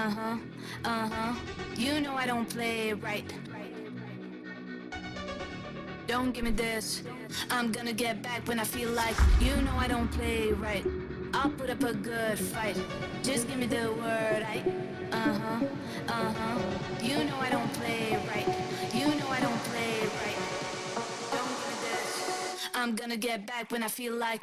Uh-huh, uh-huh. You know I don't play right. Don't give me this. I'm gonna get back when I feel like. You know I don't play right. I'll put up a good fight. Just give me the word. Uh-huh, uh-huh. You know I don't play right. You know I don't play right. Don't give me this. I'm gonna get back when I feel like.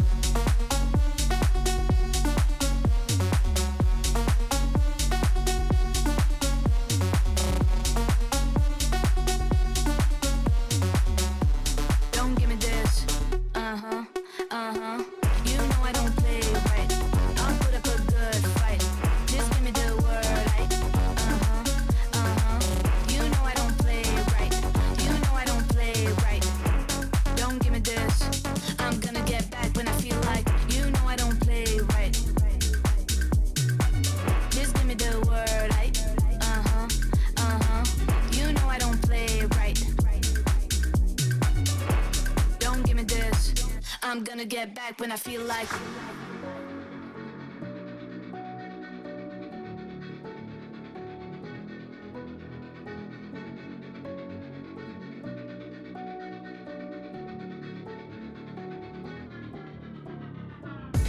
I'm gonna get back when I feel like.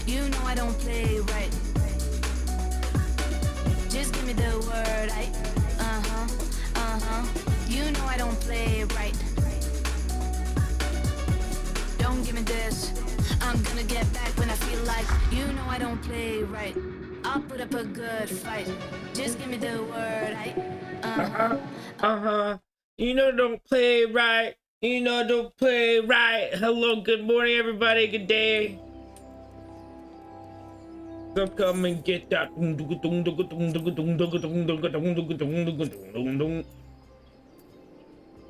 You know I don't play right. Just give me the word. Uh-huh, uh-huh. You know I don't play right. Don't give me this. I'm gonna get back when I feel like. You know I don't play right. I'll put up a good fight. Just give me the word. You know don't play right. You know don't play right. Hello, good morning everybody, good day. So come and get that.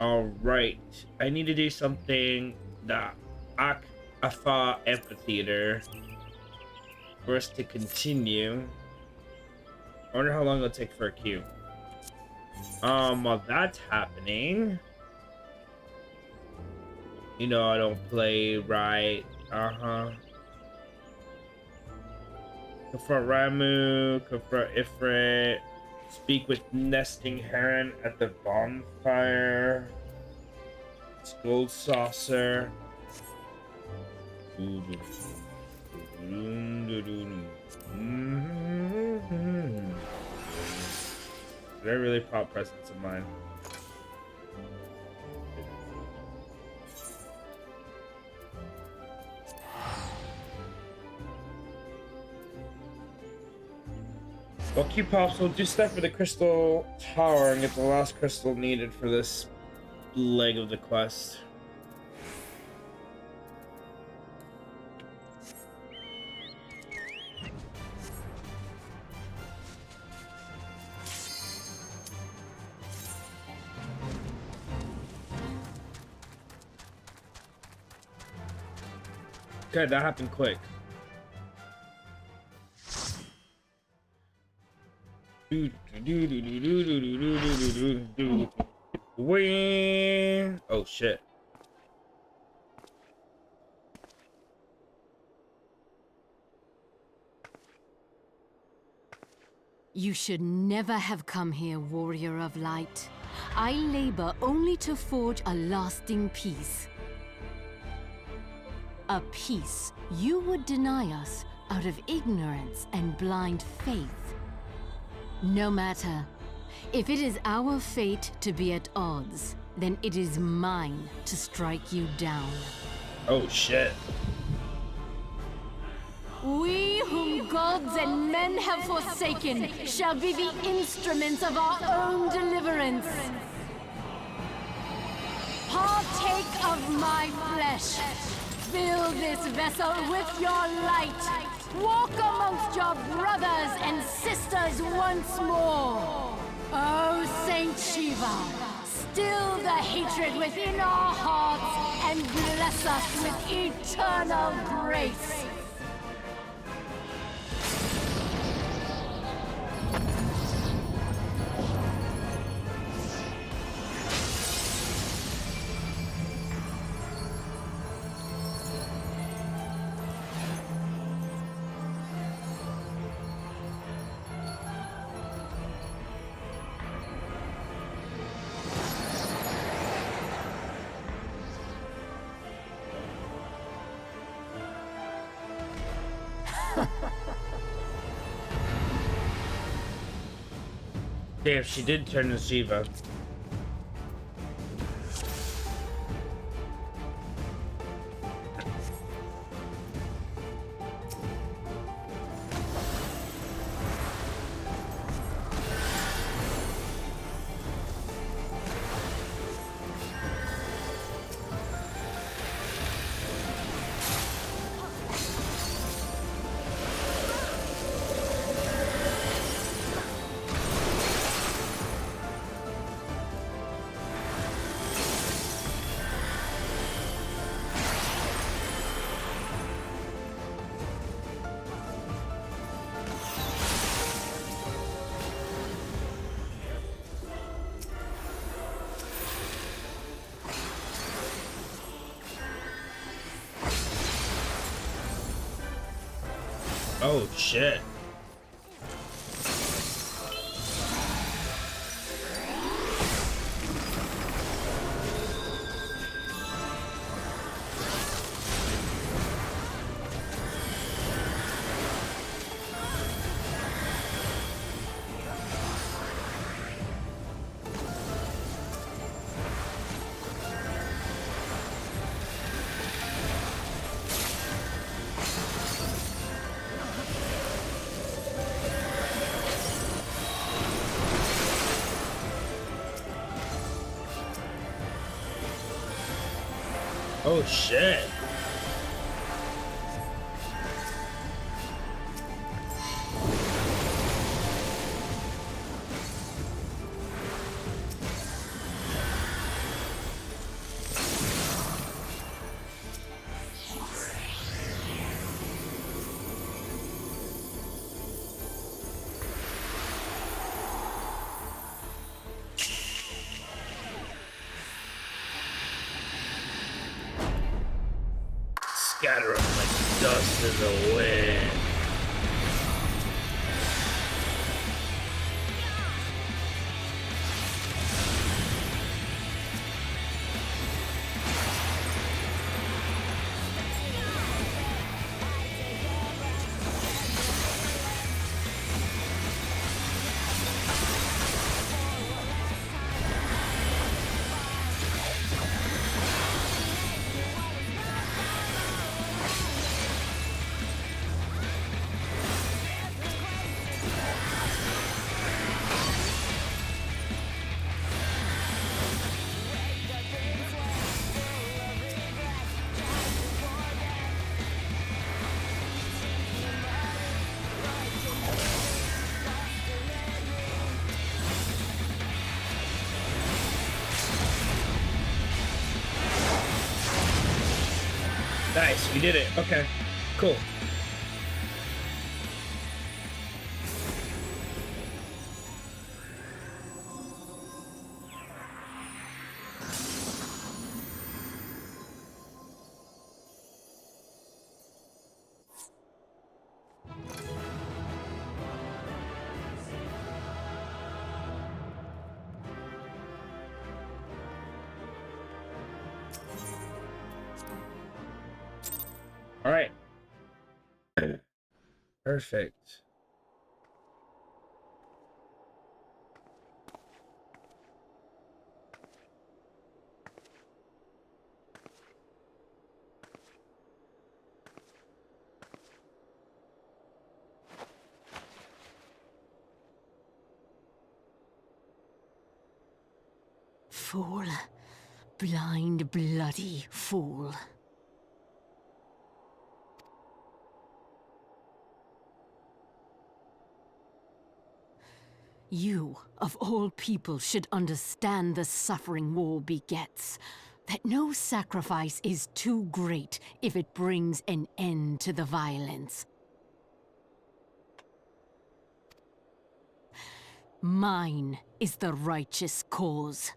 All right, I need to do something that Afa Amphitheater for us to continue. I wonder how long it'll take for a queue. While that's happening, you know I don't play right. Confront Ramu, confront Ifrit, speak with nesting heron at the bonfire. Gold saucer. Did I really pop presents of mine? While Q pops, we'll do stuff for the crystal tower and get the last crystal needed for this leg of the quest. Okay, that happened quick. Oh shit. You should never have come here, warrior of light. I labor only to forge a lasting peace. A peace you would deny us out of ignorance and blind faith. No matter. If it is our fate to be at odds, then it is mine to strike you down. Oh shit. We whom gods and men have forsaken shall be the instruments of our own deliverance. Partake of my flesh. Fill this vessel with your light. Walk amongst your brothers and sisters once more. Oh, Saint Shiva, still the hatred within our hearts and bless us with eternal grace. Damn, she did turn to Shiva. Oh shit. Oh shit. Scatter them like dust in the wind. Nice, we did it. Okay, cool. All right. Perfect. Fool. Blind, bloody fool. You, of all people, should understand the suffering war begets. That no sacrifice is too great if it brings an end to the violence. Mine is the righteous cause.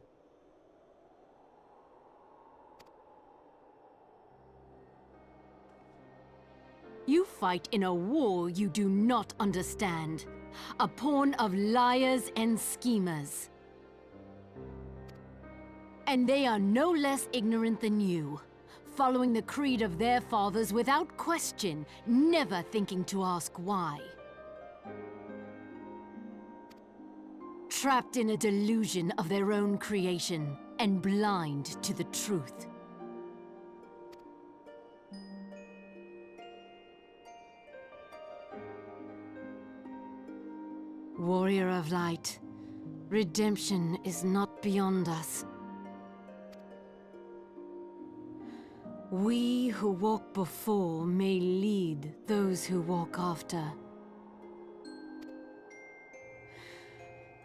You fight in a war you do not understand. A pawn of liars and schemers. And they are no less ignorant than you, following the creed of their fathers without question, never thinking to ask why. trapped in a delusion of their own creation and blind to the truth. Warrior of Light, redemption is not beyond us. We who walk before may lead those who walk after.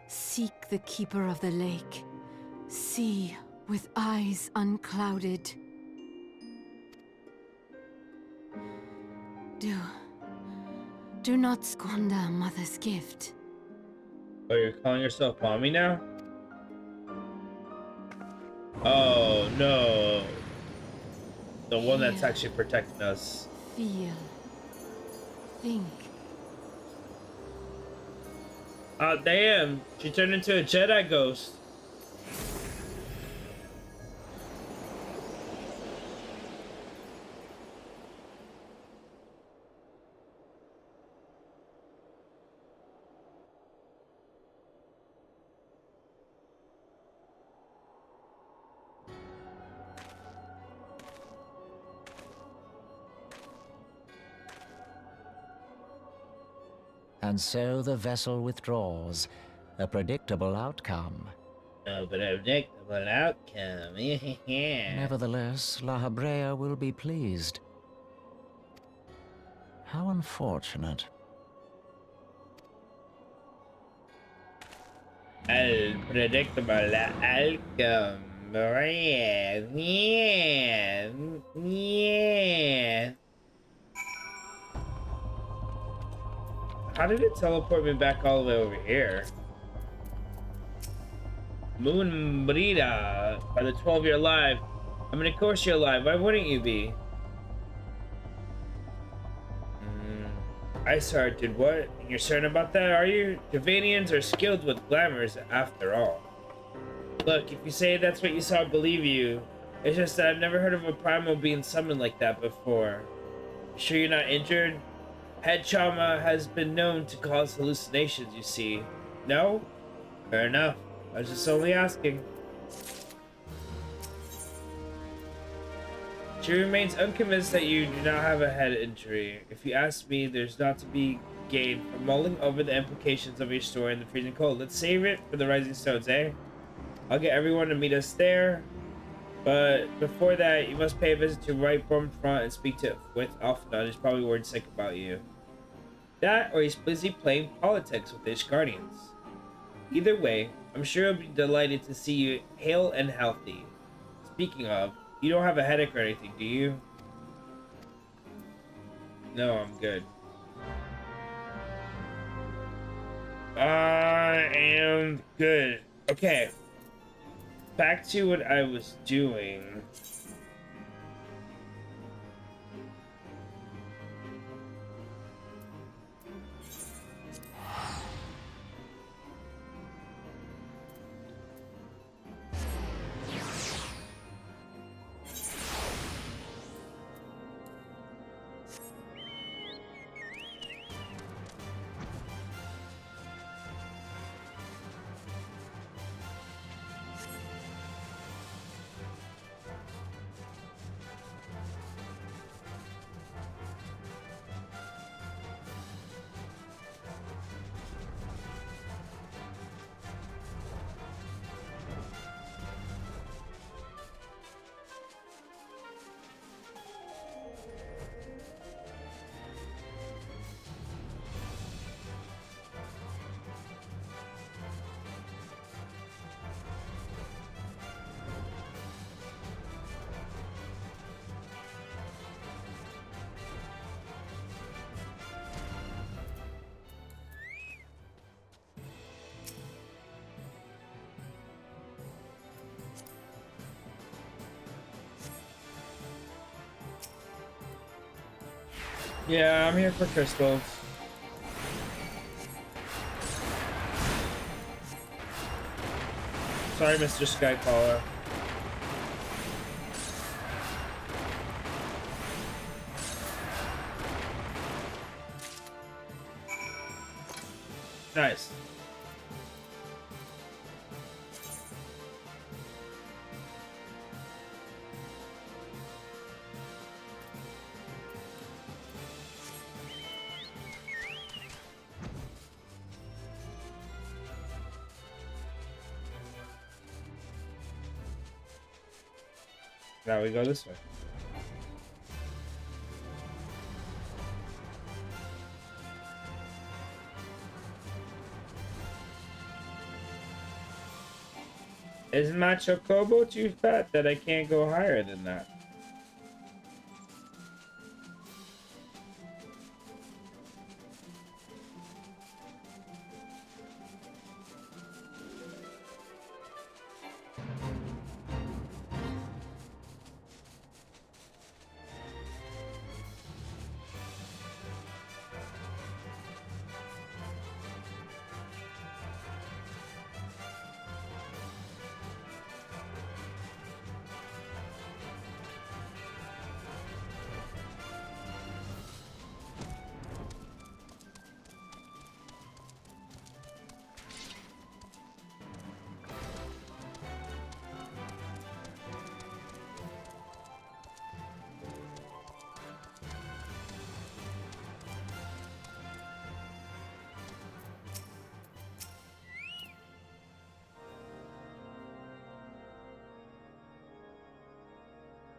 Seek the Keeper of the Lake. See with eyes unclouded. Do not squander Mother's gift. Oh, you're calling yourself mommy now? Oh, no. The one that's actually protecting us. Feel. Think. Oh, damn. She turned into a Jedi ghost. And so the vessel withdraws, a predictable outcome. A predictable outcome. Nevertheless, La Habrea will be pleased. How unfortunate. Predictable outcome. Yeah. How did it teleport me back all the way over here? Moon Brida, by the 12 you're alive. I mean, of course you're alive. Why wouldn't you be? Iceheart did what? You're certain about that, are you? Javanians are skilled with glamours after all. Look, if you say that's what you saw, believe you. It's just that I've never heard of a primal being summoned like that before. Sure you're not injured? Head trauma has been known to cause hallucinations, you see. No? Fair enough. I was just only asking. She remains unconvinced that you do not have a head injury. If you ask me, there's not to be gained from mulling over the implications of your story in the freezing cold. Let's save it for the Rising Stones, eh? I'll get everyone to meet us there. But before that, you must pay a visit to Right Front and speak with Alphanot. He's probably worried sick about you. That, or he's busy playing politics with his guardians. Either way, I'm sure he'll be delighted to see you hale and healthy. Speaking of, you don't have a headache or anything, do you? No, I'm good. I am good. Okay. Back to what I was doing. Yeah, I'm here for crystals. Sorry, Mr. Skycaller. Nice. Now we go this way. Is my chocobo too fat that I can't go higher than that?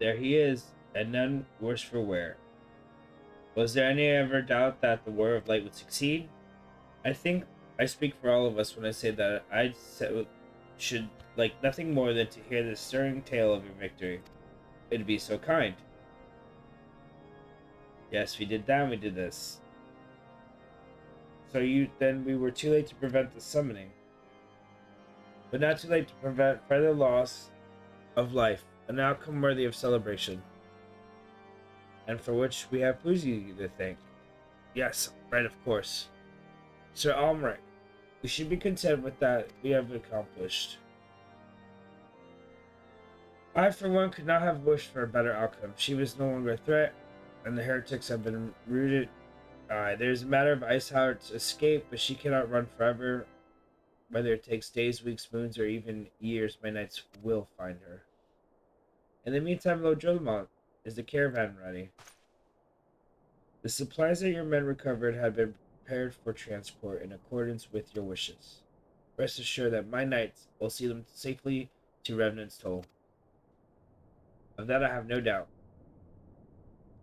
There he is, and none worse for wear. Was there any ever doubt that the War of Light would succeed? I think I speak for all of us when I say that should like nothing more than to hear the stirring tale of your victory. It'd be so kind. Yes, we did that and we did this. So we were too late to prevent the summoning. But not too late to prevent further loss of life, an outcome worthy of celebration. And for which we have Poogie to thank. Yes, right, of course. Sir Almeric, we should be content with that we have accomplished. I, for one, could not have wished for a better outcome. She was no longer a threat, and the heretics have been rooted. There's a matter of Iceheart's escape, but she cannot run forever. Whether it takes days, weeks, moons, or even years, my knights will find her. In the meantime, Lord Jolmont, is the caravan ready? The supplies that your men recovered have been prepared for transport in accordance with your wishes. Rest assured that my knights will see them safely to Revenant's Toll. Of that I have no doubt.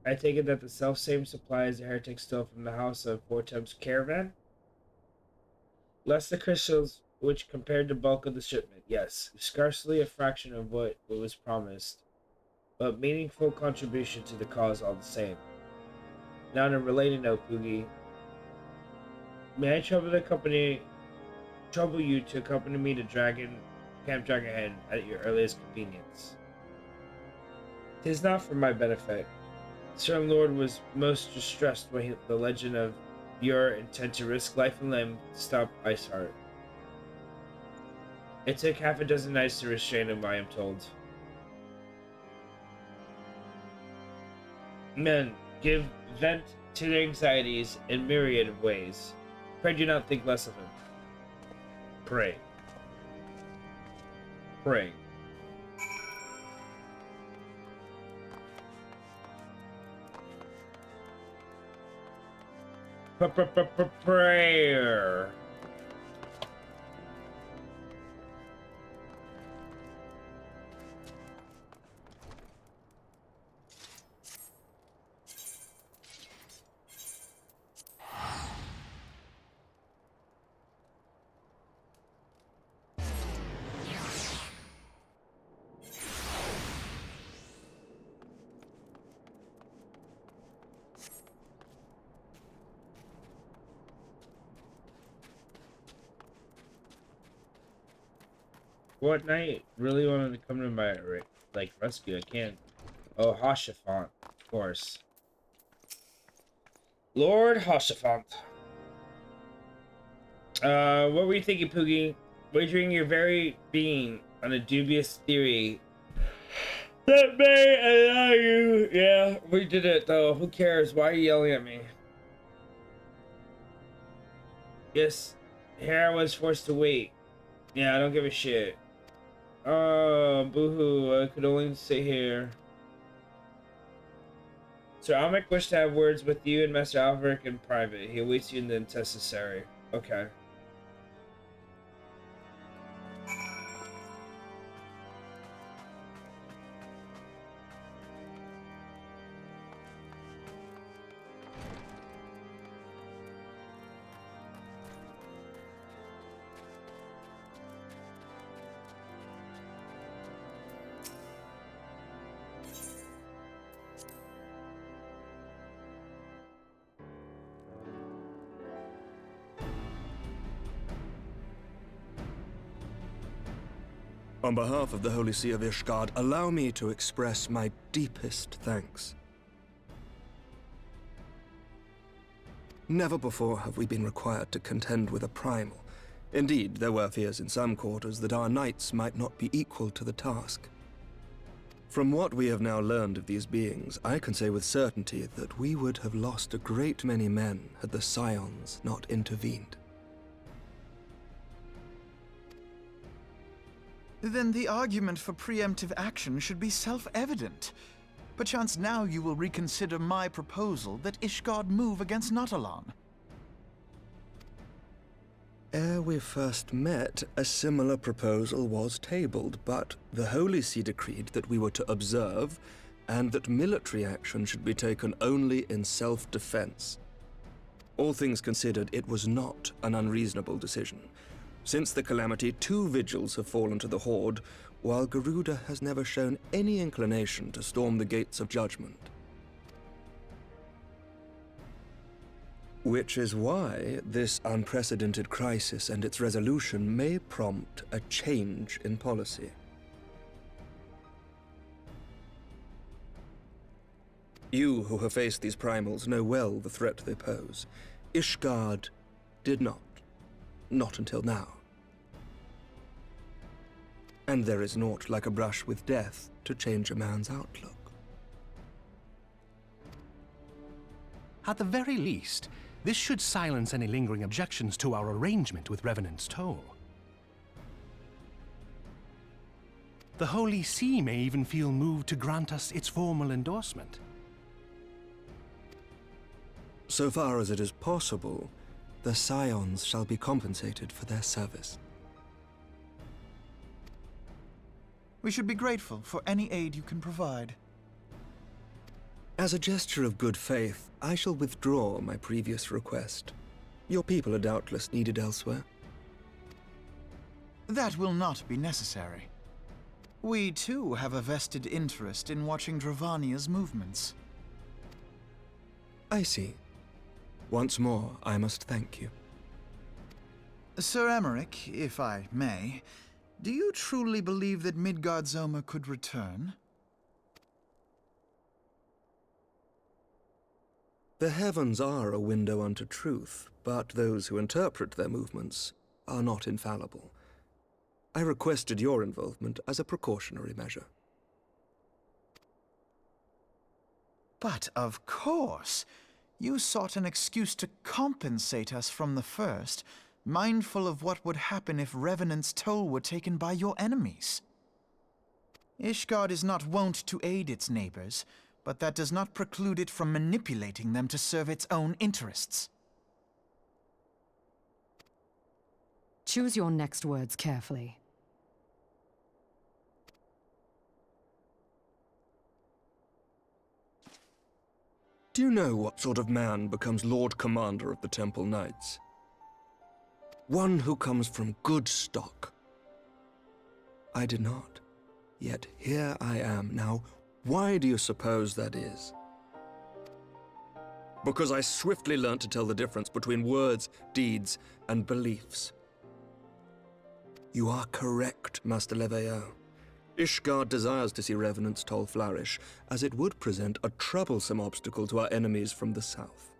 I take it that the self-same supplies the heretics stole from the house of Fortem's caravan? Less the crystals, which compared to bulk of the shipment, yes, scarcely a fraction of what was promised, but meaningful contribution to the cause all the same. Now on a related note, Poogie, may I trouble you to accompany me to Camp Dragonhead at your earliest convenience? 'Tis not for my benefit. Sir Lord was most distressed when the legend of your intent to risk life and limb to stop Iceheart. It took half a dozen knights to restrain him, I am told. Men, give vent to their anxieties in myriad of ways. Pray do not think less of him. Pray. Pray. Prayer. What knight really wanted to come to my rescue? I can't. Oh, Hashafant, of course. Lord Hashafant. What were you thinking, Poogie? Wagering your very being on a dubious theory that may allow you. Yeah, we did it though. Who cares? Why are you yelling at me? Yes, here I was forced to wait. Yeah, I don't give a shit. Oh, boohoo, I could only sit here. Sir Almeric wished to have words with you and Master Alveric in private. He awaits you in the necessary. Okay. On behalf of the Holy See of Ishgard, allow me to express my deepest thanks. Never before have we been required to contend with a primal. Indeed, there were fears in some quarters that our knights might not be equal to the task. From what we have now learned of these beings, I can say with certainty that we would have lost a great many men had the Scions not intervened. Then the argument for preemptive action should be self-evident. Perchance now you will reconsider my proposal that Ishgard move against Nautalon. Ere we first met, a similar proposal was tabled, but the Holy See decreed that we were to observe, and that military action should be taken only in self-defense. All things considered, it was not an unreasonable decision. Since the calamity, 2 vigils have fallen to the Horde, while Garuda has never shown any inclination to storm the gates of judgment. Which is why this unprecedented crisis and its resolution may prompt a change in policy. You who have faced these primals know well the threat they pose. Ishgard did not. Not until now. And there is naught like a brush with death to change a man's outlook. At the very least, this should silence any lingering objections to our arrangement with Revenant's Toll. The Holy See may even feel moved to grant us its formal endorsement. So far as it is possible, the Scions shall be compensated for their service. We should be grateful for any aid you can provide. As a gesture of good faith, I shall withdraw my previous request. Your people are doubtless needed elsewhere. That will not be necessary. We too have a vested interest in watching Dravania's movements. I see. Once more, I must thank you. Sir Emmerich, if I may, do you truly believe that Midgard-Zoma could return? The heavens are a window unto truth, but those who interpret their movements are not infallible. I requested your involvement as a precautionary measure. But of course, you sought an excuse to compensate us from the first, mindful of what would happen if Revenant's Toll were taken by your enemies. Ishgard is not wont to aid its neighbors, but that does not preclude it from manipulating them to serve its own interests. Choose your next words carefully. Do you know what sort of man becomes Lord Commander of the Temple Knights? One who comes from good stock. I did not. Yet here I am now. Why do you suppose that is? Because I swiftly learned to tell the difference between words, deeds, and beliefs. You are correct, Master Leveilleur. Ishgard desires to see Revenant's Toll flourish, as it would present a troublesome obstacle to our enemies from the south.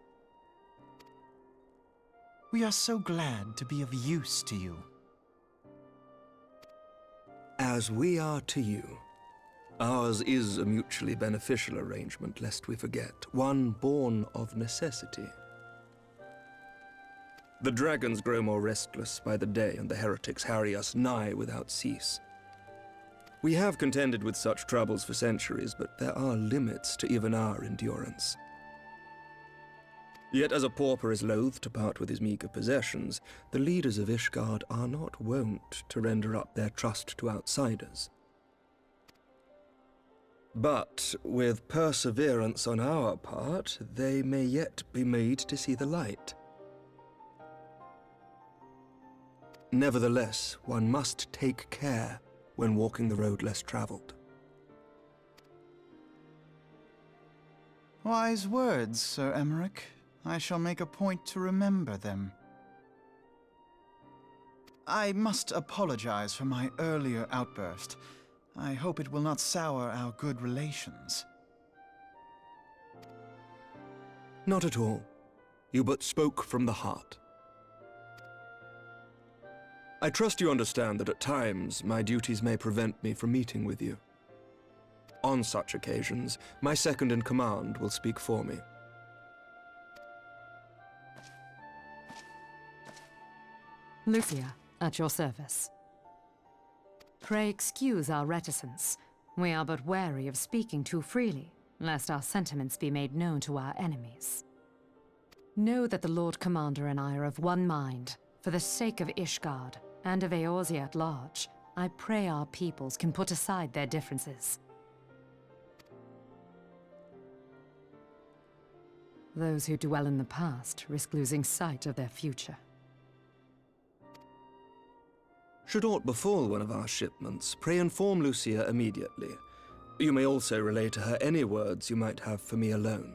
We are so glad to be of use to you. As we are to you. Ours is a mutually beneficial arrangement, lest we forget, one born of necessity. The dragons grow more restless by the day, and the heretics harry us nigh without cease. We have contended with such troubles for centuries, but there are limits to even our endurance. Yet as a pauper is loath to part with his meager possessions, the leaders of Ishgard are not wont to render up their trust to outsiders. But with perseverance on our part, they may yet be made to see the light. Nevertheless, one must take care when walking the road less traveled. Wise words, Sir Emmerich. I shall make a point to remember them. I must apologize for my earlier outburst. I hope it will not sour our good relations. Not at all. You but spoke from the heart. I trust you understand that at times my duties may prevent me from meeting with you. On such occasions, my second-in-command will speak for me. Lucia, at your service. Pray excuse our reticence. We are but wary of speaking too freely, lest our sentiments be made known to our enemies. Know that the Lord Commander and I are of one mind. For the sake of Ishgard, and of Eorzea at large, I pray our peoples can put aside their differences. Those who dwell in the past risk losing sight of their future. Should aught befall one of our shipments, pray inform Lucia immediately. You may also relay to her any words you might have for me alone.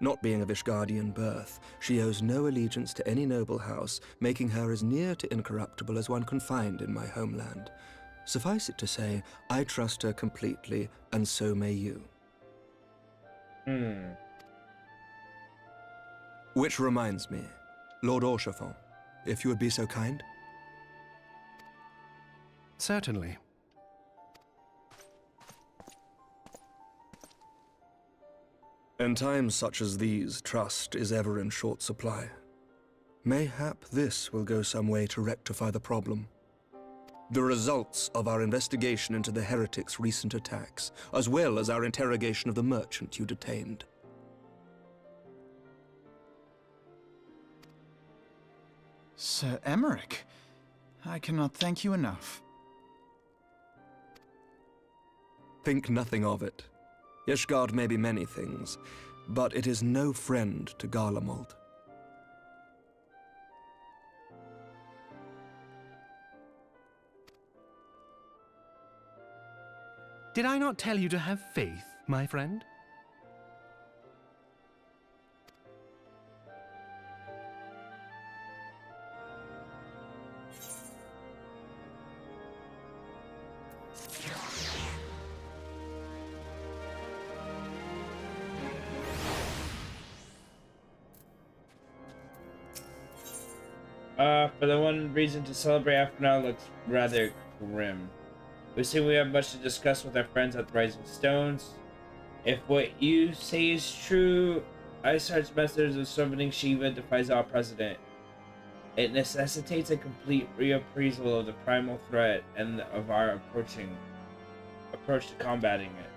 Not being of Ishgardian birth, she owes no allegiance to any noble house, making her as near to incorruptible as one can find in my homeland. Suffice it to say, I trust her completely, and so may you. Which reminds me, Lord Orchefort, if you would be so kind. Certainly. In times such as these, trust is ever in short supply. Mayhap this will go some way to rectify the problem. The results of our investigation into the heretics' recent attacks, as well as our interrogation of the merchant you detained. Sir Emmerich, I cannot thank you enough. Think nothing of it. Ishgard may be many things, but it is no friend to Garlemald. Did I not tell you to have faith, my friend? For the one reason to celebrate after now looks rather grim. We seem we have much to discuss with our friends at the Rising Stones. If what you say is true, Iceheart's method of summoning Shiva defies all precedent. It necessitates a complete reappraisal of the primal threat and of our approach to combating it.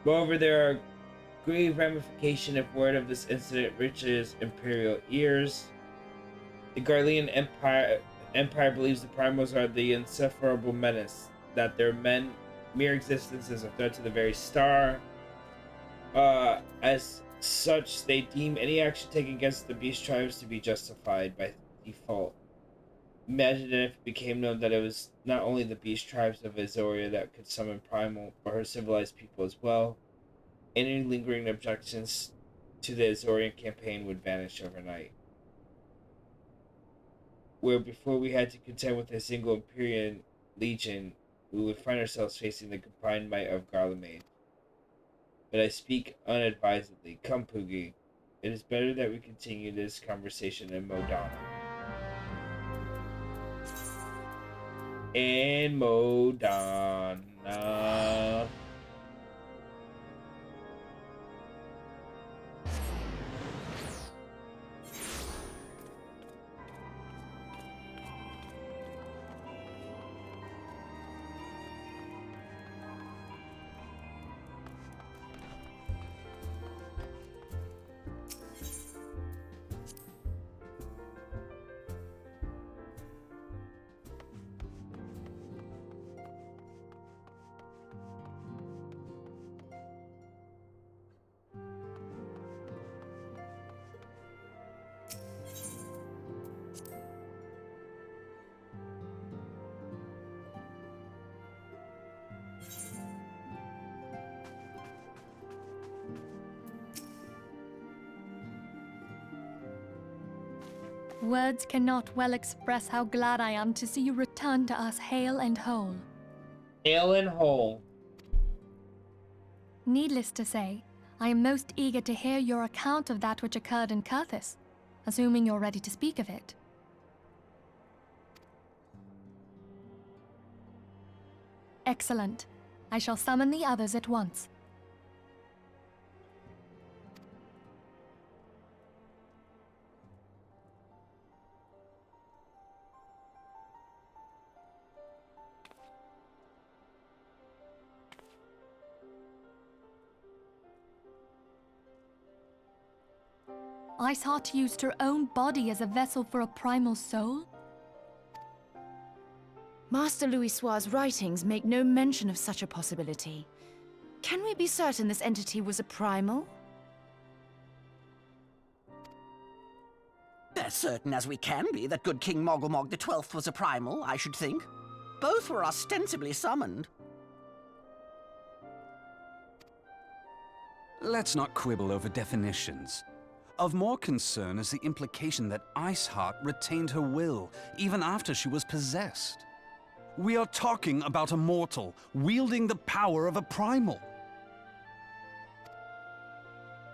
Moreover, there are grave ramifications if word of this incident reaches Imperial ears. The Garlean Empire believes the primals are the insufferable menace, that their mere existence is a threat to the very star. As such, they deem any action taken against the beast tribes to be justified by default. Imagine if it became known that it was not only the beast tribes of Eorzea that could summon primal, but her civilized people as well. Any lingering objections to the Eorzea campaign would vanish overnight. Where before we had to contend with a single Empyrean legion, we would find ourselves facing the combined might of Garlemald. But I speak unadvisedly. Come, Poogie. It is better that we continue this conversation in Modana. In Modana. Words cannot well express how glad I am to see you return to us hale and whole. Hale and whole. Needless to say, I am most eager to hear your account of that which occurred in Curthis, assuming you're ready to speak of it. Excellent. I shall summon the others at once. Iceheart used her own body as a vessel for a primal soul? Master Louisoir's writings make no mention of such a possibility. Can we be certain this entity was a primal? As certain as we can be that good King Mogglemog the 12th was a primal, I should think. Both were ostensibly summoned. Let's not quibble over definitions. Of more concern is the implication that Iceheart retained her will, even after she was possessed. We are talking about a mortal, wielding the power of a primal.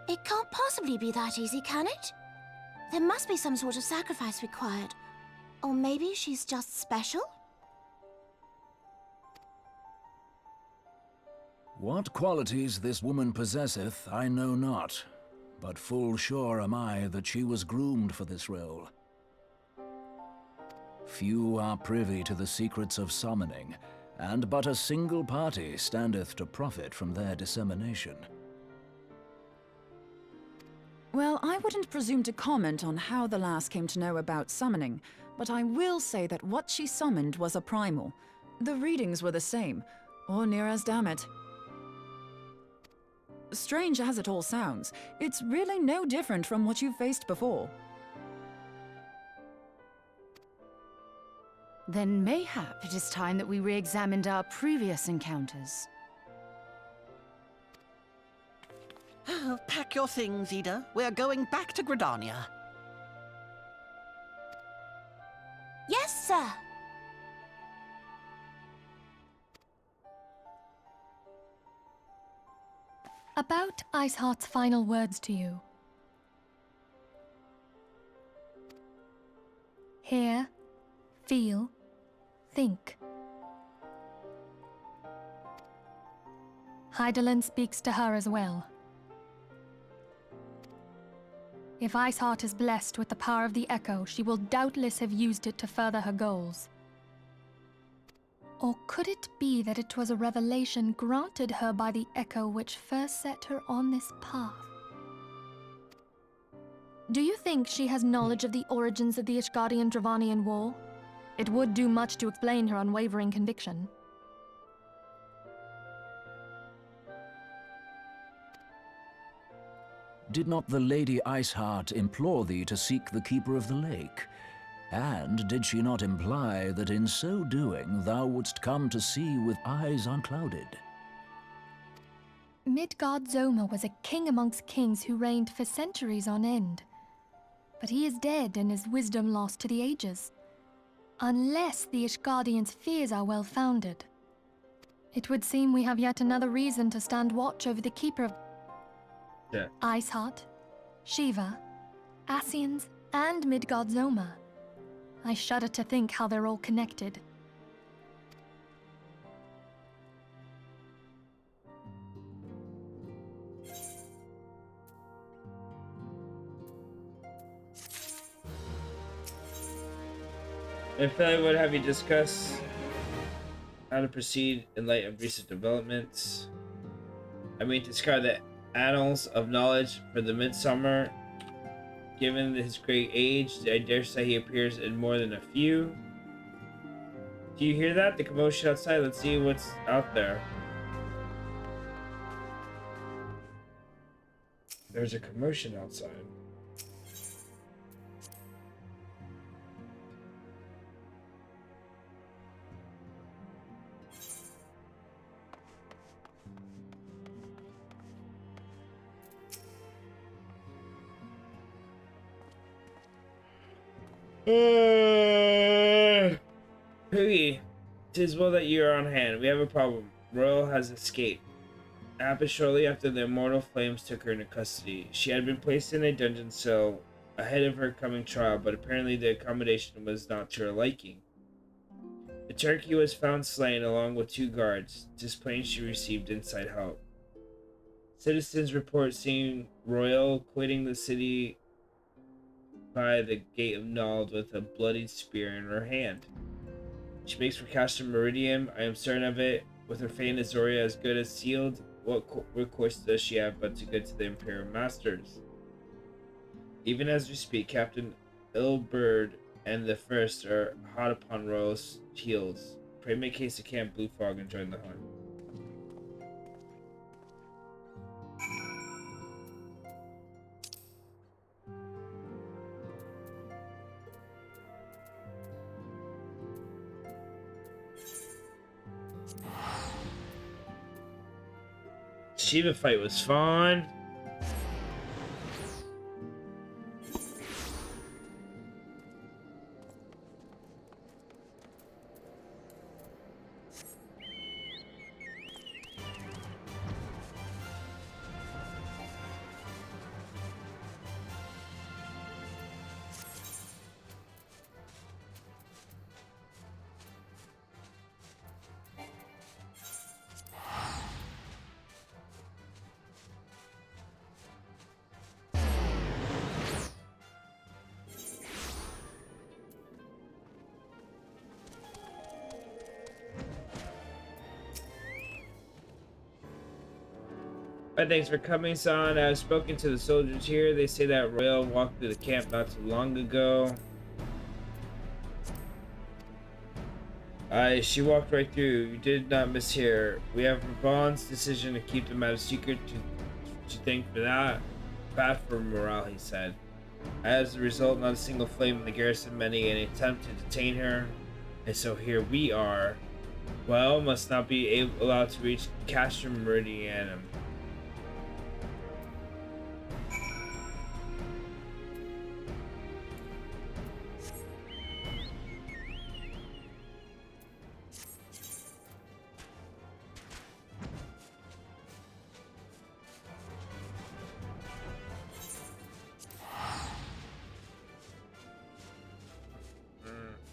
It can't possibly be that easy, can it? There must be some sort of sacrifice required. Or maybe she's just special? What qualities this woman possesseth, I know not, but full sure am I that she was groomed for this role. Few are privy to the secrets of summoning, and but a single party standeth to profit from their dissemination. Well, I wouldn't presume to comment on how the lass came to know about summoning, but I will say that what she summoned was a primal. The readings were the same, or near as damn it. Strange as it all sounds, it's really no different from what you've faced before. Then mayhap it is time that we re-examined our previous encounters. Oh, pack your things, Ida. We're going back to Gridania. Yes, sir. About Iceheart's final words to you. Hear, feel, think. Hydaelyn speaks to her as well. If Iceheart is blessed with the power of the Echo, she will doubtless have used it to further her goals. Or could it be that it was a revelation granted her by the Echo which first set her on this path? Do you think she has knowledge of the origins of the Ishgardian-Dravanian War? It would do much to explain her unwavering conviction. Did not the Lady Iceheart implore thee to seek the Keeper of the Lake? And did she not imply that in so doing thou wouldst come to see with eyes unclouded? Midgard-Zoma was a king amongst kings who reigned for centuries on end. But he is dead and his wisdom lost to the ages. Unless the Ishgardians' fears are well-founded. It would seem we have yet another reason to stand watch over the Keeper of... Yeah. Iceheart, Shiva, Ascians, and Midgard-Zoma. I shudder to think how they're all connected. If I would have you discuss how to proceed in light of recent developments. I mean, to discard the annals of knowledge for the Midsummer. Given his great age, I dare say he appears in more than a few. Do you hear that? The commotion outside? Let's see what's out there. There's a commotion outside. Poogie, 'tis well that you are on hand. We have a problem. Royal has escaped. It happened shortly after the immortal flames took her into custody. She had been placed in a dungeon cell ahead of her coming trial, but apparently the accommodation was not to her liking. The turnkey was found slain along with 2 guards, displaying she received inside help. Citizens report seeing Royal quitting the city by the gate of Nald with a bloodied spear in her hand. She makes for Castle Meridian. I am certain of it. With her fate in Azoria as good as sealed, what recourse does she have but to go to the Imperial Masters? Even as we speak, Captain Ilbird and the First are hot upon Royal's heels. Pray make haste to Camp Blue Fog and join the hunt. Shiva fight was fun. Thanks for coming, son. I've spoken to the soldiers here. They say that Royal walked through the camp not too long ago. She walked right through. You did not mishear. We have Ravan's decision to keep the matter secret to thank for that. Bad for morale, he said. As a result, not a single flame in the garrison made any attempt to detain her. And so here we are. Well, must not be allowed to reach Castrum Meridianum.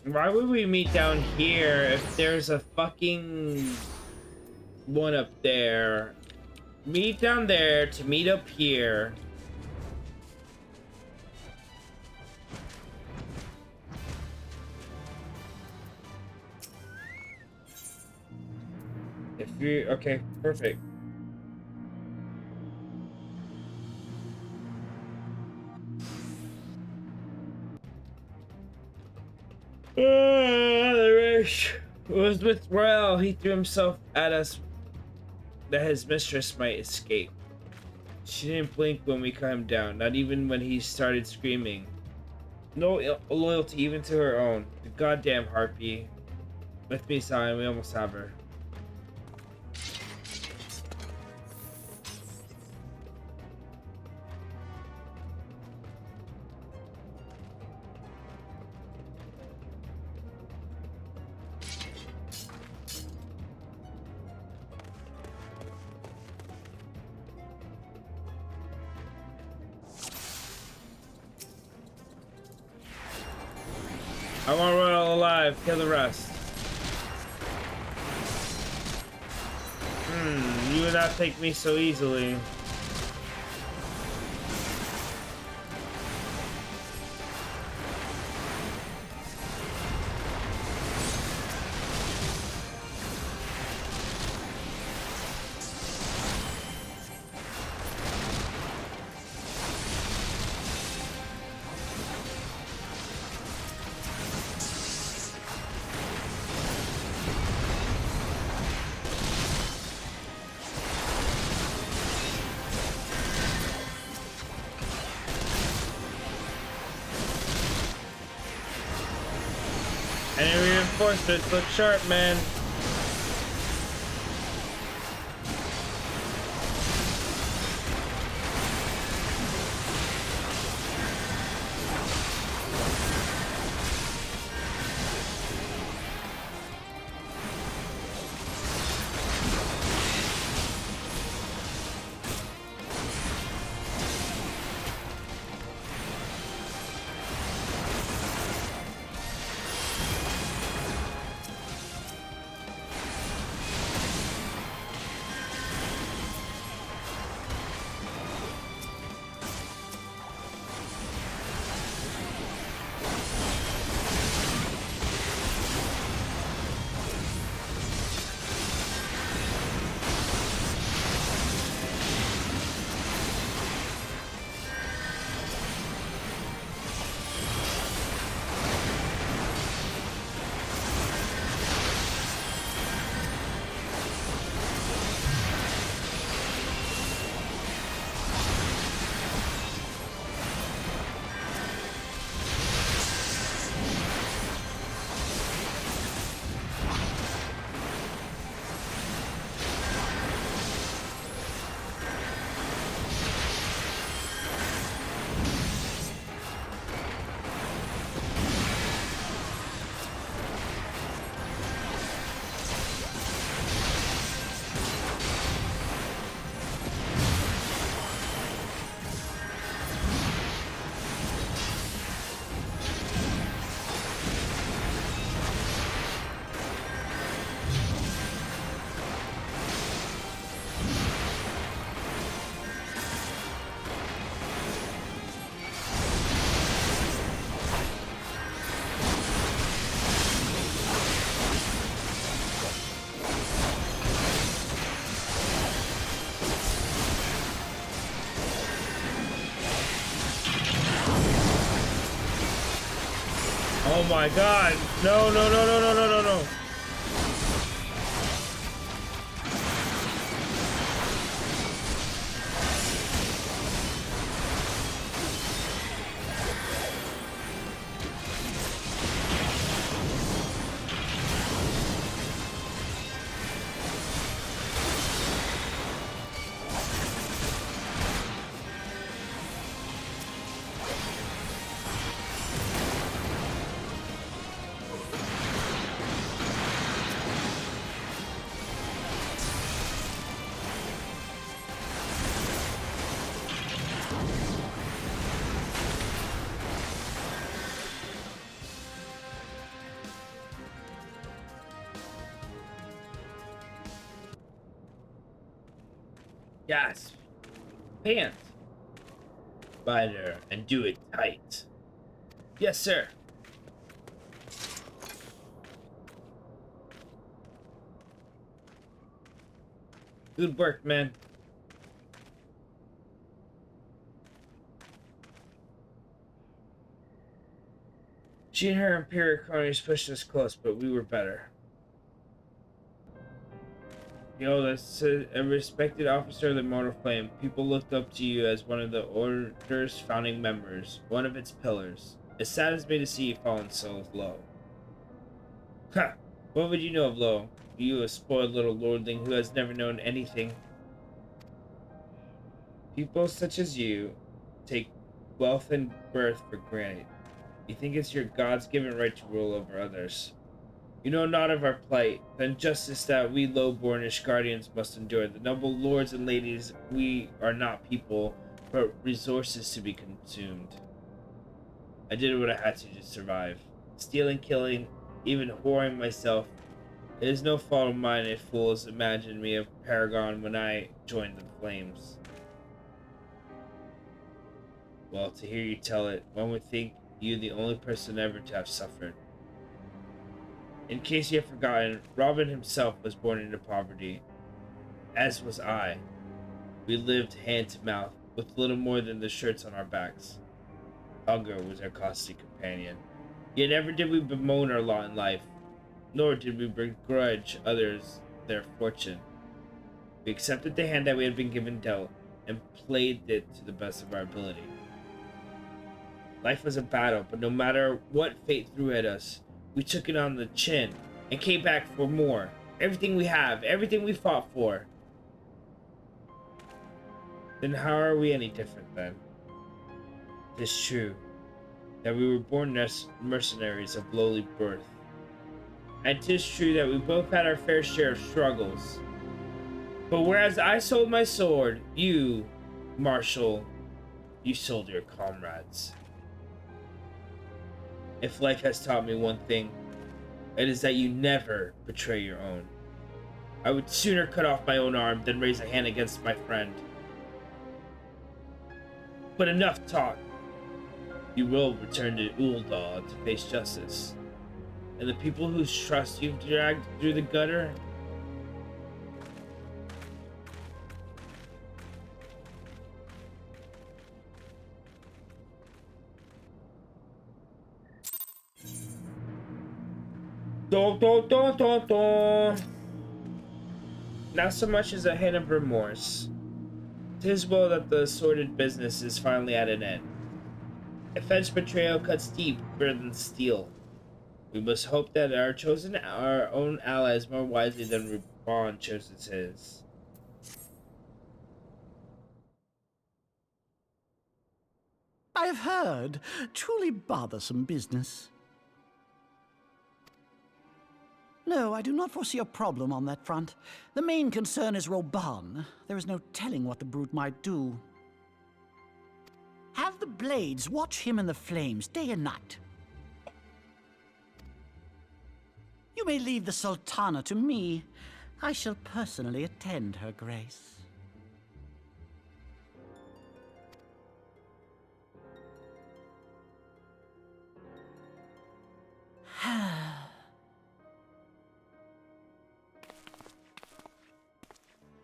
Why would we meet down here if there's a fucking one up there? Meet down there to meet up here. If you okay, perfect. The race was with Royal. He threw himself at us that his mistress might escape. She didn't blink when we cut him down, not even when he started screaming. No loyalty even to her own. The goddamn harpy. With me, Zion, we almost have her. I want Royal alive. Kill the rest. You would not take me so easily. Any reinforcements look sharp, man. Oh my god. No, no, no, no, no, no, no, no. Yes. Pants. Spider, and do it tight. Yes, sir. Good work, man. She and her Imperial cronies pushed us close, but we were better. You know, that's a respected officer of the Immortal Flame. People looked up to you as one of the Order's founding members, one of its pillars. It saddens me to see you fallen so low. Ha! What would you know of low? You, a spoiled little lordling who has never known anything. People such as you take wealth and birth for granted. You think it's your God's given right to rule over others. You know not of our plight, the injustice that we low-bornish guardians must endure. The noble lords and ladies, we are not people, but resources to be consumed. I did what I had to survive. Stealing, killing, even whoring myself. It is no fault of mine if fools imagine me a paragon when I joined the flames. Well, to hear you tell it, one would think you the only person ever to have suffered. In case you have forgotten, Robin himself was born into poverty, as was I. We lived hand to mouth, with little more than the shirts on our backs. Hunger was our costly companion. Yet never did we bemoan our lot in life, nor did we begrudge others their fortune. We accepted the hand that we had been given dealt, and played it to the best of our ability. Life was a battle, but no matter what fate threw at us, we took it on the chin and came back for more. Everything we have, everything we fought for. Then how are we any different then? It is true that we were born mercenaries of lowly birth. And 'tis true that we both had our fair share of struggles. But whereas I sold my sword, you, Marshal, you sold your comrades. If life has taught me one thing, it is that you never betray your own. I would sooner cut off my own arm than raise a hand against my friend. But enough talk. You will return to Ul'dah to face justice. And the people whose trust you've dragged through the gutter, not so much as a hint of remorse. 'Tis well that the sordid business is finally at an end. A French betrayal cuts deeper than steel. We must hope that our own allies more wisely than Reborn chooses his. I have heard. Truly bothersome business. No, I do not foresee a problem on that front. The main concern is Reborn. There is no telling what the brute might do. Have the Blades watch him in the flames day and night. You may leave the Sultana to me. I shall personally attend her grace.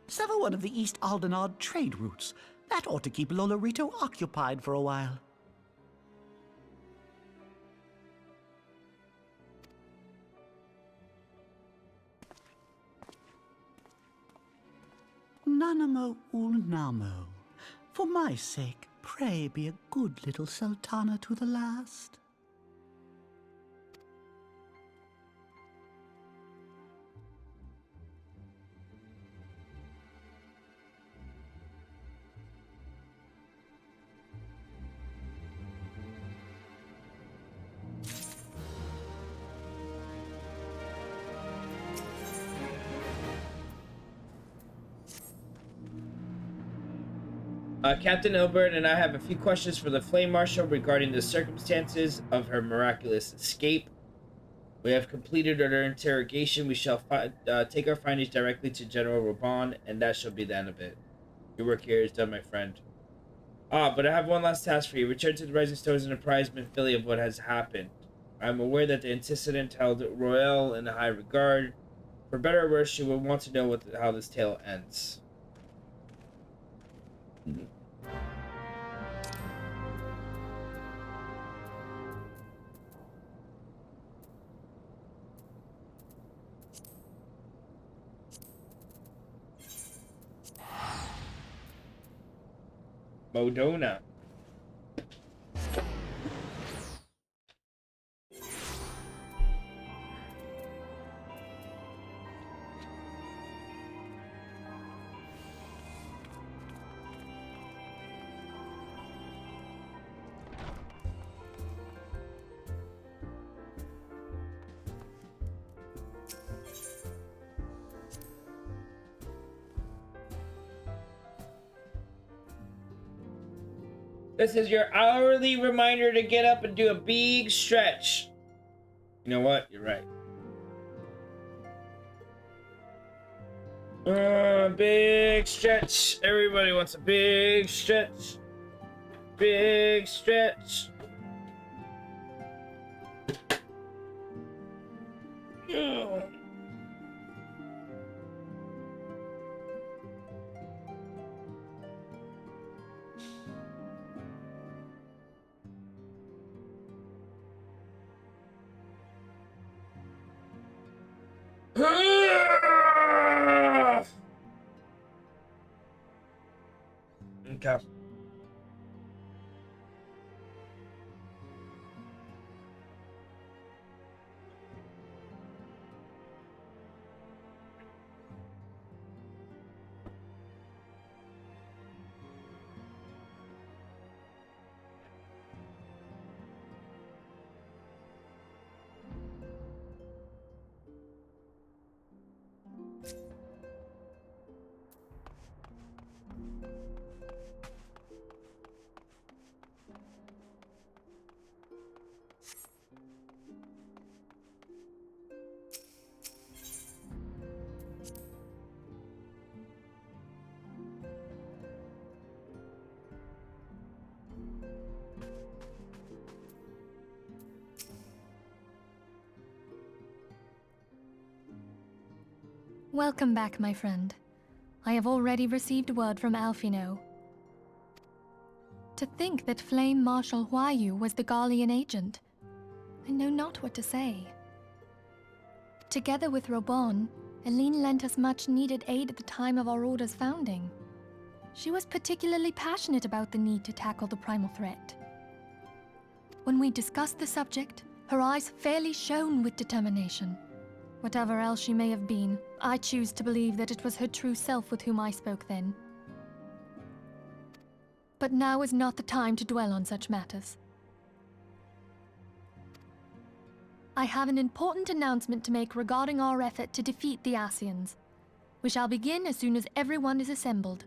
Sever one of the East Aldenard trade routes. That ought to keep Lolorito occupied for a while. Nanamo ulnamo. For my sake, pray be a good little sultana to the last. Captain Ilbert and I have a few questions for the Flame Marshal regarding the circumstances of her miraculous escape. We have completed our interrogation. We shall take our findings directly to General Reborn, and that shall be the end of it. Your work here is done, my friend. But I have one last task for you. Return to the Rising Stones and apprise Minfilia of what has happened. I am aware that the incident held Royale in high regard. For better or worse, she will want to know how this tale ends. Modona. This is your hourly reminder to get up and do a big stretch. You know what? You're right. Big stretch. Everybody wants a big stretch. Big stretch. Ugh. Okay. Welcome back, my friend. I have already received word from Alphino. To think that Flame Marshal Huayu was the Garlean agent. I know not what to say. Together with Robon, Aline lent us much-needed aid at the time of our Order's founding. She was particularly passionate about the need to tackle the primal threat. When we discussed the subject, her eyes fairly shone with determination. Whatever else she may have been, I choose to believe that it was her true self with whom I spoke then. But now is not the time to dwell on such matters. I have an important announcement to make regarding our effort to defeat the Ascians. We shall begin as soon as everyone is assembled.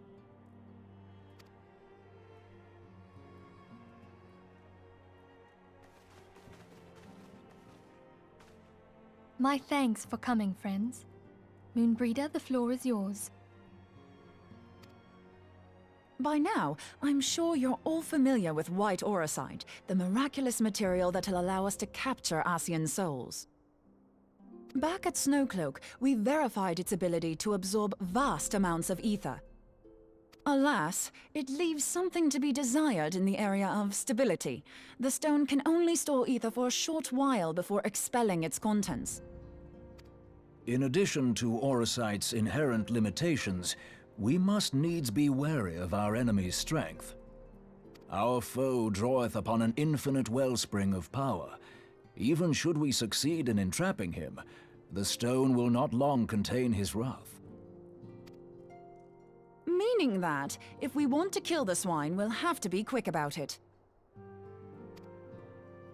My thanks for coming, friends. Moonbreeder, the floor is yours. By now, I'm sure you're all familiar with White Auracite, the miraculous material that'll allow us to capture Ascian souls. Back at Snowcloak, we verified its ability to absorb vast amounts of ether. Alas, it leaves something to be desired in the area of stability. The stone can only store ether for a short while before expelling its contents. In addition to Auracite's inherent limitations, we must needs be wary of our enemy's strength. Our foe draweth upon an infinite wellspring of power. Even should we succeed in entrapping him, the stone will not long contain his wrath. Meaning that, if we want to kill the swine, we'll have to be quick about it.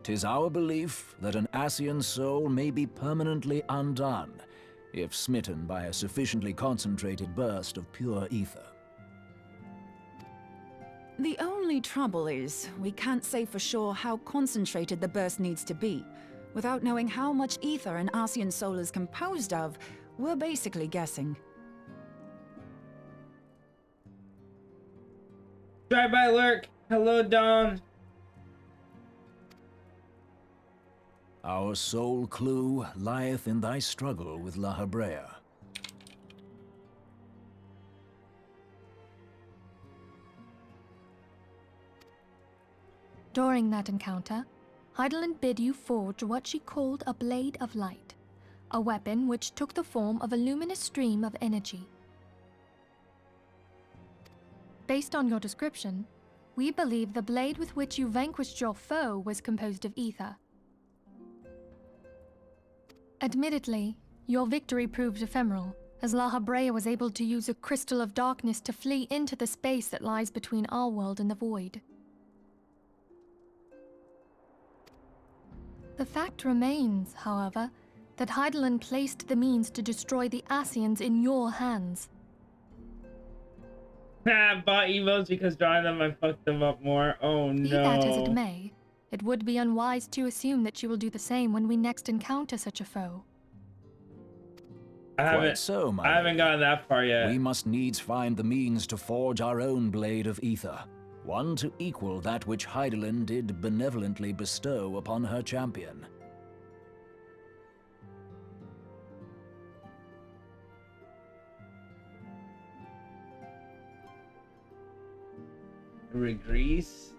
'Tis our belief that an Ascian soul may be permanently undone, if smitten by a sufficiently concentrated burst of pure ether. The only trouble is, we can't say for sure how concentrated the burst needs to be. Without knowing how much ether an Ascian soul is composed of, we're basically guessing. Drive-by lurk. Hello, Dawn. Our sole clue lieth in thy struggle with La Habrea. During that encounter, Heidelin bid you forge what she called a Blade of Light, a weapon which took the form of a luminous stream of energy. Based on your description, we believe the blade with which you vanquished your foe was composed of ether. Admittedly, your victory proved ephemeral, as La Habrea was able to use a crystal of darkness to flee into the space that lies between our world and the void. The fact remains, however, that Heidelin placed the means to destroy the Ascians in your hands. Bought emotes because drawing them I fucked them up more. Oh no. Be that as it may, it would be unwise to assume that you will do the same when we next encounter such a foe. I haven't gotten that far yet. We must needs find the means to forge our own blade of ether, one to equal that which Heidelin did benevolently bestow upon her champion. Regrease?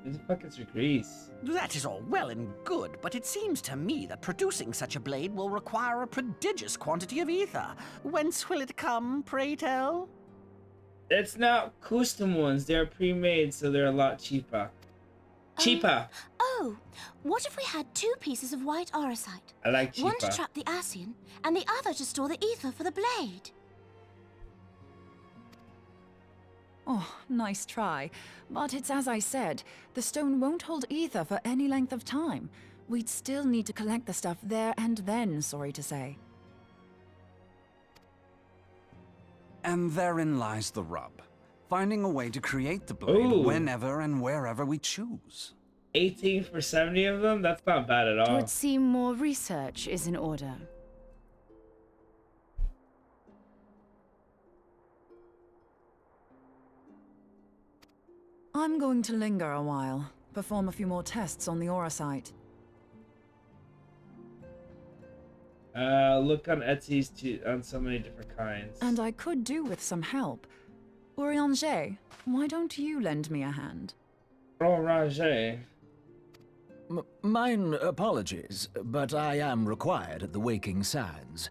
Who the fuck is Regrease? That is all well and good, but it seems to me that producing such a blade will require a prodigious quantity of ether. Whence will it come, pray tell? It's not custom ones, they're pre-made, so they're a lot cheaper. Cheaper! Oh, what if we had two pieces of white orosite? I like cheaper. One to trap the Ascian, and the other to store the ether for the blade. Oh, nice try. But it's as I said, the stone won't hold ether for any length of time. We'd still need to collect the stuff there and then, sorry to say. And therein lies the rub. Finding a way to create the blade whenever and wherever we choose. 18 for 70 of them? That's not bad at It all. would seem more research is in order. I'm going to linger a while, perform a few more tests on the orosite. Look on Etsy's on so many different kinds. And I could do with some help. Urianger, why don't you lend me a hand? Ranger. Mine apologies, but I am required at the Waking Sands.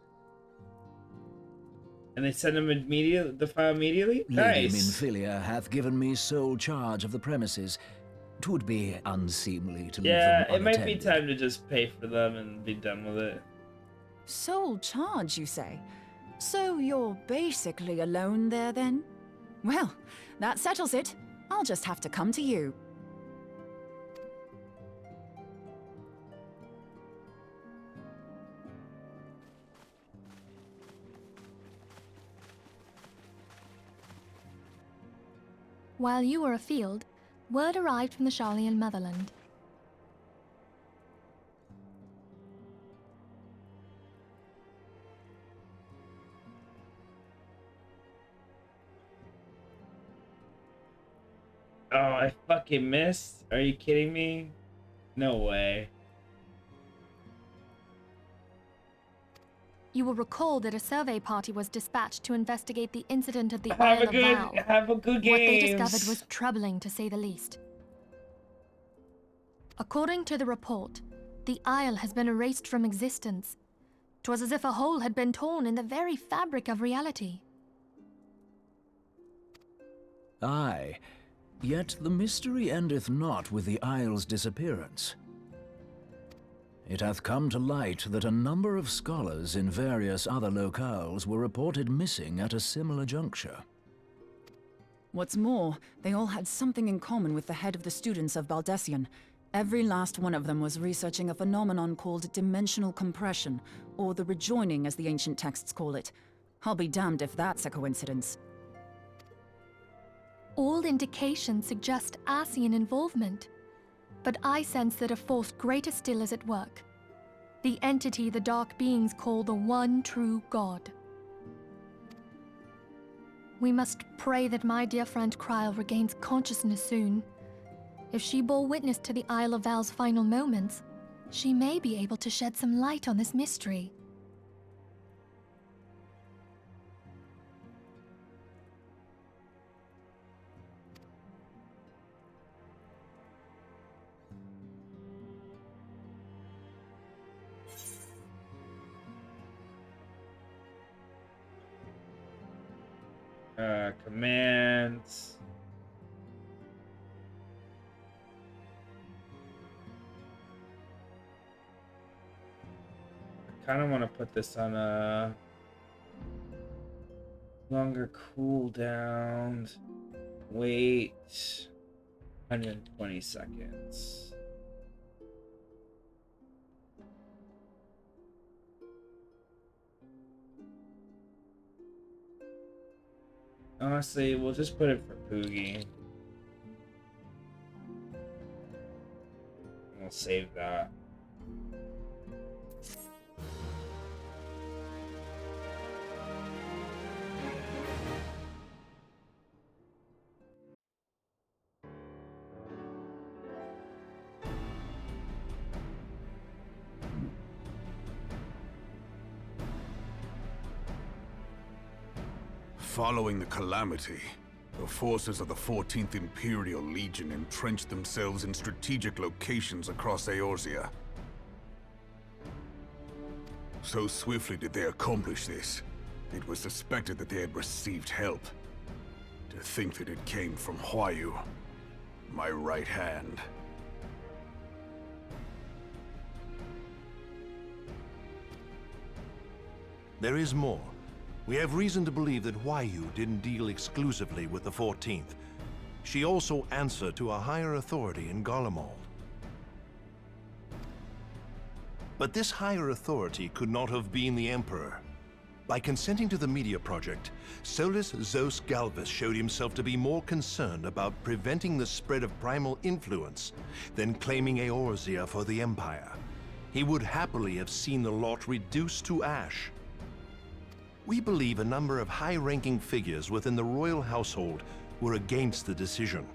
And they send him the file immediately? Lady Nice. Minfilia hath given me sole charge of the premises. 'Twould be unseemly to leave Yeah, them it might be unattended. time to just pay for them and be done with it. Sole charge, you say? So you're basically alone there then? Well, that settles it. I'll just have to come to you. While you were afield, word arrived from the Sharlayan motherland. Oh, I fucking missed? Are you kidding me? No way. You will recall that a survey party was dispatched to investigate the incident at the Have Isle a of good- Vow. have a good What they games. discovered was troubling, to say the least. According to the report, the Isle has been erased from existence. 'Twas as if a hole had been torn in the very fabric of reality. Aye, yet the mystery endeth not with the Isle's disappearance. It hath come to light that a number of scholars in various other locales were reported missing at a similar juncture. What's more, they all had something in common with the head of the students of Baldessian. Every last one of them was researching a phenomenon called dimensional compression, or the rejoining as the ancient texts call it. I'll be damned if that's a coincidence. All indications suggest Ascian involvement, but I sense that a force greater still is at work. The entity the Dark Beings call the One True God. We must pray that my dear friend Kryl regains consciousness soon. If she bore witness to the Isle of Val's final moments, she may be able to shed some light on this mystery. Commands. I kind of want to put this on a longer cooldown. Wait 120 seconds. Honestly, we'll just put it for Poogie. We'll save that. Following the calamity, the forces of the 14th Imperial Legion entrenched themselves in strategic locations across Eorzea. So swiftly did they accomplish this, it was suspected that they had received help. To think that it came from Huayu, my right hand. There is more. We have reason to believe that Huayu didn't deal exclusively with the 14th. She also answered to a higher authority in Garlemald. But this higher authority could not have been the Emperor. By consenting to the media project, Solus Zos Galvus showed himself to be more concerned about preventing the spread of primal influence than claiming Eorzea for the Empire. He would happily have seen the lot reduced to ash. We believe a number of high-ranking figures within the royal household were against the decision,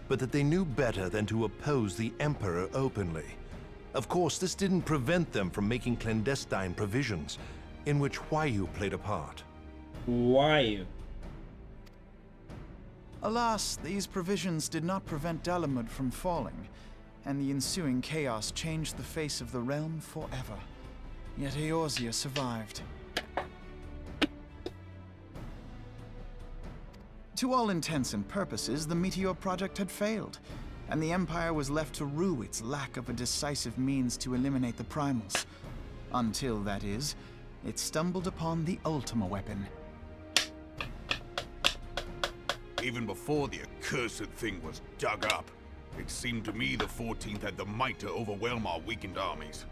but that they knew better than to oppose the Emperor openly. Of course, this didn't prevent them from making clandestine provisions, in which Huayu played a part. Huayu? Alas, these provisions did not prevent Dalamud from falling, and the ensuing chaos changed the face of the realm forever. Yet Eorzea survived. To all intents and purposes, the Meteor Project had failed, and the Empire was left to rue its lack of a decisive means to eliminate the primals. Until, that is, it stumbled upon the Ultima weapon. Even before the accursed thing was dug up, it seemed to me the 14th had the might to overwhelm our weakened armies.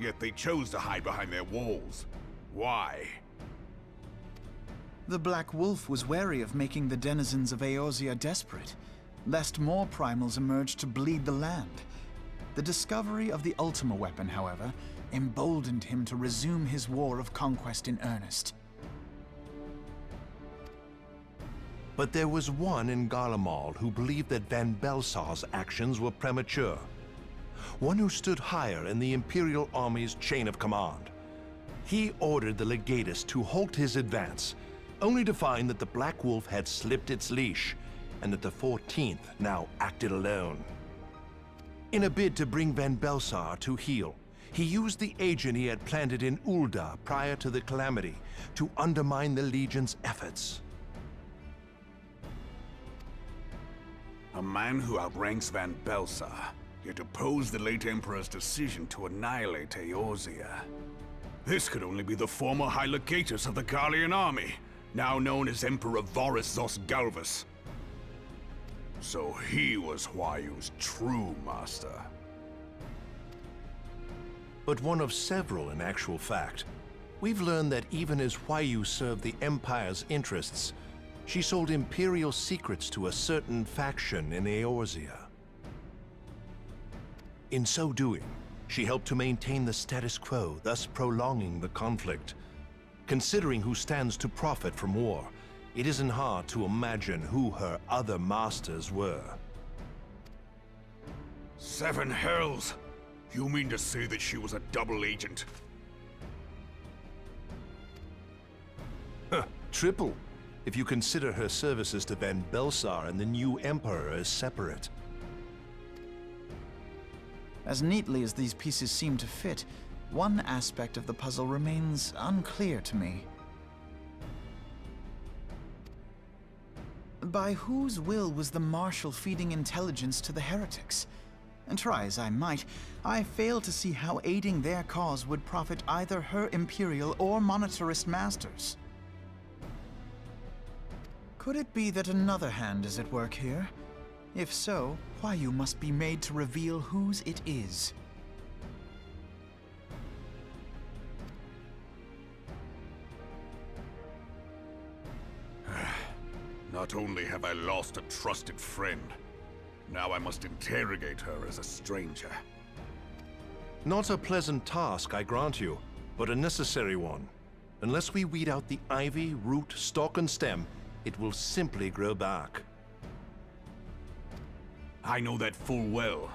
Yet they chose to hide behind their walls. Why? The Black Wolf was wary of making the denizens of Eorzea desperate, lest more primals emerge to bleed the land. The discovery of the Ultima weapon, however, emboldened him to resume his war of conquest in earnest. But there was one in Garlemald who believed that Van Belsar's actions were premature. One who stood higher in the Imperial Army's chain of command. He ordered the Legatus to halt his advance, only to find that the Black Wolf had slipped its leash, and that the 14th now acted alone. In a bid to bring Van Belsar to heel, he used the agent he had planted in Ul'dah prior to the calamity to undermine the Legion's efforts. A man who outranks Van Belsar, yet opposed the late Emperor's decision to annihilate Eorzea. This could only be the former High Legatus of the Garlean army, now known as Emperor Varus Zos Galvus. So he was Huayu's true master. But one of several in actual fact. We've learned that even as Huayu served the Empire's interests, she sold Imperial secrets to a certain faction in Eorzea. In so doing, she helped to maintain the status quo, thus prolonging the conflict. Considering who stands to profit from war, it isn't hard to imagine who her other masters were. Seven hells! You mean to say that she was a double agent? Triple, if you consider her services to Van Belsar and the new Emperor as separate. As neatly as these pieces seem to fit, one aspect of the puzzle remains unclear to me. By whose will was the Marshal feeding intelligence to the heretics? And try as I might, I fail to see how aiding their cause would profit either her Imperial or monetarist masters. Could it be that another hand is at work here? If so, Huayu must be made to reveal whose it is. Not only have I lost a trusted friend, now I must interrogate her as a stranger. Not a pleasant task, I grant you, but a necessary one. Unless we weed out the ivy, root, stalk, and stem, it will simply grow back. I know that full well.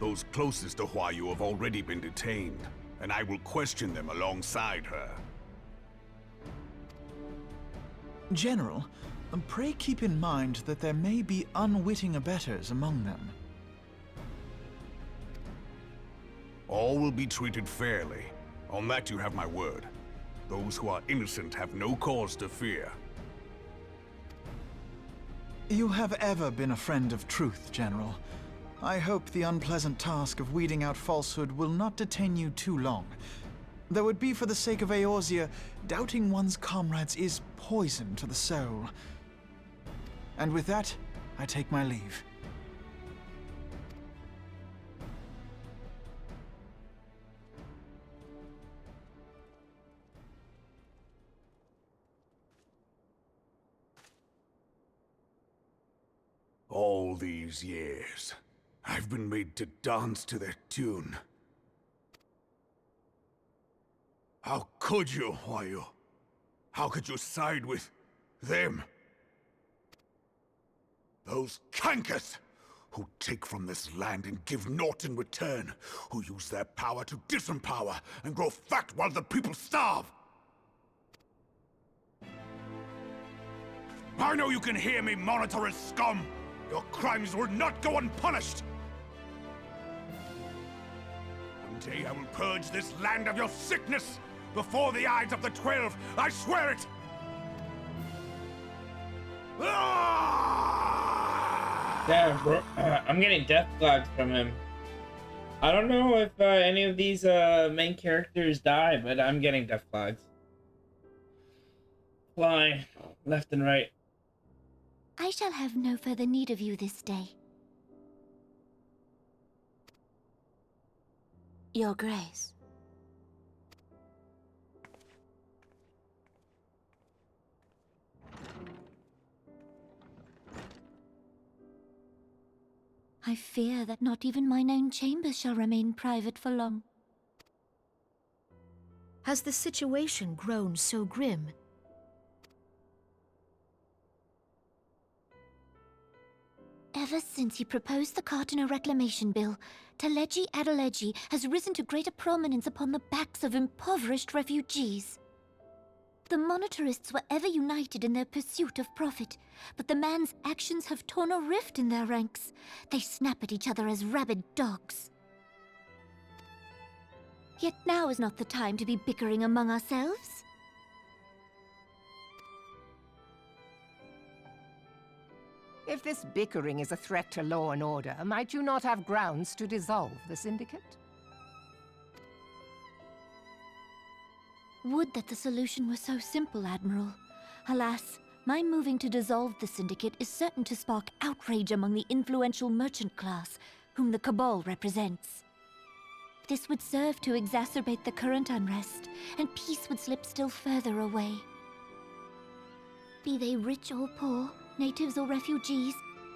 Those closest to Huayu have already been detained, and I will question them alongside her. General, pray keep in mind that there may be unwitting abettors among them. All will be treated fairly. On that you have my word. Those who are innocent have no cause to fear. You have ever been a friend of truth, General. I hope the unpleasant task of weeding out falsehood will not detain you too long. Though it be for the sake of Eorzea, doubting one's comrades is poison to the soul. And with that, I take my leave. All these years, I've been made to dance to their tune. How could you, Huayu? How could you side with them? Those cankers who take from this land and give naught in return, who use their power to disempower and grow fat while the people starve. I know you can hear me, monetarist scum! Your crimes will not go unpunished! One day I will purge this land of your sickness! Before the eyes of the 12, I swear it! Damn, bro. I'm getting death flags from him. I don't know if any of these main characters die, but I'm getting death flags. Fly left and right. I shall have no further need of you this day. Your Grace. I fear that not even mine own chambers shall remain private for long. Has the situation grown so grim? Ever since he proposed the Cartiner Reclamation Bill, Teleji Adeleji has risen to greater prominence upon the backs of impoverished refugees. The monetarists were ever united in their pursuit of profit, but the man's actions have torn a rift in their ranks. They snap at each other as rabid dogs. Yet now is not the time to be bickering among ourselves. If this bickering is a threat to law and order, might you not have grounds to dissolve the Syndicate? Would that the solution were so simple, Admiral. Alas, my moving to dissolve the Syndicate is certain to spark outrage among the influential merchant class, whom the Cabal represents. This would serve to exacerbate the current unrest, and peace would slip still further away. Be they rich or poor, natives or refugees,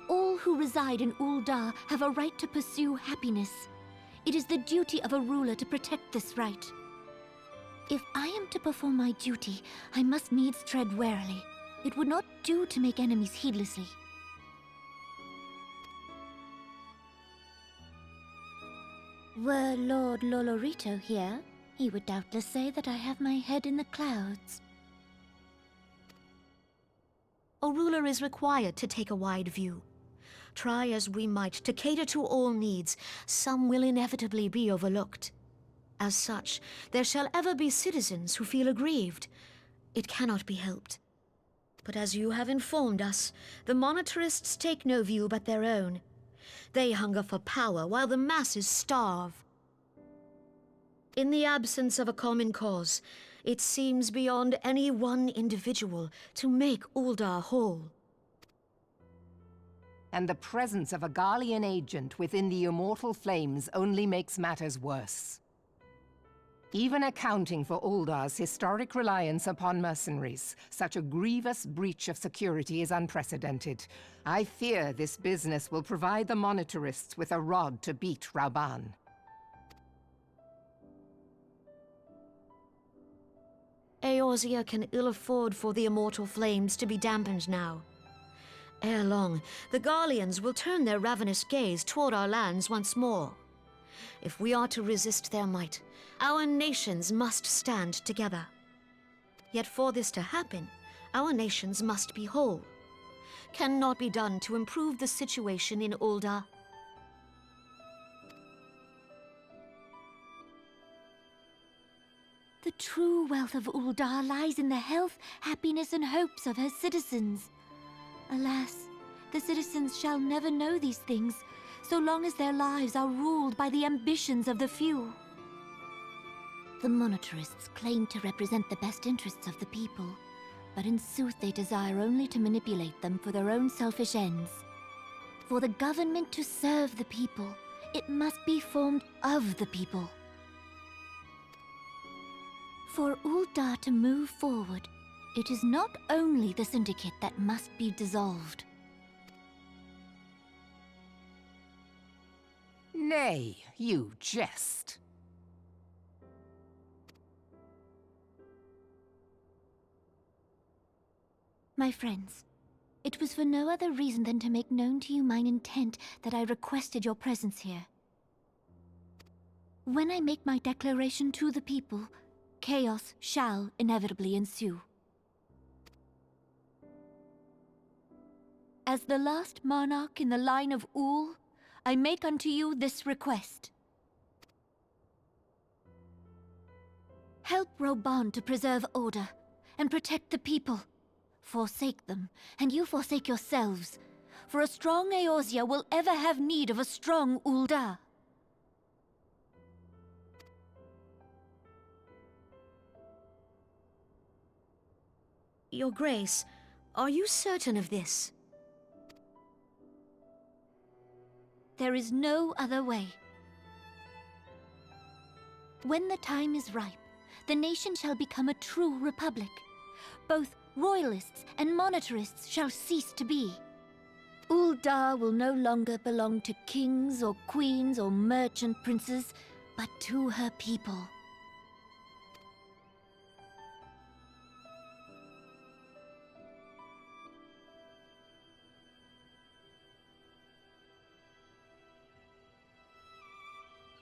all who reside in Ul'dah have a right to pursue happiness. It is the duty of a ruler to protect this right. If I am to perform my duty, I must needs tread warily. It would not do to make enemies heedlessly. Were Lord Lolorito here, he would doubtless say that I have my head in the clouds. A ruler is required to take a wide view. Try as we might to cater to all needs, some will inevitably be overlooked. As such, there shall ever be citizens who feel aggrieved. It cannot be helped. But as you have informed us, the monetarists take no view but their own. They hunger for power while the masses starve. In the absence of a common cause, it seems beyond any one individual to make Ul'dah whole. And the presence of a Garlean agent within the Immortal Flames only makes matters worse. Even accounting for Ul'dah's historic reliance upon mercenaries, such a grievous breach of security is unprecedented. I fear this business will provide the monetarists with a rod to beat Rauban. Eorzea can ill afford for the Immortal Flames to be dampened now. Ere long, the Garleans will turn their ravenous gaze toward our lands once more. If we are to resist their might, our nations must stand together. Yet for this to happen, our nations must be whole. Cannot be done to improve the situation in Ul'dah. The true wealth of Ul'dah lies in the health, happiness, and hopes of her citizens. Alas, the citizens shall never know these things, so long as their lives are ruled by the ambitions of the few. The monetarists claim to represent the best interests of the people, but in sooth they desire only to manipulate them for their own selfish ends. For the government to serve the people, it must be formed of the people. For Ul'dah to move forward, it is not only the Syndicate that must be dissolved. Nay, you jest. My friends, it was for no other reason than to make known to you mine intent that I requested your presence here. When I make my declaration to the people, chaos shall inevitably ensue. As the last monarch in the line of Ul, I make unto you this request. Help Rauban to preserve order and protect the people. Forsake them, and you forsake yourselves. For a strong Eorzea will ever have need of a strong Ul'dah. Your Grace, are you certain of this? There is no other way. When the time is ripe, the nation shall become a true republic. Both royalists and monetarists shall cease to be. Ul'dah will no longer belong to kings or queens or merchant princes, but to her people.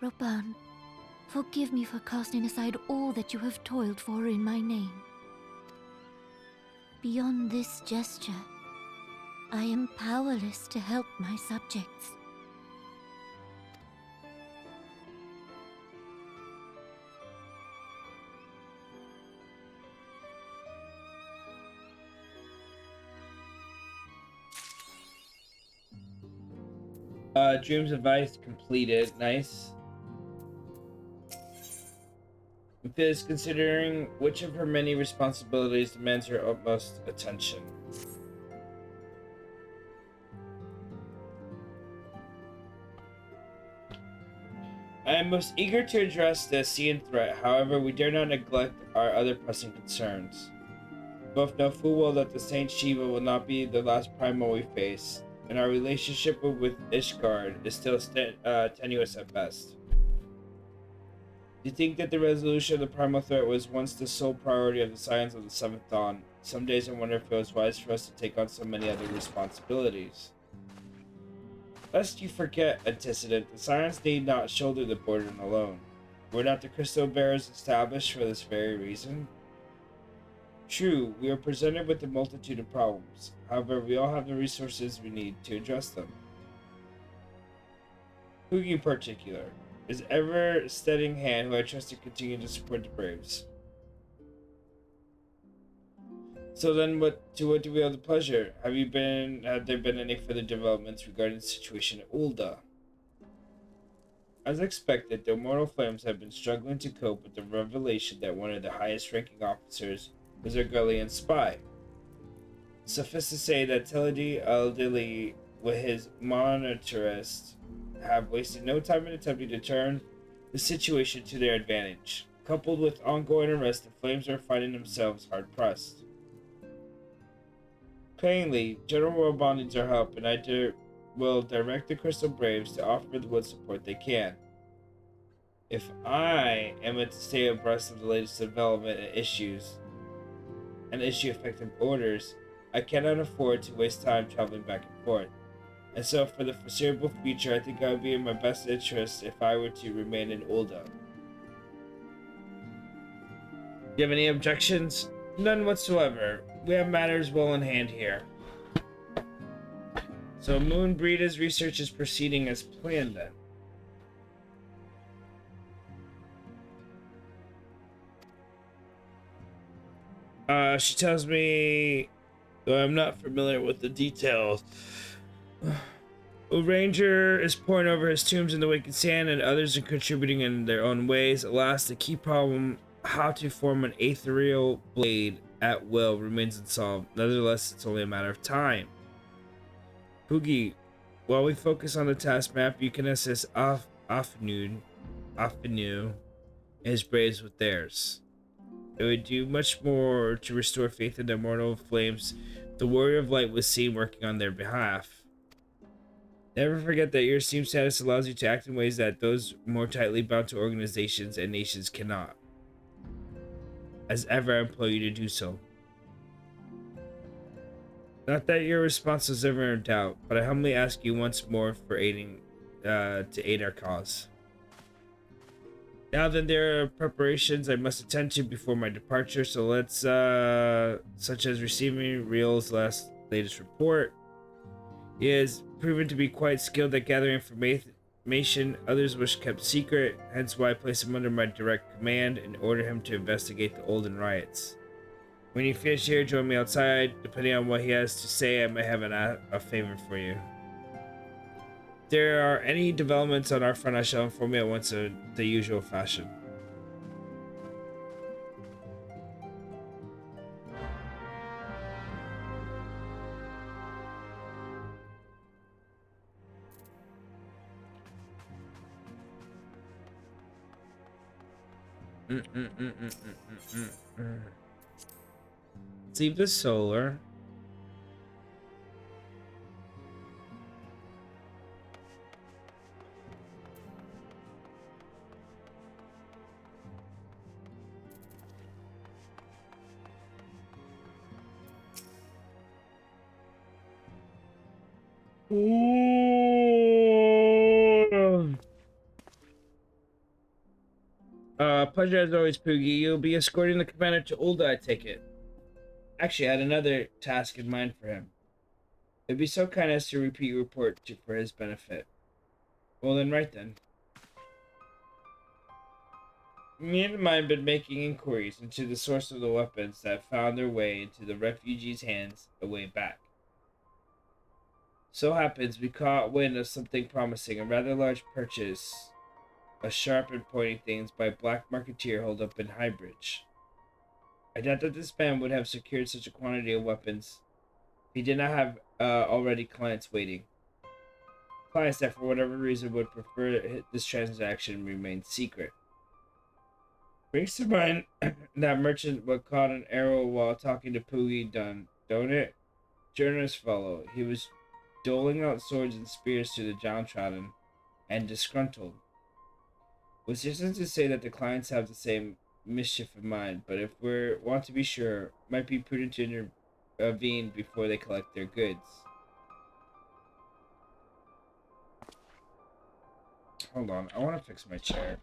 Rauban, forgive me for casting aside all that you have toiled for in my name. Beyond this gesture, I am powerless to help my subjects. Dreams advice completed. Nice. Is considering which of her many responsibilities demands her utmost attention. I am most eager to address the Cian threat, however, we dare not neglect our other pressing concerns. Both know full well that the Saint Shiva will not be the last primal we face, and our relationship with Ishgard is still tenuous at best. Do you think that the resolution of the primal threat was once the sole priority of the Scions of the Seventh Dawn? Some days I wonder if it was wise for us to take on so many other responsibilities. Lest you forget, Antecedent, the Scions need not shoulder the burden alone. Were not the Crystal Bearers established for this very reason? True, we are presented with a multitude of problems. However, we all have the resources we need to address them. Poogie in particular. His ever-steadying hand, who I trust to continue to support the Braves. So then, what do we owe the pleasure? Have there been any further developments regarding the situation at Ul'dah? As expected, the Immortal Flames have been struggling to cope with the revelation that one of the highest-ranking officers was a Gullian spy. Suffice to say that Teledi al-Dili, with his monetarist, have wasted no time in attempting to turn the situation to their advantage. Coupled with ongoing arrest, the Flames are finding themselves hard-pressed. Plainly, General Robon needs our help, and I will direct the Crystal Braves to offer what support they can. If I am to stay abreast of the latest development and issue effective orders, I cannot afford to waste time traveling back and forth. And so, for the foreseeable future, I think I would be in my best interest if I were to remain in Ul'dah. Do you have any objections? None whatsoever. We have matters well in hand here. So, Moonbreeda's research is proceeding as planned then. She tells me, though I'm not familiar with the details, a ranger is poring over his tombs in the wicked sand, and others are contributing in their own ways. Alas, the key problem, how to form an ethereal blade at will, remains unsolved. Nevertheless, it's only a matter of time. Poogie, while we focus on the task map, you can assist Afenu and his braves with theirs. It would do much more to restore faith in the Immortal Flames. The Warrior of Light was seen working on their behalf. Never forget that your Steam status allows you to act in ways that those more tightly bound to organizations and nations cannot. As ever, I implore you to do so. Not that your response was ever in doubt, but I humbly ask you once more for to aid our cause. Now then, there are preparations I must attend to before my departure, so let's, such as receiving Real's latest report. He has proven to be quite skilled at gathering information others wish kept secret, hence why I place him under my direct command and order him to investigate the Olden riots. When you finish here, join me outside. Depending on what he has to say, I may have a favor for you. If there are any developments on our front, I shall inform you at once in the usual fashion. Let's leave the solar. Pleasure as always, Poogie. You'll be escorting the commander to Ul'dah, I take it. Actually, I had another task in mind for him. It'd be so kind as to repeat your report for his benefit. Well then, right then. Me and mine have been making inquiries into the source of the weapons that found their way into the refugees' hands a way back. So happens we caught wind of something promising, a rather large purchase, a sharp and pointing things by a black marketeer holed up in Highbridge. I doubt that this man would have secured such a quantity of weapons. He did not have already clients waiting. Clients that, for whatever reason, would prefer this transaction remain secret. Brings to mind that merchant what caught an arrow while talking to Poogie don't it? Generous fellow. He was doling out swords and spears to the downtrodden and disgruntled. Which isn't to say that the clients have the same mischief in mind, but if we want to be sure, it might be prudent to intervene before they collect their goods. Hold on, I want to fix my chair.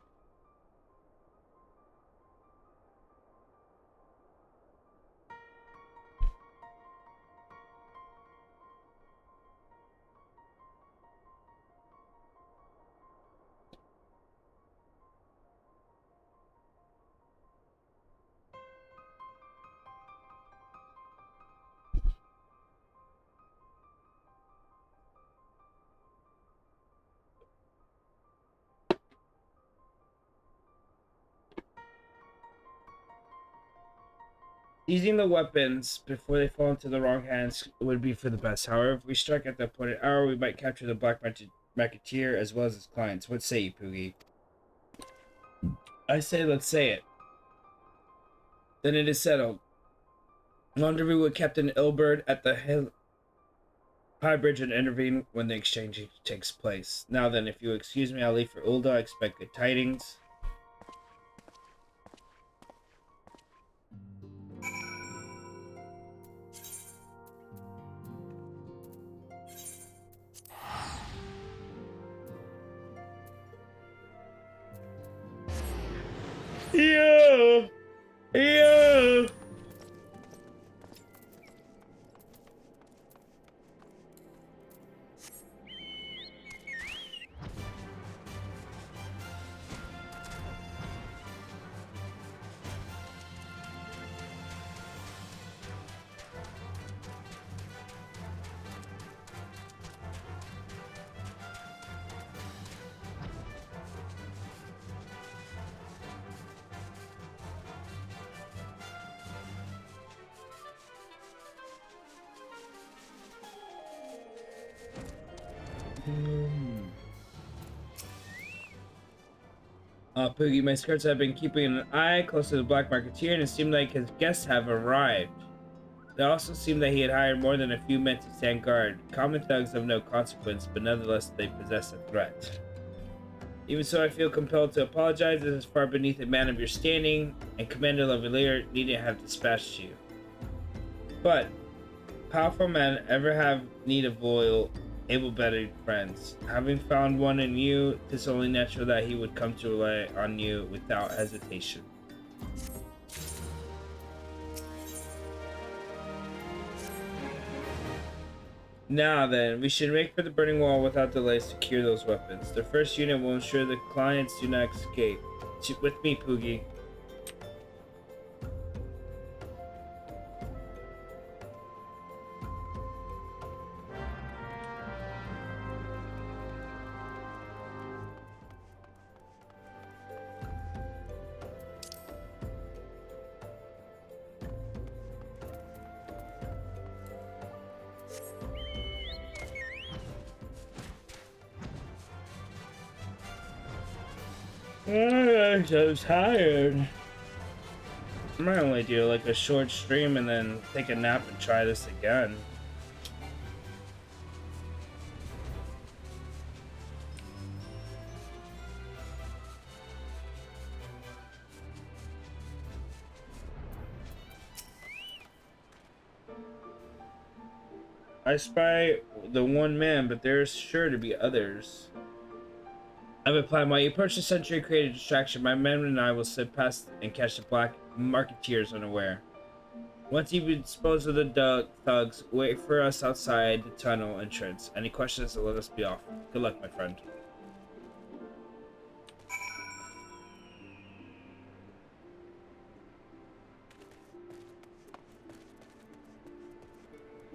Seizing the weapons before they fall into the wrong hands would be for the best. However, if we strike at the appointed hour, we might capture the black marketeer as well as his clients. What say you, Poogie? I say let's say it. Then it is settled. Rendezvous with Captain Ilbert at the High Bridge and intervene when the exchange takes place. Now then, if you excuse me, I'll leave for Ulda. I expect good tidings. Yeah! Yeah! Poogie, my skirts have been keeping an eye close to the black marketeer, and it seemed like his guests have arrived. It also seemed that he had hired more than a few men to stand guard. Common thugs of no consequence, but nonetheless they possess a threat. Even so, I feel compelled to apologize. This is far beneath a man of your standing, and Commander Lavalier needn't have dispatched you. But powerful men ever have need of loyal, able-bodied friends. Having found one in you, it is only natural that he would come to rely on you without hesitation. Now then, we should make for the burning wall without delay to secure those weapons. The first unit will ensure the clients do not escape. With me, Poogie. I'm so tired. I might only do like a short stream and then take a nap and try this again. I spy the one man, but there's sure to be others. I replied, while you approach the sentry, create a distraction. My men and I will slip past and catch the black marketeers unaware. Once you've disposed of the thugs, wait for us outside the tunnel entrance. Any questions, let us be off. Good luck, my friend.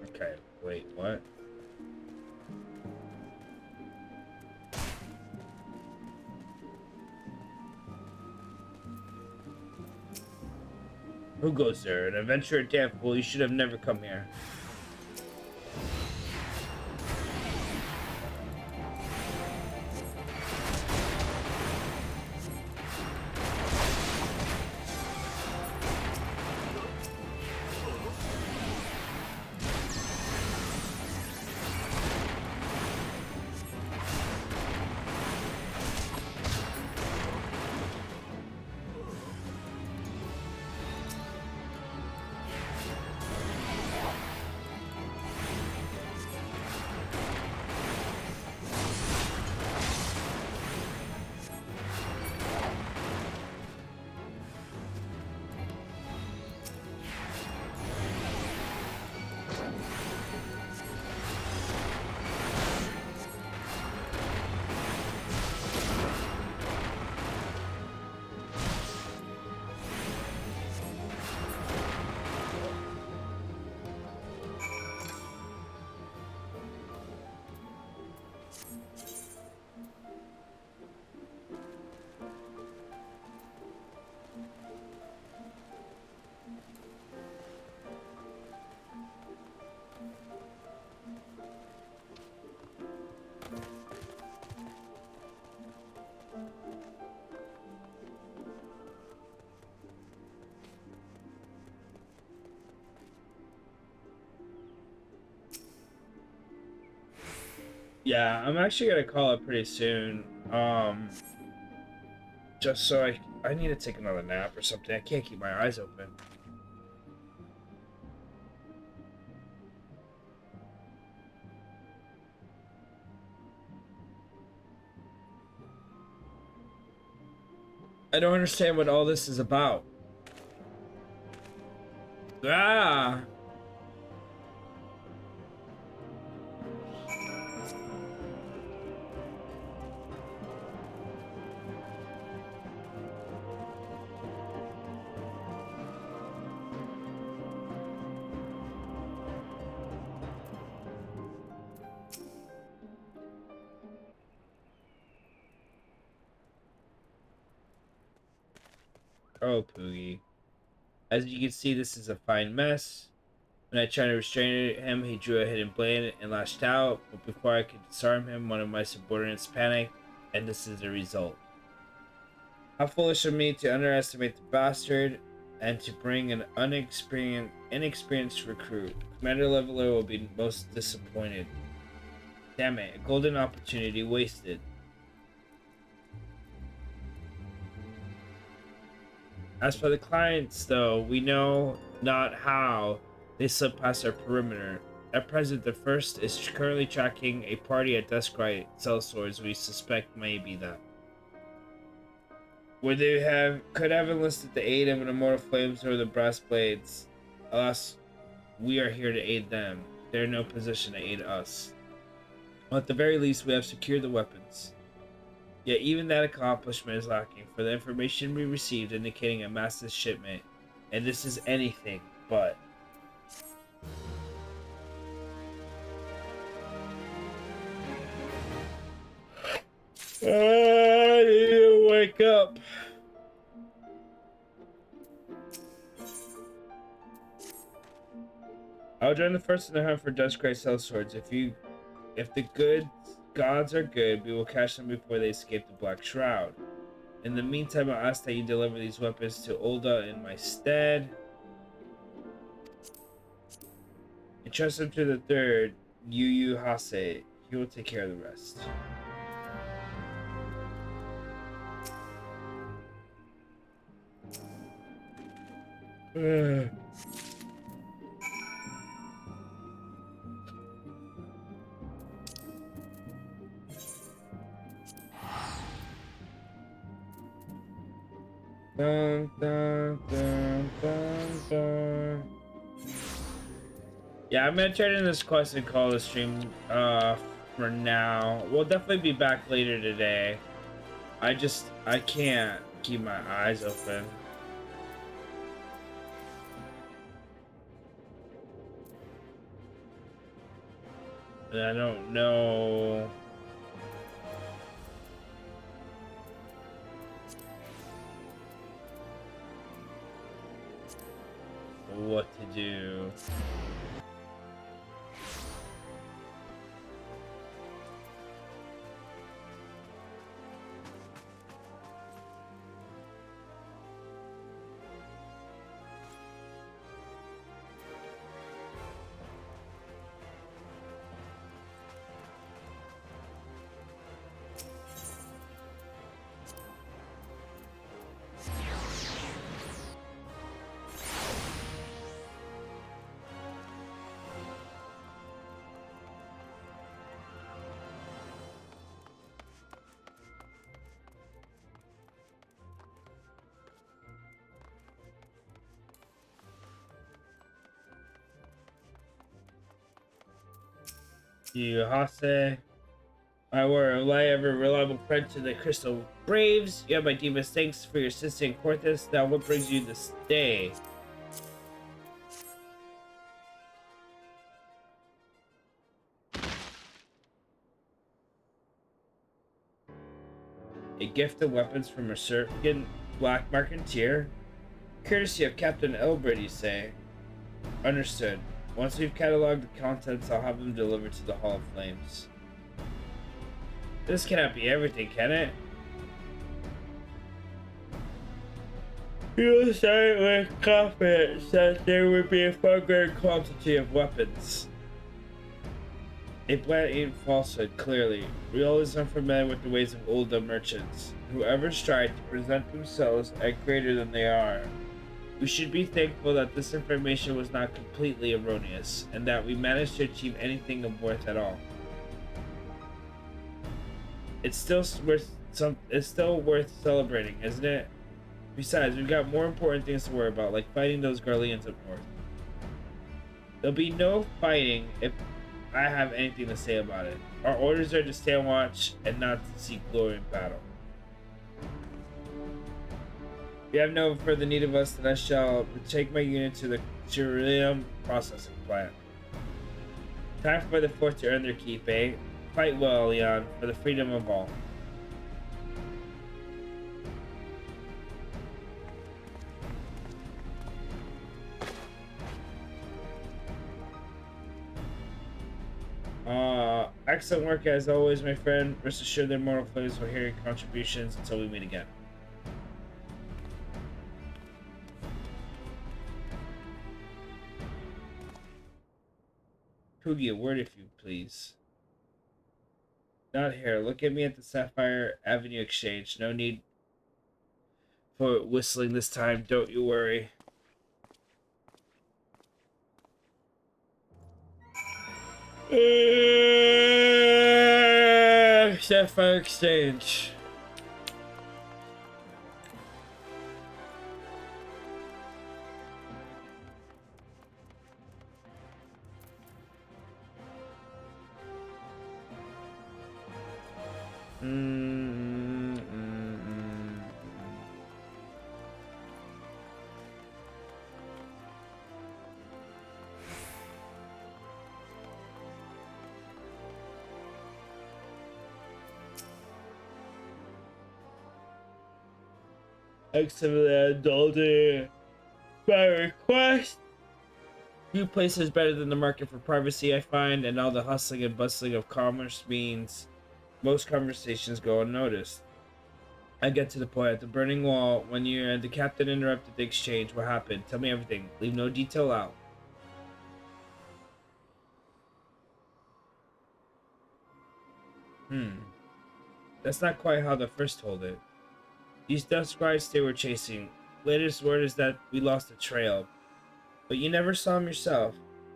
Okay, wait, what? Who goes there? An adventurer? Damn fool, you should have never come here. Yeah, I'm actually gonna call it pretty soon. Just so I need to take another nap or something. I can't keep my eyes open. I don't understand what all this is about. Ah! Oh, Poogie. As you can see, this is a fine mess. When I tried to restrain him, he drew a hidden blade and lashed out, but before I could disarm him, one of my subordinates panicked, and this is the result. How foolish of me to underestimate the bastard, and to bring an inexperienced recruit. Commander Leveler will be most disappointed. Damn it, a golden opportunity wasted. As for the clients, though, we know not how they slip past our perimeter. At present, the first is currently tracking a party at Duskright sellswords we suspect may be them. Where they could have enlisted the aid of an Immortal Flames or the Brass Blades. Alas, we are here to aid them. They're in no position to aid us. Well, at the very least, we have secured the weapons. Yet even that accomplishment is lacking, for the information we received indicating a massive shipment, and this is anything but. I need to wake up. I'll join the first in the hunt for Duskright sellswords. If the good gods are good, we will catch them before they escape the Black Shroud. In the meantime, I'll ask that you deliver these weapons to Ulda in my stead. Entrust them to the third, Yu Hase. He will take care of the rest. Dun, dun, dun, dun, dun. Yeah, I'm gonna turn in this quest and call the stream for now. We'll definitely be back later today. I can't keep my eyes open. And I don't know. what to do. You Hase. I were a ever reliable friend to the Crystal Braves. You have my deepest thanks for your assistance in Corthus. Now what brings you to stay? A gift of weapons from a certain black marketeer? Courtesy of Captain Elbrid, you say? Understood. Once we've cataloged the contents, I'll have them delivered to the Hall of Flames. This cannot be everything, can it? You say with confidence that there would be a far greater quantity of weapons. A blatant falsehood, clearly. We always unfamiliar with the ways of older merchants, who ever strive to present themselves as greater than they are. We should be thankful that this information was not completely erroneous, and that we managed to achieve anything of worth at all. It's still worth celebrating, isn't it? Besides, we've got more important things to worry about, like fighting those Garleans up north. There'll be no fighting if I have anything to say about it. Our orders are to stay on watch and not to seek glory in battle. If you have no further need of us, then I shall take my unit to the Realm processing plant. Time for the fort to earn their keep, eh? Fight well, Leon, for the freedom of all. Excellent work as always, my friend. Rest assured that Immortal Flames will hear your contributions until we meet again. Poogie, a word if you please. Not here. Look at me at the Sapphire Avenue Exchange. No need for whistling this time. Don't you worry. Sapphire Exchange. Excellently indulging my request. Few places better than the market for privacy, I find, and all the hustling and bustling of commerce means most conversations go unnoticed. I get to the point at the burning wall when you and the captain interrupted the exchange. What happened? Tell me everything. Leave no detail out. That's not quite how the first told it. These dust scribes they were chasing. Latest word is that we lost the trail. But you never saw him yourself.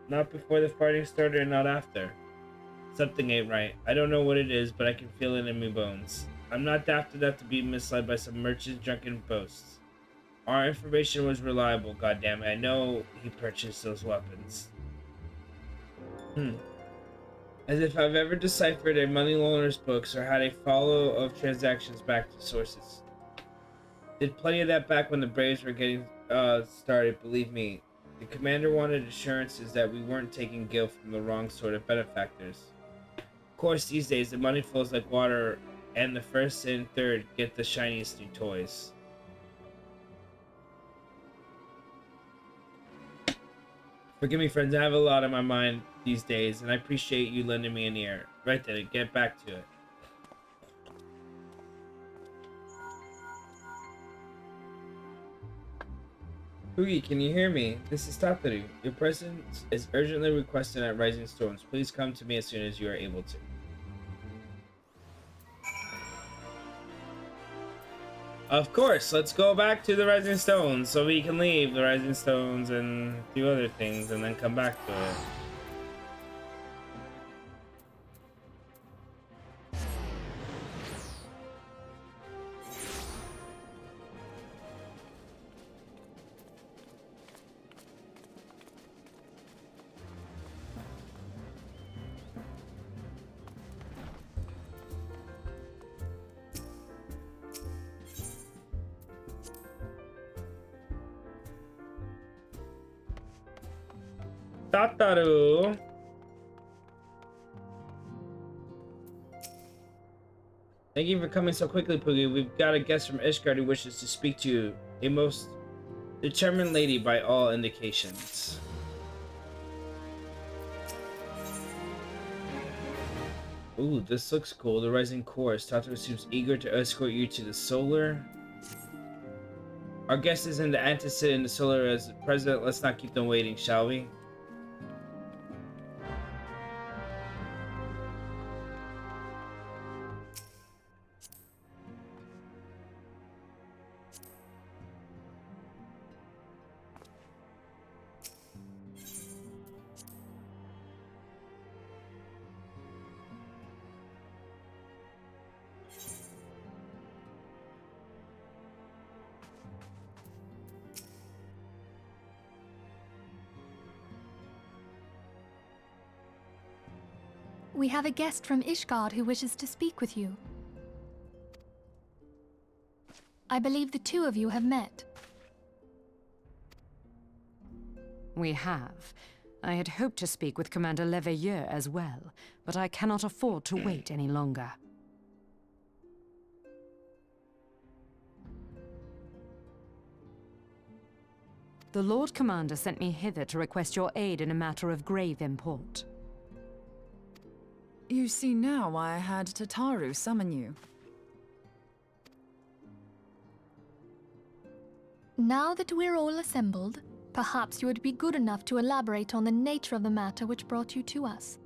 Not before the fighting started and not after. Something ain't right. I don't know what it is, but I can feel it in my bones. I'm not daft enough to be misled by some merchant's drunken boasts. Our information was reliable, goddammit. I know he purchased those weapons. As if I've ever deciphered a money launderer's books or had a follow of transactions back to sources. Did plenty of that back when the Braves were getting started, believe me. The commander wanted assurances that we weren't taking gil from the wrong sort of benefactors. Of course, these days the money flows like water, and the first and third get the shiniest new toys. Forgive me, friends. I have a lot on my mind these days, and I appreciate you lending me an ear. Right then, get back to it. Poogie, can you hear me? This is Tataru. Your presence is urgently requested at Rising Storms. Please come to me as soon as you are able to. Of course, let's go back to the Rising Stones so we can leave the Rising Stones and do other things and then come back to it. Tataru. Thank you for coming so quickly, Poogie. We've got a guest from Ishgard who wishes to speak to you. A most determined lady by all indications. Ooh, this looks cool. The Rising Chorus. Tataru seems eager to escort you to the Solar. Our guest is in the Antecedent in the Solar as president. Let's not keep them waiting, shall we? We have a guest from Ishgard who wishes to speak with you. I believe the two of you have met. We have. I had hoped to speak with Commander Leveilleur as well, but I cannot afford to wait any longer. The Lord Commander sent me hither to request your aid in a matter of grave import. You see now why I had Tataru summon you. Now that we're all assembled, perhaps you would be good enough to elaborate on the nature of the matter which brought you to us.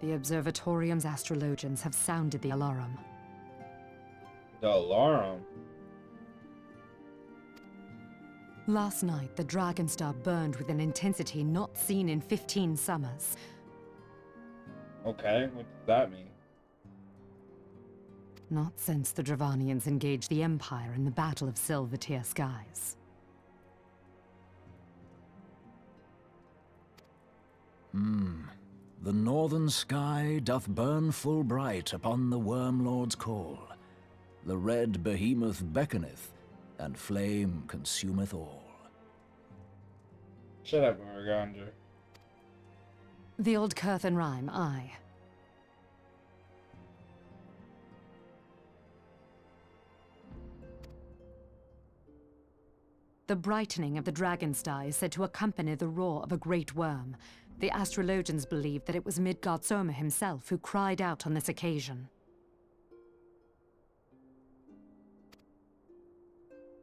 The Observatorium's astrologians have sounded the alarm. The alarm? Last night, the Dragonstar burned with an intensity not seen in 15 summers. Okay, what does that mean? Not since the Dravanians engaged the Empire in the Battle of Silvertear Skies. The northern sky doth burn full bright upon the Wormlord's call. The red behemoth beckoneth, and flame consumeth all. Shut up, Morgander. The old Curthan rhyme, aye. The brightening of the Dragonstar is said to accompany the roar of a great worm. The astrologians believe that it was Midgard Soma himself who cried out on this occasion.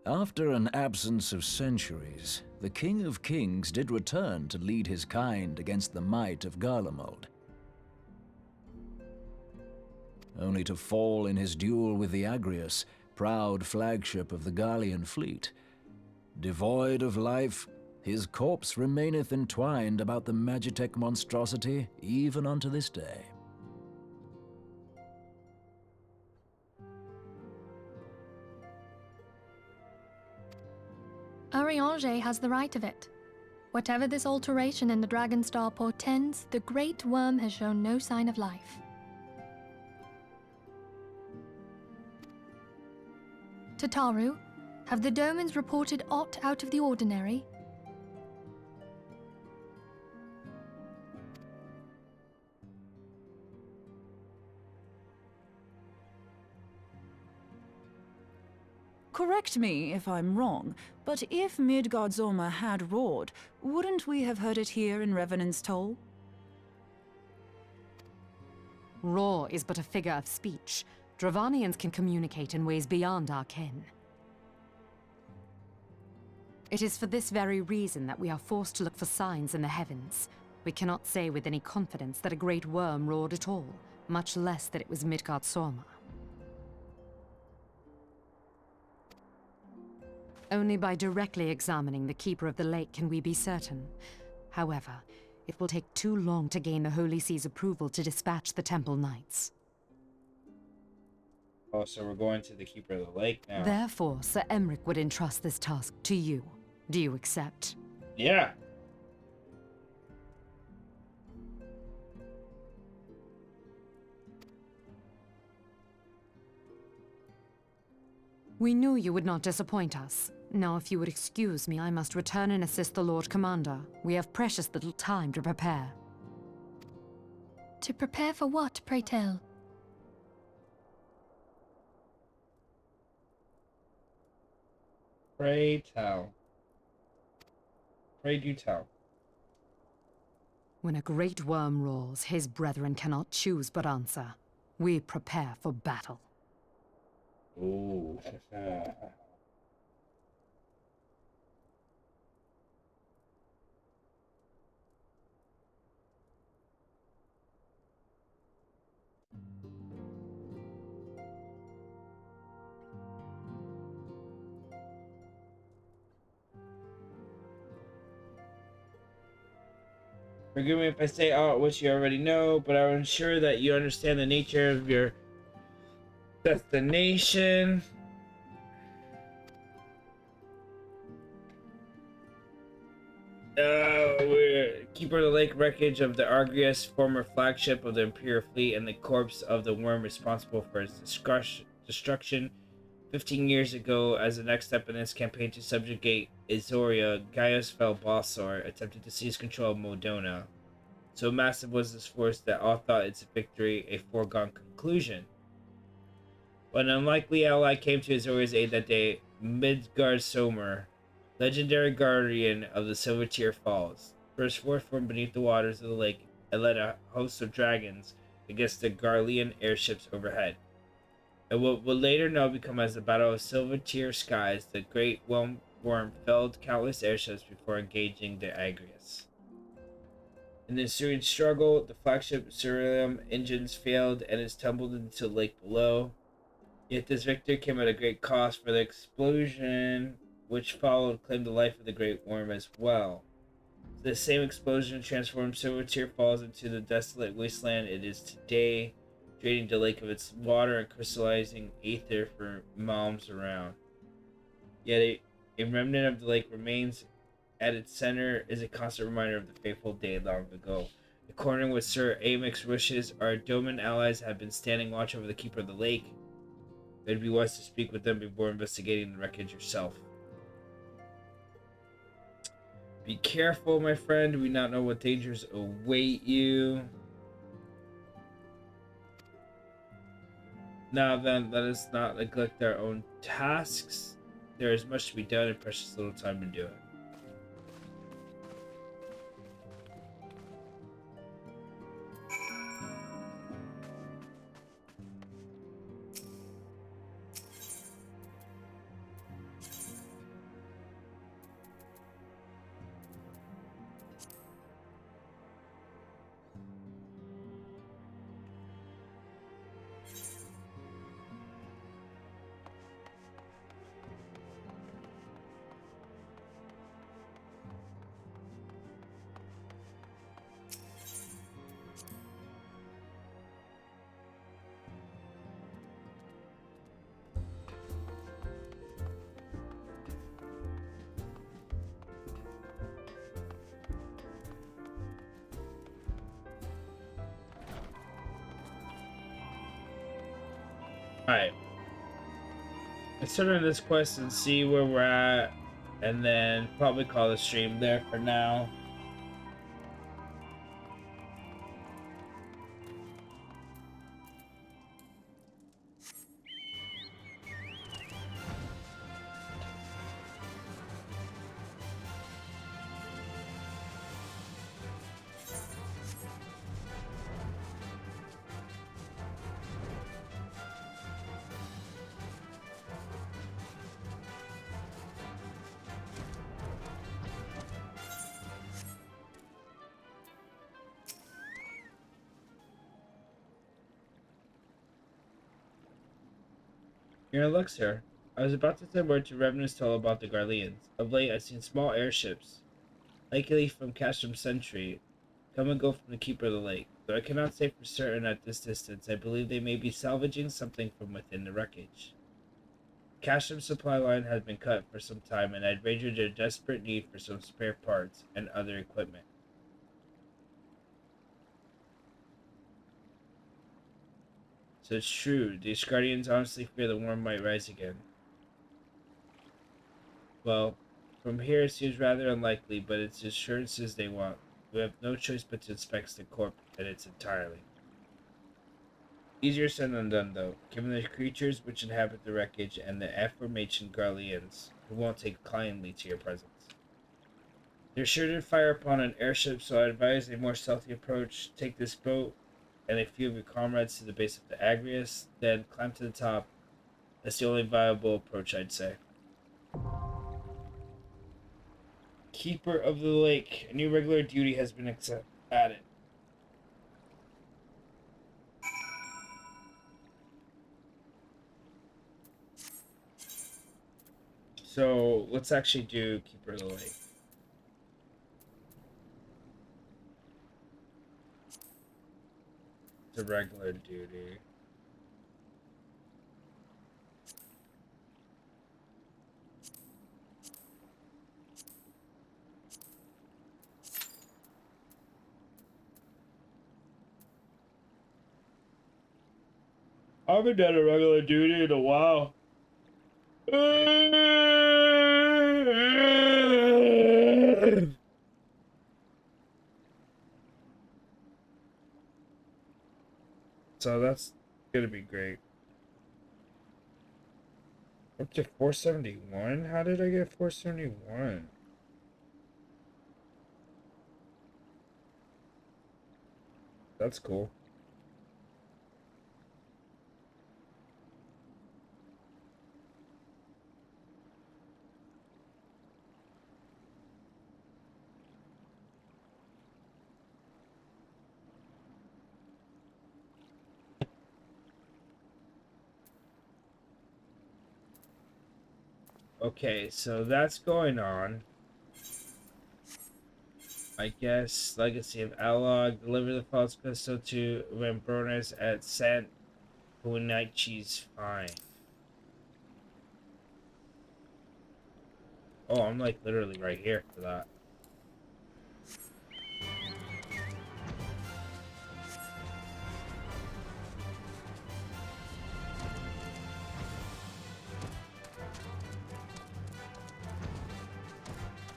After an absence of centuries, the King of Kings did return to lead his kind against the might of Garlemald. Only to fall in his duel with the Agrius, proud flagship of the Gallian fleet. Devoid of life, his corpse remaineth entwined about the Magitech monstrosity even unto this day. Ariange has the right of it. Whatever this alteration in the Dragonstar portends, the Great Worm has shown no sign of life. Tataru, have the Domans reported aught out of the ordinary? Correct me if I'm wrong, but if Midgardsormr had roared, wouldn't we have heard it here in Revenant's Toll? Roar is but a figure of speech. Dravanians can communicate in ways beyond our ken. It is for this very reason that we are forced to look for signs in the heavens. We cannot say with any confidence that a great worm roared at all, much less that it was Midgardsormr. Only by directly examining the Keeper of the Lake can we be certain. However, it will take too long to gain the Holy See's approval to dispatch the Temple Knights. Oh, so we're going to the Keeper of the Lake now. Therefore, Sir Emric would entrust this task to you. Do you accept? Yeah. We knew you would not disappoint us. Now, if you would excuse me, I must return and assist the Lord Commander. We have precious little time to prepare. To prepare for what, pray tell? Pray tell. Pray do tell. When a great worm roars, his brethren cannot choose but answer. We prepare for battle. Ooh. Forgive me if I say aught which you already know, but I will ensure that you understand the nature of your destination. We're Keeper of the Lake wreckage of the Argius, former flagship of the Imperial fleet, and the corpse of the worm responsible for its destruction 15 years ago. As the next step in this campaign to subjugate Izoria, Gaius Valbasor attempted to seize control of Modona. So massive was this force that all thought its victory a foregone conclusion. But an unlikely ally came to Izoria's aid that day, Midgardsormr, legendary guardian of the Silvertear Falls, burst forth from beneath the waters of the lake and led a host of dragons against the Garlean airships overhead. And what would later now become as the Battle of Silvertear Skies, the great worm felled countless airships before engaging the Agrius. In the ensuing struggle, the flagship Ceruleum engines failed and is tumbled into the lake below. Yet this victory came at a great cost, for the explosion which followed claimed the life of the great worm as well. The same explosion transformed Silvertear Falls into the desolate wasteland it is today, draining the lake of its water and crystallizing aether for miles around. Yet a remnant of the lake remains. At its center is a constant reminder of the fateful day long ago. According with Sir Amic's wishes, our Doman allies have been standing watch over the Keeper of the Lake. It would be wise to speak with them before investigating the wreckage yourself. Be careful, my friend. We not know what dangers await you. Now then, let us not neglect our own tasks. There is much to be done and precious little time to do it. Alright. Let's turn on this quest and see where we're at, and then probably call the stream there for now. You're in luck, sir. I was about to send word to Revenant's Toll about the Garleans. Of late, I've seen small airships, likely from Castrum Sentry, come and go from the Keeper of the Lake. Though I cannot say for certain at this distance, I believe they may be salvaging something from within the wreckage. Castrum supply line has been cut for some time, and I'd wager their desperate need for some spare parts and other equipment. So it's true, these Guardians honestly fear the worm might rise again. Well, from here it seems rather unlikely, but it's assurances they want. We have no choice but to inspect the corp and its entirely. Easier said than done, though, given the creatures which inhabit the wreckage and the aforementioned Garleans, who won't take kindly to your presence. They're sure to fire upon an airship, so I advise a more stealthy approach. Take this boat and a few of your comrades to the base of the Agrius, then climb to the top. That's the only viable approach, I'd say. Keeper of the Lake. A new regular duty has been added. So let's actually do Keeper of the Lake. It's a regular duty. I haven't done a regular duty in a while. So that's gonna be great. Up to 471? How did I get 471? That's cool. Okay, so that's going on. I guess Legacy of Alog, deliver the false pistol to Rambronis at Sant Punaichi's Fine. Oh, I'm like literally right here for that.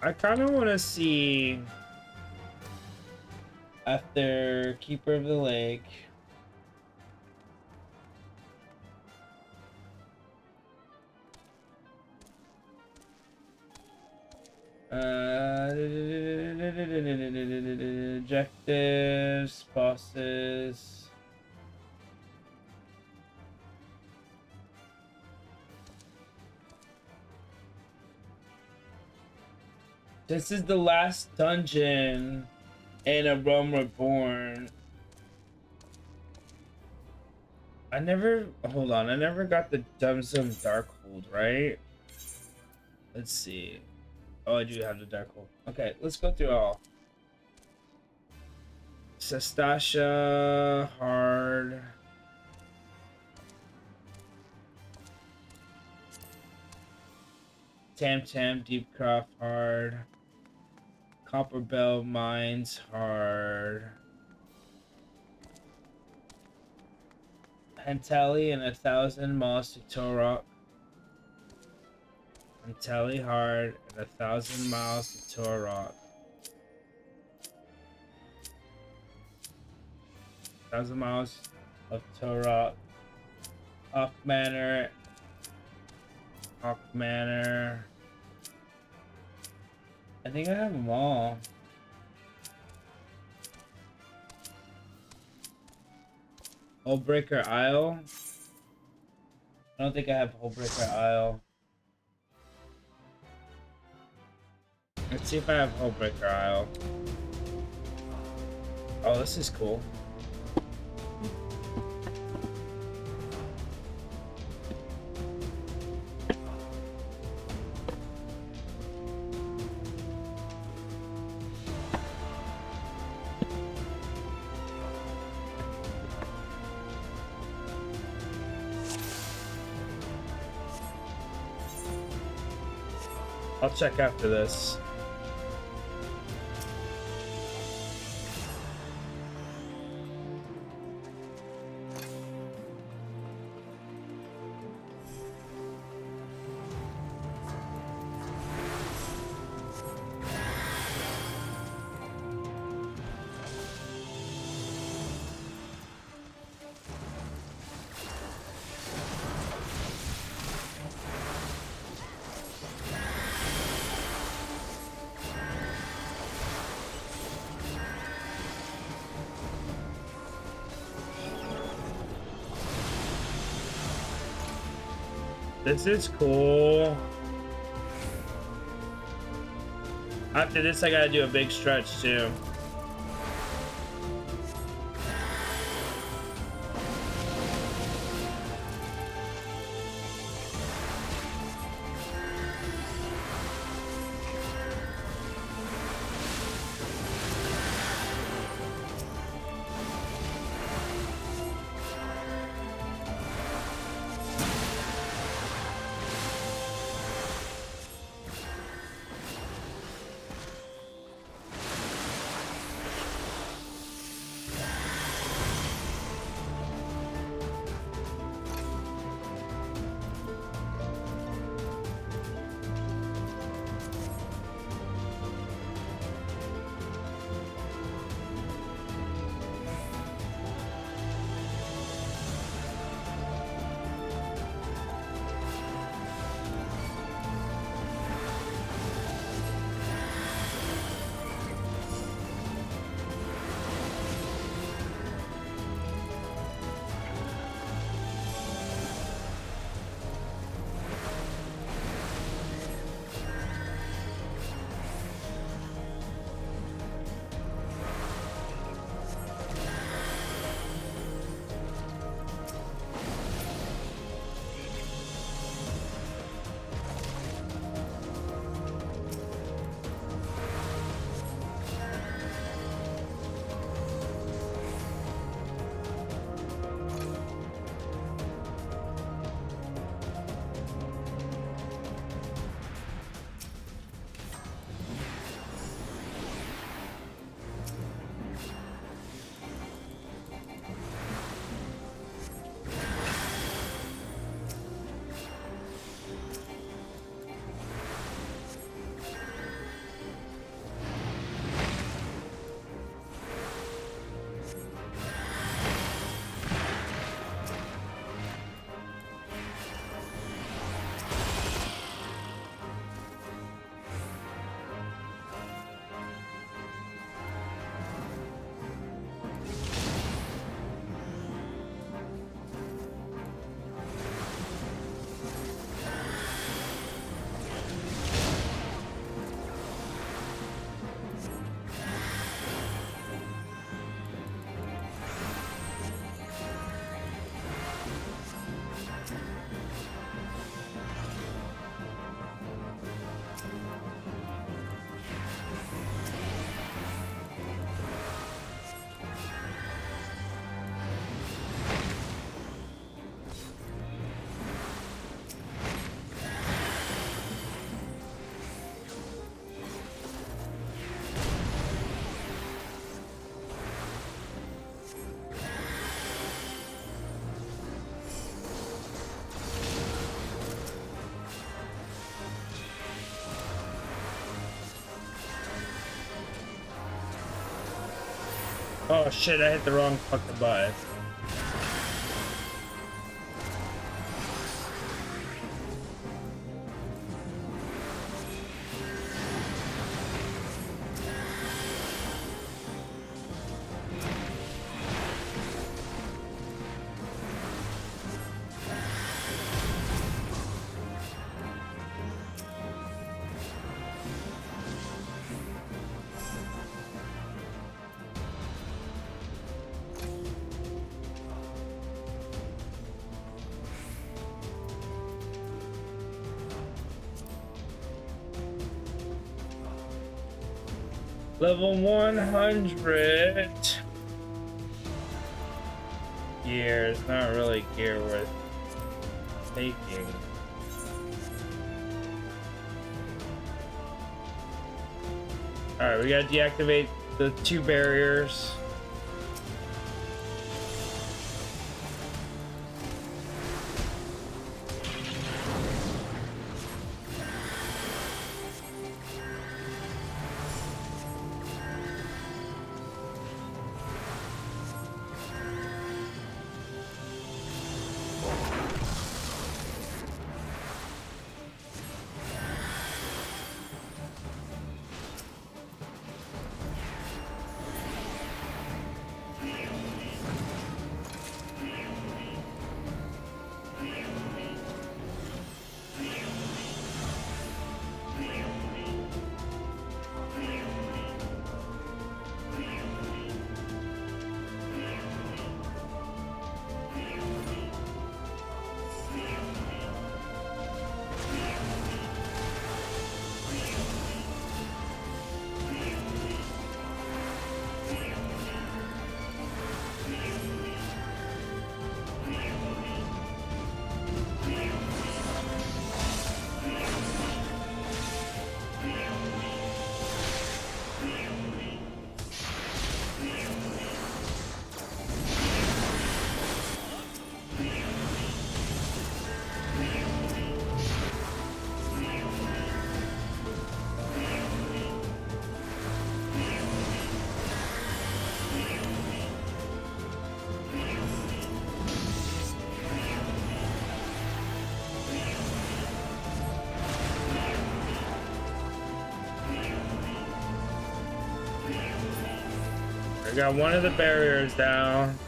I kind of want to see after Keeper of the Lake. Objectives, bosses. This is the last dungeon in a Realm Reborn. I never got the Dumsum Darkhold, right? Let's see. Oh, I do have the Darkhold. Okay, let's go through all. Sestasha, hard. Tam Deepcroft, hard. Copperbell Mines, hard. Hentali and 1,000 miles to Torok. Hentali hard and 1,000 miles to Torok. 1,000 miles of Torok. Hawk Manor. I think I have them all. Hullbreaker Isle. I don't think I have Hullbreaker Isle. Let's see if I have Hullbreaker Isle. Oh, this is cool. I'll check after this. This is cool. After this, I gotta do a big stretch too. Oh shit, I hit the wrong fucking button. Level 100. Gear is not really gear worth taking. Alright, we gotta deactivate the 2 barriers. I got one of the barriers down.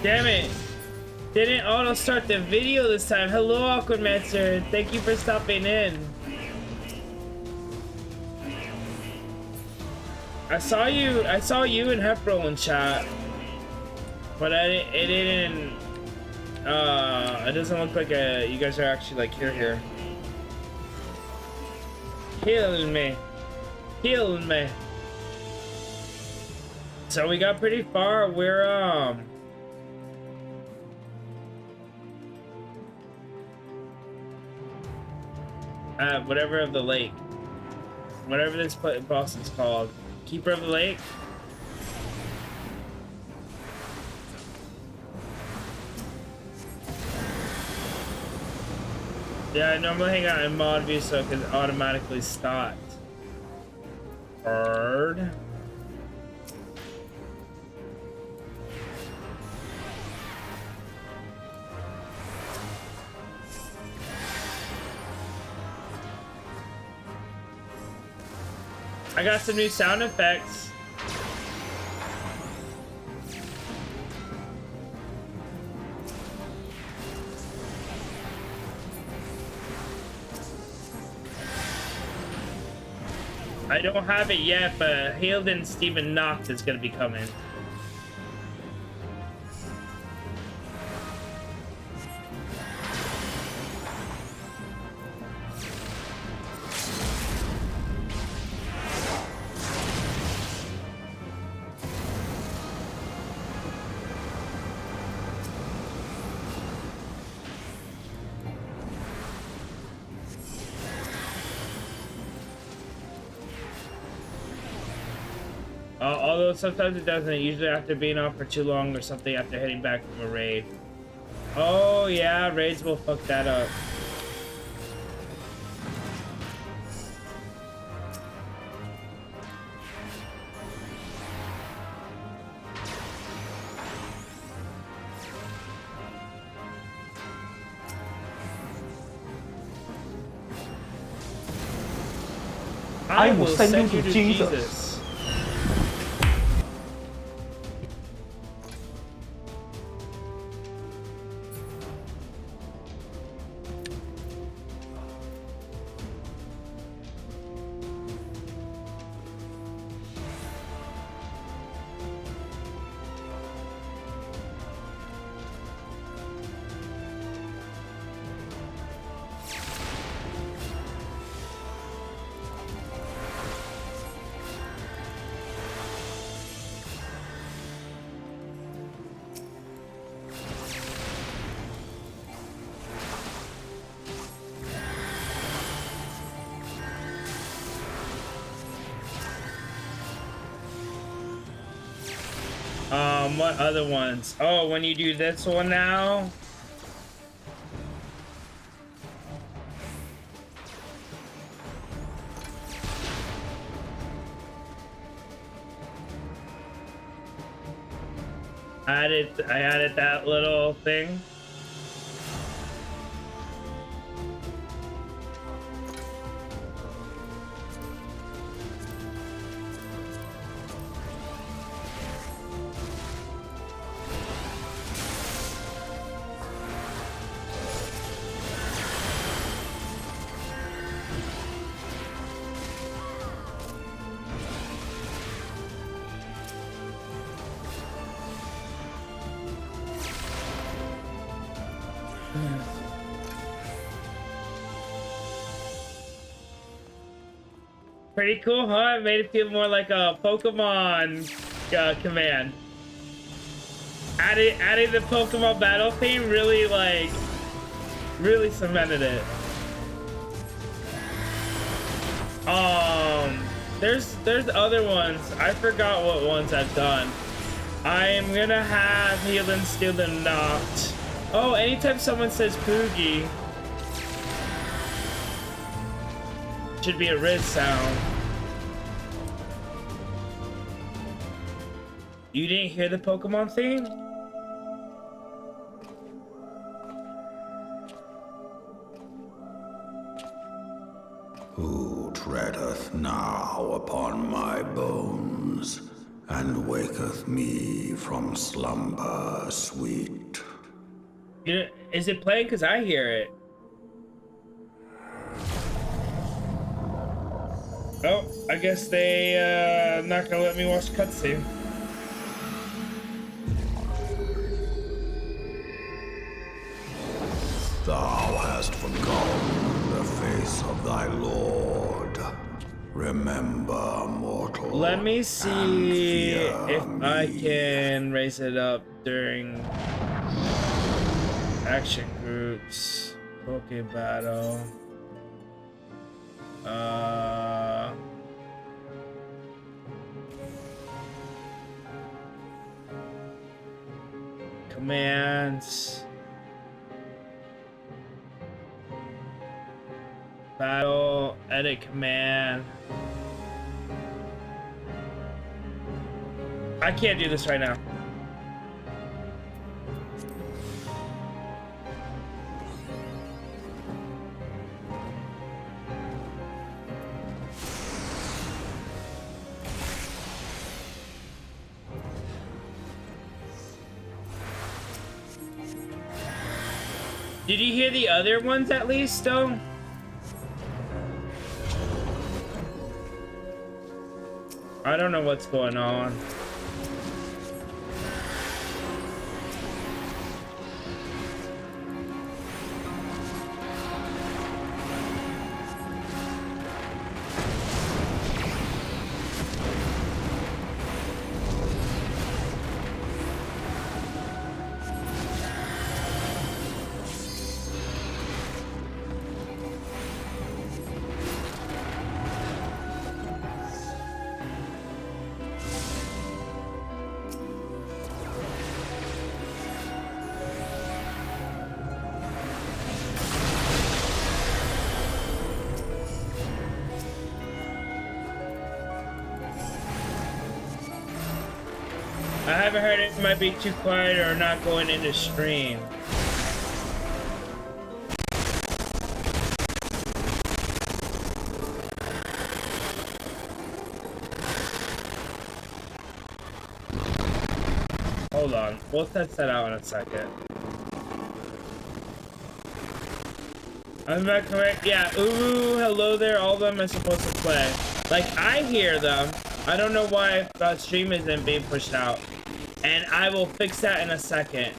Damn it! Didn't auto start the video this time. Hello, Awkward Master. Thank you for stopping in. I saw you and Hepro in chat, but it didn't. It doesn't look like you guys are actually like here. Healing me. So we got pretty far. We're whatever of the lake. Whatever this boss is called. Keeper of the Lake? Yeah, I normally hang out in mod view so it can automatically start. Bird. I got some new sound effects. I don't have it yet, but Halden Stephen Knox is gonna be coming. Although sometimes it doesn't, usually after being off for too long or something after heading back from a raid. Oh yeah, raids will fuck that up. I will send you to Jesus. What other ones? Oh, when you do this one now. I added that little thing. Pretty cool, huh? It made it feel more like a Pokemon command. Adding the Pokemon battle theme really cemented it. There's other ones. I forgot what ones I've done. I am gonna have Heal and Steal and Knocked. Oh, anytime someone says Poogie, should be a Riz sound. You didn't hear the Pokemon theme? Who treadeth now upon my bones, and waketh me from slumber sweet? You know, is it playing? Because I hear it. Oh, I guess they not gonna let me watch the cutscene. Thou hast forgotten the face of thy Lord. Remember, mortal. Let me see if I can raise it up during action groups. Poke battle. Commands. Battle, edit command. I can't do this right now. Did you hear the other ones at least, though? I don't know what's going on. I haven't heard it might be too quiet or not going into stream. hold on. We'll test that out in a second. Am I correct? Yeah, ooh, hello there, all of them are supposed to play. Like, I hear them. I don't know why the stream isn't being pushed out. And I will fix that in a second.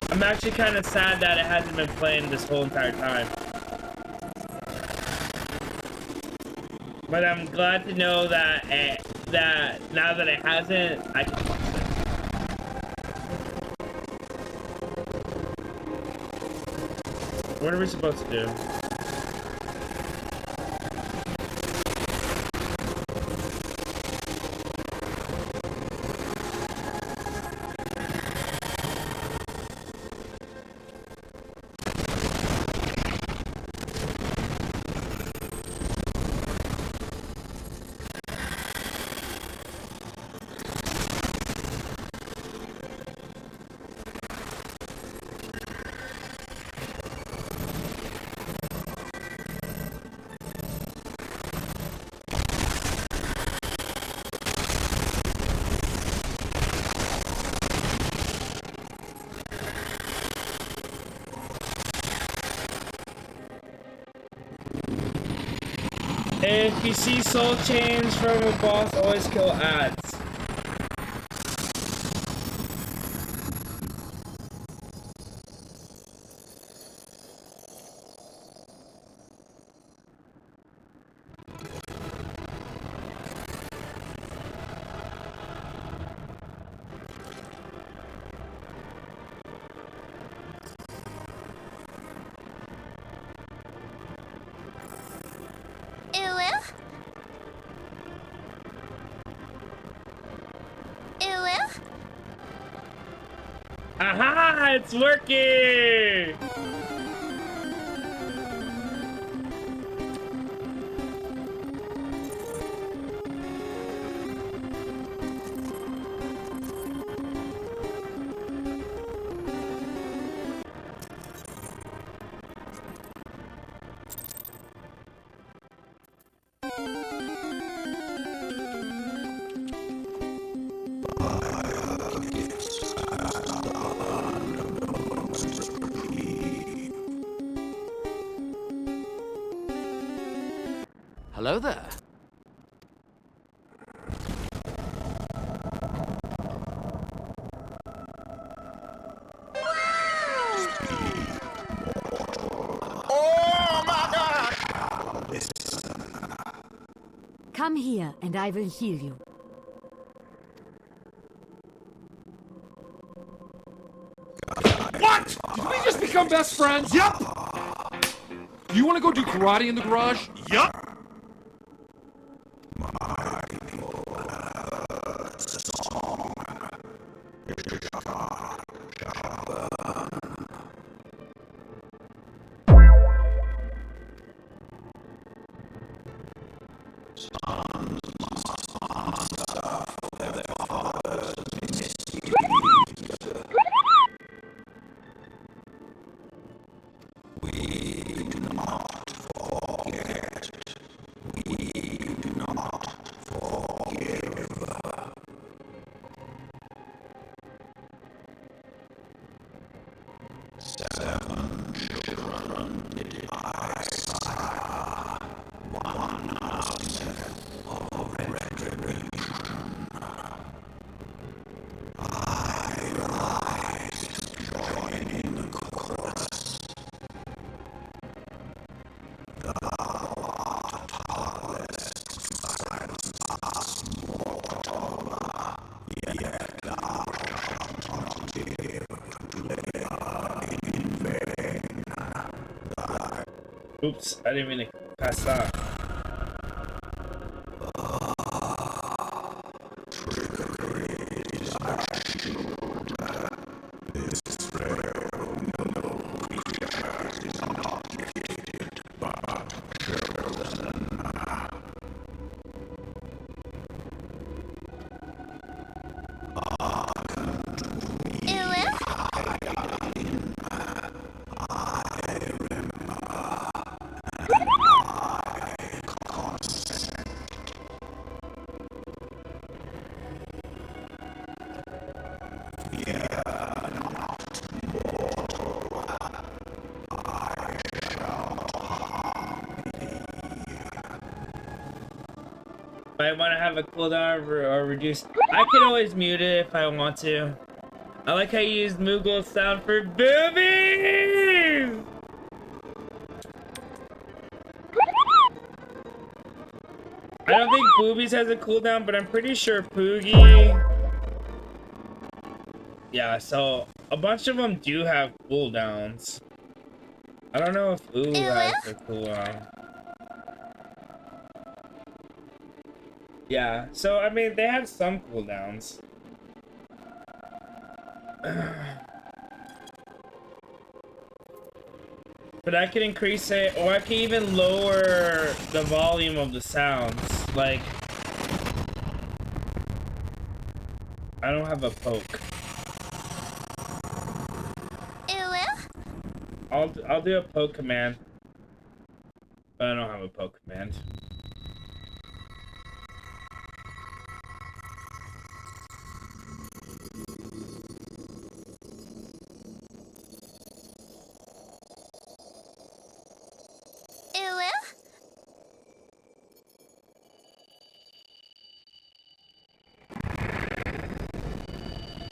I'm actually kind of sad that it hasn't been playing this whole entire time. But I'm glad to know that that now that it hasn't, I can watch it. What are we supposed to do? If you see soul chains from a boss, always kill ads. Aha! It's working! Hello there. Oh my God! Come here, and I will heal you. What? Did we just become best friends? Yup! Do you want to go do karate in the garage? Yup! Oops, I didn't mean to pass that. I want to have a cooldown or reduce. I can always mute it if I want to. I like how you use Moogle's sound for boobies! I don't think Boobies has a cooldown, but I'm pretty sure Poogie. Yeah, so a bunch of them do have cooldowns. I don't know if Ooh has a cooldown. Yeah, so I mean, they have some cooldowns. But I can increase it, or I can even lower the volume of the sounds. Like, I don't have a poke. I'll do a poke command, but I don't have a poke command.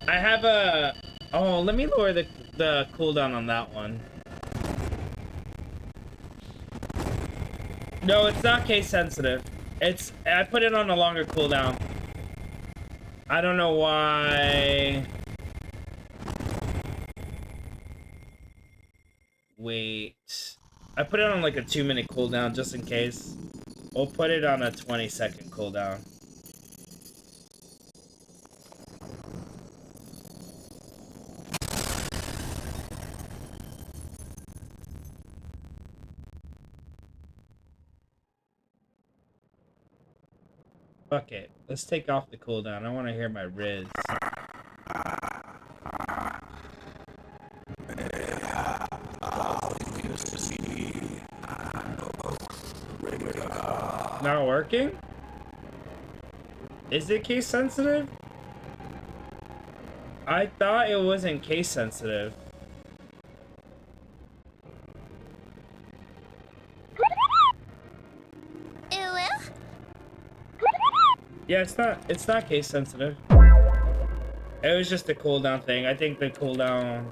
I have a... Oh, let me lower the cooldown on that one. No, it's not case sensitive. I put it on a longer cooldown. I don't know why. Wait. I put it on like a 2-minute cooldown just in case. We'll put it on a 20-second cooldown. Fuck it. Let's take off the cooldown. I want to hear my Riz. Not working? Is it case sensitive? I thought it wasn't case sensitive. Yeah, it's not case sensitive. It was just a cooldown thing. I think the cooldown.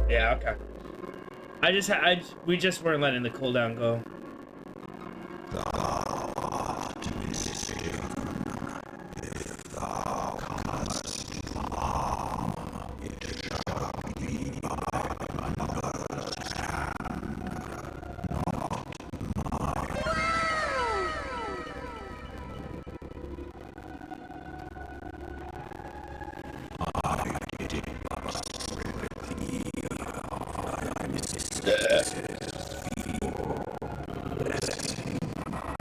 Yeah, okay. We just weren't letting the cooldown go.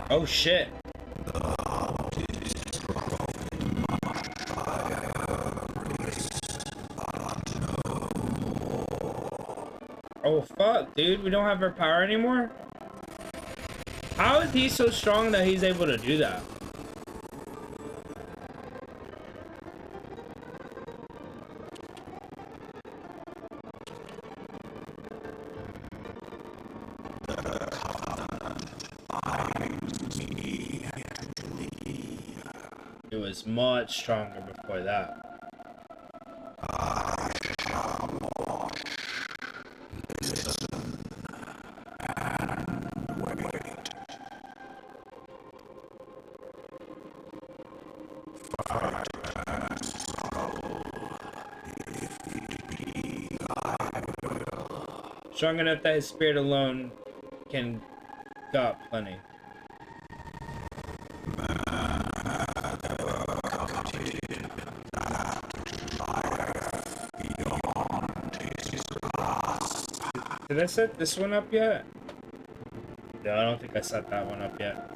Oh shit. Oh fuck, dude, we don't have our power anymore? How is he so strong that he's able to do that? It was much stronger before that. Strong enough that his spirit alone can got plenty. Did I set this one up yet? No, I don't think I set that one up yet.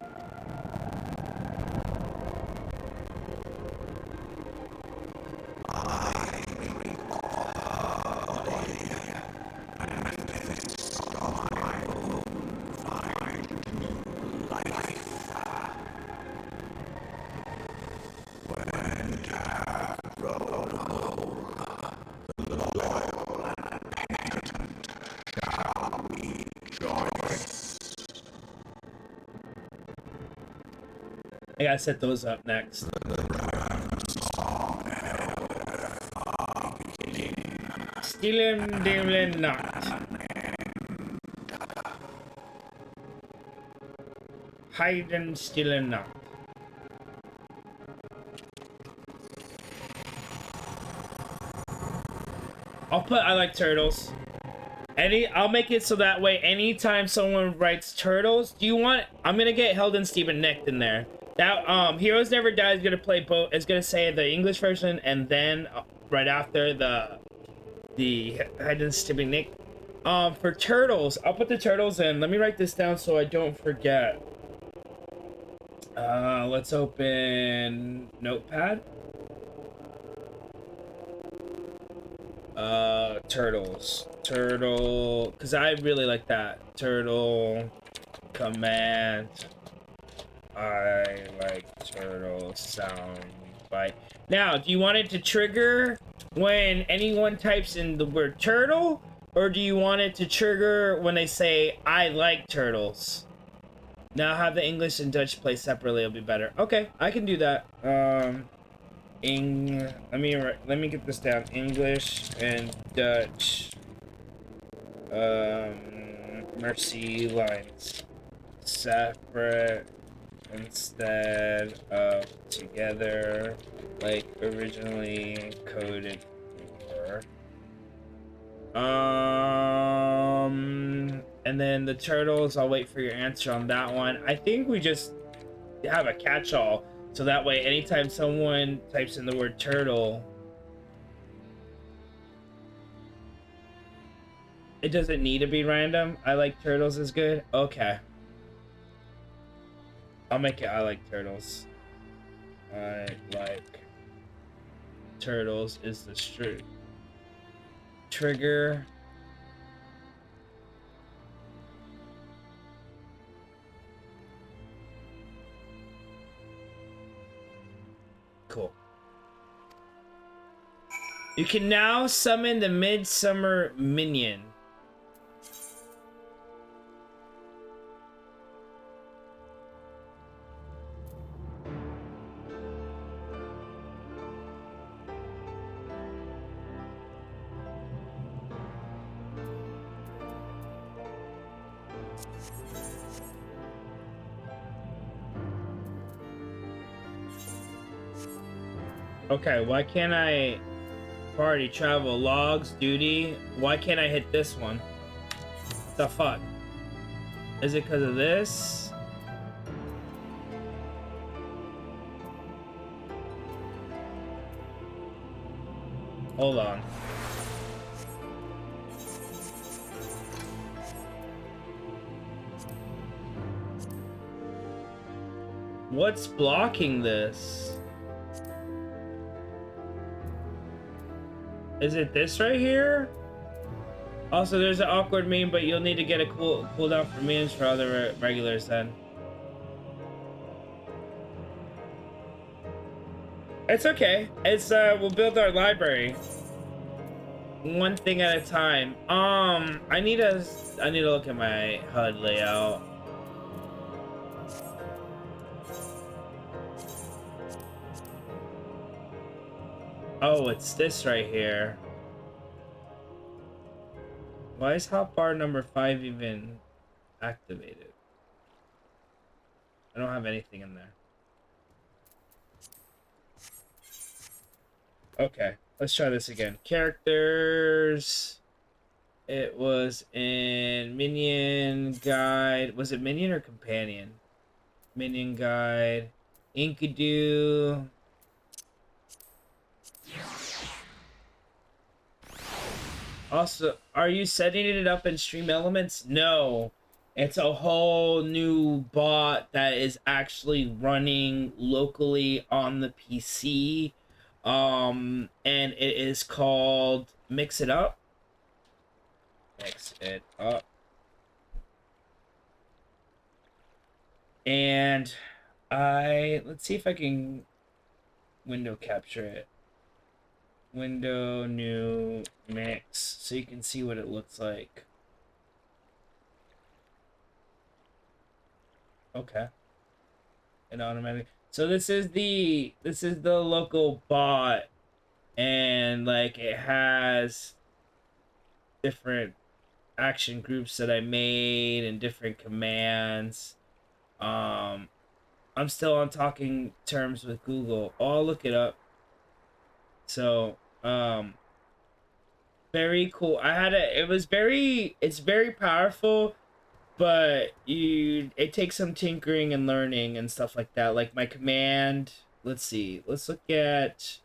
I gotta set those up next. Stealing Devlin Nacht. Hidden Stealing Nacht. I'll put I like turtles. I'll make it so that way anytime someone writes turtles, do you want, I'm gonna get Helden Steven Nicked in there. That Heroes Never Die is gonna play both, is gonna say the English version and then right after the Helden Steven Nick. For turtles, I'll put the turtles in. Let me write this down so I don't forget. Let's open Notepad. Turtles. Turtle, because I really like that. Turtle command. I like turtle sound bite. Now, do you want it to trigger when anyone types in the word turtle? Or do you want it to trigger when they say, I like turtles? Now have the English and Dutch play separately, it'll be better. Okay, I can do that. Let me get this down. English and Dutch. Mercy lines. Separate instead of together, like originally coded for. And then the turtles, I'll wait for your answer on that one. I think we just have a catch-all, so that way anytime someone types in the word turtle, it doesn't need to be random. I like turtles is good. Okay. I'll make it I like turtles. I like turtles is the trigger. Cool. You can now summon the Midsummer Minion. Okay, why can't I party, travel, logs, duty? Why can't I hit this one? The fuck? Is it because of this? Hold on. What's blocking this? Is it this right here? Also, there's an awkward meme, but you'll need to get a cooldown for memes for other regulars then. It's okay. It's we'll build our library one thing at a time. I need to look at my HUD layout. Oh, it's this right here. Why is hotbar number 5 even activated? I don't have anything in there. Okay, let's try this again. Characters. It was in Minion Guide. Was it Minion or Companion? Minion Guide. Inkadoo. Also, are you setting it up in Stream Elements? No. It's a whole new bot that is actually running locally on the PC. And it is called Mix It Up. Mix It Up. And let's see if I can window capture it. Window, new, mix, so you can see what it looks like. Okay. It automatic. So this is the local bot, and like it has different action groups that I made and different commands. I'm still on talking terms with Google. I'll look it up. So, very cool. It's very powerful, but it takes some tinkering and learning and stuff like that. Like my command, let's see. Let's look at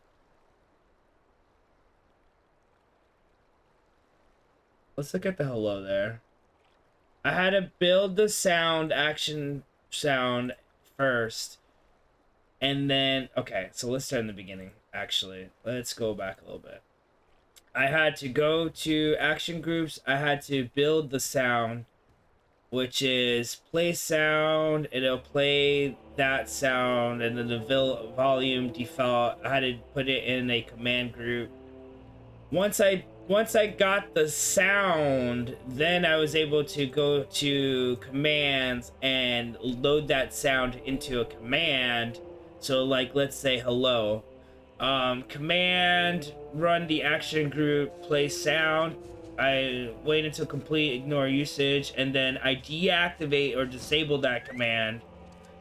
the hello there. I had to build the action sound first. And then, okay, so let's start in the beginning, actually. Let's go back a little bit. I had to go to action groups. I had to build the sound, which is play sound. It'll play that sound, and then the volume default. I had to put it in a command group. Once I got the sound, then I was able to go to commands and load that sound into a command. So like, let's say hello. Command, run the action group, play sound. I wait until complete, ignore usage, and then I deactivate or disable that command.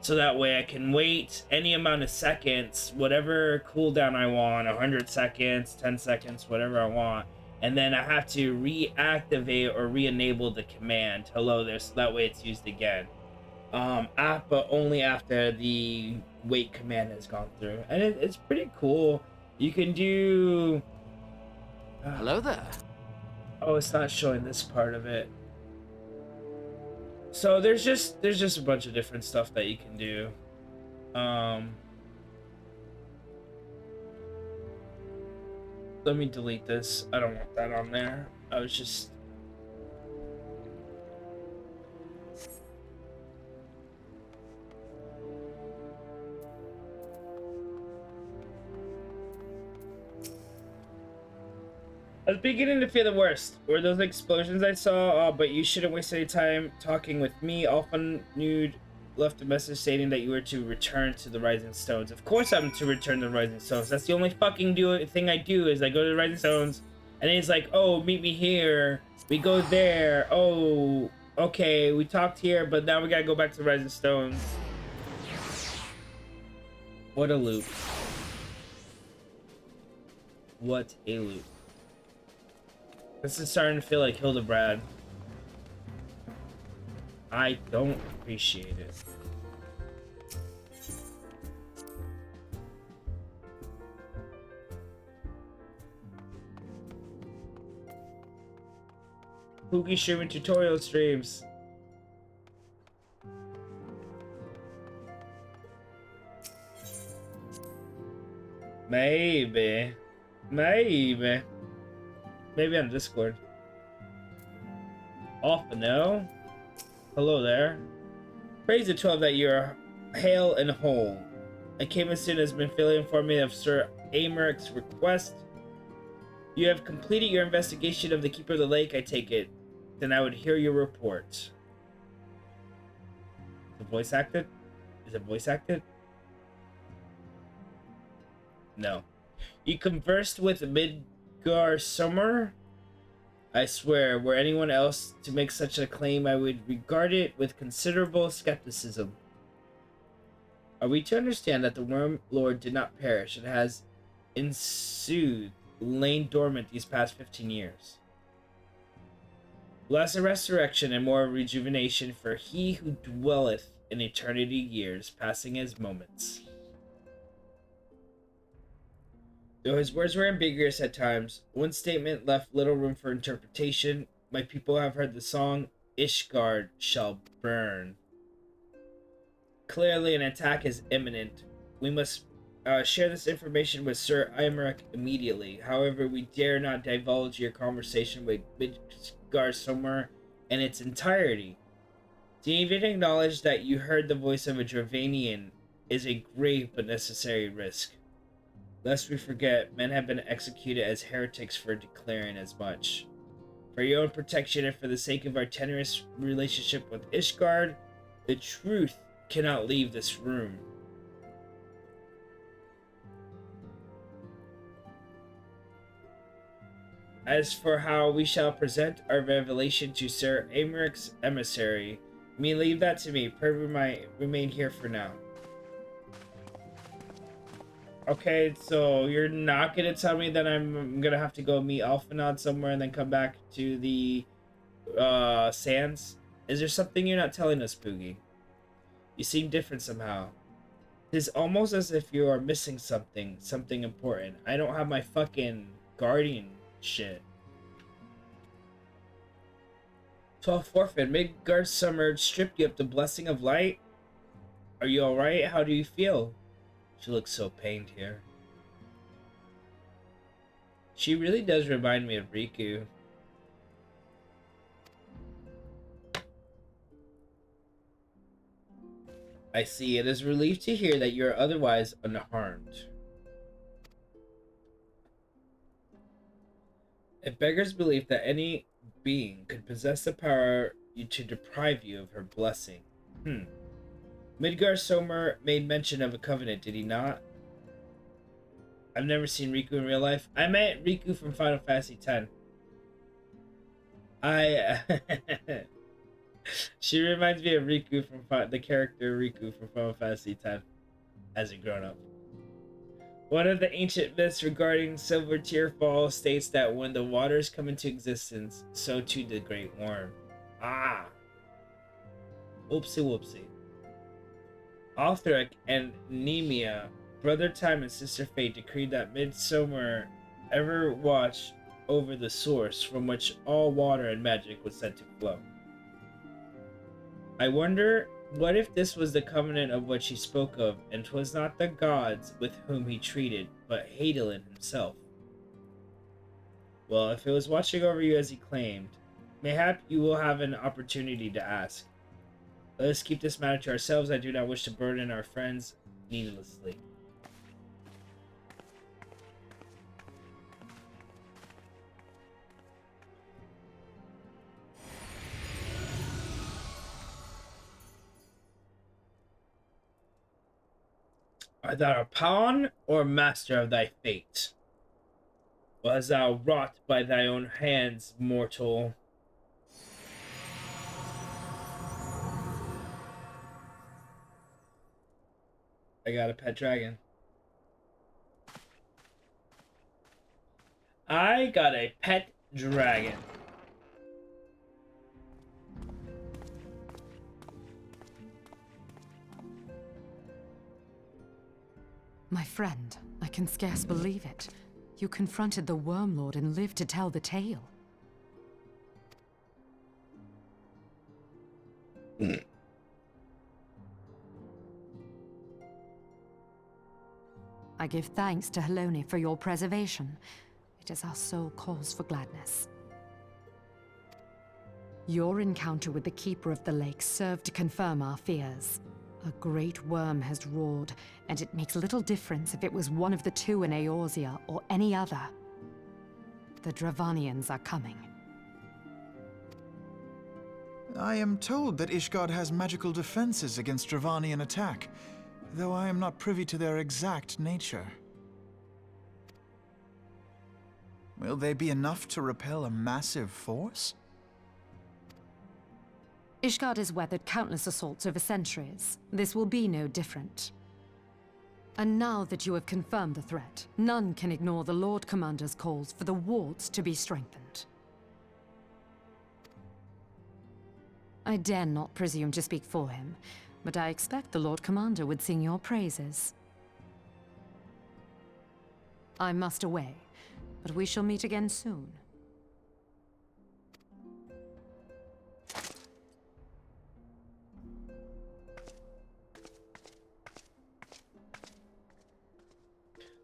So that way I can wait any amount of seconds, whatever cooldown I want, 100 seconds, 10 seconds, whatever I want. And then I have to reactivate or re-enable the command hello there, so that way it's used again. But only after the wait command has gone through. And it's pretty cool. You can do... Hello there. Oh, it's not showing this part of it. So there's just a bunch of different stuff that you can do. Let me delete this. I don't want that on there. I was just... I was beginning to fear the worst. Were those explosions I saw? But you shouldn't waste any time talking with me. Often Nude left a message stating that you were to return to the Rising Stones. Of course I'm to return to the Rising Stones. That's the only fucking thing I do is I go to the Rising Stones, and then he's like, oh, meet me here. We go there. Oh, okay, we talked here, but now we gotta go back to the Rising Stones. What a loop. What a loop. This is starting to feel like Hildebrand. I don't appreciate it. Poogie streaming tutorial streams. Maybe. Maybe on Discord. Off the no. Hello there. Praise the 12 that you are hale and whole. I came as soon as been fully informed me of Sir Amaric's request. You have completed your investigation of the Keeper of the Lake, I take it. Then I would hear your report. Is it voice acted? Is it voice acted? No. You conversed with Midgar Summer? I swear, were anyone else to make such a claim, I would regard it with considerable skepticism. Are we to understand that the Worm Lord did not perish and has ensued, lain dormant these past 15 years? Less a resurrection and more rejuvenation for he who dwelleth in eternity years, passing as moments. Though his words were ambiguous at times, one statement left little room for interpretation. My people have heard the song, Ishgard shall burn. Clearly an attack is imminent. We must share this information with Sir Imeric immediately. However, we dare not divulge your conversation with Midgar Summer in its entirety. To even acknowledge that you heard the voice of a Dravanian is a grave but necessary risk. Lest we forget, men have been executed as heretics for declaring as much. For your own protection and for the sake of our tenuous relationship with Ishgard, the truth cannot leave this room. As for how we shall present our revelation to Sir Americ's emissary, leave that to me. Pervy might remain here for now. Okay, so you're not gonna tell me that I'm gonna have to go meet Alphanod somewhere and then come back to the sands? Is there something you're not telling us, Poogie? You seem different somehow. It's almost as if you are missing something important. I don't have my fucking guardian shit. 12 forfeit. Midgard Summer stripped you of the blessing of light? Are you alright? How do you feel? She looks so pained here. She really does remind me of Riku. I see. It is a relief to hear that you are otherwise unharmed. It beggars belief that any being could possess the power to deprive you of her blessing. Midgar Somer made mention of a covenant, did he not? I've never seen Riku in real life. I met Riku from Final Fantasy X. She reminds me of Riku from the character Riku from Final Fantasy X as a grown-up. One of the ancient myths regarding Silver Tearfall states that when the waters come into existence, so too the Great Worm. Ah! Oopsie whoopsie. Althric and Nemea, Brother Time and Sister Fate, decreed that Midsummer ever watch over the source from which all water and magic was said to flow. I wonder, what if this was the covenant of which he spoke of, and 'twas not the gods with whom he treated, but Hadolin himself? Well, if it was watching over you as he claimed, mayhap you will have an opportunity to ask. Let us keep this matter to ourselves. I do not wish to burden our friends needlessly. Art thou a pawn or master of thy fate? Was thou wrought by thy own hands, mortal? I got a pet dragon. I got a pet dragon. My friend, I can scarce believe it. You confronted the Worm Lord and lived to tell the tale. I give thanks to Helone for your preservation. It is our sole cause for gladness. Your encounter with the Keeper of the Lake served to confirm our fears. A great worm has roared, and it makes little difference if it was one of the two in Eorzea or any other. The Dravanians are coming. I am told that Ishgard has magical defenses against Dravanian attack, though I am not privy to their exact nature. Will they be enough to repel a massive force? Ishgard has weathered countless assaults over centuries. This will be no different. And now that you have confirmed the threat, none can ignore the Lord Commander's calls for the wards to be strengthened. I dare not presume to speak for him, but I expect the Lord Commander would sing your praises. I must away, but we shall meet again soon.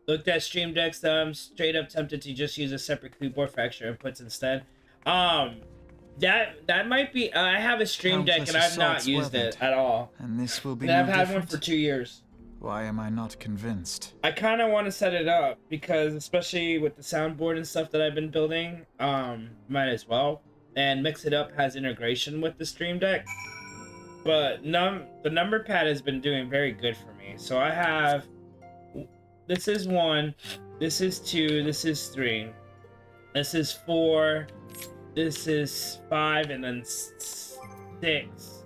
Looked at Stream Decks, I'm straight up tempted to just use a separate keyboard for extra inputs instead. That might be. I have a Stream Deck and I've not used it at all. And this will be And I've no had different? one for 2 years. Why am I not convinced? I kind of want to set it up because, especially with the soundboard and stuff that I've been building, might as well. And Mix It Up has integration with the Stream Deck. But the number pad has been doing very good for me. So I have. This is 1, this is 2, this is 3. This is 4. This is 5, and then 6,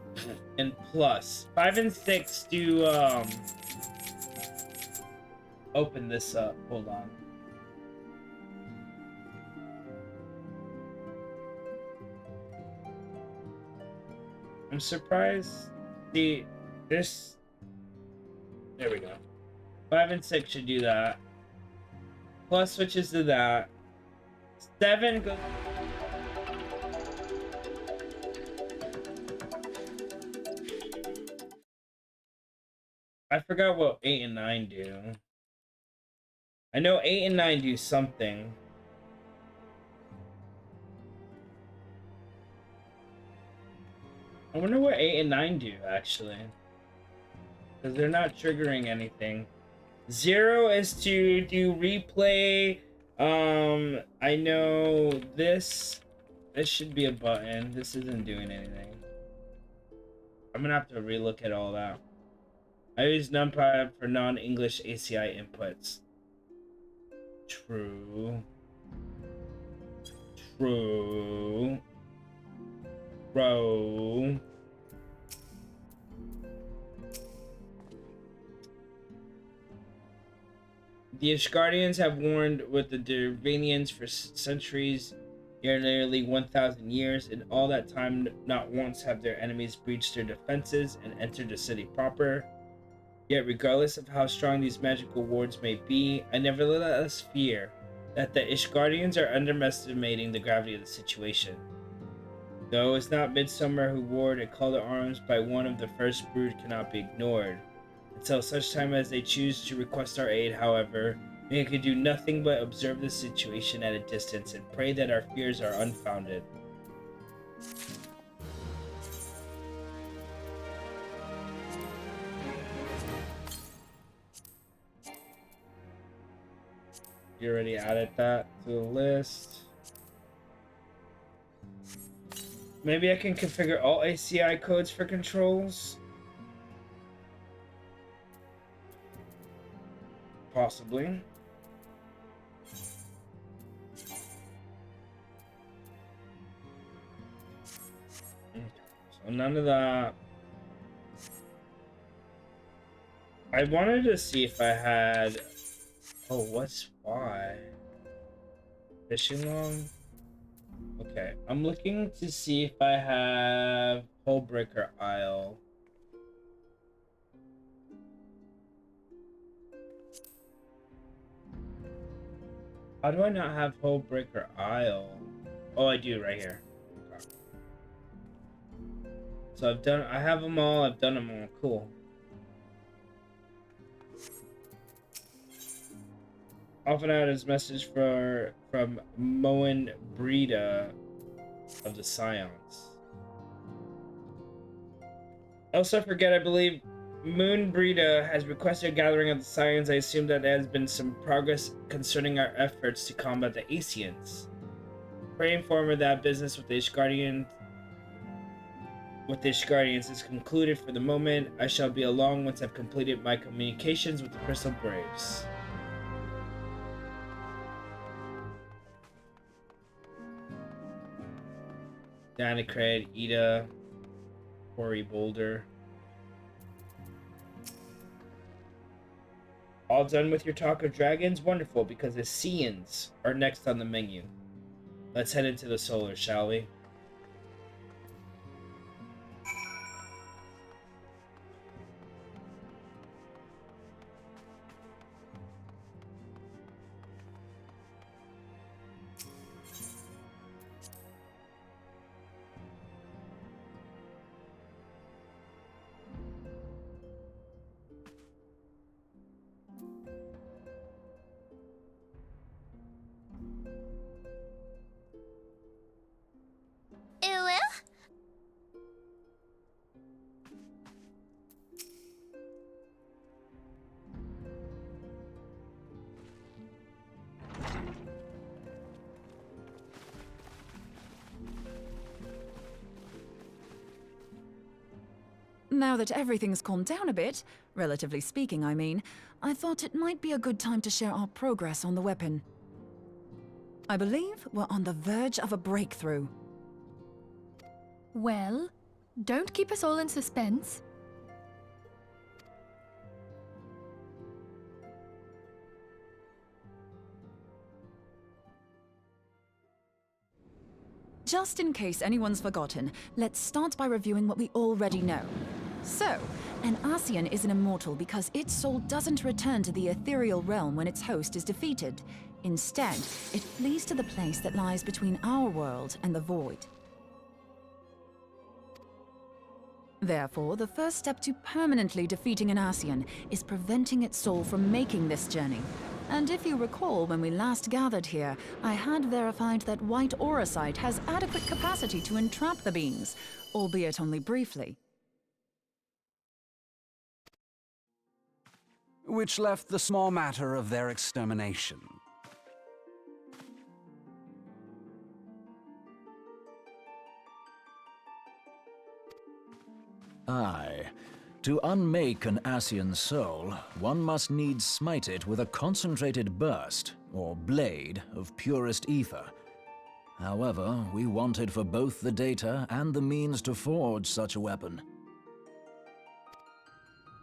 and plus 5 and 6 do open this up. Hold on. I'm surprised. This. There we go. 5 and 6 should do that. Plus switches to that. 7 goes. I forgot what 8 and 9 do. I know 8 and 9 do something. I wonder what 8 and 9 do, actually. Because they're not triggering anything. 0 is to do replay. I know this should be a button. This isn't doing anything. I'm gonna have to relook at all that. I use numpad for non-English ACI inputs. True. True. Bro. The Ishgardians have warned with the Dervanians for centuries, nearly 1,000 years. In all that time, not once have their enemies breached their defenses and entered the city proper. Yet, regardless of how strong these magical wards may be, I nevertheless fear that the Ishgardians are underestimating the gravity of the situation. Though it's not Midsummer who ward a call to arms by one of the first brood cannot be ignored. Until such time as they choose to request our aid, however, we can do nothing but observe the situation at a distance and pray that our fears are unfounded. You already added that to the list. Maybe I can configure all ACI codes for controls. Possibly. So none of that. I wanted to see if I had... Oh, what's why? Fishing long? Okay, I'm looking to see if I have Hullbreaker Isle. How do I not have Hullbreaker Isle? Oh, I do right here. Okay. So I have them all, I've done them all, cool. Often out his message from Moen Breda of the Scions. Also, forget, I believe Moon Breda has requested a gathering of the Scions. I assume that there has been some progress concerning our efforts to combat the Asians. Pray inform her that business with the Ishgardians is concluded for the moment. I shall be along once I've completed my communications with the Crystal Braves. Danacred, Ida, Quarry Boulder. All done with your talk of dragons? Wonderful, because the Seans are next on the menu. Let's head into the solar, shall we? Now that everything's calmed down a bit, relatively speaking I mean, I thought it might be a good time to share our progress on the weapon. I believe we're on the verge of a breakthrough. Well, don't keep us all in suspense. Just in case anyone's forgotten, let's start by reviewing what we already know. So, an Ascian is an immortal because its soul doesn't return to the ethereal realm when its host is defeated. Instead, it flees to the place that lies between our world and the void. Therefore, the first step to permanently defeating an Ascian is preventing its soul from making this journey. And if you recall, when we last gathered here, I had verified that white auracite has adequate capacity to entrap the beings, albeit only briefly. Which left the small matter of their extermination. Aye. To unmake an Ascian soul, one must needs smite it with a concentrated burst, or blade, of purest ether. However, we wanted for both the data and the means to forge such a weapon.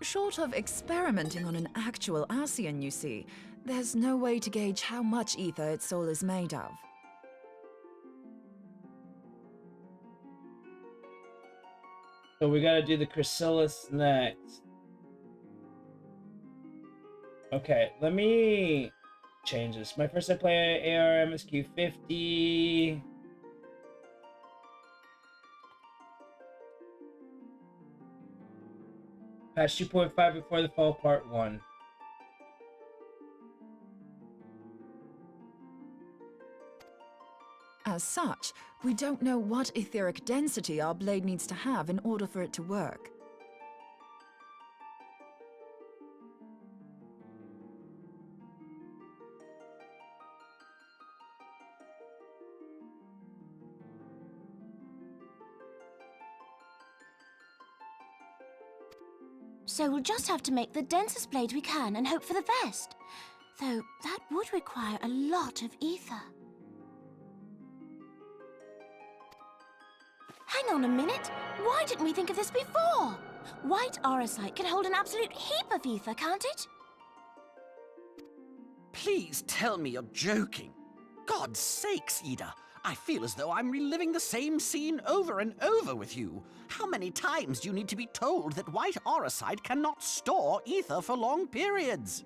Short of experimenting on an actual Ascian, you see, there's no way to gauge how much ether its soul is made of. So we gotta do the Chrysalis next. Okay, let me change this. My first I play ARR MSQ 50. Patch 2.5 before the fall, part 1. As such, we don't know what etheric density our blade needs to have in order for it to work. So we'll just have to make the densest blade we can and hope for the best. Though that would require a lot of ether. Hang on a minute. Why didn't we think of this before? White auracite can hold an absolute heap of ether, can't it? Please tell me you're joking. God's sakes, Ida. I feel as though I'm reliving the same scene over and over with you. How many times do you need to be told that white auracite cannot store ether for long periods?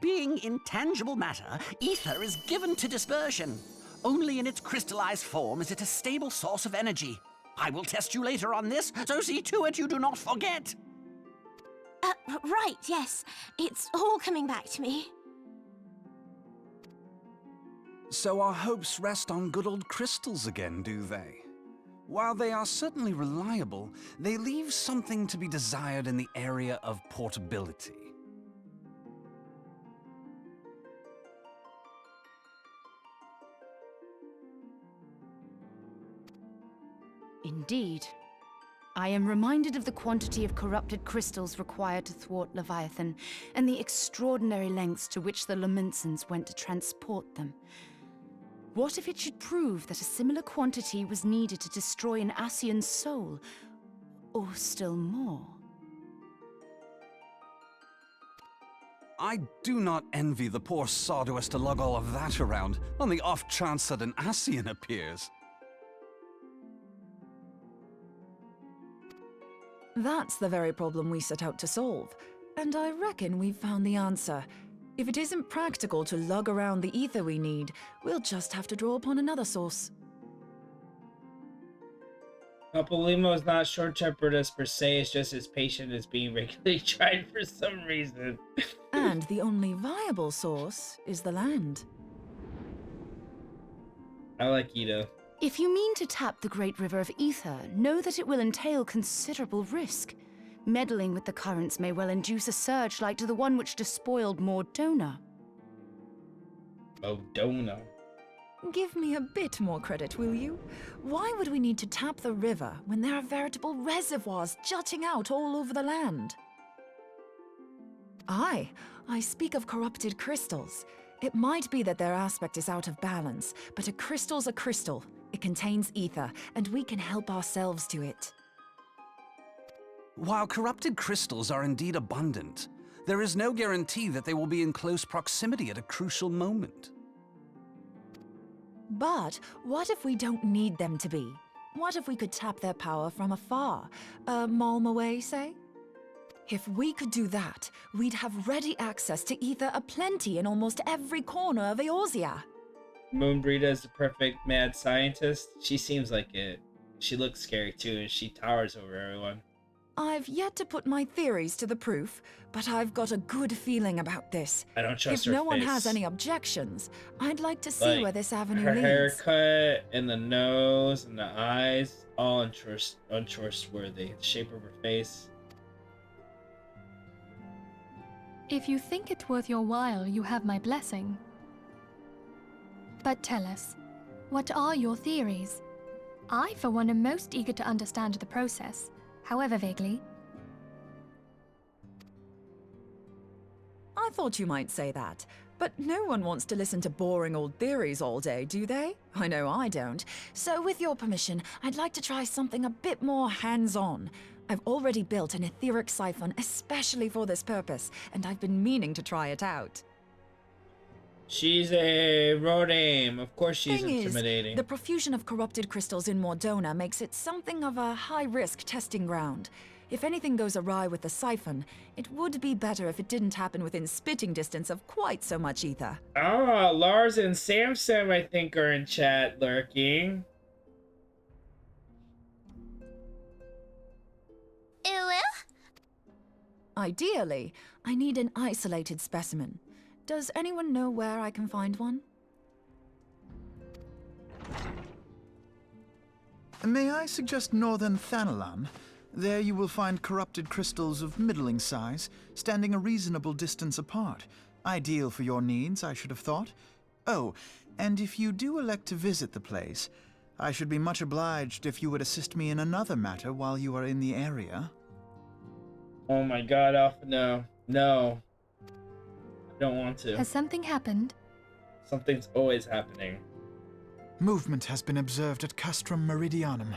Being intangible matter, ether is given to dispersion. Only in its crystallized form is it a stable source of energy. I will test you later on this, so see to it you do not forget. Right, yes. It's all coming back to me. So our hopes rest on good old crystals again, do they? While they are certainly reliable, they leave something to be desired in the area of portability. Indeed. I am reminded of the quantity of corrupted crystals required to thwart Leviathan, and the extraordinary lengths to which the Lamentsons went to transport them. What if it should prove that a similar quantity was needed to destroy an Ascian's soul? Or still more? I do not envy the poor sod who has to lug all of that around, on the off chance that an Ascian appears. That's the very problem we set out to solve, and I reckon we've found the answer. If it isn't practical to lug around the ether we need, we'll just have to draw upon another source. Papolimo is not short-tempered as per se, it's just his patient is being regularly tried for some reason. And the only viable source is the land. I like Ito. If you mean to tap the Great River of Ether, know that it will entail considerable risk. Meddling with the currents may well induce a surge like to the one which despoiled Mordona. Mordona. Give me a bit more credit, will you? Why would we need to tap the river when there are veritable reservoirs jutting out all over the land? Aye, I speak of corrupted crystals. It might be that their aspect is out of balance, but a crystal's a crystal. It contains ether, and we can help ourselves to it. While corrupted crystals are indeed abundant, there is no guarantee that they will be in close proximity at a crucial moment. But what if we don't need them to be? What if we could tap their power from afar? A malm away, say? If we could do that, we'd have ready access to ether aplenty in almost every corner of Eorzea. Moonbreeda is the perfect mad scientist. She seems like it. She looks scary too, and she towers over everyone. I've yet to put my theories to the proof, but I've got a good feeling about this. I don't trust her her If no one face. has any objections, I'd like to see Like, where this avenue her leads. haircut and the nose and the eyes, all untrustworthy. The shape of her face. If you think it worth your while, you have my blessing. But tell us, what are your theories? I, for one, am most eager to understand the process, however vaguely. I thought you might say that, but no one wants to listen to boring old theories all day, do they? I know I don't. So with your permission, I'd like to try something a bit more hands-on. I've already built an etheric siphon especially for this purpose, and I've been meaning to try it out. She's a Rodame. Of course she's Thing intimidating. is, the profusion of corrupted crystals in Mordona makes it something of a high-risk testing ground. If anything goes awry with the siphon, it would be better if it didn't happen within spitting distance of quite so much ether. Ah, Lars and Samson, I think, are in chat lurking. Ideally, I need an isolated specimen. Does anyone know where I can find one? May I suggest northern Thanalan? There you will find corrupted crystals of middling size, standing a reasonable distance apart. Ideal for your needs, I should have thought. Oh, and if you do elect to visit the place, I should be much obliged if you would assist me in another matter while you are in the area. Oh my god, Alpha, no. No. I don't want to. Has something happened? Something's always happening. Movement has been observed at Castrum Meridianum.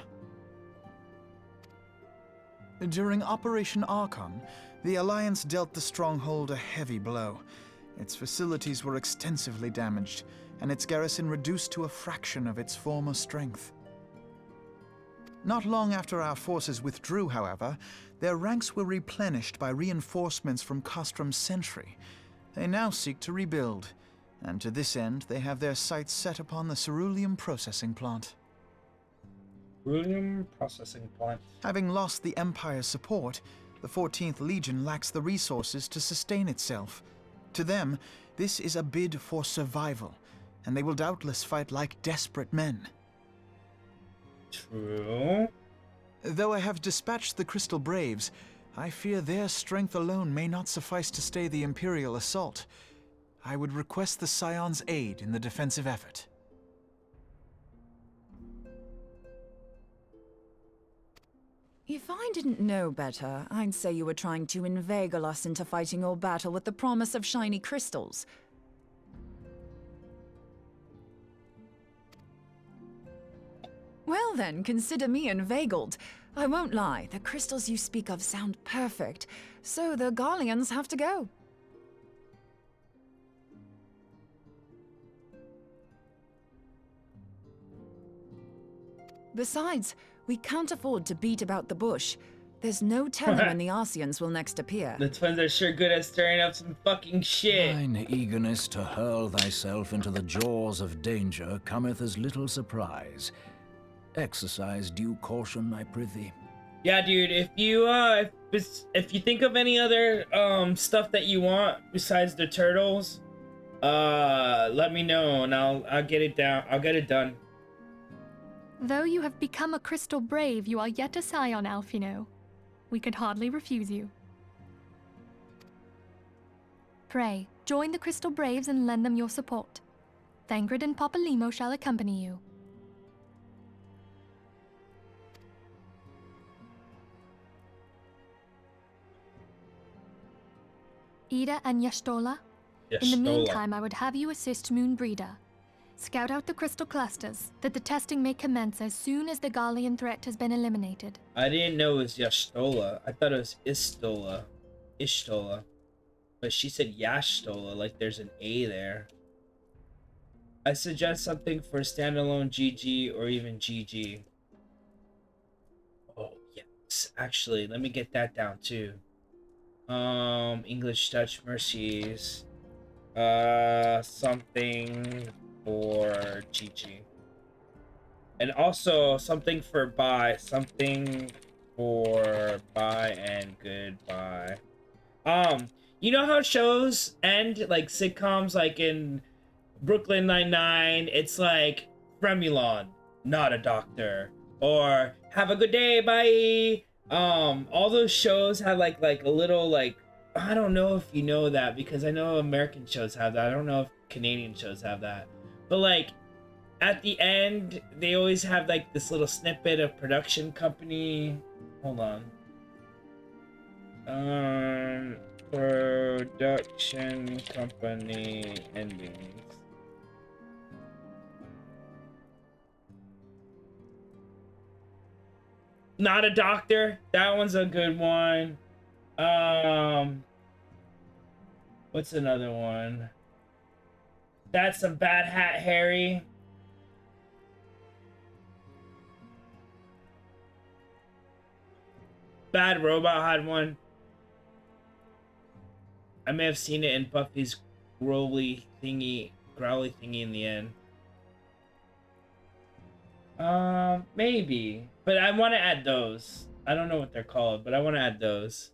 During Operation Archon, the Alliance dealt the stronghold a heavy blow. Its facilities were extensively damaged, and its garrison reduced to a fraction of its former strength. Not long after our forces withdrew, however, their ranks were replenished by reinforcements from Castrum's sentry. They now seek to rebuild, and to this end they have their sights set upon the ceruleum processing plant. Ceruleum processing plant. Having lost the Empire's support, the 14th Legion lacks the resources to sustain itself. To them, this is a bid for survival, and they will doubtless fight like desperate men. True. Though I have dispatched the Crystal Braves, I fear their strength alone may not suffice to stay the Imperial assault. I would request the Scion's aid in the defensive effort. If I didn't know better, I'd say you were trying to inveigle us into fighting your battle with the promise of shiny crystals. Well then, consider me inveigled. I won't lie, the crystals you speak of sound perfect, so the Garleans have to go. Besides, we can't afford to beat about the bush. There's no telling when the Arceans will next appear. The twins are sure good at stirring up some fucking shit. Thine eagerness to hurl thyself into the jaws of danger cometh as little surprise. Exercise due caution, I prithee. Yeah, dude, if you think of any other stuff that you want besides the turtles, let me know and I'll get it down. I'll get it done. Though you have become a Crystal Brave, you are yet a Scion, Alphino. We could hardly refuse you. Pray, join the Crystal Braves and lend them your support. Thangred and Papalymo shall accompany you. Ida and Yashtola, In the meantime, I would have you assist Moonbreeder. Scout out the crystal clusters, that the testing may commence as soon as the Gallian threat has been eliminated. I didn't know it was Yashtola. I thought it was Istola. Ishtola. But she said Yashtola, like there's an A there. I suggest something for standalone GG or even GG. Oh, yes. Actually, let me get that down too. English Dutch Mercies. Something for GG. And also something for bye. Something for bye and goodbye. You know how shows end, like sitcoms, like in Brooklyn Nine-Nine, it's like Fremulon, not a doctor, or have a good day, bye. All those shows have like a little, like, I don't know if you know that, because I know American shows have that. I don't know if Canadian shows have that, but like at the end they always have like this little snippet of production company. Hold on. Production company endings. Not a doctor. That one's a good one. What's another one? That's some Bad Hat Harry. Bad Robot had one. I may have seen it in Buffy's growly thingy in the end. Maybe. But I want to add those. I don't know what they're called, but I want to add those.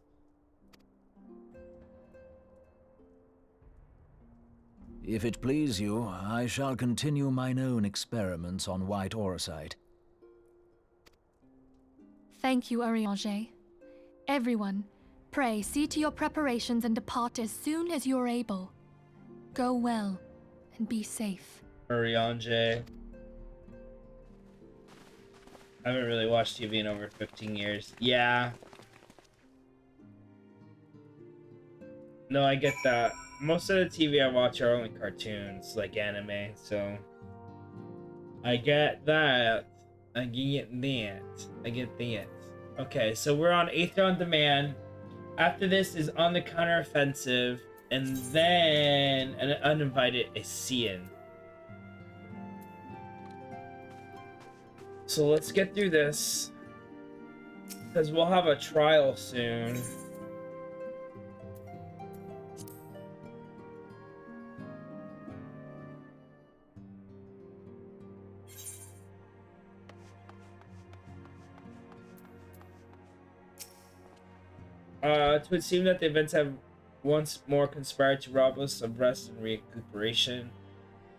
If it please you, I shall continue mine own experiments on white aurosite. Thank you, Ariange. Everyone, pray see to your preparations and depart as soon as you're able. Go well, and be safe. Ariange. I haven't really watched TV in over 15 years. Yeah. No, I get that. Most of the TV I watch are only cartoons, like anime, so... I get that. I get that. Okay, so we're on Aether on Demand. After this is On the Counteroffensive, and then an Uninvited Asian. So let's get through this, because we'll have a trial soon. It would seem that the events have once more conspired to rob us of rest and recuperation.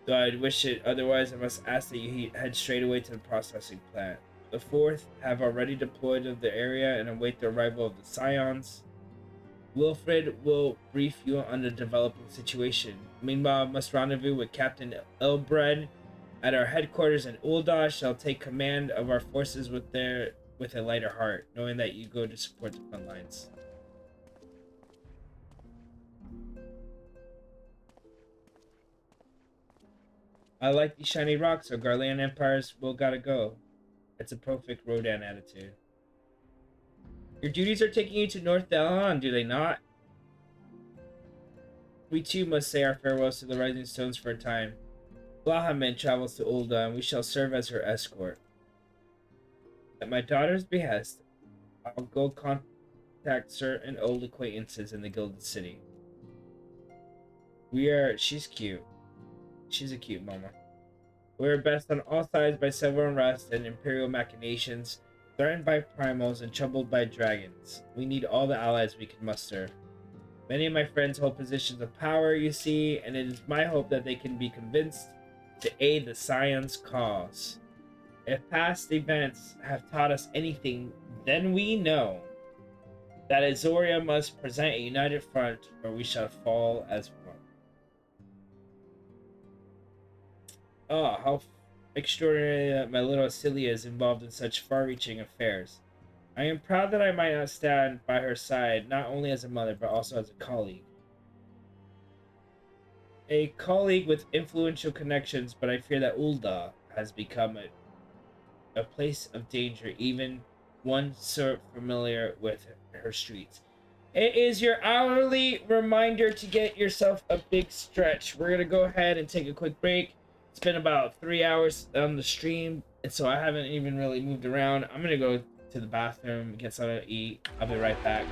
Though I'd wish it otherwise, I must ask that you head straight away to the processing plant. The fourth have already deployed to the area and await the arrival of the Scions. Wilfred will brief you on the developing situation. Meanwhile, I must rendezvous with Captain Elbred at our headquarters in Ul'dah. Shall take command of our forces with a lighter heart, knowing that you go to support the front lines. I like these shiny rocks, so Garlean Empires will gotta go. It's a perfect Rodan attitude. Your duties are taking you to North Dalaran, do they not? We too must say our farewells to the Rising Stones for a time. Blahamin travels to Ul'dah, and we shall serve as her escort. At my daughter's behest, I'll go contact certain old acquaintances in the Gilded City. She's cute. She's a cute mama. We are best on all sides by civil unrest and imperial machinations, threatened by primals and troubled by dragons. We need all the allies we can muster. Many of my friends hold positions of power, you see, and it is my hope that they can be convinced to aid the Scion's cause. If past events have taught us anything, then we know that Azoria must present a united front, or we shall fall as one. Oh, how extraordinary that my little Celia is involved in such far-reaching affairs. I am proud that I might not stand by her side, not only as a mother, but also as a colleague. a colleague with influential connections, but I fear that Ul'dah has become a place of danger, even one so familiar with her streets. It is your hourly reminder to get yourself a big stretch. We're going to go ahead and take a quick break. It's been about 3 hours on the stream, and so I haven't even really moved around. I'm going to go to the bathroom, get something to eat. I'll be right back.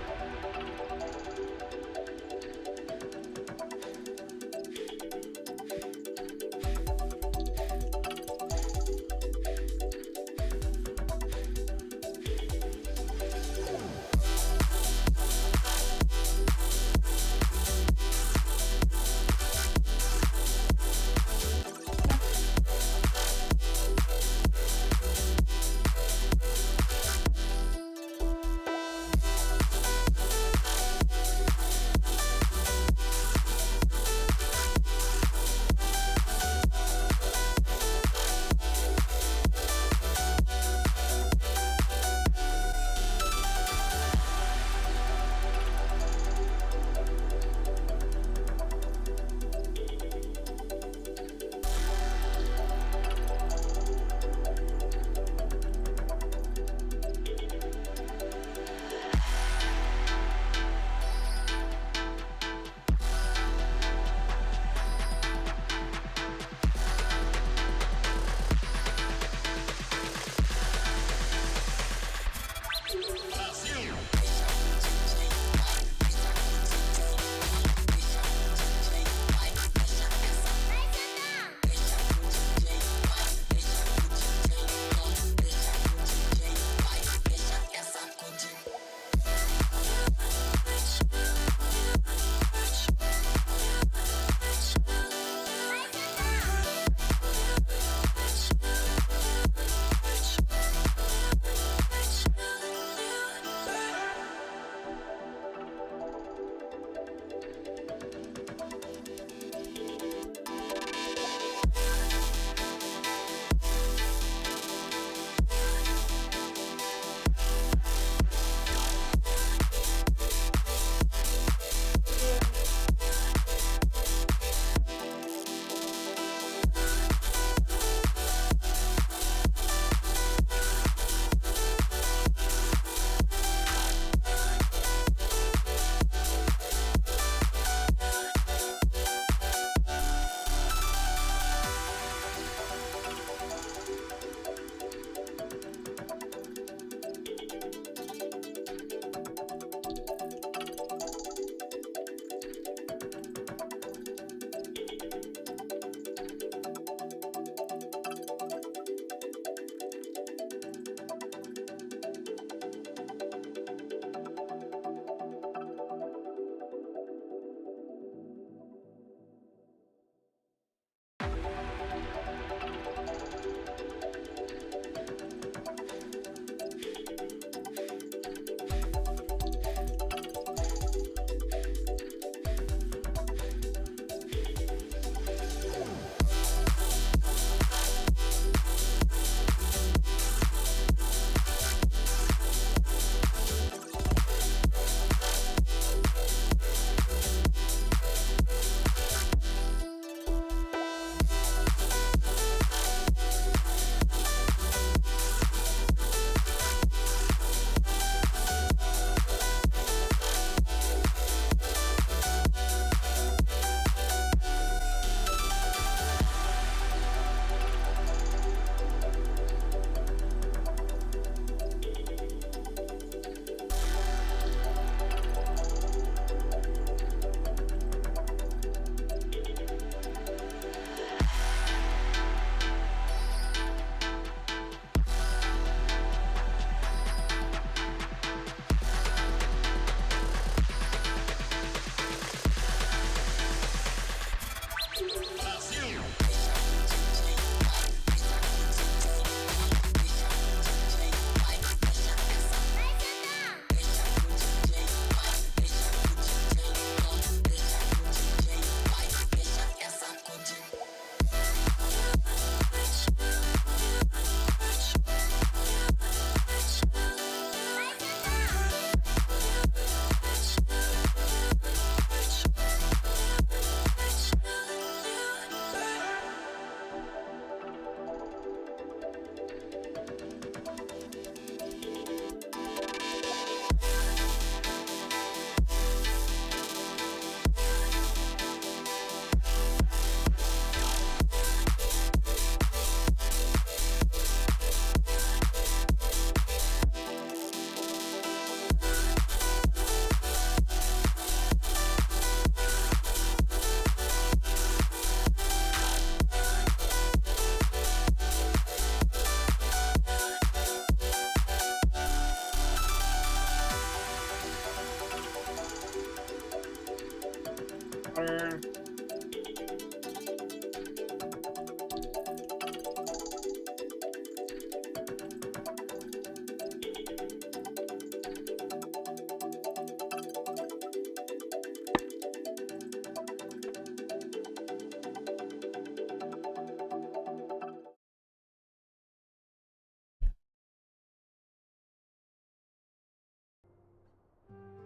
water.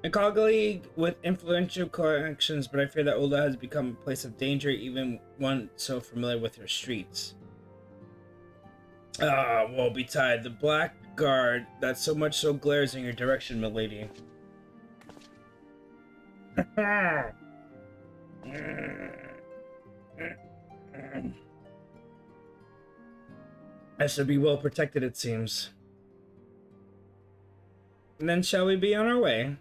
A colleague with influential connections, but I fear that Ola has become a place of danger, even one so familiar with her streets. Ah, woe betide, the blackguard that so much so glares in your direction, milady. I should be well protected, it seems. And then shall we be on our way?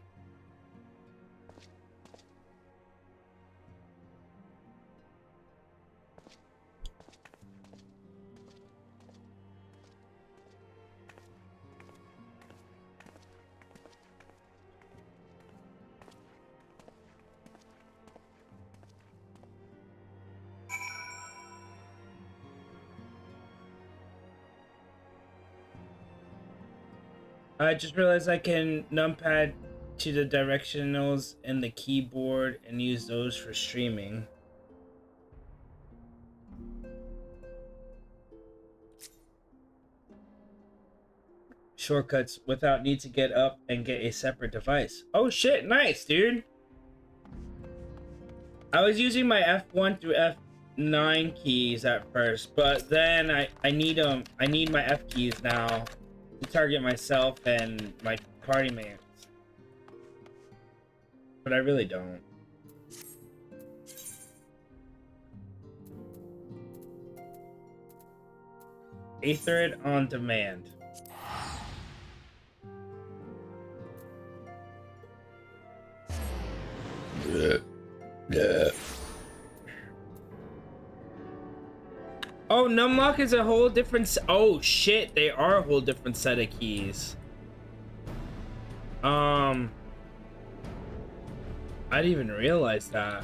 I just realized I can numpad to the directionals in the keyboard and use those for streaming. Shortcuts without need to get up and get a separate device. Oh shit, nice, dude. I was using my F1 through F9 keys at first, but then I need my F keys now to target myself and my party mates. But I really don't. Aethered on demand. Oh, numlock is a whole different. Oh shit, they are a whole different set of keys. I didn't even realize that.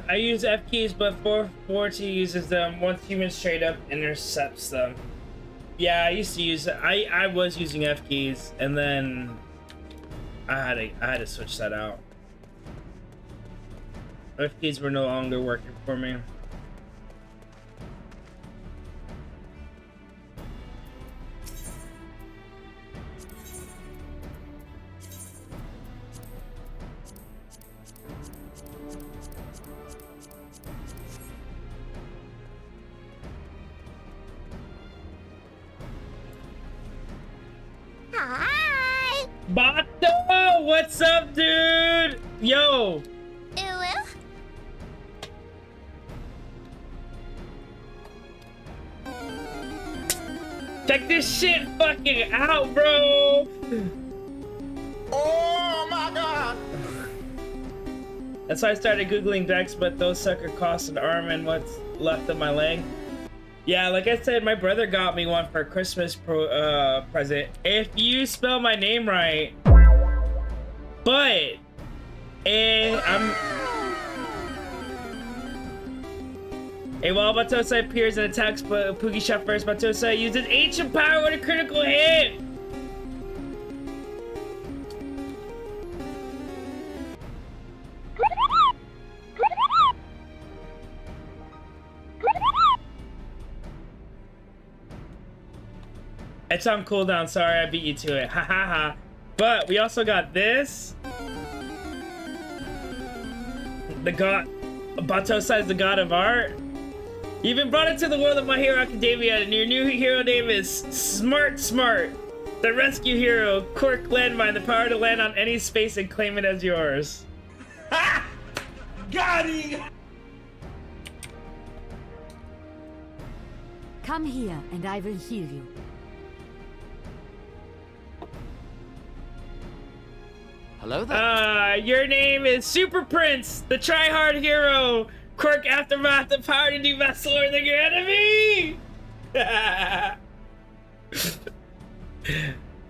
I use F keys, but 440 uses them once humans straight up intercepts them. Yeah, I used to use. I was using F keys, and then I had to switch that out. F keys were no longer working for me. Hi! Bato! What's up, dude? Yo! Check this shit fucking out, bro! Oh my god! That's why I started googling decks, but those sucker cost an arm and what's left of my leg. Yeah, like I said, my brother got me one for a Christmas present. If you spell my name right, but while Batosa appears and attacks Poogie shot first, Batosa uses ancient power with a critical hit. It's on cooldown. Sorry, I beat you to it. Ha ha ha. But we also got this. The god Batosa is the god of art. You've been brought into the world of My Hero Academia, and your new hero name is Smart, the rescue hero. Quirk landmine, the power to land on any space and claim it as yours. Ha! Got him! Come here, and I will heal you. Hello there. Your name is Super Prince, the try-hard hero. Quirk aftermath, the power to devastel more than your enemy.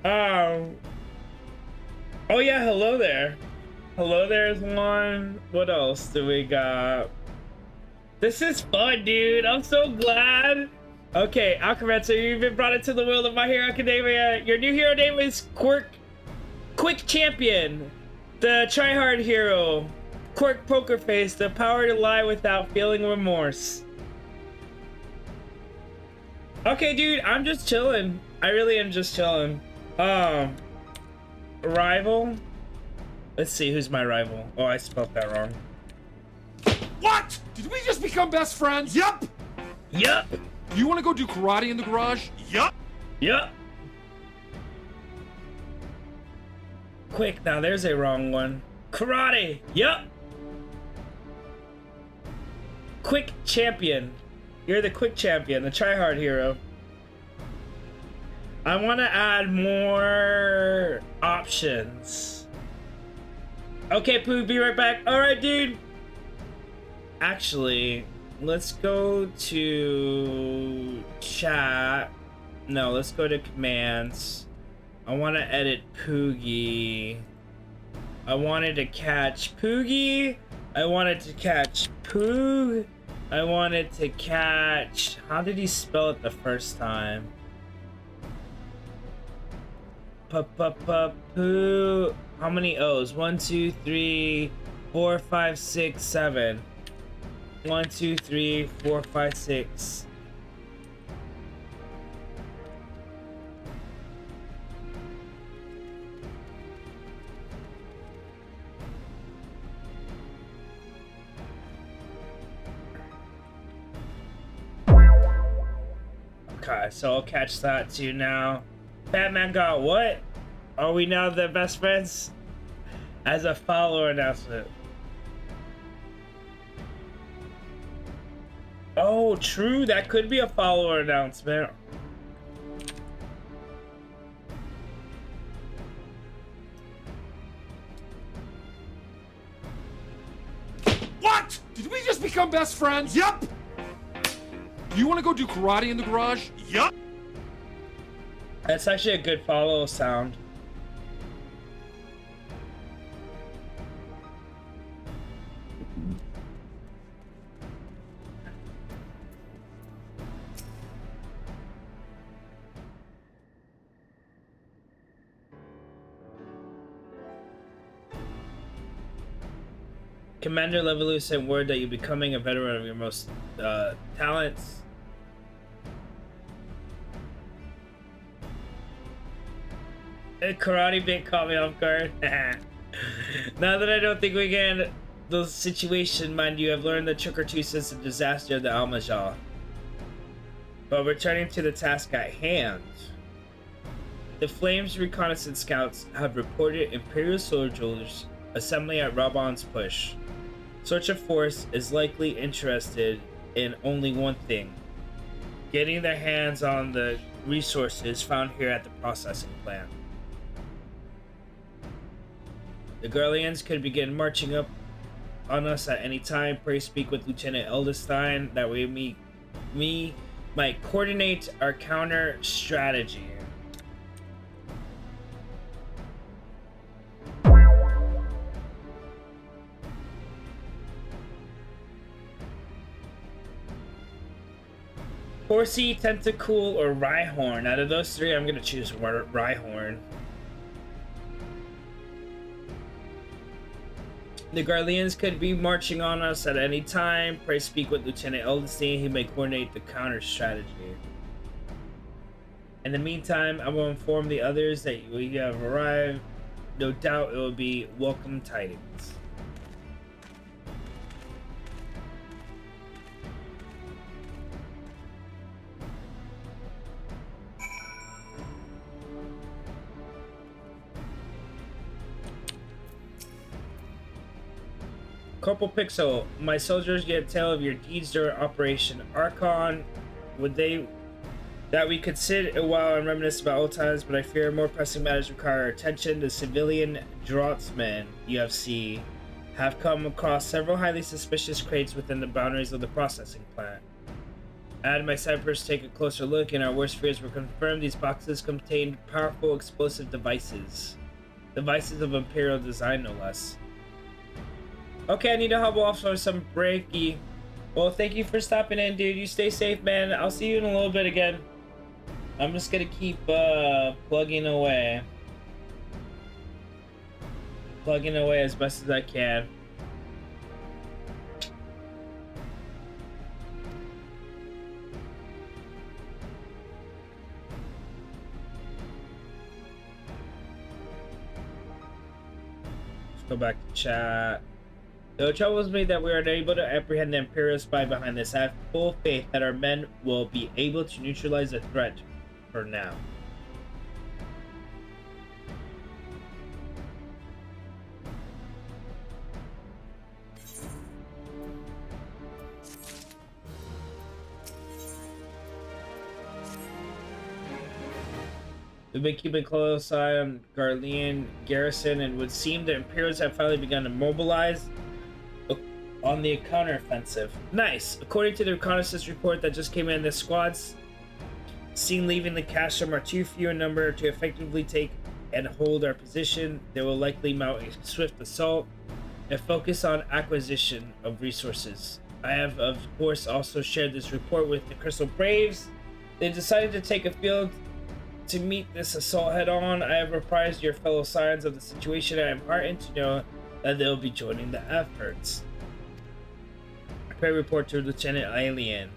Oh yeah, hello there. Hello there's one. What else do we got? This is fun, dude. I'm so glad. Okay, Alchemist, so you've been brought into the world of My Hero Academia. Your new hero name is Quick Champion, the try-hard hero. Quirk Poker Face, the power to lie without feeling remorse. Okay, dude, I'm just chilling. I really am just chilling. Rival? Let's see, who's my rival? Oh, I spelled that wrong. What? Did we just become best friends? Yup! Yup! You wanna go do karate in the garage? Yup! Yup! Quick, now there's a wrong one. Karate! Yup! Quick Champion. You're the Quick Champion, the try-hard hero. I want to add more options. Okay, Pooh, be right back. Alright, dude. Actually, let's go to chat. No, let's go to commands. I want to edit Poogie. I wanted to catch Poogie. I wanted to catch Poog. I wanted to catch... How did he spell it the first time? Poo. How many O's? 1, 2, 3, 4, 5, 6, 7. 1, 2, 3, 4, 5, 6. Okay, so I'll catch that too now. Batman got what? Are we now the best friends? As a follower announcement. Oh, true. That could be a follower announcement. What? Did we just become best friends? Yup! You wanna go do karate in the garage? Yup! That's actually a good follow sound. Commander Leveloo sent word that you're becoming a veteran of your most talents. Karate bit caught me off guard. Now that I don't think we can the situation, mind you, I've learned the trick or two since the disaster of the Almajal. But returning to the task at hand. The Flames reconnaissance scouts have reported Imperial soldiers assembling at Raban's push. Search of Force is likely interested in only one thing: getting their hands on the resources found here at the processing plant. The Garleans could begin marching up on us at any time. Pray speak with Lieutenant Eldestein. That way we might coordinate our counter strategy. Horsey, Tentacool, or Rhyhorn. Out of those three, I'm gonna choose Rhyhorn. The Garleans could be marching on us at any time. Pray speak with Lieutenant Eldestein. He may coordinate the counter strategy. In the meantime, I will inform the others that we have arrived. No doubt it will be welcome tidings. Corporal Pixel, my soldiers get a tale of your deeds during Operation Archon. Would they that we could sit a while and reminisce about old times, but I fear more pressing matters require our attention. The civilian draftsmen UFC have come across several highly suspicious crates within the boundaries of the processing plant. I had my snipers take a closer look, and our worst fears were confirmed. These boxes contained powerful explosive devices. Devices of Imperial design, no less. Okay, I need to hobble off for some breaky. Well, thank you for stopping in, dude. You stay safe, man. I'll see you in a little bit again. I'm just gonna keep plugging away. Plugging away as best as I can. Let's go back to chat. Though it troubles me that we are unable to apprehend the Imperial spy behind this, I have full faith that our men will be able to neutralize the threat for now. We've been keeping a close eye on Garlean garrison, and it would seem the Imperials have finally begun to mobilize on the counteroffensive. Nice! According to the reconnaissance report that just came in, the squads seen leaving the castrum are too few in number to effectively take and hold our position. They will likely mount a swift assault and focus on acquisition of resources. I have, of course, also shared this report with the Crystal Braves. They decided to take a field to meet this assault head-on. I have apprised your fellow Scions of the situation. I am heartened to know that they will be joining the efforts. I pray report to Lieutenant Alien,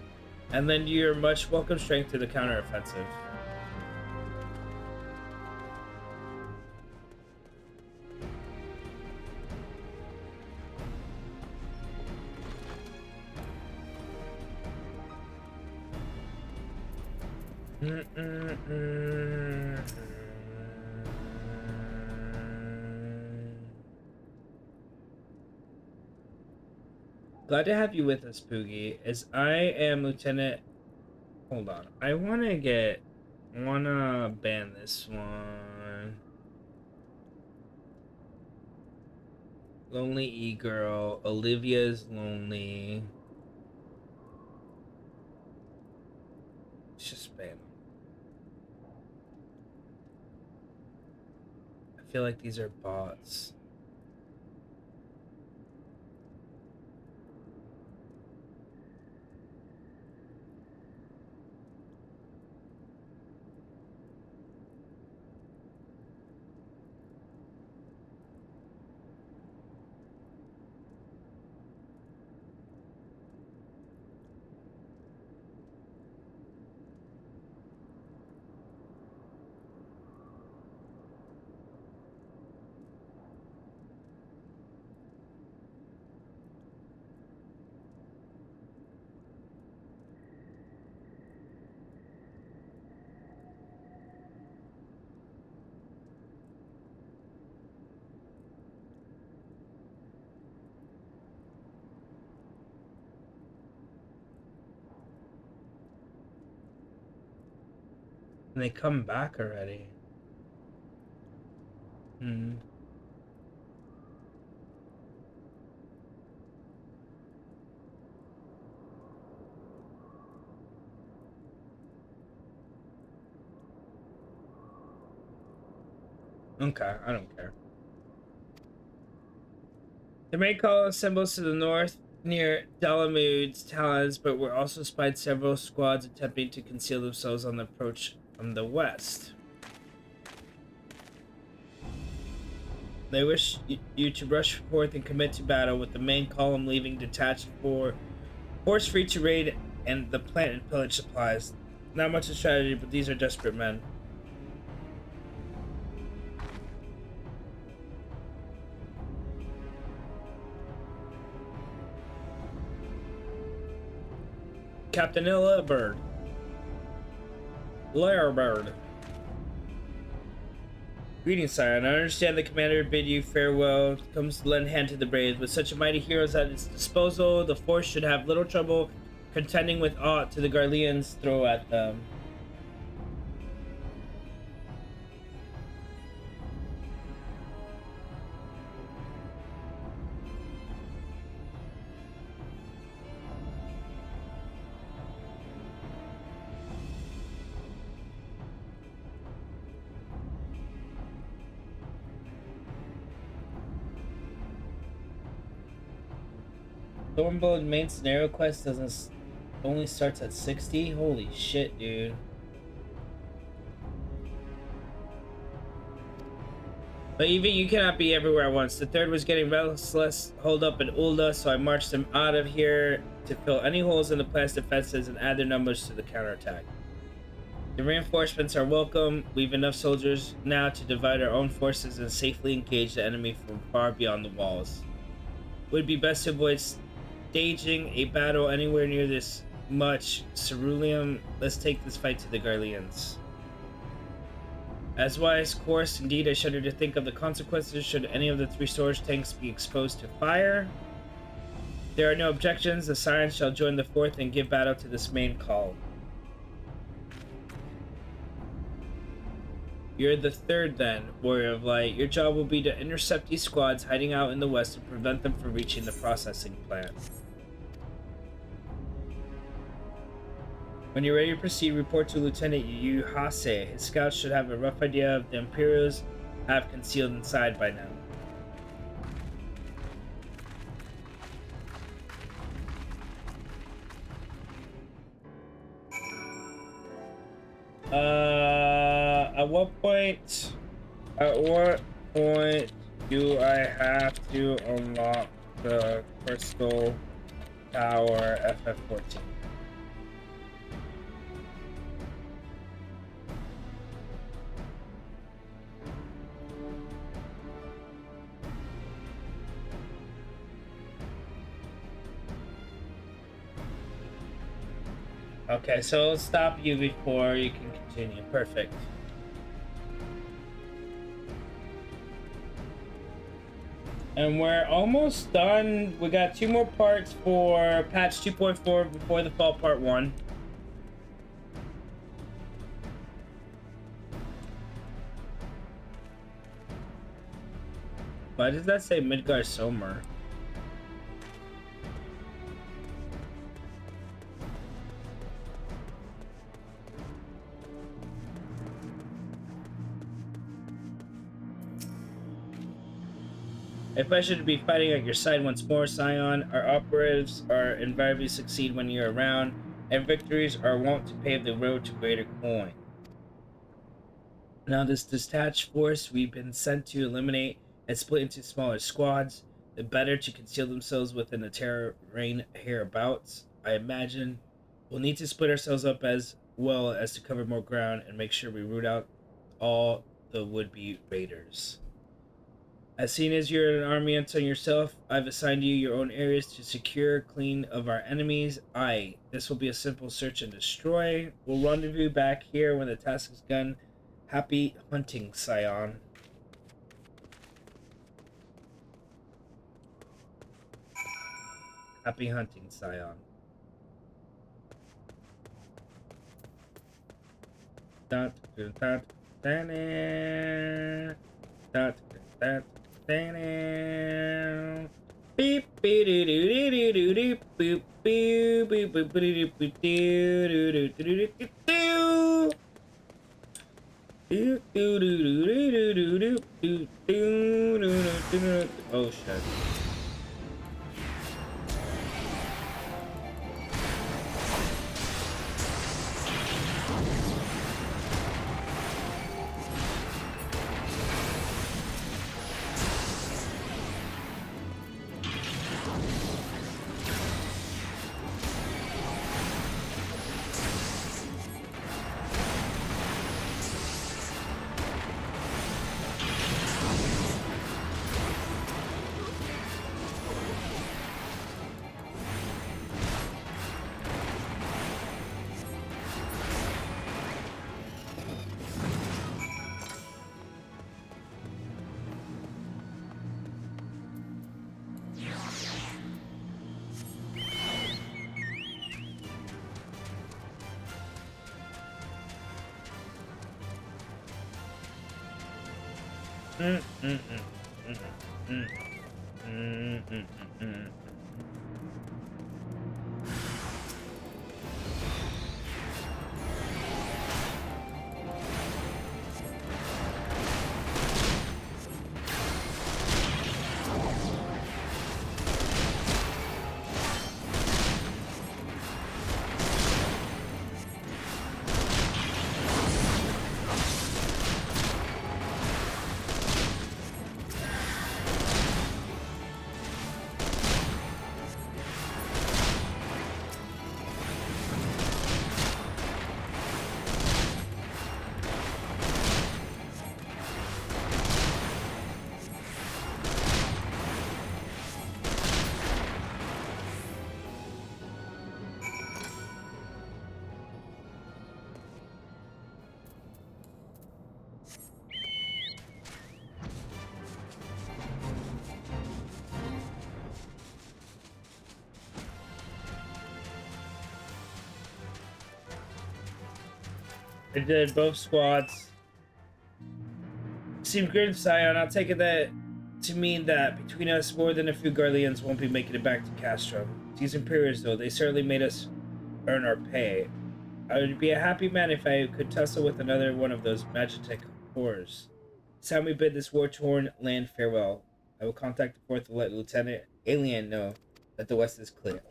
and lend you your much welcome strength to the counteroffensive. Glad to have you with us, Poogie. As I am Lieutenant... Hold on. I wanna ban this one. Lonely E-Girl. Olivia's lonely. Let's just ban them. I feel like these are bots. And they come back already. Okay, I don't care. The main call assembles to the north near Dalamud's talons, but were also spied several squads attempting to conceal themselves on the approach from the west. They wish you to rush forth and commit to battle, with the main column leaving detached for force free to raid and the plant and pillage supplies. Not much of strategy, but these are desperate men. Captain Bird. Bird. Greetings, Scion. I understand the commander bid you farewell. Comes to lend hand to the Braves. With such a mighty heroes at its disposal, the force should have little trouble contending with aught to the Garleans throw at them. Stormblood main scenario quest doesn't only starts at 60? Holy shit, dude. But even you cannot be everywhere at once. The third was getting restless, holed up in Ulda, so I marched them out of here to fill any holes in the plan's defenses and add their numbers to the counterattack. The reinforcements are welcome. We have enough soldiers now to divide our own forces and safely engage the enemy from far beyond the walls. It would be best to avoid staging a battle anywhere near this much ceruleum. Let's take this fight to the Garleans. As wise course, indeed, I shudder to think of the consequences should any of the 3 storage tanks be exposed to fire. There are no objections. The Sirens shall join the 4th and give battle to this main call. You're the 3rd then, Warrior of Light. Your job will be to intercept these squads hiding out in the west and prevent them from reaching the processing plant. When you're ready to proceed, report to Lieutenant Yu Hase. His scouts should have a rough idea of the Imperials have concealed inside by now. At what point do I have to unlock the Crystal Tower FF14? Okay, so let's stop you before you can continue. Perfect. And we're almost done. We got 2 more parts for patch 2.4 before the fall part 1. Why does that say Midgar Somer? If I should be fighting at your side once more, Scion, our operatives are invariably succeed when you're around, and victories are wont to pave the road to greater coin. Now this detached force we've been sent to eliminate and split into smaller squads, the better to conceal themselves within the terrain hereabouts. I imagine we'll need to split ourselves up as well as to cover more ground and make sure we root out all the would-be raiders. As soon as you're an army unto yourself, I've assigned you your own areas to secure clean of our enemies. This will be a simple search and destroy. We'll rendezvous back here when the task is done. Happy hunting, Scion. Happy hunting, Scion. Dot, dot, dot, dot, dot. Beep beep doo doo doo doo doo doo boop boop boop boop doo doo doo doo doo doo doo. Oh shit. I did both squads. Seemed grim, Scion. I'll take it that to mean that between us, more than a few Guardians won't be making it back to Castro. These Imperials, though, they certainly made us earn our pay. I would be a happy man if I could tussle with another one of those Magitech horrors. It's time we bid this war-torn land farewell. I will contact the 4th to let Lieutenant Alien know that the West is clear.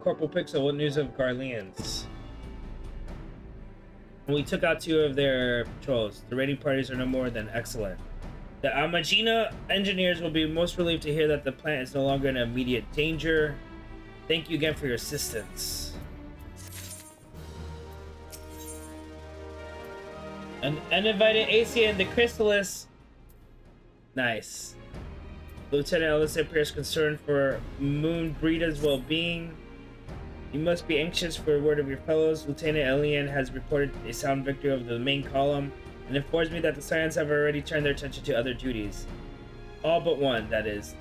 Corporal Pixel, what news of Garleans? We took out 2 of their patrols. The raiding parties are no more than excellent. The Amagina engineers will be most relieved to hear that the plant is no longer in immediate danger. Thank you again for your assistance. An uninvited AC and the Chrysalis. Nice. Lieutenant Ellis appears concerned for Moon Breeda's well-being. You must be anxious for a word of your fellows. Lieutenant Elian has reported a sound victory over the main column and informs me that the Scions have already turned their attention to other duties. All but one, that is.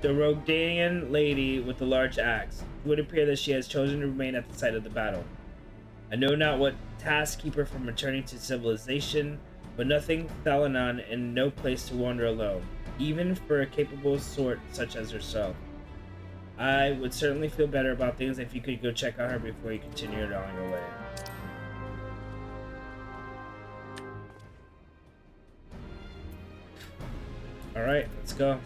The Rogdanian lady with the large axe. It would appear that she has chosen to remain at the site of the battle. I know not what task keep her from returning to civilization, but nothing Thalanon and no place to wander alone, even for a capable sort such as herself. I would certainly feel better about things if you could go check on her before you continue on your way. Alright, let's go.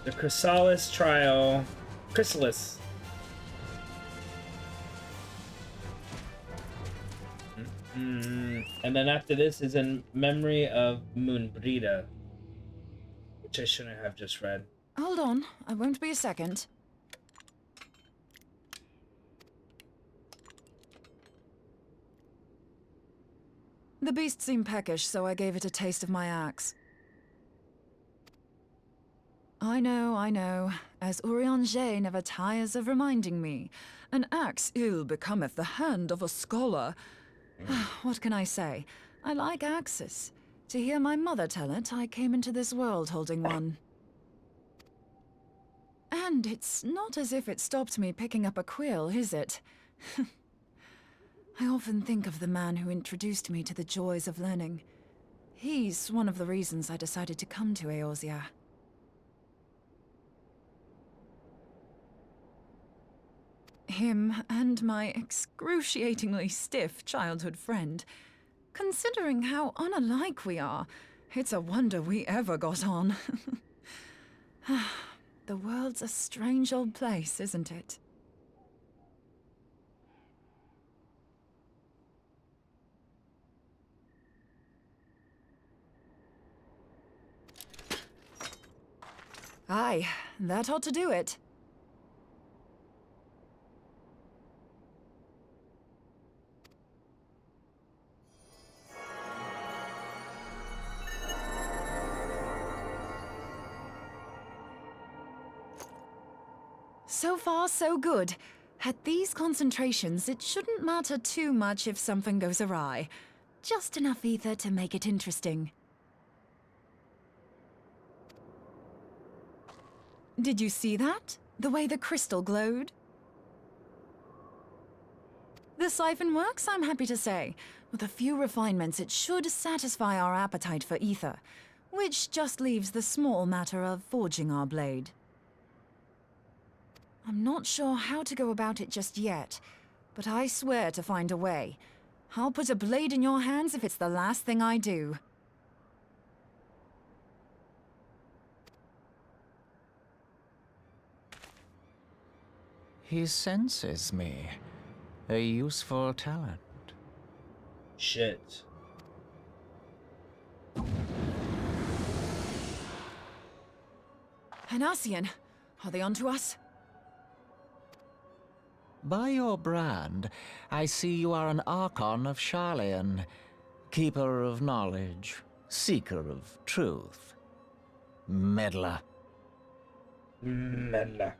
The Chrysalis trial. Chrysalis. And then after this is in memory of Moonbrida, which I shouldn't have just read. Hold on, I won't be a second. The beast seemed peckish, so I gave it a taste of my axe. I know, as Urianger never tires of reminding me. An axe ill becometh the hand of a scholar. What can I say? I like axes. To hear my mother tell it, I came into this world holding one. And it's not as if it stopped me picking up a quill, is it? I often think of the man who introduced me to the joys of learning. He's one of the reasons I decided to come to Eorzea. Him and my excruciatingly stiff childhood friend. Considering how unalike we are, it's a wonder we ever got on. The world's a strange old place, isn't it? Aye, that ought to do it. So far, so good. At these concentrations, it shouldn't matter too much if something goes awry. Just enough ether to make it interesting. Did you see that? The way the crystal glowed? The siphon works, I'm happy to say. With a few refinements, it should satisfy our appetite for ether, which just leaves the small matter of forging our blade. I'm not sure how to go about it just yet, but I swear to find a way. I'll put a blade in your hands if it's the last thing I do. He senses me. A useful talent. Shit. Hanassian, are they onto us? By your brand, I see you are an Archon of Sharlayan, keeper of knowledge, seeker of truth. Meddler. Meddler.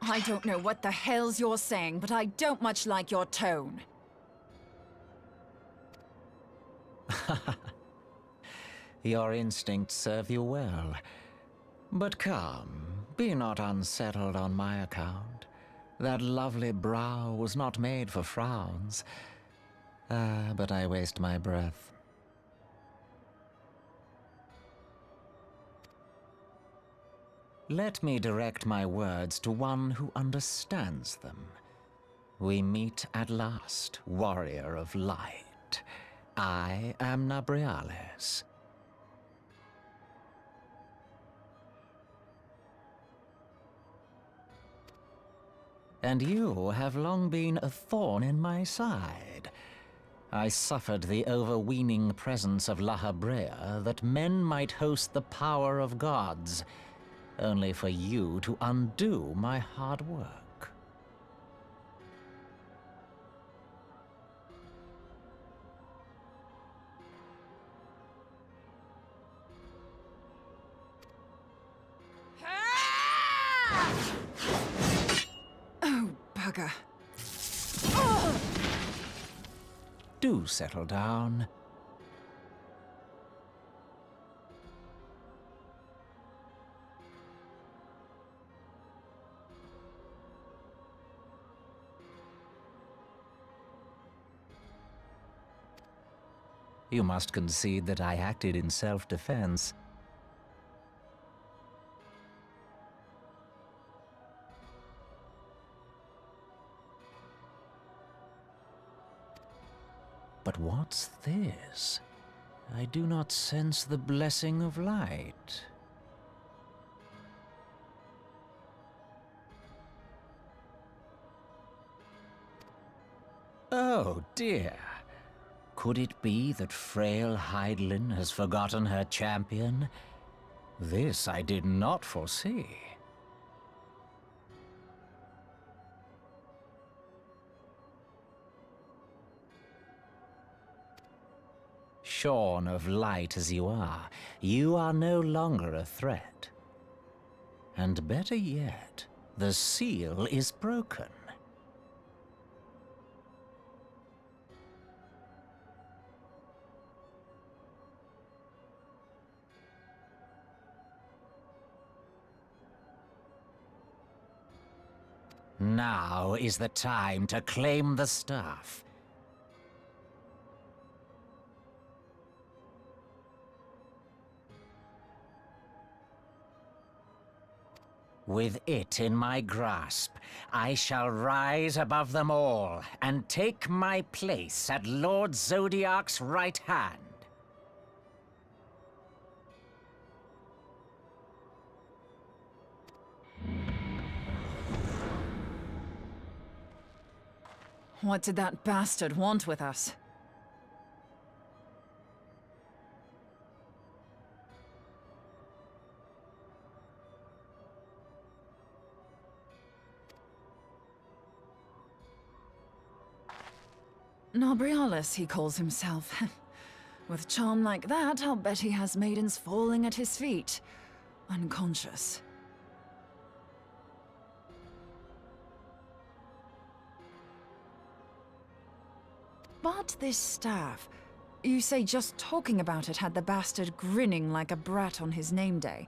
I don't know what the hell's you're saying, but I don't much like your tone. Your instincts serve you well. But come, be not unsettled on my account. That lovely brow was not made for frowns. But I waste my breath. Let me direct my words to one who understands them. We meet at last, warrior of light. I am Nabriales. And you have long been a thorn in my side. I suffered the overweening presence of La Habrea that men might host the power of gods, only for you to undo my hard work. Oh, bugger. Do settle down. You must concede that I acted in self-defense. But what's this? I do not sense the blessing of light. Oh dear. Could it be that frail Hydaelyn has forgotten her champion? This I did not foresee. Shorn of light as you are no longer a threat. And better yet, the seal is broken. Now is the time to claim the staff. With it in my grasp, I shall rise above them all and take my place at Lord Zodiac's right hand. What did that bastard want with us? Nabriales, he calls himself. With charm like that, I'll bet he has maidens falling at his feet, unconscious. But this staff, you say just talking about it had the bastard grinning like a brat on his name day.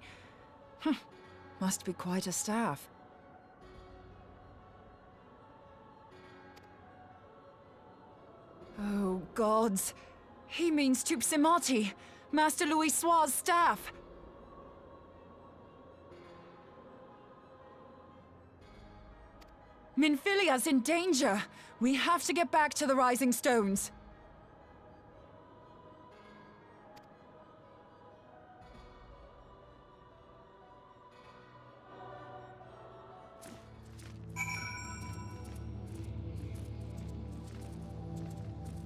Must be quite a staff. Oh, gods. He means Tupsimati, Master Louis Soir's staff. Minfilia's in danger. We have to get back to the Rising Stones.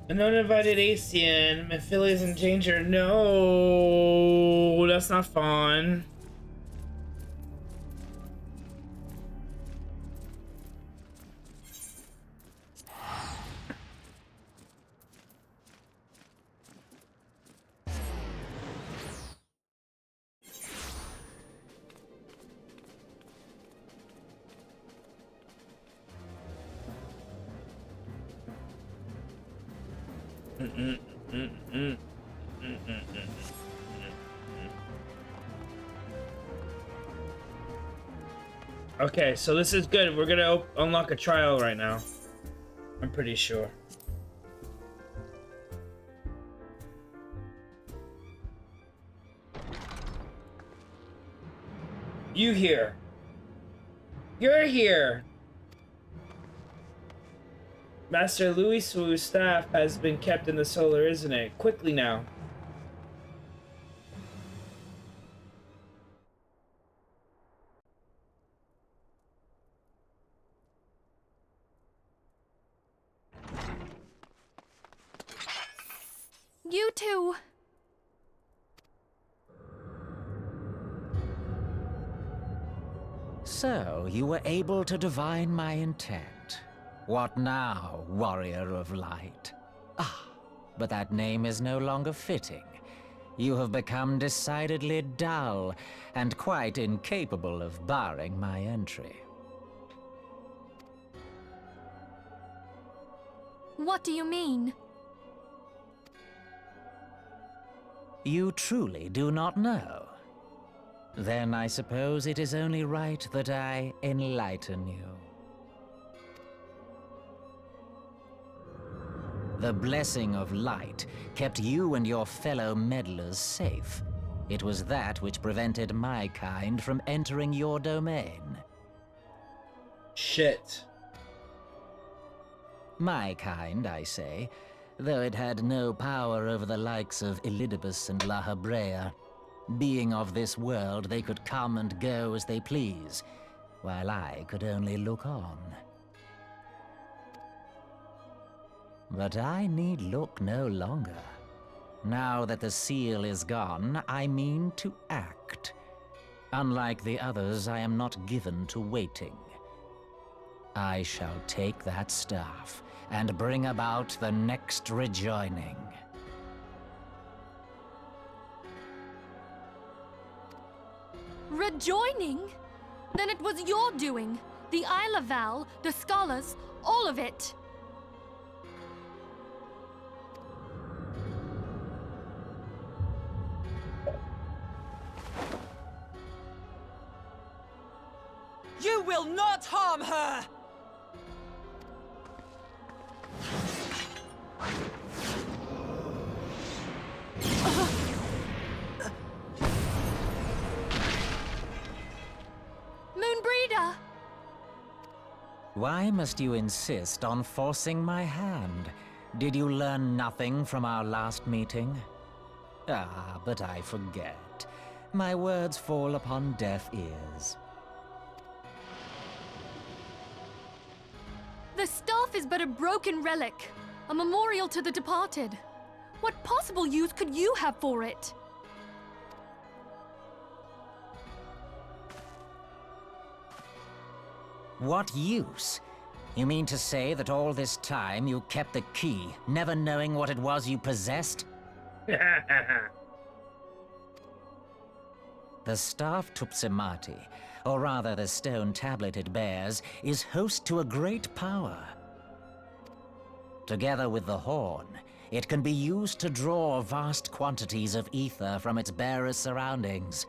An uninvited Asian. Minfilia's in danger. No, that's not fun. Okay, so this is good. We're gonna unlock a trial right now. I'm pretty sure. You here. You're here. Master Louis Su's staff has been kept in the solar, isn't it? Quickly now. You two. So, you were able to divine my intent. What now, warrior of light? Ah, but that name is no longer fitting. You have become decidedly dull, and quite incapable of barring my entry. What do you mean? You truly do not know? Then I suppose it is only right that I enlighten you. The blessing of light kept you and your fellow meddlers safe. It was that which prevented my kind from entering your domain. Shit. My kind, I say, though it had no power over the likes of Elidibus and La Habrea. Being of this world, they could come and go as they please, while I could only look on. But I need look no longer. Now that the seal is gone, I mean to act. Unlike the others, I am not given to waiting. I shall take that staff and bring about the next rejoining. Rejoining? Then it was your doing. The Isle of Val, the scholars, all of it. You will not harm her! Moonbreeder! Why must you insist on forcing my hand? Did you learn nothing from our last meeting? Ah, but I forget. My words fall upon deaf ears. The staff is but a broken relic, a memorial to the departed. What possible use could you have for it? What use? You mean to say that all this time you kept the key, never knowing what it was you possessed? The staff Tupsimati, or rather the stone tablet it bears, is host to a great power. Together with the horn, it can be used to draw vast quantities of ether from its bearer's surroundings.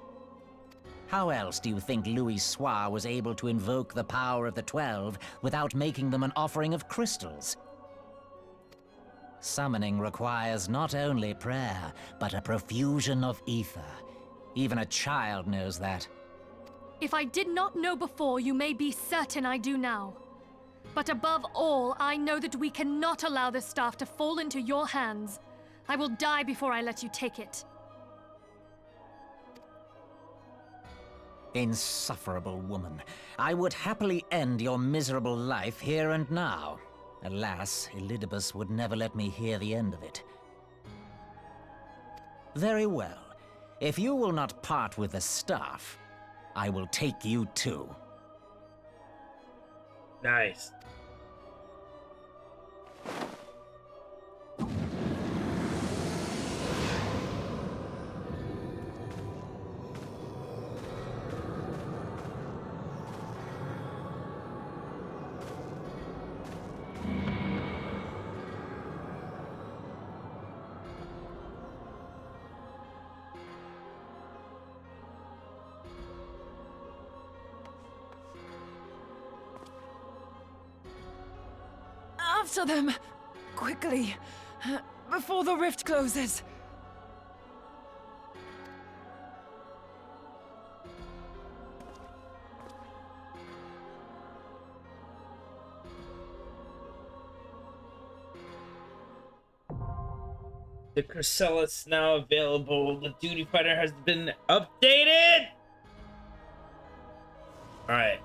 How else do you think Louis Soir was able to invoke the power of the 12 without making them an offering of crystals? Summoning requires not only prayer, but a profusion of ether. Even a child knows that. If I did not know before, you may be certain I do now. But above all, I know that we cannot allow the staff to fall into your hands. I will die before I let you take it. Insufferable woman. I would happily end your miserable life here and now. Alas, Elidibus would never let me hear the end of it. Very well. If you will not part with the staff, I will take you too. Nice. After them! Quickly! Before the rift closes! The Chrysalis now available. The Duty Fighter has been updated! Alright.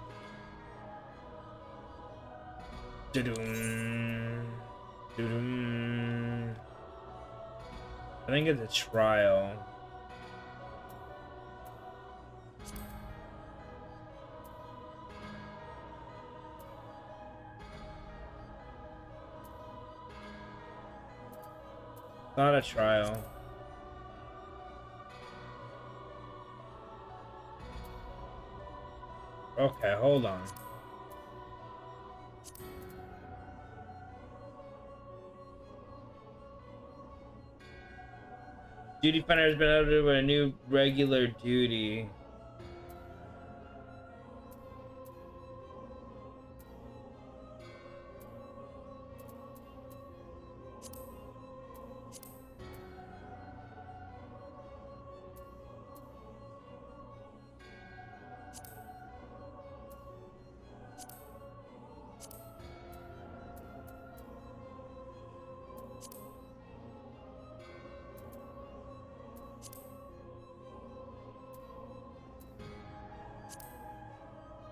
Doo-doom. Doo-doom. I think it's a trial. Not a trial. Okay, hold on. Duty Finder has been added with a new regular duty.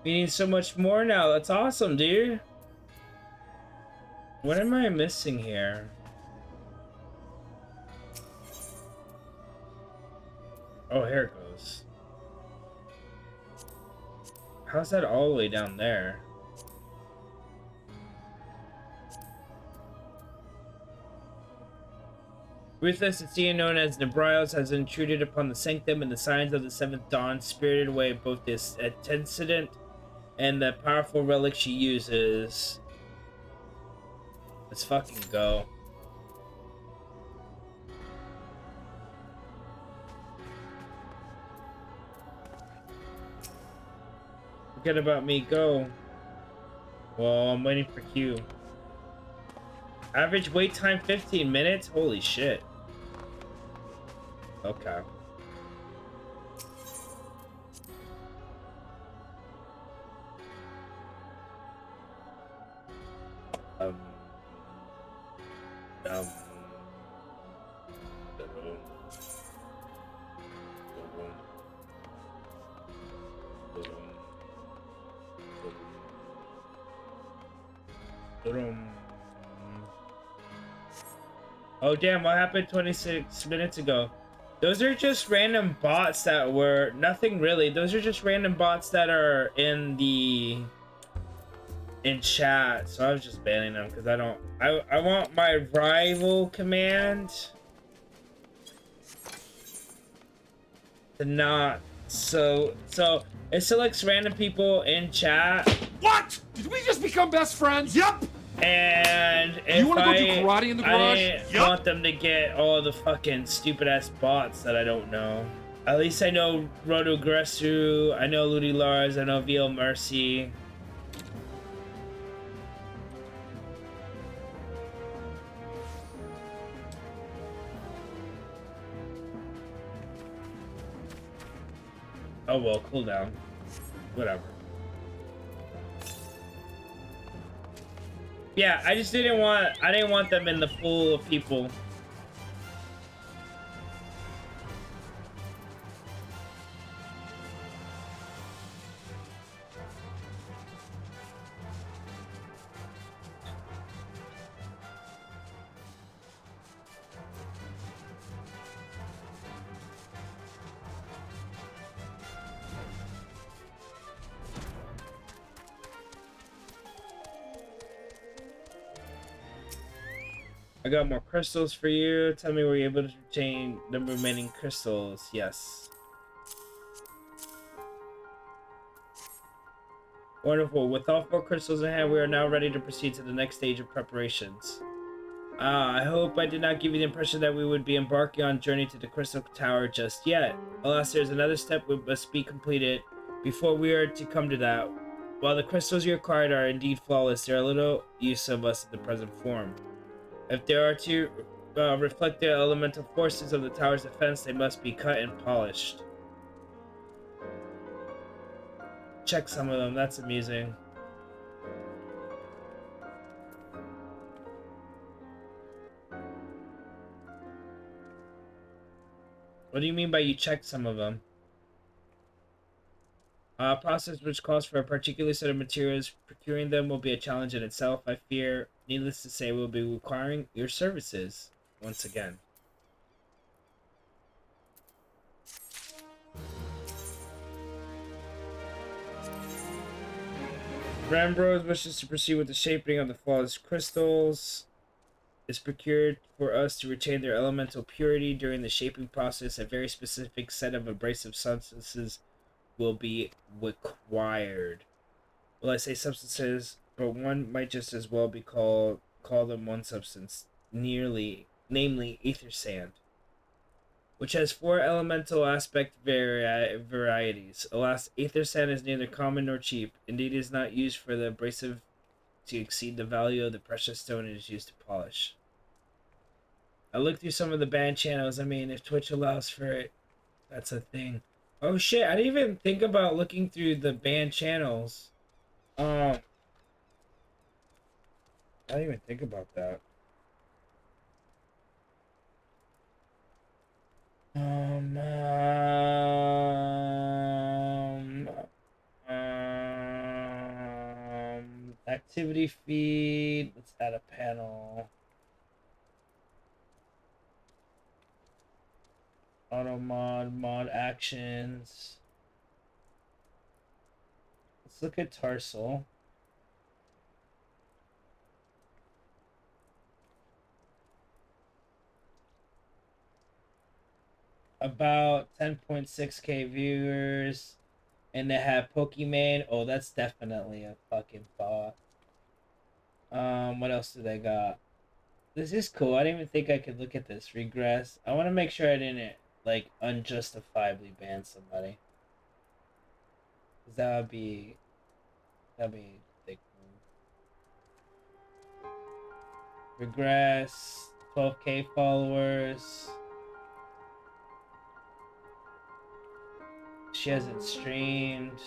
We need so much more now. That's awesome, dude. What am I missing here? Oh, here it goes. How's that all the way down there? Ruthless Athena, known as Nebrios, has intruded upon the sanctum, and the signs of the seventh dawn spirited away both this incident and the powerful relic she uses. Let's fucking go. Forget about me, go. Well, I'm waiting for Q. Average wait time 15 minutes? Holy shit. Okay. Oh damn, what happened 26 minutes ago? Those are just random bots that were nothing really. Those are just random bots that are in chat. So I was just banning them because I want my rival command to not so it selects random people in chat. What? Did we just become best friends? Yep. And if you want to go do karate in the garage? I didn't want them to get all the fucking stupid ass bots that I don't know. At least I know Roto Gressu, I know Ludi Lars, I know VL Mercy. Oh well, cool down. Whatever. Yeah, I didn't want them in the pool of people. I got more crystals for you. Tell me, were you able to retain the remaining crystals? Yes. Wonderful. With all 4 crystals in hand, we are now ready to proceed to the next stage of preparations. I hope I did not give you the impression that we would be embarking on a journey to the Crystal Tower just yet. Alas, there's another step we must be completed before we are to come to that. While the crystals you acquired are indeed flawless, they are little use of us in the present form. If they are to reflect the elemental forces of the tower's defense, they must be cut and polished. Check some of them, that's amusing. What do you mean by you checked some of them? A process which calls for a particular set of materials. Procuring them will be a challenge in itself, I fear. Needless to say, we'll be requiring your services once again. Rambrose wishes to proceed with the shaping of the flawless crystals. Is procured for us to retain their elemental purity during the shaping process. A very specific set of abrasive substances will be required. Well, I say substances, but one might just as well be call them one substance, namely ether sand, which has 4 elemental aspect varieties. Alas, ether sand is neither common nor cheap. Indeed, it is not used for the abrasive to exceed the value of the precious stone it is used to polish. I looked through some of the band channels. I mean, if Twitch allows for it, that's a thing. Oh shit, I didn't even think about looking through the band channels. I didn't even think about that. Activity feed. Let's add a panel. Auto mod actions. Let's look at Tarsal. About 10.6k viewers, and they have Pokemon. Oh, that's definitely a fucking bot. What else do they got? This is cool. I didn't even think I could look at this. Regress. I want to make sure I didn't like unjustifiably ban somebody. 'Cause that'd be a big move. Regress. 12k followers. She hasn't streamed.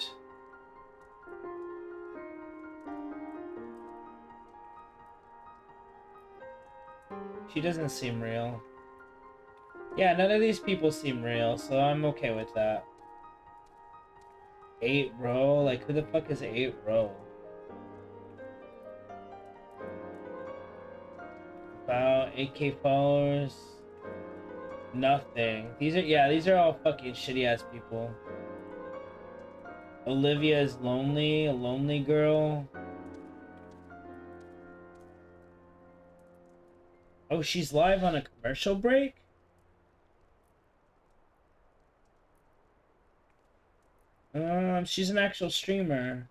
She doesn't seem real. Yeah, none of these people seem real, so I'm okay with that. 8 row? Like, who the fuck is 8 row? About 8k followers. Nothing. These are all fucking shitty ass people. Olivia is lonely, a lonely girl. Oh, she's live on a commercial break? She's an actual streamer.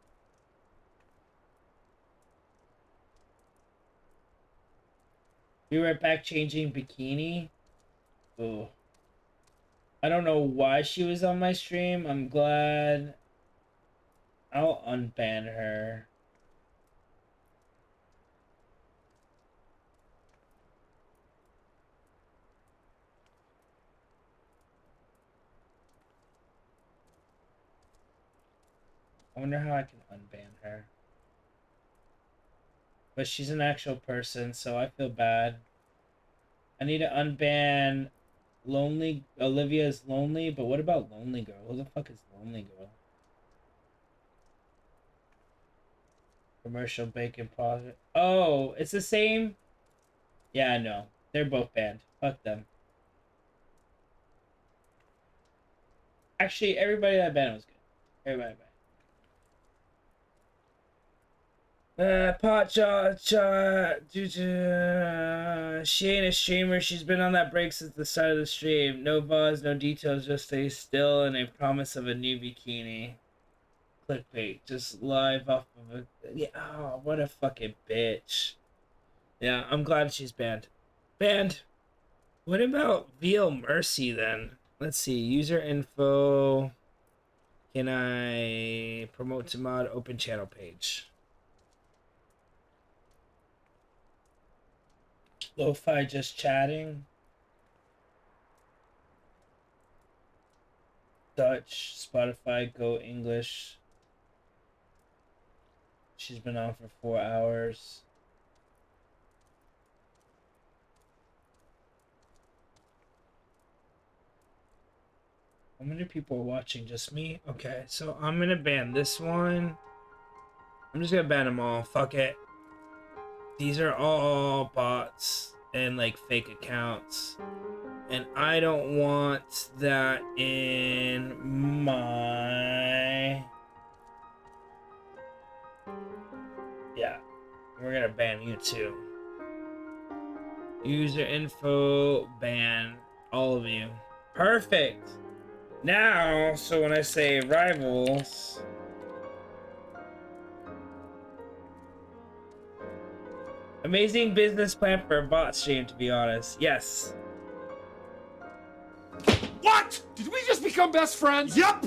Be right back changing bikini. Ooh. I don't know why she was on my stream. I'm glad. I'll unban her. I wonder how I can unban her. But she's an actual person, so I feel bad. I need to unban Lonely. Olivia is lonely, but what about Lonely Girl? Who the fuck is Lonely Girl? Commercial bacon product. Oh, it's the same? Yeah, I know. They're both banned. Fuck them. Actually, everybody that banned was good. Everybody banned. She ain't a streamer. She's been on that break since the start of the stream. No buzz, no details, just stay still and a promise of a new bikini. Clickbait, just live off of a... Yeah, oh, what a fucking bitch. Yeah, I'm glad she's banned. Banned. What about VL Mercy then? Let's see, user info... Can I promote to mod open channel page? Lo-fi just chatting. Dutch, Spotify, Go English. She's been on for 4 hours. How many people are watching? Just me? Okay, so I'm gonna ban this one. I'm just gonna ban them all. Fuck it. These are all bots and like fake accounts. And I don't want that in my... Yeah, we're gonna ban you too. User info, ban all of you. Perfect. Now, so when I say rivals, amazing business plan for a bot stream, to be honest. Yes. What? Did we just become best friends? Yup!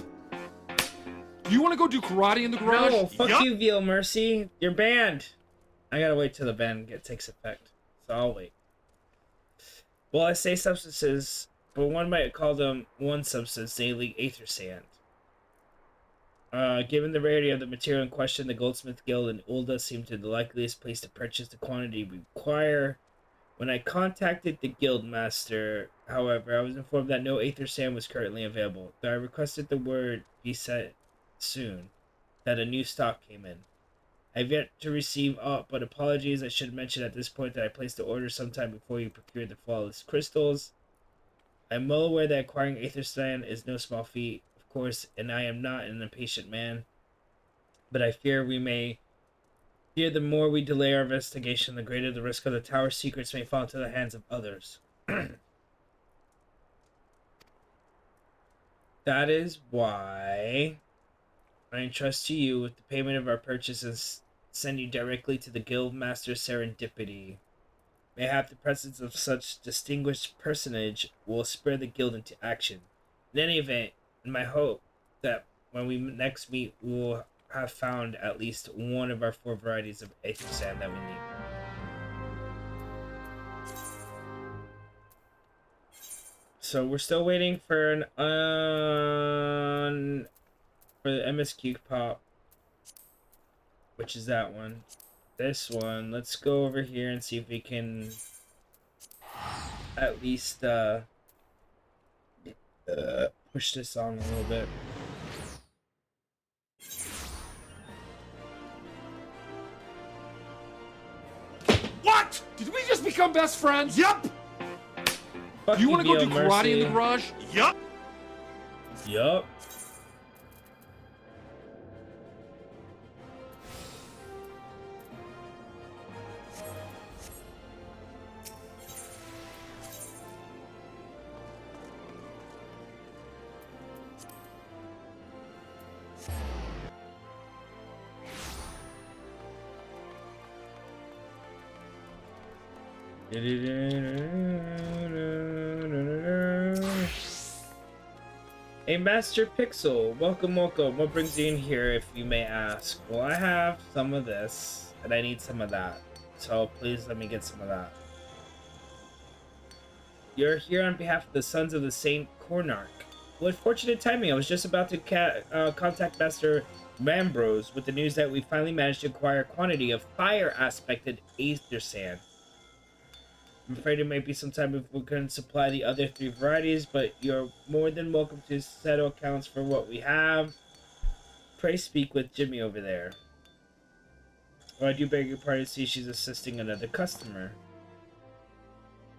You want to go do karate in the garage? No, fuck you, Veal Mercy. You're banned. I gotta wait till the ban takes effect, so I'll wait. Well, I say substances, but one might call them one substance, namely Aether Sand. Given the rarity of the material in question, the Goldsmith Guild in Ulda seemed to be the likeliest place to purchase the quantity we require. When I contacted the guild master, however, I was informed that no Aether Sand was currently available, though I requested the word be sent soon that a new stock came in. I've yet to receive but apologies. I should mention at this point that I placed the order sometime before you procured the flawless crystals. I'm well aware that acquiring Aether Sand is no small feat, of course, and I am not an impatient man. But I fear the more we delay our investigation, the greater the risk of the tower's secrets may fall into the hands of others. That is why I entrust to you with the payment of our purchase and send you directly to the Guildmaster Serendipity. Mayhap the presence of such distinguished personage will spur the guild into action. In any event, in my hope that when we next meet, we will have found at least one of our 4 varieties of Aether Sand that we need. So we're still waiting for for the MSQ pop, which is that one. This one, let's go over here and see if we can at least push this on a little bit. What? Did we just become best friends? Yup! Fuck you want to go do Mercy. karate in the garage? Yup! Yup. Hey, Master Pixel, welcome. What brings you in here, if you may ask? Well, I have some of this, and I need some of that. So please let me get some of that. You're here on behalf of the Sons of the Saint Cornarch. What fortunate timing! I was just about to contact Master Rambrose with the news that we finally managed to acquire a quantity of fire-aspected Aether Sand. I'm afraid it might be some time if we couldn't supply the other 3 varieties, but you're more than welcome to settle accounts for what we have. Pray speak with Jimmy over there. Oh, I do beg your pardon, see she's assisting another customer.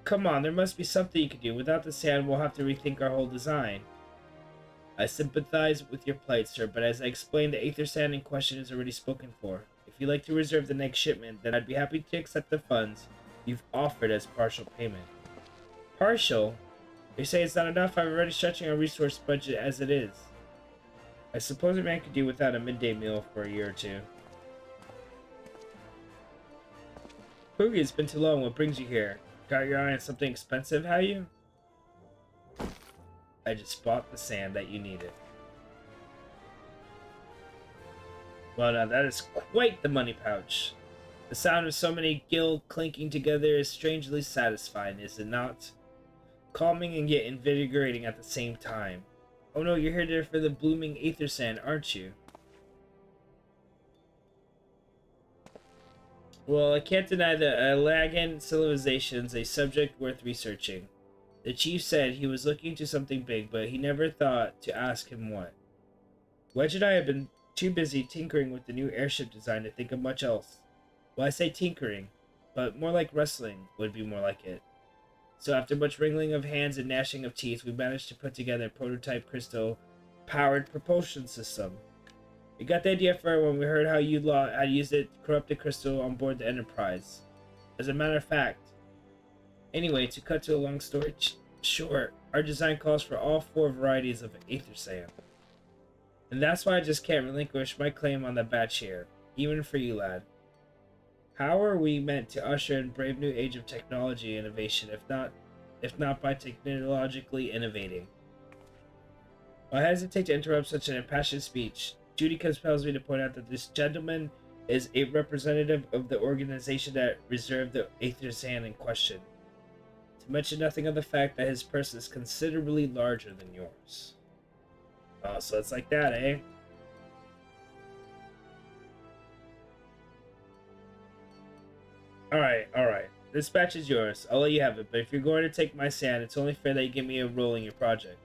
Come on, there must be something you can do. Without the sand, we'll have to rethink our whole design. I sympathize with your plight, sir, but as I explained, the Aether Sand in question is already spoken for. If you'd like to reserve the next shipment, then I'd be happy to accept the funds you've offered as partial payment. Partial? You say it's not enough? I'm already stretching our resource budget as it is. I suppose a man could do without a midday meal for a year or 2. Poogie, it's been too long. What brings you here? Got your eye on something expensive, have you? I just bought the sand that you needed. Well, now that is quite the money pouch. The sound of so many gills clinking together is strangely satisfying, is it not? Calming and yet invigorating at the same time. Oh no, you're here for the blooming aether sand, aren't you? Well, I can't deny that Alagan civilization's a subject worth researching. The chief said he was looking to something big, but he never thought to ask him what. Wedge and I have been too busy tinkering with the new airship design to think of much else. Well, I say tinkering, but more like wrestling would be more like it. So after much wringing of hands and gnashing of teeth, we managed to put together a prototype crystal-powered propulsion system. We got the idea for it when we heard how you had used it corrupted crystal on board the Enterprise. As a matter of fact. Anyway, to cut to a long story short, our design calls for all 4 varieties of aether sand. And that's why I just can't relinquish my claim on the batch here, even for you, lad. How are we meant to usher in a brave new age of technology innovation, if not by technologically innovating? I hesitate to interrupt such an impassioned speech. Duty compels me to point out that this gentleman is a representative of the organization that reserved the aether sand in question. To mention nothing of the fact that his purse is considerably larger than yours. Oh, so it's like that, eh? Alright. This batch is yours. I'll let you have it, but if you're going to take my sand, it's only fair that you give me a role in your project.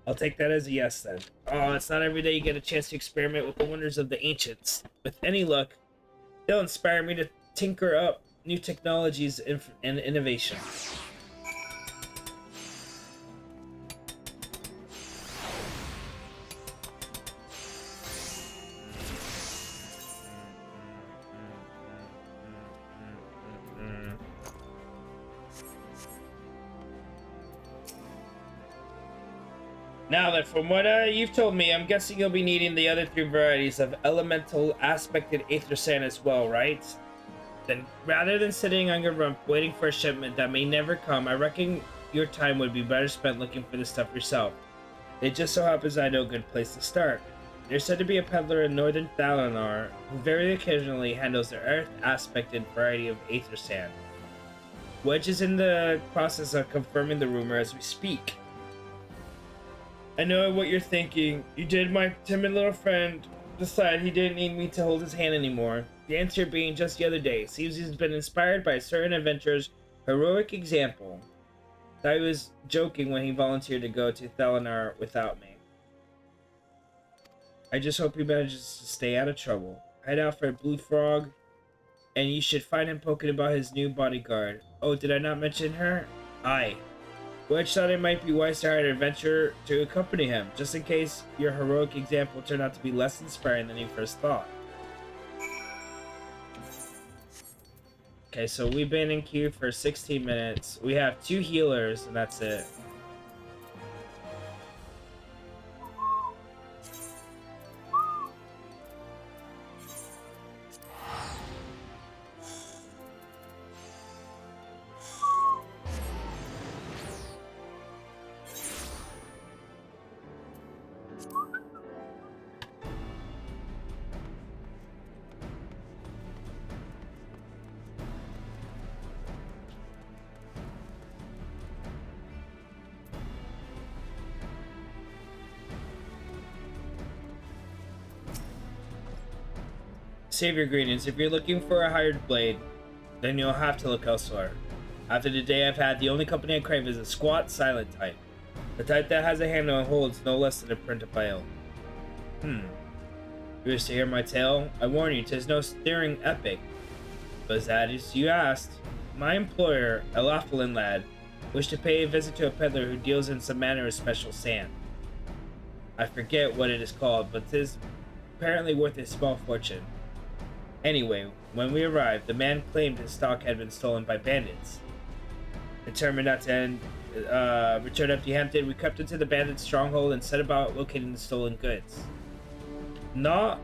I'll take that as a yes, then. Oh, it's not every day you get a chance to experiment with the wonders of the ancients. With any luck, they'll inspire me to tinker up new technologies and innovation. Now then, from what you've told me, I'm guessing you'll be needing the other 3 varieties of elemental aspected aether sand as well, right? Then, rather than sitting on your rump waiting for a shipment that may never come, I reckon your time would be better spent looking for the stuff yourself. It just so happens I know a good place to start. There's said to be a peddler in northern Thalanar who very occasionally handles the earth-aspected variety of aether sand. Wedge is in the process of confirming the rumor as we speak. I know what you're thinking. You did my timid little friend decide he didn't need me to hold his hand anymore. The answer being just the other day. Seems he's been inspired by a certain adventurer's heroic example. Thought he was joking when he volunteered to go to Thalanar without me. I just hope he manages to stay out of trouble. Head out for a blue frog, and you should find him poking about his new bodyguard. Oh, did I not mention her? Aye. Wedge thought it might be wise to hire an adventurer to accompany him, just in case your heroic example turned out to be less inspiring than he first thought. Okay, so we've been in queue for 16 minutes. We have 2 healers, and that's it. Save your ingredients. If you're looking for a hired blade, then you'll have to look elsewhere. After the day I've had, the only company I crave is a squat, silent type. The type that has a handle and holds no less than a print of bile. You wish to hear my tale? I warn you, 'tis no stirring epic. But as you asked, my employer, a Laughlin lad, wished to pay a visit to a peddler who deals in some manner of special sand. I forget what it is called, but 'tis apparently worth a small fortune. Anyway, when we arrived, the man claimed his stock had been stolen by bandits. Determined not to return empty-handed, we crept into the bandits' stronghold and set about locating the stolen goods. Long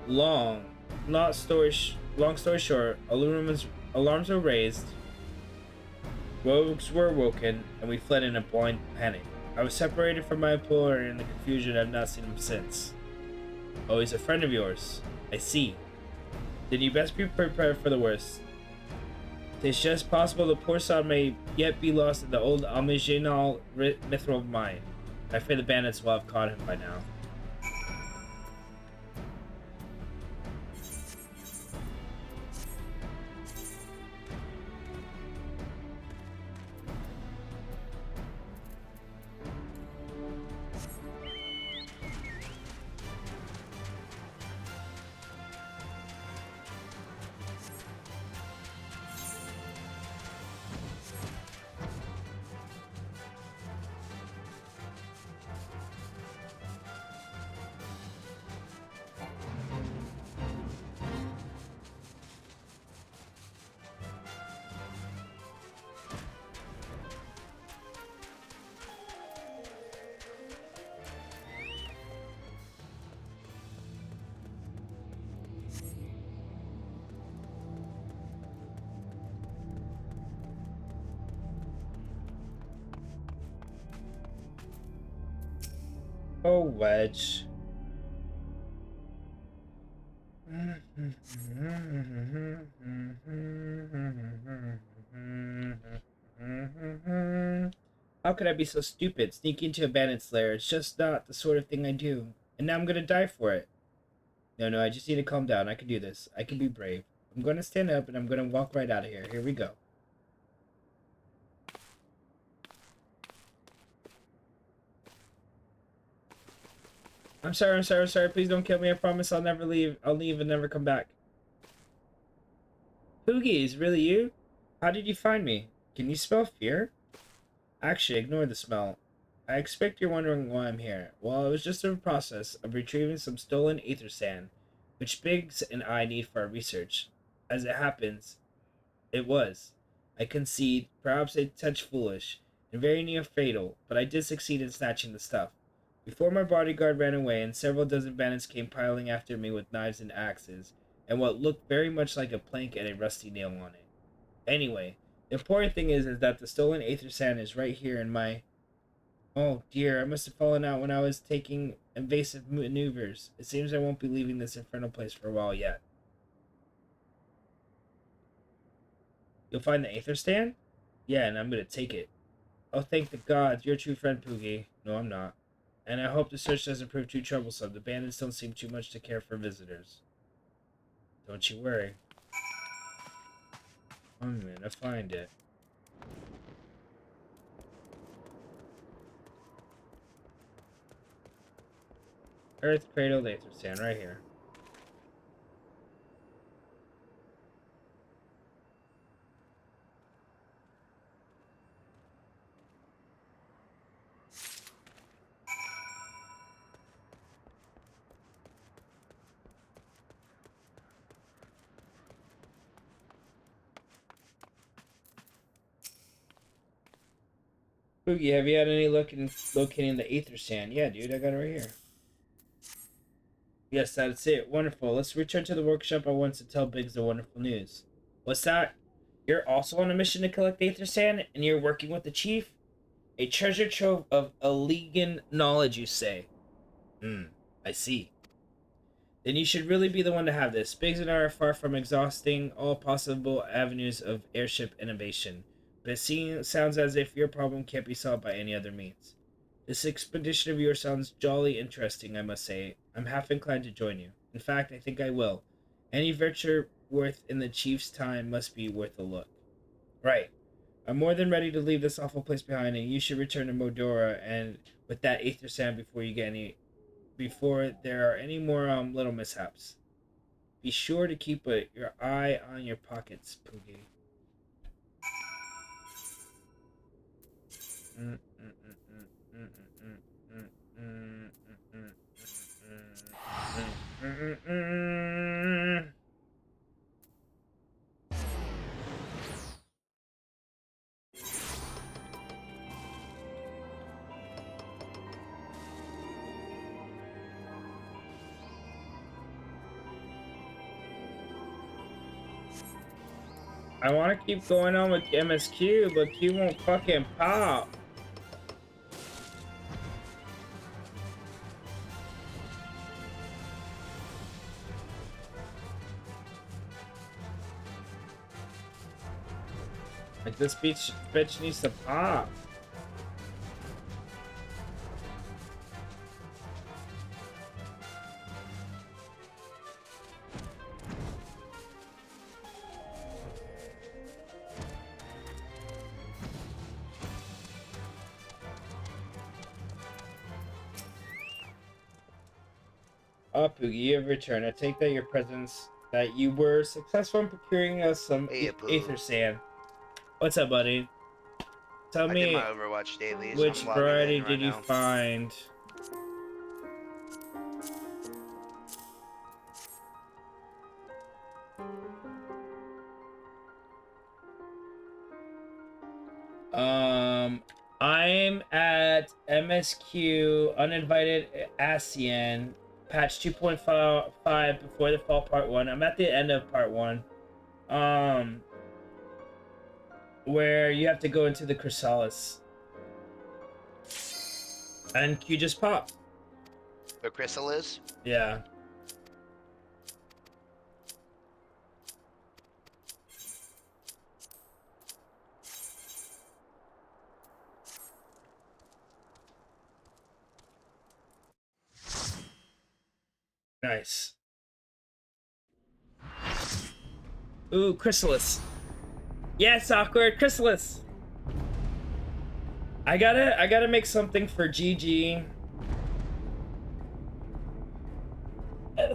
story short, alarms were raised, rogues were awoken, and we fled in a blind panic. I was separated from my employer in the confusion. I've not seen him since. Oh, he's a friend of yours. I see. Then you best be prepared for the worst. It's just possible the poor soul may yet be lost in the old Amiginal mithril mine. I fear the bandits will have caught him by now. Oh, Wedge. How could I be so stupid? Sneak into a bandit's lair. It's just not the sort of thing I do. And now I'm gonna die for it. No, I just need to calm down. I can do this. I can be brave. I'm gonna stand up and I'm gonna walk right out of here. Here we go. I'm sorry. Please don't kill me. I promise I'll never leave. I'll leave and never come back. Poogie, is really you? How did you find me? Can you smell fear? Actually, ignore the smell. I expect you're wondering why I'm here. Well, it was just a process of retrieving some stolen aether sand, which Biggs and I need for our research. As it happens, it was. I concede, perhaps a touch foolish, and very near fatal, but I did succeed in snatching the stuff. Before my bodyguard ran away and several dozen bandits came piling after me with knives and axes, and what looked very much like a plank and a rusty nail on it. Anyway, the important thing is that the stolen aether sand is right here in my... Oh dear, I must have fallen out when I was taking evasive maneuvers. It seems I won't be leaving this infernal place for a while yet. You'll find the aether stand? Yeah, and I'm gonna take it. Oh, thank the gods, you're a true friend, Poogie. No, I'm not. And I hope the search doesn't prove too troublesome. The bandits don't seem too much to care for visitors. Don't you worry. I'm gonna find it. Earth cradled aether sand right here. Poogie, have you had any luck in locating the aether sand? Yeah, dude, I got it right here. Yes, that's it. Wonderful. Let's return to the workshop at once to tell Biggs the wonderful news. What's that? You're also on a mission to collect aether sand, and you're working with the chief? A treasure trove of Allegan knowledge, you say? I see. Then you should really be the one to have this. Biggs and I are far from exhausting all possible avenues of airship innovation, but it sounds as if your problem can't be solved by any other means. This expedition of yours sounds jolly interesting, I must say. I'm half inclined to join you. In fact, I think I will. Any venture worth in the chief's time must be worth a look. Right. I'm more than ready to leave this awful place behind, and you should return to Modora and with that aether sand before there are any more little mishaps. Be sure to keep your eye on your pockets, Poogie. I want to keep going on with MSQ, but Q won't fucking pop. Like this bitch needs to pop. Poogie, you have returned. I take that your presence, that you were successful in procuring us some Aether Sand. What's up, buddy? Tell me, I did my Overwatch dailies. which I'm logging variety in right did you now. find? I'm at MSQ, Uninvited ASEAN, patch 2.5 before the fall part 1. I'm at the end of part 1. Where you have to go into the chrysalis. And Q just popped. The chrysalis? Yeah. Nice. Ooh, chrysalis. Yes, awkward chrysalis. I gotta make something for GG.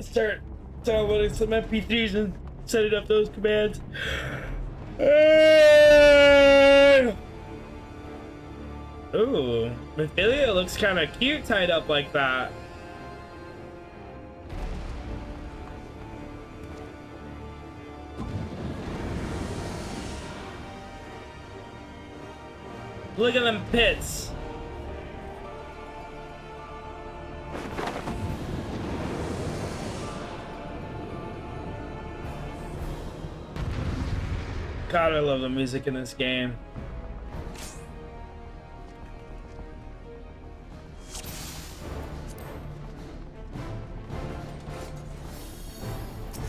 Start downloading some MP3s and setting up those commands. Ooh, Ophelia looks kind of cute tied up like that. Look at them pits. God, I love the music in this game.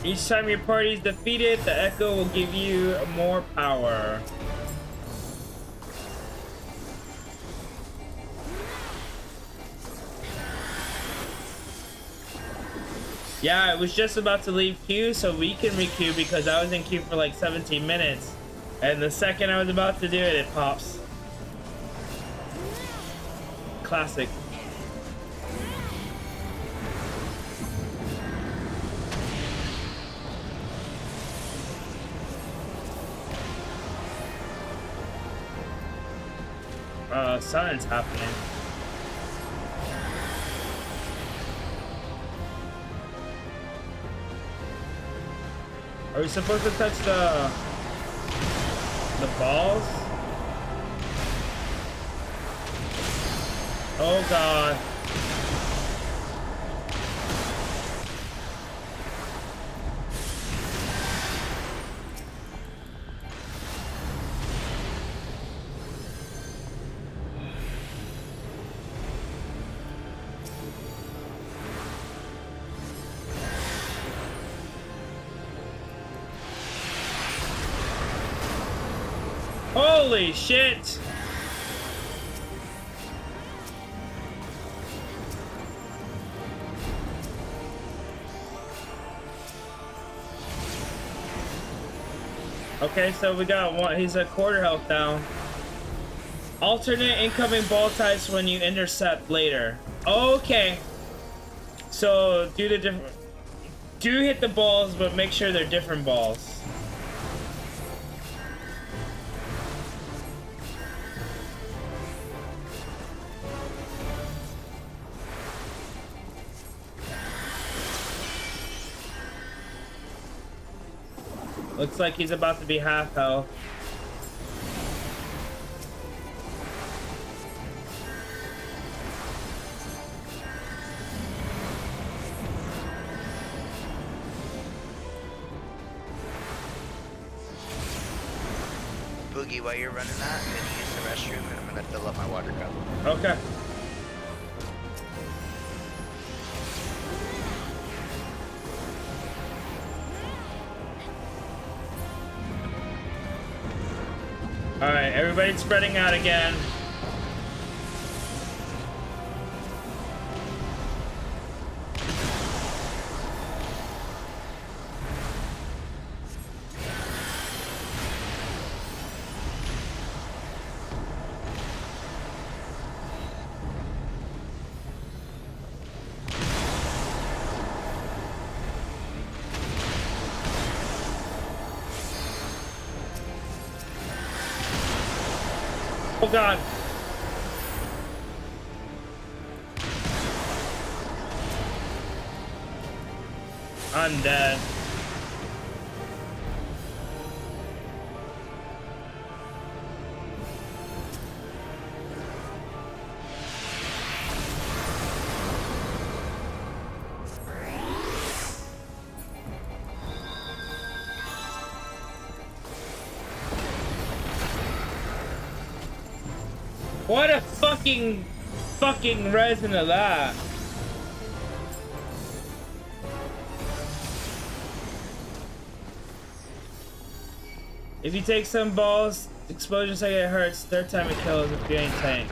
Each time your party is defeated, the echo will give you more power. Yeah, I was just about to leave queue so we can re-queue because I was in queue for like 17 minutes. And the second I was about to do it, it pops. Classic. Something's happening. Are we supposed to touch the balls? Oh God. Holy shit! Okay, so we got one. He's a quarter health down. Alternate incoming ball types when you intercept later. Okay. So do hit the balls, but make sure they're different balls. Looks like he's about to be half health. Poogie, while you're running that, I'm gonna use the restroom and I'm gonna fill up my water cup. Okay. Alright, everybody's spreading out again. Oh god. I'm dead. What a fucking resin of that. If you take some balls, explosion second it hurts, third time it kills if you ain't tank.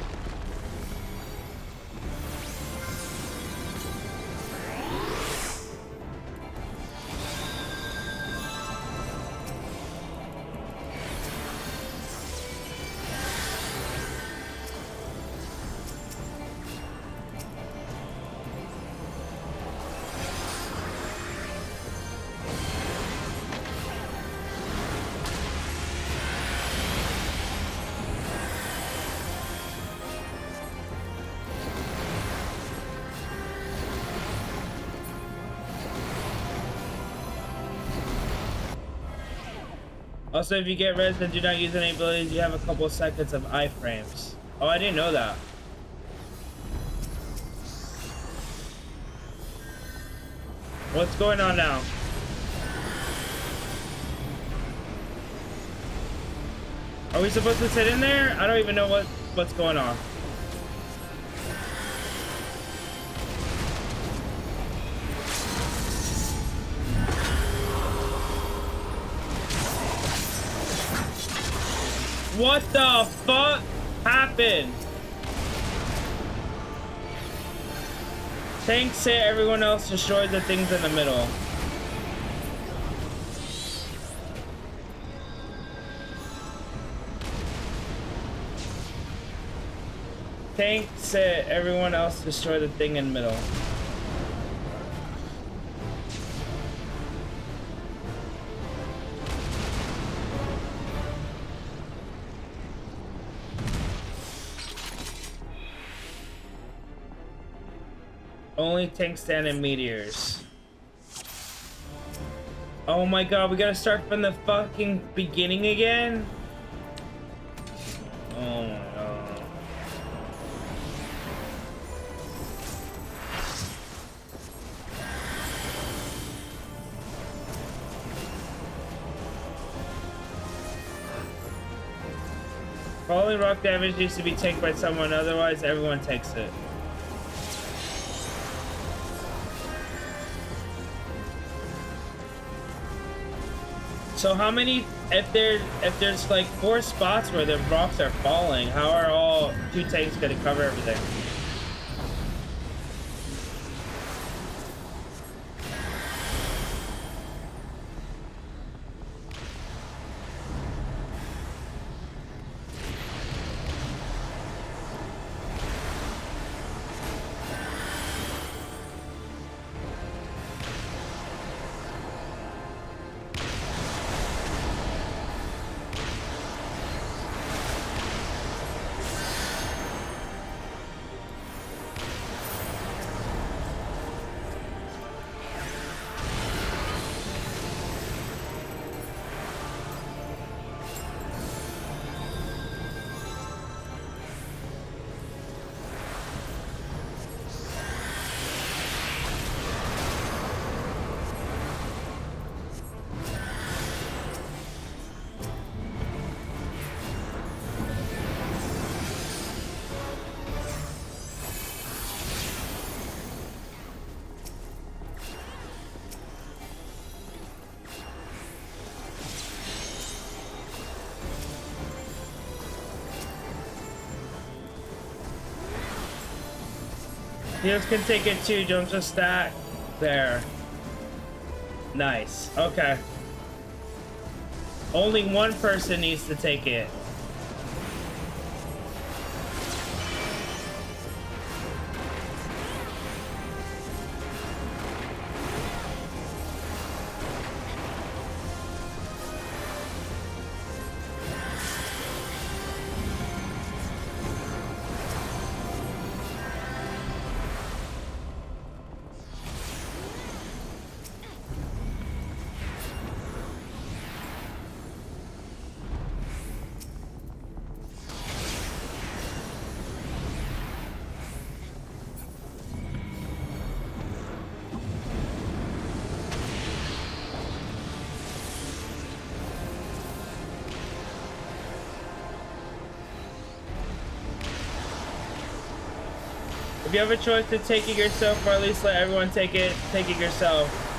Also, if you get res and do not use any abilities, you have a couple seconds of iframes. Oh, I didn't know that. What's going on now? Are we supposed to sit in there? I don't even know what's going on. What the fuck happened? Tanks hit, everyone else destroys the things in the middle. Tanks hit, everyone else destroy the thing in the middle. Only tank stand and meteors. Oh my god, we gotta start from the fucking beginning again? Oh my god. Falling rock damage needs to be taken by someone, otherwise everyone takes it. So how many, if there's like 4 spots where the rocks are falling, how are all 2 tanks gonna cover everything? Heals can take it too. Don't just stack. There. Nice. Okay. Only one person needs to take it. If you have a choice to take it yourself, or at least let everyone take it yourself.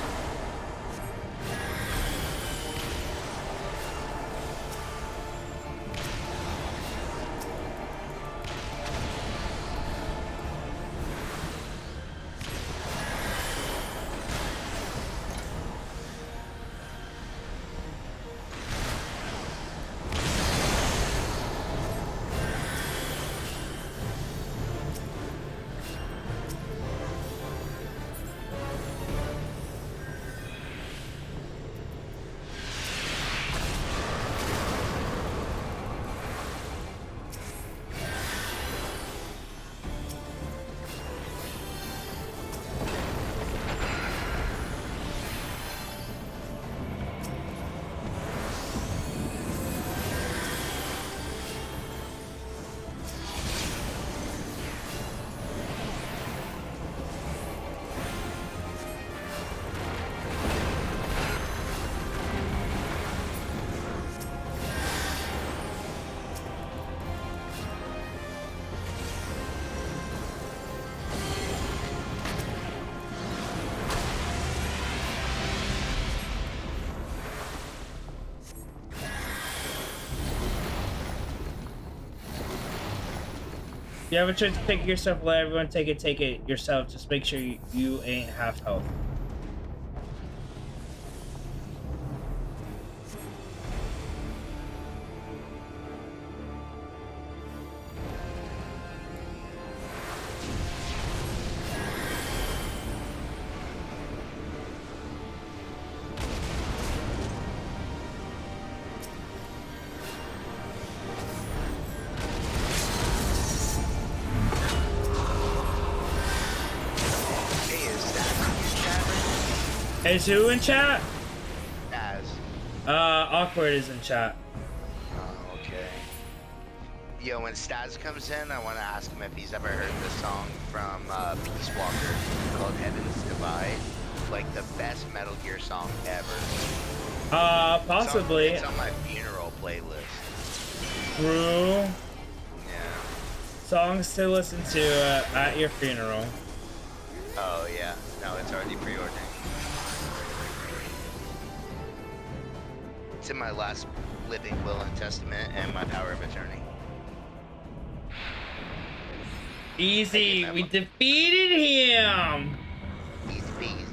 If you have a choice to take it yourself, let everyone take it yourself. Just make sure you ain't half health. Is who in chat? As. Awkward is in chat. Oh, okay. Yo, when Staz comes in, I want to ask him if he's ever heard the song from Peace Walker called Heaven's Divide. Like the best Metal Gear song ever. Possibly. It's on my funeral playlist. True. Yeah. Songs to listen to at your funeral. Oh, yeah. No, it's already preordained. It's in my last living will and testament and my power of attorney. Easy, we defeated him! Easy peasy.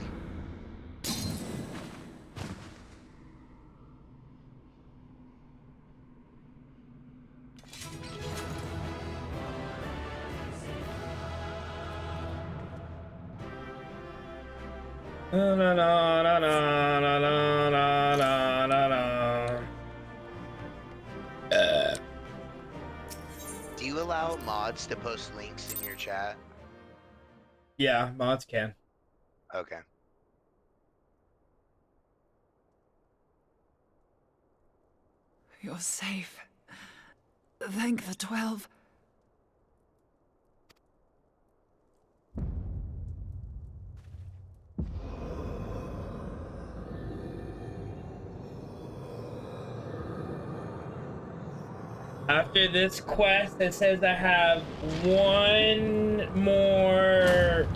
La la la la la la la la la la. Do you allow mods to post links in your chat? Yeah, mods can. Okay. You're safe. Thank the 12. After this quest, it says I have one more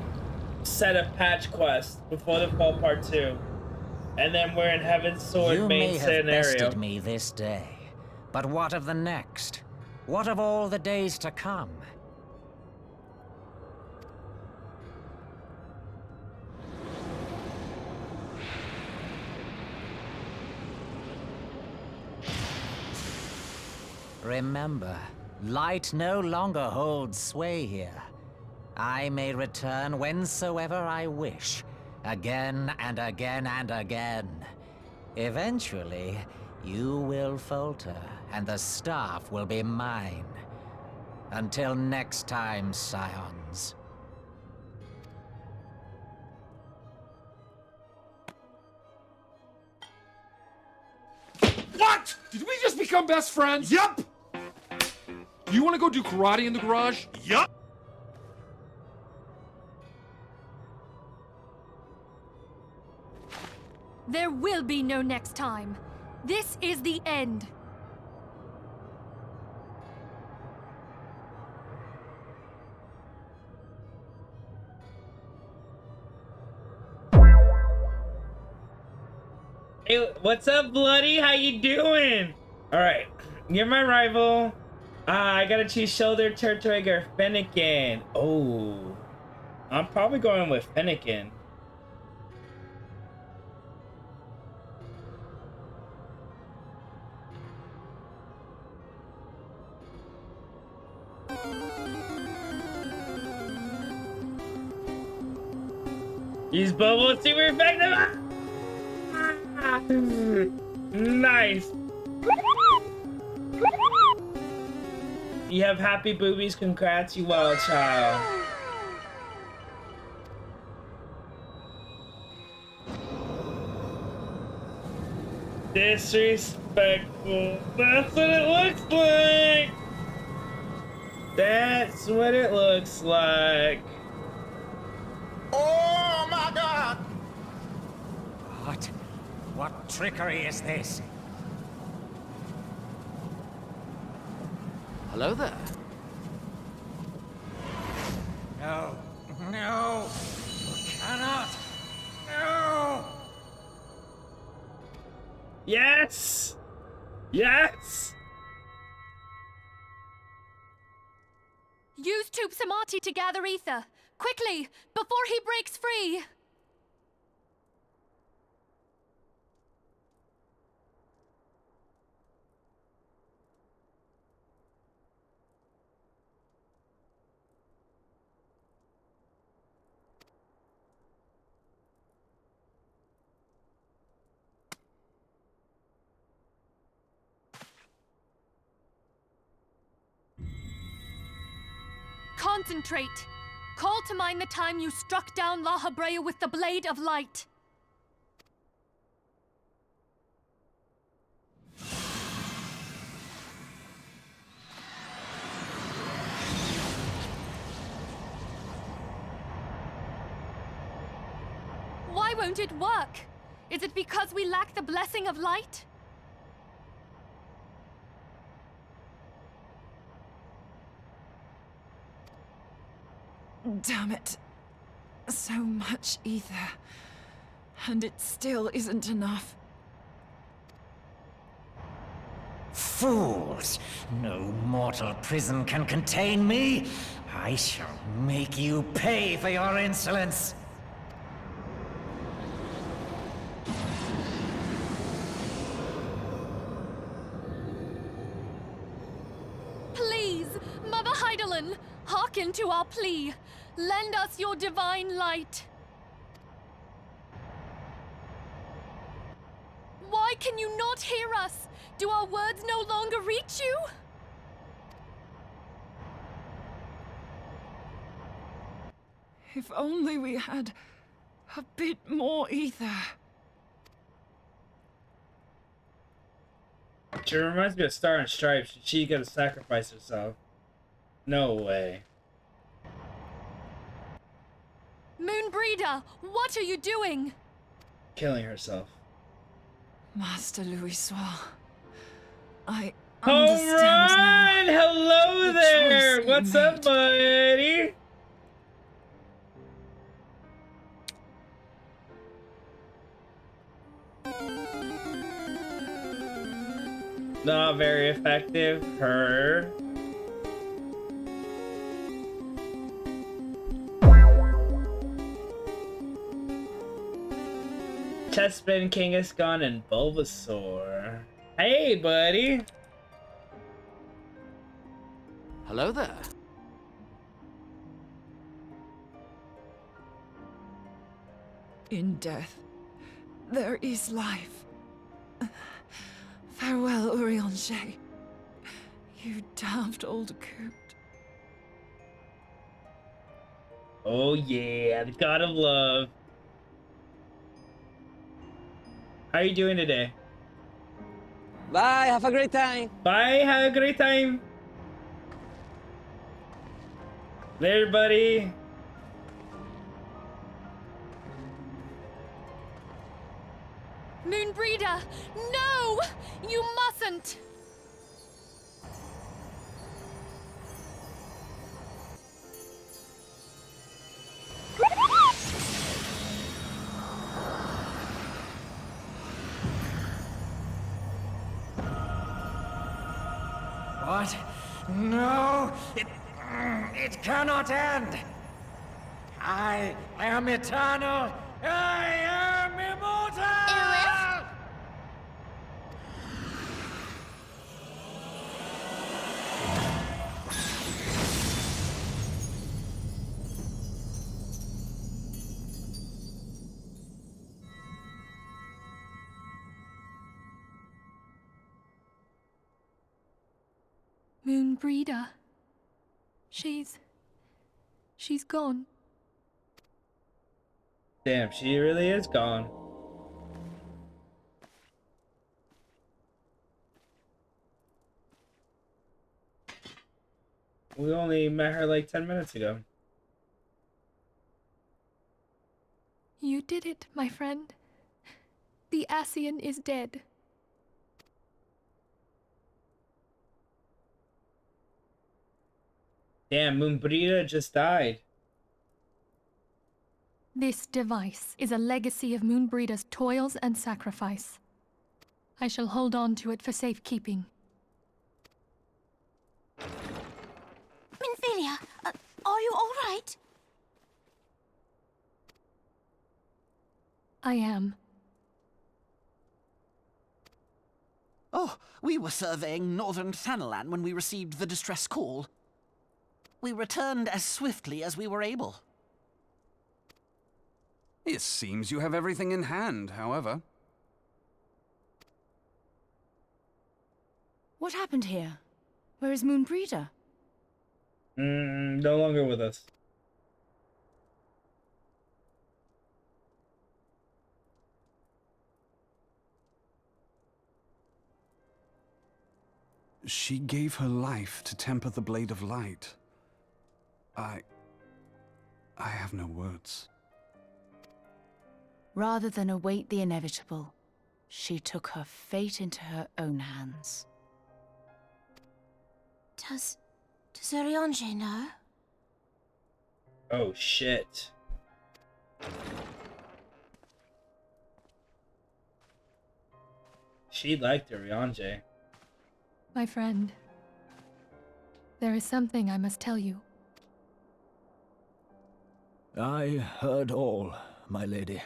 set of patch quests before the fall part 2. And then we're in Heavensward You main may have scenario. bested me this day, but what of the next? What of all the days to come? Remember, light no longer holds sway here. I may return whensoever I wish, again and again and again. Eventually, you will falter, and the staff will be mine. Until next time, scions. What? Did we just become best friends? Yup! You want to go do karate in the garage? Yup! There will be no next time. This is the end. Hey, what's up, Bloody? How you doing? Alright, you're my rival. I gotta choose Shoulder, Turtwig, or Fennekin. Oh, I'm probably going with Fennekin. Use bubble super effective. Nice. You have happy boobies. Congrats, you wild child. Disrespectful. That's what it looks like. That's what it looks like. Oh my god! What trickery is this? Hello there. No. No. Cannot. No. Yes. Yes. Use Tube Samati to gather ether. Quickly, before he breaks free! Concentrate! Call to mind the time you struck down La Habrea with the Blade of Light. Why won't it work? Is it because we lack the blessing of light? Damn it. So much ether. And it still isn't enough. Fools! No mortal prison can contain me! I shall make you pay for your insolence! Please, Mother Heidelin, hearken to our plea. Lend us your divine light. Why can you not hear us? Do our words no longer reach you? If only we had a bit more ether. She reminds me of Star and Stripes. She gotta sacrifice herself. No way. Moonbreeder, what are you doing? Killing herself. Master Louisoix, I Home understand run! now. Hello the there! choice you What's up, made. buddy? Not very effective. Her. Chespin, Kangaskhan, and Bulbasaur. Hey, buddy. Hello there. In death, there is life. Farewell, Urianger. You daft old coot. Oh yeah, the god of love. How are you doing today? Bye, have a great time. Bye, have a great time. Later, buddy. Moonbreeder! No! You mustn't! What? No! It cannot end! I am eternal! I am immortal! Moonbreeder. She's gone. Damn, she really is gone. We only met her like 10 minutes ago. You did it, my friend. The Ascian is dead. Damn, Moonbreeder just died. This device is a legacy of Moonbreeder's toils and sacrifice. I shall hold on to it for safekeeping. Minfilia, are you all right? I am. Oh, we were surveying northern Thanalan when we received the distress call. We returned as swiftly as we were able. It seems you have everything in hand, however. What happened here? Where is Moonbreeder? No longer with us. She gave her life to temper the Blade of Light. I have no words. Rather than await the inevitable, she took her fate into her own hands. Does Urianger know? Oh shit. She liked Urianger. My friend, there is something I must tell you. I heard all, my lady.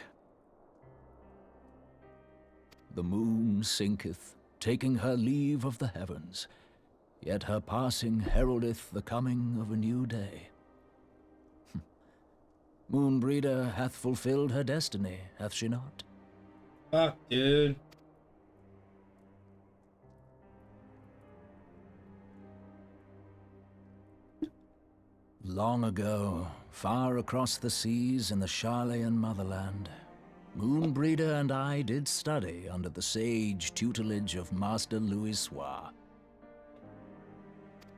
The moon sinketh, taking her leave of the heavens, yet her passing heraldeth the coming of a new day. Moonbreeder hath fulfilled her destiny, hath she not? Fuck, dude. Long ago, far across the seas in the Charlayan motherland, Moonbreeder and I did study under the sage tutelage of Master Louis Soir.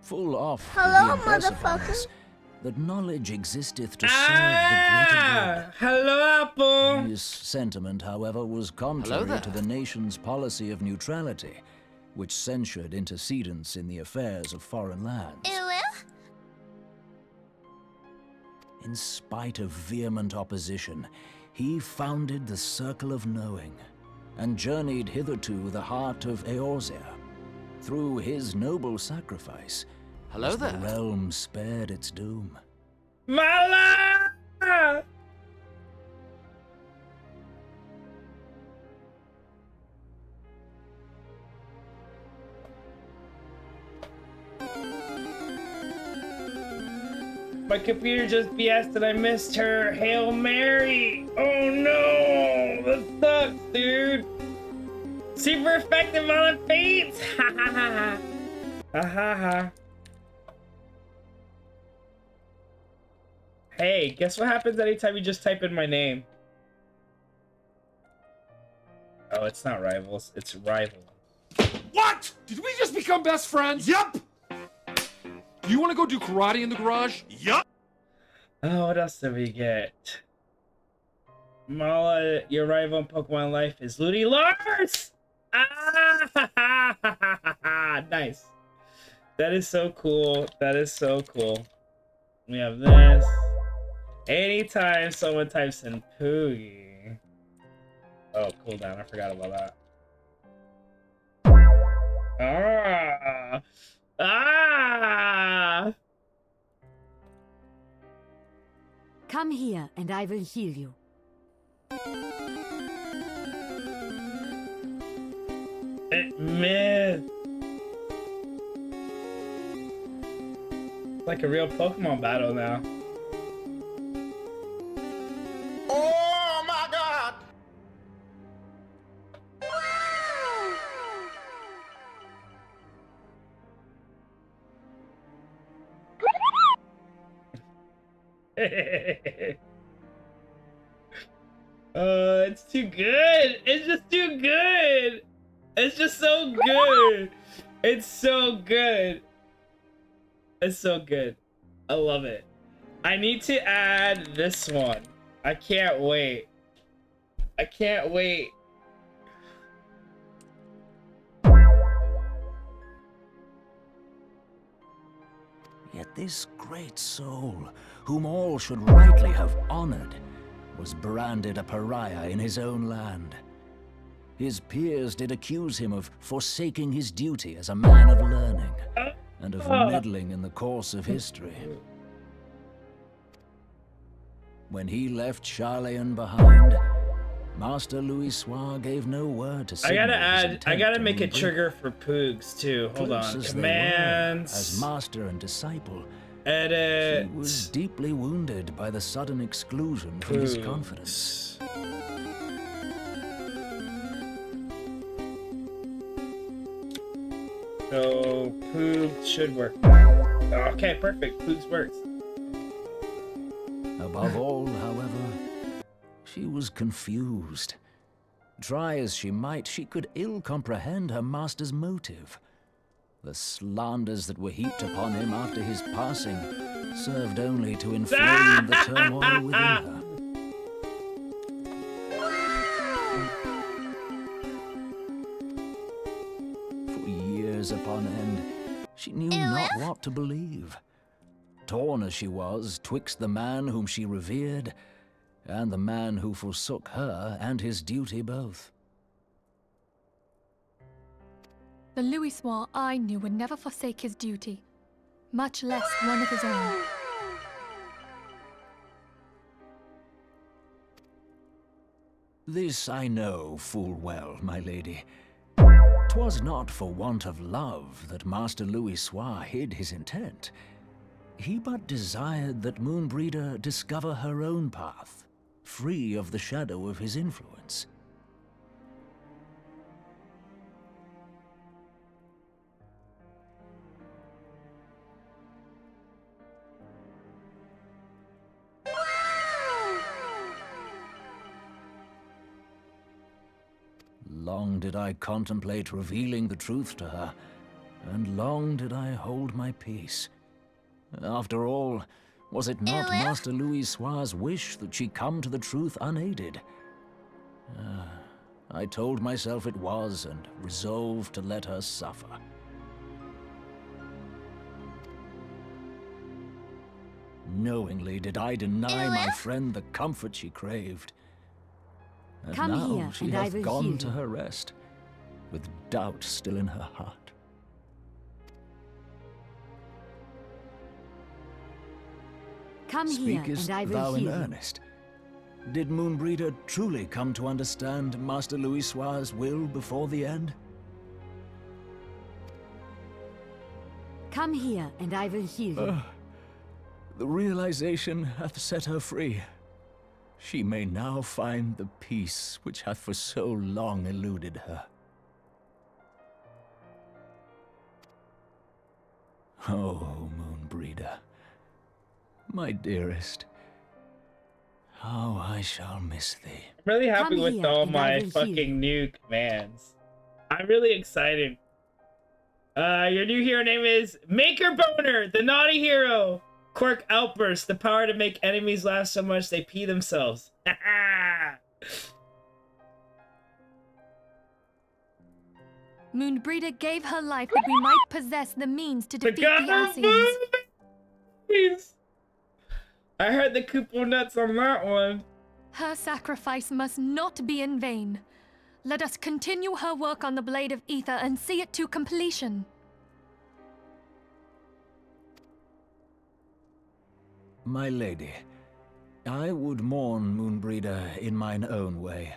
Full oft Hello, did he impress upon motherfucker. us that knowledge existeth to serve the greater good. Hello, Apple. This sentiment, however, was contrary there. to the nation's policy of neutrality, which censured intercedence in the affairs of foreign lands. In spite of vehement opposition, he founded the Circle of Knowing, and journeyed hitherto the heart of Eorzea. Through his noble sacrifice, Hello the there. realm spared its doom. Mala! My computer just BS'd and I missed her Hail Mary. Oh no, that sucks, dude. Super effective on the fates. Ha ha ha ha. Ha ha ha. Hey, guess what happens anytime you just type in my name? Oh, it's not rivals, it's rival. What? Did we just become best friends? Yup! You want to go do karate in the garage? Yup! Oh, what else did we get? Mala, your rival in Pokemon Life is Ludi Lars! Ah! Nice. That is so cool. That is so cool. We have this. Anytime someone types in Poogie. Oh, cooldown. I forgot about that. Ah! Come here, and I will heal you. Man. It's like a real Pokemon battle now. Oh my god! It's too good. It's just too good. It's just so good. It's so good. It's so good. I love it. I need to add this one. I can't wait. I can't wait. Yet this great soul, whom all should rightly have honored, was branded a pariah in his own land. His peers did accuse him of forsaking his duty as a man of learning, and of meddling in the course of history. When he left Charlayan behind, Master Louisoix gave no word to signal I gotta make a trigger for Poogs too. Hold on. Commands. As master and disciple, edit. He was deeply wounded by the sudden exclusion from his confidence. So Poogs should work now. Okay, perfect. Poogs works. Above all, however, she was confused. Try as she might, she could ill comprehend her master's motive. The slanders that were heaped upon him after his passing served only to inflame the turmoil within her. For years upon end, she knew not what to believe. Torn as she was twixt the man whom she revered and the man who forsook her and his duty both. The Louisoix I knew would never forsake his duty, much less one of his own. This I know full well, my lady. 'Twas not for want of love that Master Louisoix hid his intent. He but desired that Moonbreeder discover her own path, free of the shadow of his influence. Long did I contemplate revealing the truth to her, and long did I hold my peace. After all, was it not Master Louisoix's wish that she come to the truth unaided? I told myself it was, and resolved to let her suffer. Knowingly did I deny my friend the comfort she craved. And Come now here, she and I hath will gone heal to you. her rest, with doubt still in her heart. Come here, Speakest and I will thou in heal you. earnest? Did Moonbreeder truly come to understand Master Louisoix's will before the end? Come here, and I will heal you. The realization hath set her free. She may now find the peace which hath for so long eluded her. Oh, Moonbreeder, my dearest, how I shall miss thee. I'm really happy Come with here, all and I my will heal fucking new commands. I'm really excited. Your new hero name is Maker Boner, the naughty hero. Quirk Outburst, the power to make enemies laugh so much they pee themselves. Moonbreeder gave her life that we might possess the means to defeat the Ascians. I heard the couple nuts on that one. Her sacrifice must not be in vain. Let us continue her work on the Blade of Ether and see it to completion. My lady, I would mourn Moonbreeder in mine own way.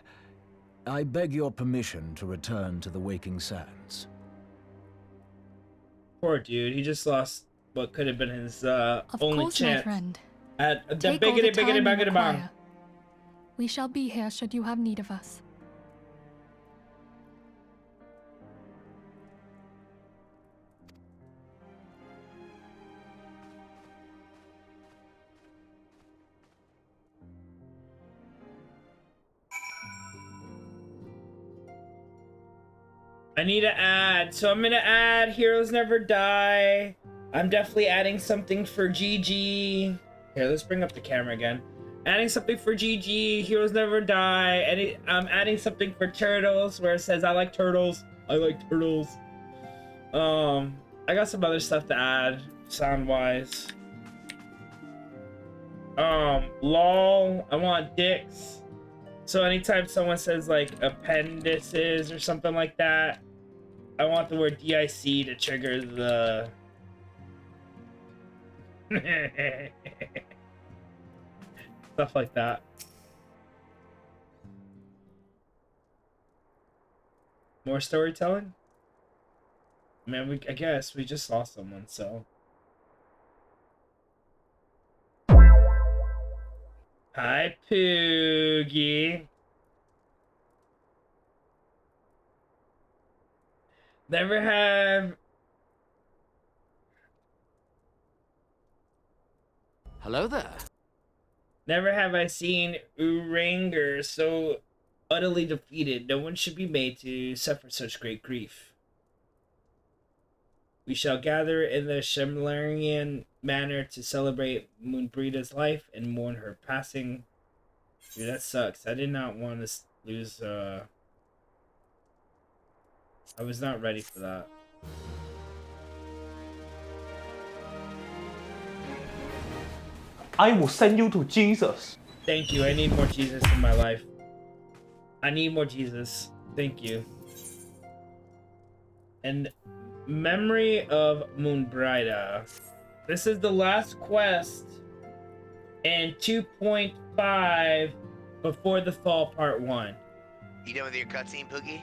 I beg your permission to return to the Waking Sands. Poor dude, he just lost what could have been his only course, chance my friend. at the Take all the biggity time you bang. require. We shall be here should you have need of us. I need to add, so I'm gonna add Heroes Never Die. I'm definitely adding something for GG. Here, let's bring up the camera again. Adding something for GG, Heroes Never Die. I'm adding something for Turtles, where it says I like turtles. I like turtles. I got some other stuff to add, sound-wise. LOL, I want dicks. So anytime someone says like appendices or something like that, I want the word DIC to trigger the stuff like that. More storytelling? Man, I guess we just lost someone, so. Hi, Poogie. Never have... Hello there. Never have I seen Uranger so utterly defeated. No one should be made to suffer such great grief. We shall gather in the Shemlarian manor to celebrate Moonbreeda's life and mourn her passing. Dude, that sucks. I did not want to lose, I was not ready for that. I will send you to Jesus. Thank you. I need more Jesus in my life. I need more Jesus. Thank you. And memory of Moonbreeda. This is the last quest in 2.5 before the fall part 1. You done with your cutscene, Poogie?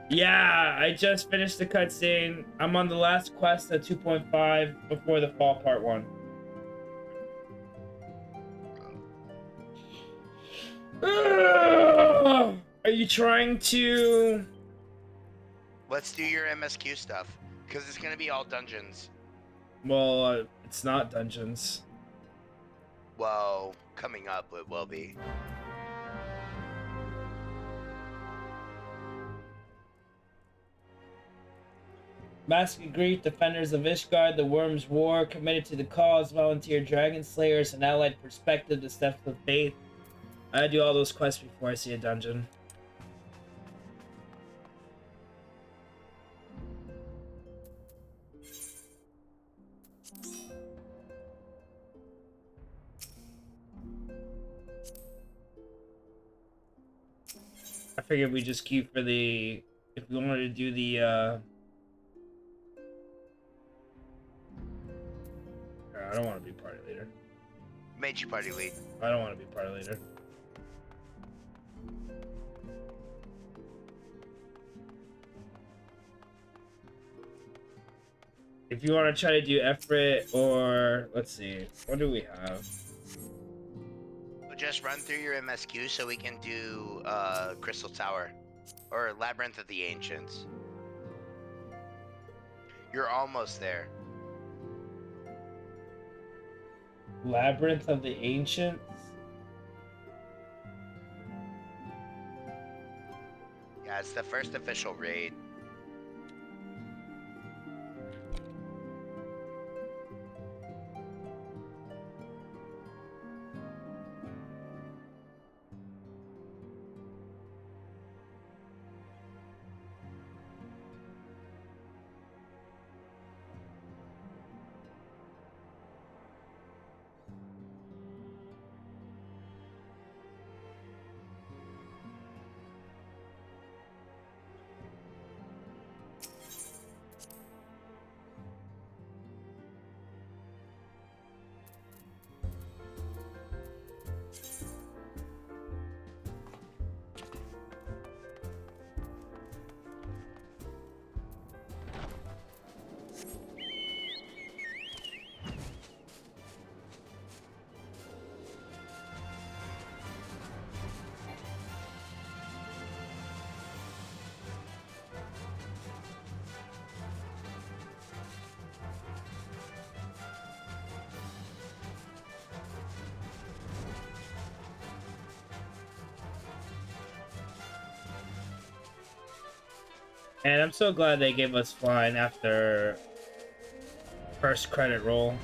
Yeah, I just finished the cutscene. I'm on the last quest at 2.5 before the fall part 1. Are you trying to... Let's do your MSQ stuff, because it's going to be all dungeons. Well, it's not dungeons. Well, coming up it will be. Mask of Grief, Defenders of Ishgard, The Worm's War, Committed to the Cause, Volunteer Dragon Slayers, an Allied Perspective, The Steps of Faith. I do all those quests before I see a dungeon. I figured we just queue for the... If we wanted to do the, I don't want to be party leader. Made you party lead. I don't want to be party leader. If you want to try to do Efrit or let's see, what do we have? We'll just run through your MSQ so we can do Crystal Tower or Labyrinth of the Ancients. You're almost there. Labyrinth of the Ancients? Yeah, it's the first official raid. And I'm so glad they gave us flying after first credit roll.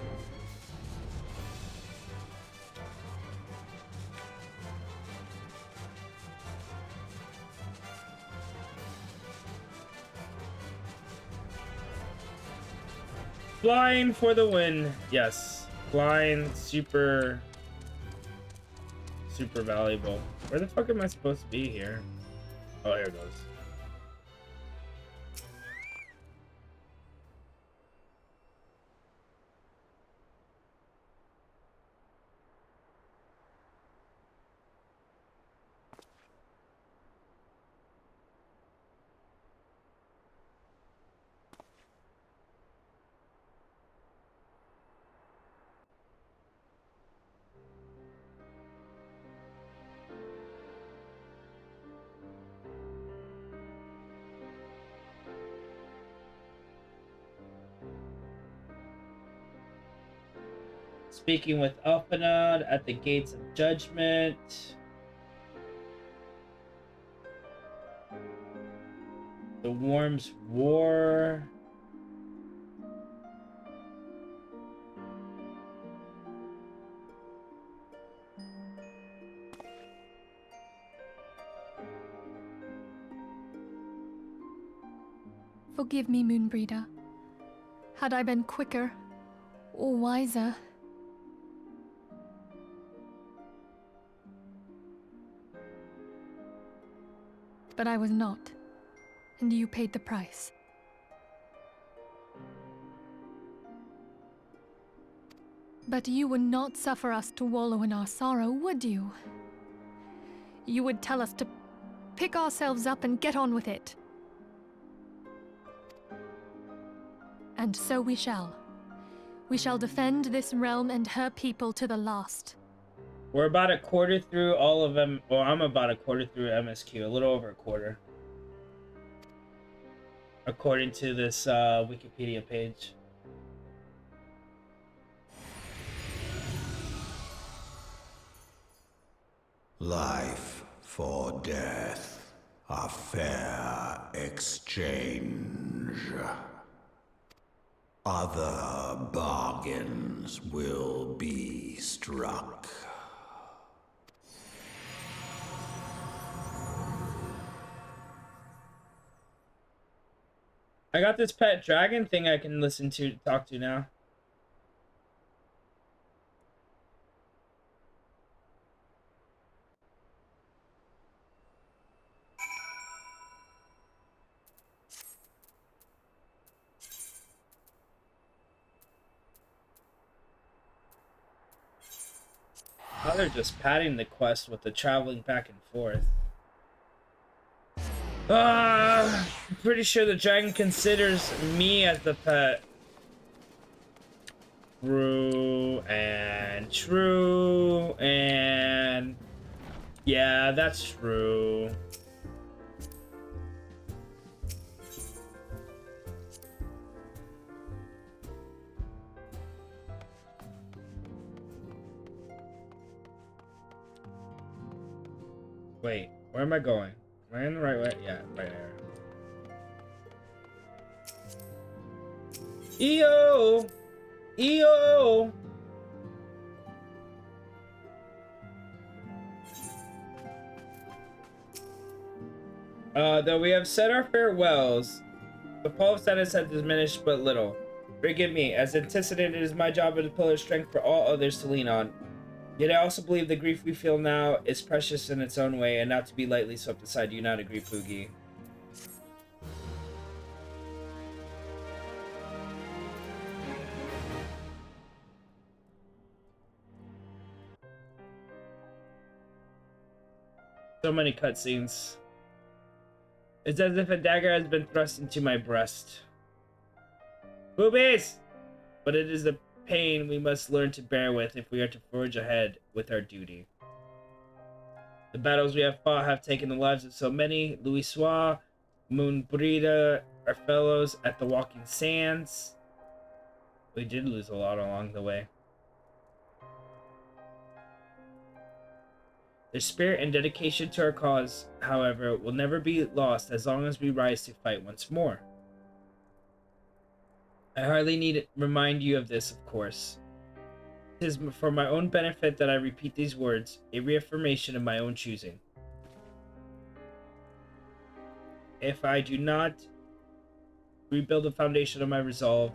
Flying for the win. Yes. Flying super valuable. Where the fuck am I supposed to be here? Oh, here it goes. Speaking with Alphanod at the Gates of Judgment. The Worm's War. Forgive me, Moonbreeder. Had I been quicker or wiser, but I was not, and you paid the price. But you would not suffer us to wallow in our sorrow, would you? You would tell us to pick ourselves up and get on with it. And so we shall. We shall defend this realm and her people to the last. We're about a quarter through all of them. Well, I'm about a quarter through MSQ, a little over a quarter. According to this Wikipedia page. Life for death, a fair exchange. Other bargains will be struck. I got this pet dragon thing I can listen to, talk to now. Now they're just padding the quest with the traveling back and forth. I'm pretty sure the dragon considers me as the pet. true, and true, and yeah, that's true. Wait, where am I going? Am I in the right way? Yeah, right there. EO! EO! Though we have said our farewells, the pull of status has diminished but little. Forgive me, as anticipated, it is my job as a pillar of strength for all others to lean on. Yet I also believe the grief we feel now is precious in its own way and not to be lightly swept aside. Do you not agree, Poogie? So many cutscenes. It's as if a dagger has been thrust into my breast. Boobies! But it is the pain we must learn to bear with if we are to forge ahead with our duty. The battles we have fought have taken the lives of so many. Louisoix, Moonbrida, our fellows at the Walking Sands. We did lose a lot along the way. Their spirit and dedication to our cause, however, will never be lost as long as we rise to fight once more. I hardly need to remind you of this, of course. It is for my own benefit that I repeat these words, a reaffirmation of my own choosing. If I do not rebuild the foundation of my resolve,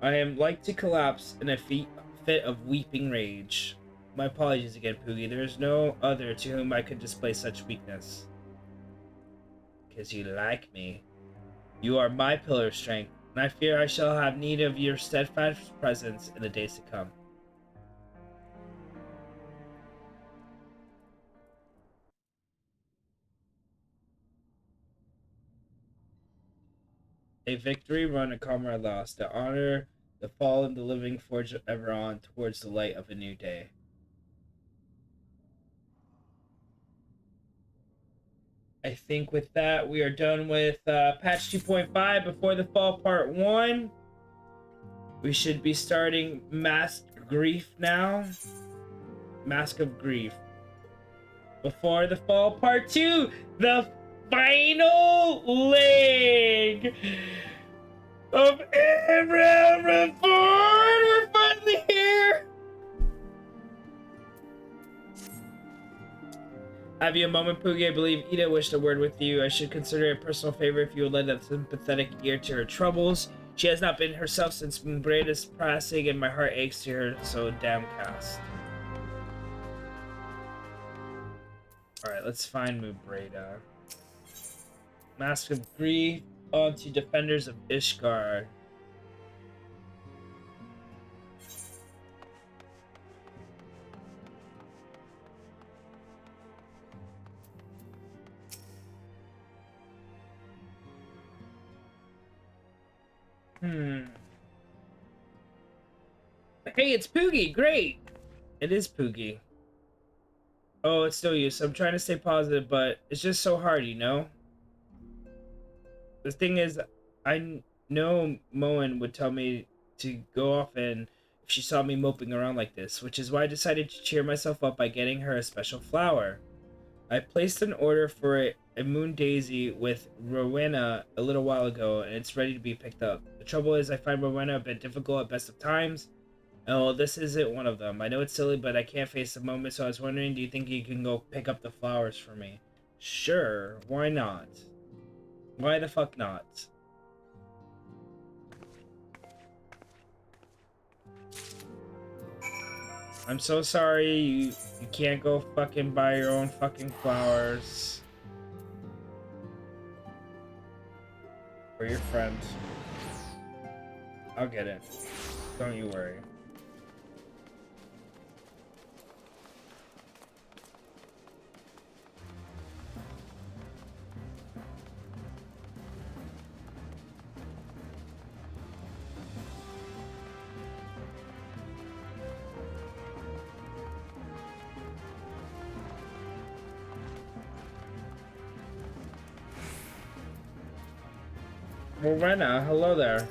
I am like to collapse in a fit of weeping rage. My apologies again, Poogie. There is no other to whom I could display such weakness. Because you like me. You are my pillar of strength, and I fear I shall have need of your steadfast presence in the days to come. A victory run, a comrade lost. The honor, the fallen, the living forge ever on towards the light of a new day. I think with that, we are done with patch 2.5 before the fall part 1. We should be starting Mask Grief now. Mask of Grief. Before the fall part 2, the final leg of Realm Reborn. We're finally here. Have you a moment, Poogie? I believe Ida wished a word with you. I should consider it a personal favor if you would lend a sympathetic ear to her troubles. She has not been herself since Moonbraid's passing, and my heart aches to hear her so downcast. Alright, let's find Moonbraida. Mask of Grief onto Defenders of Ishgard. Hey, it's Poogie! Great! It is Poogie. Oh, it's still you, so I'm trying to stay positive, but it's just so hard, you know? The thing is, I know Moen would tell me to go off and if she saw me moping around like this, which is why I decided to cheer myself up by getting her a special flower. I placed an order for a moon daisy with Rowena a little while ago, and it's ready to be picked up. The trouble is I find Rowena a bit difficult at best of times. Oh, this isn't one of them. I know it's silly, but I can't face the moment, so I was wondering, do you think you can go pick up the flowers for me? Sure, why not? Why the fuck not? I'm so sorry, you can't go fucking buy your own fucking flowers. For your friend. I'll get it. Don't you worry. Morena, hello there.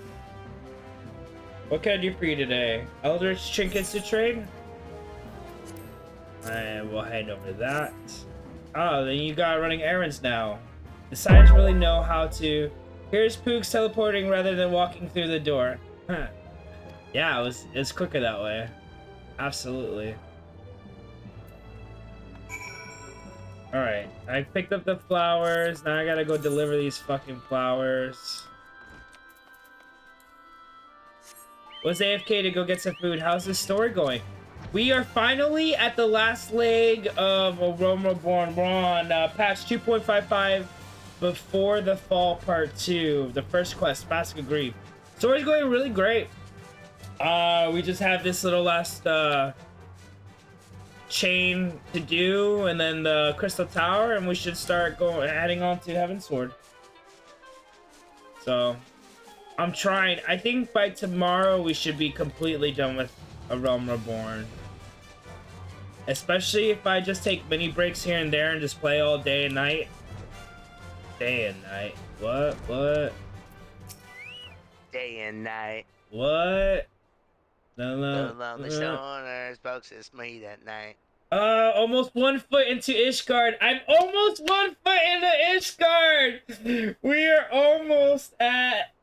What can I do for you today? Eldritch trinkets to trade? And we'll hand over that. Oh, then you got running errands now. The signs really know how to... Here's Poogs teleporting rather than walking through the door. Yeah, it's quicker that way. Absolutely. Alright, I picked up the flowers. Now I gotta go deliver these fucking flowers. Was AFK to go get some food. How's this story going? We are finally at the last leg of a Realm Reborn. We're on patch 2.55 before the fall part 2. The first quest, Mask of Grief. Story's going really great. We just have this little last chain to do, and then the Crystal Tower, and we should start heading on to Heavensward. So, I'm trying. I think by tomorrow we should be completely done with a Realm Reborn. Especially if I just take mini breaks here and there and just play all day and night. Day and night. What? Day and night. What? The lonely stoners, folks, it's me that night. Almost 1 foot into Ishgard. I'm almost 1 foot into Ishgard! We are almost at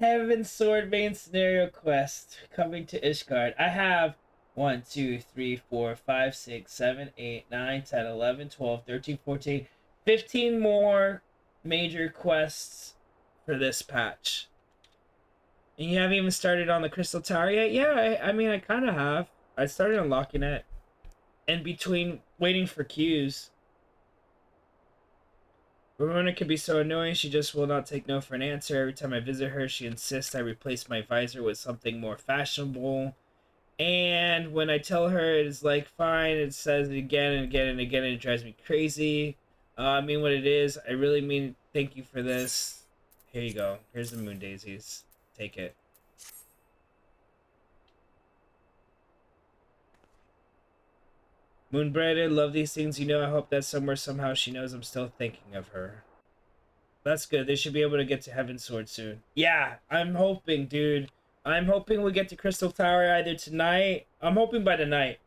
Heavensward main scenario quest. Coming to Ishgard. I have 1, 2, 3, 4, 5, 6, 7, 8, 9, 10, 11, 12, 13, 14, 15 more major quests for this patch. And you haven't even started on the Crystal Tower yet? Yeah, I mean, I kind of have. I started unlocking it. In between waiting for queues. Ramona can be so annoying, she just will not take no for an answer. Every time I visit her, she insists I replace my visor with something more fashionable. And when I tell her it's like, fine, it says it again and again and again, and it drives me crazy. I mean what it is. I really mean thank you for this. Here you go. Here's the moon daisies. Take it. Moonbread, love these things. You know, I hope that somewhere, somehow, she knows I'm still thinking of her. That's good. They should be able to get to Heavensward soon. Yeah, I'm hoping, dude. I'm hoping we get to Crystal Tower either tonight. I'm hoping by tonight.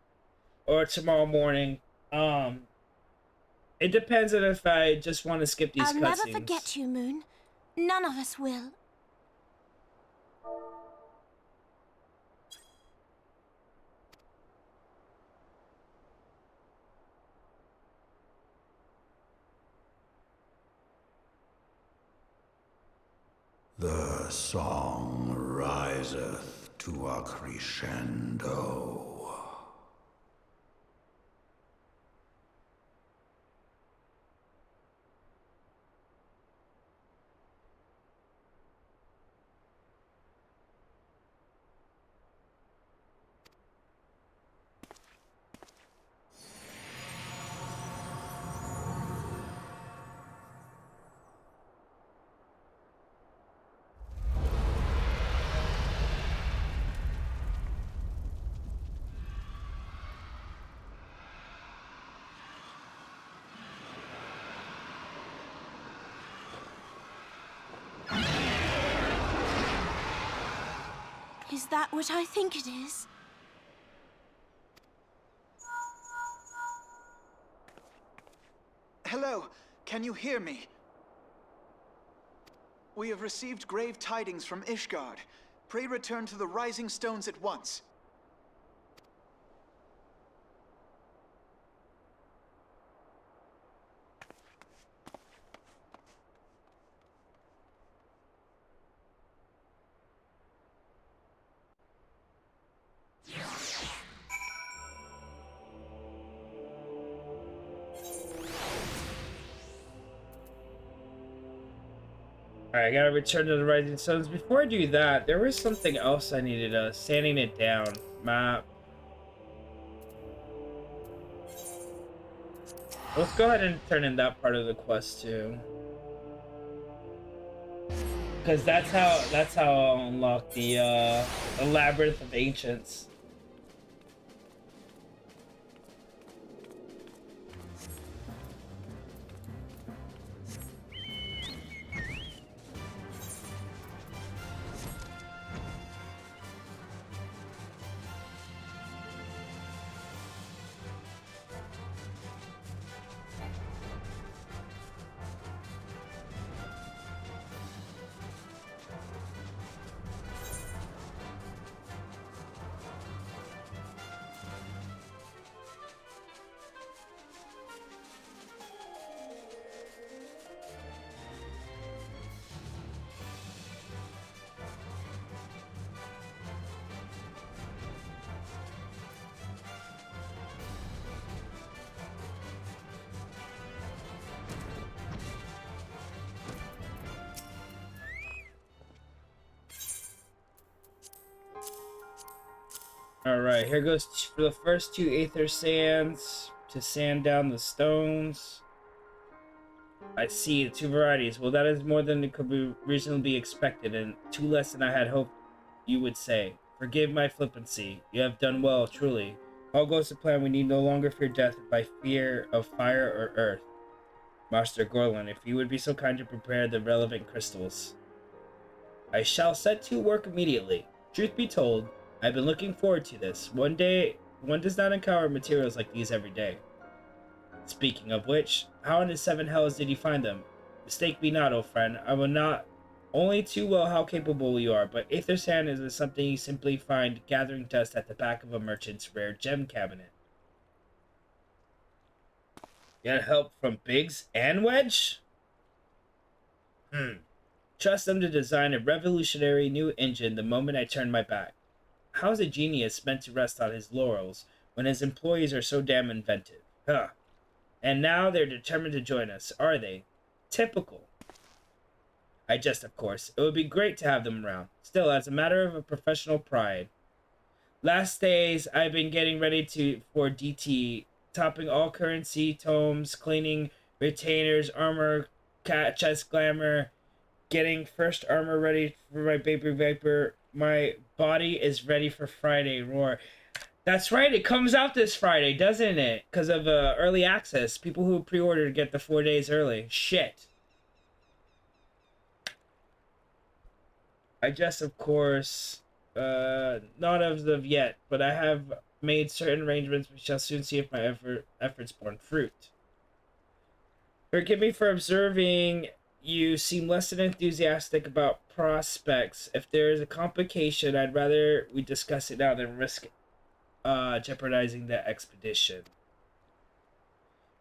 Or tomorrow morning. It depends on if I just want to skip these cutscenes. I'll never forget you, Moon. None of us will. The song riseth to a crescendo. Is that what I think it is? Hello, can you hear me? We have received grave tidings from Ishgard. Pray return to the Rising Stones at once. Alright, I gotta return to the Rising Stones. Before I do that, there was something else I needed, sanding it down. Map. Let's go ahead and turn in that part of the quest too. Because that's how I'll unlock the Labyrinth of Ancients. Alright, here goes for the first 2 Aether Sands to sand down the stones. I see, 2 varieties. Well, that is more than it could be reasonably expected, and 2 less than I had hoped you would say. Forgive my flippancy. You have done well, truly. All goes to plan. We need no longer fear death by fear of fire or earth. Master Gorlin, if you would be so kind to prepare the relevant crystals. I shall set to work immediately. Truth be told, I've been looking forward to this. One does not encounter materials like these every day. Speaking of which, how in the 7 hells did you find them? Mistake me not, old friend. I will not only too well how capable you are, but Aether Sand is something you simply find gathering dust at the back of a merchant's rare gem cabinet. Get help from Biggs and Wedge? Trust them to design a revolutionary new engine the moment I turn my back. How is a genius meant to rest on his laurels when his employees are so damn inventive? Huh. And now they're determined to join us, are they? Typical. I jest, of course. It would be great to have them around. Still, as a matter of a professional pride. Last days, I've been getting ready for DT, topping all currency tomes, cleaning retainers, armor, chest glamour, getting first armor ready for my Baby Vapor. My body is ready for Friday Roar. That's right, it comes out this Friday, doesn't it? Because of early access. People who pre-ordered get the 4 days early. Shit. I just, of course, not as of yet, but I have made certain arrangements. We shall soon see if my efforts borne fruit. Forgive me for observing you seem less than enthusiastic about prospects. If there is a complication, I'd rather we discuss it now than risk jeopardizing the expedition.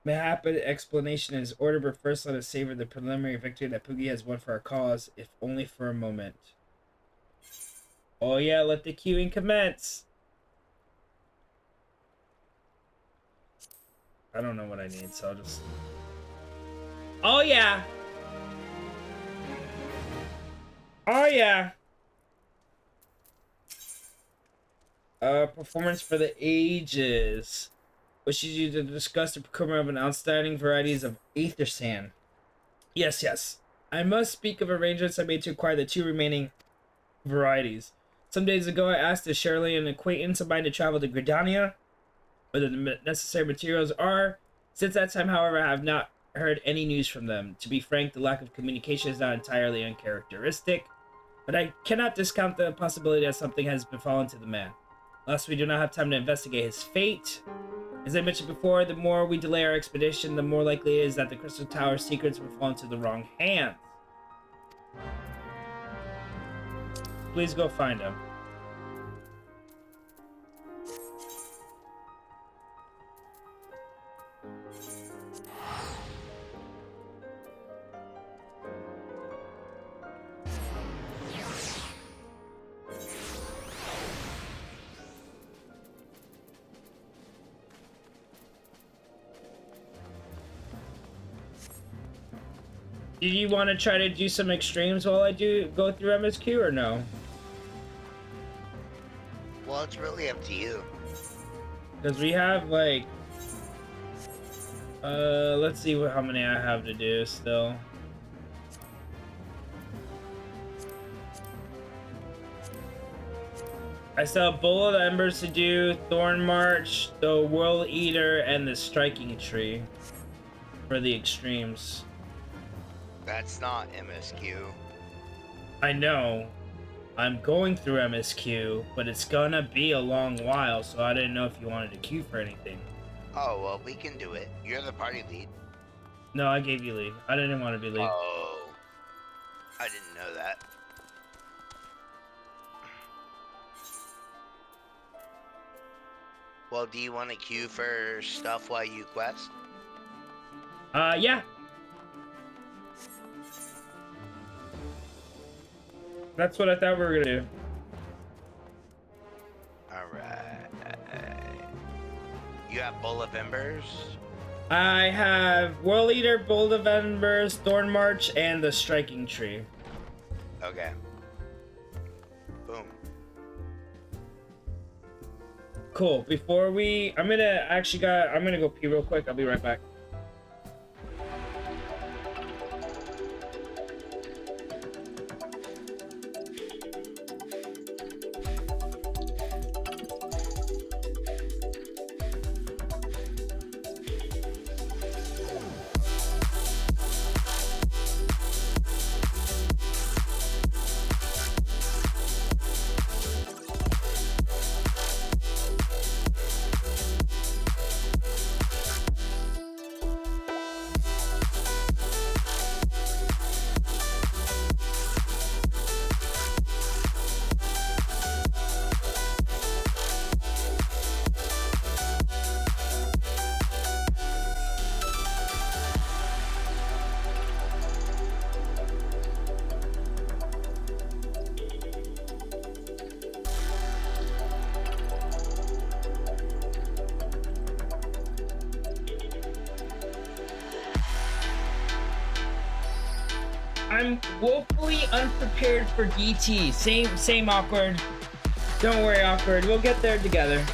Mayhap an explanation is order, but first let us savor the preliminary victory that Poogie has won for our cause, if only for a moment. Oh yeah, let the queuing commence! I don't know what I need, so I'll just... Oh yeah! Oh yeah! Performance for the ages. Wishes you to discuss the procurement of an outstanding varieties of Aether Sand. Yes, yes. I must speak of arrangements I made to acquire the 2 remaining varieties. Some days ago, I asked a Shirley, an acquaintance of mine, to travel to Gridania, where the necessary materials are. Since that time, however, I have not heard any news from them. To be frank, the lack of communication is not entirely uncharacteristic, but I cannot discount the possibility that something has befallen to the man. Thus, we do not have time to investigate his fate. As I mentioned before, the more we delay our expedition, the more likely it is that the Crystal Tower's secrets will fall into the wrong hands. Please go find him. Do you want to try to do some extremes while I go through MSQ or no? Well, it's really up to you. Because we have like, let's see how many I have to do still. I still have Bowl of Embers to do, Thorn March, the World Eater, and the Striking Tree for the extremes. That's not MSQ. I know. I'm going through MSQ, but it's gonna be a long while, so I didn't know if you wanted to queue for anything. Oh, well, we can do it. You're the party lead. No, I gave you lead. I didn't want to be lead. Oh. I didn't know that. Well, do you want to queue for stuff while you quest? Yeah. That's what I thought we were gonna do. Alright. You have Bowl of Embers? I have World Eater, Bowl of Embers, Thorn March, and the Striking Tree. Okay. Boom. Cool. Before we, I'm gonna go pee real quick. I'll be right back. I'm woefully unprepared for DT. Same awkward. Don't worry, awkward. We'll get there together.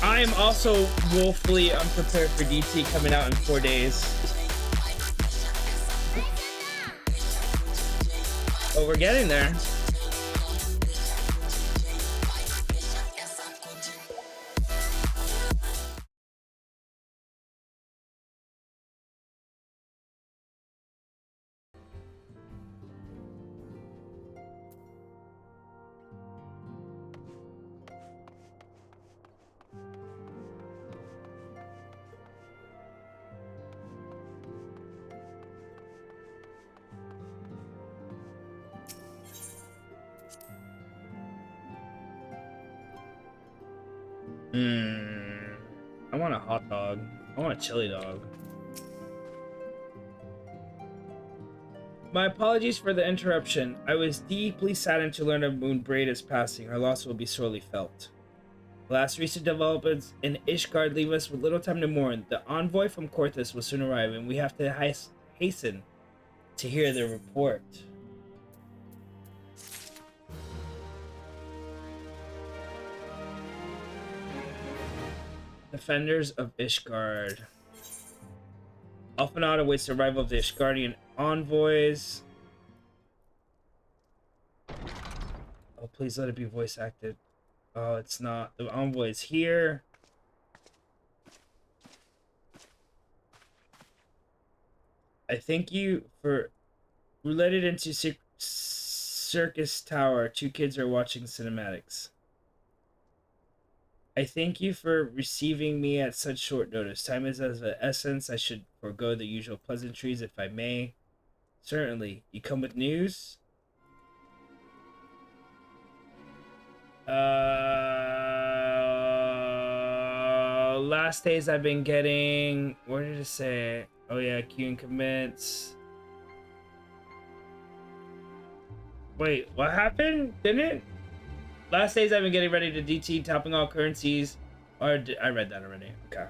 I am also woefully unprepared for DT coming out in 4 days. But we're getting there. I want a hot dog. I want a chili dog. My apologies for the interruption. I was deeply saddened to learn of Moonbraid is passing. Her loss will be sorely felt. The last recent developments in Ishgard leave us with little time to mourn. The envoy from Korthus will soon arrive, and we have to hasten to hear the report. Defenders of Ishgard. Alphanot awaits the arrival of the Ishgardian envoys. Oh, please let it be voice acted. Oh, it's not. The envoy is here. I thank you for related into Circus Tower. 2 kids are watching cinematics. I thank you for receiving me at such short notice. Time is of the essence. I should forego the usual pleasantries if I may. Certainly. You come with news? Last days I've been getting... Where did it say? Oh yeah, queuing commits. Wait, what happened? Didn't it? Last days I've been getting ready to DT, topping all currencies. Or I read that already. Okay.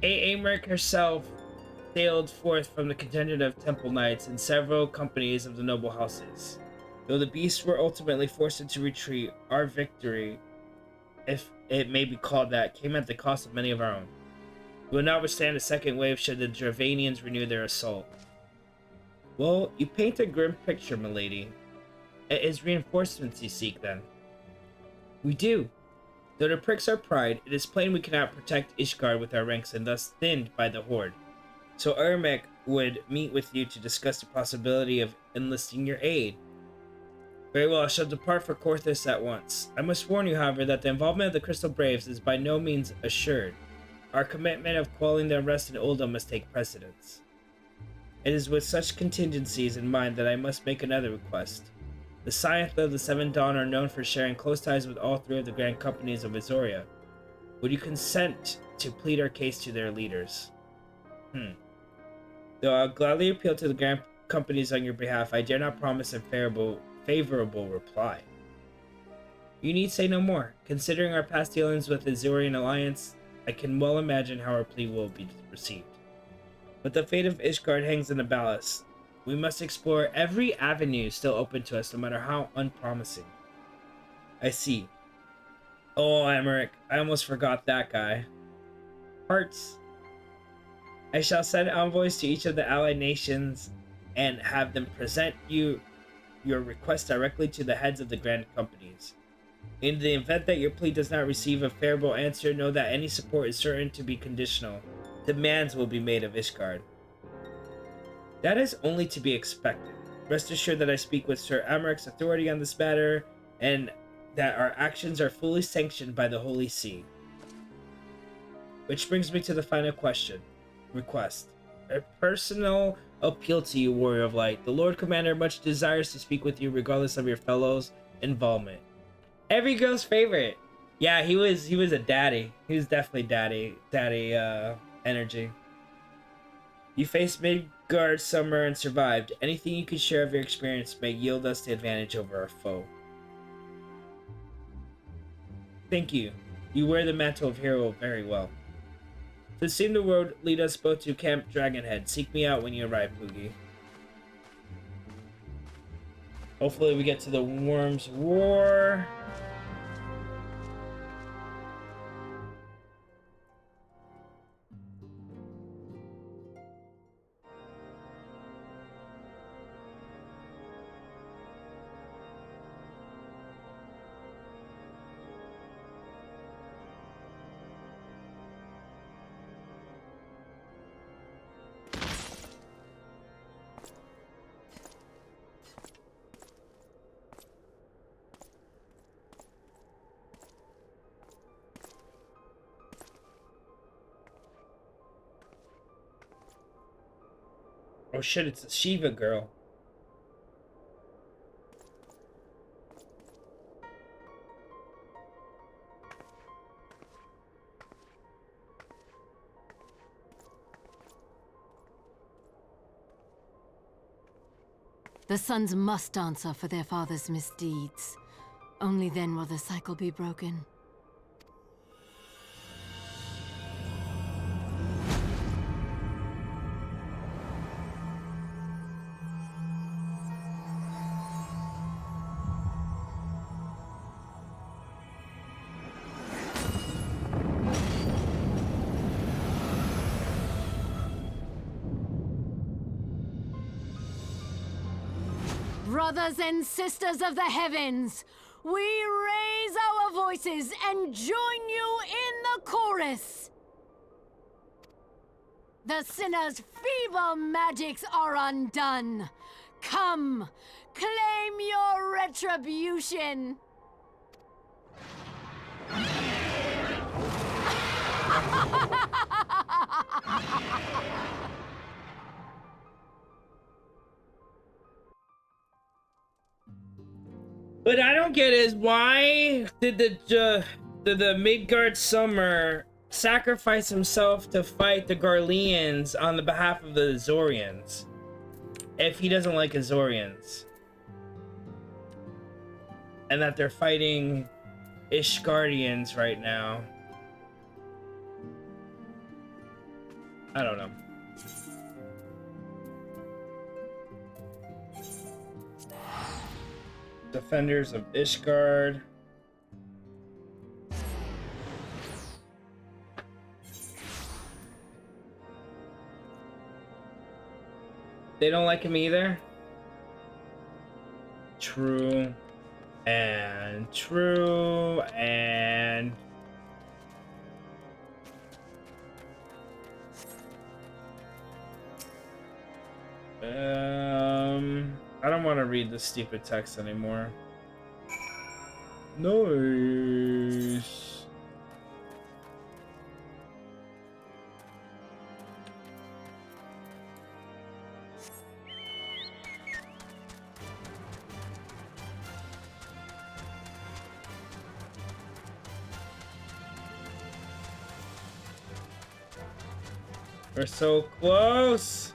Aemeric herself sailed forth from the contingent of temple knights and several companies of the noble houses. Though the beasts were ultimately forced into retreat, our victory, if it may be called that, came at the cost of many of our own. We will not withstand a second wave should the Dravanians renew their assault. Well, you paint a grim picture, milady. It is reinforcements you seek, then. We do. Though to pricks our pride, it is plain we cannot protect Ishgard with our ranks and thus thinned by the Horde. So Ermek would meet with you to discuss the possibility of enlisting your aid. Very well, I shall depart for Korthus at once. I must warn you, however, that the involvement of the Crystal Braves is by no means assured. Our commitment of quelling the unrest in Uldum must take precedence. It is with such contingencies in mind that I must make another request. The Science of the Seven Dawn are known for sharing close ties with all 3 of the grand companies of Azoria. Would you consent to plead our case to their leaders? Though I'll gladly appeal to the grand companies on your behalf, I dare not promise a favorable reply. You need say no more. Considering our past dealings with the Azorian Alliance, I can well imagine how our plea will be received. But the fate of Ishgard hangs in the balance. We must explore every avenue still open to us, no matter how unpromising. I see. Oh, Emmerich, I almost forgot that guy. Hearts. I shall send envoys to each of the allied nations and have them present your request directly to the heads of the grand companies. In the event that your plea does not receive a favorable answer, know that any support is certain to be conditional. Demands will be made of Ishgard. That is only to be expected. Rest assured that I speak with Sir Amarich's authority on this matter, and that our actions are fully sanctioned by the Holy See. Which brings me to the final request. A personal appeal to you, Warrior of Light. The Lord Commander much desires to speak with you regardless of your fellows' involvement. Every girl's favorite. Yeah, he was a daddy. He was definitely daddy energy. You faced Midgard Summer and survived. Anything you can share of your experience may yield us the advantage over our foe. Thank you. You wear the mantle of hero very well. To seem the road, lead us both to Camp Dragonhead. Seek me out when you arrive, Poogie. Hopefully we get to the Worm's War. Oh shit, it's a Shiva girl. The sons must answer for their father's misdeeds. Only then will the cycle be broken. Brothers and sisters of the heavens, we raise our voices and join you in the chorus. The sinner's feeble magics are undone. Come, claim your retribution. What I don't get is why did the Midgard Summer sacrifice himself to fight the Garleans on the behalf of the Azorians if he doesn't like Azorians? And that they're fighting Ishgardians right now. I don't know. Defenders of Ishgard. They don't like him either. True. And true. And... I don't want to read this stupid text anymore. Nice. We're so close.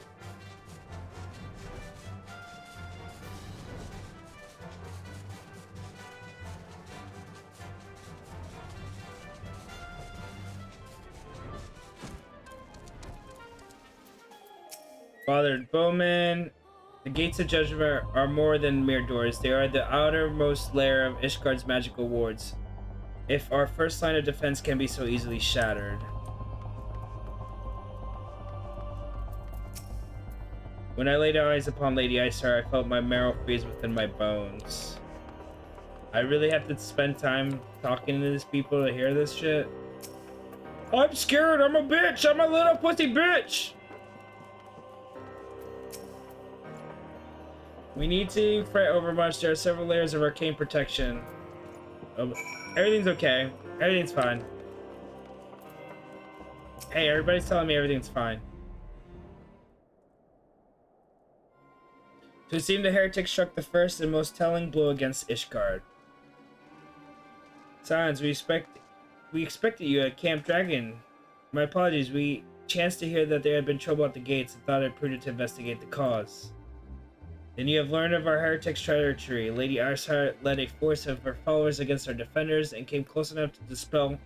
Bothered Bowman. The gates of judgment are more than mere doors. They are the outermost layer of Ishgard's magical wards. If our first line of defense can be so easily shattered. When I laid eyes upon Lady Iceheart, I felt my marrow freeze within my bones. I really have to spend time talking to these people to hear this shit? I'm scared, I'm a bitch, I'm a little pussy bitch! We need to fret overmuch. There are several layers of arcane protection. Everything's okay. Everything's fine. Hey, everybody's telling me everything's fine. So it seemed the heretic struck the first and most telling blow against Ishgard. Silence, we expected you at Camp Dragon. My apologies, we chanced to hear that there had been trouble at the gates and thought it prudent to investigate the cause. Then you have learned of our heretic's treachery. Lady Iceheart led a force of her followers against our defenders and came close enough to dispel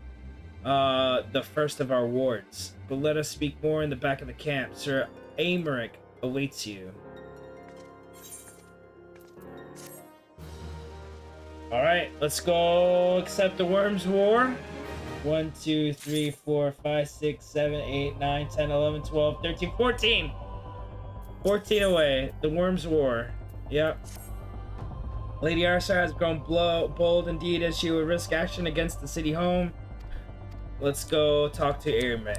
the first of our wards. But let us speak more in the back of the camp. Sir Aymeric awaits you. Alright, let's go accept the Worm's War. 1, 2, 3, 4, 5, 6, 7, 8, 9, 10, 11, 12, 13, 14! 14 away. The Worm's War. Yep. Lady Iceheart has grown bold indeed as she would risk action against the city home. Let's go talk to Aymeric.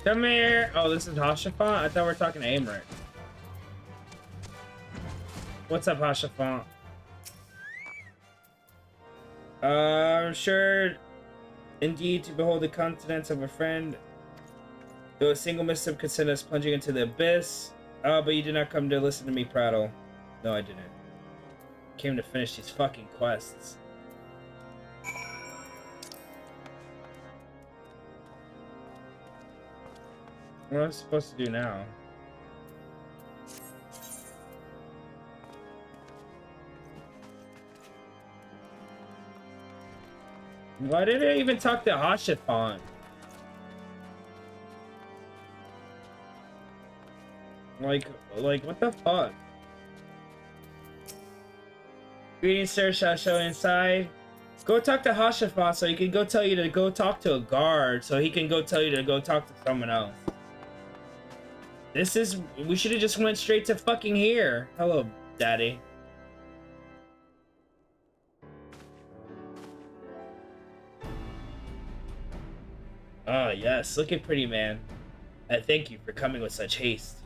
Come here. Oh, this is Hashafont? I thought we were talking to Aymeric. What's up, Hashafont? I'm sure indeed to behold the countenance of a friend, though a single misstep could send us plunging into the abyss. Oh, but you did not come to listen to me prattle. No, I didn't. Came to finish these fucking quests. What am I supposed to do now? Why did I even talk to Hashafont? Like, what the fuck? Greetings, sir. Shall I show inside? Go talk to Hashafont so he can go tell you to go talk to a guard, so he can go tell you to go talk to someone else. We should have just went straight to fucking here. Hello, daddy. Ah, yes, looking pretty, man. I thank you for coming with such haste,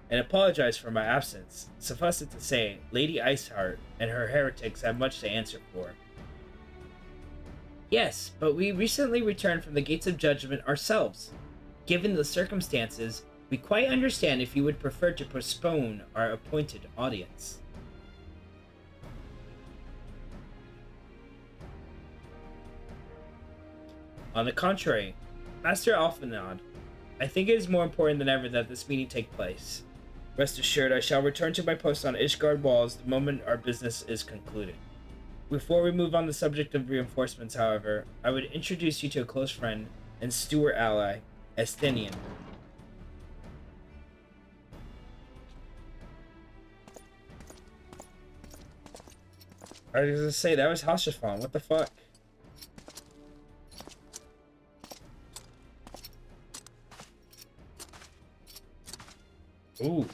and apologize for my absence. Suffice it to say, Lady Iceheart and her heretics have much to answer for. Yes, but we recently returned from the Gates of Judgment ourselves. Given the circumstances, we quite understand if you would prefer to postpone our appointed audience. On the contrary, Master Alphanod, I think it is more important than ever that this meeting take place. Rest assured, I shall return to my post on Ishgard walls the moment our business is concluded. Before we move on the subject of reinforcements, however, I would introduce you to a close friend and steward ally, Estinian. I was gonna say, that was Hashafont. What the fuck? Ooh.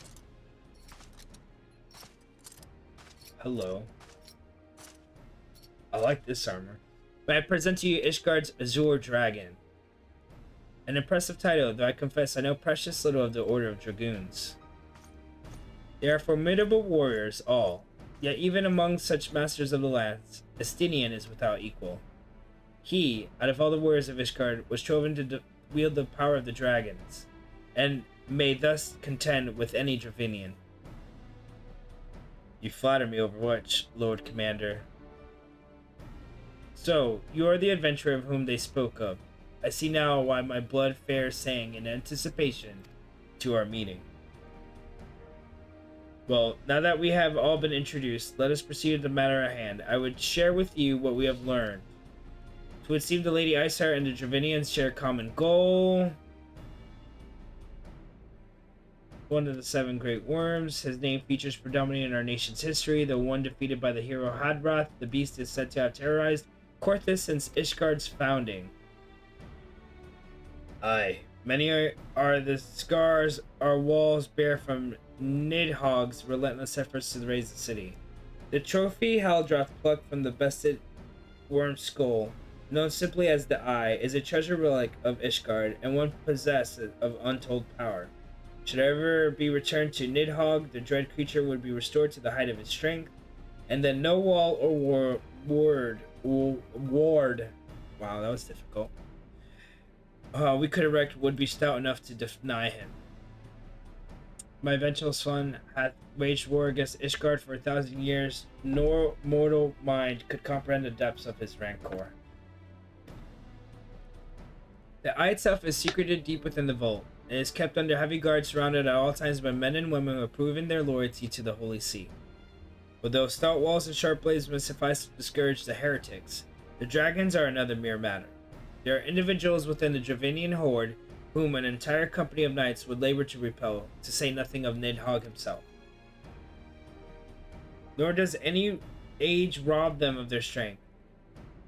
Hello. I like this armor. May I present to you Ishgard's Azure Dragon. An impressive title, though I confess I know precious little of the Order of Dragoons. They are formidable warriors, all. Yet even among such masters of the lands, Estinian is without equal. He, out of all the warriors of Ishgard, was chosen to wield the power of the dragons, and may thus contend with any Dravinian. You flatter me, Overwatch, Lord Commander. So, you are the adventurer of whom they spoke of. I see now why my blood fares sang in anticipation to our meeting. Well, now that we have all been introduced, let us proceed to the matter at hand. I would share with you what we have learned. It would seem the Lady Iceheart and the Dravinians share a common goal. One of the 7 great worms. His name features predominantly in our nation's history. The one defeated by the hero Hadrath, the beast is said to have terrorized Korthus since Ishgard's founding. Aye, many are the scars our walls bear from Nidhogg's relentless efforts to raise the city. The trophy Haldrath plucked from the bested worm skull, known simply as the Eye, is a treasure relic of Ishgard and one possessed of untold power. Should it ever be returned to Nidhogg, the dread creature would be restored to the height of its strength, and then no wall or ward. Wow, that was difficult. We could erect would be stout enough to deny him. My vengeful son hath waged war against Ishgard for 1,000 years, nor mortal mind could comprehend the depths of his rancor. The Eye itself is secreted deep within the vault, and is kept under heavy guard, surrounded at all times by men and women who have proven their loyalty to the Holy See. Although stout walls and sharp blades must suffice to discourage the heretics, the dragons are another mere matter. There are individuals within the Dravinian horde whom an entire company of knights would labor to repel, to say nothing of Nidhogg himself. Nor does any age rob them of their strength.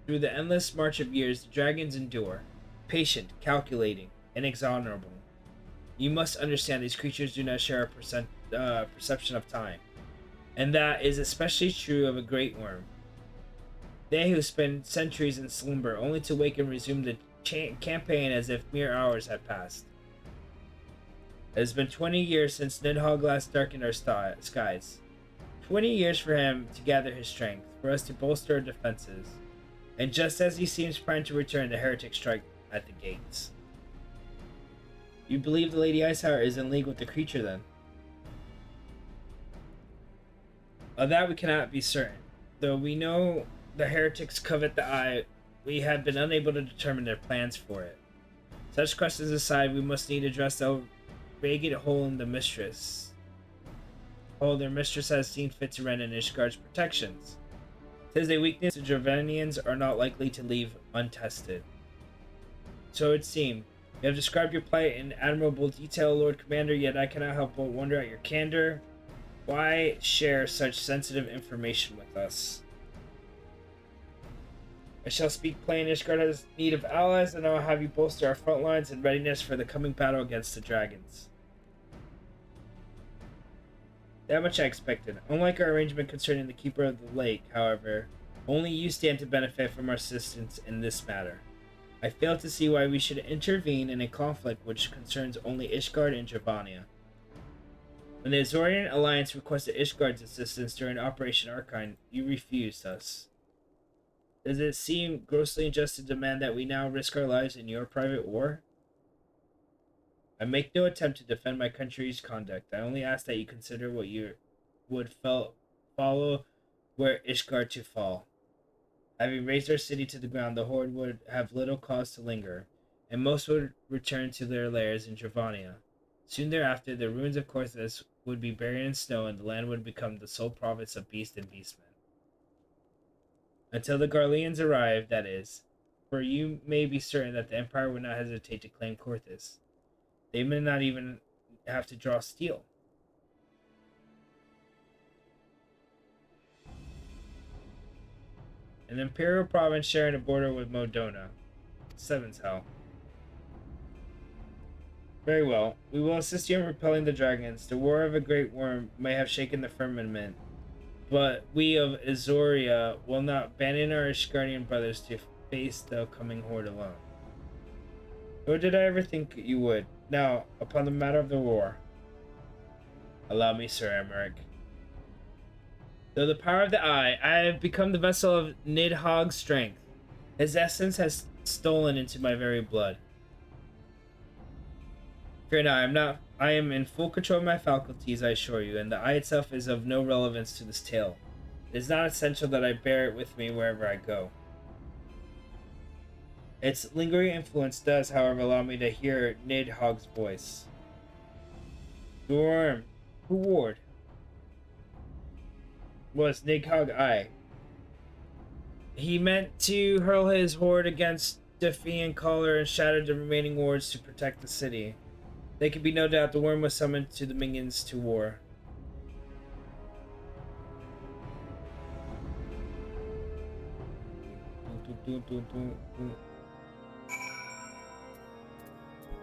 Through the endless march of years, the dragons endure, patient, calculating, inexorable. You must understand these creatures do not share a perception of time, and that is especially true of a great worm. They who spend centuries in slumber only to wake and resume the campaign as if mere hours had passed. It has been 20 years since Nidhogg last darkened our skies. 20 years for him to gather his strength, for us to bolster our defenses. And just as he seems primed to return, the heretics strike at the gates. You believe the Lady Iceheart is in league with the creature, then? Of that we cannot be certain. Though we know the heretics covet the Eye, we have been unable to determine their plans for it. Such questions aside, we must need address the ragged hole in the mistress. Oh, their mistress has seen fit to rend in Ishgard's protections. 'Tis a weakness the Dravinians are not likely to leave untested. So it seemed. You have described your plight in admirable detail, Lord Commander, yet I cannot help but wonder at your candor. Why share such sensitive information with us? I shall speak plain. Ishgard has need of allies, and I will have you bolster our front lines in readiness for the coming battle against the dragons. That much I expected. Unlike our arrangement concerning the Keeper of the Lake, however, only you stand to benefit from our assistance in this matter. I fail to see why we should intervene in a conflict which concerns only Ishgard and Dravania. When the Azorian Alliance requested Ishgard's assistance during Operation Archine, you refused us. Does it seem grossly unjust to demand that we now risk our lives in your private war? I make no attempt to defend my country's conduct. I only ask that you consider what you would follow were Ishgard to fall. Having razed our city to the ground, the Horde would have little cause to linger, and most would return to their lairs in Dravania. Soon thereafter, the ruins of Korthus would be buried in snow, and the land would become the sole province of beast and beastmen. Until the Garleans arrive, that is, for you may be certain that the Empire would not hesitate to claim Korthus. They may not even have to draw steel. An imperial province sharing a border with Modona. Seven's hell. Very well. We will assist you in repelling the dragons. The war of a great worm may have shaken the firmament, but we of Azoria will not abandon our Ishgardian brothers to face the coming horde alone. Nor did I ever think you would. Now, upon the matter of the war. Allow me, Sir Emmerich. Though the power of the Eye, I have become the vessel of Nidhogg's strength. His essence has stolen into my very blood. Fear not, I am in full control of my faculties, I assure you, and the eye itself is of no relevance to this tale. It is not essential that I bear it with me wherever I go. Its lingering influence does, however, allow me to hear Nidhogg's voice. Who ward? Was Nidhogg I? He meant to hurl his horde against Defiant Caller and shattered the remaining wards to protect the city. There can be no doubt the worm was summoned to the minions to war.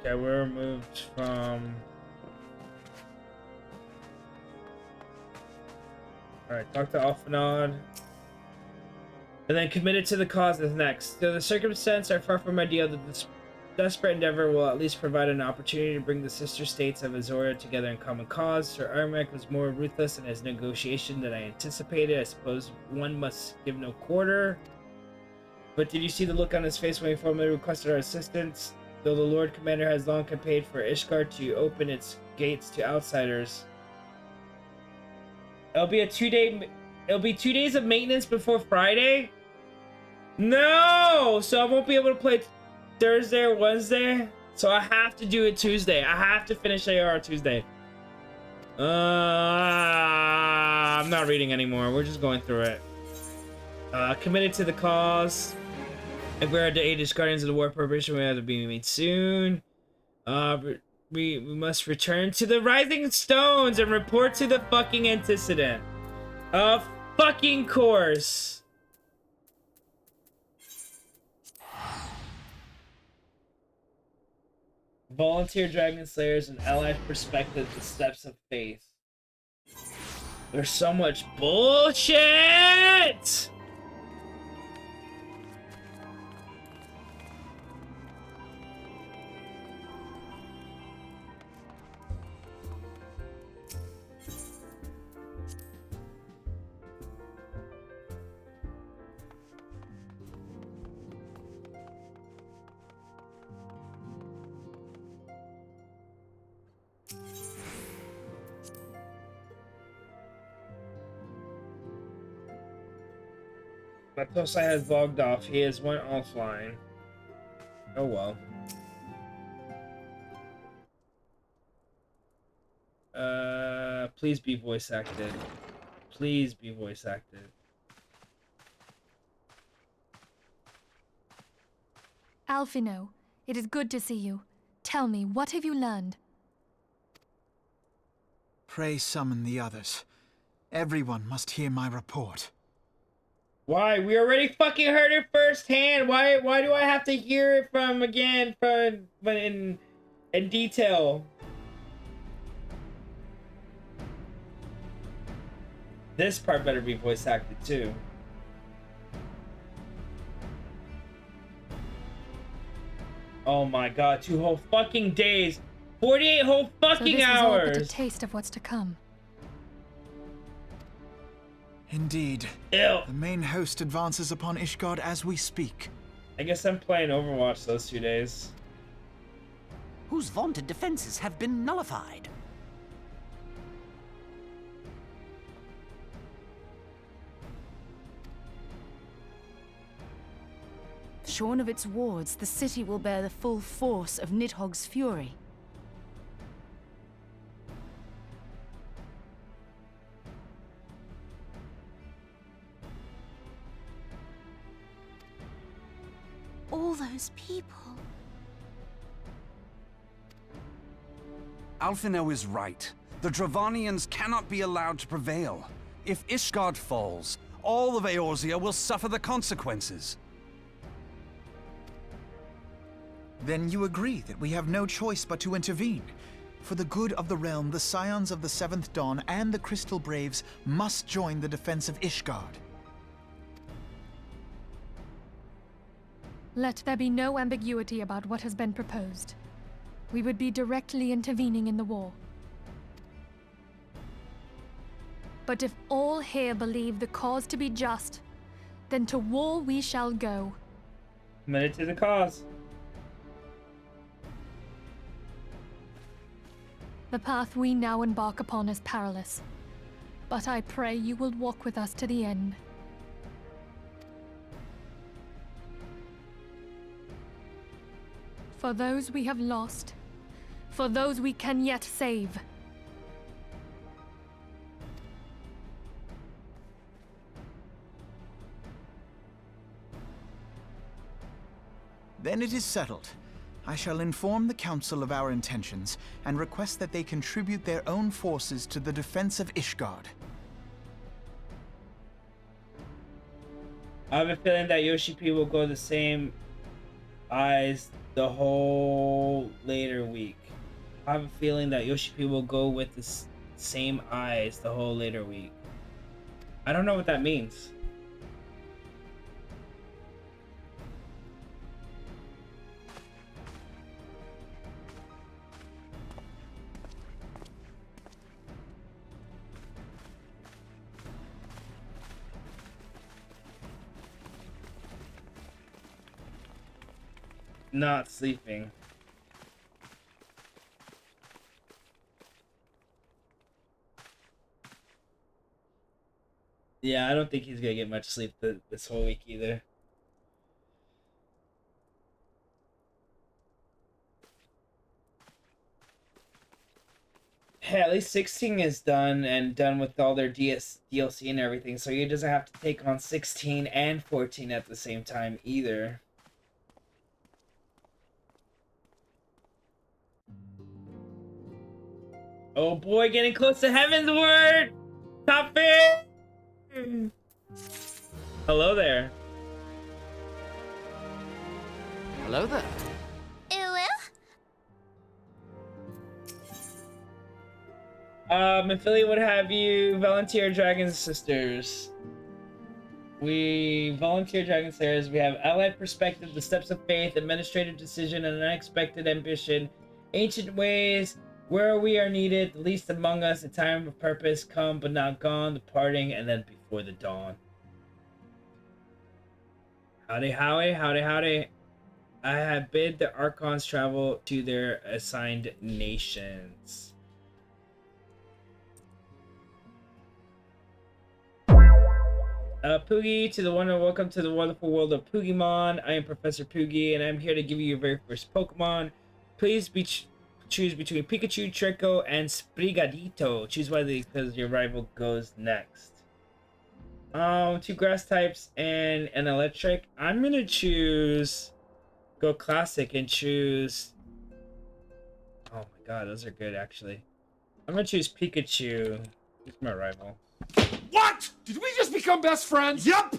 Okay, we're removed from... Alright, talk to Alphanod. And then committed to the cause is next. Though the circumstances are far from ideal, this desperate endeavor will at least provide an opportunity to bring the sister states of Azora together in common cause. Sir Armak was more ruthless in his negotiation than I anticipated. I suppose one must give no quarter. But did you see the look on his face when he formally requested our assistance? Though the Lord Commander has long campaigned for Ishgard to open its gates to outsiders. It'll be 2 days of maintenance before Friday? No! So I won't be able to play Thursday or Wednesday? So I have to do it Tuesday. I have to finish ARR Tuesday. I'm not reading anymore. We're just going through it. Committed to the cause. If we're at the Aegis Guardians of the War Preparation, we have to be made soon. We must return to the Rising Stones and report to the fucking antecedent. Of fucking course. Volunteer Dragon Slayers and allied perspective, the steps of faith. There's so much bullshit! Matosai has logged off. He has went offline. Oh well. Please be voice acted. Please be voice acted. Alphino, it is good to see you. Tell me, what have you learned? Pray summon the others. Everyone must hear my report. Why? We already fucking heard it firsthand. Why do I have to hear it from in detail? This part better be voice acted too. Oh my god, 2 whole fucking days. 48 whole fucking hours. So this is all but a taste of what's to come. Indeed. Ew. The main host advances upon Ishgard as we speak. I guess I'm playing Overwatch those 2 days. Whose vaunted defenses have been nullified. Shorn of its wards, the city will bear the full force of Nidhogg's fury. All those people. Alphino is right. The Dravanians cannot be allowed to prevail. If Ishgard falls, all of Eorzea will suffer the consequences. Then you agree that we have no choice but to intervene. For the good of the realm, the Scions of the Seventh Dawn and the Crystal Braves must join the defense of Ishgard. Let there be no ambiguity about what has been proposed. We would be directly intervening in the war. But if all here believe the cause to be just, then to war we shall go. Committed to the cause. The path we now embark upon is perilous, but I pray you will walk with us to the end. For those we have lost, for those we can yet save. Then it is settled. I shall inform the Council of our intentions and request that they contribute their own forces to the defense of Ishgard. I have a feeling that Yoshi P will go the same eyes the whole later week. I have a feeling that Yoshi P will go with the same eyes the whole later week. I don't know what that means. Not sleeping. Yeah, I don't think he's gonna get much sleep this whole week either. Hey, at least 16 is done and done with all their DLC and everything, so he doesn't have to take on 16 and 14 at the same time either. Oh boy, getting close to Heavensward! Top it! Hello there. Hello there. Affiliate would have you volunteer Dragon Sisters. We volunteer Dragon Sisters. We have allied perspective, the steps of faith, administrative decision, and unexpected ambition, ancient ways, where we are needed, the least among us, a time of purpose, come but not gone, the parting, and then before the dawn. Howdy, howdy, howdy, howdy. I have bid the Archons travel to their assigned nations. Poogie, to the wonderful, welcome to the wonderful world of Poogiemon. I am Professor Poogie, and I'm here to give you your very first Pokemon. Please choose between Pikachu, Treecko, and Sprigatito. Choose wisely because your rival goes next. 2 grass types and an electric. I'm gonna go classic and choose. Oh my god, those are good actually. I'm gonna choose Pikachu. He's my rival. What? Did we just become best friends? Yup!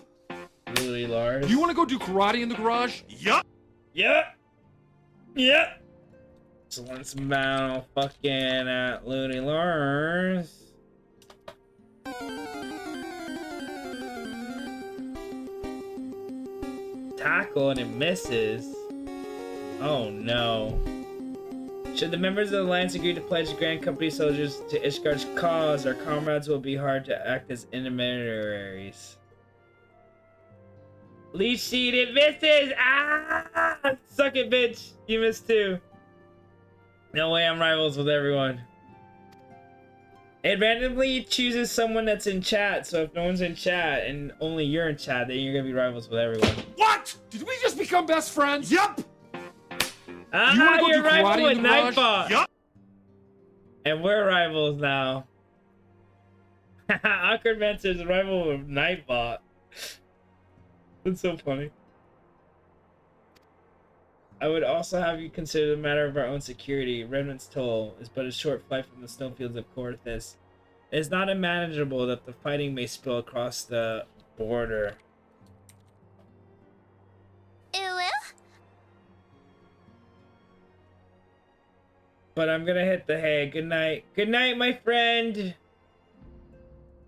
Really, Lars? You want to go do karate in the garage? Yup! Yep! Yep! So let's battle fucking at Looney Lars. Tackle and it misses. Oh no. Should the members of the Alliance agree to pledge Grand Company soldiers to Ishgard's cause, our comrades will be hard to act as intermediaries. Leech Seed, it misses! Ah! Suck it, bitch! You missed too. No way I'm rivals with everyone. It randomly chooses someone that's in chat, so if no one's in chat and only you're in chat, then you're gonna be rivals with everyone. What? Did we just become best friends? Yup! Ah, you're rival with Nightbot! Yup! And we're rivals now. Awkward Mentor's a rival with Nightbot. That's so funny. I would also have you consider the matter of our own security. Remnant's Toll is but a short flight from the snowfields of Korthus. It is not unmanageable that the fighting may spill across the border. But I'm gonna hit the hay. Good night. Good night, my friend!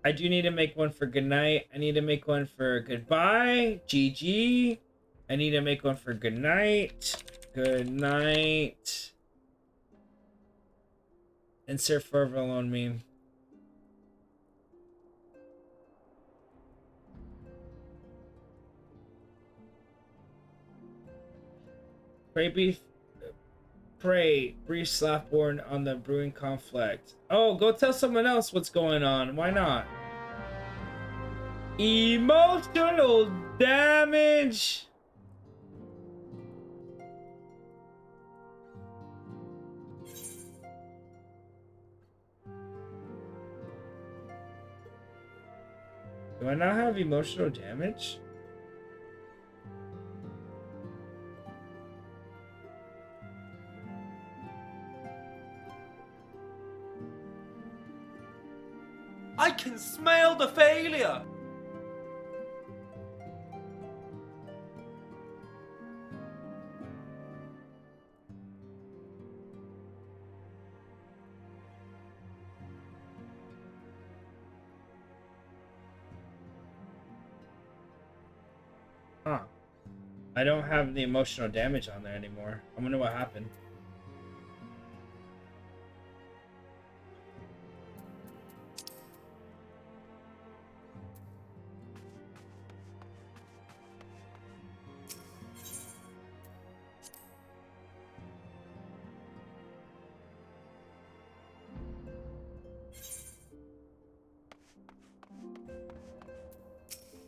I do need to make one for good night. I need to make one for goodbye. GG. I need to make one for good night. Good night. Insert forever alone meme. Pray, brief Slaftborn on the brewing conflict. Oh, go tell someone else what's going on. Why not? Emotional damage. Do I not have emotional damage? I can smell the failure! Huh. I don't have the emotional damage on there anymore. I wonder what happened.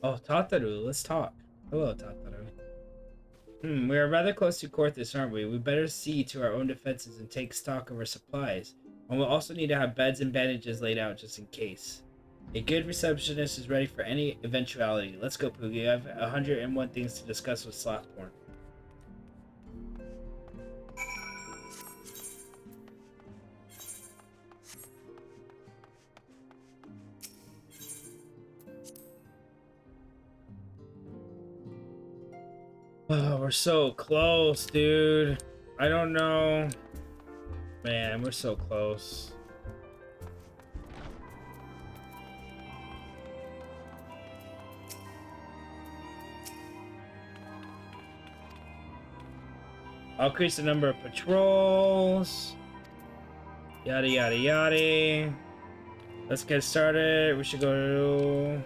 Oh, Tataru, let's talk. Hello, Tataru. We are rather close to Korthus, aren't we? We better see to our own defenses and take stock of our supplies. And we'll also need to have beds and bandages laid out just in case. A good receptionist is ready for any eventuality. Let's go, Poogie. I have 101 things to discuss with Slaftborn. Oh, we're so close, dude. I don't know. Man, we're so close. I'll increase the number of patrols. Yada, yada, yada. Let's get started. We should go to...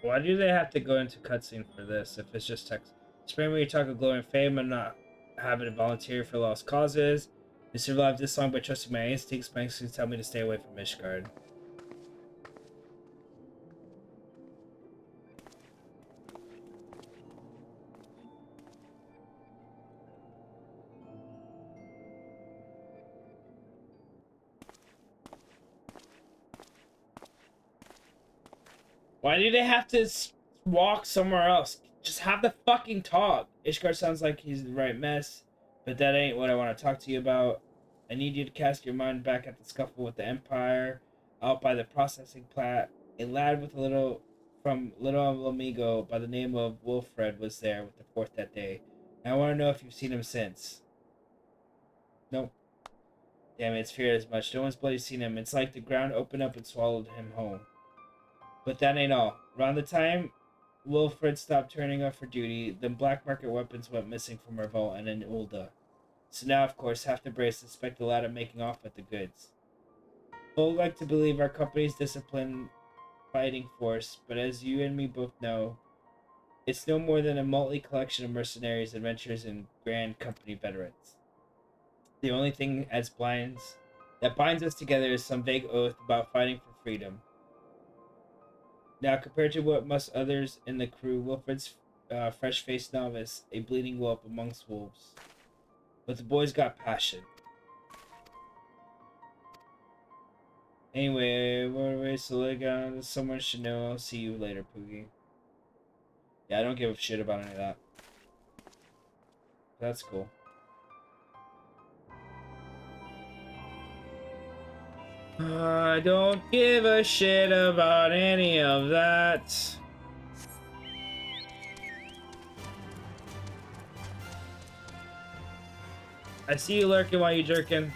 Why do they have to go into cutscene for this if it's just text? Spring when you talk of glowing fame and not having to volunteer for lost causes. You survived this long by trusting my instincts. My instincts tell me to stay away from Ishgard. Why do they have to walk somewhere else? Just have the fucking talk. Ishgard sounds like he's the right mess, but that ain't what I want to talk to you about. I need you to cast your mind back at the scuffle with the Empire, out by the processing plant. A lad with from Little Amigo by the name of Wilfred was there with the fourth that day. And I want to know if you've seen him since. Nope. Damn it, it's feared as much. No one's bloody seen him. It's like the ground opened up and swallowed him whole. But that ain't all. Around the time Wilfred stopped turning up for duty, then black market weapons went missing from our vault and in Ulda. So now, of course, half the brace suspect the lad of making off with the goods. Folk like to believe our company's disciplined fighting force, but as you and me both know, it's no more than a motley collection of mercenaries, adventurers, and grand company veterans. The only thing that binds us together is some vague oath about fighting for freedom. Now, compared to what most others in the crew, Wilfred's fresh-faced novice, a bleeding whelp amongst wolves. But the boy's got passion. Anyway, so someone should know. I'll see you later, Poogie. Yeah, I don't give a shit about any of that. That's cool. I don't give a shit about any of that. I see you lurking while you jerking.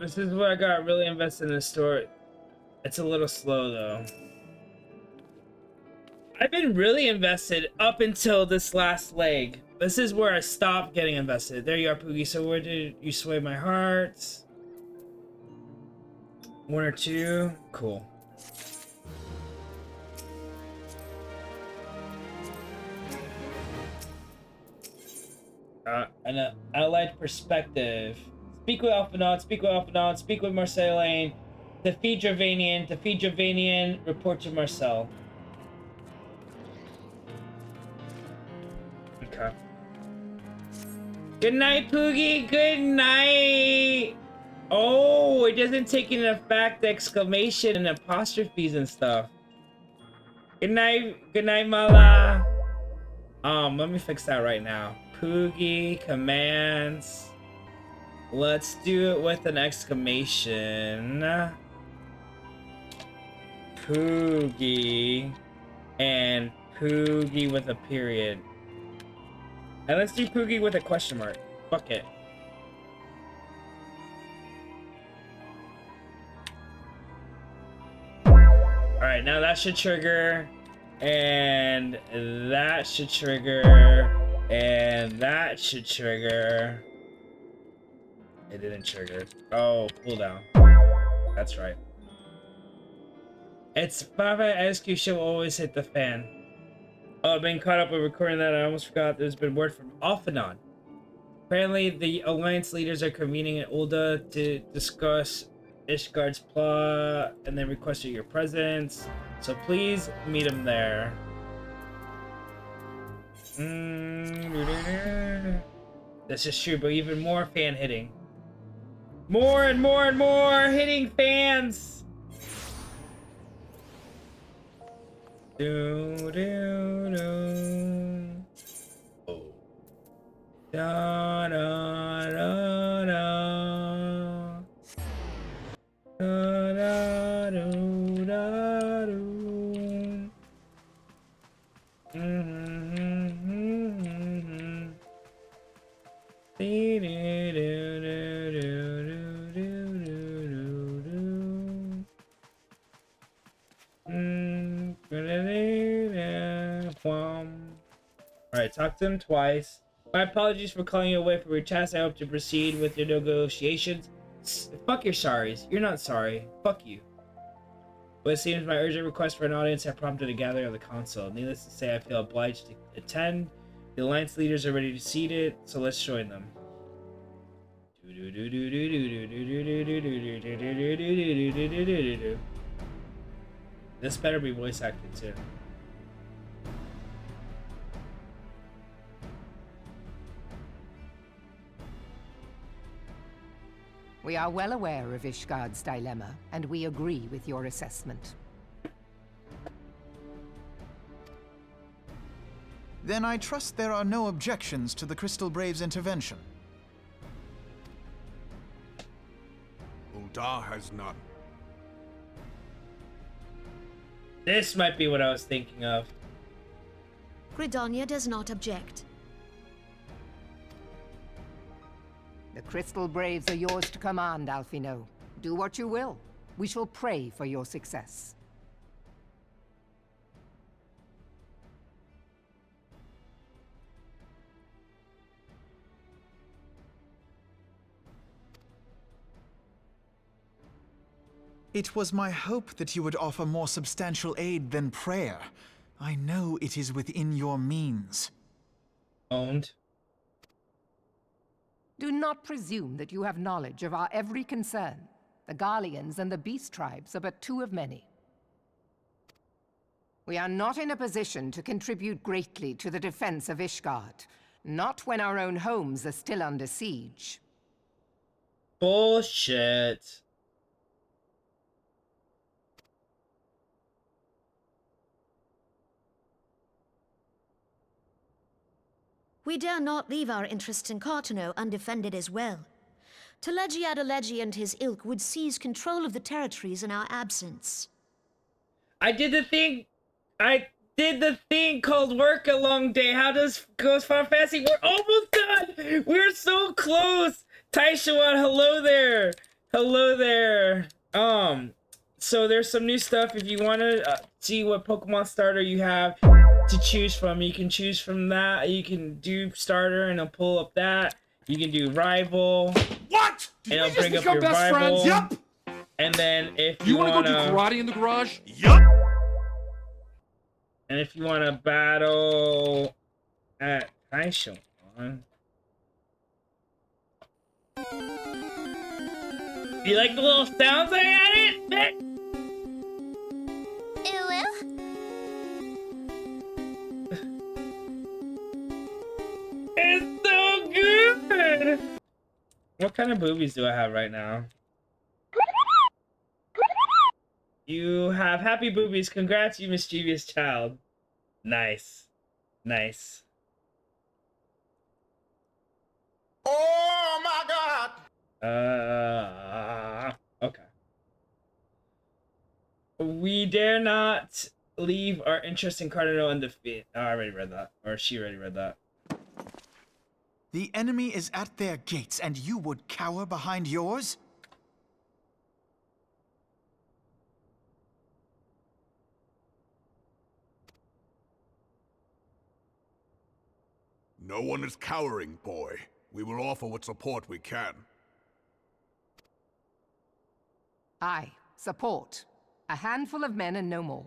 This is where I got really invested in the story. It's a little slow though. I've been really invested up until this last leg. This is where I stopped getting invested. There you are, Poogie. So where did you sway my heart? 1 or 2? Cool. An allied perspective. Speak with Alphanon, speak with Alphanon, speak with Marceline. Defeat Dravanian, report to Marcel. Okay. Good night, Poogie, good night! Oh, it doesn't take into effect the exclamation and apostrophes and stuff. Good night, Mala. Let me fix that right now. Poogie commands. Let's do it with an exclamation. Poogie and Poogie with a period. And let's do Poogie with a question mark. Fuck it. Alright, now that should trigger. And that should trigger. And that should trigger. It didn't trigger. Oh, cooldown. That's right. It's Papa MSQ show always hit the fan. Oh, I've been caught up with recording that. I almost forgot there's been word from Alphanon. Apparently, the Alliance leaders are convening in Ulda to discuss Ishgard's plot and then requested your presence. So please meet him there. This is true, but even more fan hitting. More and more and more hitting fans. Do do do. Oh. Da da da da. Da da do da do. Alright, talk to him twice. My apologies for calling you away from your task. I hope to proceed with your negotiations. Fuck your sorries. You're not sorry. Fuck you. But it seems my urgent request for an audience have prompted a gathering of the council. Needless to say, I feel obliged to attend. The Alliance leaders are ready to seat it, so let's join them. This better be voice acted too. We are well aware of Ishgard's dilemma, and we agree with your assessment. Then I trust there are no objections to the Crystal Brave's intervention. Uldar has none. This might be what I was thinking of. Gridania does not object. The Crystal Braves are yours to command, Alphino. Do what you will. We shall pray for your success. It was my hope that you would offer more substantial aid than prayer. I know it is within your means. Owned. Do not presume that you have knowledge of our every concern. The Garleans and the Beast Tribes are but two of many. We are not in a position to contribute greatly to the defense of Ishgard. Not when our own homes are still under siege. Bullshit. We dare not leave our interests in Cartano undefended as well. Teleji Adeleji and his ilk would seize control of the territories in our absence. I did the thing called work a long day. How does goes Final Fantasy? We're almost done. We're so close. Taishawan, hello there. Hello there. So there's some new stuff. If you want to see what Pokemon starter you have to choose from, you can choose from that. You can do starter and it'll pull up that. You can do rival. What? And it'll bring up your best rival. friends? Yup. And then if You you want to want go do karate in the garage? Yup. And if you want to battle at Taisho, you like the little sounds I added? It's so good! What kind of boobies do I have right now? You have happy boobies. Congrats, you mischievous child. Nice. Nice. Oh my god! Okay. We dare not leave our interest in Cardinal undefeated. Oh, I already read that. Or she already read that. The enemy is at their gates, and you would cower behind yours? No one is cowering, boy. We will offer what support we can. Aye, support. A handful of men and no more.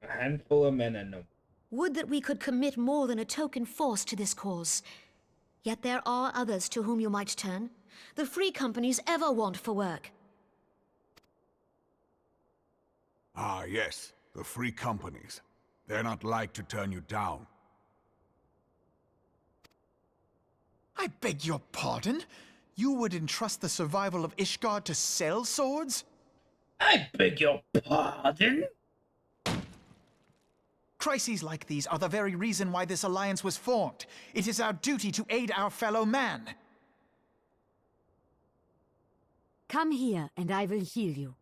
A handful of men and no more. Would that we could commit more than a token force to this cause. Yet there are others to whom you might turn. The free companies ever want for work. Ah, yes. The free companies. They're not like to turn you down. I beg your pardon? You would entrust the survival of Ishgard to sell swords? I beg your pardon? Crises like these are the very reason why this alliance was formed. It is our duty to aid our fellow man. Come here, and I will heal you.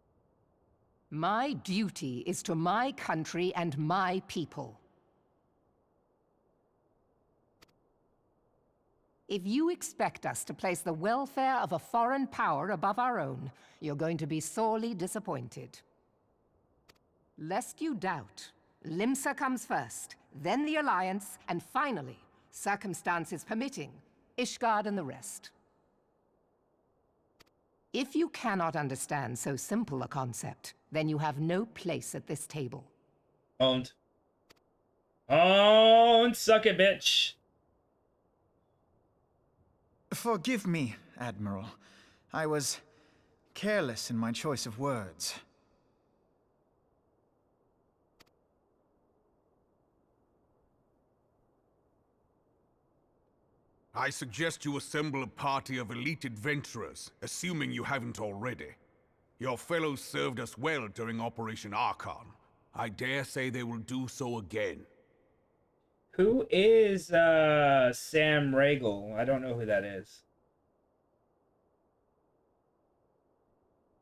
My duty is to my country and my people. If you expect us to place the welfare of a foreign power above our own, you're going to be sorely disappointed. Lest you doubt, Limsa comes first, then the Alliance, and finally, circumstances permitting, Ishgard and the rest. If you cannot understand so simple a concept, then you have no place at this table. Owned. Owned, suck it, bitch. Forgive me, Admiral. I was careless in my choice of words. I suggest you assemble a party of elite adventurers, assuming you haven't already. Your fellows served us well during Operation Archon. I dare say they will do so again. Who is Sam Ragle? I don't know who that is.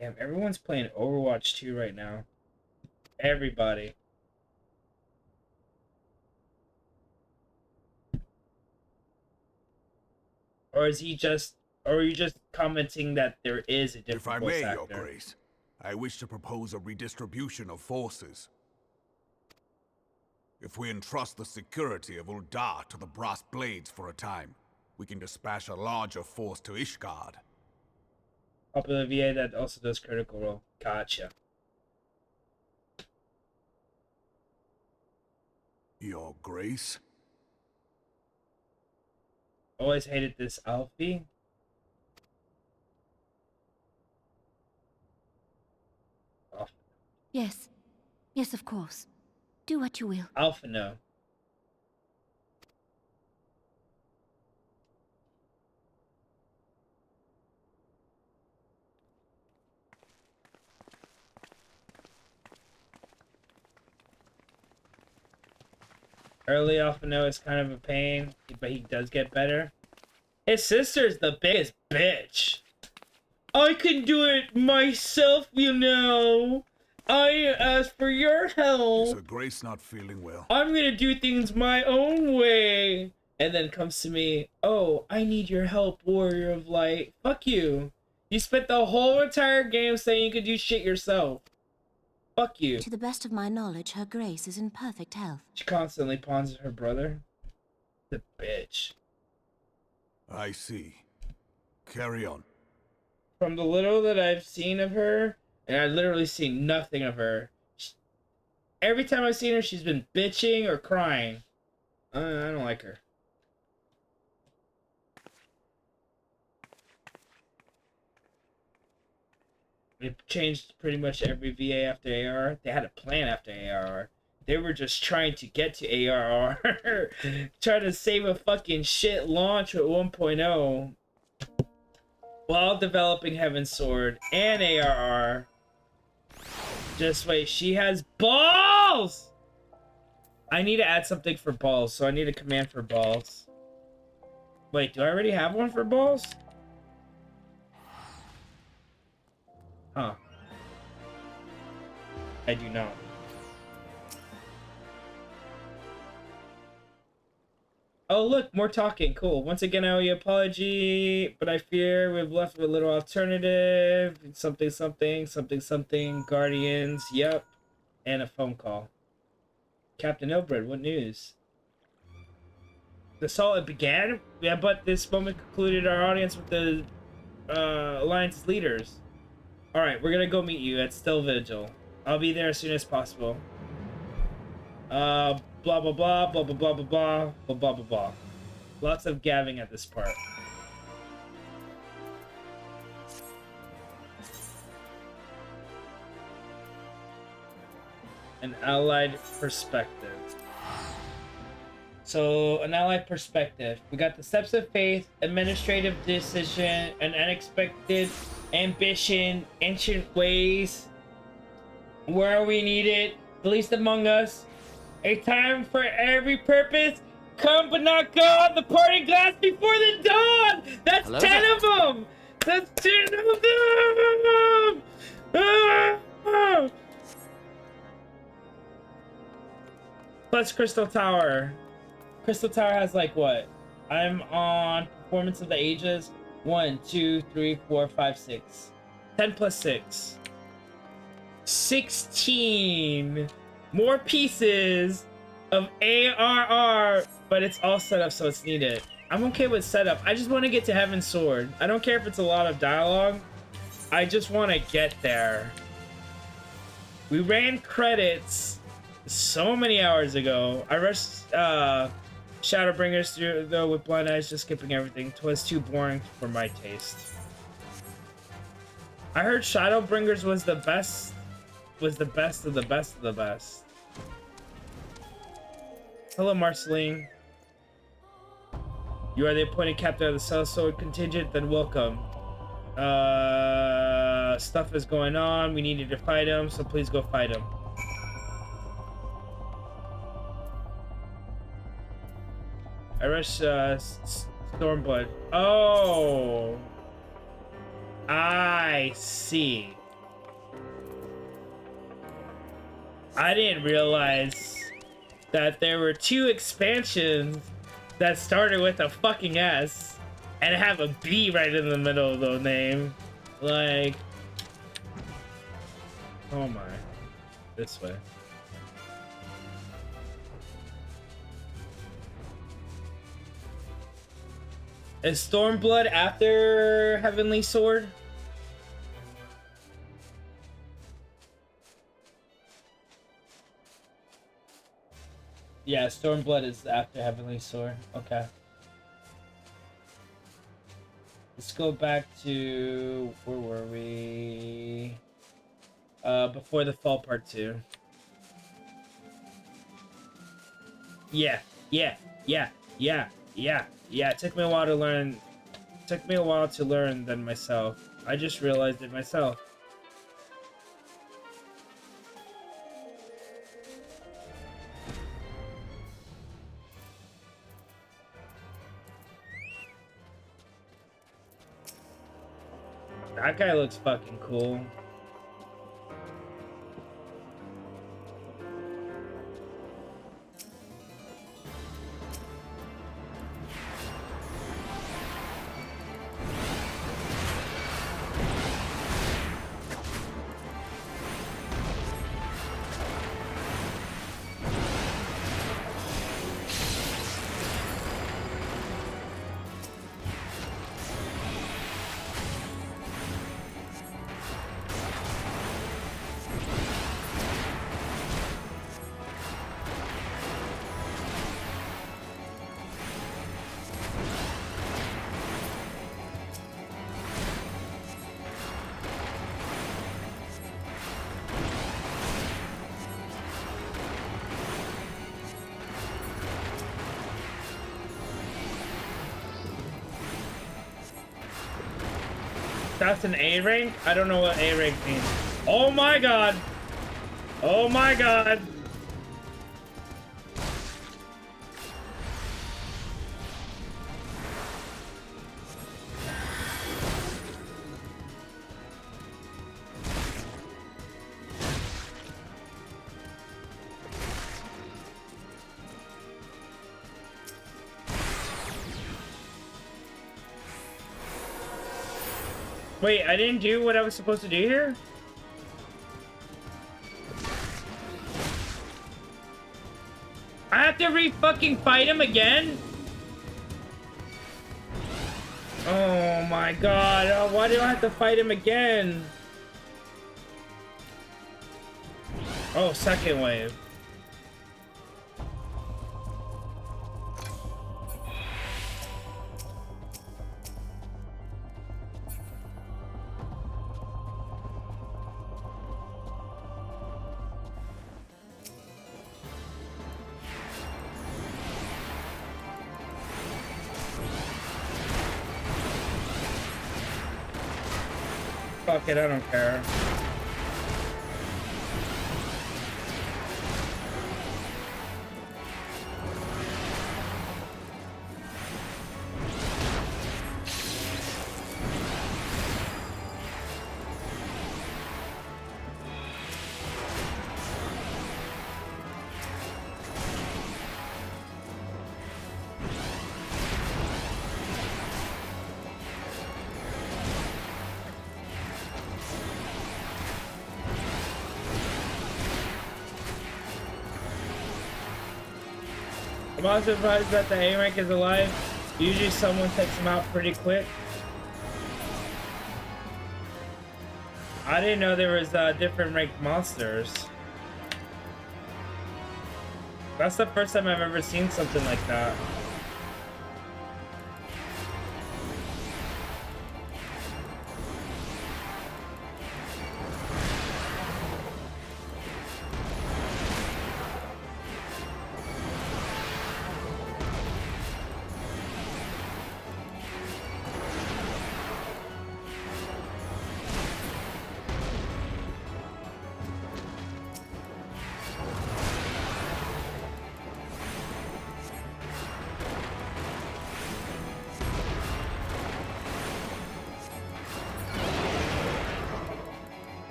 Damn, everyone's playing Overwatch 2 right now. Everybody. Or is he just, or are you just commenting that there is a different If I voice may, actor? Your Grace, I wish to propose a redistribution of forces. If we entrust the security of Uldar to the Brass Blades for a time, we can dispatch a larger force to Ishgard. Popular VA that also does Critical Role. Gotcha. Your Grace? Always hated this Alfie. Oh, Yes. Yes, of course. Do what you will. Alpha no. Early Alpha no is kind of a pain, but he does get better. His sister's the biggest bitch. I can do it myself, you know. I ask for your help. Is Her Grace not feeling well? I'm gonna do things my own way. and then comes to me, oh, I need your help, Warrior of Light. Fuck you. You spent the whole entire game saying you could do shit yourself. Fuck you. To the best of my knowledge, her grace is in perfect health. She constantly pawns her brother. The bitch. I see. Carry on. From the little that I've seen of her, and I've literally seen nothing of her. Every time I've seen her, she's been bitching or crying. I don't like her. They changed pretty much every VA after ARR. They had a plan after ARR. They were just trying to get to ARR. Trying to save a fucking shit launch at 1.0. While developing Heavensward and ARR. Just wait, she has balls! I need to add something for balls, so I need a command for balls. Wait, do I already have one for balls? Huh. I do not. Oh look, more talking. Cool. Once again, I owe you an apology, but I fear we've left with a little alternative. Something, something, something, something. Guardians, yep. And a phone call. Captain Ilbred, what news? The assault began? Yeah, but this moment concluded our audience with the Alliance leaders. Alright, we're gonna go meet you at Still Vigil. I'll be there as soon as possible. Blah blah blah, blah blah blah blah blah, blah blah blah blah. Lots of gabbing at this part. An allied perspective. So, an allied perspective. We got the steps of faith, administrative decision, an unexpected ambition, ancient ways, where we need it, the least among us, a time for every purpose, come but not go, the parting glass before the dawn! That's Hello 10 there. of them! That's 10 of them! Ah! Plus Crystal Tower. Crystal Tower has like what? I'm on Performance of the Ages. 1, 2, 3, 4, 5, 6. 10 plus 6. 16 more pieces of ARR, but it's all set up, so it's needed. I'm okay with setup. I just want to get to Heavensward. I don't care if it's a lot of dialogue. I just want to get there. We ran credits so many hours ago. I rushed Shadowbringers through though with blind eyes, just skipping everything. 'Twas too boring for my taste. I heard Shadowbringers was the best of the best of the best. Hello, Marceline. You are the appointed captain of the Sellsword contingent, then welcome. Stuff is going on. We needed to fight him, so please go fight him. I rush Stormblood. Oh, I see. I didn't realize that there were 2 expansions that started with a fucking S and have a B right in the middle of the name. Like, oh my, this way. Is Stormblood after Heavenly Sword? Yeah, Stormblood is after Heavenly Sword. Okay. Let's go back to... where were we? Before the Fall Part 2. Yeah. It took me a while to learn. It took me a while to learn than myself. I just realized it myself. That guy looks fucking cool. That's an A rank? I don't know what A rank means. Oh my god! Oh my god! Wait, I didn't do what I was supposed to do here? I have to re-fucking fight him again? Oh my god, why do I have to fight him again? Oh, second wave. Fuck it, I don't care. I'm also surprised that the A rank is alive. Usually someone takes him out pretty quick. I didn't know there was different ranked monsters. That's the first time I've ever seen something like that.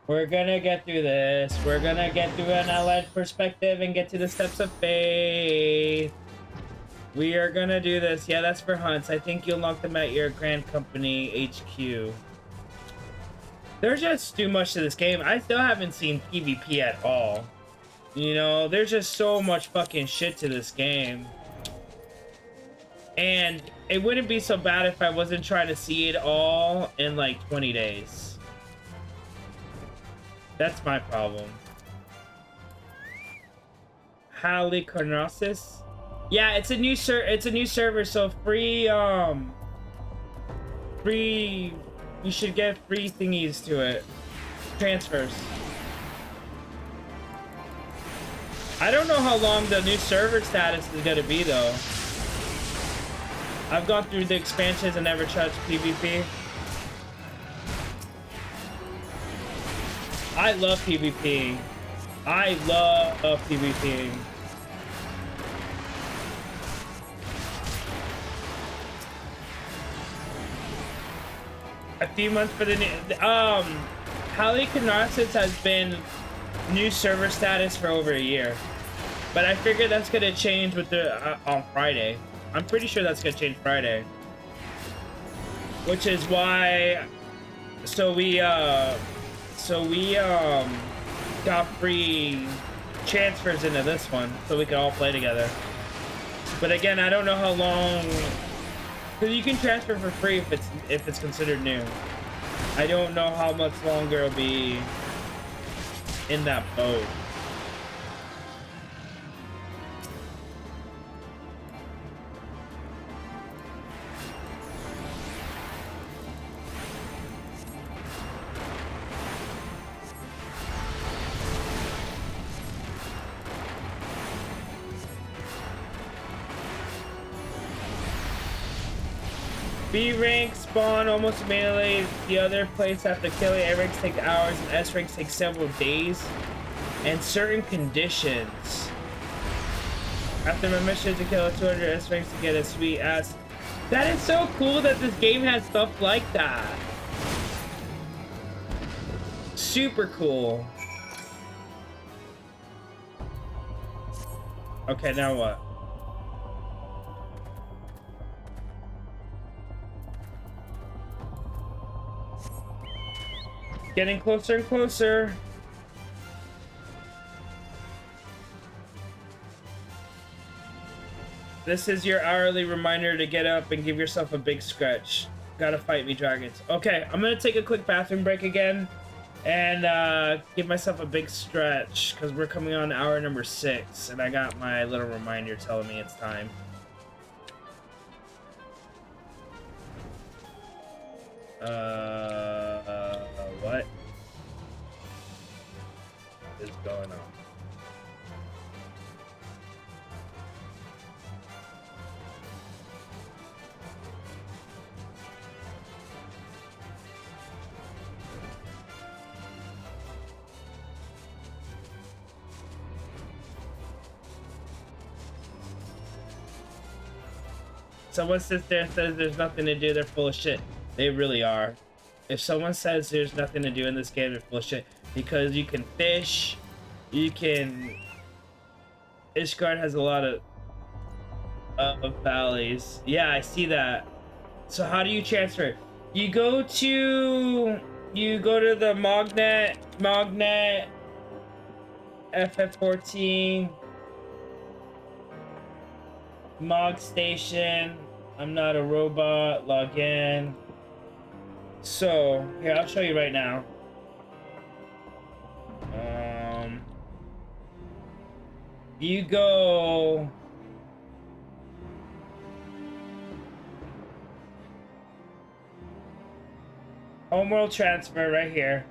We're gonna get through this. We're gonna get through an allied perspective and get to the steps of faith. We are gonna do this. Yeah, that's for hunts. I think you unlock them at your Grand Company HQ. There's just too much to this game. I still haven't seen PvP at all. You know, there's just so much fucking shit to this game. And it wouldn't be so bad if I wasn't trying to see it all in like 20 days. That's my problem. Halicarnossus? Yeah, it's a new server, so free you should get free thingies to it. Transfers. I don't know how long the new server status is gonna be though. I've gone through the expansions and never touched PvP. I love PvP. I love PvP. A few months for the new Halicarnossus has been new server status for over a year, but I figured that's gonna change with the on Friday. I'm pretty sure that's gonna change Friday, which is why. So we got free transfers into this one so we can all play together. But again, I don't know how long, because you can transfer for free if it's considered new. I don't know how much longer it'll be in that boat. B ranks spawn almost immediately. The other place after killing. A ranks take hours and S ranks take several days. And certain conditions. After my mission to kill 200 S ranks to get a sweet ass. That is so cool that this game has stuff like that. Super cool. Okay, now what? Getting closer and closer. This is your hourly reminder to get up and give yourself a big stretch. Gotta fight me, dragons. Okay, I'm gonna take a quick bathroom break again and give myself a big stretch because we're coming on hour number 6 and I got my little reminder telling me it's time. What is going on? Someone sits there and says there's nothing to do, they're full of shit. They really are. If someone says there's nothing to do in this game, they're full of shit. Because you can fish, you can... Ishgard has a lot of valleys. Yeah, I see that. So how do you transfer? You go to the Magnet, FF14, Mog Station. I'm not a robot. Log in. So here, I'll show you right now. You go. Homeworld transfer right here.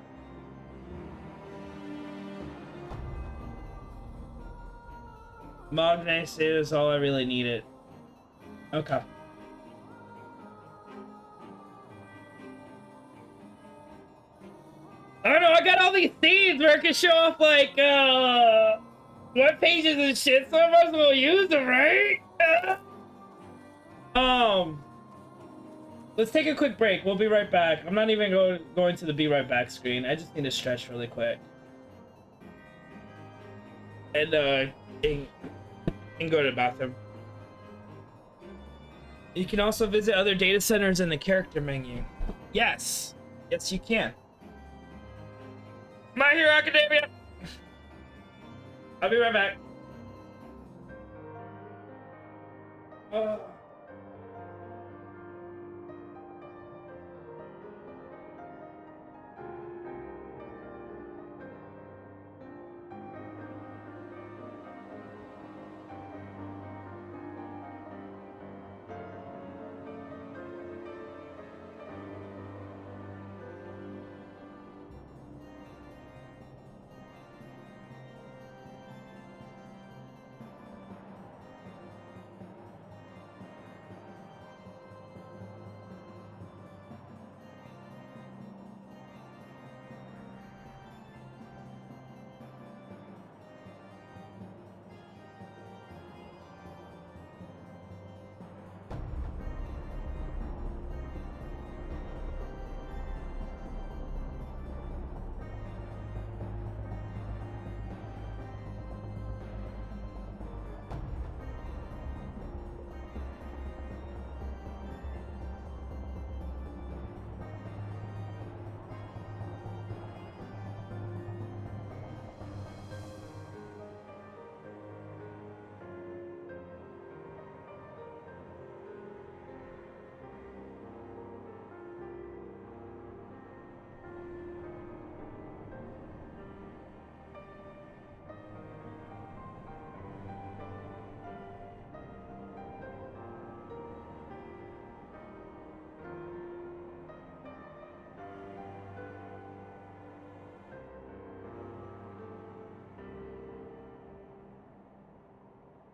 Magnet is all I really needed. Okay. I don't know, I got all these themes where I can show off like web pages and shit, so I might as well use them, right? Let's take a quick break. We'll be right back. I'm not even going to the be right back screen. I just need to stretch really quick. And go to the bathroom. You can also visit other data centers in the character menu. Yes. Yes, you can. My Hero Academia! I'll be right back.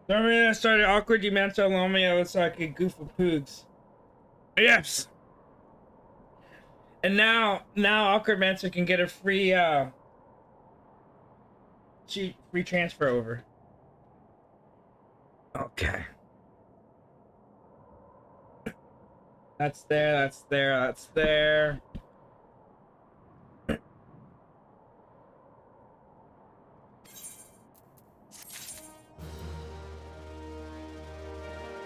Sorry, I started awkward. You meant to allow me so I could goof with Poogs. Yes. And now Awkward Mancer can get a free free transfer over. Okay. That's there.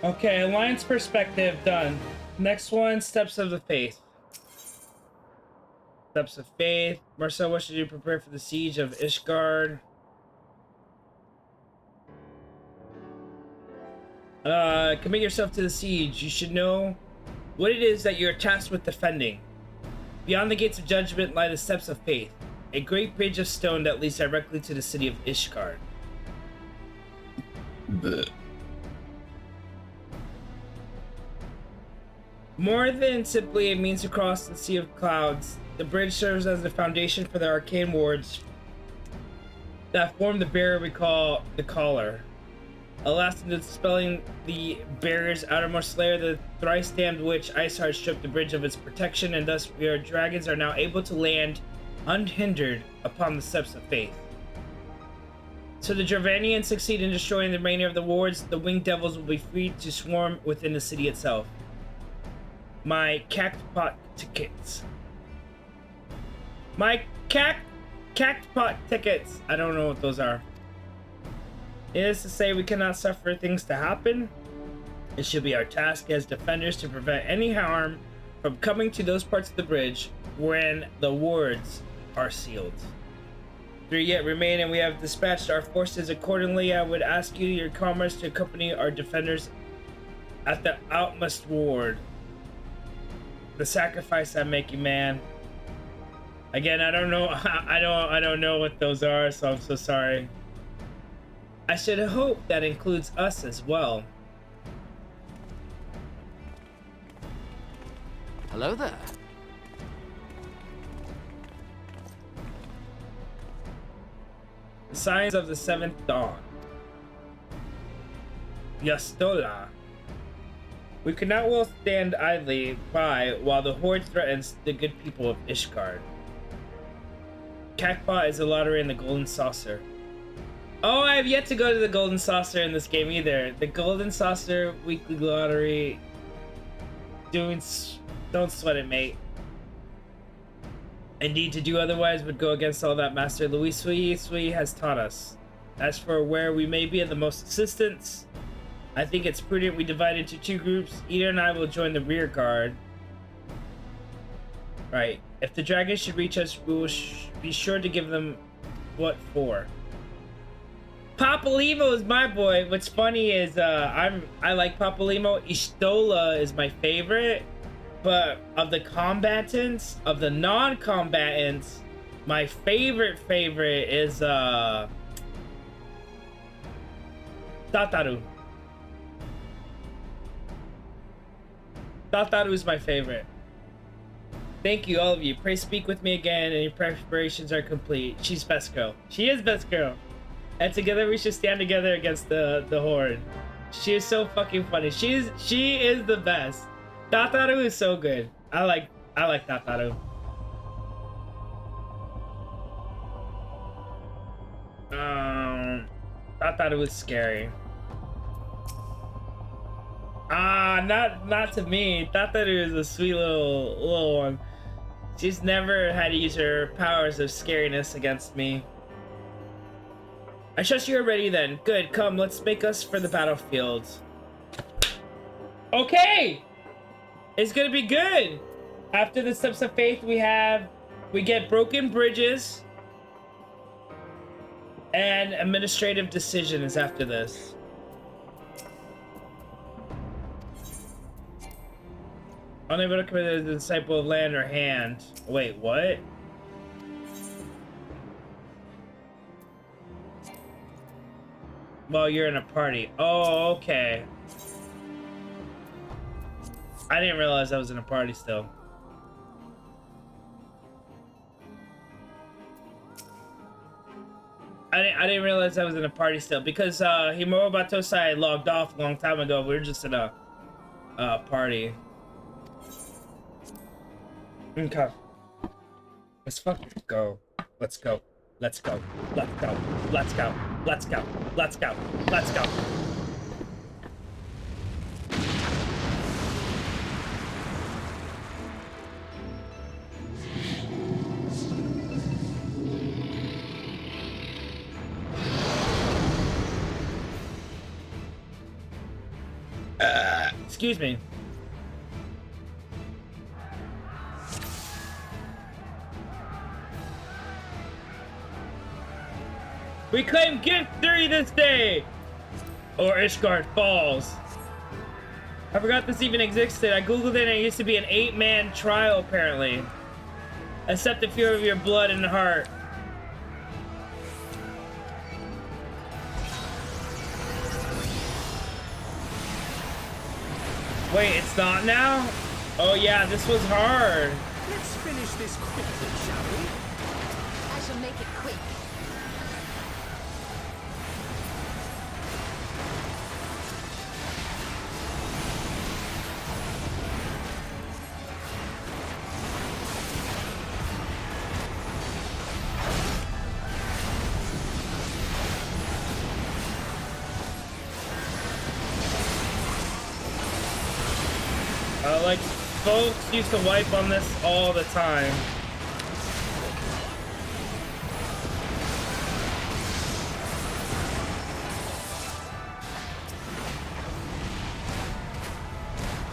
Okay, Alliance perspective done. Next one, Steps of the Faith. Steps of Faith. Marcel, what should you prepare for the siege of Ishgard? Commit yourself to the siege. You should know what it is that you're tasked with defending. Beyond the gates of judgment lie the Steps of Faith, a great bridge of stone that leads directly to the city of Ishgard. Blech. More than simply a means to cross the Sea of Clouds, the bridge serves as the foundation for the arcane wards that form the barrier we call the Collar. Alas, in dispelling the barrier's outermost layer, the thrice-damned witch Iceheart stripped the bridge of its protection, and thus we, our dragons, are now able to land unhindered upon the Steps of Faith. So the Dravanians succeed in destroying the remainder of the wards, the winged devils will be free to swarm within the city itself. My cactpot tickets. My cactpot tickets. I don't know what those are. It is to say we cannot suffer things to happen. It should be our task as defenders to prevent any harm from coming to those parts of the bridge when the wards are sealed. 3 yet remain, and we have dispatched our forces accordingly. I would ask you, your comrades, to accompany our defenders at the outmost ward. The sacrifice I'm making, man. Again, I don't know. I don't know what those are, so I'm so sorry. I should hope that includes us as well. Hello there. Signs of the Seventh Dawn. Yastola. We could not well stand idly by while the Horde threatens the good people of Ishgard. Cactpot is a lottery in the Golden Saucer. Oh, I have yet to go to the Golden Saucer in this game either. The Golden Saucer weekly lottery. Don't sweat it, mate. Indeed, to do otherwise would go against all that Master Louis Sui has taught us. As for where we may be at the most assistance, I think it's prudent we divide into 2 groups. Ida and I will join the rear guard. Right. If the dragons should reach us, we will be sure to give them what for. Papalimo is my boy. What's funny is I like Papalimo. Ishtola is my favorite, but of the combatants, of the non-combatants, my favorite is Tataru. Tataru is my favorite. Thank you, all of you. Pray speak with me again, and your preparations are complete. She's best girl. She is best girl. And together we should stand together against the Horde. She is so fucking funny. She is the best. Tataru is so good. I like Tataru. Tataru is scary. Not to me. Tataru is a sweet little one. She's never had to use her powers of scariness against me. I trust you are ready then. Good, come, let's make us for the battlefield. Okay! It's gonna be good! After the Steps of Faith, we get broken bridges. And administrative decision is after this. Unable to commit the disciple of land or hand. Wait, what? Well, you're in a party. Oh, okay. I didn't realize I was in a party still. I didn't realize I was in a party still because Himuro Batosai logged off a long time ago. We were just in a party. Okay. Let's fucking go. Let's go. Let's go. Let's go. Let's go. Let's go. Let's go. Let's go. Excuse me. We claim gift 3 this day! Or Ishgard Falls. I forgot this even existed. I googled it and it used to be an 8-man trial apparently. Accept the fear of your blood and heart. Wait, it's not now? Oh yeah, this was hard. Let's finish this quickly, shall we? I shall make it quick. Like, folks used to wipe on this all the time.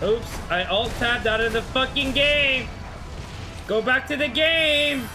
Oops, I alt-tabbed out of the fucking game! Go back to the game!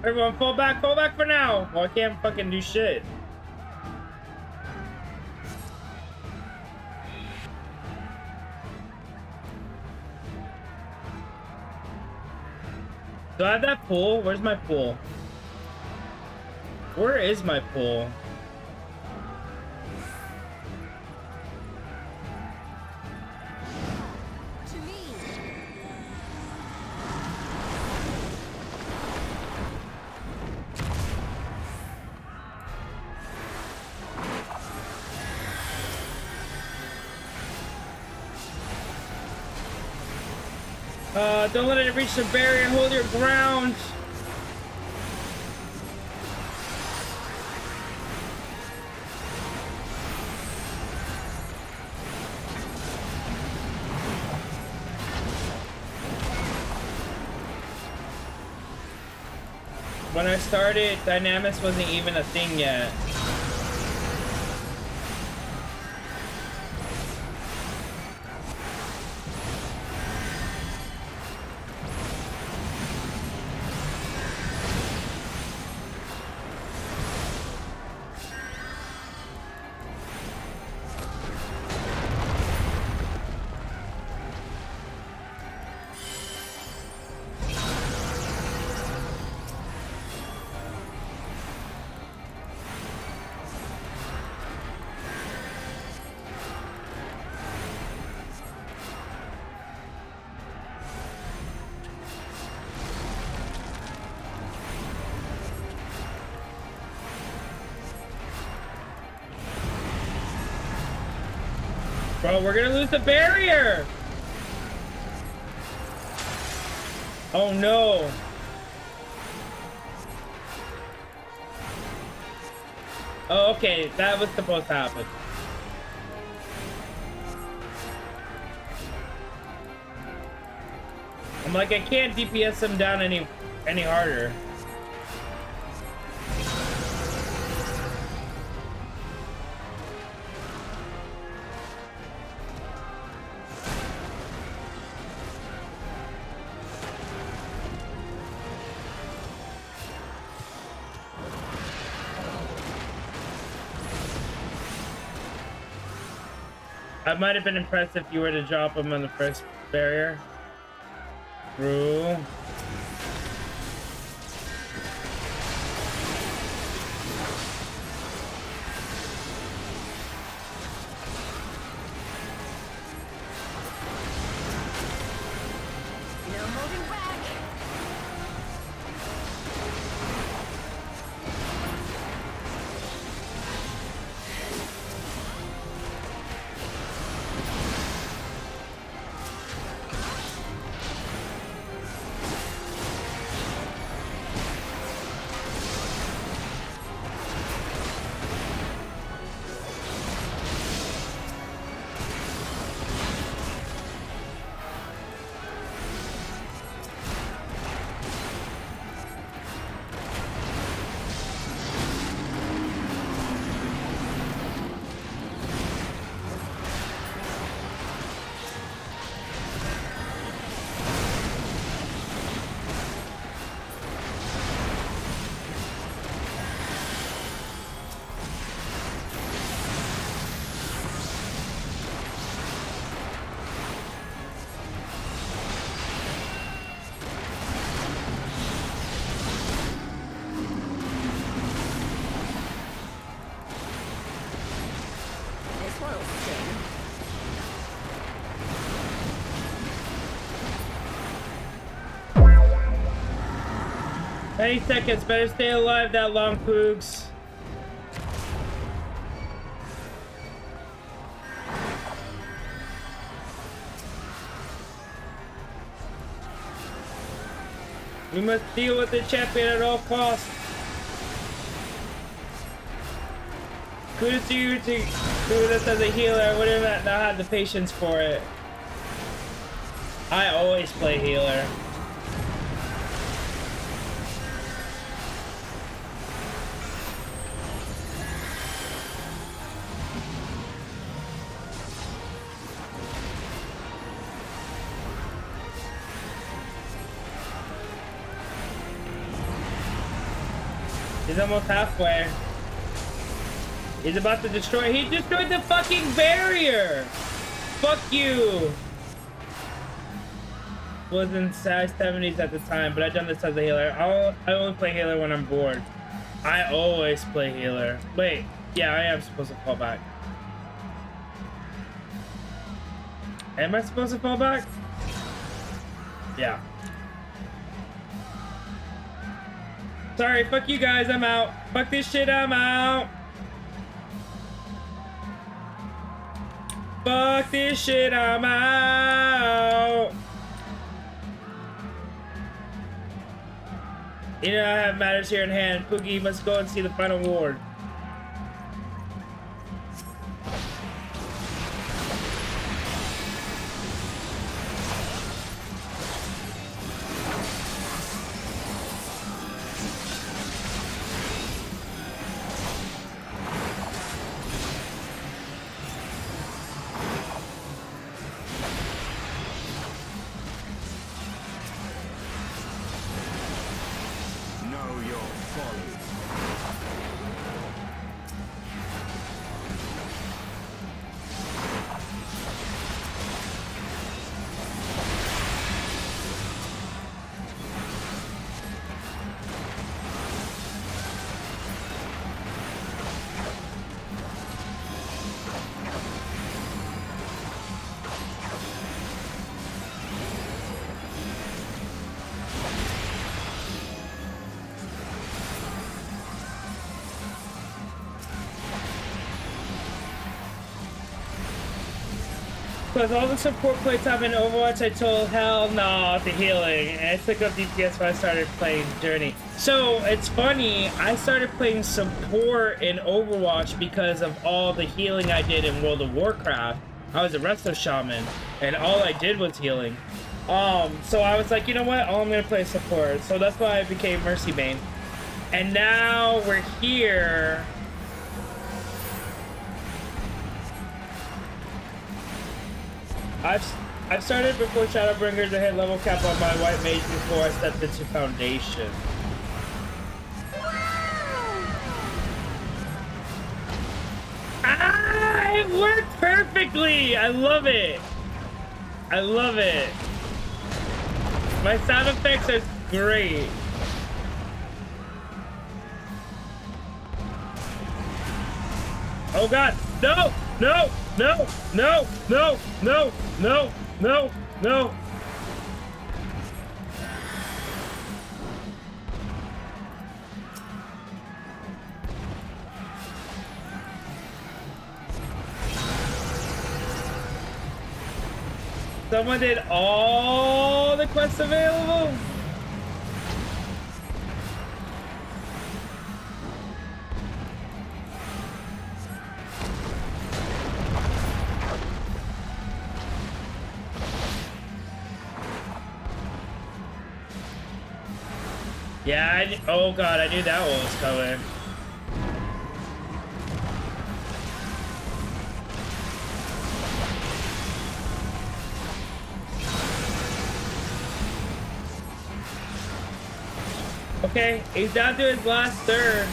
Everyone fall back for now! Well, I can't fucking do shit. Do I have that pool? Where's my pool? Where is my pool? Don't let it reach the barrier. Hold your ground. When I started, dynamics wasn't even a thing yet. Bro, we're gonna lose the barrier! Oh no! Oh, okay, that was supposed to happen. I'm like, I can't DPS him down any harder. I might have been impressed if you were to drop him on the first barrier. True. This one'll sting. 20 seconds, better stay alive that long, Poogs. We must deal with the champion at all costs. Kudos to you to do this as a healer. I would have not had the patience for it. I always play healer. He's almost halfway. He's about to destroy. He destroyed the fucking barrier. Fuck you. Was in size 70s at the time, but I've done this as a healer. I only play healer when I'm bored. I always play healer. Wait, yeah, I am supposed to fall back. Am I supposed to fall back? Yeah. Sorry, fuck you guys, I'm out. Fuck this shit, I'm out. Fuck this shit, I'm out. You know I have matters here in hand. Poogie must go and see the final ward. Because all the support plates have in Overwatch, I told hell no to healing, and I took up DPS when I started playing Journey. So it's funny, I started playing support in Overwatch because of all the healing I did in World of Warcraft. I was a Resto Shaman, and all I did was healing. So I was like, you know what? I'm gonna play support. So that's why I became Mercy Main. And now we're here. I've started before Shadowbringers. I hit level cap on my white mage before I stepped into Foundation. Ah, it worked perfect perfectly! I love it! I love it. My sound effects are great. Oh god, no, no, no, no, no, no, no, no, no. Someone did all the quests available? Yeah, oh god, I knew that one was coming. Okay, he's down to his last third.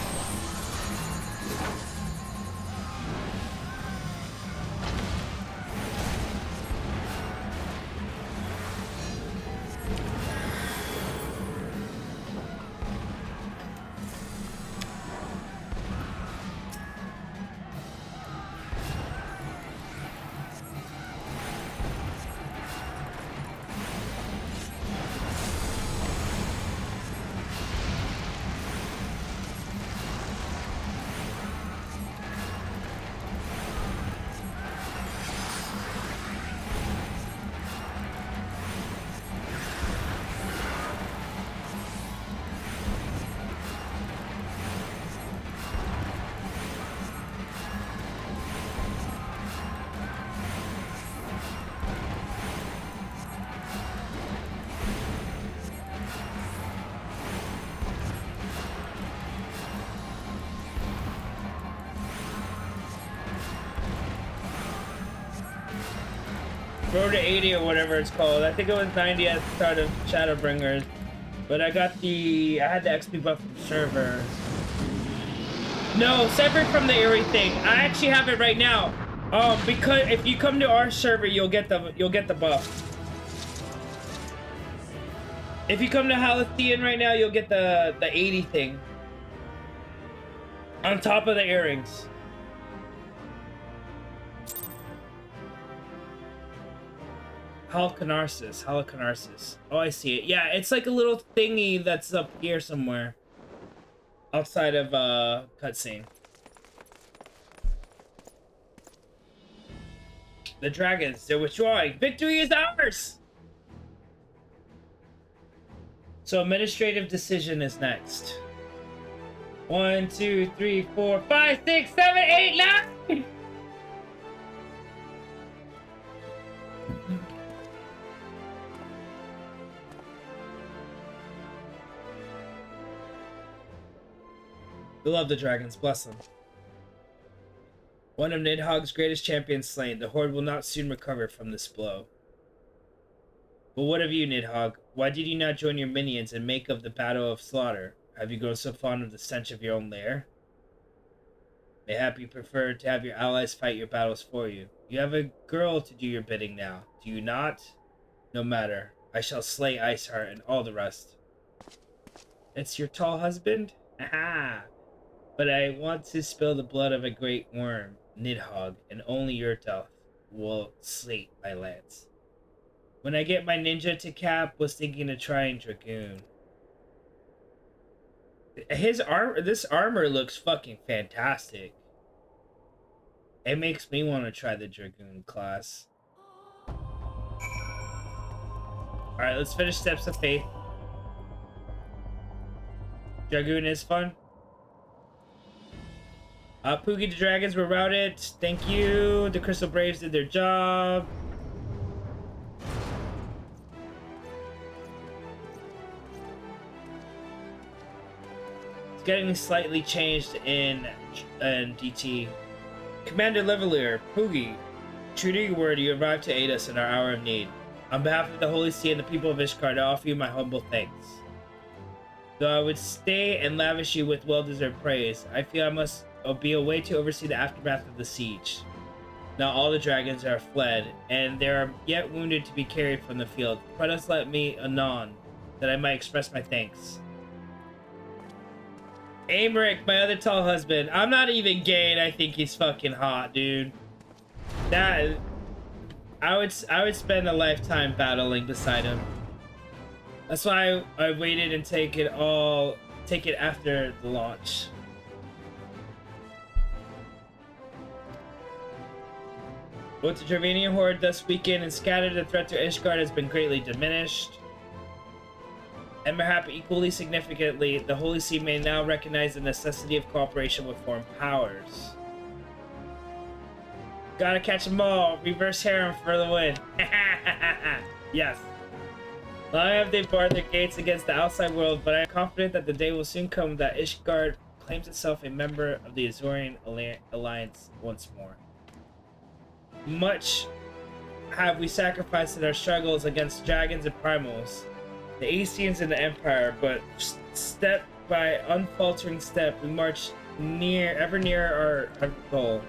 Road to 80 or whatever it's called. I think it was 90 at the start of Shadowbringers. But I had the XP buff from server. No, separate from the Eerie thing. I actually have it right now. Because if you come to our server, you'll get the buff. If you come to Halcyon right now, you'll get the 80 thing. On top of the earrings. Holocanarsis. Oh, I see it. Yeah, it's like a little thingy that's up here somewhere. Outside of cutscene. The dragons, they're withdrawing. Victory is ours! So administrative decision is next. 1, 2, 3, 4, 5, 6, 7, 8, 9! We love the dragons, bless them. One of Nidhogg's greatest champions slain. The Horde will not soon recover from this blow. But what of you, Nidhogg? Why did you not join your minions and make of the battle of slaughter? Have you grown so fond of the stench of your own lair? Mayhap you prefer to have your allies fight your battles for you. You have a girl to do your bidding now, do you not? No matter. I shall slay Iceheart and all the rest. It's your tall husband? Aha! But I want to spill the blood of a great worm, Nidhogg, and only your death will slate my lance. When I get my ninja to cap, was thinking of trying Dragoon. This armor looks fucking fantastic. It makes me want to try the Dragoon class. Alright, let's finish Steps of Faith. Dragoon is fun. Poogie the dragons were routed. Thank you. The Crystal Braves did their job. It's getting slightly changed in DT. Commander Leveler, Poogie, true to your word, you arrived to aid us in our hour of need. On behalf of the Holy See and the people of Ishgard, I offer you my humble thanks. Though I would stay and lavish you with well-deserved praise, I feel I must be a way to oversee the aftermath of the siege. Now all the dragons are fled, and there are yet wounded to be carried from the field. Let us let me anon, that I might express my thanks. Amric, my other tall husband. I'm not even gay, and I think he's fucking hot, dude. That I would spend a lifetime battling beside him. That's why I waited and take it after the launch. Both the Dravanian horde thus weakened and scattered, the threat to Ishgard has been greatly diminished. And perhaps equally significantly, the Holy See may now recognize the necessity of cooperation with foreign powers. Gotta catch them all. Reverse harem for the win. Yes. Long have they barred their gates against the outside world, but I am confident that the day will soon come that Ishgard claims itself a member of the Azorian Alliance once more. Much have we sacrificed in our struggles against dragons and primals, the Aesians and the Empire, but step by unfaltering step, we march ever nearer our goal.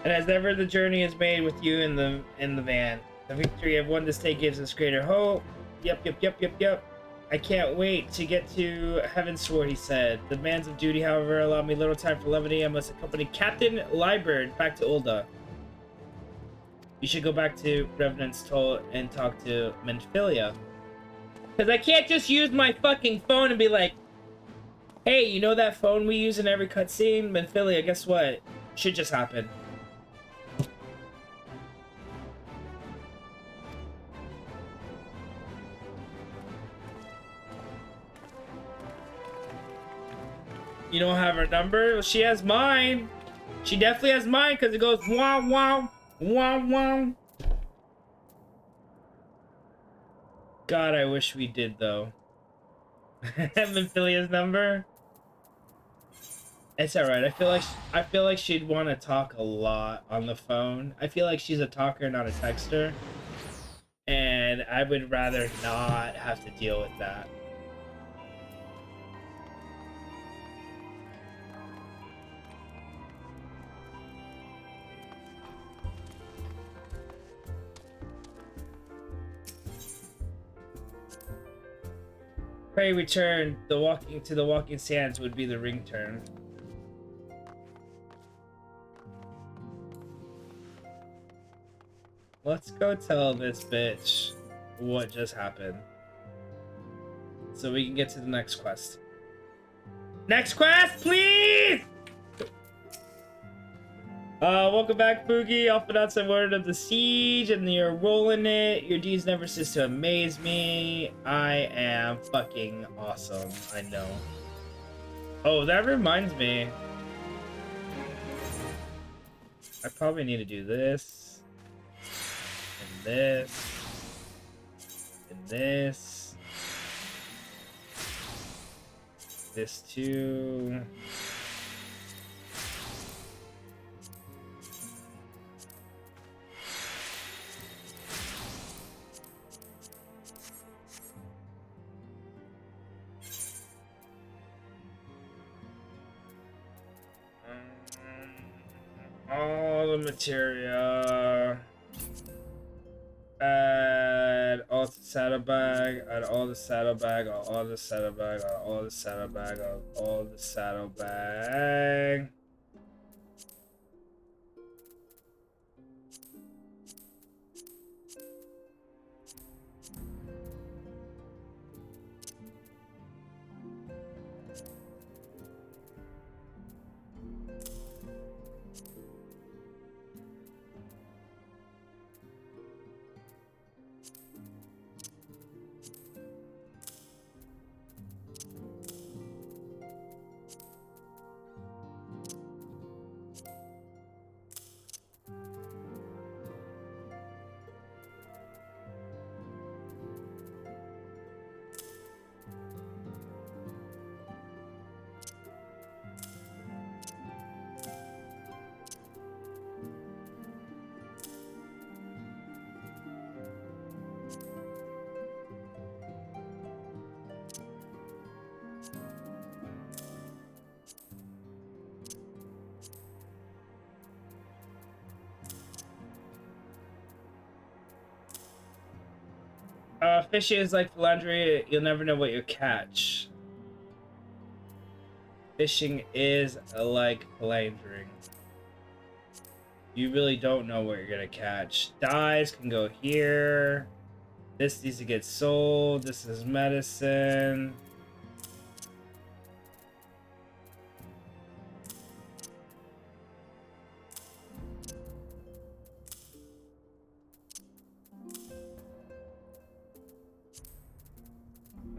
And as ever, the journey is made with you in the van. The victory of won this day gives us greater hope. Yep. I can't wait to get to Heavensward, he said. The demands of duty, however, allow me little time for levity. I must accompany Captain Liberd back to Ulda. You should go back to Revenant's Toll and talk to Menphilia. Because I can't just use my fucking phone and be like, hey, you know that phone we use in every cutscene? Menphilia, guess what? Should just happen. You don't have her number? Well, she has mine. She definitely has mine because it goes wow, wow, wow, wow. God, I wish we did though. Menphilia's number. It's alright. I feel like she'd want to talk a lot on the phone. I feel like she's a talker, not a texter, and I would rather not have to deal with that. Pray return. The walking sands would be the ring turn. Let's go tell this bitch what just happened, so we can get to the next quest. Next quest, please! Welcome back, Poogie. I'll put out some word of the siege, and you're rolling it. Your deeds never cease to amaze me. I am fucking awesome. I know. Oh, that reminds me. I probably need to do this. And this. And this. This too. All the materia. Add all the saddlebag. Add all the saddlebag. All the saddlebag. All the saddlebag. All the saddlebag. Fishing is like philandering. You'll never know what you'll catch. Fishing is like philandering. You really don't know what you're gonna catch. Dyes can go here. This needs to get sold. This is medicine.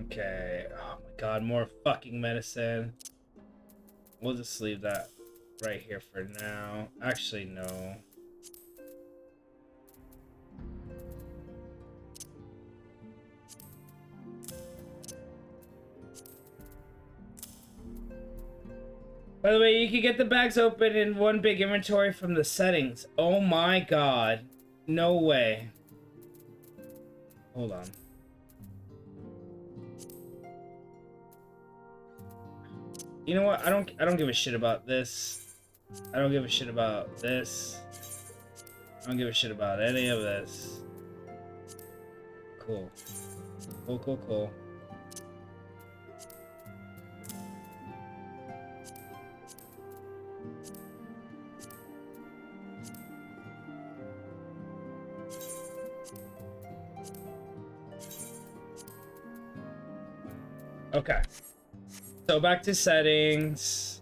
Okay. Oh my god, more fucking medicine. We'll just leave that right here for now. Actually, no. By the way, you can get the bags open in one big inventory from the settings. Oh my god. No way. Hold on. You know what? I don't give a shit about this. I don't give a shit about this. I don't give a shit about any of this. Cool. Cool, cool, cool. Okay. So back to settings.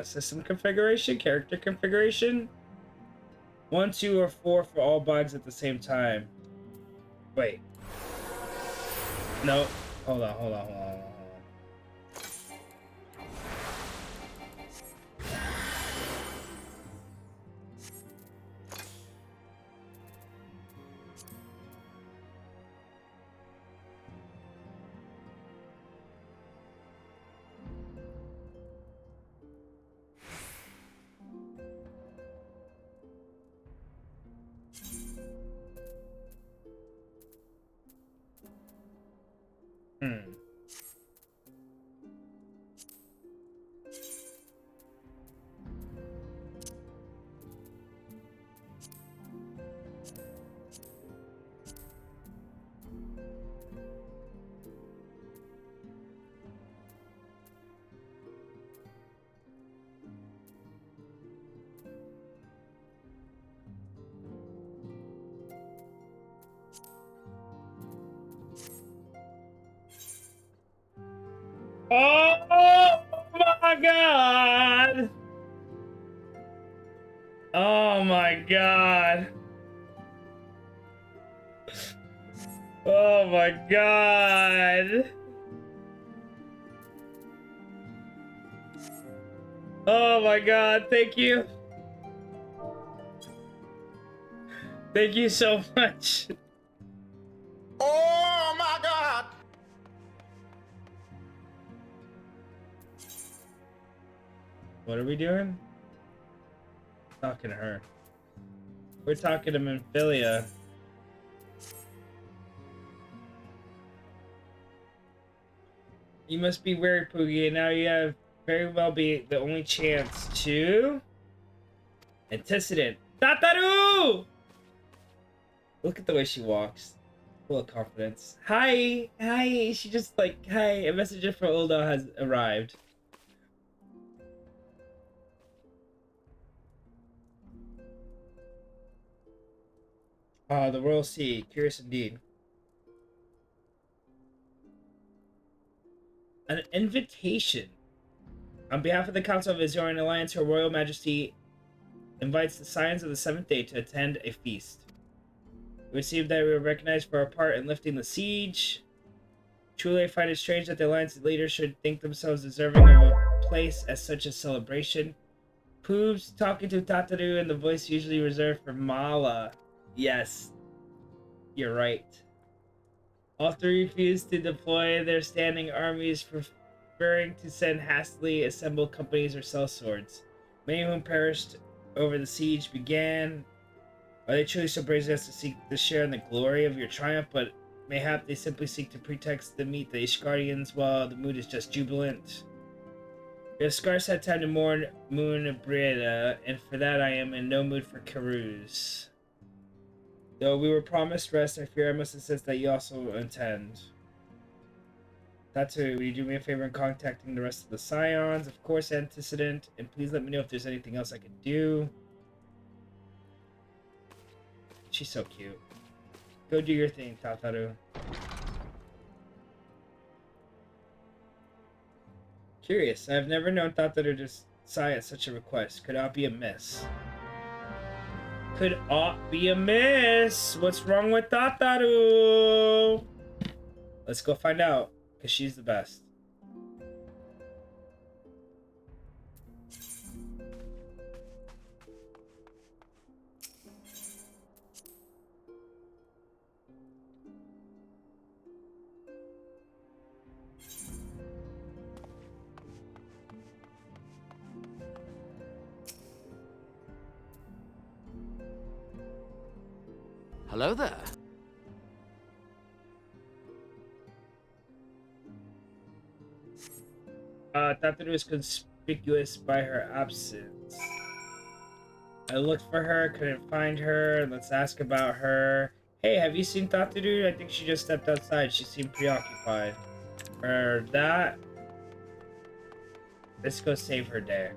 System configuration, character configuration. 1, 2, or 4 for all bugs at the same time. Wait. No. Hold on, hold on, hold on. Oh my god! Oh my god! Oh my god! Oh my god, thank you! Thank you so much! Oh my god! What are we doing? Talking to her. We're talking to Memphilia. You must be wary, Poogie, and now you have very well be the only chance to... Antecedent. Tataru! Look at the way she walks. Full of confidence. Hi! Hi! She just like, hi, a messenger for Uldo has arrived. The Royal Sea. Curious indeed. An invitation. On behalf of the Council of Azorian Alliance, Her Royal Majesty invites the Scions of the Seventh Day to attend a feast. We received that we were recognized for our part in lifting the siege. Truly, I find it strange that the Alliance leaders should think themselves deserving of a place at such a celebration. Poobs talking to Tataru and the voice usually reserved for Mala. Yes, you're right. All three refused to deploy their standing armies, preferring to send hastily assembled companies or sellswords. Many of whom perished over the siege began. Are they truly so brazen as to seek to share in the glory of your triumph, but mayhap they simply seek to pretext to meet the Ishgardians while the mood is just jubilant? We have scarce had time to mourn Moon Breda, and for that I am in no mood for carouse. Though we were promised rest, I fear I must insist that you also intend. That's it. Will you do me a favor in contacting the rest of the Scions? Of course, antecedent. And please let me know if there's anything else I can do. She's so cute. Go do your thing, Tataru. Curious. I've never known Tataru to sigh at such a request. Could aught be amiss? Could aught be amiss? What's wrong with Tataru? Let's go find out, because she's the best. Hello there. Tataru is conspicuous by her absence. I looked for her, couldn't find her. Let's ask about her. Hey, have you seen Tataru? I think she just stepped outside. She seemed preoccupied. Or that. Let's go save her day.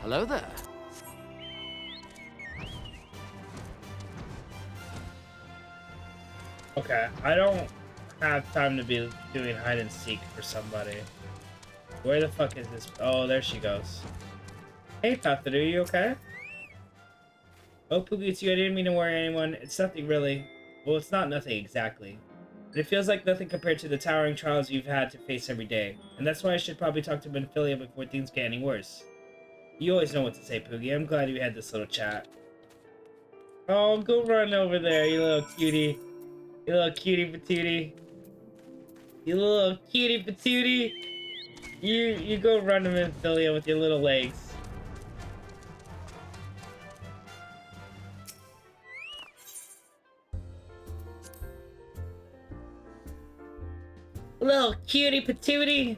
Hello there. Okay, I don't have time to be doing hide and seek for somebody. Where the fuck is this? Oh, there she goes. Hey, Tataru, you okay? Oh, Poogie, it's you. I didn't mean to worry anyone. It's nothing really. Well, it's not nothing exactly. But it feels like nothing compared to the towering trials you've had to face every day. And that's why I should probably talk to Benfilia before things get any worse. You always know what to say, Poogie. I'm glad we had this little chat. Oh, go run over there, you little cutie. You little cutie patootie. You little cutie patootie. You go run to Benfilia with your little legs. Little cutie patootie.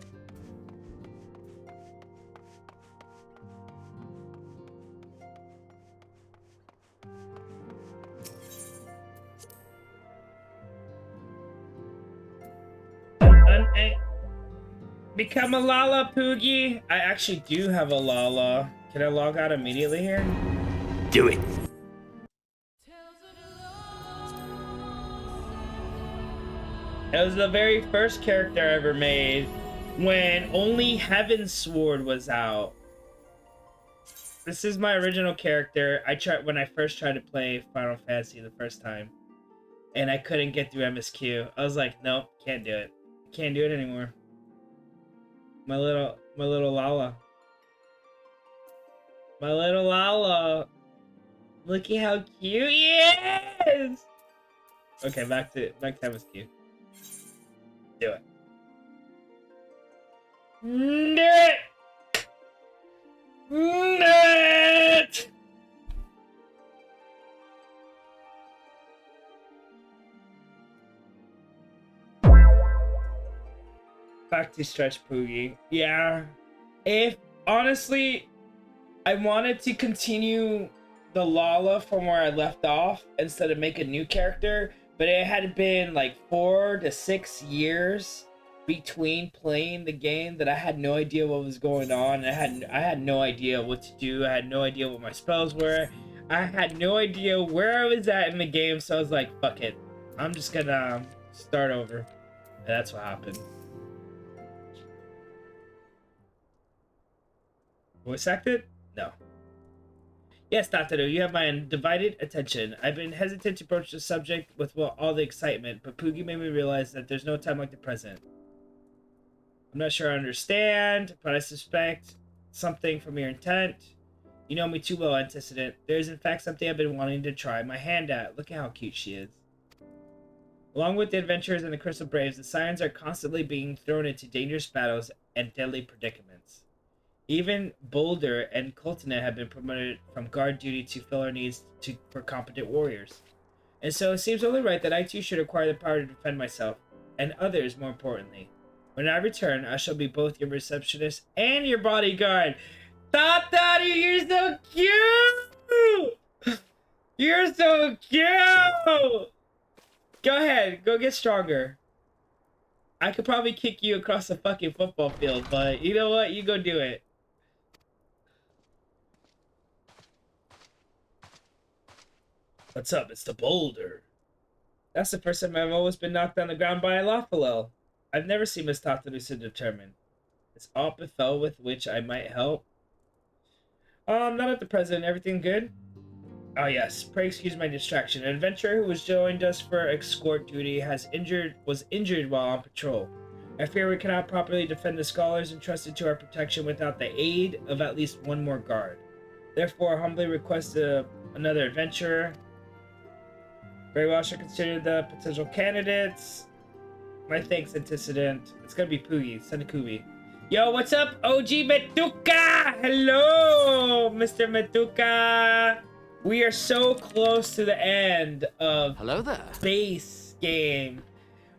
Become a Lala, Poogie. I actually do have a Lala. Can I log out immediately here? Do it. It was the very first character I ever made when only Heavensward was out. This is my original character. I tried when I first tried to play Final Fantasy the first time, and I couldn't get through MSQ. I was like, nope, can't do it. Can't do it anymore. My little Lala. My little Lala. Look at how cute he is. Okay, back to MSQ. Do it. Do it. Do it. Back to stretch Poogie. Yeah. If honestly, I wanted to continue the Lala from where I left off instead of make a new character, but it had been like 4 to 6 years between playing the game that I had no idea what was going on. I had no idea what to do. I had no idea what my spells were. I had no idea where I was at in the game, so I was like, fuck it. I'm just gonna start over. And that's what happened. Voice acted? No. Yes, Tataru, you have my undivided attention. I've been hesitant to approach the subject with all the excitement, but Poogie made me realize that there's no time like the present. I'm not sure I understand, but I suspect something from your intent. You know me too well, Antecedent. There is in fact something I've been wanting to try my hand at. Look at how cute she is. Along with the adventurers and the Crystal Braves, the Scions are constantly being thrown into dangerous battles and deadly predicaments. Even Boulder and Coltonet have been promoted from guard duty to fill our needs for competent warriors. And so it seems only right that I too should acquire the power to defend myself, and others more importantly. When I return, I shall be both your receptionist and your bodyguard. Tatari, you're so cute! You're so cute! Go ahead, go get stronger. I could probably kick you across the fucking football field, but you know what? You go do it. What's up? It's the Boulder. That's the first time I've always been knocked on the ground by a Lafalel. I've never seen Miss Tataru so determined. It's all befell with which I might help. Not at the present. Everything good? Oh yes, pray excuse my distraction. An adventurer who was joined us for escort duty was injured while on patrol. I fear we cannot properly defend the scholars entrusted to our protection without the aid of at least one more guard. Therefore, I humbly request another adventurer. Very well, I shall consider the potential candidates. My thanks, Antecedent. It's gonna be Poogie. Send a Kubi. Yo, what's up, OG Metuka? Hello, Mr. Metuka. We are so close to the end of base game.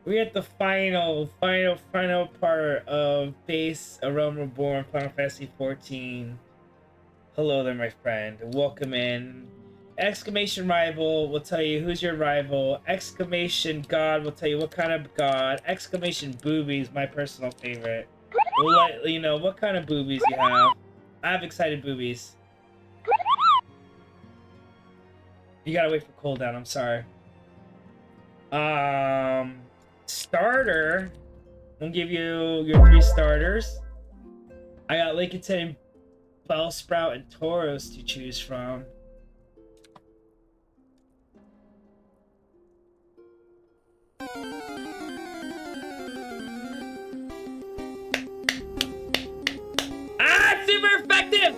We're at the final part of base Realm Reborn, Final Fantasy XIV. Hello there, my friend. Welcome in. Exclamation rival will tell you who's your rival. Exclamation god will tell you what kind of god. Exclamation boobies, my personal favorite. We'll let you know what kind of boobies you have. I have excited boobies. You gotta wait for cooldown, I'm sorry. Starter. I'll give you your 3 starters. I got Lincoln, Bellsprout, and Tauros to choose from. Ah, super effective!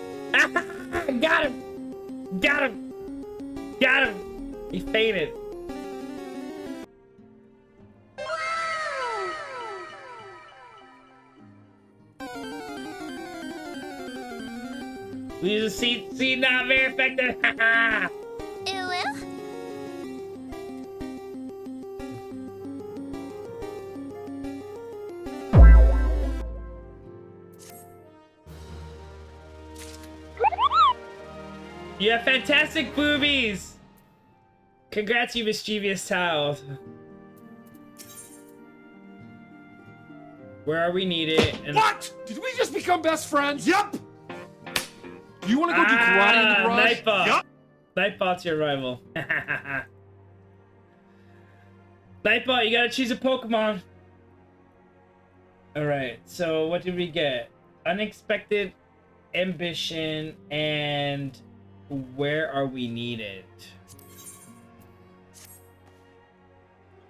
Got him! Got him! Got him! He fainted. We use a seed not very effective. You have fantastic boobies! Congrats, you mischievous child. Where are we needed? And what? Did we just become best friends? Yup! You want to go do karate in the garage? Nightbot. Yup! Nightbot's your rival. Nightbot, you gotta choose a Pokemon. Alright, so what did we get? Unexpected ambition and where are we needed?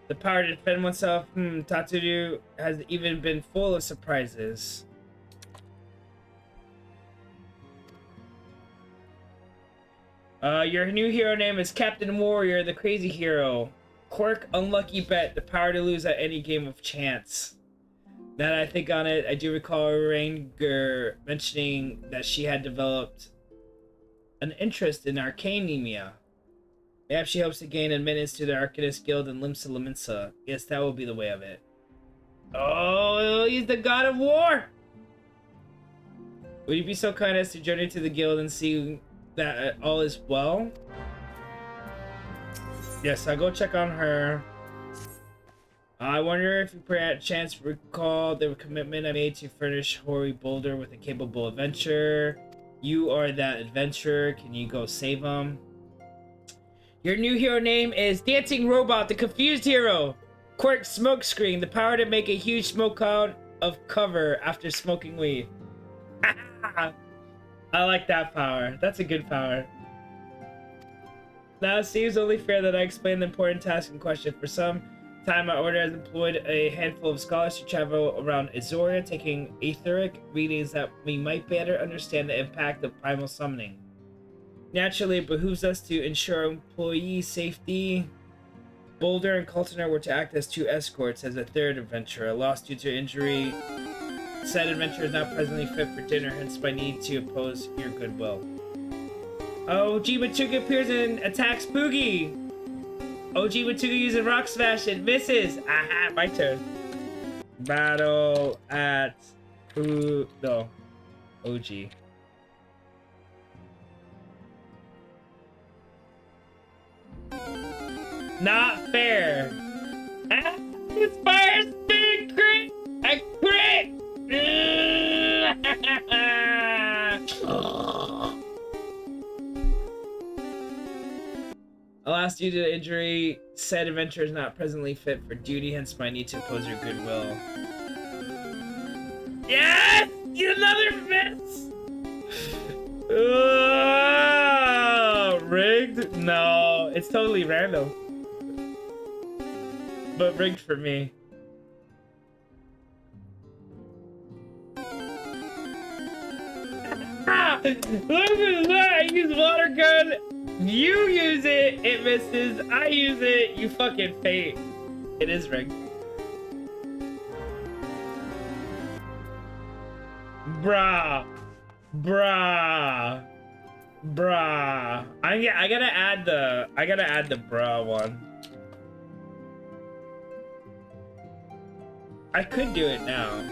The power to defend oneself. Tataru has even been full of surprises. Your new hero name is Captain Warrior, the crazy hero. Quirk, unlucky bet, the power to lose at any game of chance. Now that I think on it, I do recall Ranger mentioning that she had developed an interest in arcanemia. Perhaps she hopes to gain admittance to the Arcanist Guild in Limsa Lominsa. Yes, that will be the way of it. Oh, he's the god of war! Would you be so kind as to journey to the guild and see that all is well? Yes, I'll go check on her. I wonder if you perhaps chance recall the commitment I made to furnish Hoary Boulder with a capable adventurer. You are that adventurer. Can you go save him? Your new hero name is Dancing Robot, the confused hero. Quirk Smokescreen, the power to make a huge smoke cloud of cover after smoking weed. I like that power. That's a good power. Now it seems only fair that I explain the important task in question. For some, Time our order has employed a handful of scholars to travel around Azoria, taking etheric readings that we might better understand the impact of primal summoning. Naturally, it behooves us to ensure employee safety. Boulder and Coltoner were to act as 2 escorts as a 3rd adventurer, lost due to injury. Said adventurer is not presently fit for dinner, hence my need to oppose your goodwill. OG Matuga appears and attacks Poogie! OG Matuga uses Rock Smash and misses! Aha, my turn. Battle at... no. OG. Not fair. Ah, Inspire Speed Crit! I crit! Alas, due to injury, said adventurer is not presently fit for duty, hence my need to oppose your goodwill. Yes! Another miss! Rigged? No, it's totally random. But rigged for me. Look at that! I use water gun. You use it, it misses. I use it, you fucking fate. It is rigged. Bruh. Bruh. Bruh. I gotta add the bruh one. I could do it now.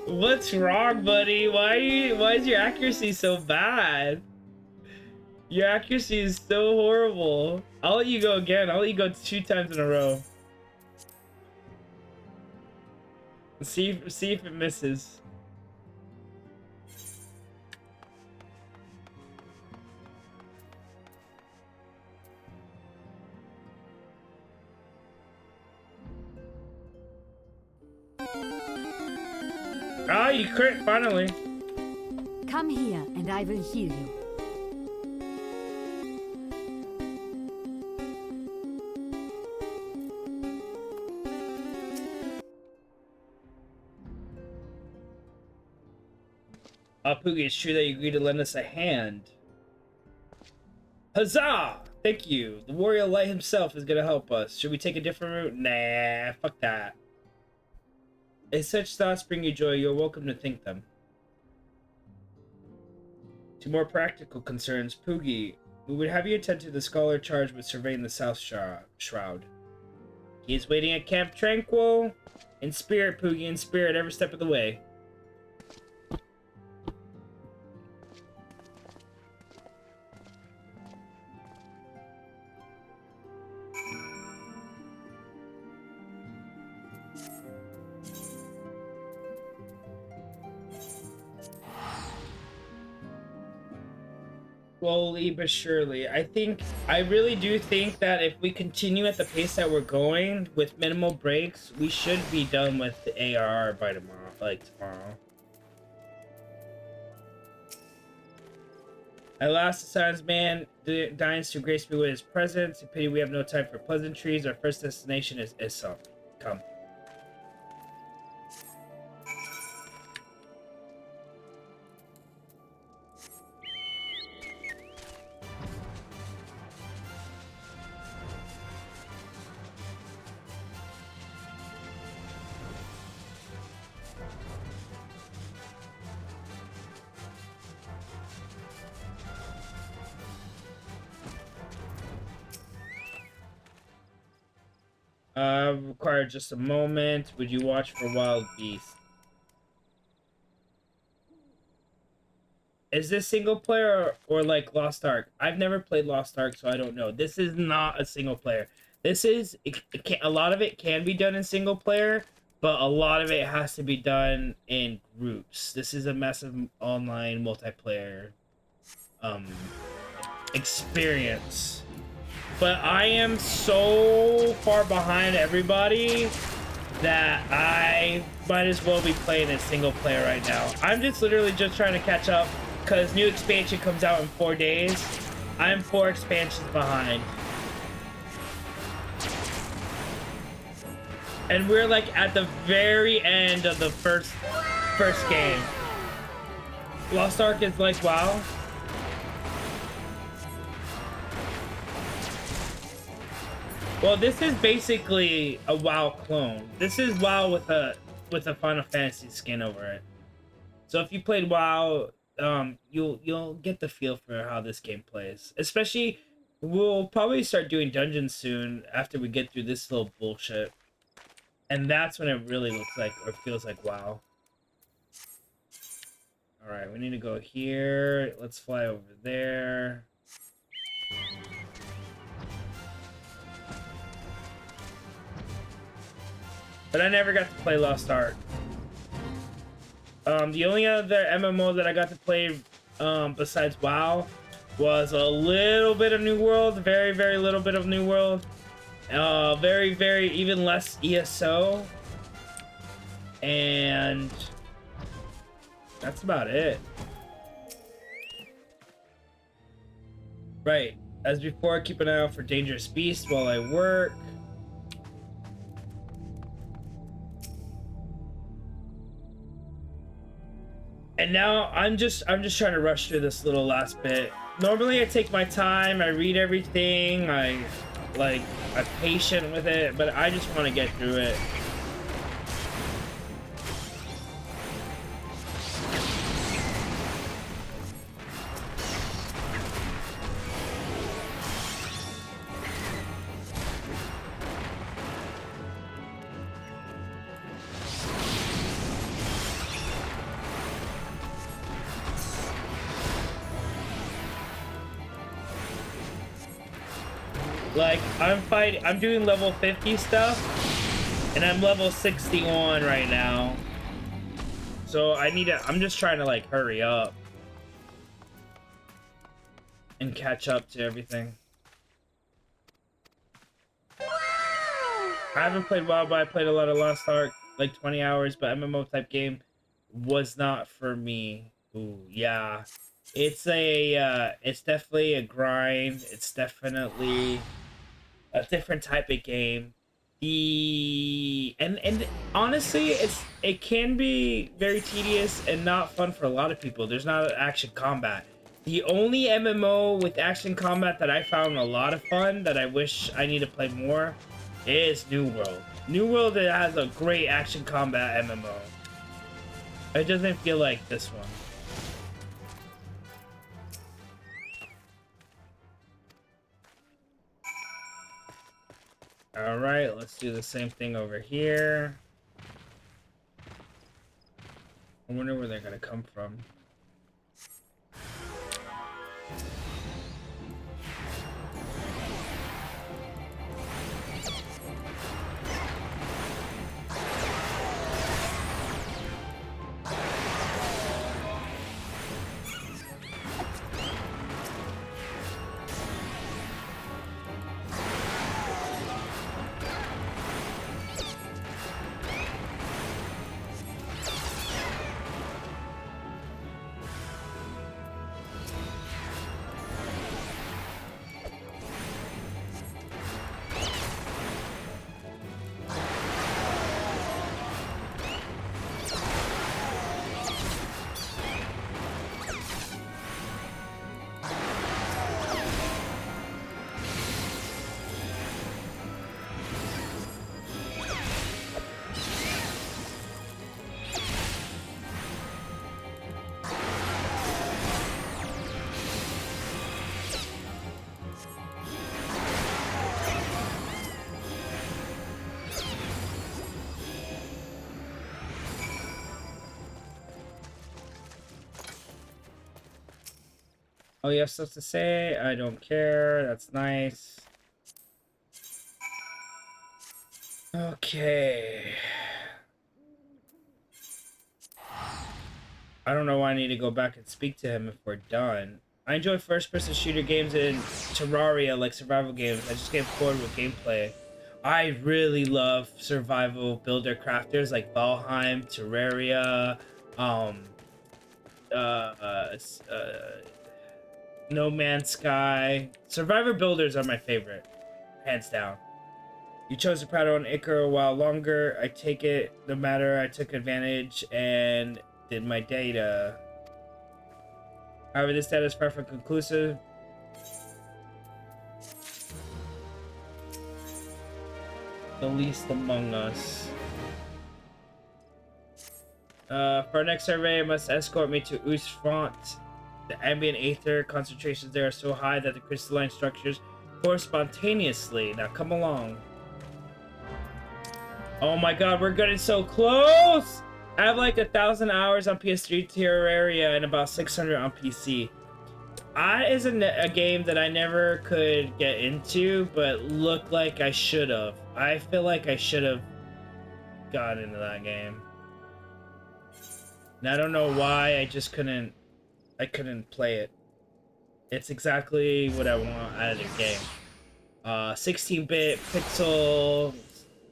What's wrong, buddy? Why is your accuracy so bad? Your accuracy is so horrible. I'll let you go again. I'll let you go 2 times in a row. See if it misses. Ah, you crit finally. Come here and I will heal you. Poogie, it's true that you agreed to lend us a hand. Huzzah! Thank you. The warrior light himself is gonna help us. Should we take a different route? Nah, fuck that. If such thoughts bring you joy, you're welcome to think them. To more practical concerns, Poogie, we would have you attend to the scholar charged with surveying the South Shroud. He is waiting at Camp Tranquil. In spirit, Poogie, in spirit, every step of the way. Slowly but surely. I really do think that if we continue at the pace that we're going with minimal breaks, we should be done with the ARR by tomorrow, tomorrow. At last, the Silence Man deigns to grace me with his presence. A pity we have no time for pleasantries. Our first destination is Issa. Come. Require just a moment. Would you watch for wild beasts? Is this single player or like Lost Ark? I've never played Lost Ark, so I don't know. This is not a single player. This is a lot of it can be done in single player, but a lot of it has to be done in groups. This is a massive online multiplayer experience. But I am so far behind everybody that I might as well be playing it single player right now. I'm just literally just trying to catch up because new expansion comes out in 4 days. I'm 4 expansions behind. And we're like at the very end of the first game. Lost Ark is like WoW. Well, this is basically a WoW clone. This is WoW with a Final Fantasy skin over it. So if you played WoW, you'll get the feel for how this game plays. Especially, we'll probably start doing dungeons soon after we get through this little bullshit. And that's when it really looks like or feels like WoW. Alright, we need to go here. Let's fly over there. But I never got to play Lost Ark. The only other MMO that I got to play besides WoW was a little bit of New World. Very, very little bit of New World. Very, very even less ESO. And that's about it. Right. As before, keep an eye out for dangerous beasts while I work. And now I'm just trying to rush through this little last bit. Normally I take my time, I read everything, I'm patient with it, but I just want to get through it. Like, I'm doing level 50 stuff, and I'm level 61 right now. So I'm just trying to, like, hurry up. And catch up to everything. I haven't played WoW, but I played a lot of Lost Ark, like 20 hours, but MMO type game was not for me. Ooh, yeah. It's definitely a grind. It's definitely a different type of game. And honestly, it can be very tedious and not fun for a lot of people. There's not action combat. The only MMO with action combat that I found a lot of fun that I wish I need to play more is New World. New World has a great action combat MMO. It doesn't feel like this one. All right, let's do the same thing over here. I wonder where they're gonna come from. Oh, you have stuff to say? I don't care. That's nice. Okay. I don't know why I need to go back and speak to him if we're done. I enjoy first-person shooter games in Terraria like survival games. I just get bored with gameplay. I really love survival builder crafters like Valheim, Terraria, No Man's Sky. Survivor builders are my favorite, hands down. You chose to prattle on Icar a while longer. I take it no matter. I took advantage and did my data. However, this data is far from conclusive. The least among us. For our next survey, it must escort me to Oostfront. The ambient aether concentrations there are so high that the crystalline structures form spontaneously. Now come along. Oh my god, we're getting so close! I have like 1,000 hours on PS3 Terraria and about 600 on PC. That is a game that I never could get into, but looked like I should have. I feel like I should have got into that game. And I don't know why, I just couldn't play it. It's exactly what I want out of the game. 16-bit pixel,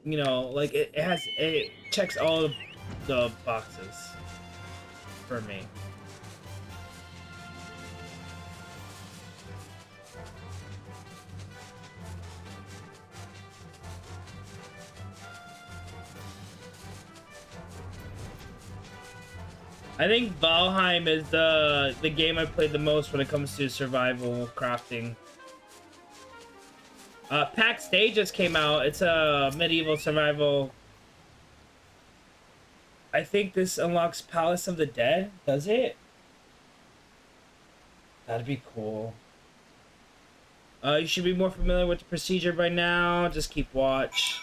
you know, like it checks all the boxes for me. I think Valheim is the game I played the most when it comes to survival crafting. Pax Day just came out. It's a medieval survival. I think this unlocks Palace of the Dead. Does it? That'd be cool. You should be more familiar with the procedure by now. Just keep watch.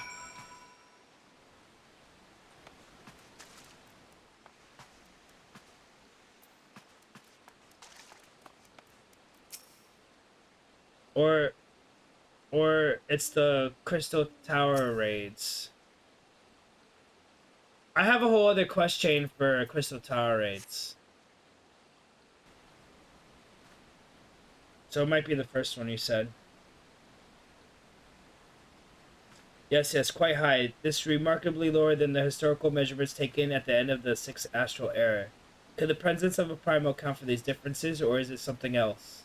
Or it's the Crystal Tower raids. I have a whole other quest chain for Crystal Tower raids. So it might be the first one you said. Yes, quite high. This remarkably lower than the historical measurements taken at the end of the 6th astral era. Could the presence of a primal account for these differences, or is it something else?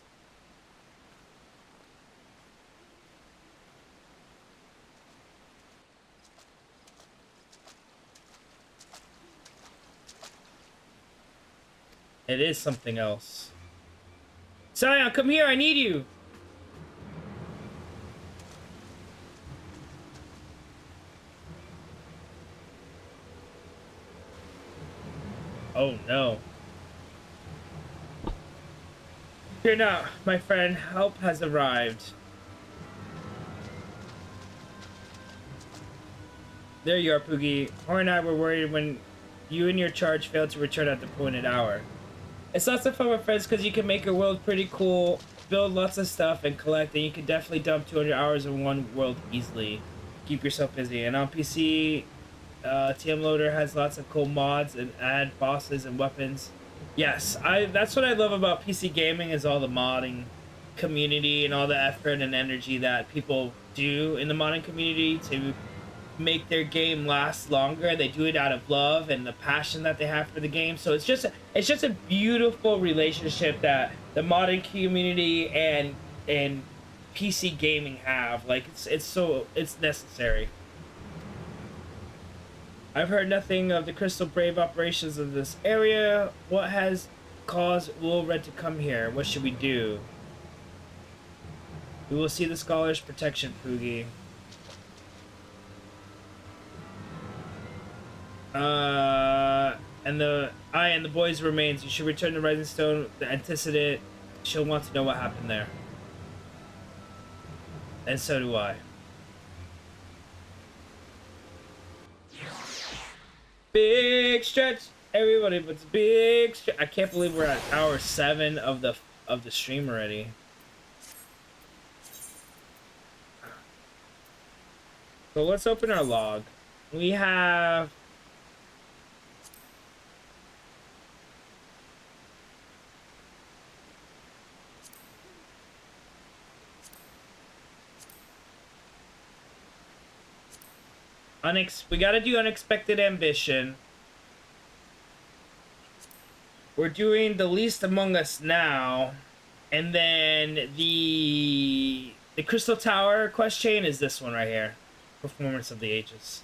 It is something else. Scion, come here, I need you! Oh no. Fear not, my friend, help has arrived. There you are, Poogie. Hor and I were worried when you and your charge failed to return at the appointed hour. It's lots of fun with friends because you can make your world pretty cool, build lots of stuff, and collect, and you can definitely dump 200 hours in one world easily. Keep yourself busy. And on PC, TM Loader has lots of cool mods and add bosses and weapons. Yes, that's what I love about PC gaming is all the modding community and all the effort and energy that people do in the modding community to make their game last longer. They do it out of love and the passion that they have for the game. So it's just a beautiful relationship that the modding community and PC gaming have. Like it's necessary. I've heard nothing of the Crystal Brave operations of this area. What has caused Wool Red to come here? What should we do? We will see the Scholar's protection, Poogie. And the boy's remains. You should return to Rising Stone, the Antecedent. She'll want to know what happened there. And so do I. Big stretch, everybody, but it's big stretch. I can't believe we're at hour 7 of the stream already. So let's open our log. We have We gotta do unexpected ambition. We're doing the least among us now, and then the Crystal Tower quest chain is this one right here, Performance of the Ages.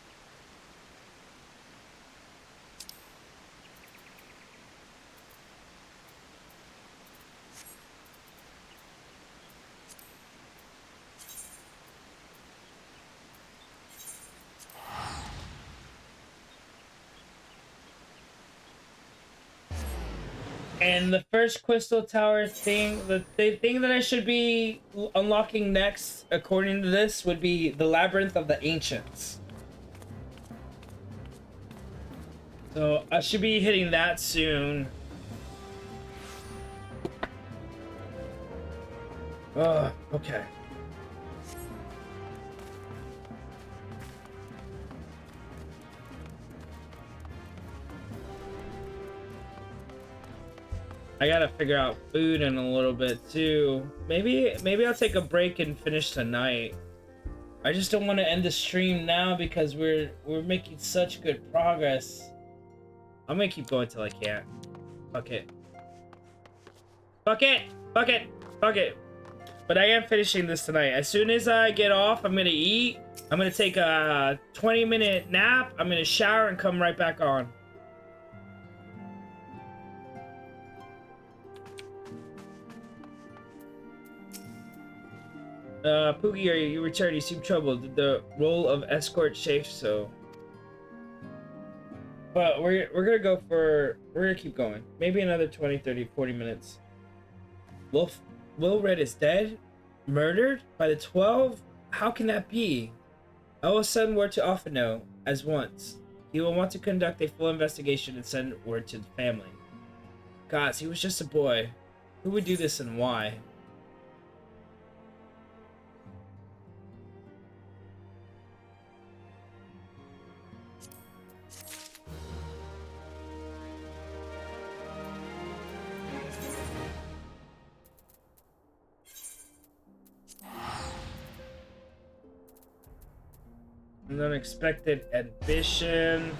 And the first Crystal Tower thing, the thing that I should be unlocking next, according to this, would be the Labyrinth of the Ancients. So I should be hitting that soon. Okay. I gotta figure out food in a little bit too. Maybe I'll take a break and finish tonight. I just don't want to end the stream now because we're making such good progress. I'm gonna keep going till I can't. Fuck it. Fuck it! Fuck it! Fuck it! But I am finishing this tonight. As soon as I get off, I'm gonna eat. I'm gonna take a 20-minute nap. I'm gonna shower and come right back on. Poogie, are you returned? You seem troubled. Did the role of escort shape so? But we're gonna keep going. Maybe another 20, 30, 40 minutes. Will Red is dead? Murdered? By the 12? How can that be? I will send word to Offino as once. He will want to conduct a full investigation and send word to the family. Gods, he was just a boy. Who would do this and why? An unexpected ambition.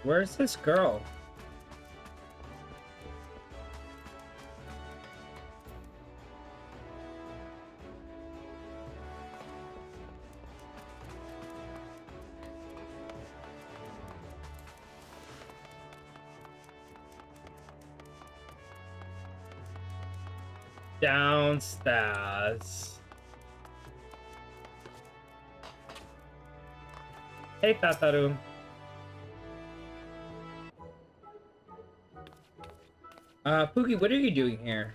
Where's this girl? Downstairs. Hey, Tataru. Poogie, what are you doing here?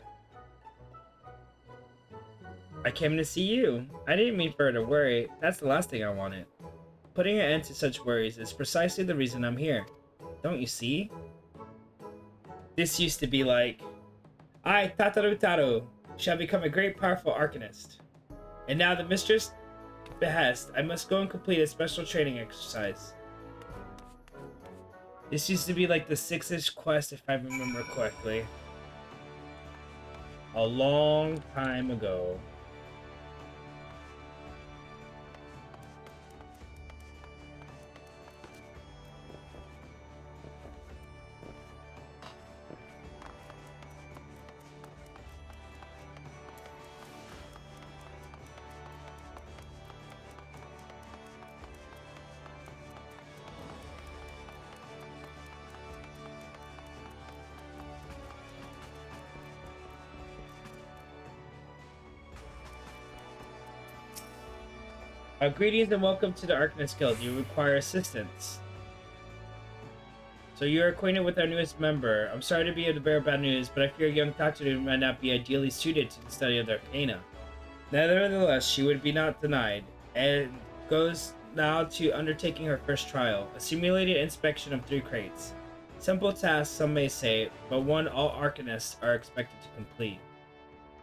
I came to see you. I didn't mean for her to worry. That's the last thing I wanted. Putting an end to such worries is precisely the reason I'm here. Don't you see? This used to be like, I, Tataru Taro, shall become a great powerful arcanist. And now the mistress behest, I must go and complete a special training exercise. This used to be like the 6-ish quest, if I remember correctly. A long time ago. Greetings and welcome to the Arcanist Guild. You require assistance. So you're acquainted with our newest member. I'm sorry to be able to bear bad news, but I fear young Tatsuno might not be ideally suited to the study of the arcana. Nevertheless, she would be not denied, and goes now to undertaking her first trial, a simulated inspection of 3 crates. Simple task, some may say, but one all arcanists are expected to complete.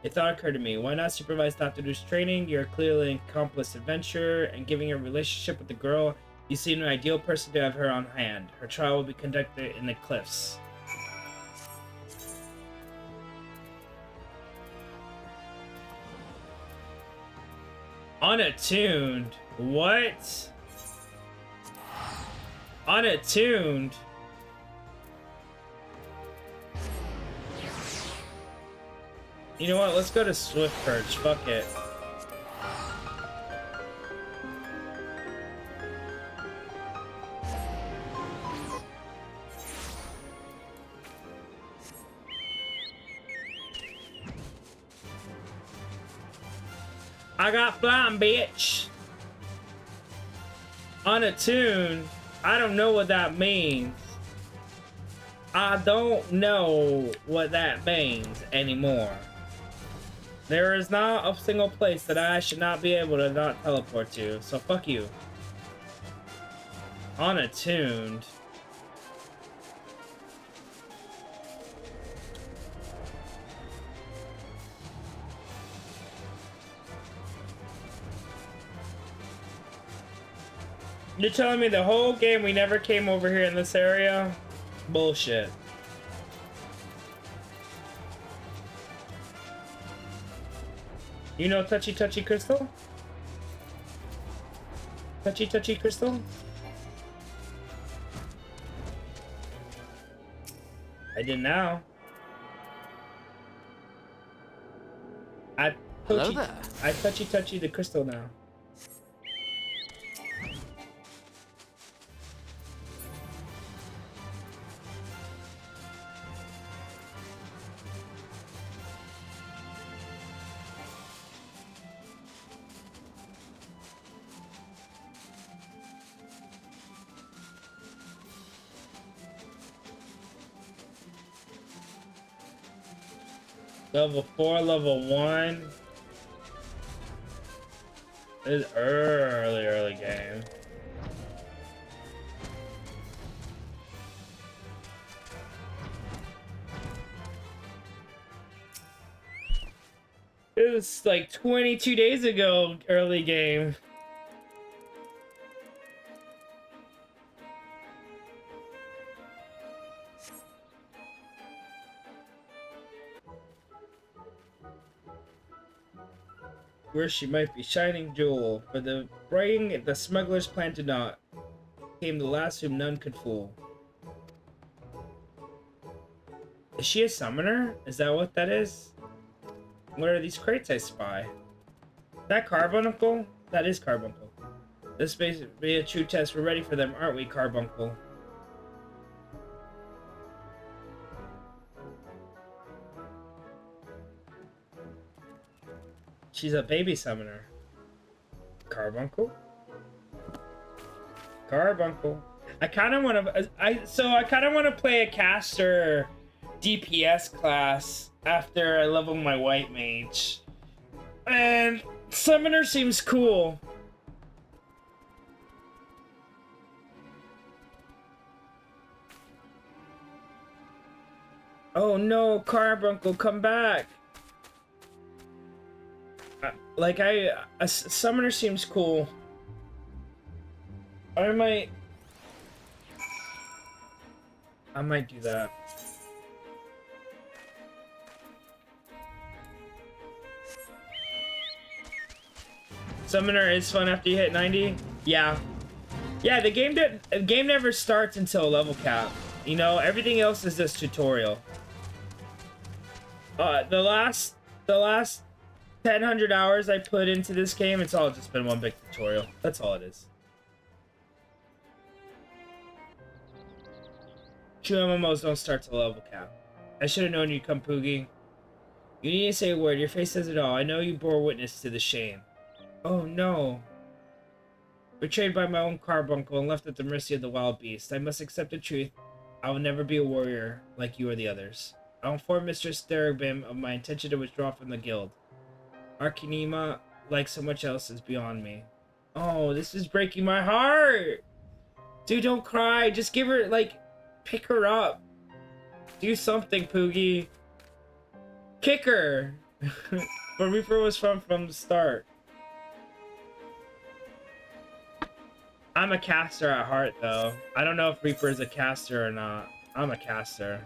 A thought occurred to me. Why not supervise Tatsuno's training? You're clearly an accomplished adventurer, and given your relationship with the girl, you seem an ideal person to have her on hand. Her trial will be conducted in the cliffs. Unattuned? What? Unattuned? You know what? Let's go to Swift Perch. Fuck it. I got flying, bitch. Unattuned. I don't know what that means. I don't know what that means anymore. There is not a single place that I should not be able to not teleport to, so fuck you. Unattuned. You're telling me the whole game we never came over here in this area? Bullshit. You know Touchy Touchy Crystal? Touchy Touchy Crystal? I did now. Hello there. I Touchy Touchy the crystal now. Level 4, level 1. This is early game. It was like 22 days ago, early game. Where she might be shining jewel, for the bring the smugglers plan to not. Came the last whom none could fool. Is she a summoner? Is that what that is? What are these crates I spy? That Carbuncle? That is Carbuncle. This may be a true test. We're ready for them, aren't we, Carbuncle? She's a baby summoner. Carbuncle? Carbuncle. I kind of want to. I kind of want to play a caster DPS class after I level my white mage. And summoner seems cool. Oh no, Carbuncle, come back. Like, a summoner seems cool. I might do that. Summoner is fun after you hit 90. Yeah. Yeah, the game never starts until level cap. You know, everything else is just tutorial. The last 1,000 hours I put into this game, it's all just been one big tutorial. That's all it is. True MMOs don't start till level cap. I should have known you'd come, Poogie. You need to say a word. Your face says it all. I know you bore witness to the shame. Oh no. Betrayed by my own carbuncle and left at the mercy of the wild beast. I must accept the truth. I will never be a warrior like you or the others. I will inform Mistress Sterubim of my intention to withdraw from the guild. Arcanema, like so much else, is beyond me. Oh, this is breaking my heart! Dude, don't cry. Just give her, like, pick her up. Do something, Poogie. Kick her! But Reaper was from the start. I'm a caster at heart, though. I don't know if Reaper is a caster or not. I'm a caster.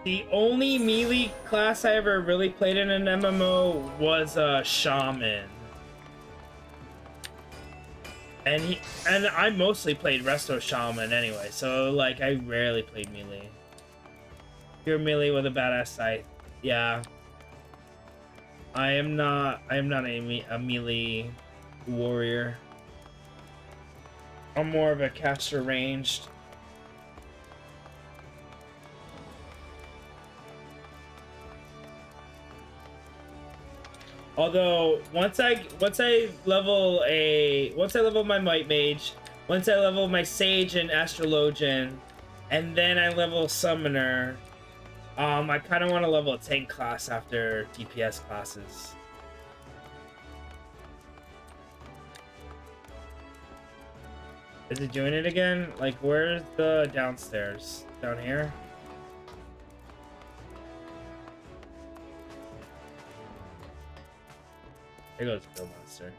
The only melee class I ever really played in an MMO was Shaman. And I mostly played Resto Shaman anyway, so like I rarely played melee. Pure melee with a badass scythe. Yeah. I am not a melee warrior. I'm more of a caster ranged. Although once I level my Might Mage, once I level my Sage and Astrologian, and then I level Summoner, I kind of want to level a tank class after DPS classes. Is it doing it again? Like, where's the downstairs? Down here? Here goes Bill Monster.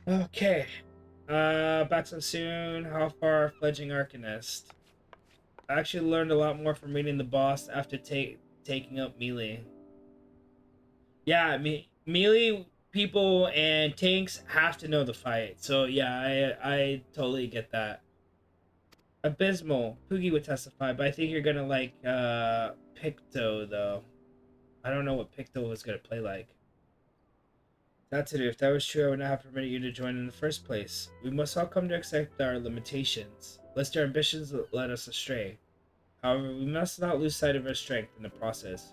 Okay. Back so soon. How far, Fledgling Arcanist? I actually learned a lot more from reading the boss after taking up melee. Yeah, melee people and tanks have to know the fight. So yeah, I totally get that. Abysmal. Poogie would testify, but I think you're gonna like Picto though. I don't know what Picto was gonna play like. That to do. If that was true, I would not have permitted you to join in the first place. We must all come to accept our limitations, lest our ambitions lead us astray. However, we must not lose sight of our strength in the process.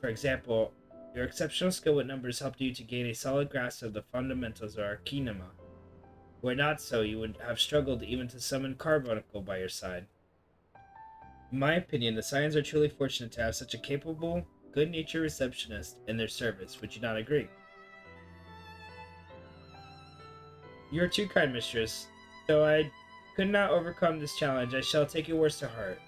For example, your exceptional skill with numbers helped you to gain a solid grasp of the fundamentals of Arcanema. Were it not so, you would have struggled even to summon Carbuncle by your side. In my opinion, the Scions are truly fortunate to have such a capable, good-natured receptionist in their service. Would you not agree? You are too kind, mistress. Though I could not overcome this challenge, I shall take your words to heart.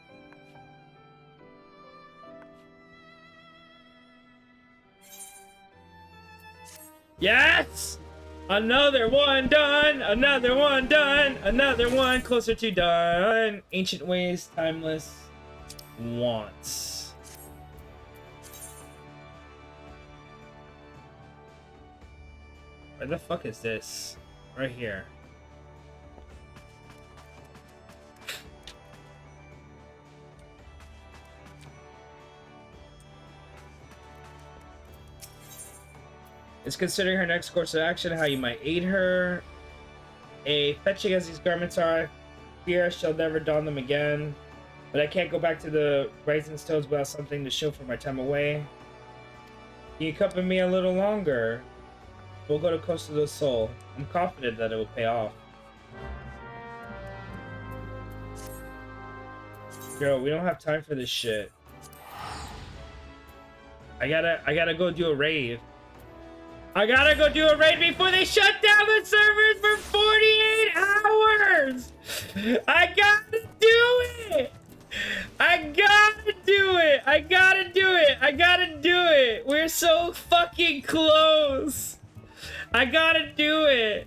Yes! Another one done! Another one done! Another one closer to done! Ancient ways, timeless wants. Where the fuck is this? Right here. It's considering her next course of action, how you might aid her. Fetching as these garments are, I fear I shall never don them again. But I can't go back to the Rising Stones without something to show for my time away. Can you accompany me a little longer? We'll go to Coast of the Soul. I'm confident that it will pay off. Yo, we don't have time for this shit. I gotta go do a raid. I gotta go do a raid before they shut down the servers for 48 hours! I gotta do it! I gotta do it! I gotta do it! I gotta do it! We're so fucking close! I gotta do it!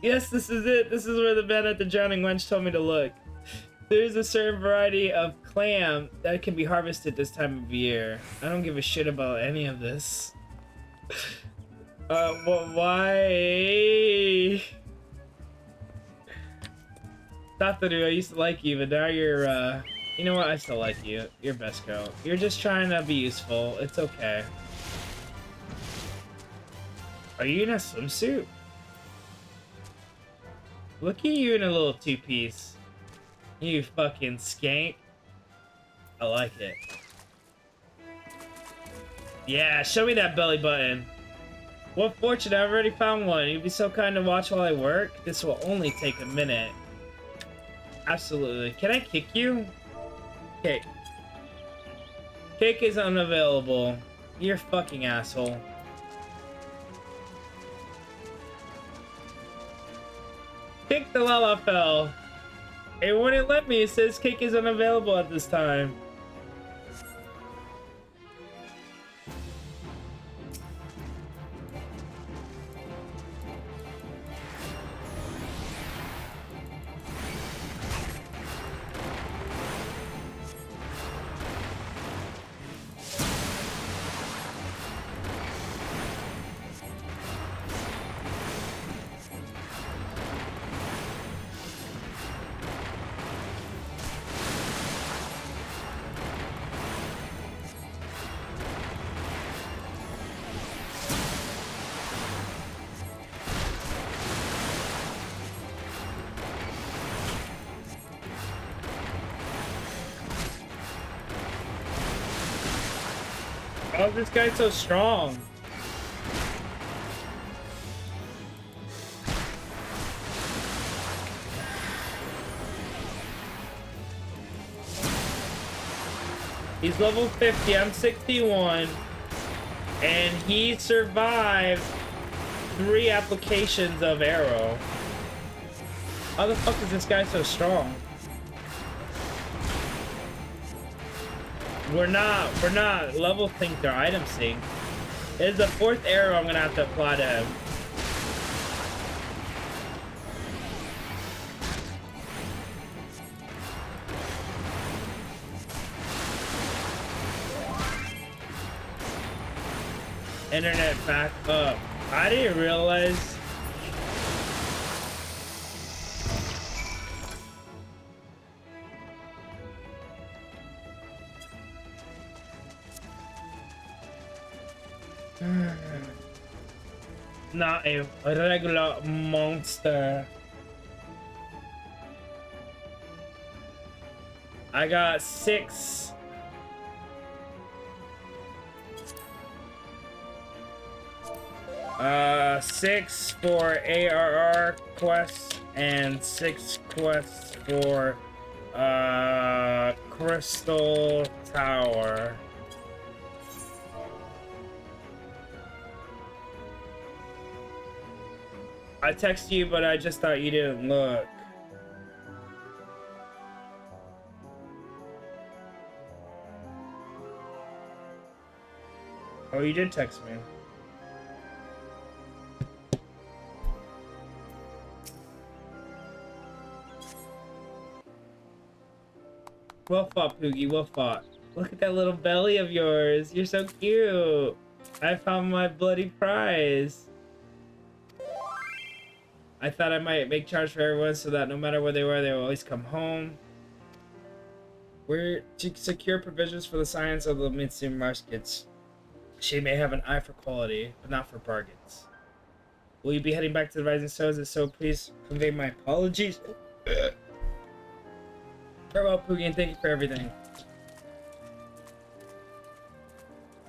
Yes, this is it. This is where the man at the Drowning Wench told me to look. There's a certain variety of clam that can be harvested this time of year. I don't give a shit about any of this. Why? Satoru, I used to like you, but now you're, you know what? I still like you. You're best girl. You're just trying to be useful. It's okay. Are you in a swimsuit? Look at you in a little two-piece. You fucking skank. I like it. Yeah, show me that belly button. What fortune, I've already found one. You'd be so kind to watch while I work? This will only take a minute. Absolutely. Can I kick you? Kick. Kick is unavailable. You're a fucking asshole. Kick the Lalafell. It wouldn't let me. It says kick is unavailable at this time. Oh, this guy's so strong. He's level 50, I'm 61. And he survived 3 applications of arrow. How the fuck is this guy so strong? We're not level synced or item synced. It's the 4th arrow I'm gonna have to apply to him. Internet back up. I didn't realize. Not a regular monster. I got 6. 6 for ARR quests and 6 quests for Crystal Tower. I texted you, but I just thought you didn't look. Oh, you did text me. Well fought, Poogie, well fought. Look at that little belly of yours. You're so cute. I found my bloody prize. I thought I might make charge for everyone so that no matter where they were, they will always come home. We're to secure provisions for the science of the midstream markets. She may have an eye for quality, but not for bargains. Will you be heading back to the Rising Stones? If so, please convey my apologies. Farewell, Poogie, and thank you for everything.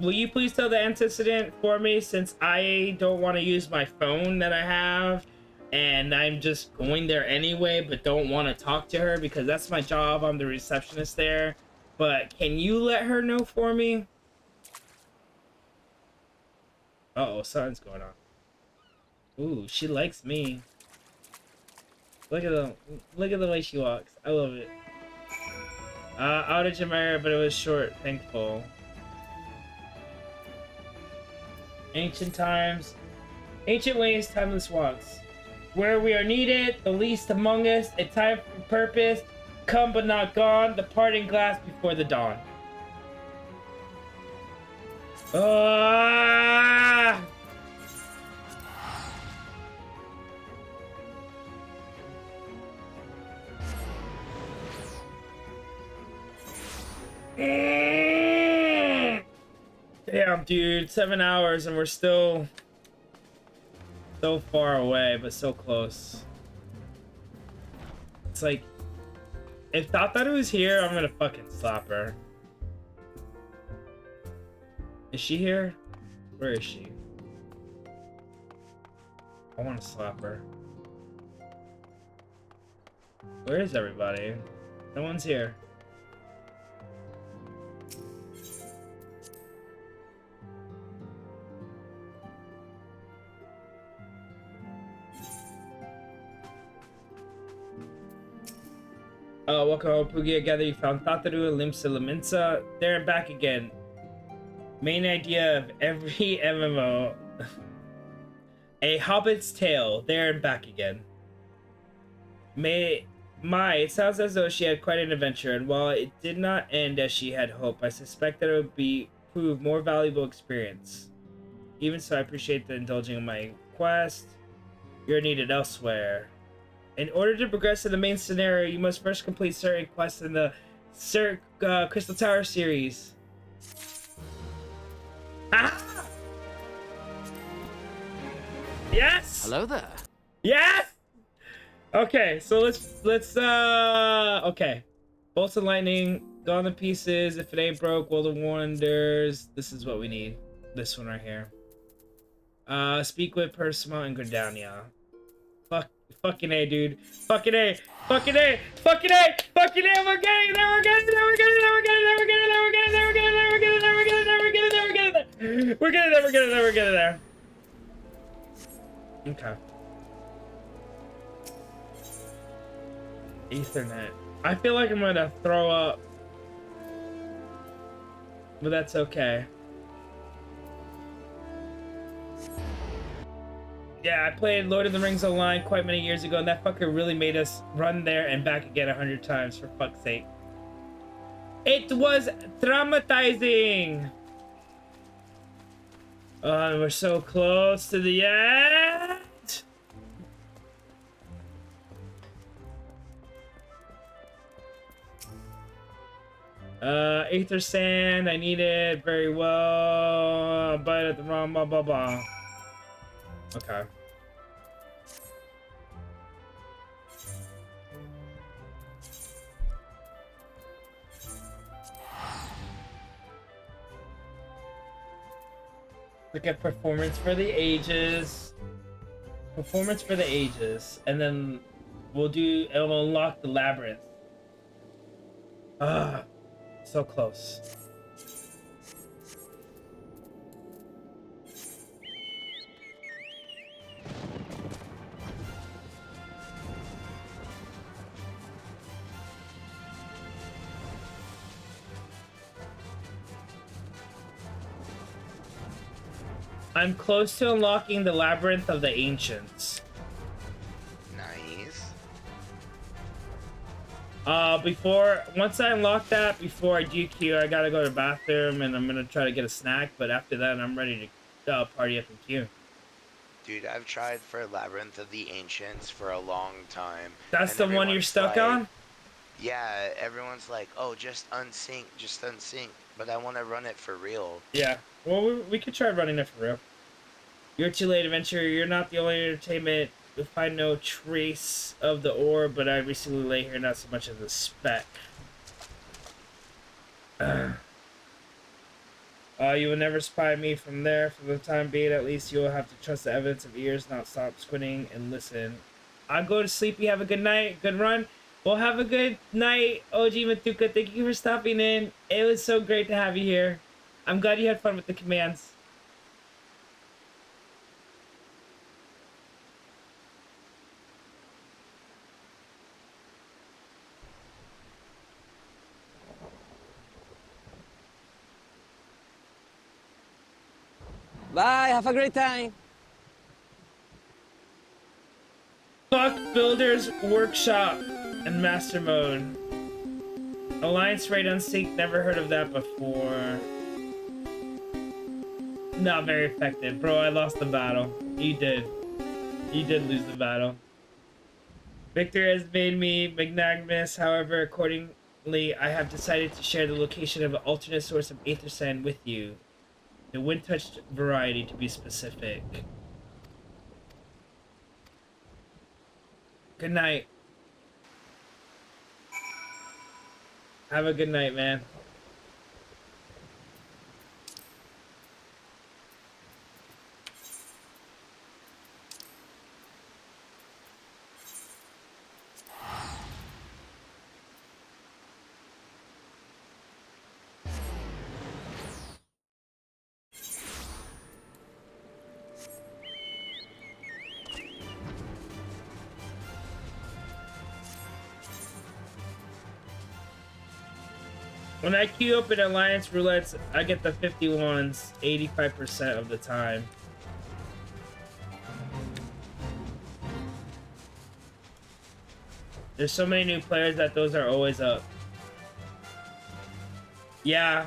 Will you please tell the antecedent for me, since I don't want to use my phone that I have, and I'm just going there anyway, but don't want to talk to her because that's my job. I'm the receptionist there. But can you let her know for me? Uh-oh, something's going on. Ooh, she likes me. Look at the way she walks. I love it. Outage in my area, but it was short. Thankful. Ancient times. Ancient ways, timeless walks. Where we are needed, the least among us, a time for purpose, come but not gone, the parting glass before the dawn. Ah! Damn, dude, 7 hours and we're still so far away, but so close. like, if Tataru was here, I'm gonna fucking slap her. Is she here? Where is she? I want to slap her. Where is everybody? No one's here. Welcome home, Poogie. I gather you found Tataru and Limsa Laminsa. There and back again. Main idea of every MMO. A Hobbit's Tale. There and back again. It sounds as though she had quite an adventure, and while it did not end as she had hoped, I suspect that it would prove more valuable experience. Even so, I appreciate the indulging in my quest. You're needed elsewhere. In order to progress in the main scenario, you must first complete certain quests in the Crystal Tower series. Ah! Yes! Hello there. Yes! Okay, so let's okay. Bolts of lightning, gone to pieces, if it ain't broke, world of wonders. This is what we need. This one right here. Speak with Persimmon and Gridania. Fucking A, dude. Fucking A. Fucking A. Fucking A. Fucking A. We're getting there. We're getting there. We're getting there. We're getting there. We're getting there. We're getting there. We're getting there. We're getting there. We're getting there. We're getting there. We're getting there. We're getting there. We're getting there. We're getting there. Okay. Ethernet. I feel like I'm gonna throw up, but that's okay. Yeah, I played Lord of the Rings Online quite many years ago, and that fucker really made us run there and back again 100 times, for fuck's sake. It was traumatizing! Oh, we're so close to the end! Aether Sand, I need it very well, but at the wrong blah blah blah. Okay. Look at performance for the ages. Performance for the ages. And then it'll unlock the labyrinth. Ah, so close. I'm close to unlocking the Labyrinth of the Ancients. Nice. Once I unlock that, before I DQ, I gotta go to the bathroom and I'm gonna try to get a snack, but after that, I'm ready to party up in queue. Dude, I've tried for Labyrinth of the Ancients for a long time. That's the one you're stuck on? Yeah, everyone's like, oh, just unsync. But I want to run it for real. Yeah, well, we could try running it for real. You're too late, adventurer. You're not the only entertainment. You'll find no trace of the ore, but I recently lay here, not so much as a speck. You will never spy me from there. For the time being, at least, you will have to trust the evidence of ears, not stop squinting and listen. I'll go to sleep. You have a good night, good run. Well, have a good night, OG Matuka. Thank you for stopping in. It was so great to have you here. I'm glad you had fun with the commands. Bye, have a great time. Fuck Builders Workshop and Master Mode. Alliance Raid Unsync, never heard of that before. Not very effective. Bro, I lost the battle. You did. You did lose the battle. Victor has made me magnanimous, however, accordingly, I have decided to share the location of an alternate source of Aether Sand with you. The wind-touched variety, to be specific. Good night. Have a good night, man. When I queue up in Alliance Roulettes, I get the 51s 85% of the time. There's so many new players that those are always up. Yeah.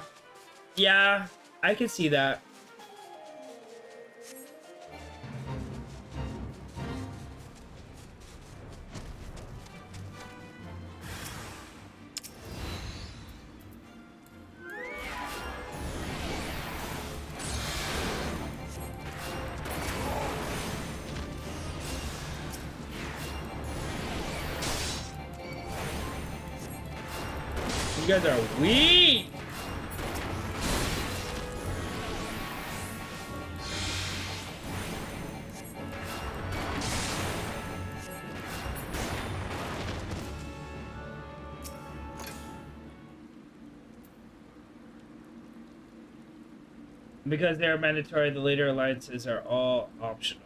Yeah, I can see that. You guys are weak! Because they are mandatory, the later alliances are all optional.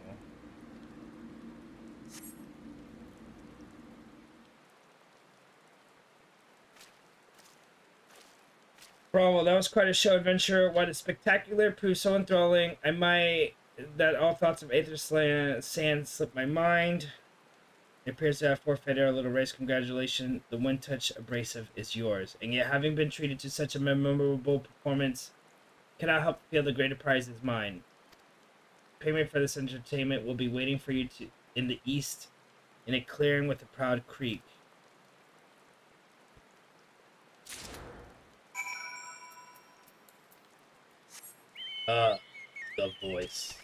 Bro, well, that was quite a show, adventure. What a spectacular, proved so enthralling. I might that all thoughts of Aether Sand slipped my mind. It appears to have forfeited our little race. Congratulations, the Wind Touch Abrasive is yours. And yet, having been treated to such a memorable performance, cannot help feel the greater prize is mine. Payment for this entertainment will be waiting for you in the east, in a clearing with a proud creek. The voice.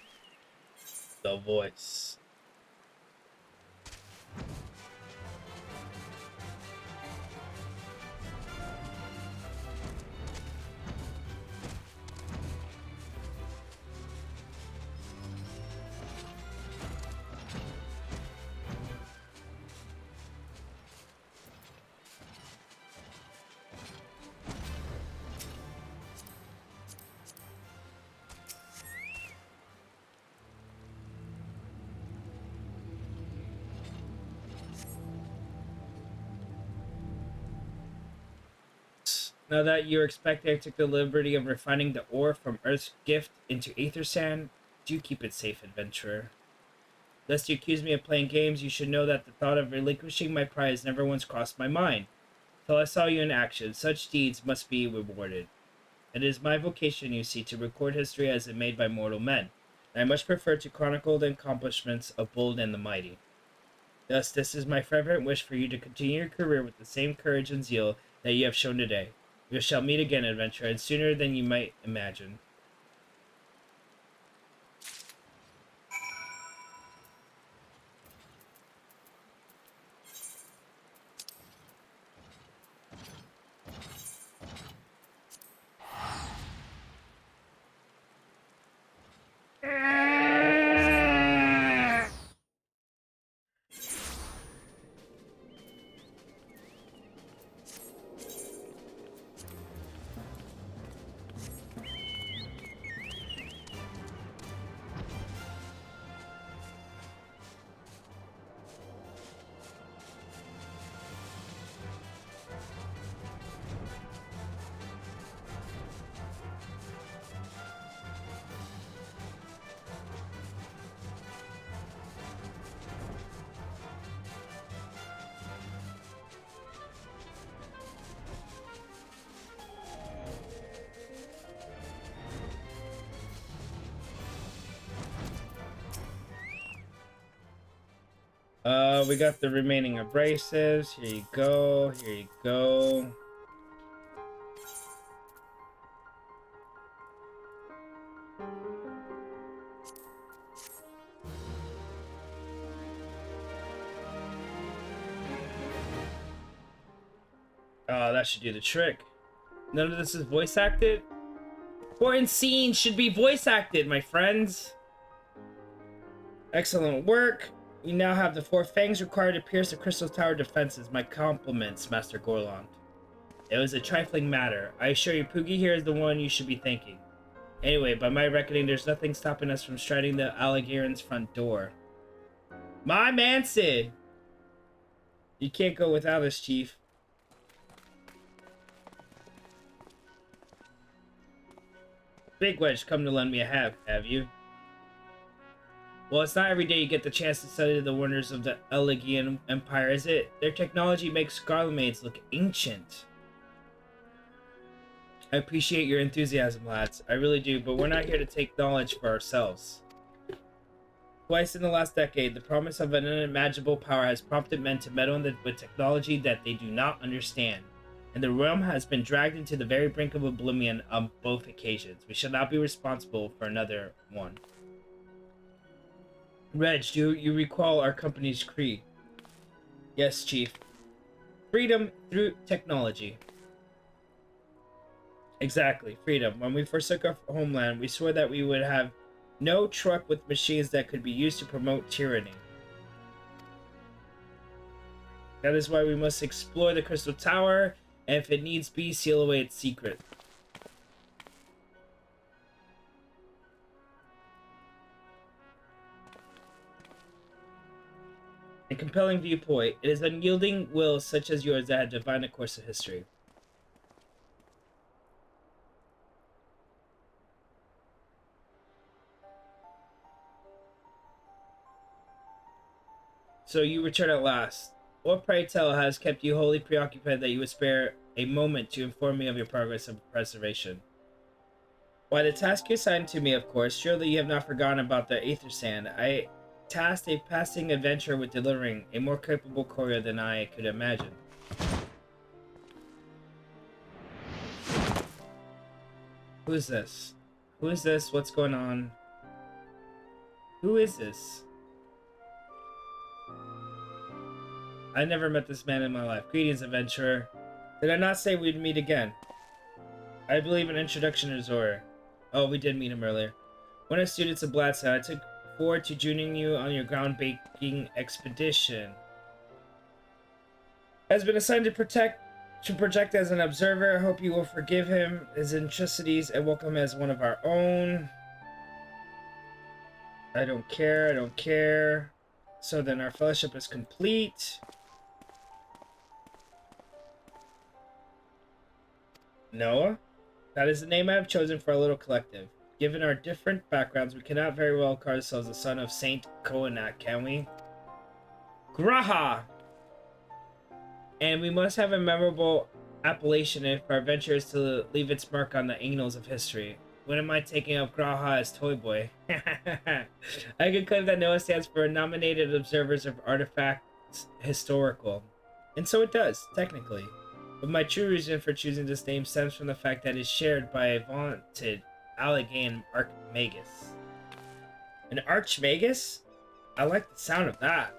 The voice. Now that you're expecting, I took the liberty of refining the ore from Earth's gift into Aether Sand. Do keep it safe, adventurer. Lest you accuse me of playing games, you should know that the thought of relinquishing my prize never once crossed my mind. Till I saw you in action, such deeds must be rewarded. It is my vocation, you see, to record history as it made by mortal men. And I much prefer to chronicle the accomplishments of bold and the mighty. Thus, this is my fervent wish for you to continue your career with the same courage and zeal that you have shown today. We shall meet again, adventurer, and sooner than you might imagine. We got the remaining abrasives. Here you go. Here you go. Oh, that should do the trick. None of this is voice acted? Important scenes should be voice acted, my friends. Excellent work. You now have the 4 fangs required to pierce the Crystal Tower defenses. My compliments, Master Gorlond. It was a trifling matter. I assure you, Poogie here is the one you should be thanking. Anyway, by my reckoning, there's nothing stopping us from striding the Allegaron's front door. My man Sid! You can't go without us, Chief. Big Wedge, come to lend me a hand, have you? Well, it's not every day you get the chance to study the wonders of the Elegian Empire, is it? Their technology makes Scarlet Maids look ancient. I appreciate your enthusiasm, lads. I really do, but we're not here to take knowledge for ourselves. Twice in the last decade, the promise of an unimaginable power has prompted men to meddle with technology that they do not understand. And the realm has been dragged into the very brink of oblivion on both occasions. We shall not be responsible for another one. Reg, do you recall our company's creed? Yes, Chief. Freedom through technology. Exactly, freedom. When we forsook our homeland, we swore that we would have no truck with machines that could be used to promote tyranny. That is why we must explore the Crystal Tower, and if it needs be, seal away its secret. A compelling viewpoint. It is unyielding will such as yours that have defined the course of history. So you return at last. What, pray tell, has kept you wholly preoccupied that you would spare a moment to inform me of your progress of preservation? Why, the task you assigned to me, of course. Surely you have not forgotten about the Aether Sand. I tasked a passing adventurer with delivering, a more capable courier than I could imagine. Who is this? Who is this? What's going on? Who is this? I never met this man in my life. Greetings, adventurer. Did I not say we'd meet again? I believe an introduction is order. Oh, we did meet him earlier. One of the students of Bladstone, I took forward to joining you on your groundbreaking expedition. Has been assigned to project as an observer. I hope you will forgive him his eccentricities and welcome him as one of our own. I don't care. I don't care. So then our fellowship is complete. Noah? That is the name I have chosen for our little collective. Given our different backgrounds, we cannot very well call ourselves the son of Saint Koanak, can we? Graha! And we must have a memorable appellation if our venture is to leave its mark on the annals of history. When am I taking up Graha as Toy Boy? I can claim that Noah stands for Nominated Observers of Artifacts Historical. And so it does, technically. But my true reason for choosing this name stems from the fact that it is shared by a vaunted Allegan Archmagus. An Archmagus? I like the sound of that.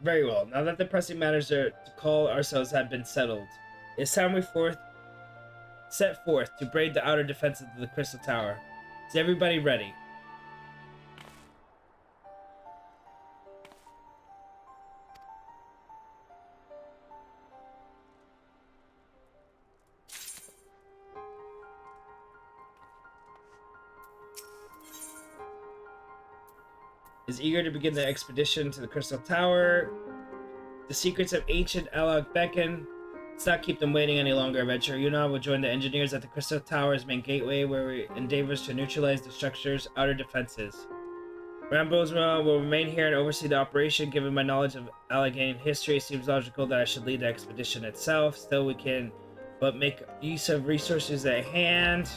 Very well. Now that the pressing matters to call ourselves have been settled, it's time we set forth to braid the outer defenses of the Crystal Tower. Is everybody ready? Is eager to begin the expedition to the Crystal Tower. The secrets of ancient Elag beckon. Let's not keep them waiting any longer, adventurer. You and I will join the engineers at the Crystal Tower's main gateway, where we endeavor to neutralize the structure's outer defenses. Ramboswell will remain here and oversee the operation. Given my knowledge of Allegheny history, it seems logical that I should lead the expedition itself. Still, we can but make use of resources at hand.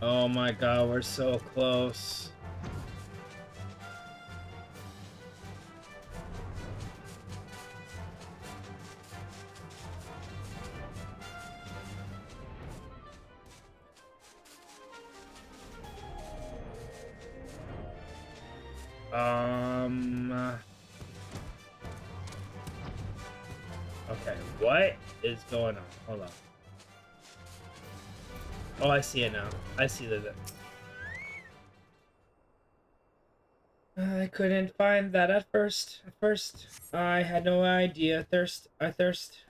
Oh my god, we're so close. Okay, what is going on? Hold on. Oh, I see it now. I see that. I couldn't find that at first. I had no idea. I thirst.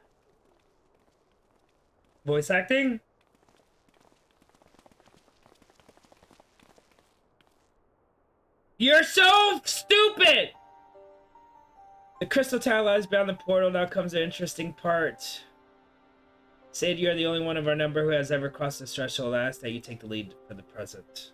Voice acting? You're so stupid! The crystal tower lies beyond the portal. Now comes the interesting part. Sade, you are the only one of our number who has ever crossed this threshold. I ask that you take the lead for the present.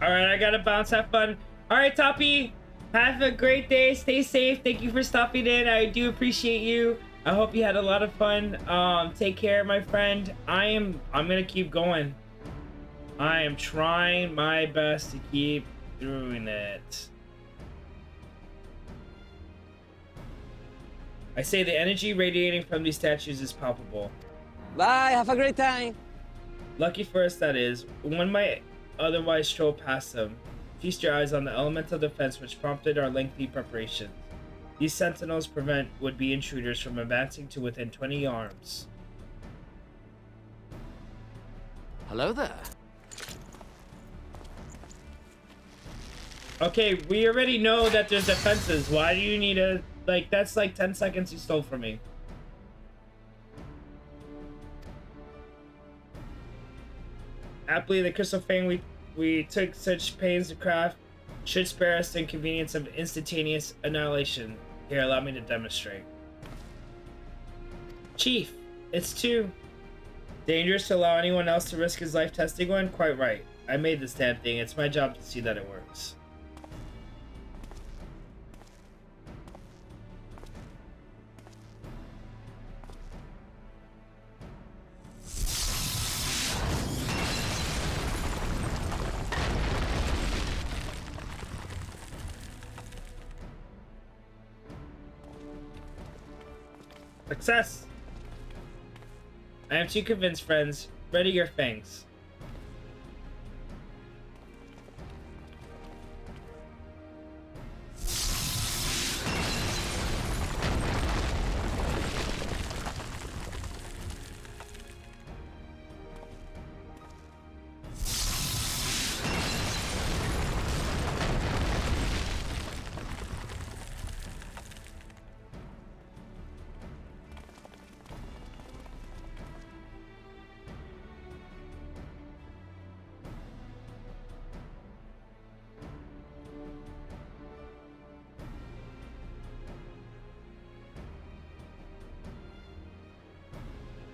Alright, I gotta bounce. Have fun. Alright, Toppy. Have a great day. Stay safe. Thank you for stopping in. I do appreciate you. I hope you had a lot of fun. Take care, my friend. I'm gonna keep going. I am trying my best to keep doing it. I say the energy radiating from these statues is palpable. Bye, have a great time. Lucky for us, that is. One might otherwise stroll past them. Feast your eyes on the elemental defense which prompted our lengthy preparations. These sentinels prevent would-be intruders from advancing to within 20 arms. Hello there. Okay, we already know that there's defenses. Why do you need a... Like, that's like 10 seconds you stole from me. Happily, the crystal fang we took such pains to craft should spare us the inconvenience of instantaneous annihilation. Here, allow me to demonstrate. Chief, it's too dangerous to allow anyone else to risk his life testing one? Quite right. I made this damn thing. It's my job to see that it works. Success! I am too convinced, friends. Ready your fangs.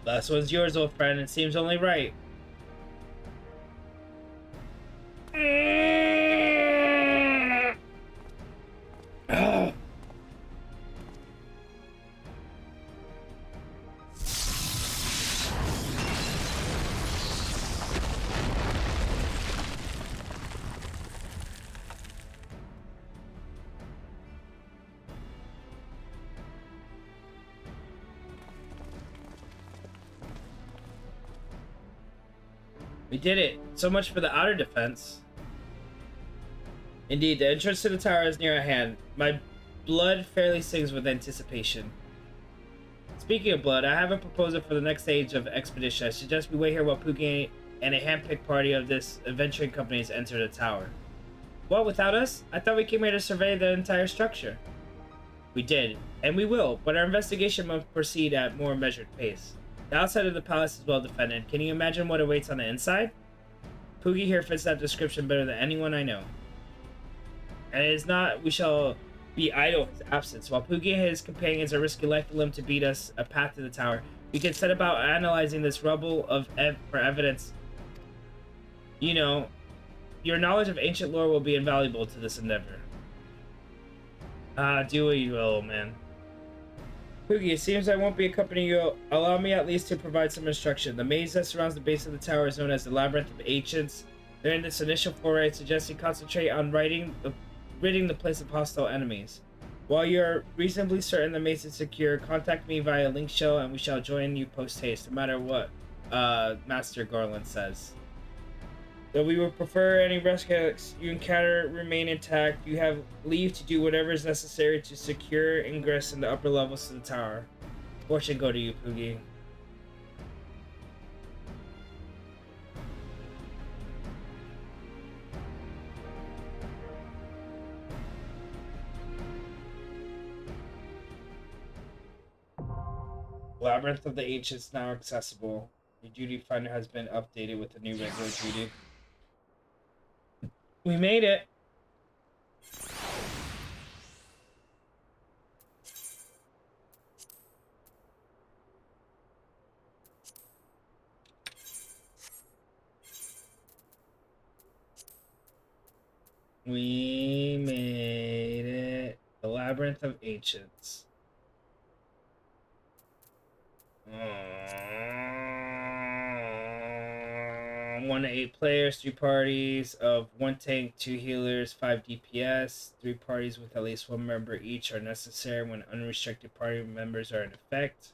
Last one's yours, old friend. It seems only right. We did it. So much for the outer defense. Indeed, the entrance to the tower is near at hand. My blood fairly sings with anticipation. Speaking of blood, I have a proposal for the next stage of expedition. I suggest we wait here while Poogie and a hand-picked party of this adventuring companies enter the tower. What, without us? I thought we came here to survey the entire structure. We did, and we will, but our investigation must proceed at more measured pace. The outside of the palace is well defended. Can you imagine what awaits on the inside? Poogie here fits that description better than anyone I know. And it is not we shall be idle in his absence. While Poogie and his companions are risking life and limb to beat us a path to the tower, we can set about analyzing this rubble for evidence. You know, your knowledge of ancient lore will be invaluable to this endeavor. Do what you will, man. Poogie, it seems I won't be accompanying you. Allow me at least to provide some instruction. The maze that surrounds the base of the tower is known as the Labyrinth of Ancients. During this initial foray, I suggest you concentrate on ridding the place of hostile enemies. While you're reasonably certain the maze is secure, contact me via link show and we shall join you post-haste, no matter what Master Garland says. Though we would prefer any rescues you encounter remain intact, you have leave to do whatever is necessary to secure ingress in the upper levels to the tower. Fortune go to you, Poogie. Labyrinth of the Ancients now accessible. Your duty finder has been updated with a new regular duty. We made it. We made it. The Labyrinth of Ancients. 1 to 8 players, 3 parties of 1 tank, 2 healers, 5 DPS. 3 parties with at least 1 member each are necessary when unrestricted party members are in effect.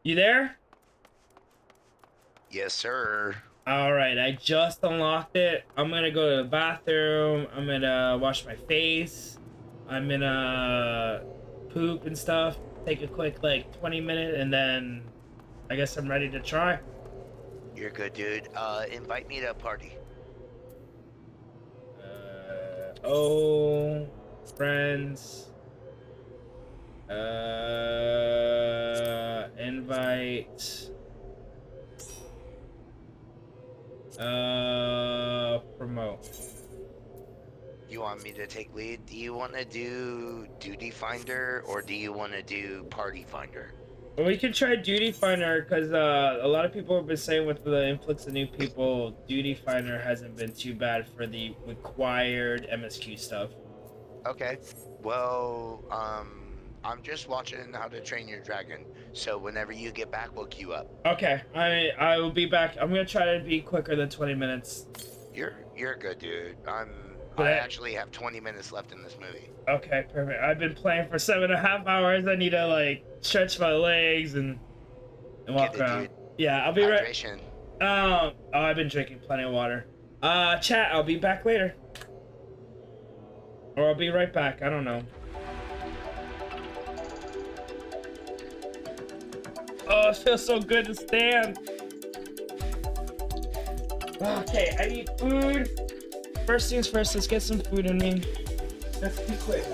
You there? Yes, sir. Alright, I just unlocked it. I'm gonna go to the bathroom. I'm gonna wash my face. I'm gonna poop and stuff. Take a quick, like, 20-minute, and then I guess I'm ready to try. You're good, dude. Invite me to a party. Friends. Invite. Promote. You want me to take lead? Do you want to do Duty Finder or do you want to do Party Finder? Well, we can try Duty Finder because a lot of people have been saying with the influx of new people, Duty Finder hasn't been too bad for the required MSQ stuff. Okay. Well, I'm just watching How to Train Your Dragon. So whenever you get back, we'll queue up. Okay, I will be back. I'm gonna try to be quicker than 20 minutes. You're good, dude. I actually have 20 minutes left in this movie. Okay, perfect. I've been playing for 7.5 hours. I need to like stretch my legs and walk around. Dude. Yeah, I'll be Hydration. right. I've been drinking plenty of water. Chat, I'll be back later. Or I'll be right back. I don't know. Oh, it feels so good to stand. Okay, I need food. First things first, let's get some food in me. Let's be quick.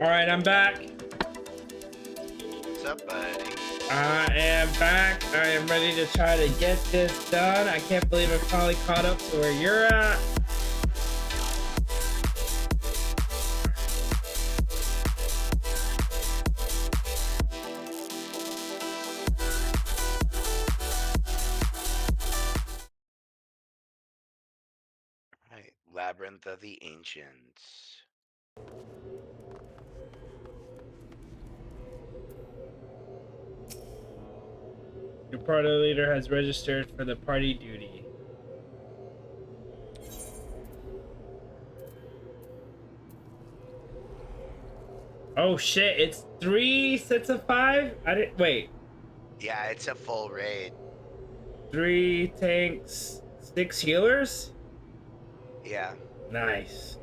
Alright, I'm back. What's up, buddy? I am back. I am ready to try to get this done. I can't believe I finally caught up to where you're at. Right. Labyrinth of the Ancients. Your party leader has registered for the party duty. Oh shit, it's 3 sets of 5? I didn't wait. Yeah, it's a full raid. 3 tanks, 6 healers? Yeah. Nice.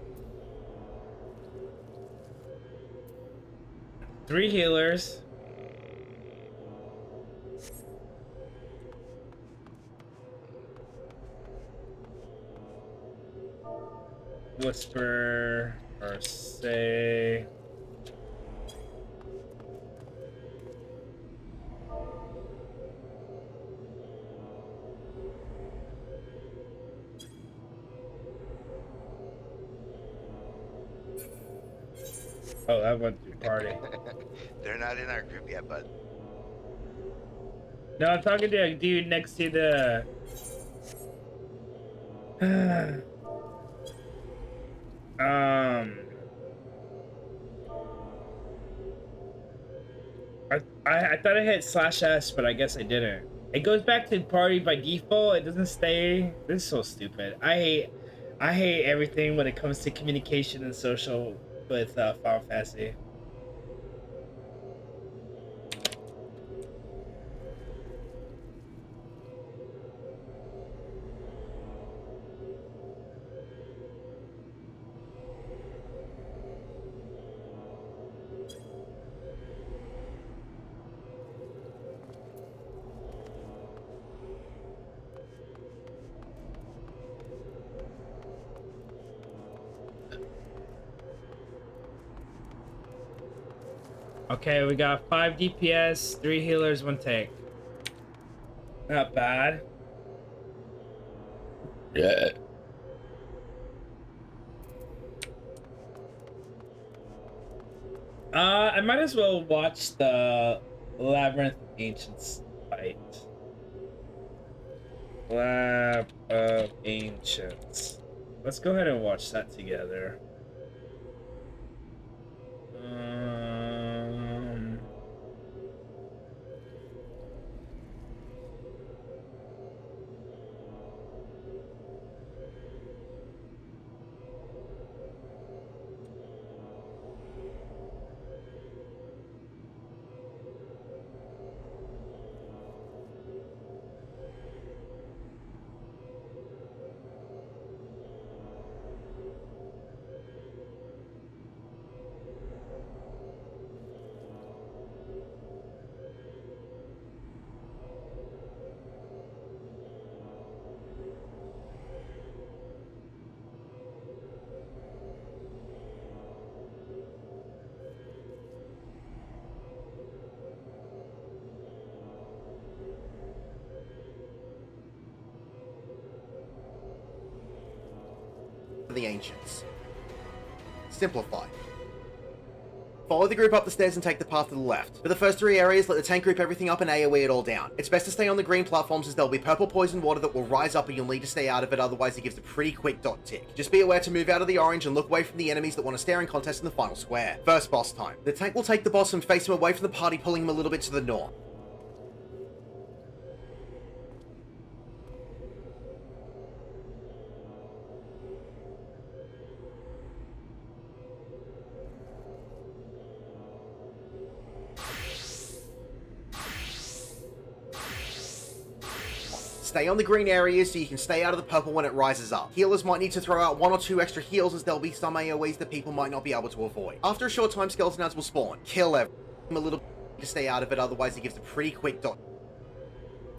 3 healers. Whisper or say. Oh, that went through party. They're not in our group yet, bud. No, I'm talking to a dude next to the. I thought I hit /S, but I guess I didn't. It goes back to party by default. It doesn't stay. This is so stupid. I hate everything when it comes to communication and social with Final Fantasy. Okay, we got 5 DPS, 3 healers, 1 tank. Not bad. Yeah. I might as well watch the Labyrinth of Ancients fight. Lab of Ancients. Let's go ahead and watch that together. The Ancients. Simplify. Follow the group up the stairs and take the path to the left. For the first 3 areas, let the tank group everything up and AoE it all down. It's best to stay on the green platforms as there'll be purple poison water that will rise up and you'll need to stay out of it, otherwise it gives a pretty quick dot tick. Just be aware to move out of the orange and look away from the enemies that want a staring contest in the final square. First boss time. The tank will take the boss and face him away from the party, pulling him a little bit to the north. Stay on the green areas so you can stay out of the purple when it rises up. Healers might need to throw out 1 or 2 extra heals as there'll be some AoEs that people might not be able to avoid. After a short time, skeleton ads will spawn. Kill everything a little bit to stay out of it, otherwise it gives a pretty quick dot.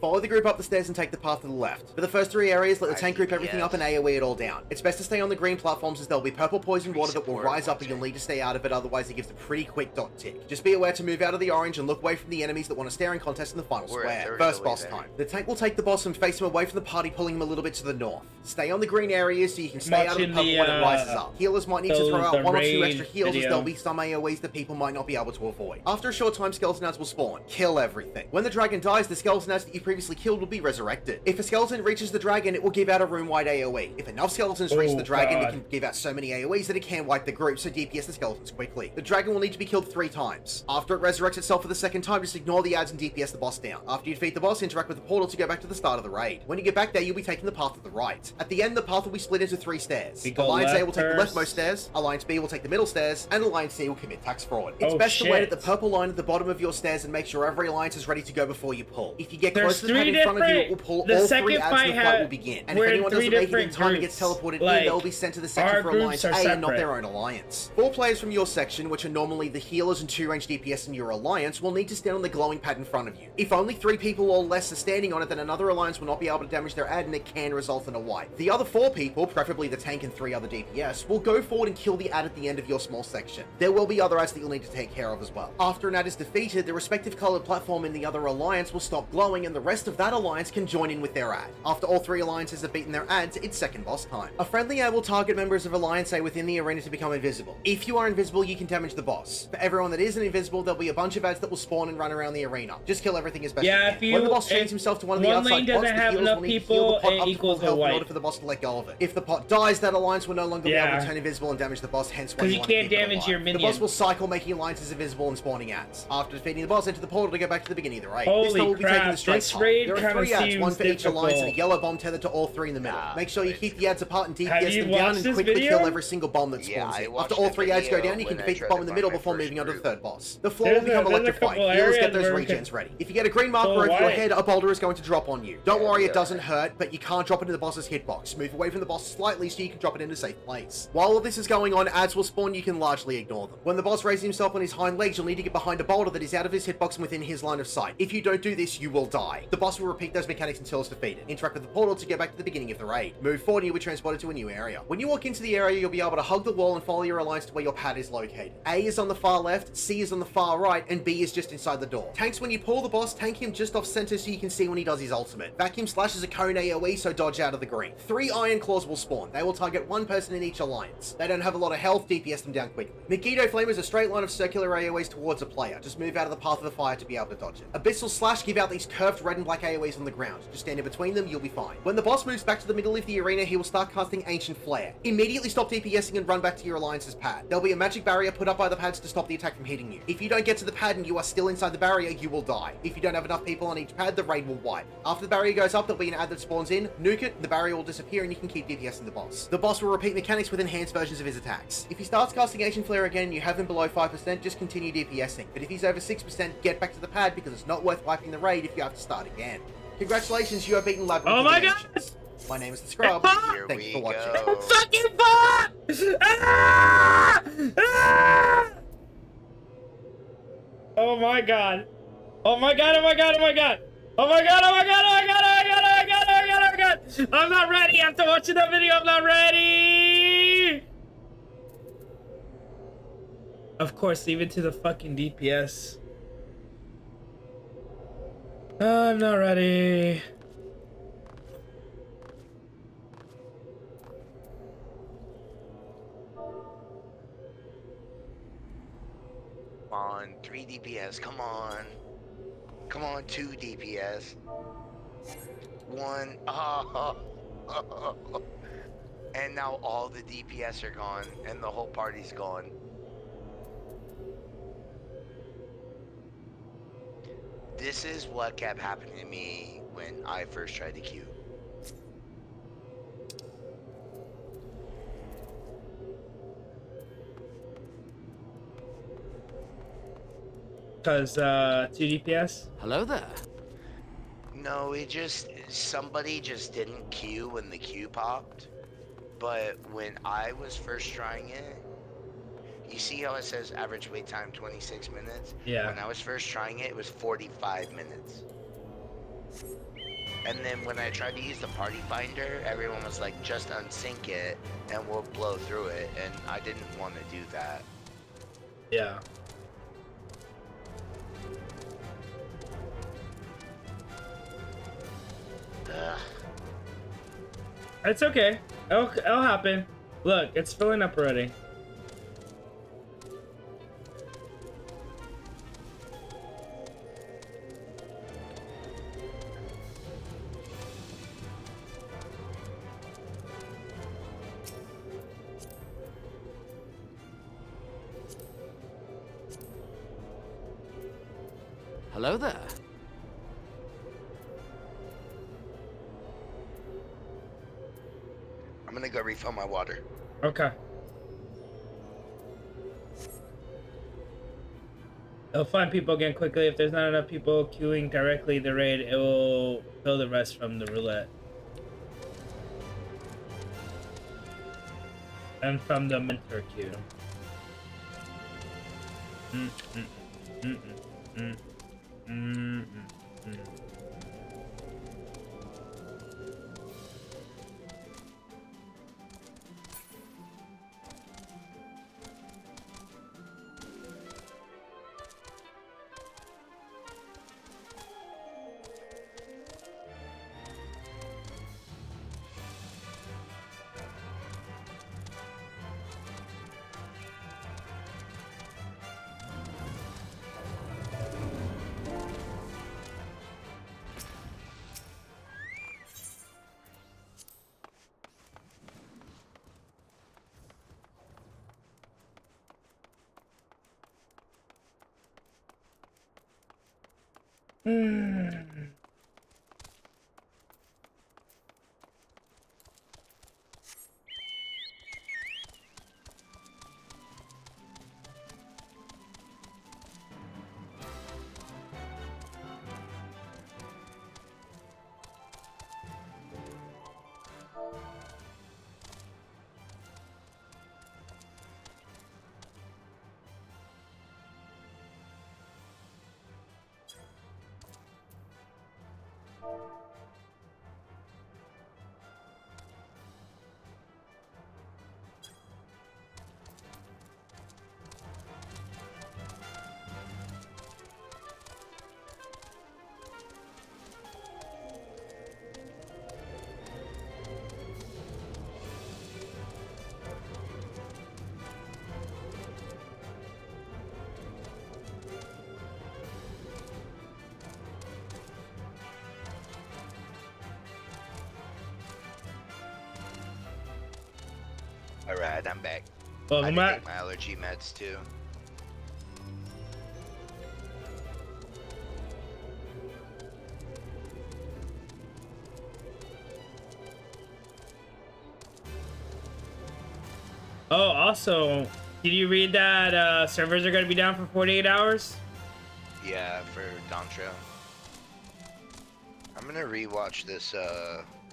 Follow the group up the stairs and take the path to the left. For the first 3 areas, let the tank group everything up and AoE it all down. It's best to stay on the green platforms as there'll be purple poison water that will rise up and you'll need to stay out of it, otherwise it gives a pretty quick dot tick. Just be aware to move out of the orange and look away from the enemies that want a staring contest in the final square. First boss time. The tank will take the boss and face him away from the party, pulling him a little bit to the north. Stay on the green areas so you can stay out of the purple when it rises up. Healers might need to throw out 1 or 2 extra heals as there'll be some AoEs that people might not be able to avoid. After a short time, skeleton ads will spawn. Kill everything. When the dragon dies, the skeleton ads that you previously killed will be resurrected. If a skeleton reaches the dragon, it will give out a room-wide AoE. If enough skeletons reach the dragon, it can give out so many AoEs that it can wipe the group, so DPS the skeletons quickly. The dragon will need to be killed 3 times. After it resurrects itself for the 2nd time, just ignore the ads and DPS the boss down. After you defeat the boss, interact with the portal to go back to the start of the raid. When you get back there, you'll be taking the path to the right. At the end, the path will be split into 3 stairs. Alliance A will take the leftmost stairs, Alliance B will take the middle stairs, and Alliance C will commit tax fraud. It's best to wait at the purple line at the bottom of your stairs and make sure every alliance is ready to go before you pull. If you get close to the pad in front of you, it will pull all 3 ads and the fight will begin. And if anyone doesn't make it in time and gets teleported in, they'll be sent to the section for Alliance A and not their own alliance. 4 players from your section, which are normally the healers and 2 ranged DPS in your alliance, will need to stand on the glowing pad in front of you. If only 3 people or less are standing on it, then another alliance will not be able to damage their ad and it can result in a wipe. The other 4 people, preferably the tank and 3 other DPS, will go forward and kill the ad at the end of your small section. There will be other ads that you'll need to take care of as well. After an ad is defeated, the respective colored platform in the other alliance will stop glowing and the rest of that alliance can join in with their ad. After all 3 alliances have beaten their ads, it's second boss time. A friendly ad will target members of Alliance A within the arena to become invisible. If you are invisible, you can damage the boss. For everyone that isn't invisible, there'll be a bunch of ads that will spawn and run around the arena. Just kill everything as best you can. When the boss chains himself to one of the outside pots, the healers will need to heal the pot up to full health in order for the boss to let go of it. If the pot dies, that alliance will no longer be able to turn invisible and damage the boss, hence why you want to keep it alive. The boss will cycle, making alliances invisible and spawning ads. After defeating the boss, enter the portal to go back to the beginning of the raid. This time we'll be taking the straight path. There are 3 ads, 1 for each alliance, and a yellow bomb tethered to all 3 in the middle. Make sure you keep the ads apart and DPS them down and quickly kill every single bomb that spawns in. After all 3 ads go down, you can defeat the bomb in the middle before moving on to the 3rd boss. The floor will become electrified. Healers get those regens ready. If you get a green marker over your head, a boulder is going to drop on you. Don't worry, it doesn't hurt, but you can't drop it into the boss's hitbox. Move away from the boss slightly so you can drop it in a safe place. While all this is going on, ads will spawn, you can largely ignore them. When the boss raises himself on his hind legs, you'll need to get behind a boulder that is out of his hitbox and within his line of sight. If you don't do this, you will die. The boss will repeat those mechanics until it's defeated. Interact with the portal to get back to the beginning of the raid. Move forward and you'll be transported to a new area. When you walk into the area, you'll be able to hug the wall and follow your alliance to where your pad is located. A is on the far left, C is on the far right, and B is just inside the door. Tanks, when you pull the boss, tank him just off center so you can see when he does his ultimate. Vacuum Slash is a cone AoE, so dodge out of the green. 3 Iron Claws will spawn. They will target 1 person in each alliance. They don't have a lot of health, DPS them down quickly. Megiddo Flame is a straight line of circular AoEs towards a player. Just move out of the path of the fire to be able to dodge it. Abyssal Slash give out these curved red and black AoEs on the ground. Just stand in between them, you'll be fine. When the boss moves back to the middle of the arena, he will start casting Ancient Flare. Immediately stop DPSing and run back to your alliance's pad. There'll be a magic barrier put up by the pads to stop the attack from hitting you. If you don't get to the pad and you are still inside the barrier, you will die. If you don't have enough people on each pad, the raid will wipe. After the barrier goes up, there'll be an ad that spawns in, nuke it, the barrier will disappear and you can keep DPSing the boss. The boss will repeat mechanics with enhanced versions of his attacks. If he starts casting Ancient Flare again and you have him below 5%, just continue DPSing. But if he's over 6%, get back to the pad because it's not worth wiping the raid if you have to start again. Congratulations, you have beaten Labyrinth. Oh my god! My name is The Scrub. Thank you for watching. Fucking fuck! Ah! Ah! Oh my god. Oh my god, oh my god, oh my god. Oh my god, oh my god, oh my god, oh my god, oh my god, oh my god, oh my god. I'm not ready. After watching that video, I'm not ready. Of course, leave it to the fucking DPS. I'm not ready. Come on, 3 DPS, come on. Come on, 2 DPS. 1, oh. And now all the DPS are gone, and the whole party's gone. This is what kept happening to me when I first tried to queue. Because 2 DPS? Hello there. No, somebody just didn't queue when the queue popped. But when I was first trying it, you see how it says average wait time 26 minutes? Yeah. When I was first trying it, it was 45 minutes. And then when I tried to use the party finder, everyone was like, just unsync it and we'll blow through it. And I didn't want to do that. Yeah. Ugh. It's okay. It'll happen. Look, it's filling up already. Hello there. I'm gonna go refill my water. Okay. It'll find people again quickly. If there's not enough people queuing directly the raid, it will fill the rest from the roulette. And from the mentor queue. Alright, I'm back. Welcome I back. take my allergy meds too. Oh, also, did you read that servers are going to be down for 48 hours? Yeah, for Dontra. I'm gonna rewatch this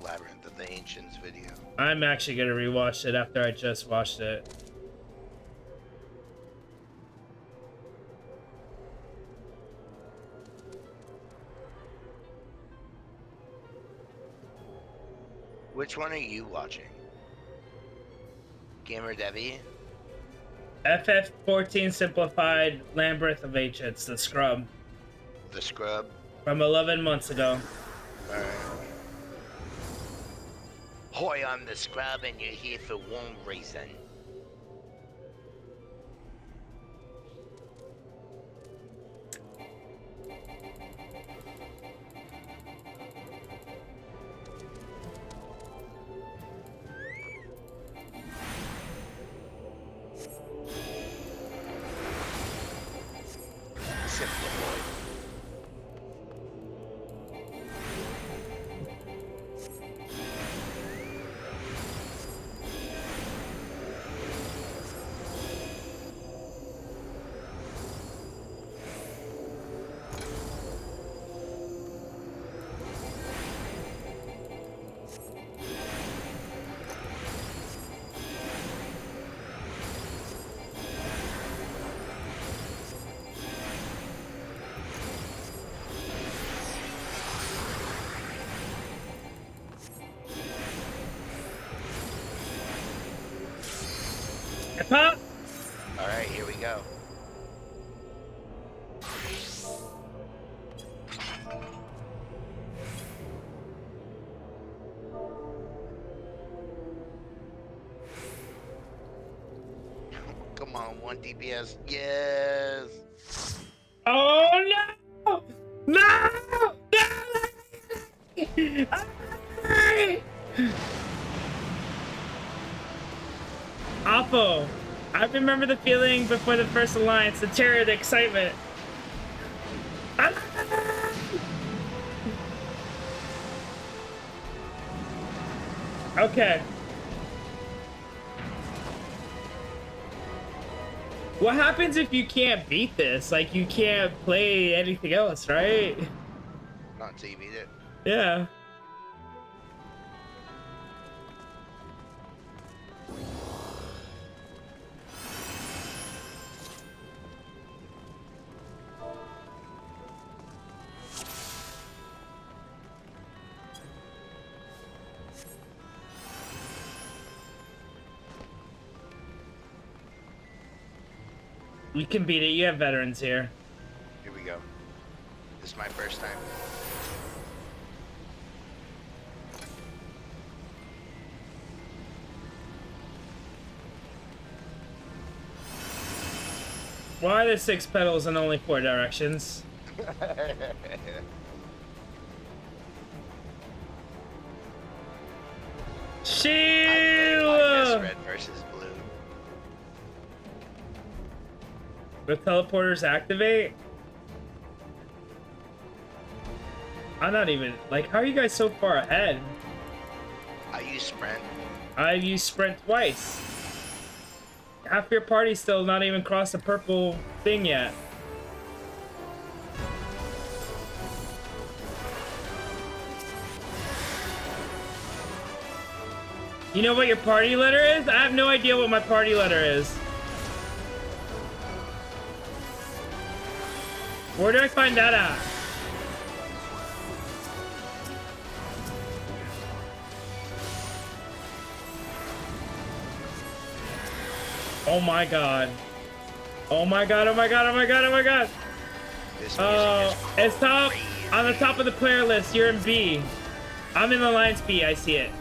Labyrinth of the Ancients video. I'm actually going to rewatch it after I just watched it. Which one are you watching? Gamer Debbie? FF14 Simplified Labyrinth of Ancients, the scrub. The scrub? From 11 months ago. Alright. Hoy, I'm the scrub and you're here for one reason. Pop! Alright, here we go. Come on, 1 DPS. Yes! Oh no! No! No! Awful. I remember the feeling before the first alliance, the terror, the excitement. Okay. What happens if you can't beat this? Like, you can't play anything else, right? Not until you beat it. Yeah. You can beat it. You have veterans here. Here we go. This is my first time. Why are there 6 pedals and only 4 directions? I guess red versus blue. The teleporters activate? I'm not even, like, how are you guys so far ahead? I use sprint. I've used sprint twice. Half your party's still not even crossed the purple thing yet. You know what your party letter is? I have no idea what my party letter is. Where do I find that at? Oh my god. Oh my god, oh my god, oh my god, oh my god. It's top, on the top of the player list. You're in B. I'm in Alliance B, I see it.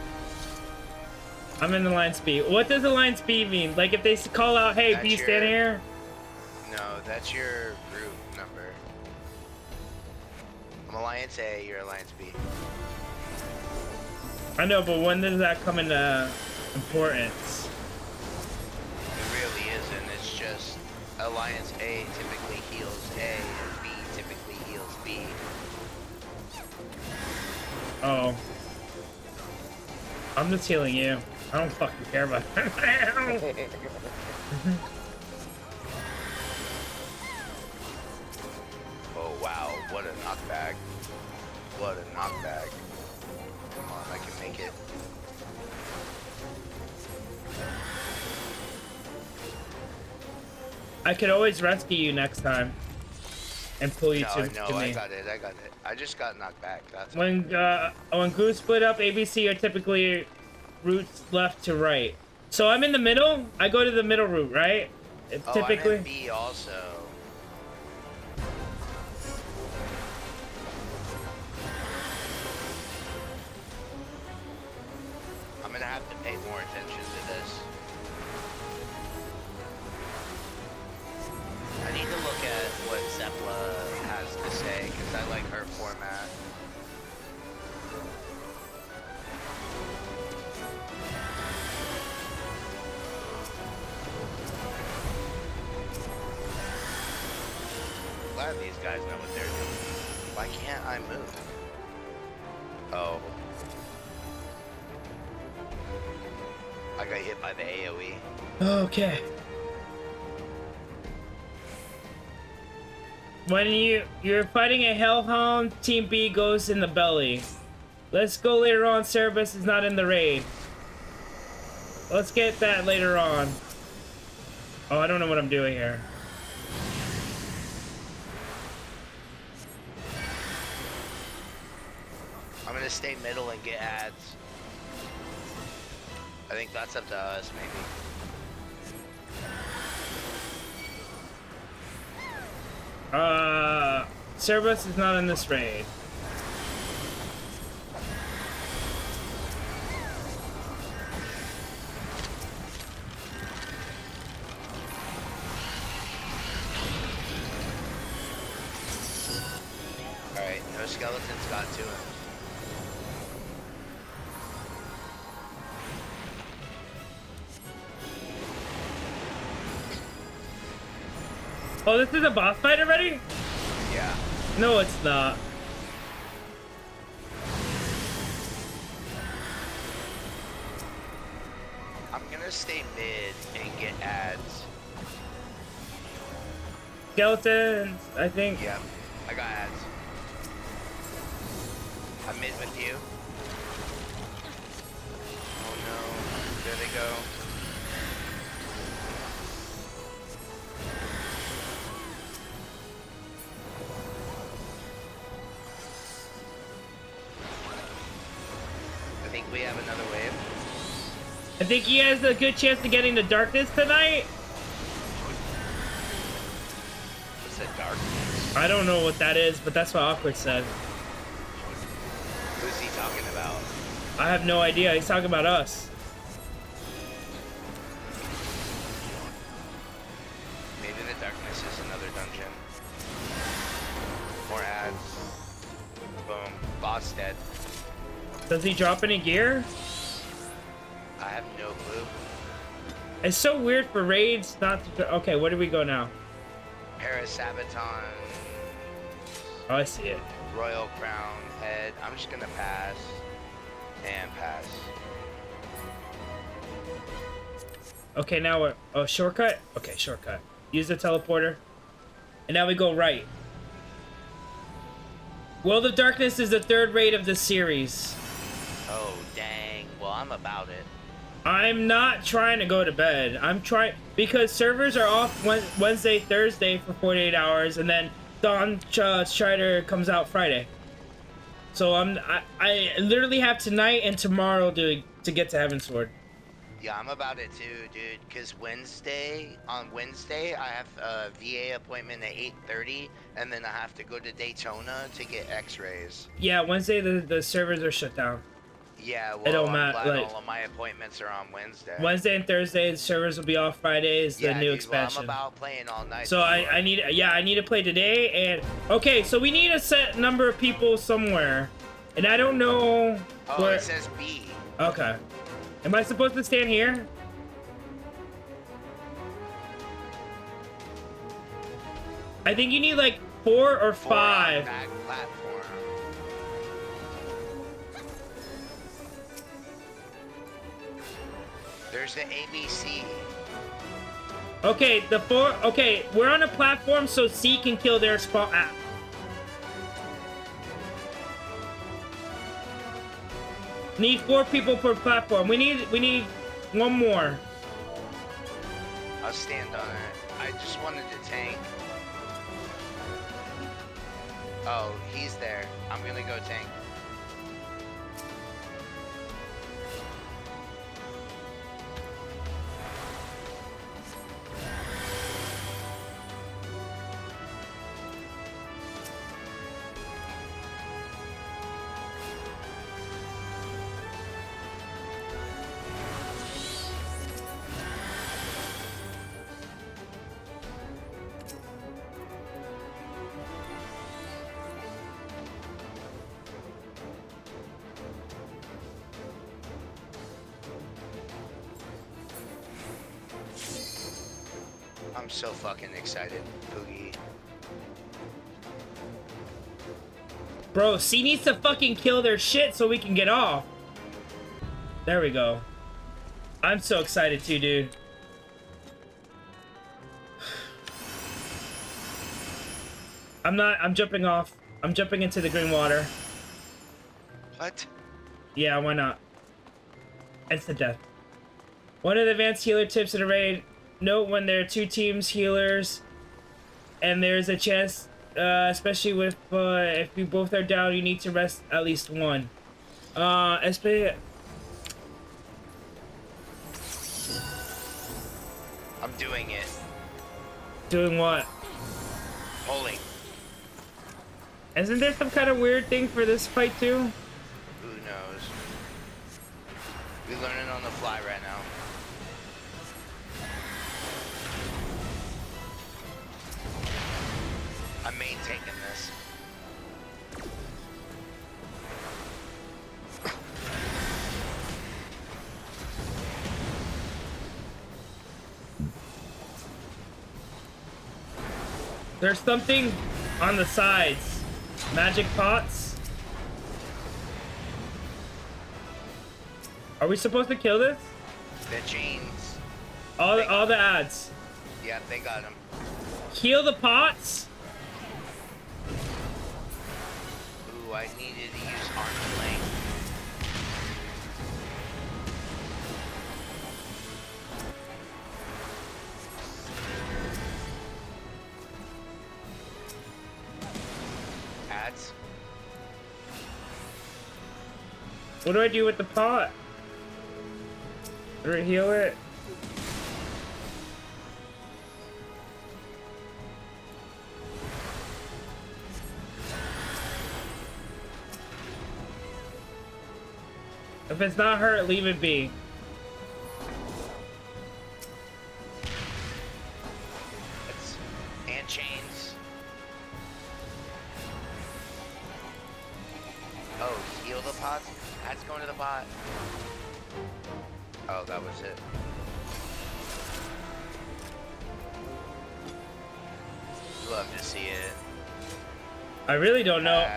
I'm in Alliance B. What does Alliance B mean? Like if they call out, hey, B, stand here? No, that's your group number. I'm Alliance A, you're Alliance B. I know, but when does that come into importance? It really isn't. It's just Alliance A typically heals A, and B typically heals B. Oh. I'm just healing you. I don't fucking care about it. Oh wow, what a knockback. What a knockback. Come on, I can make it. I could always rescue you next time. And pull you to me. I got it. I just got knocked back. That's when groups split up, ABC are typically routes left to right. So I'm in the middle. I go to the middle route, right? Typically. I'm in B also. I'm gonna have to pay more attention to this. I need to look at what Zepla has to say because I like her format. Glad these guys know what they're doing. Why can't I move? Oh. I got hit by the AoE. Okay. When you're fighting a Hellhound, Team B goes in the belly. Let's go later on. Cerebus is not in the raid. Let's get that later on. Oh, I don't know what I'm doing here. I'm gonna stay middle and get ads. I think that's up to us, maybe. Cerberus is not in this raid. Alright, no skeletons got to him. Oh, this is a boss fight already? Yeah. No, it's not. I'm gonna stay mid and get ads. Skeletons, I think. Yep, I got ads. I'm mid with you. Oh no, there they go. I think we have another wave. I think he has a good chance of getting the darkness tonight. What's that darkness? I don't know what that is, but that's what Awkward said. Who's he talking about? I have no idea. He's talking about us. Maybe the darkness is another dungeon. More ads. Boom. Boss dead. Does he drop any gear? I have no clue. It's so weird for raids not to... Okay, where do we go now? Parasabaton. Oh, I see it. Royal Crown Head. I'm just gonna pass. And pass. Okay, now we're... Oh, shortcut? Okay, shortcut. Use the teleporter. And now we go right. World of Darkness is the third raid of the series. Oh, dang. Well, I'm about it. I'm not trying to go to bed. I'm trying... Because servers are off Wednesday, Thursday for 48 hours, and then Dawn Strider comes out Friday. So I literally have tonight and tomorrow to get to Heavensward. Yeah, I'm about it too, dude. Cause on Wednesday, I have a VA appointment at 8:30, and then I have to go to Daytona to get X-rays. Yeah, Wednesday the servers are shut down. Yeah, well, It don't I'm matter, glad like- all of my appointments are on Wednesday. Wednesday and Thursday the servers will be off. Friday is the Yeah, new dude, expansion. Well, I'm about playing all night. So I need to play today. And okay, so we need a set number of people somewhere, and I don't know Oh, where. it says B. Okay, am I supposed to stand here? I think you need like 4 or 5. Back platform. There's the ABC. Okay, okay, we're on a platform so C can kill their spawn. Need 4 people per platform. We need 1 more. I'll stand on it. I just wanted to tank. Oh, he's there. I'm gonna go tank. I'm so fucking excited, Poogie. Bro, C needs to fucking kill their shit so we can get off. There we go. I'm so excited too, dude. I'm jumping off. I'm jumping into the green water. What? Yeah, why not? Instant death. One of the advanced healer tips in a raid. Note when there are 2 teams healers and there's a chance, especially with if you both are down, you need to rest at least one. Especially... I'm doing it. Doing what? Pulling. Isn't there some kind of weird thing for this fight too? Who knows? We learning on the fly right now. I'm main taking this. There's something on the sides. Magic pots. Are we supposed to kill this? The chains. All the ads. Yeah, they got him. Heal the pots? Ooh, I needed to use armor length. Ads. What do I do with the pot? Do I heal it? If it's not hurt, leave it be. And chains. Oh, heal the pots? That's going to the pot. Oh, that was it. Love to see it. I really don't know.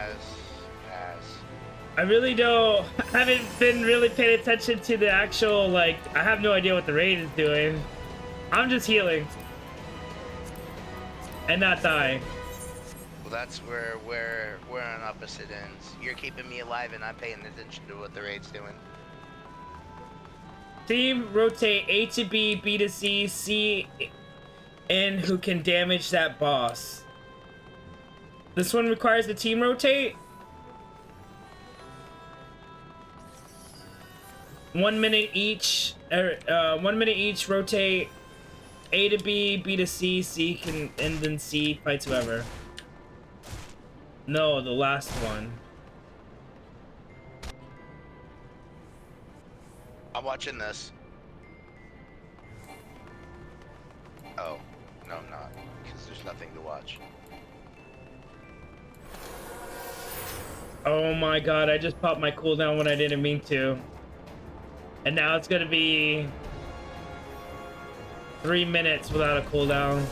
I really don't. I haven't been really paying attention to the actual, like, I have no idea what the raid is doing. I'm just healing. And not dying. Well, that's where we're on opposite ends. You're keeping me alive and I'm paying attention to what the raid's doing. Team rotate A to B, B to C, C in who can damage that boss. This one requires the team rotate? 1 minute each. 1 minute each. Rotate A to B, B to C. C can, and then C fights whoever. No, the last one. I'm watching this. Oh, no, I'm not, because there's nothing to watch. Oh my god, I just popped my cooldown when I didn't mean to. And now it's gonna be 3 minutes without a cooldown.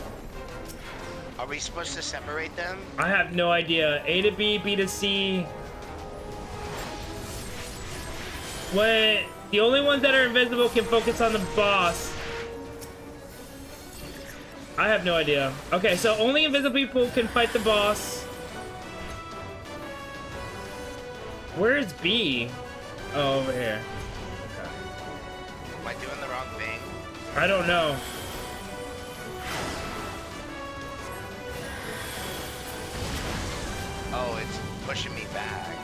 Are we supposed to separate them? I have no idea. A to B, B to C. When the only ones that are invisible can focus on the boss. I have no idea. Okay, so only invisible people can fight the boss. Where is B? Oh, over here. Okay. Am I doing the wrong thing? I don't know. Oh, it's pushing me back.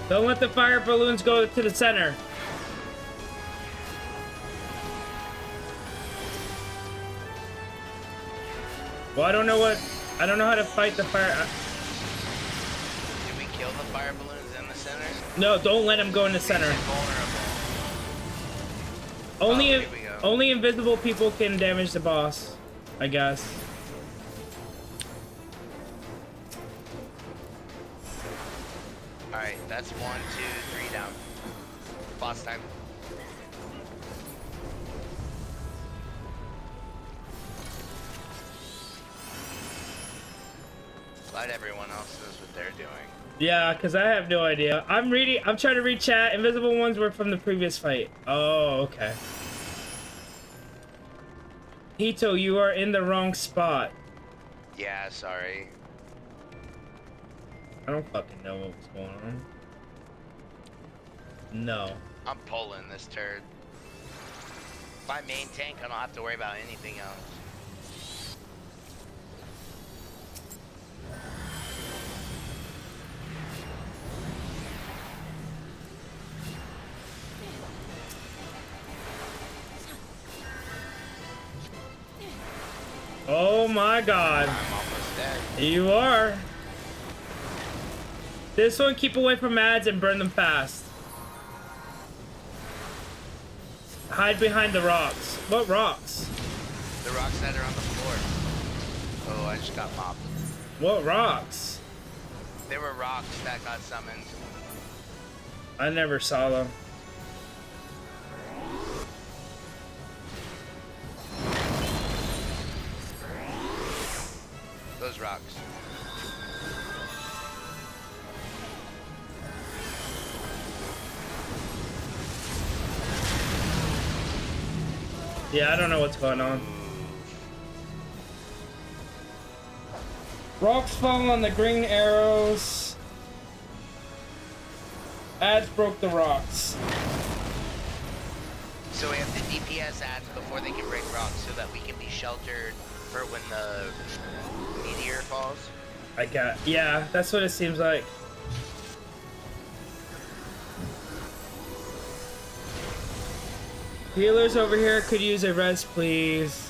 Don't let the fire balloons go to the center. Well, I don't know how to fight the fire. Did we kill the fire balloons in the center? No, don't let them go in the center. Only invisible people can damage the boss, I guess. Alright, that's 1, 2, 3 down. Boss time. Glad everyone else knows what they're doing. Yeah, because I have no idea. I'm trying to read chat. Invisible ones were from the previous fight. Oh, okay. Hito, you are in the wrong spot. Yeah, sorry. I don't fucking know what's going on. No. I'm pulling this turd. If I main tank, I don't have to worry about anything else. my god. I'm almost dead. You are. This one, keep away from ads and burn them fast. Hide behind the rocks. What rocks? The rocks that are on the floor. Oh, I just got mobbed. What rocks? There were rocks that got summoned. I never saw them. Those rocks. Yeah, I don't know what's going on. Rocks fall on the green arrows. Ads broke the rocks. So we have to DPS ads before they can break rocks so that we can be sheltered for when the meteor falls. Yeah, that's what it seems like. Healers over here could use a res, please.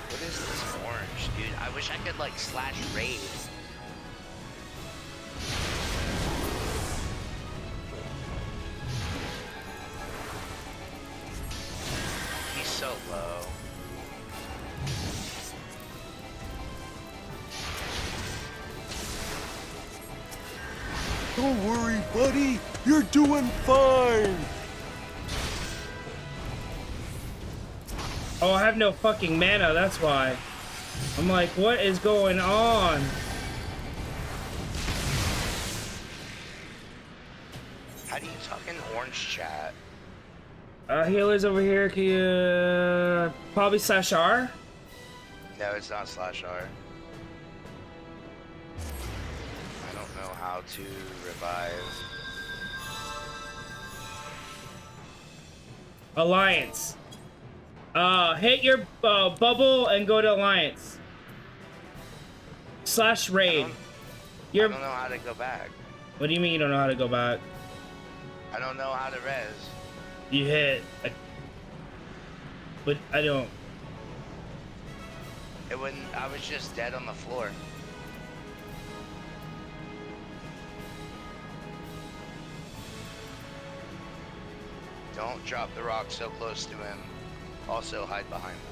What is this orange, dude? I wish I could like slash raid. He's so low. Don't worry, buddy. You're doing fine. Oh, I have no fucking mana, that's why. I'm like, what is going on? How do you talk in orange chat? Healers over here, can you probably slash R? No, it's not slash R. I don't know how to revive. Alliance. Hit your bubble and go to Alliance. Slash raid. I don't know how to go back. What do you mean you don't know how to go back? I don't know how to res. You hit. But I don't. It wouldn't. I was just dead on the floor. Don't drop the rock so close to him. Also hide behind them.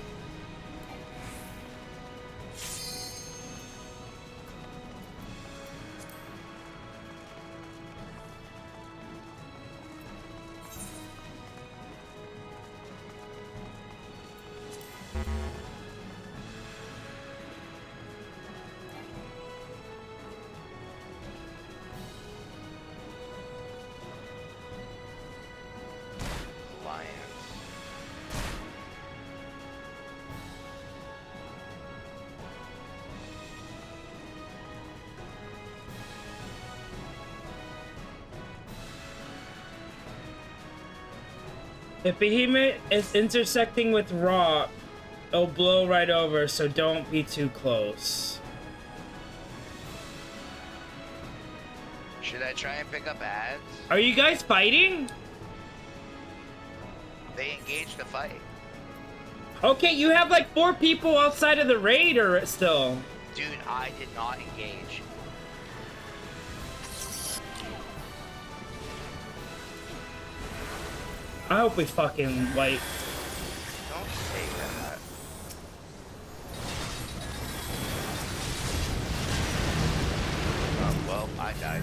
If Behemoth is intersecting with rock, it'll blow right over, so don't be too close. Should I try and pick up ads? Are you guys fighting? They engaged the fight. Okay, you have like 4 people outside of the raid or still. Dude, I did not engage. I hope we fucking wipe. Don't say that. Well, I died.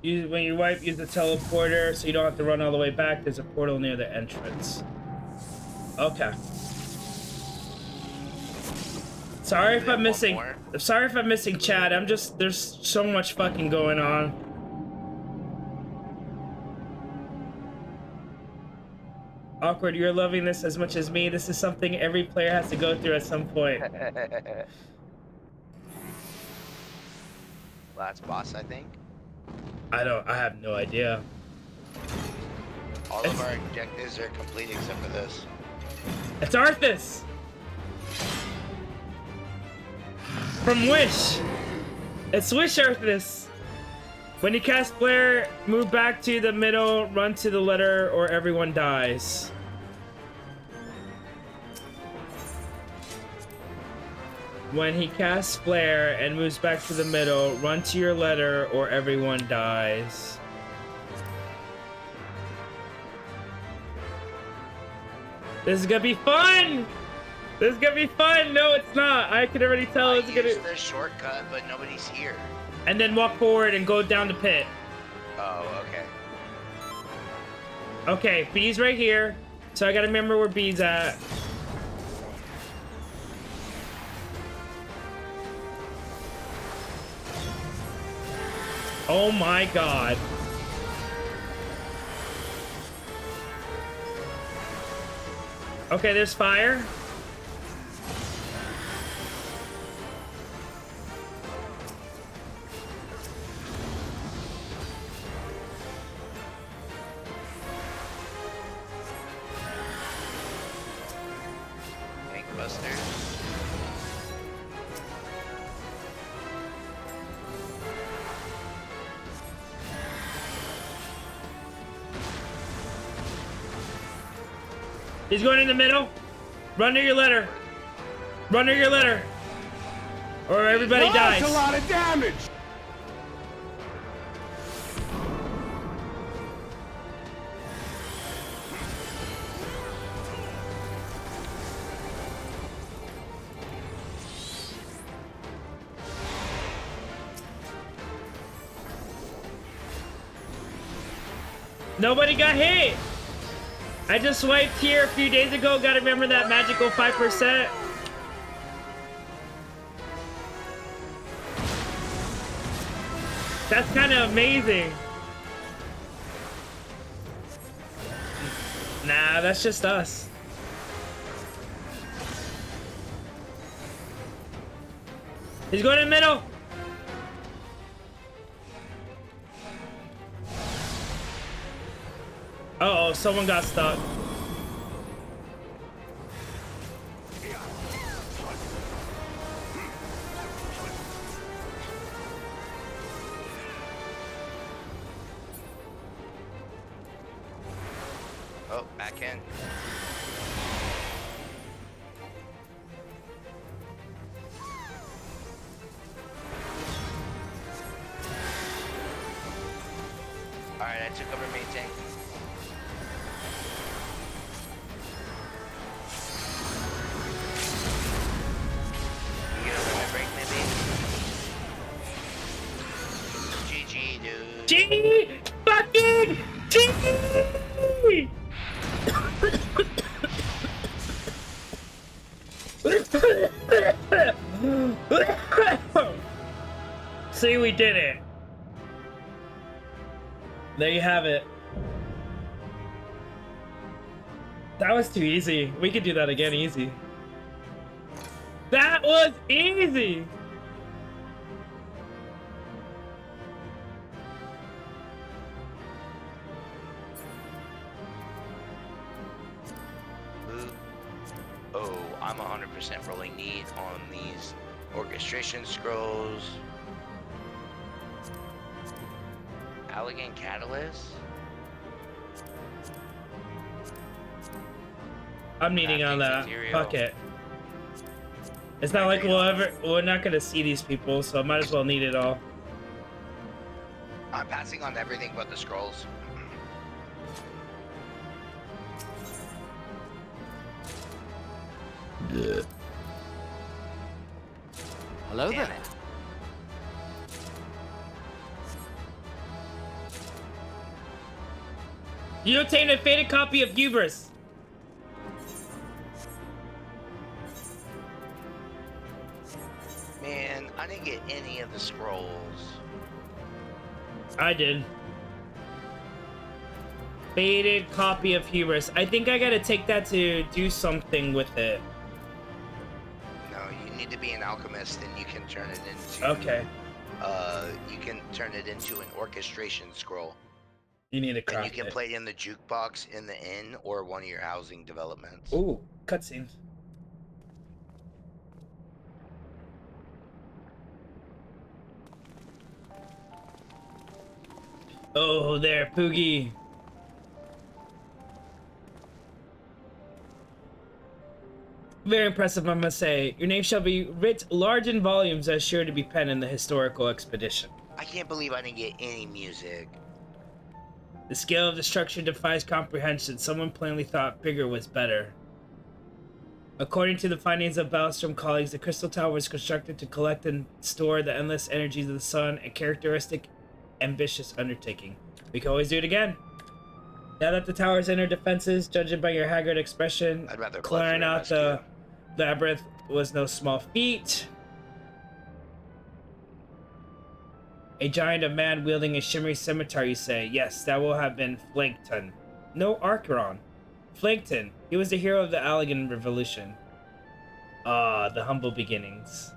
When you wipe, use the teleporter so you don't have to run all the way back. There's a portal near the entrance. Okay. Sorry if I'm missing. Sorry if I'm missing chat. There's so much fucking going on. Awkward, you're loving this as much as me. This is something every player has to go through at some point. Last boss, I think. I have no idea. All of our objectives are complete except for this. It's Arthas! From Wish! It's Wish Arthas! When you cast Flare, move back to the middle, run to the letter, or everyone dies. When he casts Flare and moves back to the middle, run to your letter, or everyone dies. This is gonna be fun! This is gonna be fun! No, it's not! I can already tell it's gonna... Use the shortcut, but nobody's here. And then walk forward and go down the pit. Oh, okay. Okay, B's right here. So I gotta remember where B's at. Oh my god. Okay, there's fire. Buster. He's going in the middle. Run to your letter. Run to your letter. Or everybody dies. That's a lot of damage. Nobody got hit. I just swiped here a few days ago. Gotta remember that magical 5%. That's kind of amazing. Nah, that's just us. He's going in the middle. Uh-oh, someone got stuck. Oh, back in. Alright, I took over main tank. G fucking G. See, we did it. There you have it. That was too easy. We could do that again easy. That was easy. Oh, I'm 100% rolling need on these orchestration scrolls. Allegan Catalyst? I'm needing on that. Fuck it. It's not like we're not gonna see these people, so I might as well need it all. I'm passing on everything but the scrolls. Hello there. You obtained a faded copy of Hubris. Man, I didn't get any of the scrolls. I did. Faded copy of Hubris. I think I gotta take that to do something with it. No, you need to be an alchemist and you can turn it into... Okay. You can turn it into an orchestration scroll. You need to craft And you can it. play it in the jukebox in the inn or one of your housing developments. Ooh, cutscenes. Oh, there, Poogie. Very impressive, I must say. Your name shall be writ large in volumes as sure to be penned in the historical expedition. I can't believe I didn't get any music. The scale of destruction defies comprehension. Someone plainly thought bigger was better. According to the findings of Ballstrom colleagues, the Crystal Tower was constructed to collect and store the endless energies of the sun, a characteristic, ambitious undertaking. We can always do it again. Now that the tower's inner defenses, judging by your haggard expression, I'd rather clearing out the labyrinth was no small feat. A giant of man wielding a shimmery scimitar, you say? Yes, that will have been Flankton. No, Archeron. Flankton. He was the hero of the Allegan Revolution. Ah, the humble beginnings.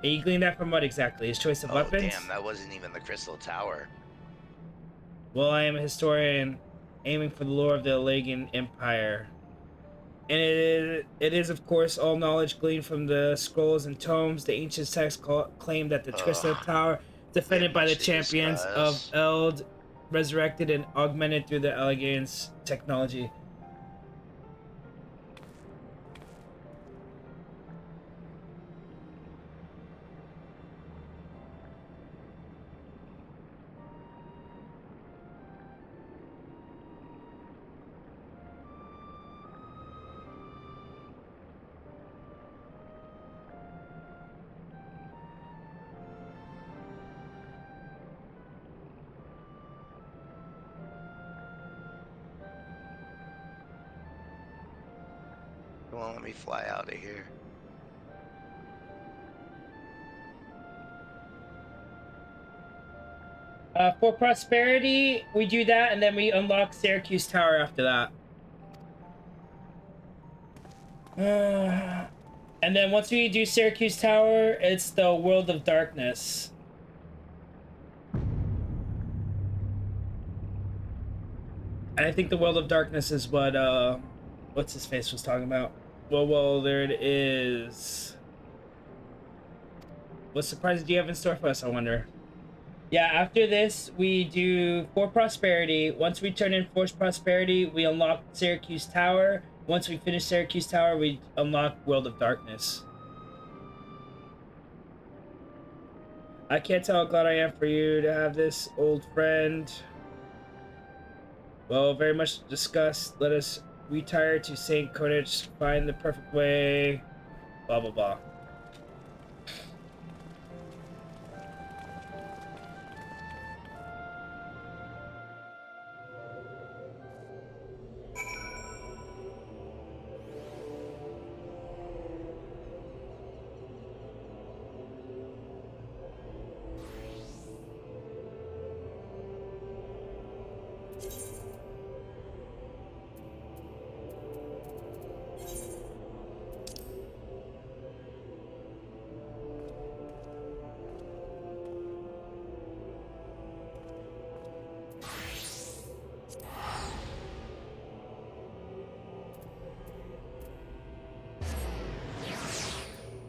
And you gleaned that from what exactly? His choice of weapons? Damn, that wasn't even the Crystal Tower. Well, I am a historian aiming for the lore of the Allegan Empire. And it is, of course, all knowledge gleaned from the scrolls and tomes. The ancient texts claim that the Crystal Tower, defended by the champions of Eld, resurrected and augmented through the Allegan's technology. Come on, let me fly out of here. For prosperity, we do that, and then we unlock Syracuse Tower after that. And then once we do Syracuse Tower, it's the World of Darkness. And I think the World of Darkness is what, what's his face was talking about. Well, there it is. What surprises do you have in store for us, I wonder? Yeah, after this, we do For Prosperity. Once we turn in Forced Prosperity, we unlock Syracuse Tower. Once we finish Syracuse Tower, we unlock World of Darkness. I can't tell how glad I am for you to have this, old friend. Well, very much discussed. Let us retire to St. Cornich, find the perfect way, blah, blah, blah.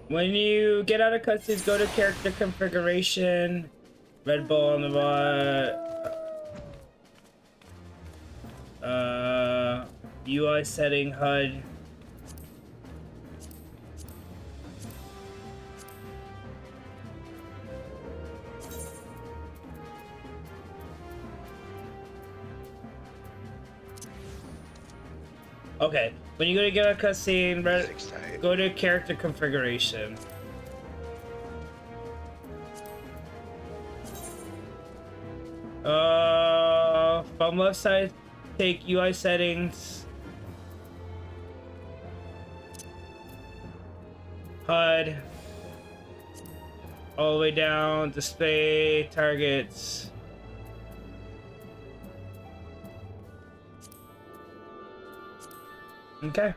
When you get out of cutscenes, go to character configuration, red ball on the UI setting, HUD. Okay, when you go to get a cutscene, go to character configuration. From left side take UI settings, HUD, all the way down, display, targets. Okay.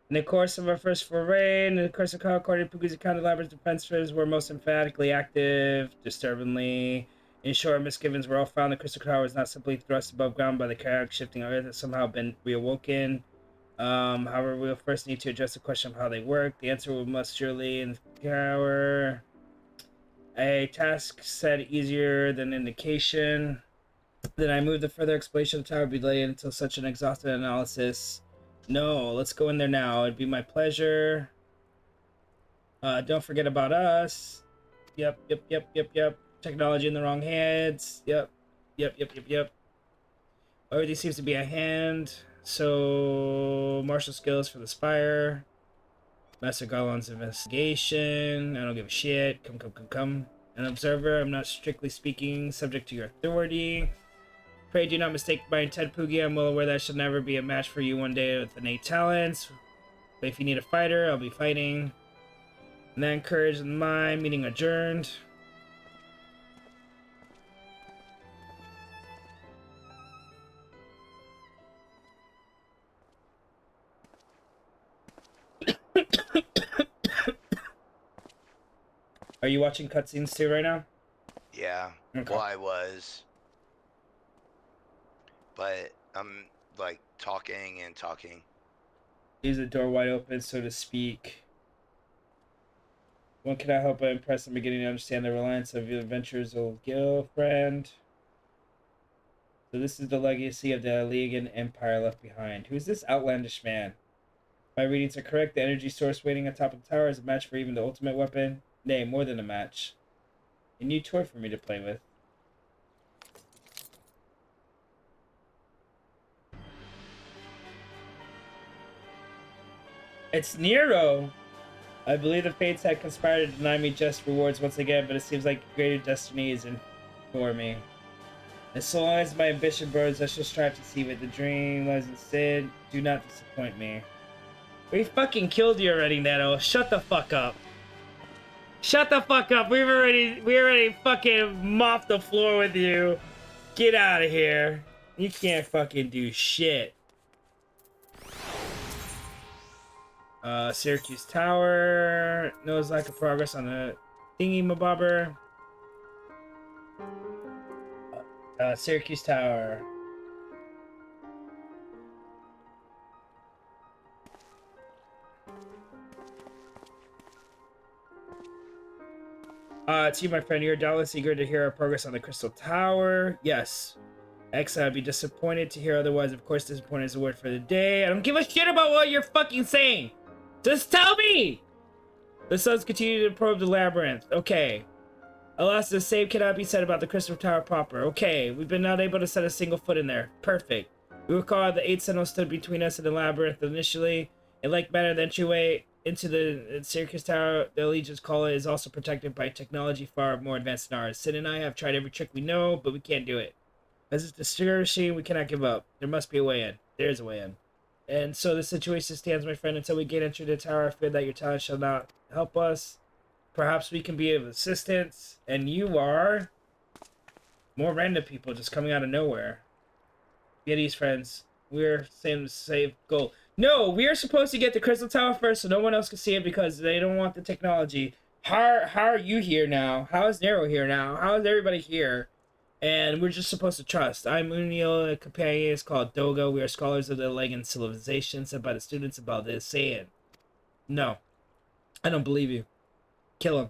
In the course of our first foray, in the course of according to Poogie's account, the Labyrinth defenses were most emphatically active, disturbingly. In short, misgivings were all found. The Crystal Tower was not simply thrust above ground by the chaotic shifting of Earth, it somehow been reawoken. However, we'll first need to address the question of how they work. The answer will must surely in the tower. A task said easier than indication. Then I moved the further explanation of the tower be delayed until such an exhaustive analysis. No, let's go in there now. It'd be my pleasure. Don't forget about us. Yep. Technology in the wrong hands. Yep. Everything seems to be at hand. So, martial skills for the Spire. Master Garland's investigation. I don't give a shit. Come. An observer. I'm not strictly speaking subject to your authority. Pray do not mistake my intent, Poogie. I'm well aware that I shall never be a match for you one day with innate talents. But if you need a fighter, I'll be fighting. And then courage and mind, meeting adjourned. Are you watching cutscenes too right now? Yeah. Okay. Well, I was. But I'm like talking. Leaves the door wide open, so to speak. One cannot help but impress and beginning to understand the reliance of your adventurous old girlfriend. So this is the legacy of the Allegan Empire left behind. Who's this outlandish man? My readings are correct. The energy source waiting on top of the tower is a match for even the ultimate weapon. Nay, more than a match. A new toy for me to play with. It's Nero! I believe the fates had conspired to deny me just rewards once again, but it seems like greater destiny is in for me. As long as my ambition burns, I shall strive to see what the dream lies instead. Do not disappoint me. We fucking killed you already, Neto. Shut the fuck up. Shut the fuck up. We already fucking mopped the floor with you. Get out of here. You can't fucking do shit. Syracuse Tower. Knows lack of progress on the thingy-mabobber. Syracuse Tower. It's you, my friend. You're doubtless eager to hear our progress on the Crystal Tower. Yes. Excellent. I'd be disappointed to hear otherwise. Of course, disappointed is the word for the day. I don't give a shit about what you're fucking saying. Just tell me! The suns continue to probe the labyrinth. Okay. Alas, the same cannot be said about the Crystal Tower proper. Okay, we've been not able to set a single foot in there. Perfect. We recall the 8 sentinels stood between us and the labyrinth initially. In like manner, the entryway into the Syracuse Tower, the Legion's call is also protected by technology far more advanced than ours. Sin and I have tried every trick we know, but we can't do it. As it's discouraging, we cannot give up. There must be a way in. There is a way in. And so the situation stands, my friend. Until we gain entry to the tower, I fear that your talent shall not help us. Perhaps we can be of assistance. And you are... More random people just coming out of nowhere. Yeti's friends. We're same safe goal. No, we are supposed to get the Crystal Tower first so no one else can see it because they don't want the technology. How are you here now? How is Nero here now? How is everybody here? And we're just supposed to trust. I'm Unio, a companion is called Doga. We are scholars of the Legan civilization sent by the students about this saying. No. I don't believe you. Kill him.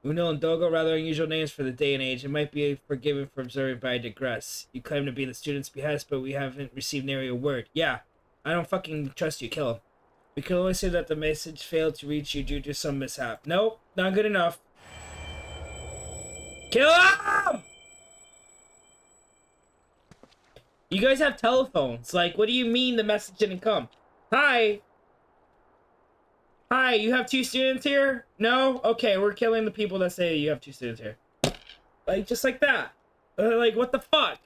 Unil and Doga, rather unusual names for the day and age. It might be forgiven for observing, but I digress. You claim to be the student's behest, but we haven't received nary a word. Yeah, I don't fucking trust you. Kill him. We can only say that the message failed to reach you due to some mishap. Nope, not good enough. Kill him! You guys have telephones. Like, what do you mean the message didn't come? Hi. Hi, you have 2 students here? No? Okay, we're killing the people that say you have 2 students here. Like, just like that. Like, what the fuck?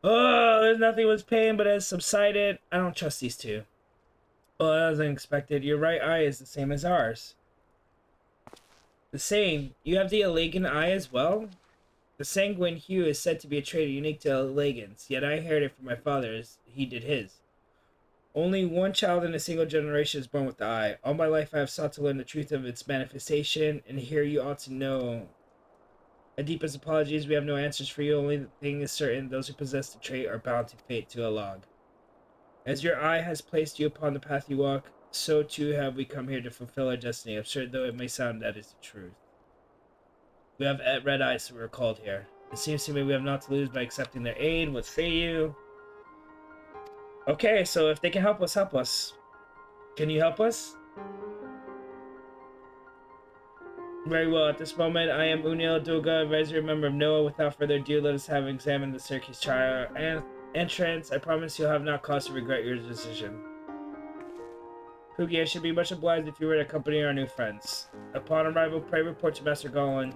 Oh, there's nothing was pain, but it has subsided. I don't trust these 2. Oh, that was unexpected. Your right eye is the same as ours. The same? You have the Alagan eye as well? The sanguine hue is said to be a trait unique to Alagans, yet I inherited it from my father as he did his. Only one child in a single generation is born with the eye. All my life I have sought to learn the truth of its manifestation, and here you ought to know. My deepest apologies, we have no answers for you. Only thing is certain, those who possess the trait are bound to fate to a log. As your eye has placed you upon the path you walk, so too have we come here to fulfill our destiny. Absurd though it may sound, that is the truth. We have red eyes, so we're called here. It seems to me we have not to lose by accepting their aid. What say you? Okay, so if they can help us, help us. Can you help us? Very well. At this moment, I am Unil Doga, advisory member of Noah. Without further ado, let us have examined the Syracuse trial and entrance. I promise you'll have not cause to regret your decision. Poogie, I should be much obliged if you were to accompany our new friends. Upon arrival, pray report to Master Golan.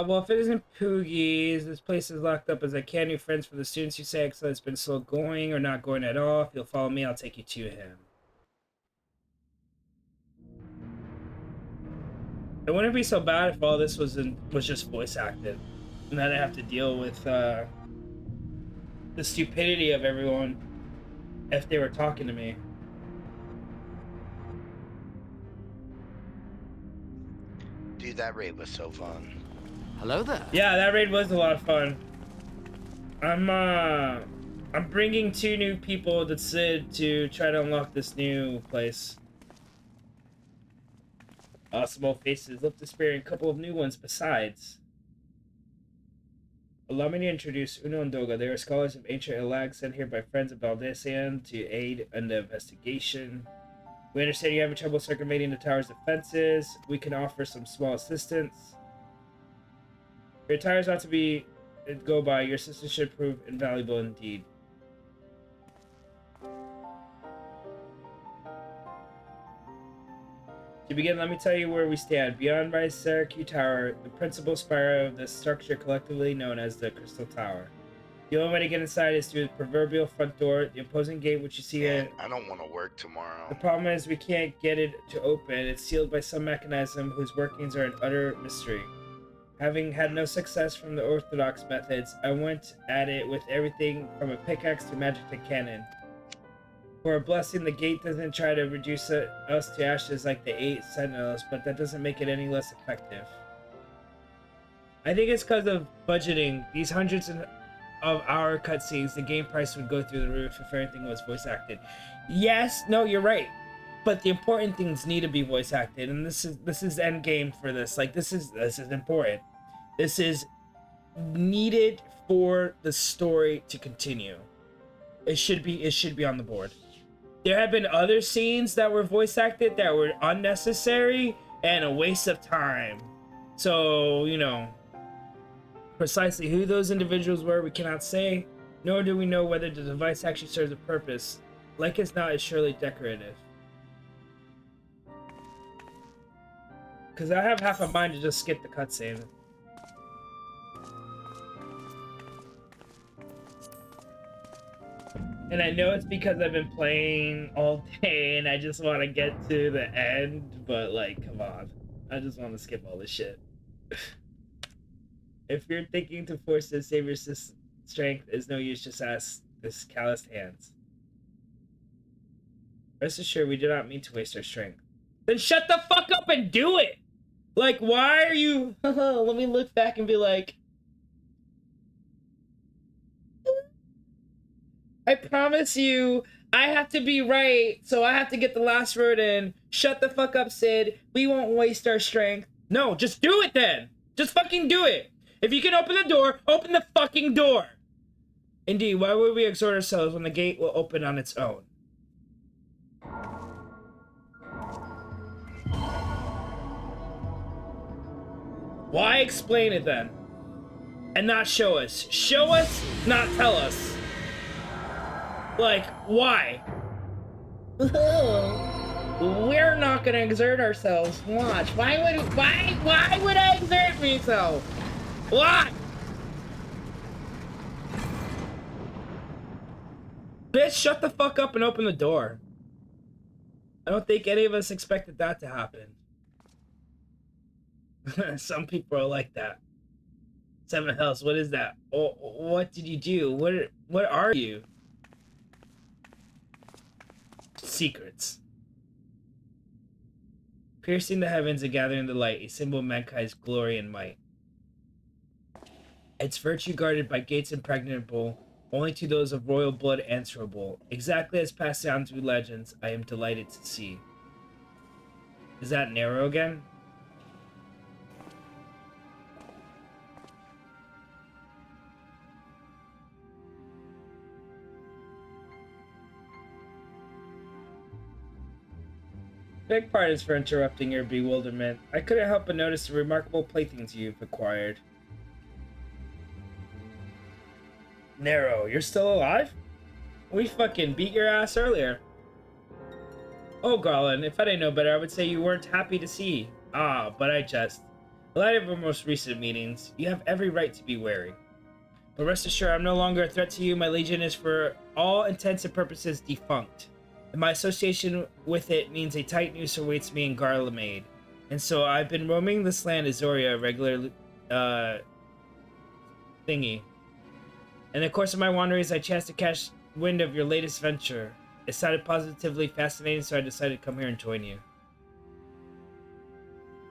Well, if it isn't Poogie's, this place is locked up as I can't. New friends for the students who say Excel has been slow going or not going at all. If you'll follow me, I'll take you to him. It wouldn't be so bad if all this was just voice acted, and then I have to deal with the stupidity of everyone if they were talking to me. Dude, that raid was so fun. Hello there. Yeah, that raid was a lot of fun. I'm bringing 2 new people to Sid to try to unlock this new place. Awesome old faces, look to spare a couple of new ones besides. Allow me to introduce Uno and Doga. They are scholars of ancient Elag sent here by friends of Baldesian to aid in the investigation. We understand you having trouble circumventing the tower's defenses. We can offer some small assistance. Your tires ought to go by. Your assistance should prove invaluable indeed. To begin, let me tell you where we stand. Beyond my Syracuse Tower, the principal spire of the structure collectively known as the Crystal Tower. The only way to get inside is through the proverbial front door, the imposing gate which you see here. I don't want to work tomorrow. The problem is we can't get it to open. It's sealed by some mechanism whose workings are an utter mystery. Having had no success from the orthodox methods, I went at it with everything from a pickaxe to magic to cannon. For a blessing, the gate doesn't try to reduce us to ashes like the 8 sentinels, but that doesn't make it any less effective. I think it's because of budgeting. These hundreds of hour cutscenes, the game price would go through the roof if everything was voice acted. Yes, no, you're right. But the important things need to be voice acted, and this is end game for this. Like this is important. This is needed for the story to continue. It should be on the board. There have been other scenes that were voice acted that were unnecessary and a waste of time. So, you know, precisely who those individuals were, we cannot say, nor do we know whether the device actually serves a purpose. Like as not, it's surely decorative. Because I have half a mind to just skip the cutscene. And I know it's because I've been playing all day and I just want to get to the end, but like, come on. I just want to skip all this shit. If you're thinking to force the savior's strength, is no use, just ask this calloused hands. Rest assured, we do not mean to waste our strength. Then shut the fuck up and do it! Like, why are you... Let me look back and be like... I promise you, I have to be right, so I have to get the last word in. Shut the fuck up, Sid. We won't waste our strength. No, just do it then! Just fucking do it! If you can open the door, open the fucking door! Indeed, why would we exhort ourselves when the gate will open on its own? Why explain it then? And not show us. Show us, not tell us. Like, why? We're not gonna exert ourselves. Watch. Why would I exert myself? Why? Bitch, shut the fuck up and open the door. I don't think any of us expected that to happen. Some people are like that. Seven Hells, what is that? Oh, what did you do? What are you? Secrets. Piercing the heavens and gathering the light, a symbol of mankind's glory and might. Its virtue guarded by gates impregnable, only to those of royal blood answerable. Exactly as passed down through legends, I am delighted to see. Is that narrow again? Beg pardons for interrupting your bewilderment. I couldn't help but notice the remarkable playthings you've acquired. Nero, you're still alive? We fucking beat your ass earlier. Oh, Garland, if I didn't know better, I would say you weren't happy to see. Ah, but I jest. In light of our most recent meetings, you have every right to be wary. But rest assured, I'm no longer a threat to you. My legion is for all intents and purposes defunct. And my association with it means a tight noose awaits me in Garlemade. And so I've been roaming this land as Zoria, regular thingy. In the course of my wanderings, I chanced to catch wind of your latest venture. It sounded positively fascinating, so I decided to come here and join you.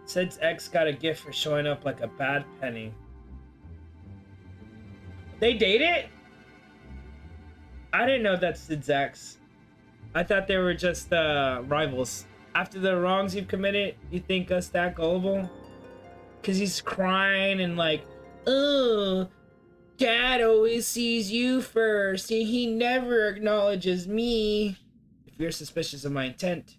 Sid's ex got a gift for showing up like a bad penny. They dated? I didn't know that's Sid's ex. I thought they were just rivals. After the wrongs you've committed, you think us that gullible? Cause he's crying and like, oh, Dad always sees you first, and he never acknowledges me. If you're suspicious of my intent,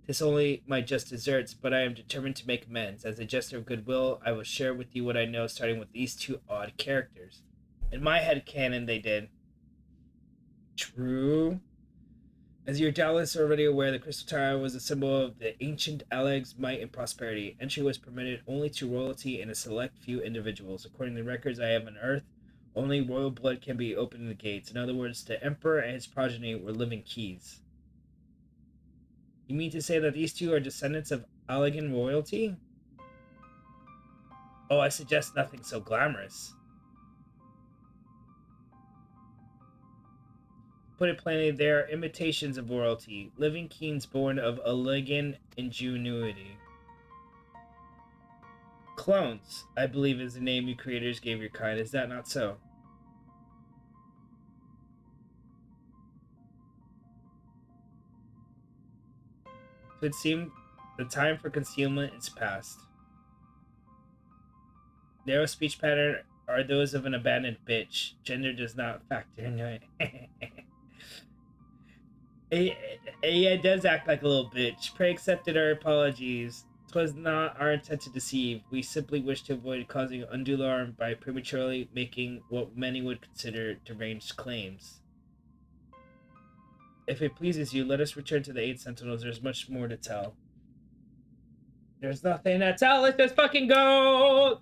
this only my just deserts, but I am determined to make amends. As a gesture of goodwill, I will share with you what I know, starting with these two odd characters. In my headcanon, they did. True. As you're doubtless already aware, the Crystal Tower was a symbol of the ancient Aleg's might and prosperity. Entry was permitted only to royalty and a select few individuals. According to the records I have unearthed, only royal blood can be opened in the gates. In other words, the Emperor and his progeny were living keys. You mean to say that these two are descendants of Allegan royalty? Oh, I suggest nothing so glamorous. put it plainly, they are imitations of royalty, living kings born of elegant ingenuity. Clones, I believe, is the name you creators gave your kind. Is that not so? So it seemed the time for concealment is past. Narrow speech pattern are those of an abandoned bitch. Gender does not factor into it. It does act like a little bitch. Pray accepted our apologies. 'Twas not our intent to deceive. We simply wish to avoid causing undue alarm by prematurely making what many would consider deranged claims. If it pleases you, let us return to the 8 Sentinels. There's much more to tell. There's nothing to tell. Let's just fucking go!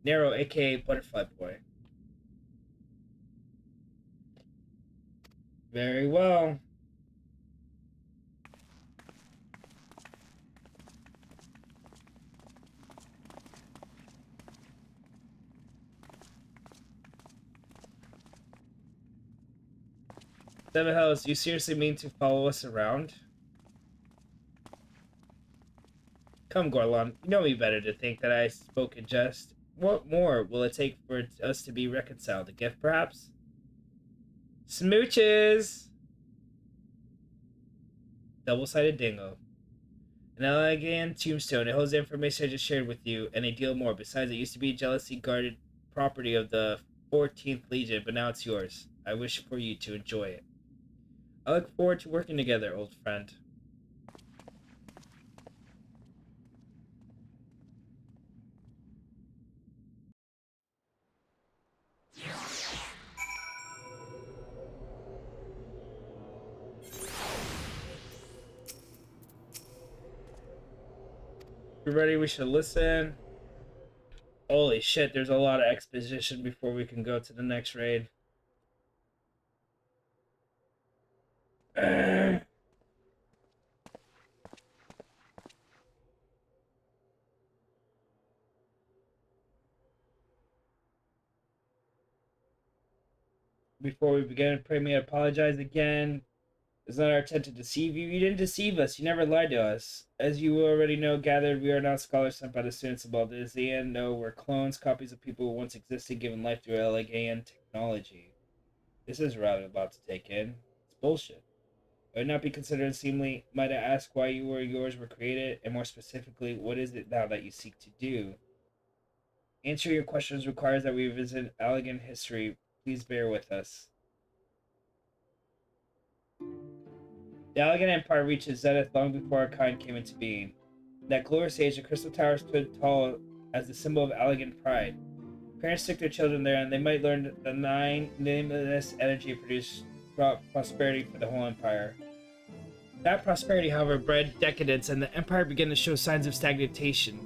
Nero, aka Butterfly Boy. Very well. Seven Hells, you seriously mean to follow us around? Come, Gorlon, you know me better to think that I spoke in jest. What more will it take for us to be reconciled? A gift, perhaps? Smooches! Double-sided dingo. An elegant tombstone. It holds the information I just shared with you, and a deal more. Besides, it used to be jealously guarded property of the 14th Legion, but now it's yours. I wish for you to enjoy it. I look forward to working together, old friend. You ready? We should listen. Holy shit, there's a lot of exposition before we can go to the next raid. Before we begin, pray me I apologize again. It's not our intent to deceive you. You didn't deceive us. You never lied to us. As you already know, gathered, we are not scholars sent by the students above this. No, we're clones, copies of people who once existed, given life through elegant technology. This is rather a lot to take in. It's bullshit. It would not be considered unseemly. Might I ask why yours were created, and more specifically, what is it now that you seek to do? Answering your questions requires that we revisit elegant history. Please bear with us. The Elegant Empire reached its zenith long before our kind came into being. In that glorious age, the Crystal Tower stood tall as the symbol of elegant pride. Parents took their children there, and they might learn the nameless energy produced brought prosperity for the whole empire. That prosperity, however, bred decadence, and the empire began to show signs of stagnation.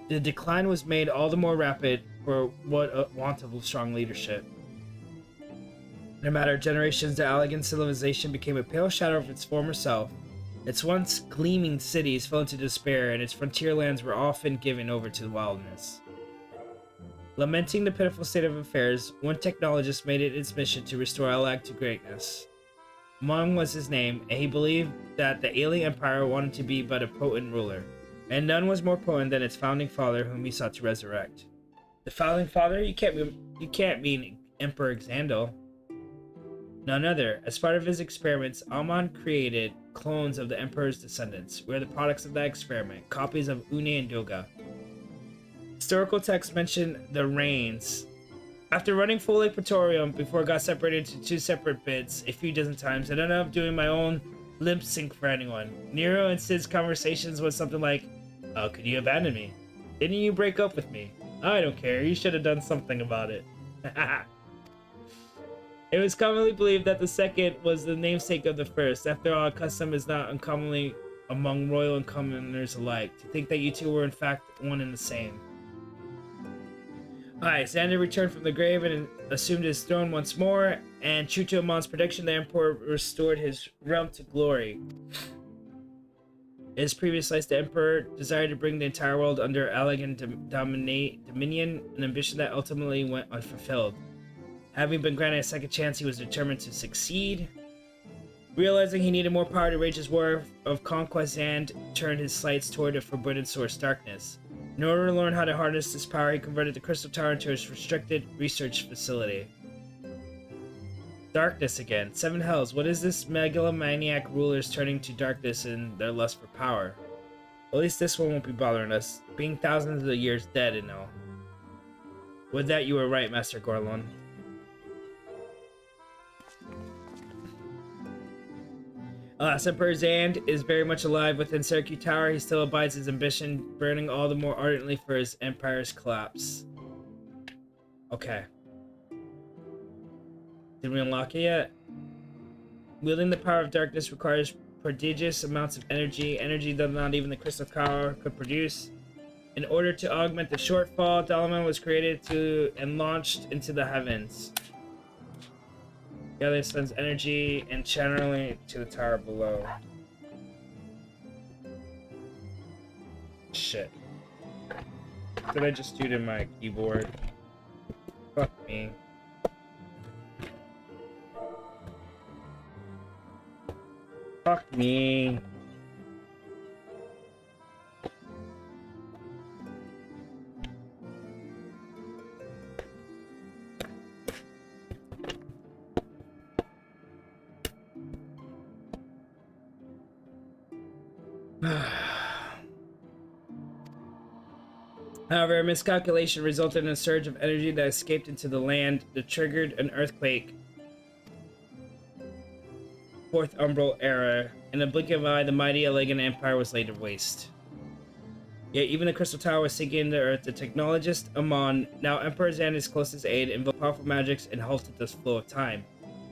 The decline was made all the more rapid for what a want of strong leadership. In a matter of generations, the elegant civilization became a pale shadow of its former self. Its once gleaming cities fell into despair, and its frontier lands were often given over to the wilderness. Lamenting the pitiful state of affairs, one technologist made it its mission to restore Elag to greatness. Mung was his name, and he believed that the alien empire wanted to be but a potent ruler, and none was more potent than its founding father, whom he sought to resurrect. The founding father? You can't mean Emperor Xandal. None other. As part of his experiments, Amon created clones of the Emperor's descendants. We are the products of that experiment, copies of Une and Doga. Historical texts mention the reigns. After running full Lake Praetorium before it got separated into two separate bits a few dozen times, I ended up doing my own limp sync for anyone. Nero and Sid's conversations was something like, "How could you abandon me? Didn't you break up with me? I don't care, you should have done something about it." It was commonly believed that the second was the namesake of the first. After all, custom is not uncommonly among royal and commoners alike, to think that you two were in fact one and the same. Alright, Xander returned from the grave and assumed his throne once more, and true to Amon's prediction, the Emperor restored his realm to glory. In his previous life, the Emperor desired to bring the entire world under elegant dominion, an ambition that ultimately went unfulfilled. Having been granted a second chance, he was determined to succeed. Realizing he needed more power to wage his war of conquest, Zand turned his sights toward a forbidden source, darkness. In order to learn how to harness this power, he converted the Crystal Tower into his restricted research facility. Darkness again. Seven hells. What is this megalomaniac rulers turning to darkness in their lust for power? At least this one won't be bothering us, being thousands of years dead and all. With that, you were right, Master Gorlon. Alas, Emperor Zand is very much alive within Syracuse Tower. He still abides his ambition, burning all the more ardently for his empire's collapse. Okay. Did we unlock it yet? Wielding the power of darkness requires prodigious amounts of energy that not even the Crystal Tower could produce. In order to augment the shortfall, Dalaman was created and launched into the heavens. Gather sun's energy and channeling to the tower below. Shit. What did I just do to my keyboard? Fuck me. Fuck me. However, a miscalculation resulted in a surge of energy that escaped into the land that triggered an earthquake. Fourth Umbral Era. In a blink of an eye, the mighty Allegan Empire was laid to waste. Yet even the Crystal Tower was sinking into earth. The technologist Amon, now Emperor Xander's closest aid, invoked powerful magics and halted the flow of time.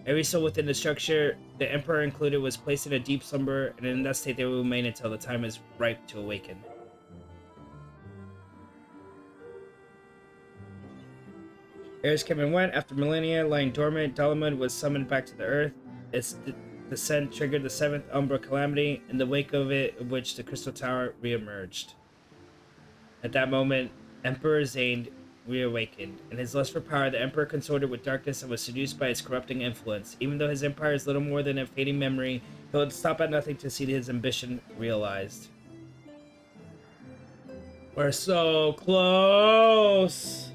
Every soul within the structure, the Emperor included, was placed in a deep slumber, and in that state they will remain until the time is ripe to awaken. Eras came and went. After millennia lying dormant, Dalaman was summoned back to the earth. Its descent triggered the 7th Umbra Calamity, in the wake of which the Crystal Tower re-emerged. At that moment, Emperor Zand reawakened. In his lust for power, the Emperor consorted with darkness and was seduced by its corrupting influence. Even though his empire is little more than a fading memory, he would stop at nothing to see his ambition realized. We're so close!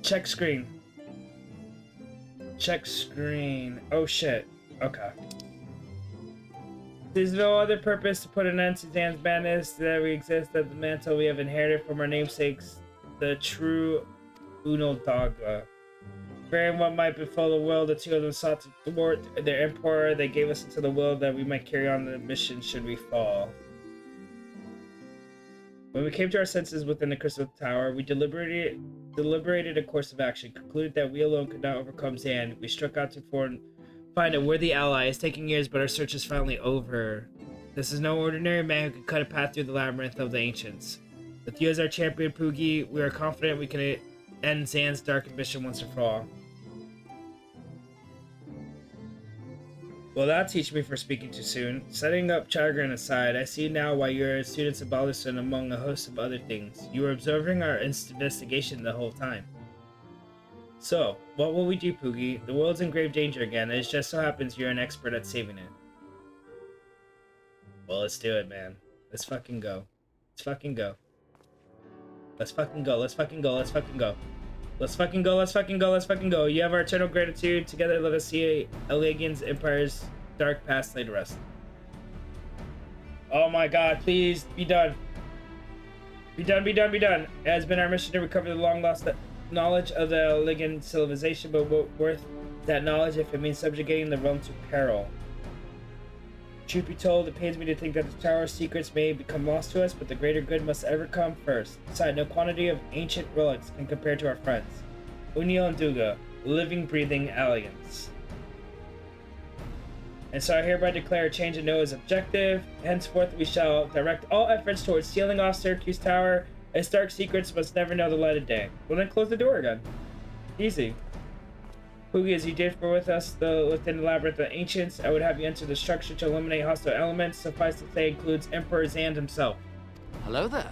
Check screen. Check screen. Oh shit. Okay. There's no other purpose to put an end to Zan's madness that we exist at the mantle we have inherited from our namesakes, the true Unal Dagla. Fearing what might befall the world, the two of them sought to thwart their emperor. They gave us into the will that we might carry on the mission should we fall. When we came to our senses within the Crystal Tower, we deliberated a course of action, concluded that we alone could not overcome Zand. We struck out to find a worthy ally. It's taking years, but our search is finally over. This is no ordinary man who can cut a path through the labyrinth of the ancients. With you as our champion, Poogie, we are confident we can end Zand's dark ambition once and for all. Well, that'll teach me for speaking too soon. Setting up Chagrin aside, I see now why you're students of Balderson among a host of other things. You were observing our investigation the whole time. So, what will we do, Poogie? The world's in grave danger again, and it just so happens you're an expert at saving it. Well, let's do it, man. Let's fucking go. Let's fucking go. Let's fucking go. Let's fucking go. Let's fucking go. Let's fucking go. Let's fucking go. Let's fucking go. You have our eternal gratitude. Together, let us see Allegan's Empire's dark past laid to rest. Oh my god, please be done. Be done, be done, be done. It has been our mission to recover the long lost knowledge of the Allegan civilization, but worth that knowledge if it means subjugating the realm to peril. Truth be told, it pains me to think that the tower's secrets may become lost to us, but the greater good must ever come first. Besides, no quantity of ancient relics can compare to our friends, Uniel and Duga, living, breathing Allegans. And so I hereby declare a change of no as objective. Henceforth, we shall direct all efforts towards sealing off Syracuse Tower. Its dark secrets must never know the light of day. Well, then close the door again. Easy. Poogie, as you did for with us within the labyrinth of ancients, I would have you enter the structure to eliminate hostile elements. Suffice to say, includes Emperor Zand himself. Hello there.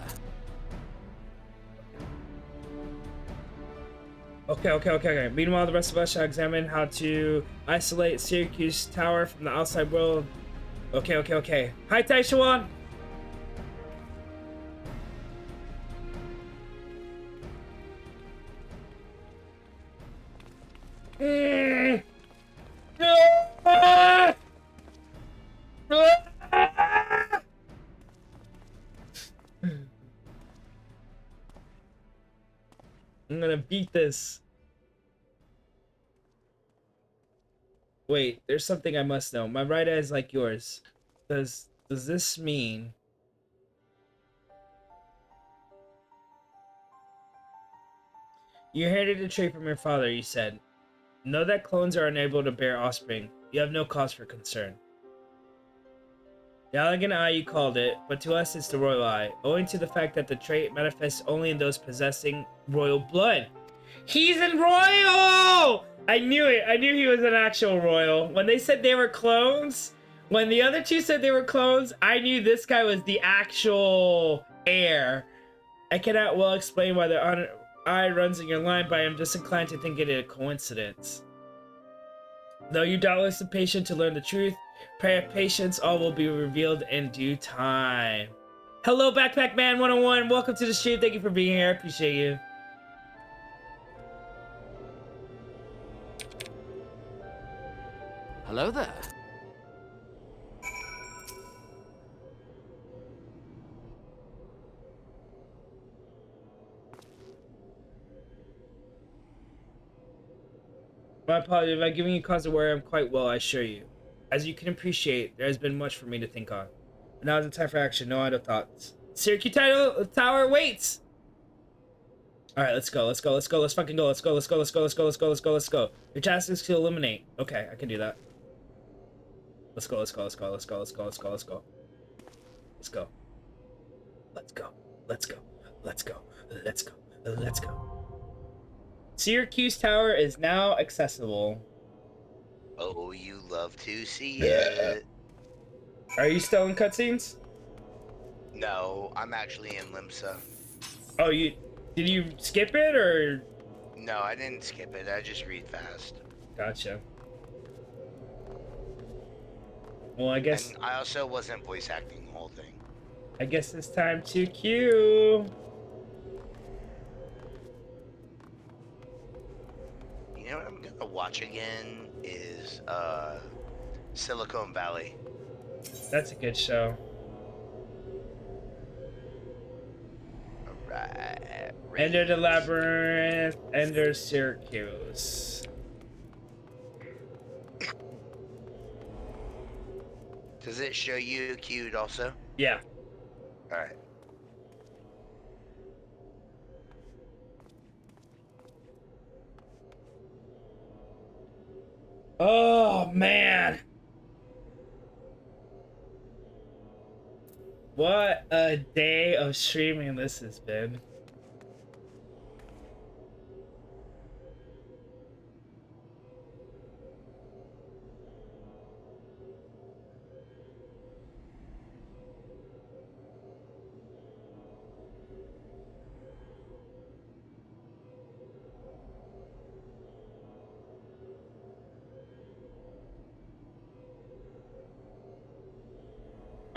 Okay. Meanwhile, the rest of us shall examine how to isolate Syracuse Tower from the outside world. Okay. Hi, Taishuan! I'm gonna beat this. Wait, there's something I must know. My right eye is like yours. Does this mean... You inherited a trait from your father, you said. Know that clones are unable to bear offspring. You have no cause for concern. The elegant eye you called it, but to us it's the royal eye, owing to the fact that the trait manifests only in those possessing royal blood. He's in royal! I knew it. I knew he was an actual royal. When they said they were clones, when the other two said they were clones, I knew this guy was the actual heir. I cannot well explain why the eye runs in your line, but I am disinclined to think it a coincidence. Though you doubtless are patient to learn the truth, pray of patience, all will be revealed in due time. Hello, Backpack Man 101. Welcome to the stream. Thank you for being here. I appreciate you. Hello there. My apologies if I've given you cause to worry. I'm quite well, I assure you. As you can appreciate, there has been much for me to think on. But now is the time for action. No idle thoughts. Syracuse Tower waits! Alright, let's go. Let's fucking go. Let's go. Your task is to eliminate. Okay, I can do that. Let's go. Syracuse Tower is now accessible. Oh, you love to see it. Are you still in cutscenes? No, I'm actually in Limsa. Oh, did you skip it or? No, I didn't skip it. I just read fast. Gotcha. Well, I guess. And I also wasn't voice acting the whole thing. I guess it's time to queue. You know what I'm gonna watch again is Silicon Valley. That's a good show. Alright. Enter the Labyrinth, enter Syracuse. Does it show you queued also? Yeah. Alright. Oh, man. What a day of streaming this has been.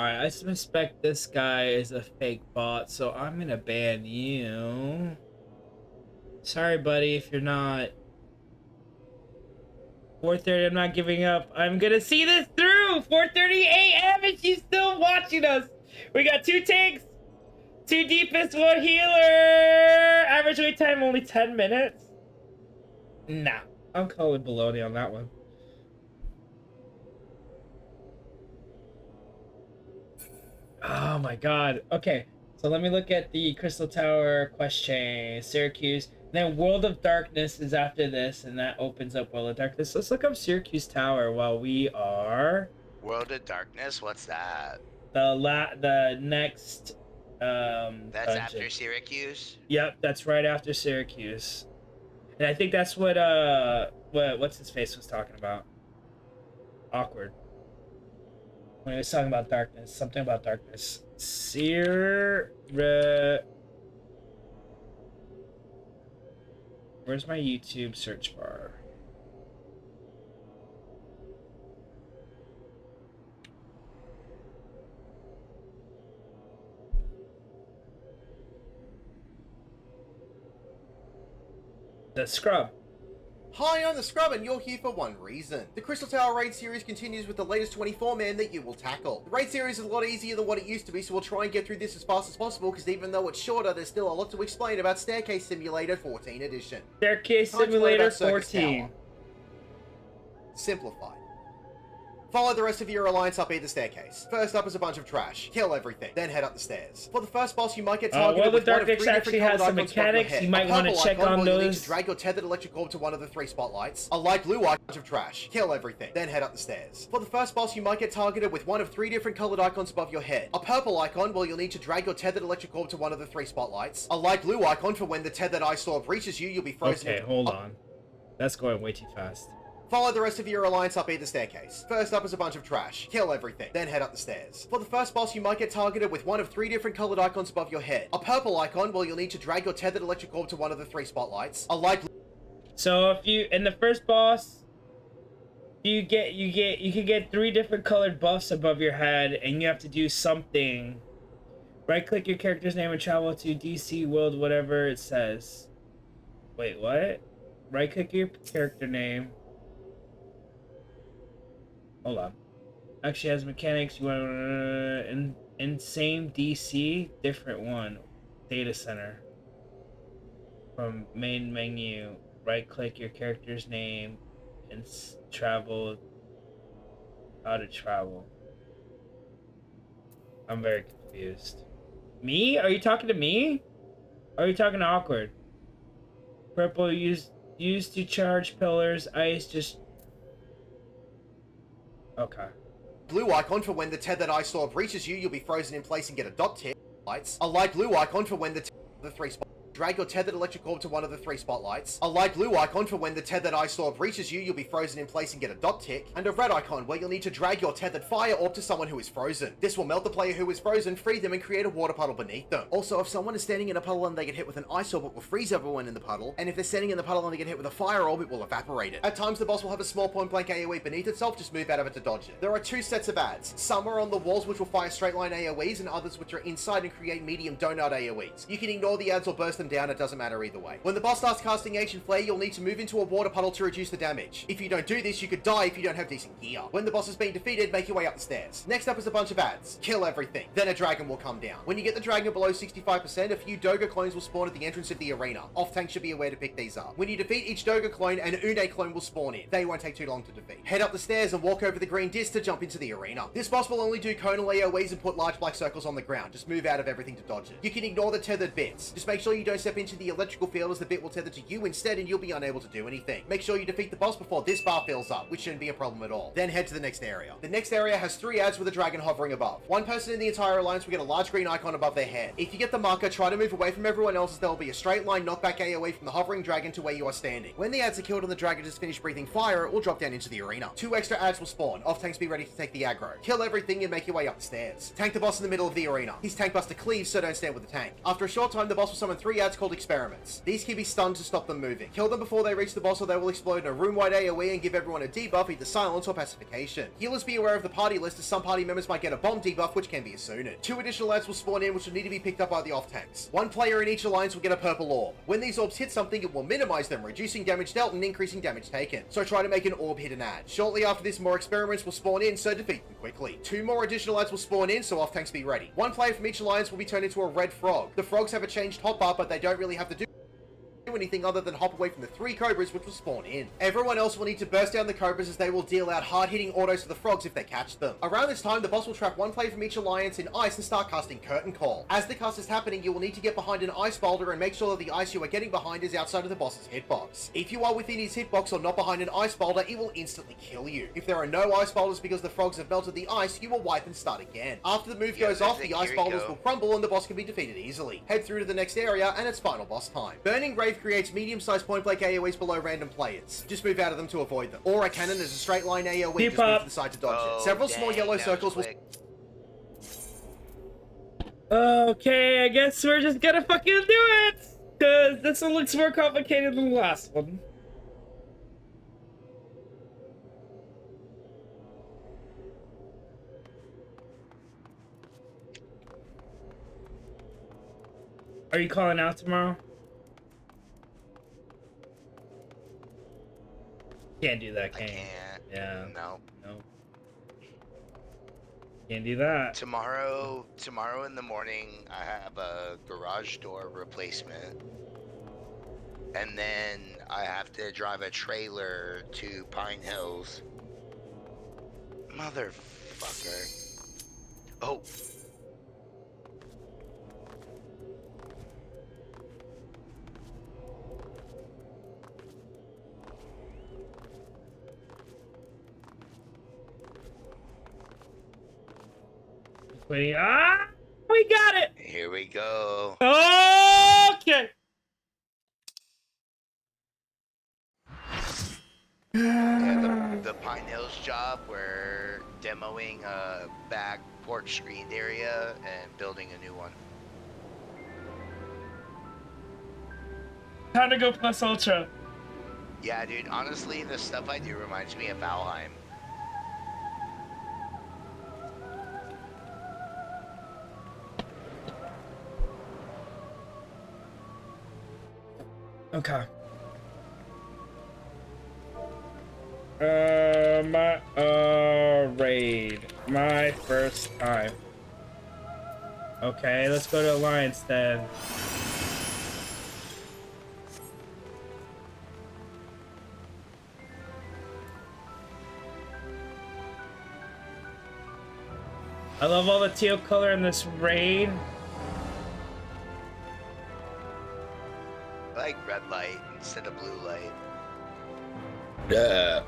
Alright, I suspect this guy is a fake bot, so I'm gonna ban you. Sorry, buddy, if you're not. 4:30, I'm not giving up. I'm gonna see this through! 4:30 a.m. and she's still watching us! We got 2 tanks, 2 deepest, 1 healer! Average wait time only 10 minutes? Nah, I'm calling baloney on that one. Oh my god. Okay, so let me look at the Crystal Tower quest chain. Syracuse. Then World of Darkness is after this, and that opens up World of Darkness. Let's look up Syracuse Tower while we are... World of Darkness? What's that? The next That's dungeon. after Syracuse? Yep, that's right after Syracuse. And I think that's what what's his face was talking about. Awkward. When he was talking about darkness, something about darkness. Where's my YouTube search bar? The Scrub. Hi, I'm the Scrub, and you're here for one reason. The Crystal Tower Raid series continues with the latest 24-man that you will tackle. The Raid series is a lot easier than what it used to be, so we'll try and get through this as fast as possible, because even though it's shorter, there's still a lot to explain about Staircase Simulator 14 Edition. Staircase Time to learn Simulator about Circus 14. Tower. Simplified. Follow the rest of your alliance up either staircase. First up is a bunch of trash. Kill everything, then head up the stairs. For the first boss, you might get targeted well, the with one of Dark Nyx three actually different has some colored icons above your mechanics. head. You might A want to purple check icon on will need those. to drag your tethered electric orb to one of the 3 spotlights. A light blue icon of trash. Kill everything, then head up the stairs. For the first boss, you might get targeted with one of 3 different colored icons above your head. A purple icon, well, you'll need to drag your tethered electric orb to one of the 3 spotlights. A light blue icon for when the tethered ice orb reaches you, you'll be frozen. Okay, hold on. That's going way too fast. Follow the rest of your alliance up either staircase. First up is a bunch of trash. Kill everything, then head up the stairs. For the first boss, you might get targeted with one of 3 different colored icons above your head. A purple icon, well, you'll need to drag your tethered electric orb to one of the 3 spotlights. A light blue. So if you in the first boss, you can get 3 different colored buffs above your head, and you have to do something. Right click your character's name and travel to DC world, whatever it says. Wait, what? Right click your character name. Hold on. Actually has mechanics. You want in same DC, different one. Data center. From main menu, right click your character's name and travel. How to travel. I'm very confused. Me? Are you talking to me? Or are you talking to Awkward? Purple used to charge pillars. Ice just. Okay. Blue icon for when the tethered ice orb reaches you, you'll be frozen in place and get a dot tick. Lights. A light blue icon for when the 3 spots. Drag your tethered electric orb to one of the 3 spotlights. A light blue icon for when the tethered ice orb reaches you, you'll be frozen in place and get a dot tick. And a red icon where you'll need to drag your tethered fire orb to someone who is frozen. This will melt the player who is frozen, free them, and create a water puddle beneath them. Also, if someone is standing in a puddle and they get hit with an ice orb, it will freeze everyone in the puddle. And if they're standing in the puddle and they get hit with a fire orb, it will evaporate it. At times, the boss will have a small point blank AoE beneath itself, just move out of it to dodge it. There are 2 sets of ads. Some are on the walls which will fire straight line AoEs, and others which are inside and create medium donut AoEs. You can ignore the ads or burst them down, it doesn't matter either way. When the boss starts casting Ancient Flare, you'll need to move into a water puddle to reduce the damage. If you don't do this, you could die if you don't have decent gear. When the boss is being defeated, make your way up the stairs. Next up is a bunch of ads. Kill everything. Then a dragon will come down. When you get the dragon below 65%, a few Doga clones will spawn at the entrance of the arena. Off-tank should be aware to pick these up. When you defeat each Doga clone, an Une clone will spawn in. They won't take too long to defeat. Head up the stairs and walk over the green disc to jump into the arena. This boss will only do conal AoEs and put large black circles on the ground. Just move out of everything to dodge it. You can ignore the tethered bits. Just make sure you don't step into the electrical field, as the bit will tether to you instead and you'll be unable to do anything. Make sure you defeat the boss before this bar fills up, which shouldn't be a problem at all. Then head to the next area. The next area has 3 ads with a dragon hovering above. One person in the entire alliance will get a large green icon above their head. If you get the marker, try to move away from everyone else, as there will be a straight line knockback AoE from the hovering dragon to where you are standing. When the ads are killed and the dragon has finished breathing fire, it will drop down into the arena. 2 extra ads will spawn. Off tanks be ready to take the aggro. Kill everything and make your way up the stairs. Tank the boss in the middle of the arena. His tank buster cleaves, so don't stand with the tank. After a short time, the boss will summon 3 ads called experiments. These can be stunned to stop them moving. Kill them before they reach the boss, or they will explode in a room-wide AoE and give everyone a debuff, either silence or pacification. Healers be aware of the party list, as some party members might get a bomb debuff, which can be assumed. 2 additional ads will spawn in, which will need to be picked up by the off-tanks. 1 player in each alliance will get a purple orb. When these orbs hit something, it will minimize them, reducing damage dealt and increasing damage taken. So try to make an orb hit an ad. Shortly after this, more experiments will spawn in, so defeat them quickly. 2 more additional ads will spawn in, so off-tanks be ready. 1 player from each alliance will be turned into a red frog. The frogs have a changed hotbar, but they don't really have to do anything other than hop away from the 3 cobras which will spawn in. Everyone else will need to burst down the cobras, as they will deal out hard-hitting autos to the frogs if they catch them. Around this time, the boss will trap 1 player from each alliance in ice and start casting Curtain Call. As the cast is happening, you will need to get behind an ice boulder and make sure that the ice you are getting behind is outside of the boss's hitbox. If you are within his hitbox or not behind an ice boulder, it will instantly kill you. If there are no ice boulders because the frogs have melted the ice, you will wipe and start again. After the move goes off, the ice boulders will crumble and the boss can be defeated easily. Head through to the next area and it's final boss time. Burning Grave creates medium-sized point blank AoEs below random players. Just move out of them to avoid them. Aura Cannon is a straight line AoE, just move to the side to dodge it. Several small yellow circles will... Okay, I guess we're just gonna fucking do it! Cause this one looks more complicated than the last one. Are you calling out tomorrow? Can't do that, can you? I can't. Yeah. No. No. Can't do that. Tomorrow in the morning, I have a garage door replacement. And then I have to drive a trailer to Pine Hills. Motherfucker. Oh. Wait, we got it! Here we go. Okay! Yeah, the Pine Hills job, we're demoing a back porch screened area and building a new one. Time to go plus ultra. Yeah, dude, honestly, the stuff I do reminds me of Valheim. Okay. Raid. My first time. Okay, let's go to Alliance then. I love all the teal color in this raid. I like red light instead of blue light. Yeah.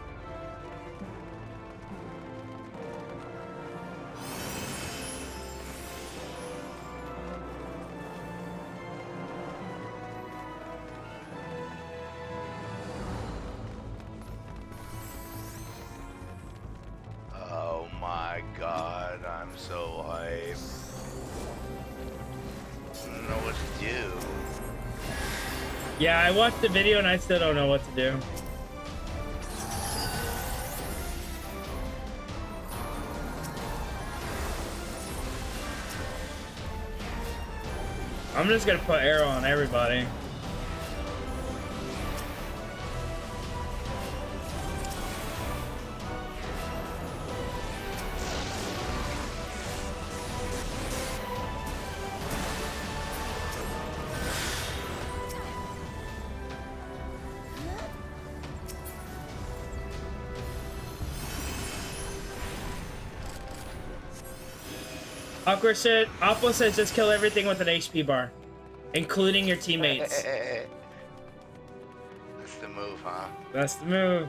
Oh my god, I'm so hyped. I don't know what to do. Yeah, I watched the video and I still don't know what to do. I'm just gonna put arrow on everybody. Aqua says just kill everything with an HP bar, including your teammates. That's the move, huh? That's the move.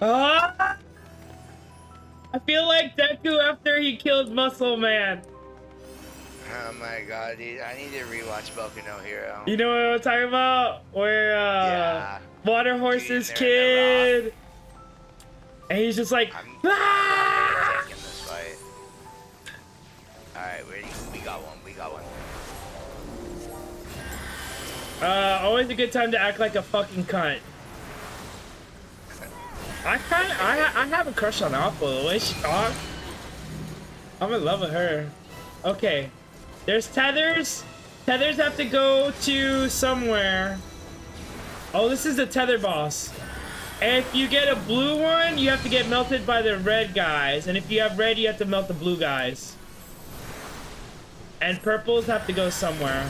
Ah! I feel like Deku after he killed Muscle Man. Oh my god, dude, I need to rewatch Boku no Hero. You know what I'm talking about? Where Yeah. Water Horse's kid, and he's just like, ah! Taking this fight. Alright, we got one, we got one. Always a good time to act like a fucking cunt. I have a crush on Apple, the way she talks. I'm in love with her. Okay. There's tethers. Tethers have to go to somewhere. Oh, this is the tether boss. And if you get a blue one, you have to get melted by the red guys. And if you have red, you have to melt the blue guys. And purples have to go somewhere.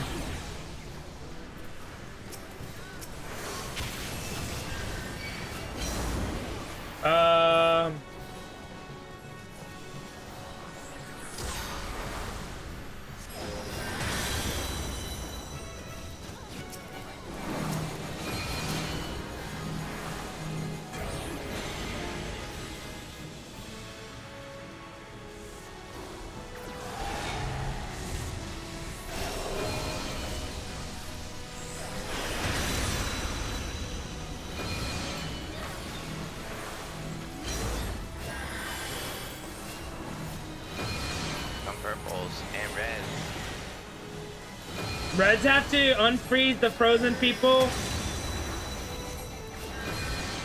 Reds have to unfreeze the frozen people.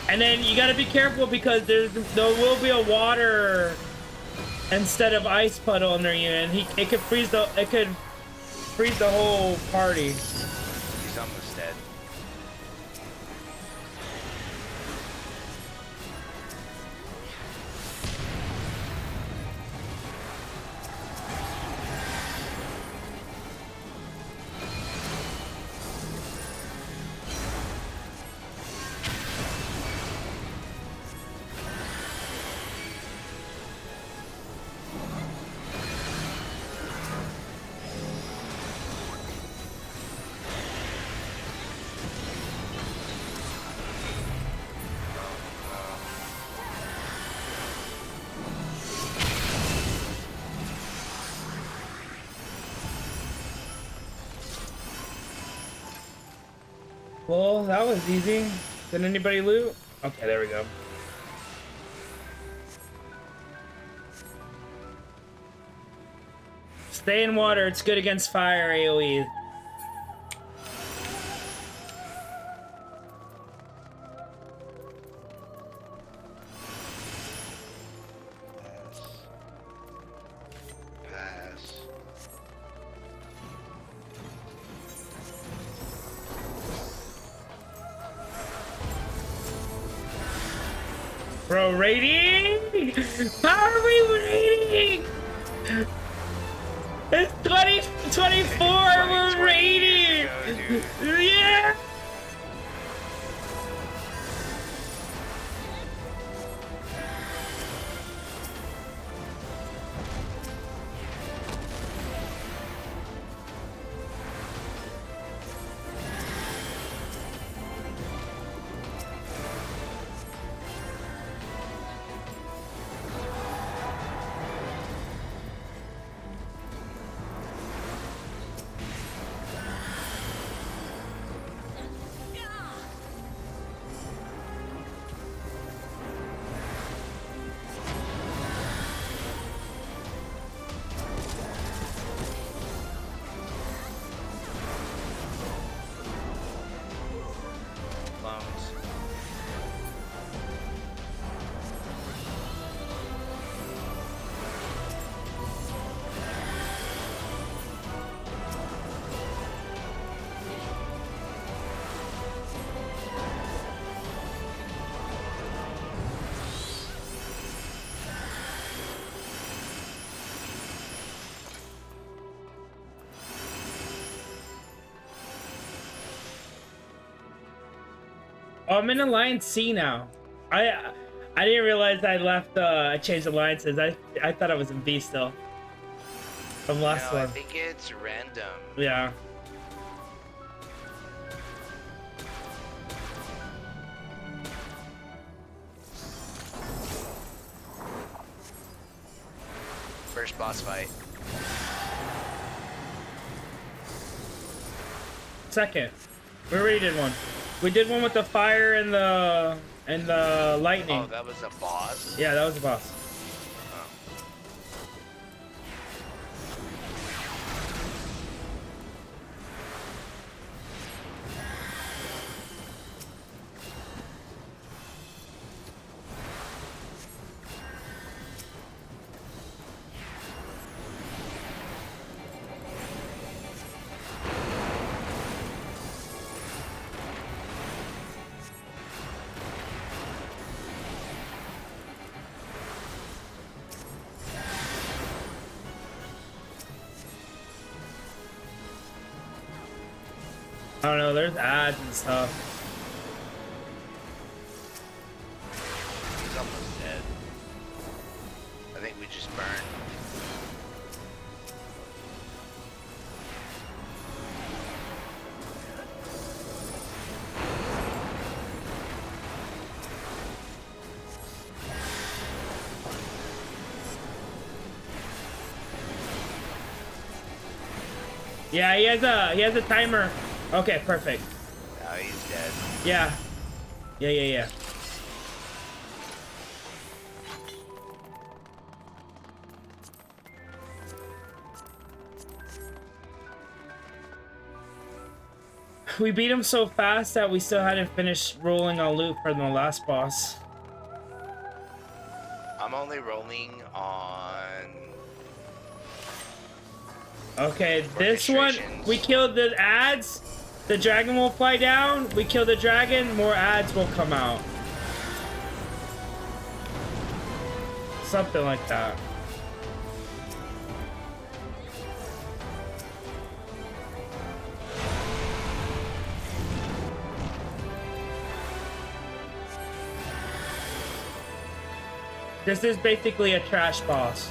And then you gotta be careful because there will be a water instead of ice puddle under you, and it could freeze the whole party. He's almost dead. Well, that was easy. Did anybody loot? Okay, there we go. Stay in water. It's good against fire AoE. Bro, rating? How are we rating? It's 2024, we're rating! Yeah! Oh, I'm in Alliance C now. I didn't realize I left. I changed alliances. I thought I was in B still. From last one. I think it's random. Yeah. First boss fight. Second. We already did one. We did one with the fire and the lightning. Oh, that was a boss? Yeah, that was a boss. I don't know, there's ads and stuff. He's almost dead. I think we just burned. Yeah, he has a timer. Okay, perfect. Now he's dead. Yeah. Yeah. We beat him so fast that we still hadn't finished rolling on loot for the last boss. I'm only rolling on... Okay, this one, we killed the ads. The dragon will fly down. We kill the dragon, more ads will come out. Something like that. This is basically a trash boss.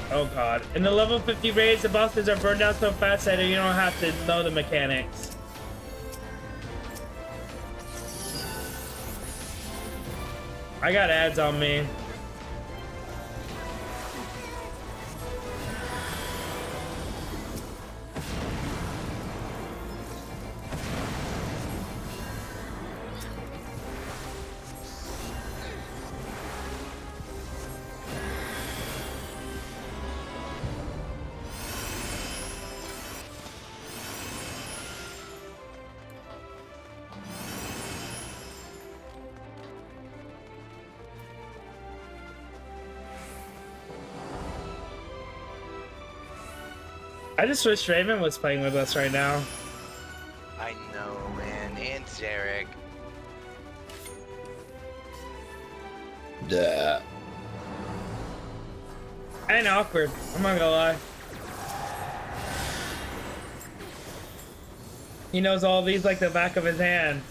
Oh god. In the level 50 raids, the bosses are burned down so fast that you don't have to know the mechanics. I got ads on me. I just wish Raven was playing with us right now. I know, man. And Zarek. Duh. And awkward. I'm not gonna lie. He knows all these like the back of his hand.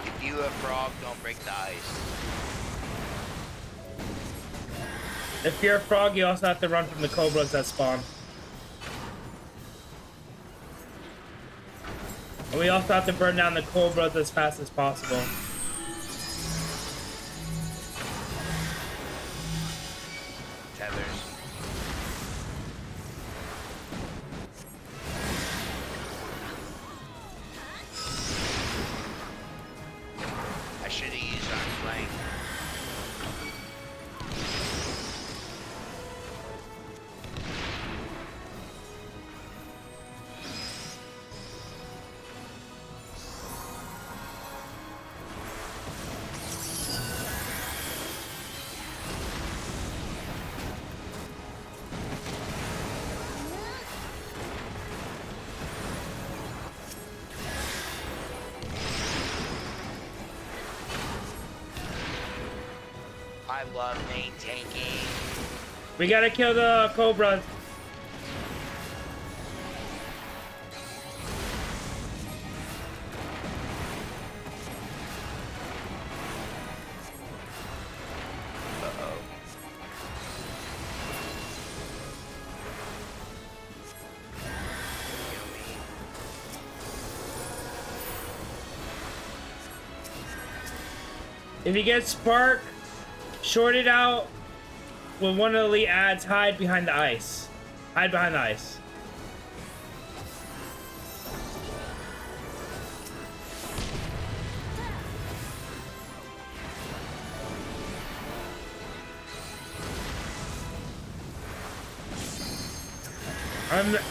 If you a frog, don't break the ice. If you're a frog, you also have to run from the cobras that spawn. And we also have to burn down the cobras as fast as possible. Tethers. I should have used arm's length. I love main tanking. We gotta kill the cobras. If you get spark, short it out with one of the elite ads, hide behind the ice. Hide behind the ice.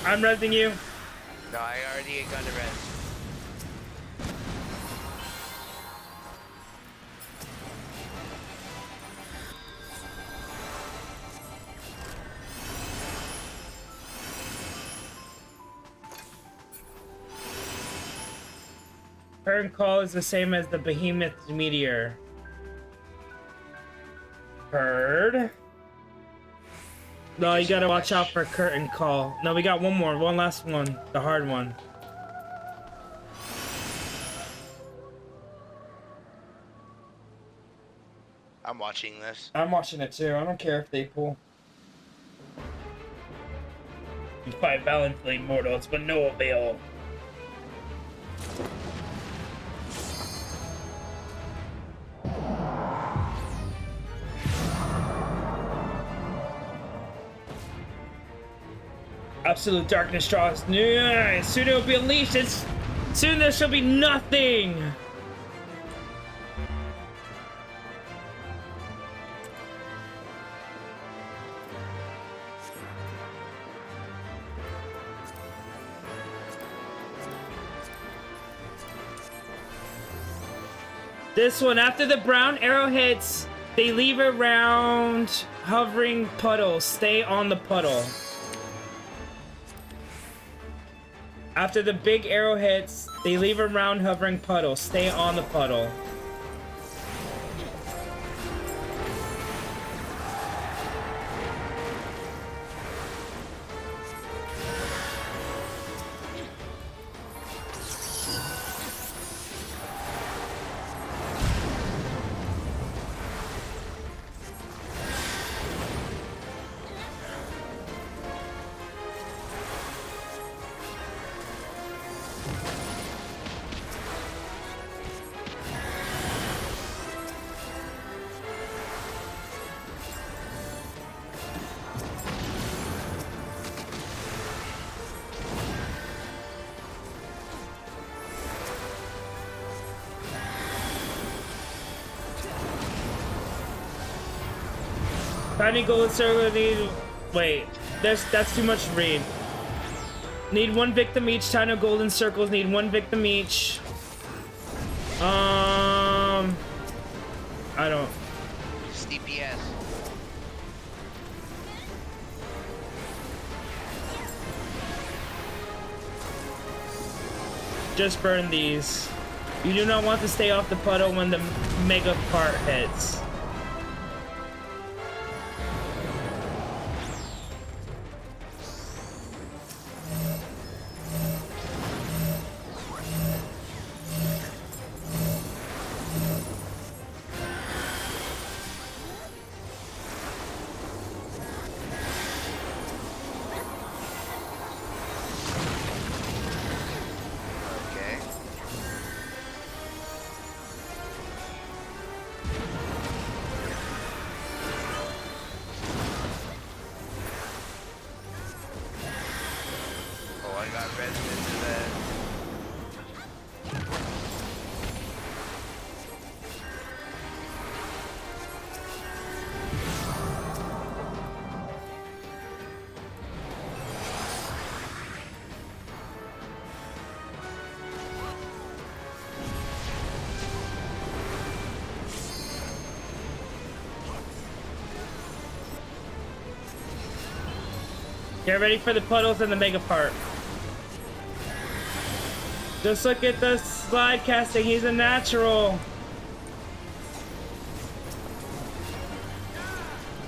I'm resing you. No, I already got the res. Curtain call is the same as the behemoth meteor. Heard. No, you gotta watch out for curtain call. No, we got one more, one last one, the hard one. I'm watching this. I'm watching it too. I don't care if they pull. You fight valiantly, mortals, but no avail. Absolute darkness draws near. Soon it will be unleashed. Soon there shall be nothing. This one, after the brown arrow hits, they leave a round hovering puddle. Stay on the puddle. After the big arrow hits, they leave a round hovering puddle. Stay on the puddle. Tiny golden circle need. Wait, that's too much to read. Need one victim each. Tiny golden circles need one victim each. I don't. It's DPS. Just burn these. You do not want to stay off the puddle when the mega part hits. Get ready for the puddles and the mega part. Just look at the slide casting. He's a natural.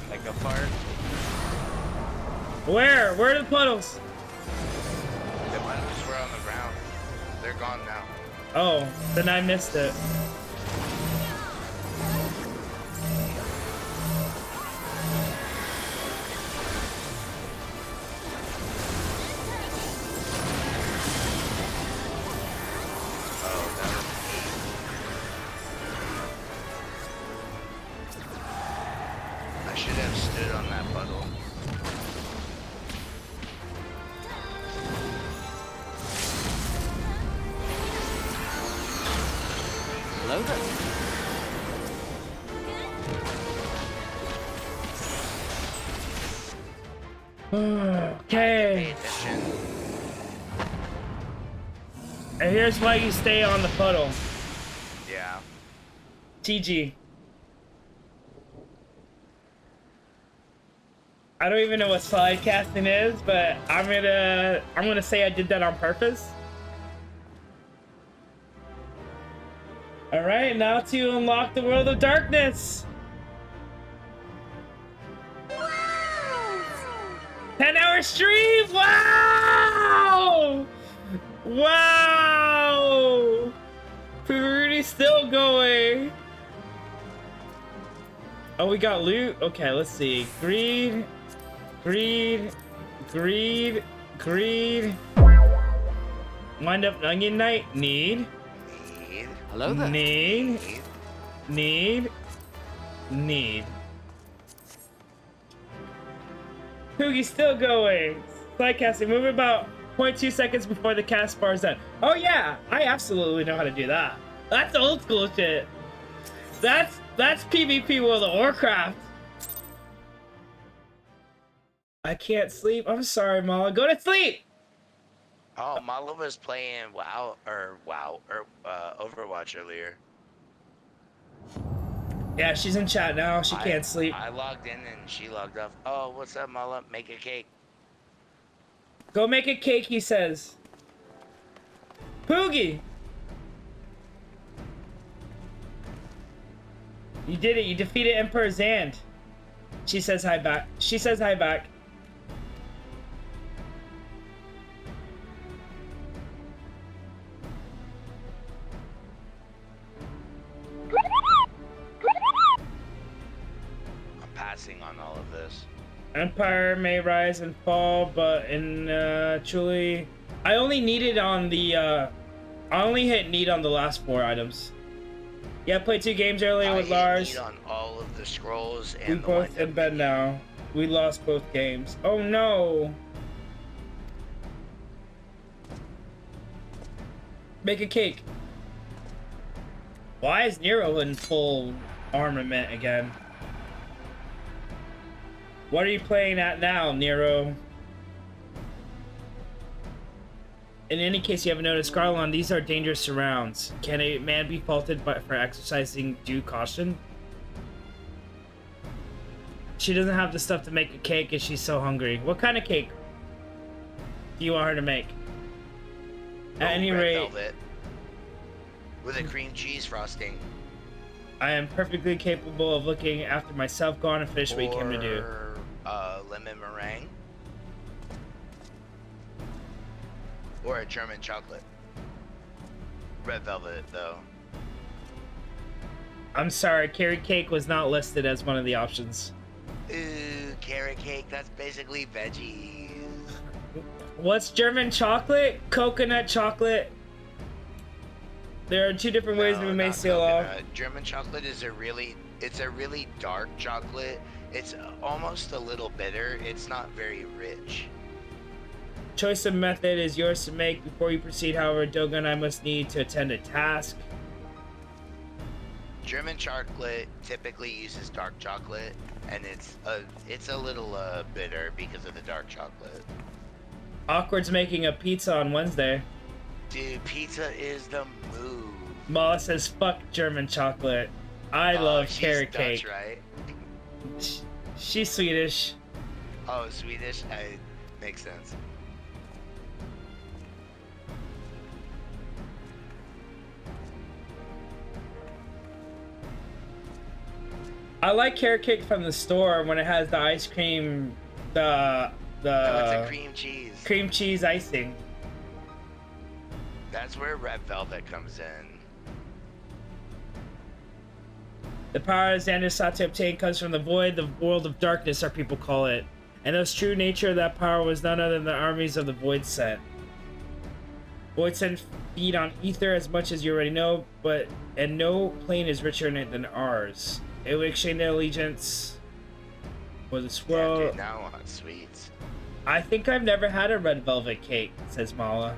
Mega part. Where? Where are the puddles? The puddles were on the ground. They're gone now. Oh, then I missed it. Okay. And here's why you stay on the puddle. Yeah. TG. I don't even know what slide casting is, but I'm gonna say I did that on purpose. All right, now to unlock the world of darkness. 10-hour stream! Wow! Wow! Poogie still going. Oh, we got loot? Okay, let's see. Greed. Greed. Greed. Greed. Wind up Onion Knight. Need. Hello there. Need. Need. Need. Poogie's still going. Slide casting. Move about 0.2 seconds before the cast bar is done. Oh yeah, I absolutely know how to do that. That's old school shit. That's PvP World of Warcraft. I can't sleep. I'm sorry, Mala. Go to sleep. Oh, Mala was playing Overwatch earlier. Yeah, she's in chat now. She can't sleep. I logged in and she logged off. Oh, what's up, Mala? Make a cake. Go make a cake, he says. Poogie! You did it. You defeated Emperor Zand. She says hi back. She says hi back. I'm passing on all of this. Empire may rise and fall, but in truly, I only needed on the I only hit need on the last 4 items. Yeah, I played 2 games earlier with Lars. Need on all of the scrolls and We both in bed now. We lost both games. Oh no! Make a cake. Why is Nero in full armament again? What are you playing at now, Nero? In any case, you haven't noticed, Garlon, these are dangerous surrounds. Can a man be faulted for exercising due caution? She doesn't have the stuff to make a cake and she's so hungry. What kind of cake do you want her to make? At any red rate, velvet with a cream cheese frosting. I am perfectly capable of looking after myself. Go on and finish what you came to do. Lemon meringue. Or a German chocolate. Red velvet, though. I'm sorry, carrot cake was not listed as one of the options. Ooh, carrot cake, that's basically veggies. What's German chocolate? Coconut chocolate. There are 2 different ways we may seal off. German chocolate is it's a really dark chocolate. It's almost a little bitter. It's not very rich. Choice of method is yours to make. Before you proceed, however, Dogen, I must need to attend a task. German chocolate typically uses dark chocolate, and it's a little bitter because of the dark chocolate. Awkward's making a pizza on Wednesday. Dude, pizza is the move. Mala says, fuck German chocolate. I love carrot cake. Dutch, right? She's Swedish. Oh, Swedish? Makes sense. I like carrot cake from the store when it has the ice cream, No, it's a cream cheese icing. That's where red velvet comes in. The power Xander sought to obtain comes from the void, the world of darkness, our people call it. And the true nature of that power was none other than the armies of the Void Sent. Void Sent feed on ether as much as you already know, and no plane is richer in it than ours. It would exchange their allegiance with a swirl. Yeah, dude, now I want sweets. I think I've never had a red velvet cake, says Mala.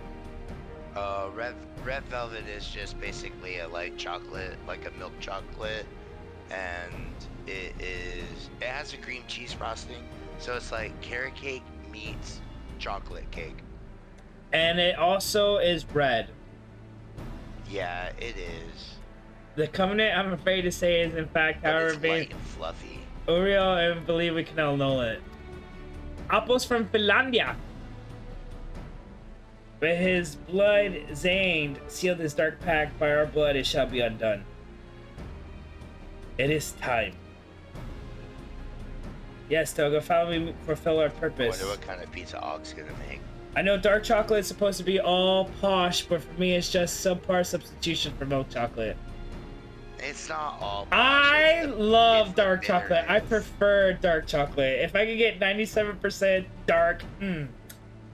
Red velvet is just basically a light chocolate, like a milk chocolate, and it has a cream cheese frosting, so it's like carrot cake meets chocolate cake. And it also is red. Yeah, it is. The Covenant, I'm afraid to say, is in fact our It's light and fluffy. Uriel, and believe we can annul it. Apples from Finlandia. With his blood Zane sealed this dark pact, by our blood it shall be undone. It is time. Yes, Toga, follow me, fulfill our I purpose. wonder what kind of pizza Og's gonna make. I know dark chocolate is supposed to be all posh, but for me it's just subpar substitution for milk chocolate. It's not all. I love dark chocolate. I prefer dark chocolate. If I could get 97% dark,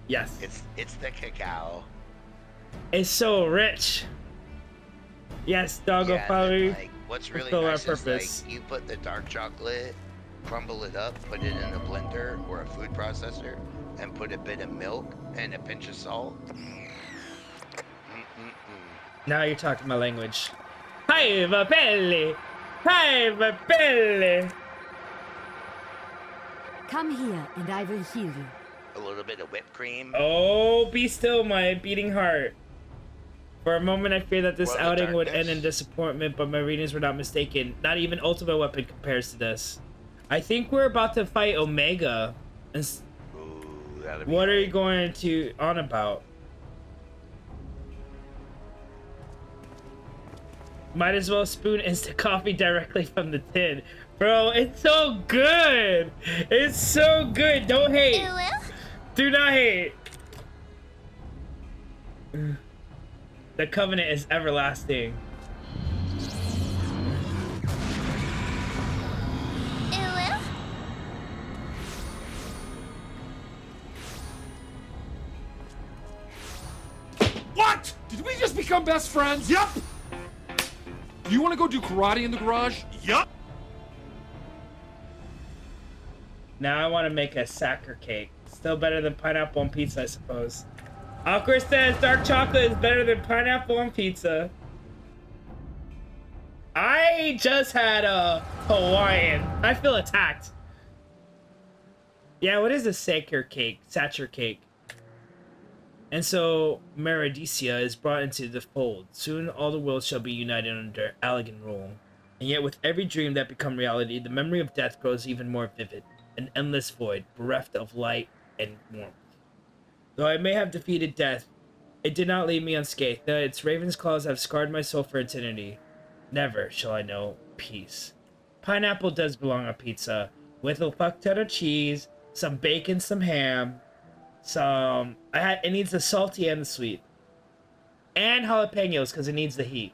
yes. It's the cacao. It's so rich. Yes, doggo, follow me. Like, what's really fulfill nice our is purpose. like you put the dark chocolate crumble it up, put it in a blender or a food processor, and put a bit of milk and a pinch of salt. Now you're talking my language. Hi, va pelle! Hi, va pelle! Come here, and I will heal you. A little bit of whipped cream. Oh, be still, my beating heart. For a moment, I feared that this outing would end in disappointment, but my readings were not mistaken. Not even Ultimate Weapon compares to this. I think we're about to fight Omega. What are you going to on about? Might as well spoon instant coffee directly from the tin. Bro, it's so good! It's so good! Don't hate! Do not hate! The covenant is everlasting. What? Did we just become best friends? Yup! You want to go do karate in the garage? Yup! Now I want to make a sacker cake. Still better than pineapple on pizza, I suppose. Awkward says dark chocolate is better than pineapple on pizza. I just had a Hawaiian. I feel attacked. Yeah, what is a sacker cake? Satcher cake. And so Meradicia is brought into the fold. Soon all the worlds shall be united under Allegan rule. And yet with every dream that become reality, the memory of death grows even more vivid. An endless void, bereft of light and warmth. Though I may have defeated death, it did not leave me unscathed. Its raven's claws have scarred my soul for eternity. Never shall I know peace. Pineapple does belong on pizza, with a fuck ton of cheese, some bacon, some ham, it needs the salty and the sweet. And jalapenos, because it needs the heat.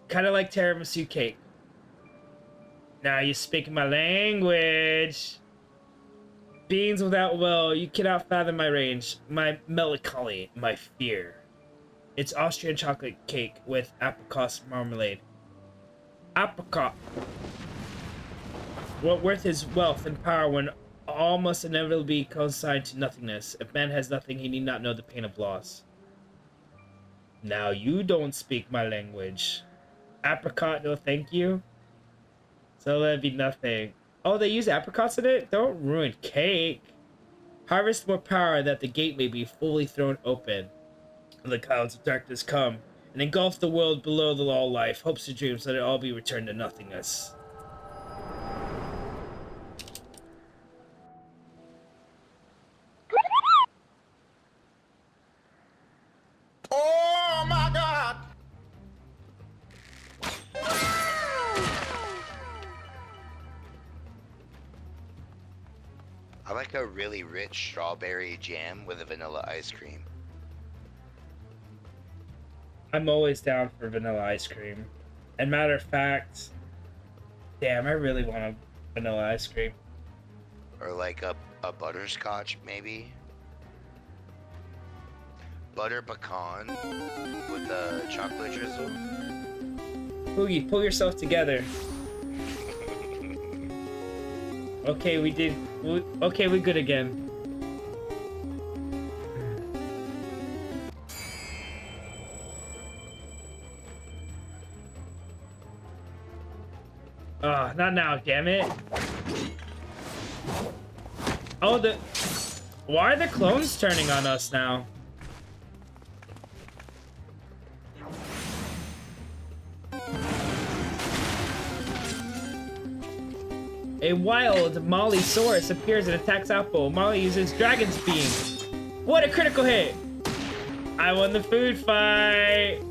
Kind of like tiramisu cake. Now you speak my language. Beings without will, you cannot fathom my range, my melancholy, my fear. It's Austrian chocolate cake with apricot marmalade. Apricot. What worth is wealth and power when all must inevitably be consigned to nothingness? If man has nothing, he need not know the pain of loss. Now you don't speak my language. Apricot, no thank you. So that'd be nothing. Oh, they use apricots in it? Don't ruin cake. Harvest more power that the gate may be fully thrown open. The clouds of darkness come and engulf the world below the all life. Hopes and dreams, let it all be returned to nothingness. Oh my god! I like a really rich strawberry jam with a vanilla ice cream. I'm always down for vanilla ice cream. And matter of fact, damn, I really want a vanilla ice cream. Or like a butterscotch, maybe? Butter pecan with a chocolate drizzle. Poogie, pull yourself together. Okay, we good again. Ah, not now, damn it. Oh, why are the clones turning on us now? A wild Mollysaurus appears and attacks Apple. Molly uses Dragon's Beam. What a critical hit! I won the food fight!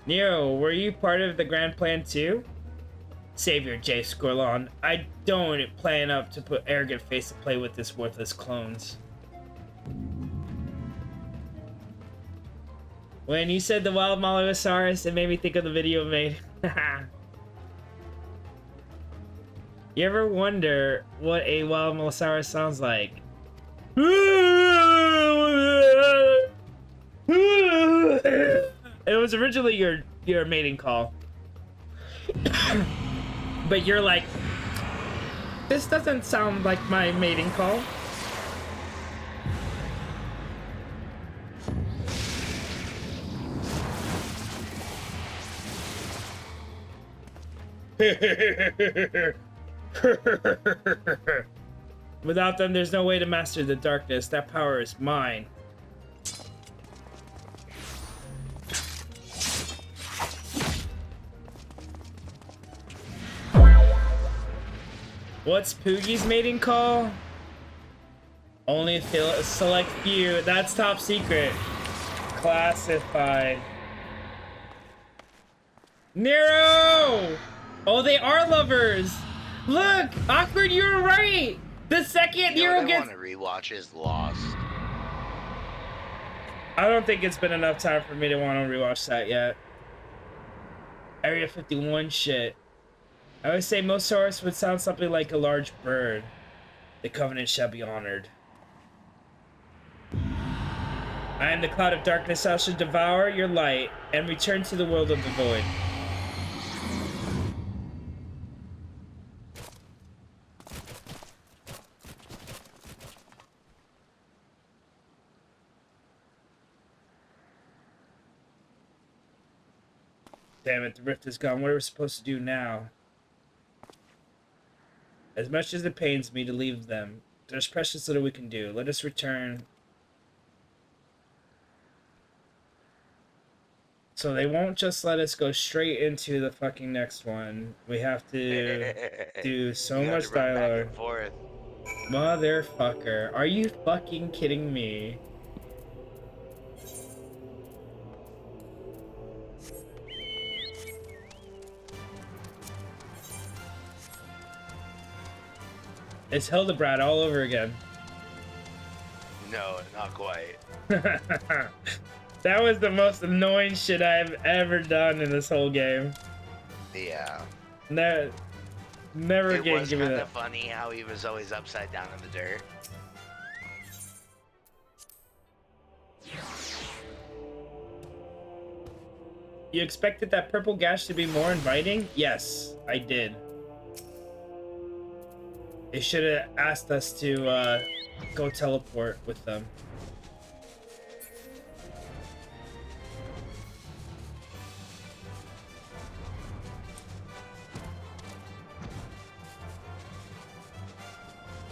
Nero, were you part of the grand plan too? Savior J. Scorlon, I don't plan up to put arrogant face to play with this worthless clones. When you said the wild Mollysaurus, it made me think of the video made. You ever wonder what a wild Mosaurus sounds like? It was originally your mating call. But you're like, this doesn't sound like my mating call. Without them, there's no way to master the darkness. That power is mine. What's Poogie's mating call? Only a select few. That's top secret. Classified. Nero! Oh, they are lovers. Look, Awkward, you were right. The second Nero gets. I want to rewatch is Lost. I don't think it's been enough time for me to want to rewatch that yet. Area 51 shit. I would say Mosaurus would sound something like a large bird. The Covenant shall be honored. I am the cloud of darkness. I shall devour your light and return to the world of the void. Damn it, the rift is gone. What are we supposed to do now? As much as it pains me to leave them, there's precious little we can do. Let us return. So they won't just let us go straight into the fucking next one. We have to do so much dialogue. Motherfucker. Are you fucking kidding me? It's Hildebrand all over again. No, not quite. That was the most annoying shit I've ever done in this whole game. Yeah. Never it again was give me kind that. of funny how he was always upside down in the dirt. You expected that purple gash to be more inviting? Yes, I did. They should have asked us to go teleport with them.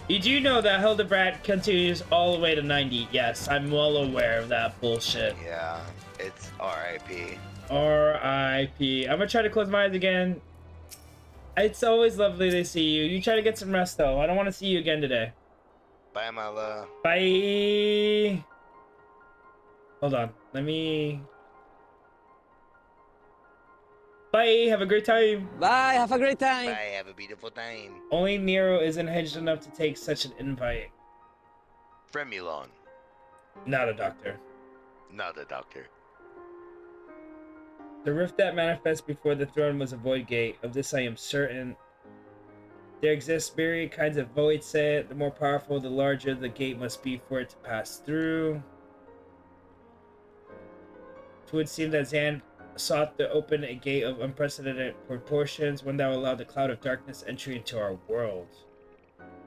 You do know that Hildebrand continues all the way to 90. Yes, I'm well aware of that bullshit. Yeah, it's R.I.P. R.I.P. I'm gonna try to close my eyes again. It's always lovely to see you. You try to get some rest, though. I don't want to see you again today. Bye, my love. Bye. Hold on. Let me... Bye. Have a great time. Bye. Have a great time. Bye. Have a beautiful time. Only Nero is unhinged enough to take such an invite. Fremulon. Not a doctor. Not a doctor. The rift that manifests before the throne was a void gate. Of this I am certain. There exist myriad kinds of void set. The more powerful, the larger the gate must be for it to pass through. It would seem that Zan sought to open a gate of unprecedented proportions, one that would allow the cloud of darkness entry into our world.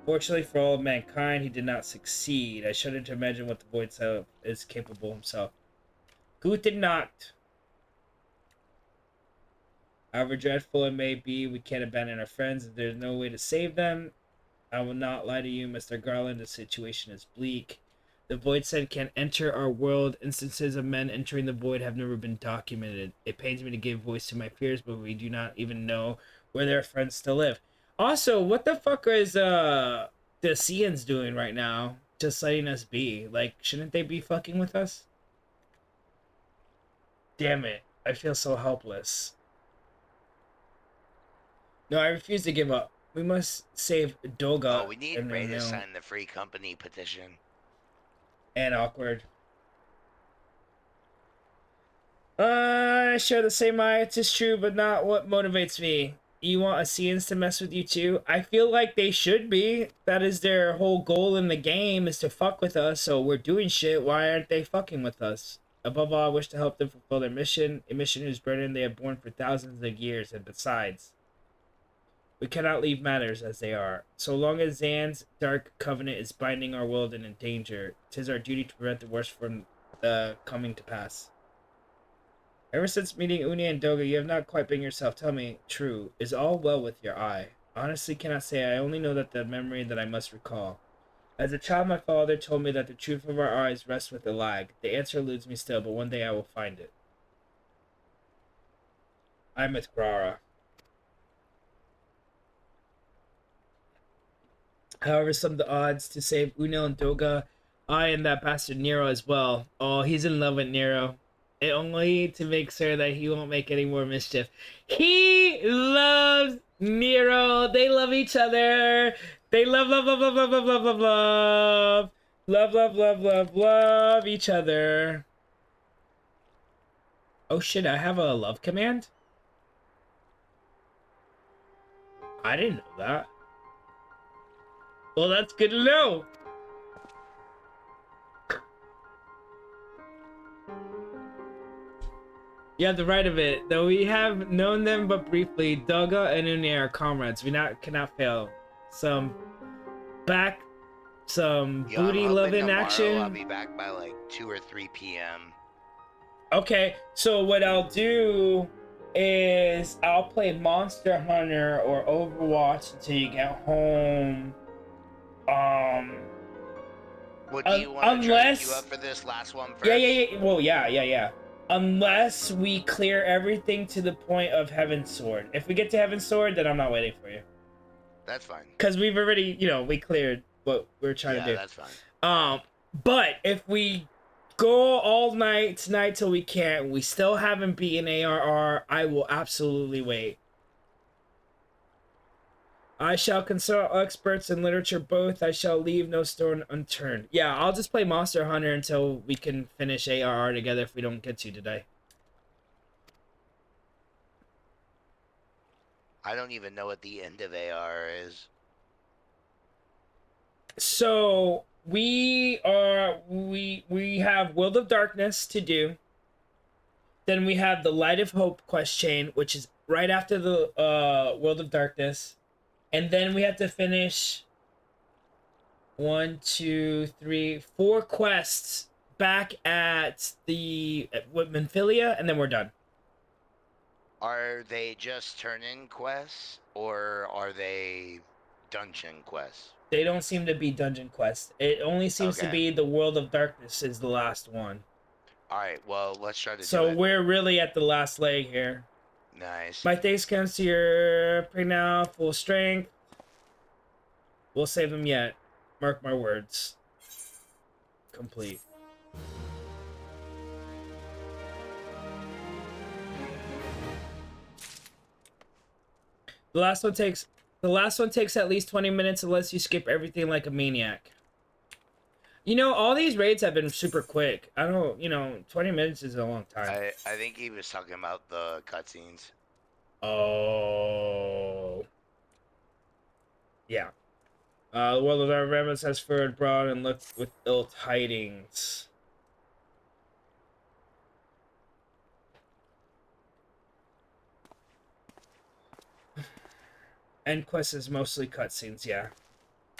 Fortunately for all of mankind, he did not succeed. I shudder to imagine what the void self is capable himself. Gute Nacht. However dreadful it may be, we can't abandon our friends if there's no way to save them. I will not lie to you, Mr. Garland, the situation is bleak. The Void Sent can enter our world. Instances of men entering the Void have never been documented. It pains me to give voice to my fears, but we do not even know where their friends still live. Also, what the fuck is the Seans doing right now? Just letting us be. Like, shouldn't they be fucking with us? Damn it. I feel so helpless. No, I refuse to give up. We must save Dolga. Oh, we need Ray to sign the free company petition. And Awkward. I share the same eye, it is true, but not what motivates me. You want Ascians to mess with you too? I feel like they should be. That is their whole goal in the game, is to fuck with us, so we're doing shit. Why aren't they fucking with us? Above all, I wish to help them fulfill their mission, a mission whose burden they have borne for thousands of years, and besides, we cannot leave matters as they are. So long as Zan's dark covenant is binding our world and in danger, 'tis our duty to prevent the worst from coming to pass. Ever since meeting Uni and Doga, you have not quite been yourself. Tell me, true, is all well with your eye? Honestly cannot say. I only know that the memory that I must recall. As a child, my father told me that the truth of our eyes rests with the lag. The answer eludes me still, but one day I will find it. I'm with Grara. However, some of the odds to save Unil and Doga, I and that bastard Nero as well. Oh, he's in love with Nero. And only to make sure that he won't make any more mischief. He loves Nero. They love each other. They love each other. Oh shit, I have a love command? I didn't know that. Well, that's good to know. You have the right of it. Though we have known them but briefly, Doga and Uni are comrades. We cannot fail. Some booty loving action. I'll be back by like 2 or 3 p.m. Okay, so what I'll do is I'll play Monster Hunter or Overwatch until you get home. What do you want to try to queue up for this last one first? Yeah. Well, yeah. Unless we clear everything to the point of Heavensward. If we get to Heavensward, then I'm not waiting for you. That's fine. Because we've already, we cleared what we're trying to do. Yeah, that's fine. But if we go all night tonight till we can't, we still haven't beaten ARR, I will absolutely wait. I shall consult experts in literature both. I shall leave no stone unturned. Yeah, I'll just play Monster Hunter until we can finish ARR together if we don't get to today. I don't even know what the end of ARR is. So we have World of Darkness to do. Then we have the Light of Hope quest chain, which is right after the World of Darkness. And then we have to finish 4 quests back at Memphilia, and then we're done. Are they just turn-in quests, or are they dungeon quests? They don't seem to be dungeon quests. It only seems to be the World of Darkness is the last one. Alright, well, let's try to do it. So we're really at the last leg here. Nice. My thanks comes to your pick now, full strength. We'll save them yet. Mark my words. Complete. The last one takes at least 20 minutes unless you skip everything like a maniac. All these raids have been super quick. I don't, 20 minutes is a long time. I think he was talking about the cutscenes. Oh. Yeah. The world of our remnants has furred broad and looked with ill tidings. End quest is mostly cutscenes, yeah.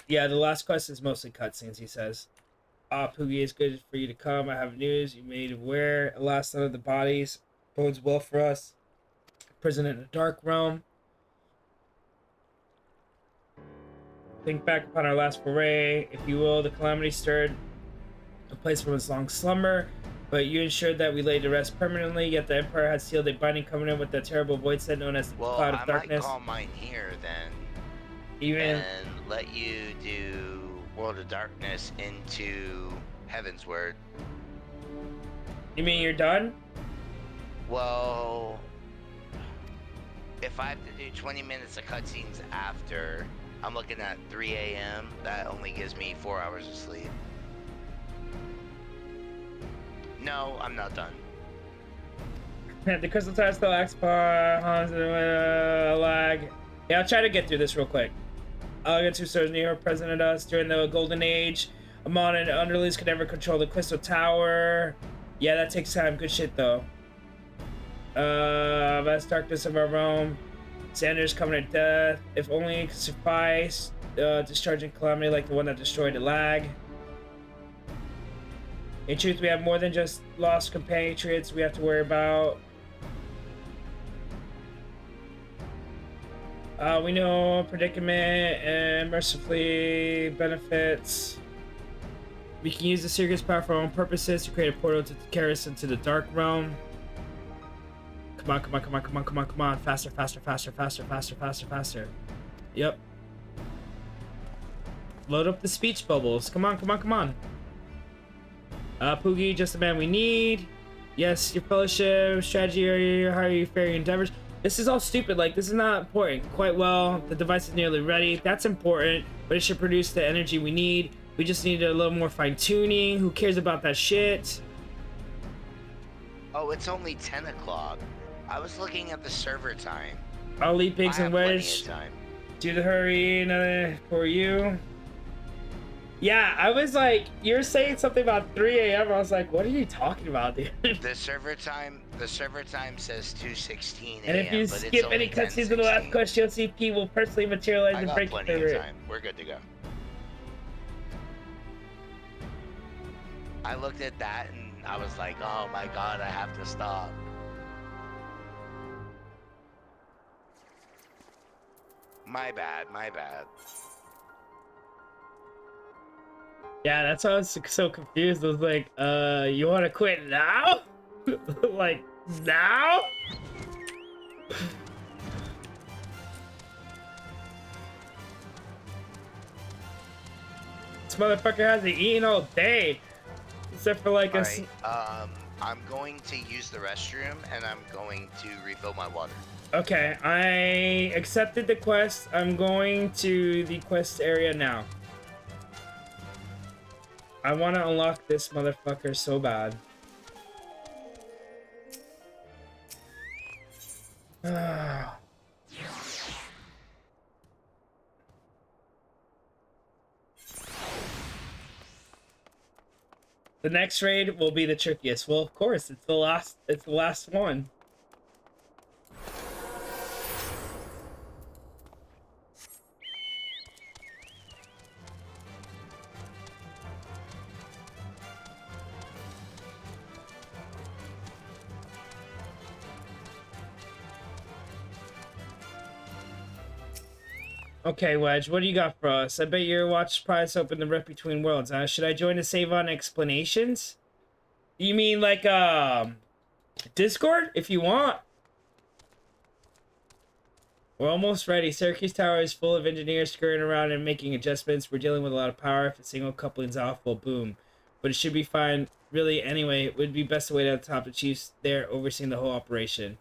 Yeah, the last quest is mostly cutscenes, he says. Poogie, it's good for you to come. I have news. You made aware. Alas, none of the bodies bodes well for us. Prison in a dark realm. Think back upon our last foray. If you will, the calamity stirred a place from its long slumber, but you ensured that we lay to rest permanently, yet the Empire had sealed a binding covenant with the terrible void set known as the Cloud of Darkness. I might call mine here then. And let you do World of Darkness into Heavensward. You mean you're done? Well, if I have to do 20 minutes of cutscenes after, I'm looking at 3 a.m. That only gives me 4 hours of sleep. No, I'm not done. The crystal tire still X-Bar, lag. Yeah, I'll try to get through this real quick. Elegant two stars New York presented us during the Golden Age. Amon and Underleaves could never control the Crystal Tower. Yeah, that takes time. Good shit, though. Vast darkness of our realm. Xander's coming to death. If only it could suffice. Discharging calamity like the one that destroyed the lag. In truth, we have more than just lost compatriots we have to worry about. We know predicament and mercifully benefits. We can use the Sirius power for our own purposes to create a portal to carry us into the Dark Realm. Come on, come on, come on, come on, come on, come on. Faster, faster, faster, faster, faster, faster, faster. Yep. Load up the speech bubbles. Come on, come on, come on. Poogie, just the man we need. Yes, your fellowship, strategy, how are you faring endeavors? This is all stupid, like, this is not important. Quite well, the device is nearly ready. That's important, but it should produce the energy we need. We just need a little more fine-tuning. Who cares about that shit? Oh, it's only 10 o'clock. I was looking at the server time. I'll eat pigs and wedge. Do the hurry for you. Yeah, I was like, you were saying something about 3 a.m. I was like, what are you talking about, dude? The server time says 2:16 a.m. And if you skip any cutscenes in the last quest, OCP will personally materialize and break the server. Time. We're good to go. I looked at that and I was like, oh my god, I have to stop. My bad, my bad. Yeah, that's why I was so confused. I was like, you want to quit now? Like, now? This motherfucker hasn't eaten all day. Except for like I'm going to use the restroom and I'm going to refill my water. Okay, I accepted the quest. I'm going to the quest area now. I want to unlock this motherfucker so bad. The next raid will be the trickiest. Well, of course, it's the last one. Okay, Wedge, what do you got for us? I bet your watch prize opened the rift between worlds. Should I join to save on explanations? You mean like Discord? If you want. We're almost ready. Syracuse Tower is full of engineers scurrying around and making adjustments. We're dealing with a lot of power. If a single coupling's off, well, boom. But it should be fine. Really, anyway, it would be best to wait at the top. The chief's there overseeing the whole operation.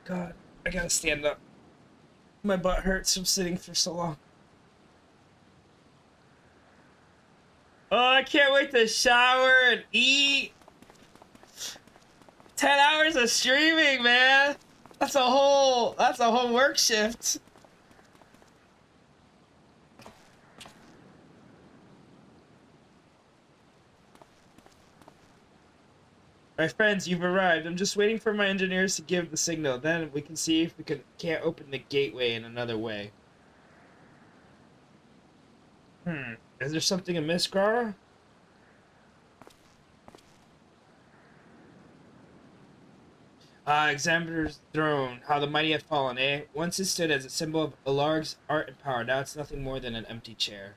God, I gotta stand up. My butt hurts from sitting for so long. Oh, I can't wait to shower and eat. 10 hours of streaming, man. That's a whole work shift. My friends, you've arrived. I'm just waiting for my engineers to give the signal. Then we can see if we can't open the gateway in another way. Is there something amiss, Gara? Examiner's throne. How the mighty have fallen, eh? Once it stood as a symbol of Alarg's art and power. Now it's nothing more than an empty chair.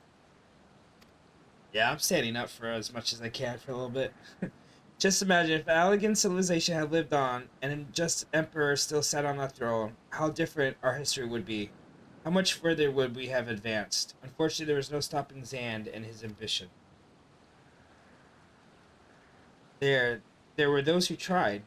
Yeah, I'm standing up for as much as I can for a little bit. Just imagine if Allegan civilization had lived on, and a just emperor still sat on the throne, how different our history would be. How much further would we have advanced? Unfortunately, there was no stopping Xand and his ambition. There were those who tried.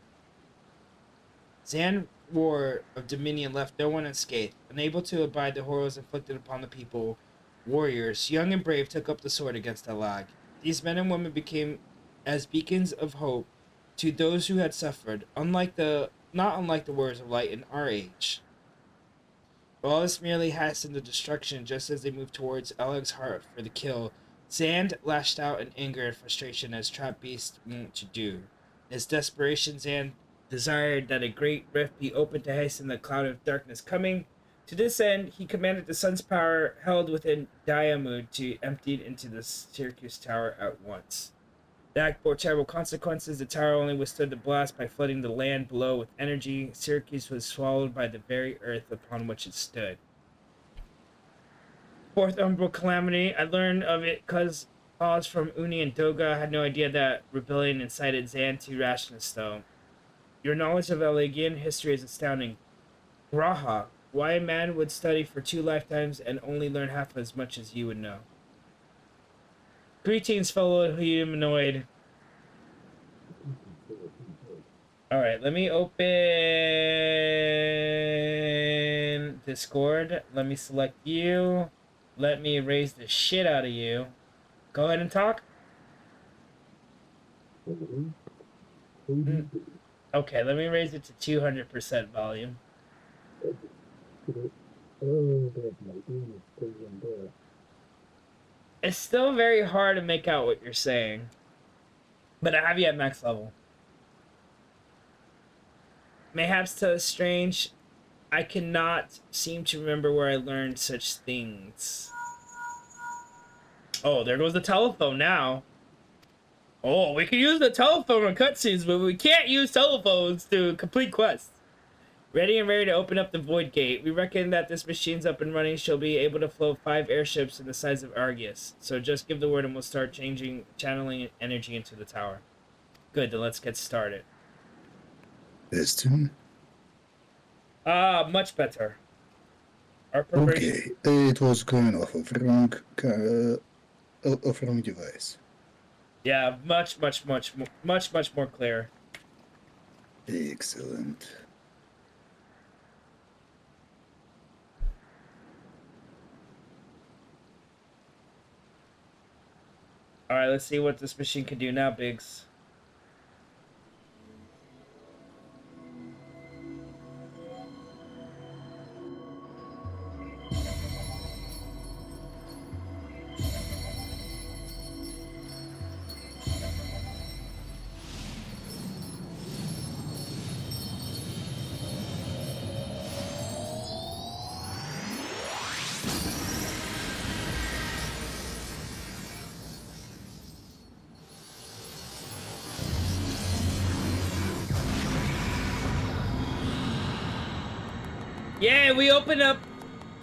Xand war of Dominion left no one unscathed. Unable to abide the horrors inflicted upon the people, warriors, young and brave, took up the sword against Alag. These men and women became as beacons of hope to those who had suffered, not unlike the warriors of light in our age. All this merely hastened the destruction just as they moved towards Alag's heart for the kill. Zand lashed out in anger and frustration as trapped beasts wont to do. In his desperation, Zand desired that a great rift be opened to hasten the cloud of darkness coming. To this end, he commanded the sun's power held within Diamud to empty into the Syracuse Tower at once. The act bore terrible consequences. The tower only withstood the blast by flooding the land below with energy. Syracuse was swallowed by the very earth upon which it stood. Fourth umbral calamity. I learned of it cause from Uni and Doga. I had no idea that rebellion incited Zan to rashness, though. Your knowledge of Elegian history is astounding. Graha, why a man would study for 2 lifetimes and only learn half as much as you would know. Greetings, fellow humanoid. Alright, let me open Discord. Let me select you. Let me raise the shit out of you. Go ahead and talk. Okay, let me raise it to 200% volume. It's still very hard to make out what you're saying, but I have you at max level. Mayhaps to strange, I cannot seem to remember where I learned such things. Oh, there goes the telephone now. Oh, we can use the telephone on cutscenes, but we can't use telephones to complete quests. Ready and ready to open up the Void Gate. We reckon that this machine's up and running. She'll be able to float 5 airships in the size of Argus. So just give the word and we'll start channeling energy into the tower. Good, then let's get started. This tune? Much better. Our preparation... Okay, it was going off of wrong device. Yeah, much more clear. Excellent. Alright, let's see what this machine can do now, Biggs.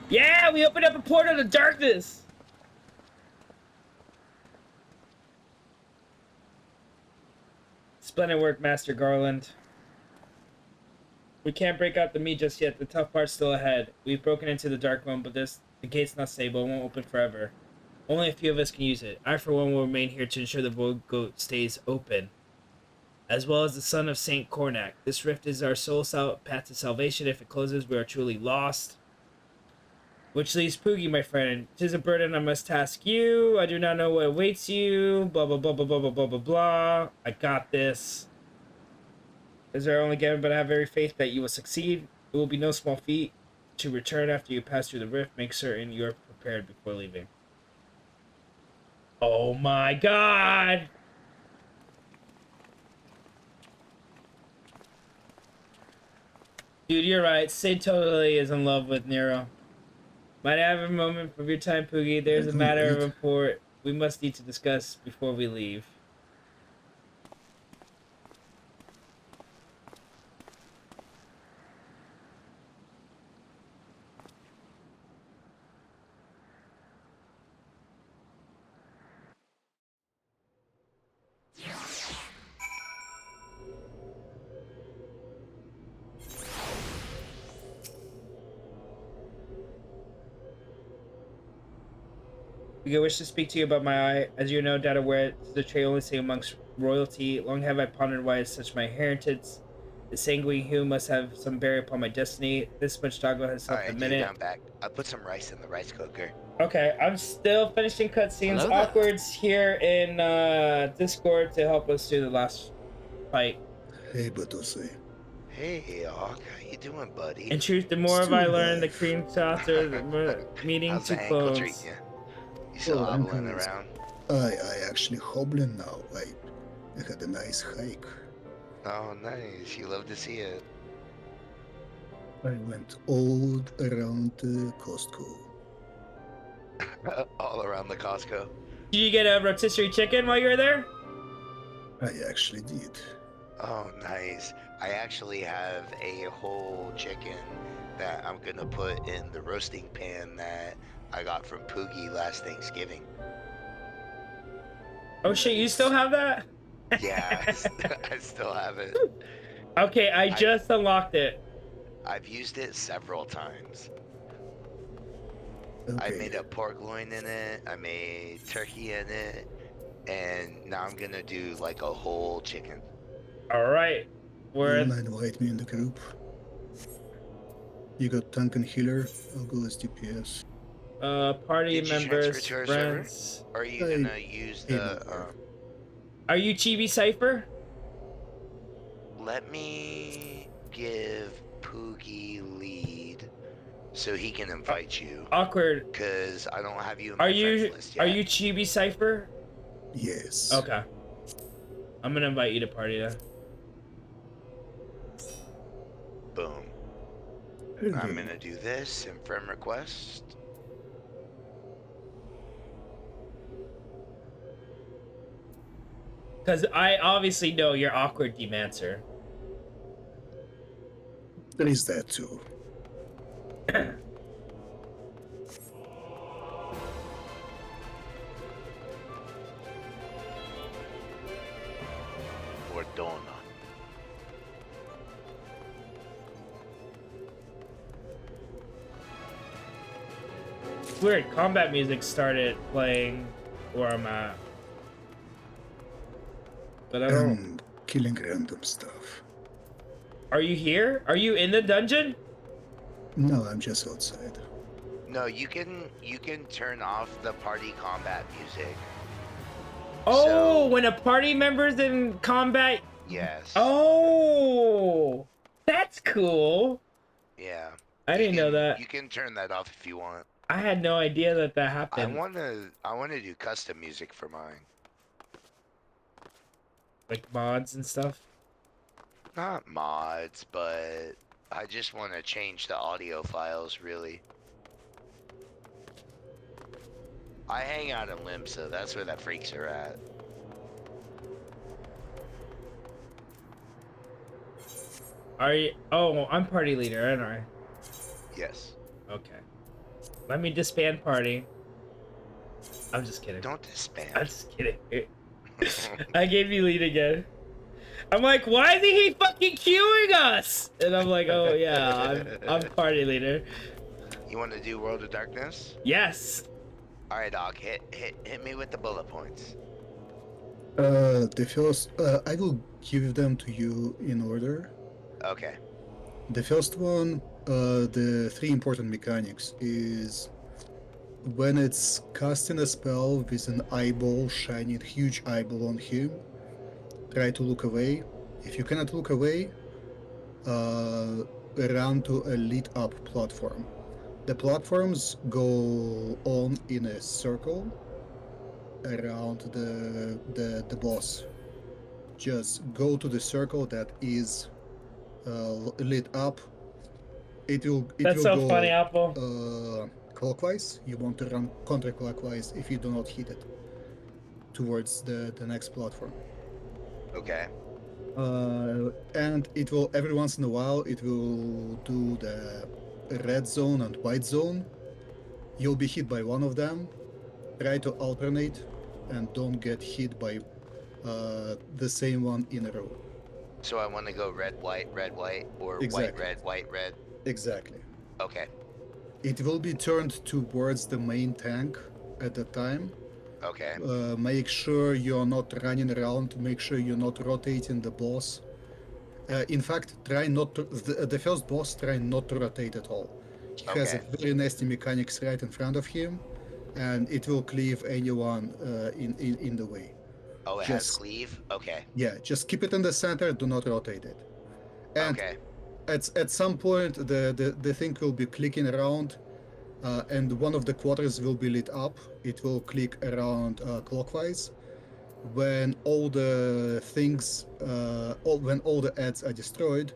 Yeah, we opened up a portal to darkness. Splendid work, Master Garland. We can't break out the meat just yet. The tough part's still ahead. We've broken into the dark one, but the gate's not stable. It won't open forever. Only a few of us can use it. I, for one, will remain here to ensure the Void Gate stays open, as well as the son of Saint Cornac. This rift is our sole path to salvation. If it closes, we are truly lost. Which leaves Poogie, my friend. 'Tis a burden I must task you. I do not know what awaits you. Blah, blah, blah, blah, blah, blah, blah, blah, blah. I got this. Is our only given, but I have every faith that you will succeed. It will be no small feat to return after you pass through the rift. Make certain you are prepared before leaving. Oh my god! Dude, you're right. Sid totally is in love with Nero. Might I have a moment of your time, Poogie? There's a matter of import we must need to discuss before we leave. I wish to speak to you about my eye. As you are no doubt aware, it is a trait only seen amongst royalty. Long have I pondered why it's such my inheritance. The sanguine hue must have some bearing upon my destiny. This much doggo has slept a Alright, minute. dude, I'm back. I put some rice in the rice cooker. Okay, I'm still finishing cutscenes. Hello there. Awkward's here in Discord to help us do the last fight. Hey, Batose. Hey, Hawk, how you doing, buddy? In truth, the more I learn, the cream saucer, the more meeting How's two the ankle clones. treating you? You still Oh, I'm hobbling good. around? I actually hobbling now. I had a nice hike. Oh, nice. You love to see it. I went all around Costco. All around the Costco. Did you get a rotisserie chicken while you were there? I actually did. Oh, nice. I actually have a whole chicken that I'm gonna put in the roasting pan that I got from Poogie last Thanksgiving. Oh shit, you still have that? Yeah, I still have it. Okay, I just unlocked it. I've used it several times. Okay. I made a pork loin in it, I made turkey in it, and now I'm gonna do like a whole chicken. Alright. You wanna invite me in the group? You got tank and healer, I'll go as DPS. Party Did you members, transfer to our friends. server? Or are you gonna use the Are you Chibi Cypher? Let me give Poogie lead so he can invite you. Awkward. Cause I don't have you in my Are you friends list yet. are you Chibi Cypher? Yes. Okay. I'm gonna invite you to party then. Boom. I'm gonna do this in friend request. Cause I obviously know you're Awkward Demancer. There is that too. Or Donna. Weird, combat music started playing where I'm at. But I don't... I'm killing random stuff. Are you here? Are you in the dungeon? No, I'm just outside. No, you can turn off the party combat music. Oh, when a party member's in combat? Yes. Oh, that's cool. Yeah. I didn't know that. You can turn that off if you want. I had no idea that that happened. I wanna do custom music for mine. Like mods and stuff? Not mods, but I just want to change the audio files, really. I hang out in Limsa, that's where the freaks are at. Are you? Oh, I'm party leader, aren't I? Yes. Okay. Let me disband party. I'm just kidding. Don't disband. I'm just kidding. I gave you lead again. I'm like, why isn't he fucking queuing us? And I'm like, oh yeah, I'm party leader. You want to do World of Darkness? Yes. All right, Doc. Hit me with the bullet points. The first, I will give them to you in order. Okay. The first one, the three important mechanics is when it's casting a spell with an eyeball, shining huge eyeball on him, try to look away. If you cannot look away, run to a lit up platform. The platforms go on in a circle around the boss. Just go to the circle that is lit up. It will That's go so funny, Apple. clockwise. You want to run counterclockwise if you do not hit it towards the next platform. Okay. And it will, every once in a while, it will do the red zone and white zone. You'll be hit by one of them. Try to alternate and don't get hit by the same one in a row. So I want to go red, white, or Exactly. white, red. Exactly. Okay. It will be turned towards the main tank at the time. Okay. Make sure you're not running around, make sure you're not rotating the boss. In fact, try not to. The first boss, try not to rotate at all. He has a very nasty mechanics right in front of him, and it will cleave anyone in the way. Oh, it has cleave? Okay. Yeah, just keep it in the center, do not rotate it. And at some point, the thing will be clicking around, and one of the quarters will be lit up. It will click around clockwise. When all the things, when all the ads are destroyed,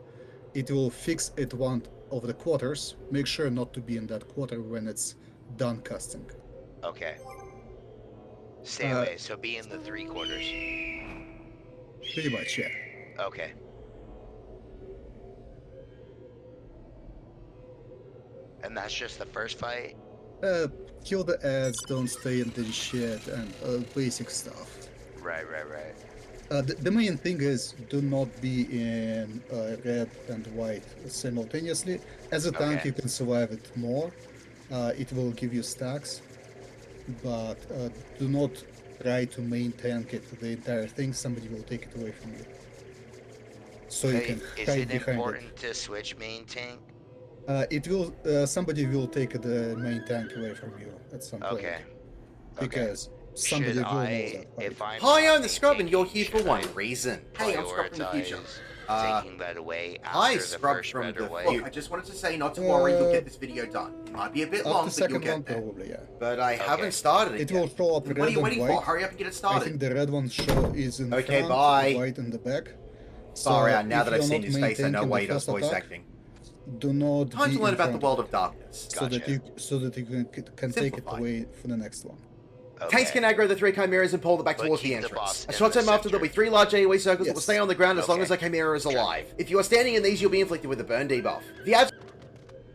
it will fix at one of the quarters. Make sure not to be in that quarter when it's done casting. Okay. Stay away, so be in the 3 quarters. Pretty much, yeah. Okay. And that's just the first fight? Kill the ads, don't stay in the shit, and basic stuff. Right. The main thing is do not be in red and white simultaneously. As a tank, you can survive it more. It will give you stacks, but do not try to main tank it the entire thing. Somebody will take it away from you. So you can Is hide it behind important to switch main tank? It will. Somebody will take the main tank away from you at some point. Because somebody will know that. If I'm Hi, I'm the Scrub, and you're here for one reason. Hey, I'm Scrub from the future. taking that away after Hi, the Scrub first from red the away. Look, I just wanted to say not to worry, you'll get this video done. It might be a bit long, but you'll get there. Probably, yeah. But I haven't started it It yet. will show up Then red what are you and waiting white. for? Hurry up and get it I started. think the red one show is in Okay, front, bye. white in the back. Far out, now if that I've you're seen not his face, I know maintaining why he the does first voice attack, acting. Do not Time be to learn in about the front world of of darkness. so that you can take it away for the next one. Tanks can aggro the 3 chimeras and pull them back towards the entrance. A short time after, there'll be 3 large AoE circles that will stay on the ground as long as a chimera is alive. If you are standing in these, you'll be inflicted with a burn debuff. The ads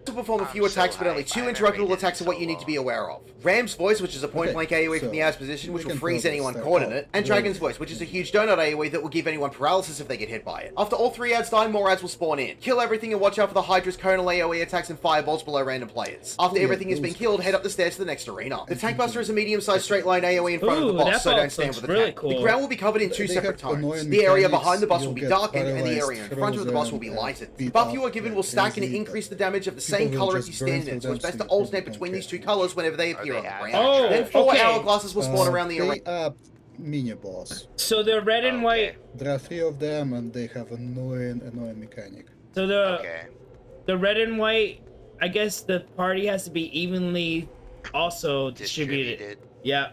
will perform a few attacks, but only 2 interruptible attacks are what you need to be aware of. Ram's Voice, which is a point-blank AoE from the Ad's position, which will freeze anyone caught in it, and Dragon's Voice, which is a huge donut AoE that will give anyone paralysis if they get hit by it. After all 3 ads die, more ads will spawn in. Kill everything and watch out for the Hydra's conal AoE attacks and fireballs below random players. After everything has been killed, head up the stairs to the next arena. The Tank Buster is a medium-sized straight-line AoE in front of the boss, so don't stand with the tank. The ground will be covered in 2 separate tones. The area behind the boss will be darkened, and the area in front of the boss will be lightened. The buff you are given will stack and increase the damage of the same color as you stand in, so it's best to alternate between these 2 colors whenever they appear on the ground. Then 4 hourglasses will spawn around the arena. They are mini boss. So the red and white. There are 3 of them, and they have annoying mechanic. So the red and white, I guess the party has to be evenly also distributed. Yeah.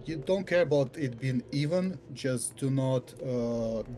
You don't care about it being even, just do not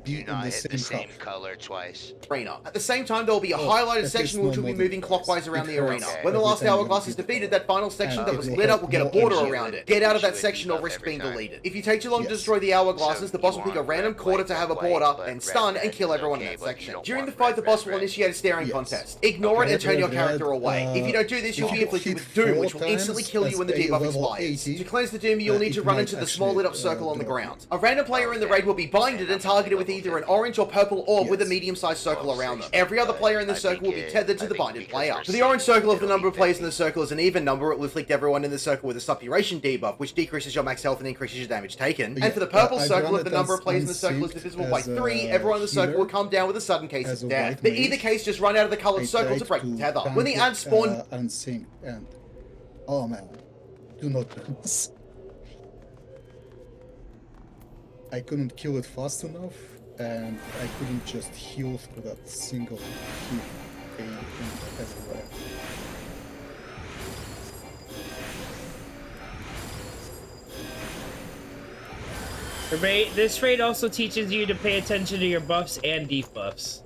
be in the same color twice. Arena. At the same time, there will be a highlighted section which will be moving clockwise around the arena. When the last hourglass is defeated, that final section that was lit up will get a border around it. Get out of that section or risk being deleted. If you take too long to destroy the hourglasses, the boss will pick a random quarter to have a border, and stun and kill everyone in that section. During the fight, the boss will initiate a staring contest. Ignore it and turn your character away. If you don't do this, you'll be inflicted with Doom, which will instantly kill you when the debuff expires. To cleanse the Doom, you'll need to run into the small lit up circle on the ground. A random player in the raid will be blinded and targeted with either an orange or purple orb with a medium-sized circle around them. Every other player in the circle will be tethered to the blinded player. For the orange circle, if the number of players in the circle is an even number, it will afflict everyone in the circle with a suppuration debuff, which decreases your max health and increases your damage taken. And for the purple circle, if the number of players in the circle is divisible by 3, everyone in the circle will come down with a sudden case of death. In either case, just run out of the colored circle to break the tether. When the ads spawn... Unsync and... Oh man. Do not do this. I couldn't kill it fast enough, and I couldn't just heal through that single hit everywhere. This raid also teaches you to pay attention to your buffs and debuffs.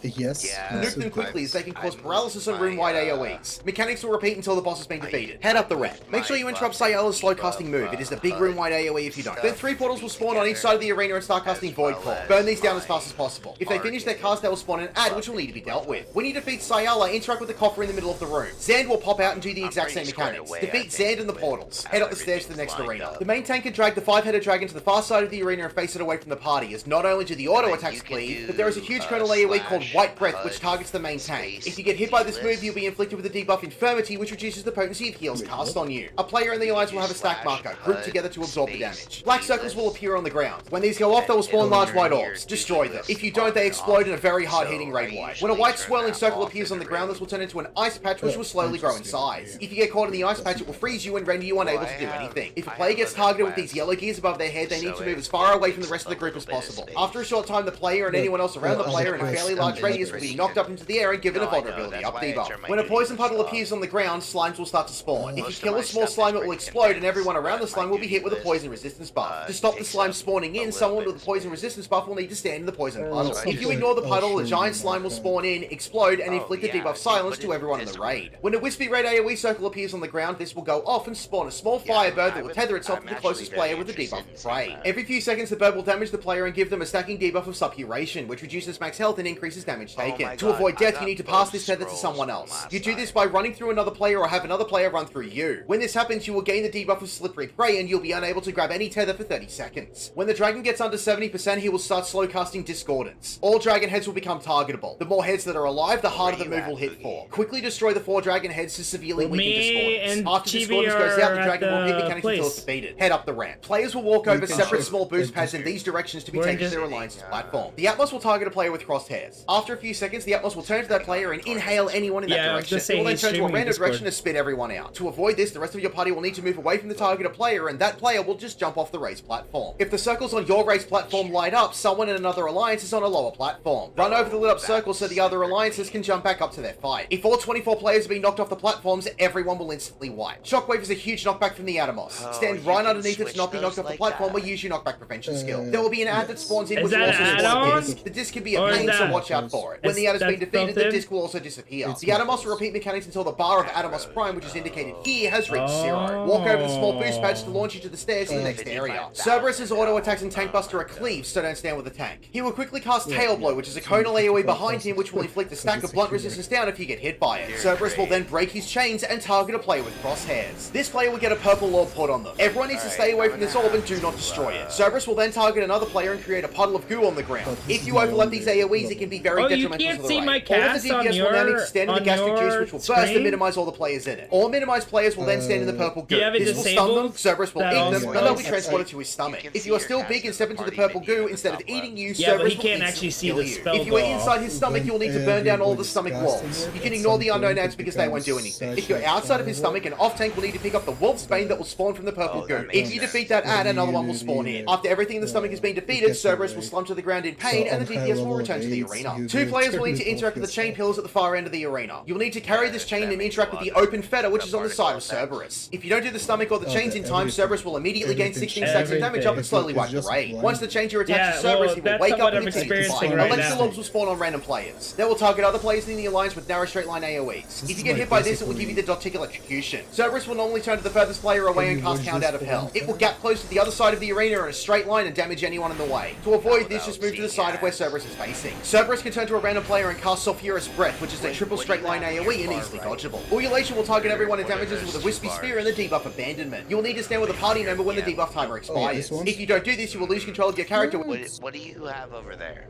Yes. Nuke them quickly as they can cause paralysis on room-wide AoEs. Mechanics will repeat until the boss has been defeated. Head up the red. Make sure you interrupt Sayala's slow casting move. It is the big room-wide AoE if you don't. Then 3 portals will spawn on each side of the arena and start casting Void Claw. Burn these down as fast as possible. If they finish their cast, they will spawn an ad which will need to be dealt with. When you defeat Sayala, interact with the coffer in the middle of the room. Zand will pop out and do the exact same mechanics. Defeat Zand in the portals. Head up the stairs to the next arena. The main tank can drag the 5-headed dragon to the far side of the arena and face it away from the party, as not only do the auto attacks cleave, but there is a huge conal AoE called White Breath, which targets the main tank. If you get hit by this move, you'll be inflicted with a debuff Infirmity, which reduces the potency of heals cast on you. A player in the alliance will have a stack marker, grouped together to absorb the damage. Black circles will appear on the ground. When these go off, they will spawn large white orbs. Destroy them. If you don't, they explode in a very hard-hitting raid wide. When a white swirling circle appears on the ground, this will turn into an ice patch, which will slowly grow in size. If you get caught in the ice patch, it will freeze you and render you unable to do anything. If a player gets targeted with these yellow gears above their head, they need to move as far away from the rest of the group as possible. After a short time, the player and anyone else around the player in a fairly large radius will be knocked up into the air and given a vulnerability up debuff. When a poison puddle appears on the ground, slimes will start to spawn. If you kill a small slime, it will explode and everyone around the slime will be hit with a poison resistance buff. To stop the slime spawning in, someone with a poison resistance buff will need to stand in the poison puddle. If you ignore the puddle, a giant slime will spawn in, explode, and inflict a debuff silence to everyone in the raid. When a wispy red AoE circle appears on the ground, this will go off and spawn a small firebird that will tether itself to the closest player with a debuff of prey. Every few seconds, the bird will damage the player and give them a stacking debuff of suppuration, which reduces max health and increases damage taken. To avoid death, you need to pass this tether to someone else. You do this by running through another player or have another player run through you. When this happens, you will gain the debuff of slippery prey and you'll be unable to grab any tether for 30 seconds. When the dragon gets under 70%, he will start slow casting Discordance. All dragon heads will become targetable. The more heads that are alive, the harder the move will hit for. Quickly destroy the 4 dragon heads to severely weaken Discordance. After Discordance goes out, the dragon will hit mechanics until it's defeated. Head up the ramp. Players will walk over separate small boost pads in these directions to be taken to their alliance's platform. The Atmos will target a player with crosshairs. After a few seconds, the Atmos will turn to that player and inhale anyone in that direction. It will then turn to a random direction to spit everyone out. To avoid this, the rest of your party will need to move away from the targeted player, and that player will just jump off the raised platform. If the circles on your raised platform light up, someone in another alliance is on a lower platform. Run over the lit up circle so the other alliances can jump back up to their fight. If all 24 players have been knocked off the platforms, everyone will instantly wipe. Shockwave is a huge knockback from the Atmos. Stand right underneath it to not be knocked off the platform or use your knockback prevention skill. There will be an ad that spawns in which will also spawn a disc. The disc can be a pain, so watch out for it. When the ad has been defeated, the disc will also disappear. The Atmos will repeat mechanics until the bar of Atmos Prime, which is indicated here, has reached 0. Walk over the small boost patch to launch you to the stairs in the next area. Cerberus' auto attacks and tank buster are cleaves, so don't stand with the tank. He will quickly cast Tail Blow, which is a conal AoE behind him, which will inflict a stack of blunt resistance down if you get hit by it. Cerberus will then break his chains and target a player with crosshairs. This player will get a purple orb put on them. Everyone needs to stay away from this orb and do not destroy it. Cerberus will then target another player and create a puddle of goo on the ground. If you overlap these AoEs, it can be very detrimental to the raid. All of the DPS will now need to stand in the gastric juice, which will burst and minimize all the players in it. All minimized players will then stand in the purple goo. This will stun them, Cerberus will eat them, and they'll be transported to his stomach. If you are still big and step into the purple goo, instead of eating you, Cerberus will instantly kill you. If you are inside his stomach, you will need to burn down all the stomach walls. You can ignore the unknown ads because they won't do anything. If you're outside of his stomach, an off-tank will need to pick up the Wolf's Bane that will spawn from the purple goo. If you defeat that ad, another one will spawn in. After everything in the stomach has been defeated, Cerberus will slump to the ground in pain, and the DPS will return to the arena. 2 players will need to interact with the chain pillars at the far end of the arena. You'll need to carry this chain and interact with the open fetter, which is on the side of Cerberus. If you don't do the stomach or the chains in time, Cerberus will immediately gain 16 stacks of damage up and slowly wipe the raid. Once the chains are attached to Cerberus, he will wake up and continue to fight. Electrical orbs will spawn on random players. They will target other players in the alliance with narrow straight line AoEs. If you get hit by this, it will give you the dot tick electrocution. Cerberus will normally turn to the furthest player away and cast Hound out of Hell. It will gap close to the other side of the arena in a straight line and damage anyone in the way. To avoid this, just move to the side of where Cerberus is facing. Cerberus can turn to a random player and cast Sulphurous Breath, which is a triple straight line AoE and easily dodgeable. Ululation will target everyone and damages with a Wispy Spear and the debuff Abandonment. You will need to stand with a party member when the debuff timer expires. If you don't do this, you will lose control of your character. What do you have over there?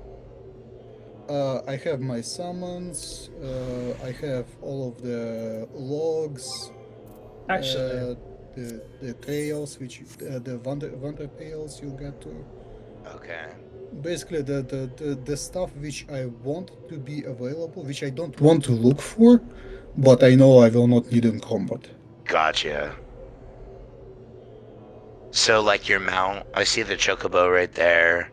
I have my summons, I have all of the logs, Actually, the tails, which the Wonder Tails you get to. Okay. Basically, the stuff which I want to be available, which I don't want to look for, but I know I will not need in combat. Gotcha. So, like your mount, I see the chocobo right there.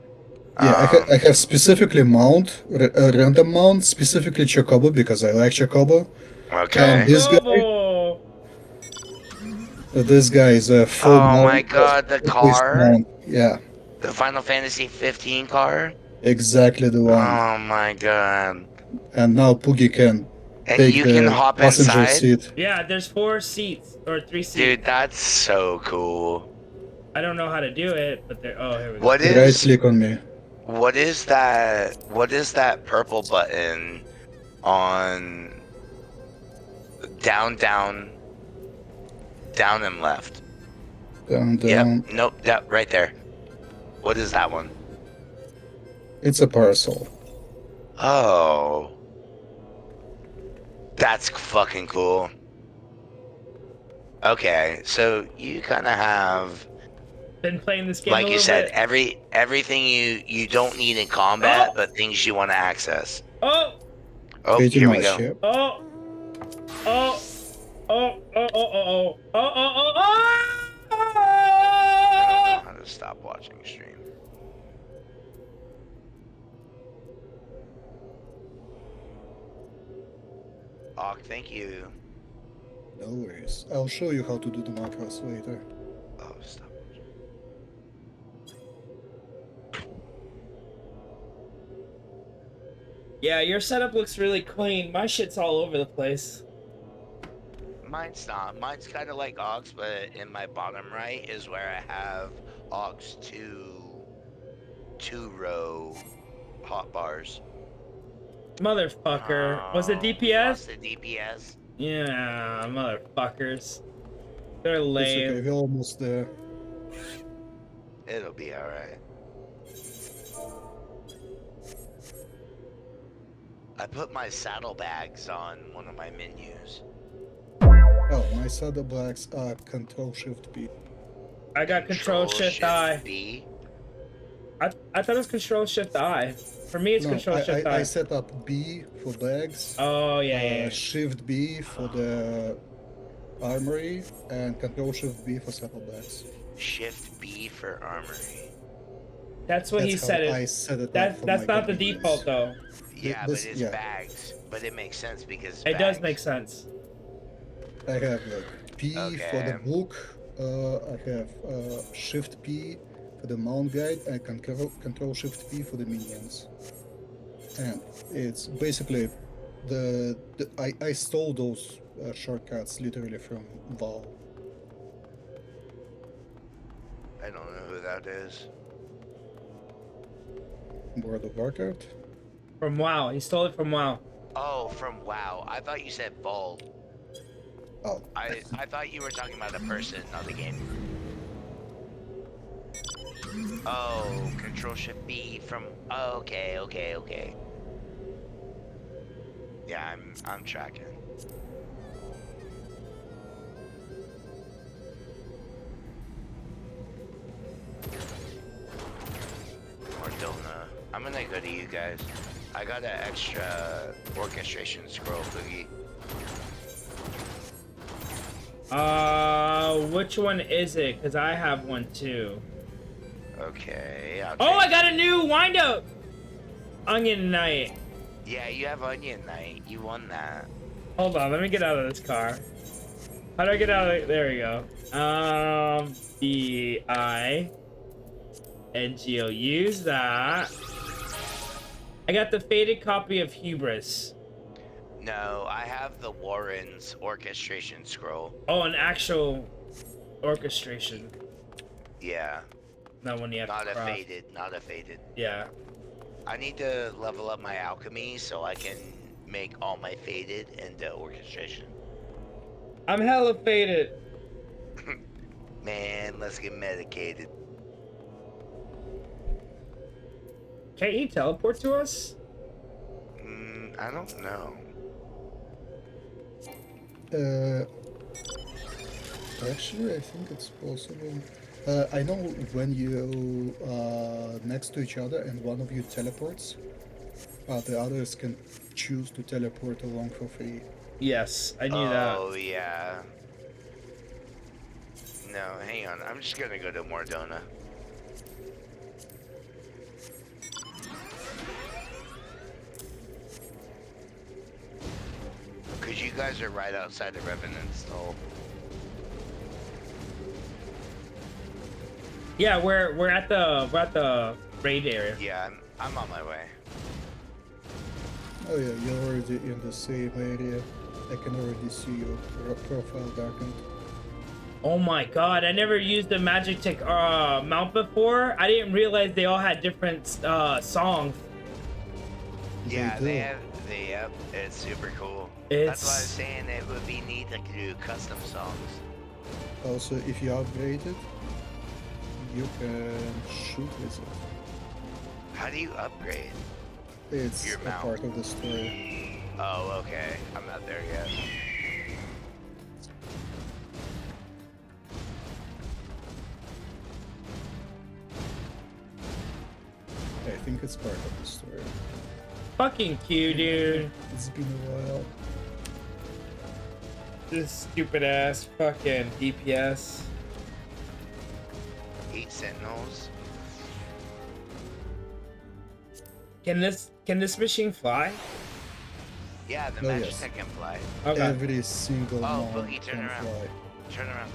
Yeah, I have specifically mount, random mount, specifically Chocobo, because I like Chocobo. Okay. And this guy is a full mount. Oh my god, the car? Mount. Yeah. The Final Fantasy XV car? Exactly the one. Oh my god. And now Poogie can take the hop passenger inside? seat. yeah, there's 4 seats or 3 seats. Dude, that's so cool. I don't know how to do it, but there. Oh, here we go. What is? Right click on me. What is that? What is that purple button on down and left? Down. Yep. Nope. That right there. What is that one? It's a parasol. Oh. That's fucking cool. Okay, so you kind of have been playing this game like a you little said, bit. everything you don't need in combat, but things you want to access. Oh, Oh, Pretty here we much, go. yeah. oh, oh, oh, oh, oh, oh, oh, oh, oh, I don't know how to stop watching stream. Hawk, thank you. No worries. I'll show you how to do the macros later. Oh, stop. Yeah, your setup looks really clean. My shit's all over the place. Mine's not. Mine's kind of like Ox, but in my bottom right is where I have Ox two-row hotbars. Motherfucker. Was it DPS? Lost the DPS. Yeah, motherfuckers. They're It's lame. okay, we're almost there. It'll be alright. I put my saddlebags on one of my menus. Oh, my saddlebags are Control-Shift-B. I got Control-Shift-I. B. I thought it was Control-Shift-I. For me, it's No, Control-Shift-I. I set up B for bags. Oh, yeah. Shift-B for the armory, and Control-Shift-B for saddlebags. Shift B for armory. That's what he said. I set it up that's for that's my not the games. default, though. Yeah, This- but it's yeah. bags. But it makes sense because It does make sense. I have like P for the Okay. book. I have Shift P for the mount guide and Control Shift P for the minions. And it's basically I stole those shortcuts literally from WoW. I don't know who that is. World of Warcraft. From WoW. He stole it from WoW. Oh, from WoW. I thought you said Vault. Oh. I thought you were talking about a person, not a game. Oh, Control Shift B from. Oh, okay. Yeah, I'm tracking. Mordona. I'm gonna go to you guys. I got an extra orchestration scroll, Poogie. Which one is it? Because I have one too. Okay. I got a new wind-up! Onion Knight. Yeah, you have Onion Knight. You won that. Hold on, let me get out of this car. How do I get out of it? There we go. B-I-N-G-O. Use that. I got the faded copy of Hubris. No, I have the Warren's orchestration scroll. Oh, an actual orchestration. Yeah. Not one you have Not to a craft. faded, not a faded. Yeah. I need to level up my alchemy so I can make all my faded into orchestration. I'm hella faded. Man, let's get medicated. Can't you teleport to us? I don't know. Actually, I think it's possible. I know when you are next to each other and one of you teleports, the others can choose to teleport along for free. Yes, I knew that. Oh, yeah. No, hang on. I'm just gonna go to Mordona. Cause you guys are right outside of Revenant's Soul. Yeah, we're at the raid area. Yeah, I'm on my way. Oh yeah, you're already in the same area. I can already see your profile darkened. Oh my god, I never used the Magic mount before. I didn't realize they all had different songs. Yeah, they have. It's super cool. That's why I was saying it would be neat to do custom songs. Also, if you upgrade it, you can shoot with it. How do you upgrade? It's Your a mount. part of the story. Oh, okay. I'm not there yet. I think it's part of the story. Fucking Q, dude. It's been a while. This stupid ass fucking DPS. 8 sentinels. Can this machine fly? Yeah, the Oh, magic yes. can fly. Okay. Every single Oh, mount Poogie, turn can around. fly. Turn around.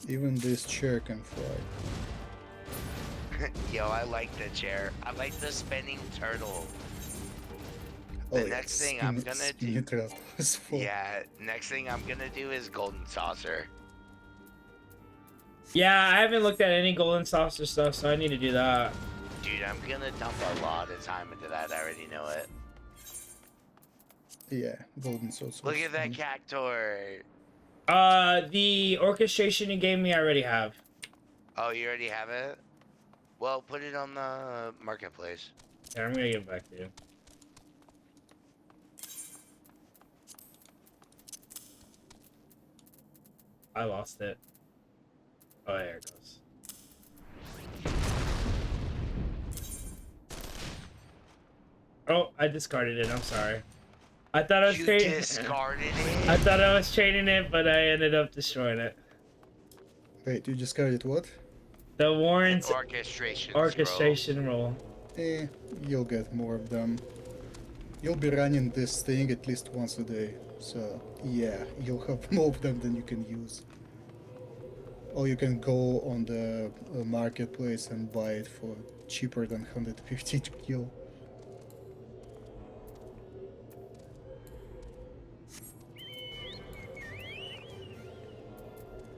Even this chair can fly. Yo, I like the chair. I like the spinning turtle. Oh, The yeah, next thing I'm gonna spinny do. turtle is full. Yeah, next thing I'm gonna do is golden saucer. Yeah, I haven't looked at any golden saucer stuff, so I need to do that. Dude, I'm gonna dump a lot of time into that. I already know it. Yeah, golden sauce. Look at that cactor. The orchestration you gave me, I already have. Oh, you already have it? Well, put it on the marketplace. Yeah, I'm gonna give it back to you. I lost it. Oh, there it goes. Oh, I discarded it. I'm sorry. I thought I was You trading. discarded it? I thought I was trading it, but I ended up destroying it. Wait, you discarded what? The warrants orchestration roll. You'll get more of them. You'll be running this thing at least once a day. So, yeah, you'll have more of them than you can use. Or you can go on the marketplace and buy it for cheaper than 150 to kill.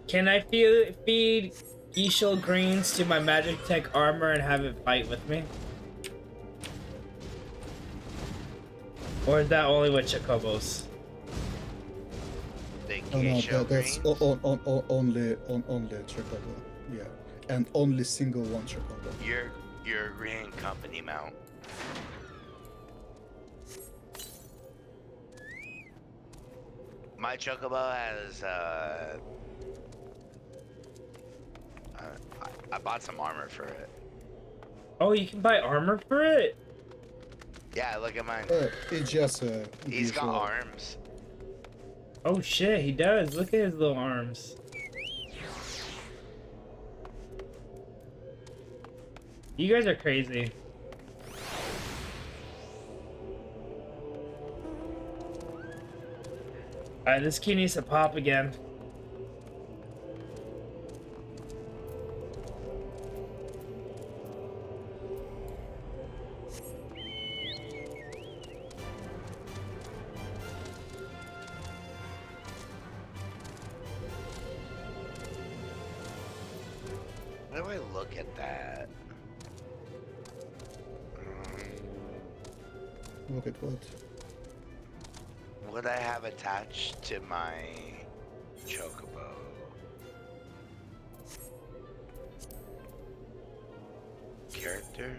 Can I feed Geishel greens to my magic tech armor and have it fight with me? Or is that only with Chocobos? Oh no, that's only Chocobo. Yeah, and only single one Chocobo. Your green company mount. My chocobo has I bought some armor for it. Oh, you can buy armor for it? Yeah, look at mine. It's just He's got arms. Oh shit, he does. Look at his little arms. You guys are crazy. Alright, this key needs to pop again. How do I look at that? Look at what? What I have attached to my chocobo. Character?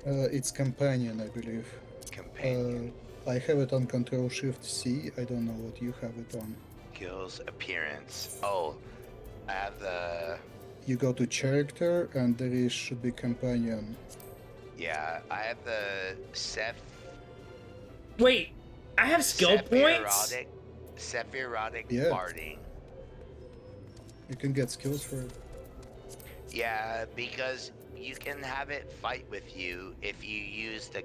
It's companion, I believe. Companion. I have it on Control-Shift-C. I don't know what you have it on. Skills, appearance. Oh, I have the... You go to character, and there should be companion. Yeah, I have the Wait, I have skill points? Sephirotic Yeah. barding. You can get skills for it. Yeah, because you can have it fight with you if you use the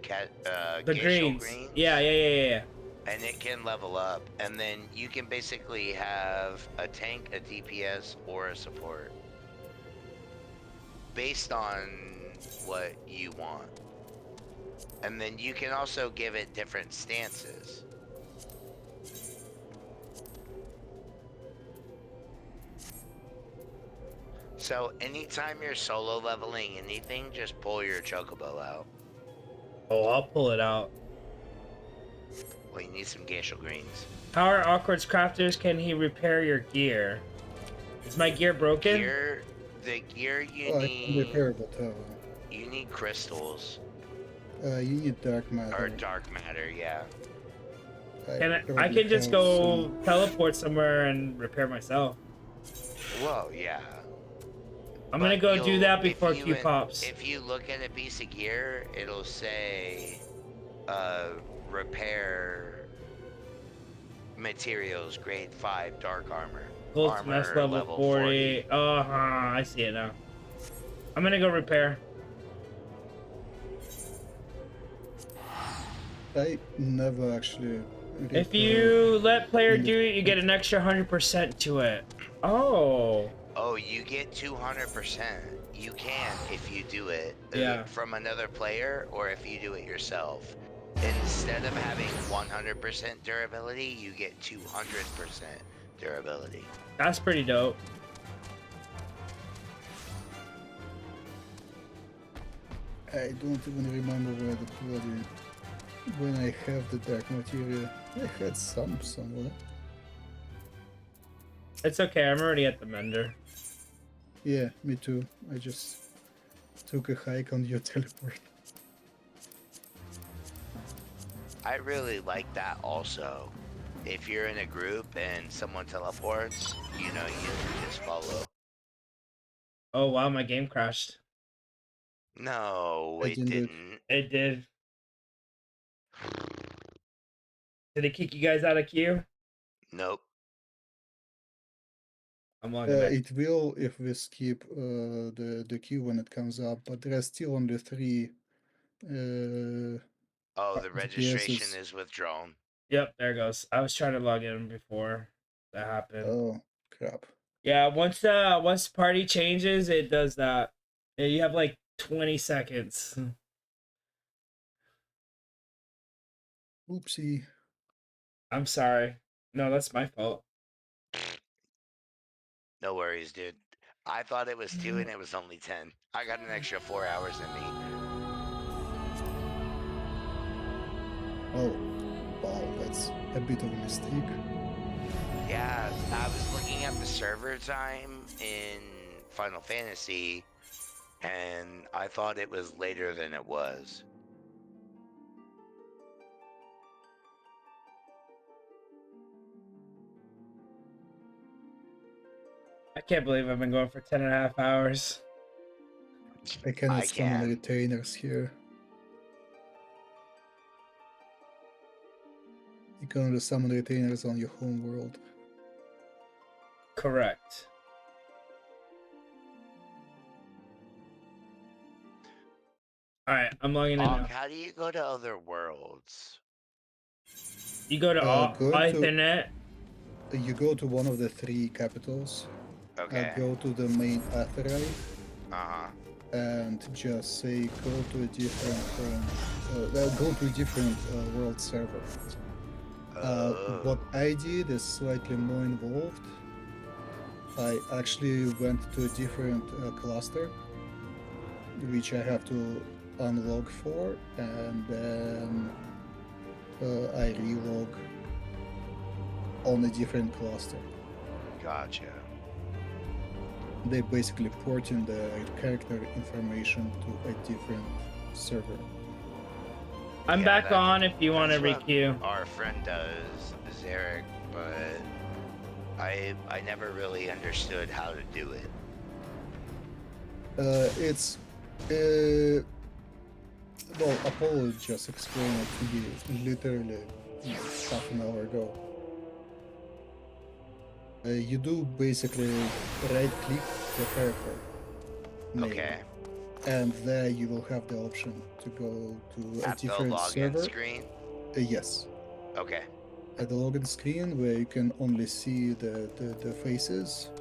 The Geishel greens. Yeah. and it can level up, and then you can basically have a tank, a DPS, or a support based on what you want. And then you can also give it different stances. So anytime you're solo leveling anything, just pull your chocobo out. Oh, I'll pull it out. Well, you need some Geishel greens. How are Awkward's crafters? Can he repair your gear? Is my gear broken? The gear you I need. can repair, but You need crystals. you need dark matter. Or dark matter, yeah. I can just go teleport somewhere and repair myself. Well, yeah. I'm gonna go do that before Q pops. If you look at a piece of gear, it'll say, repair materials, grade 5, dark armor. Gold mess level 40. I see it now. I'm gonna go repair. I never actually. If you let player do it, you get an extra 100% to it. Oh. Oh, you get 200%. You can if you do it from another player or if you do it yourself. Instead of having 100% durability, you get 200% durability. That's pretty dope. I don't even remember where the bloody. When I have the dark material, I had some somewhere. It's okay, I'm already at the mender. Yeah, me too. I just took a hike on your teleport. I really like that also. If you're in a group and someone teleports, you know, you just follow. Oh wow, my game crashed. No, it didn't. It did. Did it kick you guys out of queue? Nope. I'm logging back. It will if we skip the queue when it comes up, but there are still only 3. Oh, the registration is withdrawn. Yep, there it goes. I was trying to log in before that happened. Oh crap. Yeah, once party changes, it does that. Yeah, you have like 20 seconds. Oopsie. I'm sorry. No, that's my fault. No worries, dude. I thought it was 2 and it was only 10. I got an extra 4 hours in me. Oh, wow, that's a bit of a mistake. Yeah, I was looking at the server time in Final Fantasy, and I thought it was later than it was. I can't believe I've been going for 10.5 hours. I cannot summon retainers here. You can only summon retainers on your home world. Correct. Alright, I'm logging in now. How do you go to other worlds? You go to Ethernet. You go to one of the 3 capitals. Okay. Go to the main Aetheryte. Uh-huh. And just say go to a different world server. What I did is slightly more involved. I actually went to a different cluster, which I have to unlog for, and then I relog on a different cluster. Gotcha. They basically port in the character information to a different server. I'm back on if you want to requeue. Our friend does, Zarek, but I never really understood how to do it. It's well, Apollo just explained it to you literally half an hour ago. You do basically right-click the character name, Okay. and there you will have the option to go to a At the different login server. screen? Yes. Okay. At the login screen, where you can only see the faces,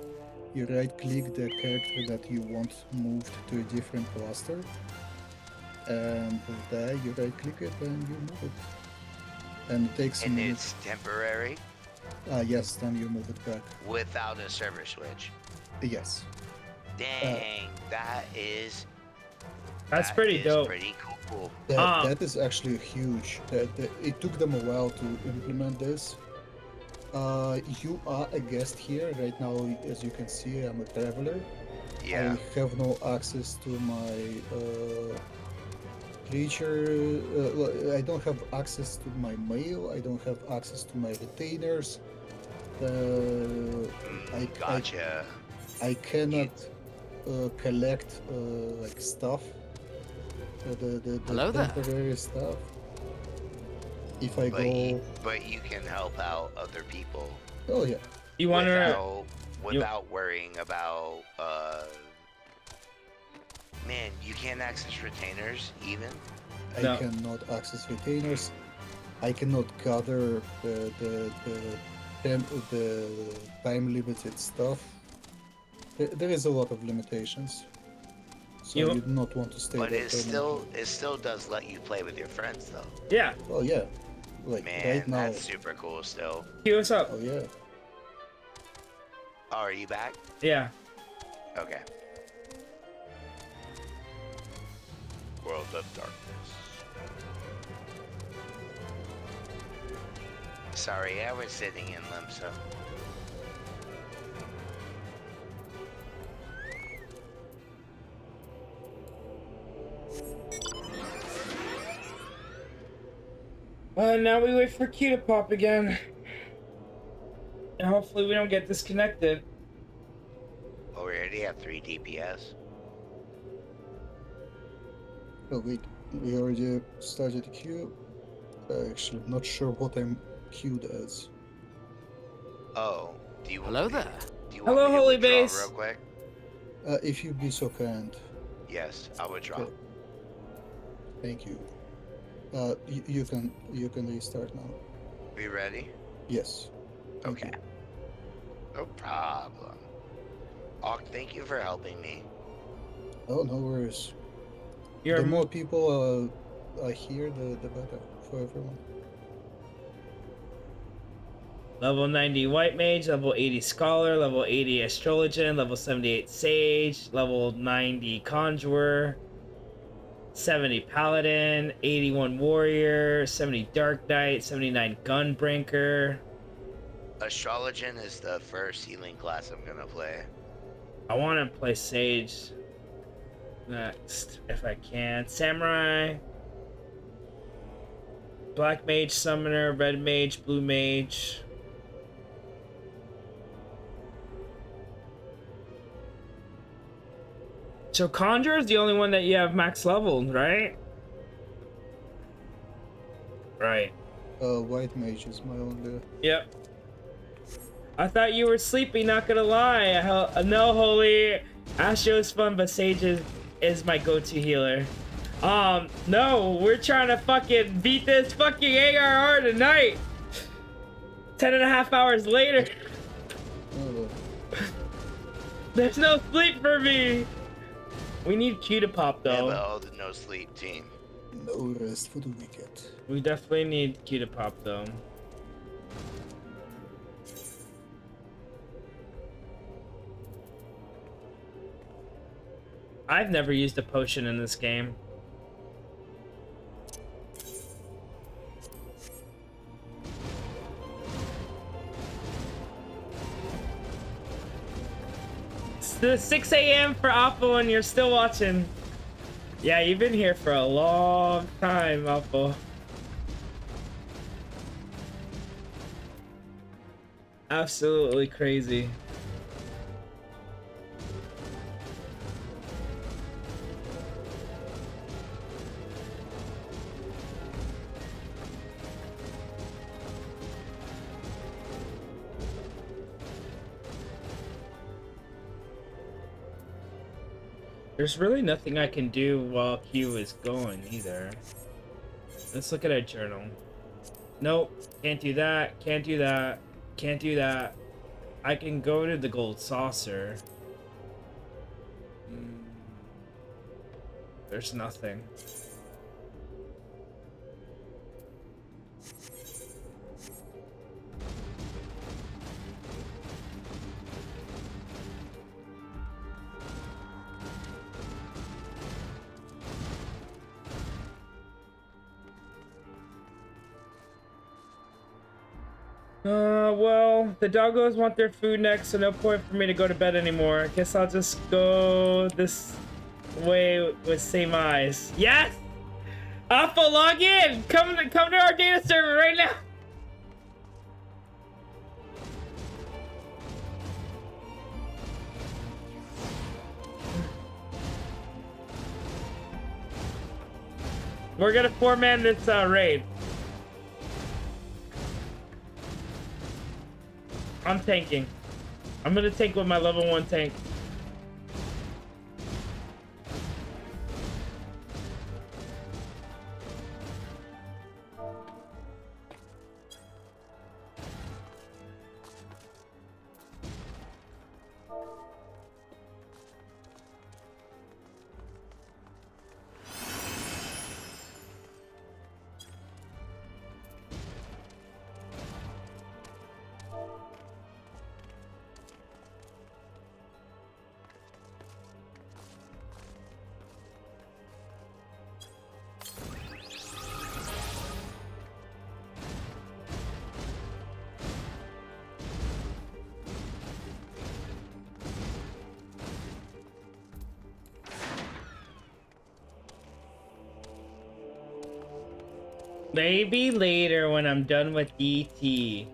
you right-click the character that you want moved to a different cluster, and there you right-click it and you move it. And it takes a minute. And it's temporary? Yes, then you move it back. Without a server switch? Yes. Dang, that is pretty dope. Pretty cool. Cool. That is actually huge. It took them a while to implement this. You are a guest here right now. As you can see, I'm a traveler. Yeah. I have no access to my creature. I don't have access to my mail. I don't have access to my retainers. Gotcha. I cannot collect like stuff. The Hello there. temporary stuff. If I go. But you can help out other people. Oh yeah. You want to? Without worrying about. Man, you can't access retainers even. I cannot access retainers. I cannot gather the time limited stuff. There is a lot of limitations. So you do not want to stay But there it still does let you play with your friends though. Yeah. Oh yeah. Like Man, right now. that's super cool still. Hey, what's up? Oh yeah. Oh, are you back? Yeah. Okay. World of Darkness. Sorry, I was sitting in Limsa. Now we wait for Q to pop again. And hopefully we don't get disconnected. Oh, we already have 3 DPS. Oh wait, we already started the queue. Actually, I'm not sure what I'm queued as. Oh, do you want Hello there. Do you want Hello, me to Holy withdraw Base. real quick? If you'd be so kind. Yes, I'll withdraw. Okay. Thank you. You can restart now. We ready? Yes. Okay. No problem. Awk, thank you for helping me. Oh, no worries. You're the more people are here, the better for everyone. Level 90 White Mage, level 80 Scholar, level 80 Astrologian, level 78 Sage, level 90 Conjurer, 70 Paladin, 81 Warrior, 70 Dark Knight, 79 Gunbreaker. Astrologian is the first healing class I'm gonna play. I want to play Sage next, if I can. Samurai, Black Mage, Summoner, Red Mage, Blue Mage. So Conjurer is the only one that you have max leveled, right? Right. White Mage is my only. Yep. I thought you were sleepy, not gonna lie. No, Holy. Astro is fun, but Sage is my go-to healer. No, we're trying to fucking beat this fucking ARR tonight. 10.5 hours later. Oh. There's no sleep for me. We need Q to pop though. Yeah, the no sleep team. No rest for the wicked. We definitely need Q to pop though. I've never used a potion in this game. It's the 6 a.m. for Apple and you're still watching. Yeah, you've been here for a long time, Apple. Absolutely crazy. There's really nothing I can do while Q is going either. Let's look at our journal. Nope, can't do that, can't do that, can't do that. I can go to the gold saucer. There's nothing. Well, the doggos want their food next, so no point for me to go to bed anymore. I guess I'll just go this way with same eyes. Yes! Alpha, log in! Come to our data server right now! We're gonna 4-man this raid. I'm tanking. I'm gonna tank with my level 1 tank. Maybe later when I'm done with DT.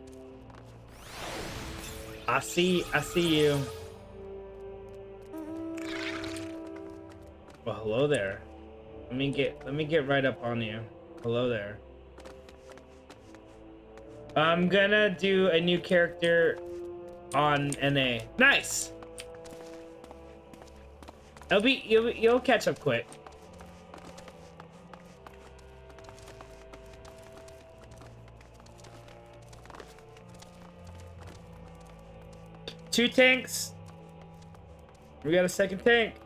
I see you. Well, hello there. Let me get right up on you. Hello there. I'm gonna do a new character on NA. Nice. You'll catch up quick. Two tanks. We got a second tank.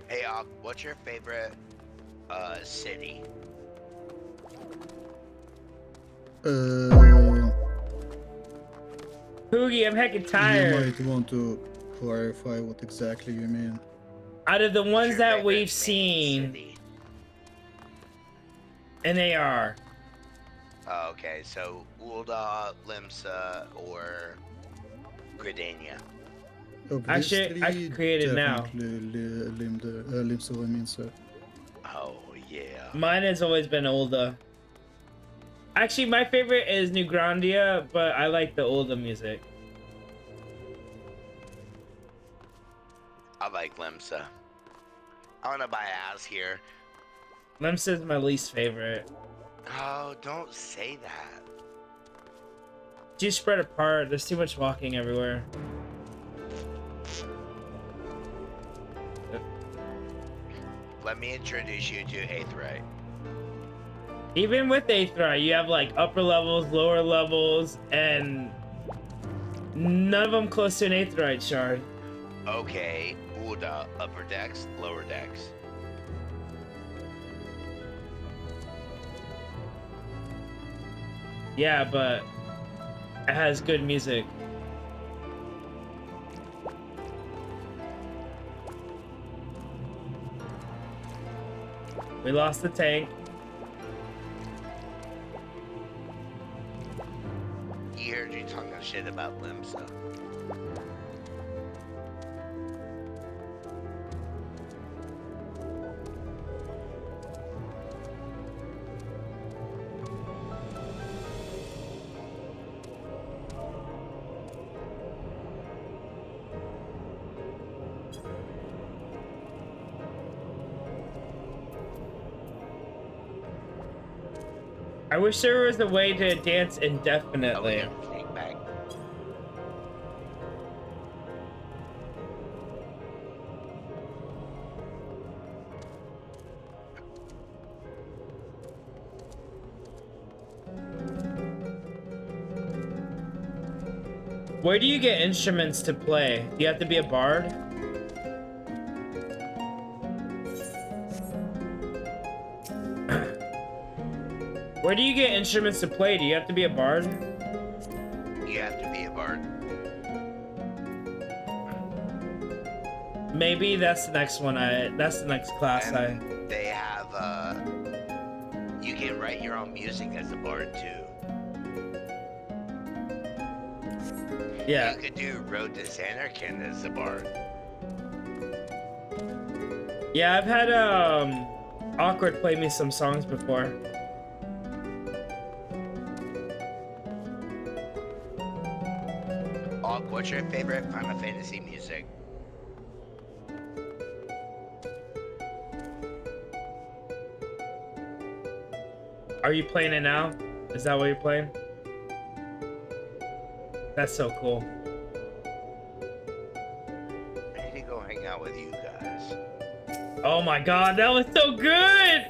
Hey, what's your favorite city? Poogie, I'm heckin' tired. You might want to clarify what exactly you mean. Out of the ones that we've seen in AR. Oh, okay, so Ulda, Limsa, or Gridania. Actually, I can create it now. Limsa or Minsa. Oh, yeah. Mine has always been Ulda. Actually, my favorite is New Grandia, but I like the Ulda music. I like Limsa. I want to buy a house here. Limsa is my least favorite. Oh, don't say that. Too spread apart. There's too much walking everywhere. Let me introduce you to Aetheryte. Even with Aetheryte, you have like upper levels, lower levels, and none of them close to an Aetheryte shard. Okay, Ulda, upper decks, lower decks. Yeah, but it has good music. We lost the tank. He heard you talking shit about Limsa. I wish there was a way to dance indefinitely. Where do you get instruments to play? Do you have to be a bard? Where do you get instruments to play? Do you have to be a bard? You have to be a bard. Maybe that's the next one. That's the next class. They have you can write your own music as a bard too. Yeah. You could do Road to Xanarkand as a bard. Yeah, I've had Awkward play me some songs before. What's your favorite Final Fantasy music? Are you playing it now? Is that what you're playing? That's so cool. I need to go hang out with you guys. Oh my god, that was so good!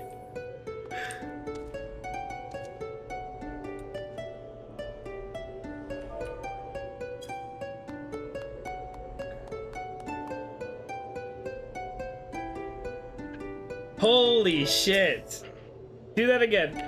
Holy shit. Do that again.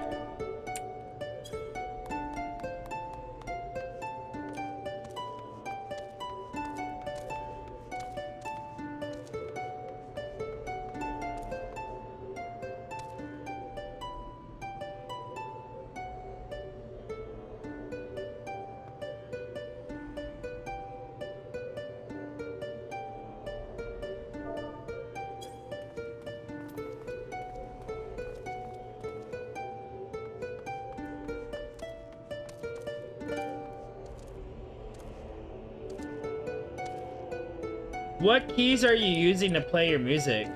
What keys are you using to play your music?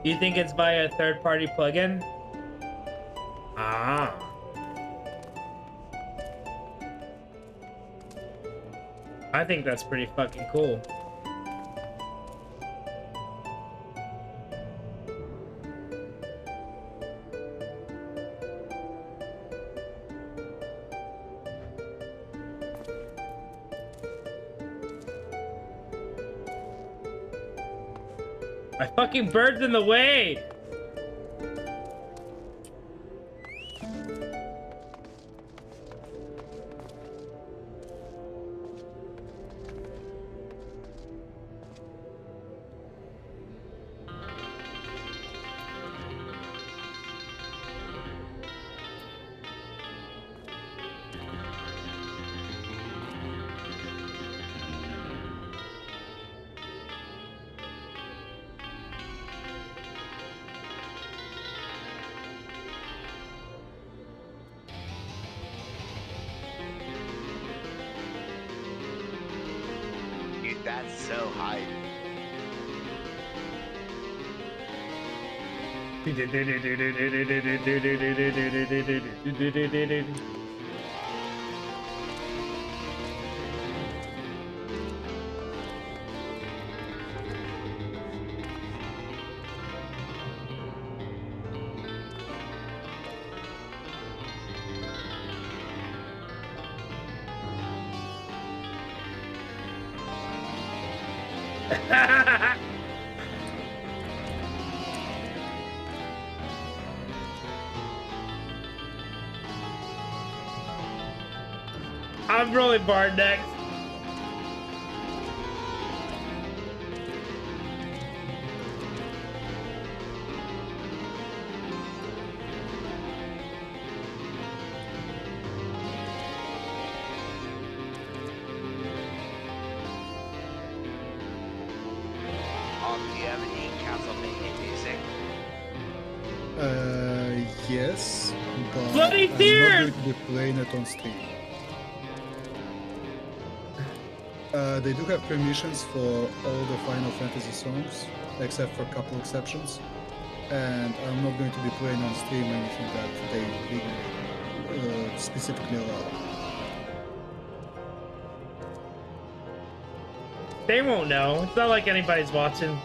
Do you think it's by a third-party plugin? Ah. I think that's pretty fucking cool. My fucking bird's in the way! Dude, that's so hype. I'm rolling Bard next. Do you have any Castlevania music? Yes, but Bloody I'm tears! not going to be playing it on stream. They do have permissions for all the Final Fantasy songs, except for a couple exceptions. and I'm not going to be playing on stream anything that they specifically allow. They won't know. It's not like anybody's watching.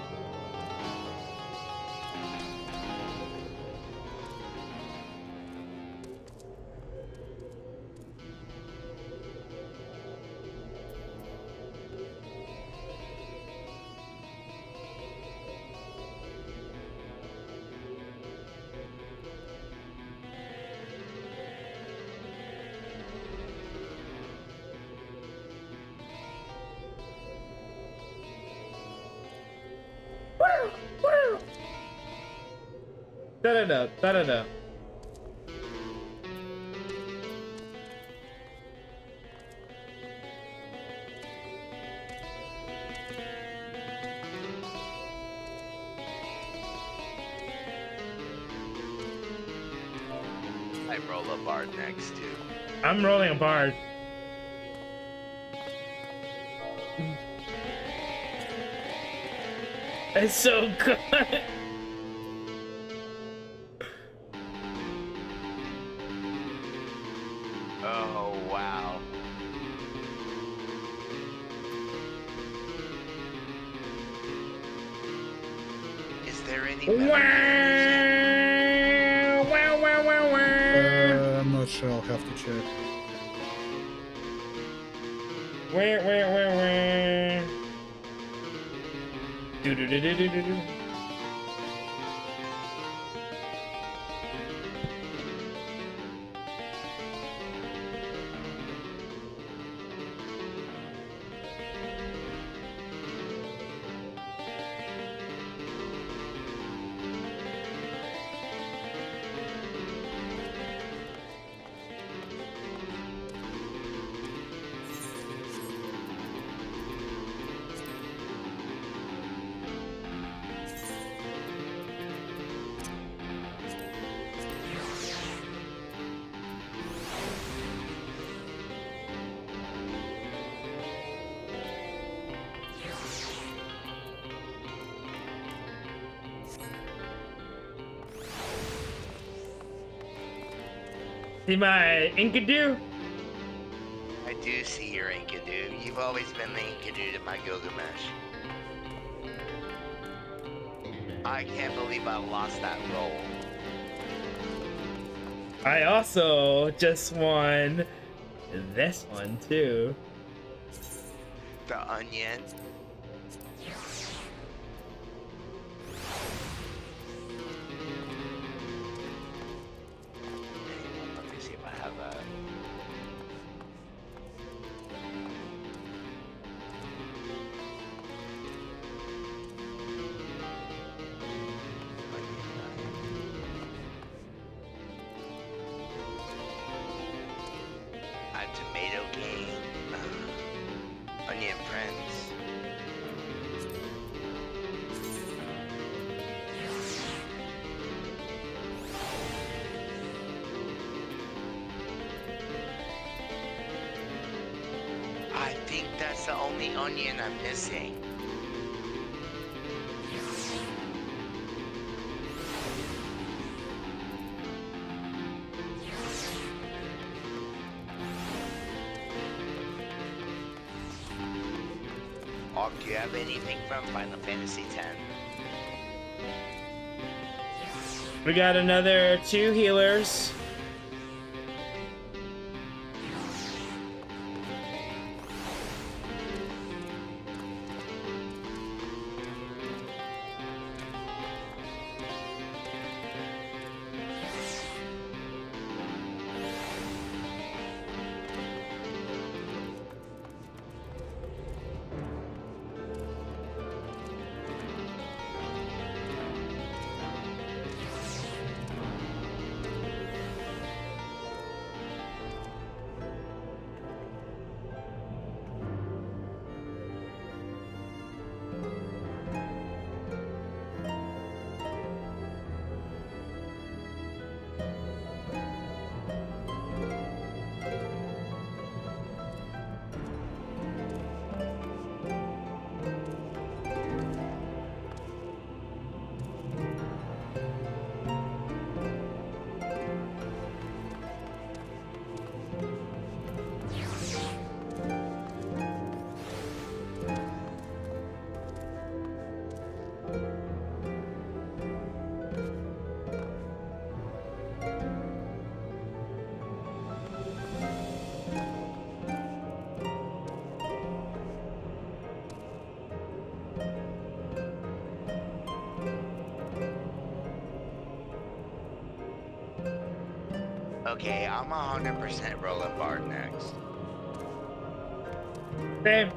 Da-da-da, da-da-da. I roll a bard next too. I'm rolling a bard. It's so good. Oh, wow. Is there any I'm not sure, I'll have to check. Where? Do. See my Inkadu? I do see your Inkadu. You've always been the Inkadu to my Gilgamesh. I can't believe I lost that roll. I also just won this one too. The onion. Let me see if I have that. Tomato King, Onion Prince. I think that's the only onion I'm missing. Do you have anything from Final Fantasy X? We got another 2 healers. Okay, I'm 100% rolling Bard next. Same.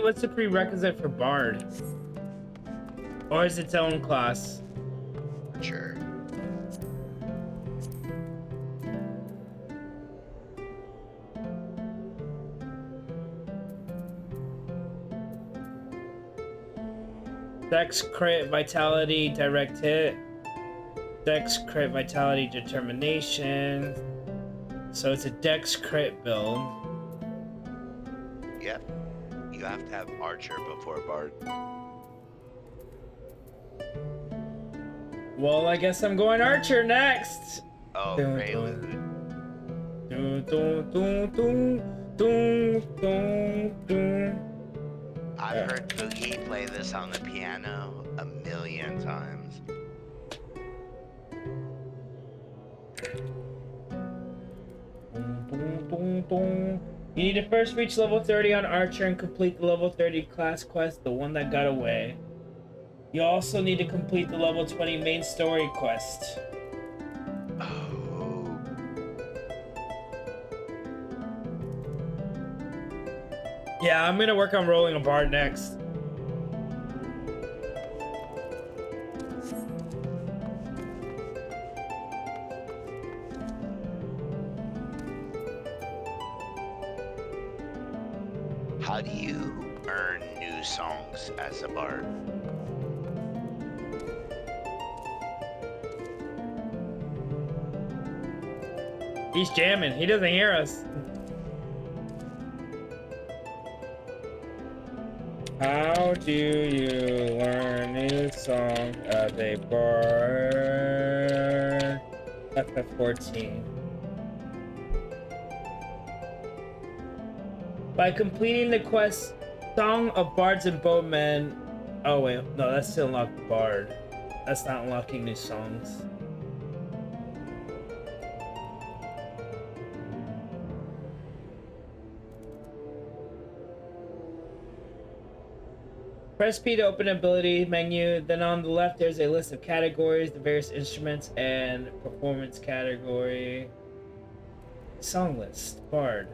What's the prerequisite for Bard? Or is it its own class? Sure. Dex, crit, vitality, direct hit. Dex, crit, vitality, determination. So it's a Dex crit build. Yep. You have to have Archer before Bard. Well, I guess I'm going Archer next. Oh, Dun, Prelude. Dun, dun, dun, dun, dun, dun, dun. I've heard Poogie play this on the piano 1,000,000 times. Dun, dun, dun. You need to first reach level 30 on Archer and complete the level 30 class quest, the one that got away. You also need to complete the level 20 main story quest. Oh. Yeah, I'm gonna work on rolling a Bard next. How do you earn new songs as a Bard? He's jamming. He doesn't hear us. How do you learn new songs as a Bard? FF14. By completing the quest Song of Bards and Bowmen. Oh wait, no, that's still unlocked Bard. That's not unlocking new songs. Press P to open ability menu. Then on the left, there's a list of categories, the various instruments, and performance category. Song list, Bard.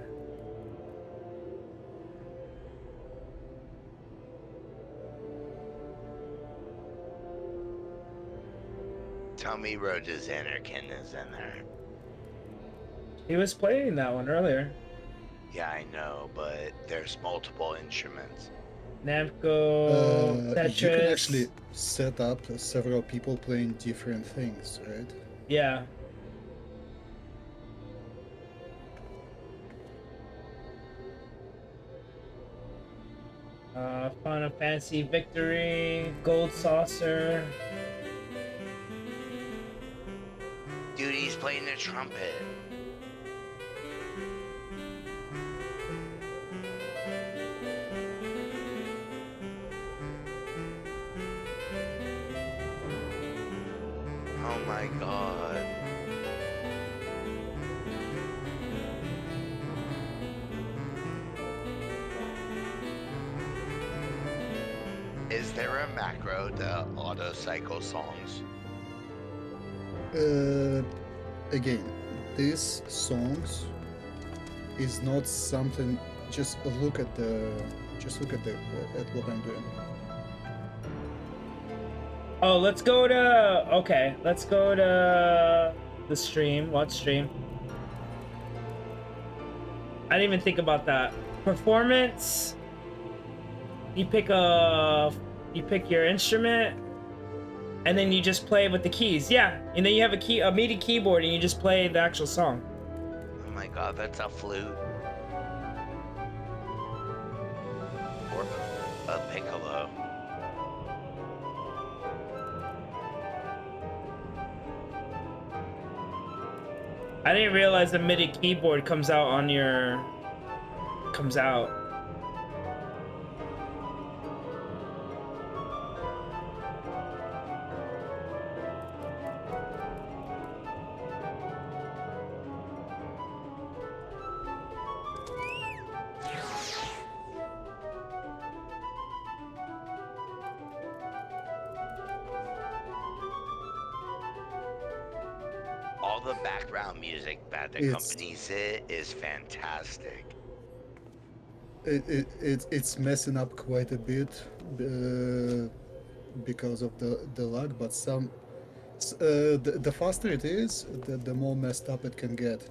Tell me Roja's Anarchin is in there. He was playing that one earlier. Yeah, I know, but there's multiple instruments. Namco, Tetris. You can actually set up several people playing different things, right? Yeah. Final Fantasy Victory, Gold Saucer. Dude, he's playing the trumpet. Oh my god. Is there a macro to auto cycle songs? Again, these songs is not something. Just look at the. Just look at what I'm doing. Oh, let's go to. Okay, let's go to the stream. Watch stream. I didn't even think about that. Performance. You pick your instrument, and then you just play with the keys. Yeah, and then you have a MIDI keyboard, and you just play the actual song. Oh my god, that's a flute. Or a piccolo. I didn't realize the MIDI keyboard comes out. All the background music that accompanies it is fantastic. It's messing up quite a bit because of the lag, but the faster it is, the more messed up it can get.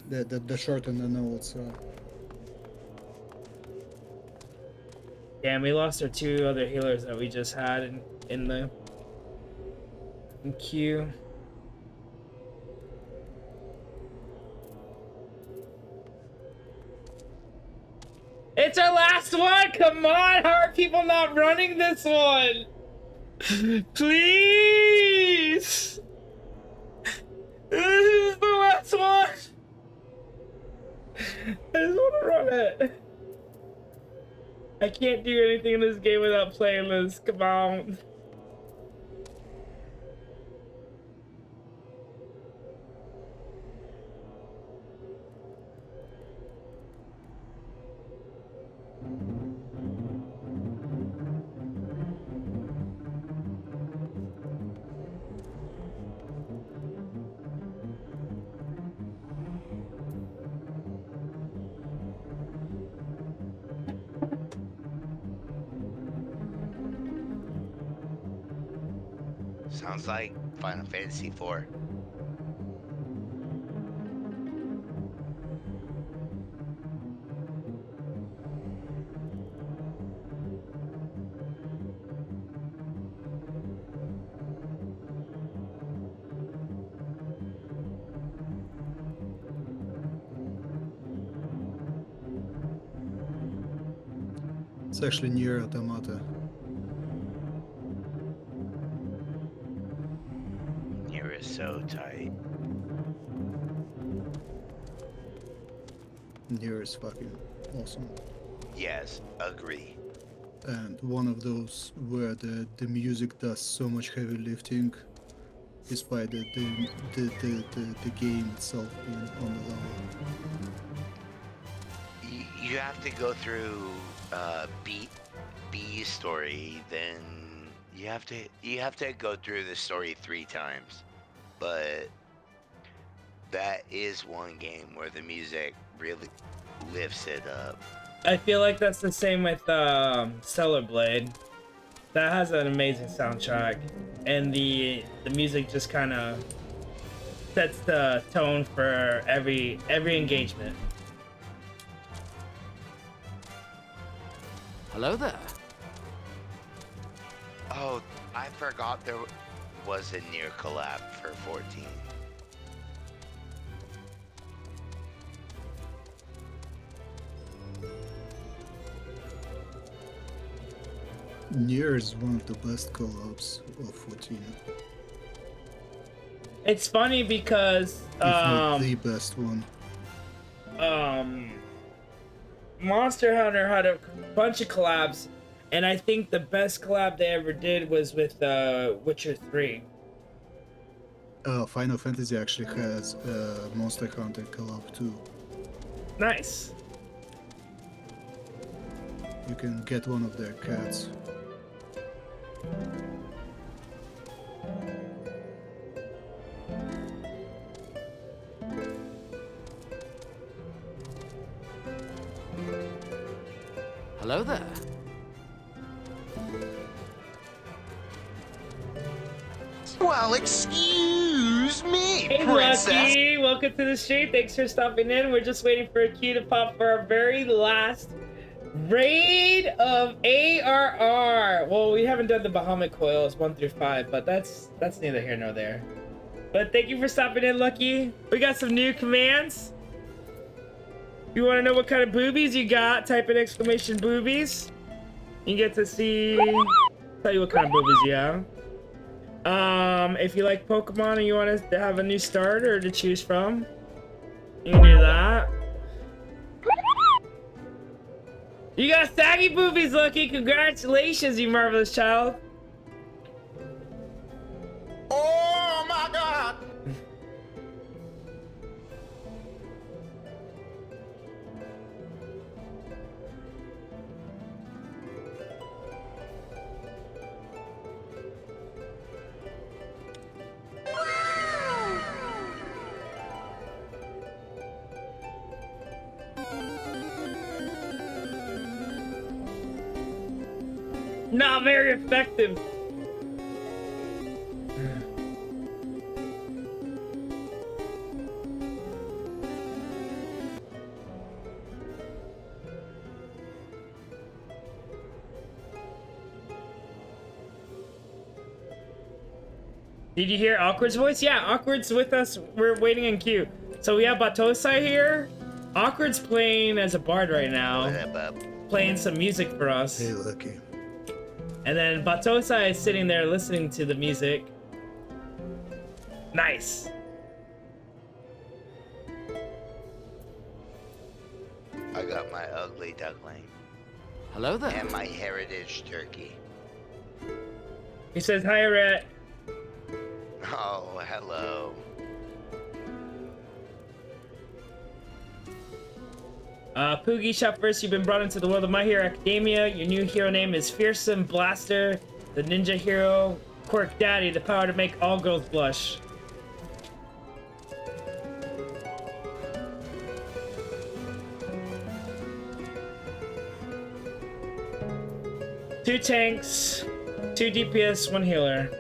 The shorter the notes are. Damn, we lost our 2 other healers that we just had in queue. It's our last one! Come on! How are people not running this one? Please! This is the last one! I just want to run it. I can't do anything in this game without playing this. Come on. Sounds like Final Fantasy IV. It's actually Nier Automata. Nier is so tight. Nier is fucking awesome. Yes, agree. And one of those where the music does so much heavy lifting, despite the game itself being on the level. You have to go through B story, then you have to go through the story 3 times. But that is one game where the music really lifts it up. I feel like that's the same with Stellar Blade. That has an amazing soundtrack, and the music just kind of sets the tone for every engagement. Hello there. Oh, I forgot there was a Nier collab for 14. Nier is one of the best collabs of 14. It's funny because if not the best one. Monster Hunter had a bunch of collabs, and I think the best collab they ever did was with Witcher 3. Final Fantasy actually has a Monster Hunter collab too. Nice. You can get one of their cats. Hello there. Well, excuse Excuse me, Hey, princess. Lucky! Welcome to the stream. Thanks for stopping in. We're just waiting for a queue to pop for our very last raid of ARR. Well, we haven't done the Bahamut coils 1 through 5, but that's neither here nor there. But thank you for stopping in, Lucky. We got some new commands. If you want to know what kind of boobies you got, type in exclamation boobies. You get to see, tell you what kind of boobies you have. If you like Pokemon and you want us to have a new starter to choose from, you can do that. You got saggy boobies, Lucky. Congratulations, you marvelous child. Oh my god! Not very effective. Did you hear Awkward's voice? Yeah, Awkward's with us. We're waiting in queue. So we have Batosai here. Awkward's playing as a bard right now. Playing some music for us. Hey, Lucky. And then Batosai is sitting there listening to the music. Nice. I got my ugly duckling. Hello there. And my heritage turkey. He says, hi, Rat. Oh, hello. Poogie, shot first. You've been brought into the world of My Hero Academia. Your new hero name is Fearsome Blaster, the ninja hero. Quirk Daddy, the power to make all girls blush. Two tanks, 2 DPS, 1 healer.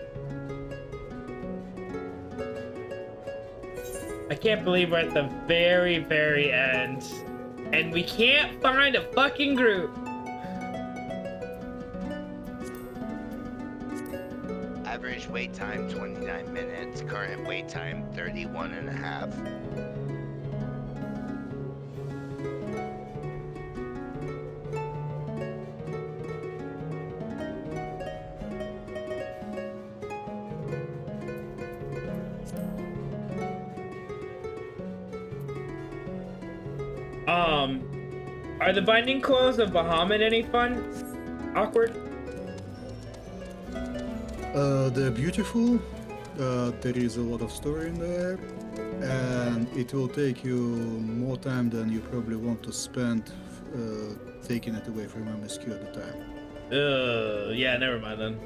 I can't believe we're at the very, very end. And we can't find a fucking group. Average wait time 29 minutes. Current wait time 31 and a half. Are the binding coils of Bahamut any fun? Awkward? They're beautiful. There is a lot of story in there, and it will take you more time than you probably want to spend taking it away from MSQ at the time. Yeah, never mind then.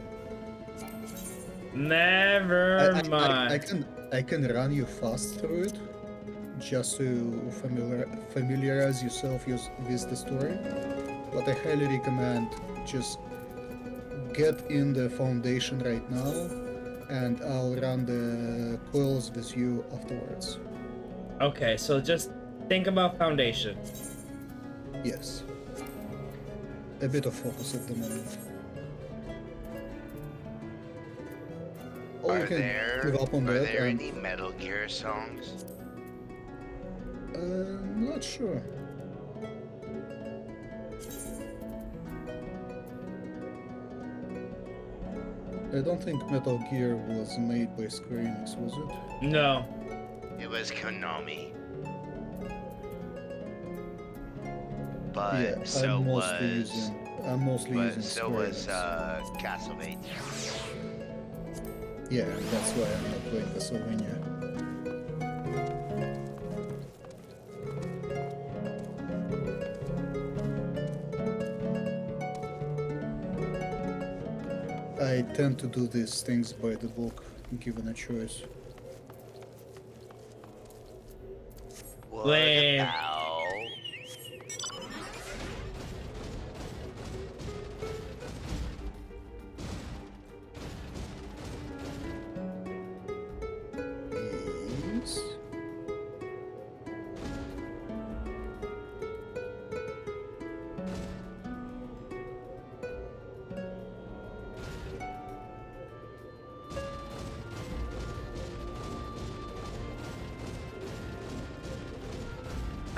Never mind. I can run you fast through it, just to familiarize yourself with the story. But I highly recommend just get in the foundation right now, and I'll run the coils with you afterwards. Okay, so just think about foundation. Yes. A bit of focus at the moment. Are there any Metal Gear songs? Not sure. I don't think Metal Gear was made by Square Enix, was it? No. It was Konami. But yeah, so I'm mostly using so Square was Enix. Castlevania. Yeah, that's why I'm not playing Castlevania. I tend to do these things by the book, given a choice. Lame.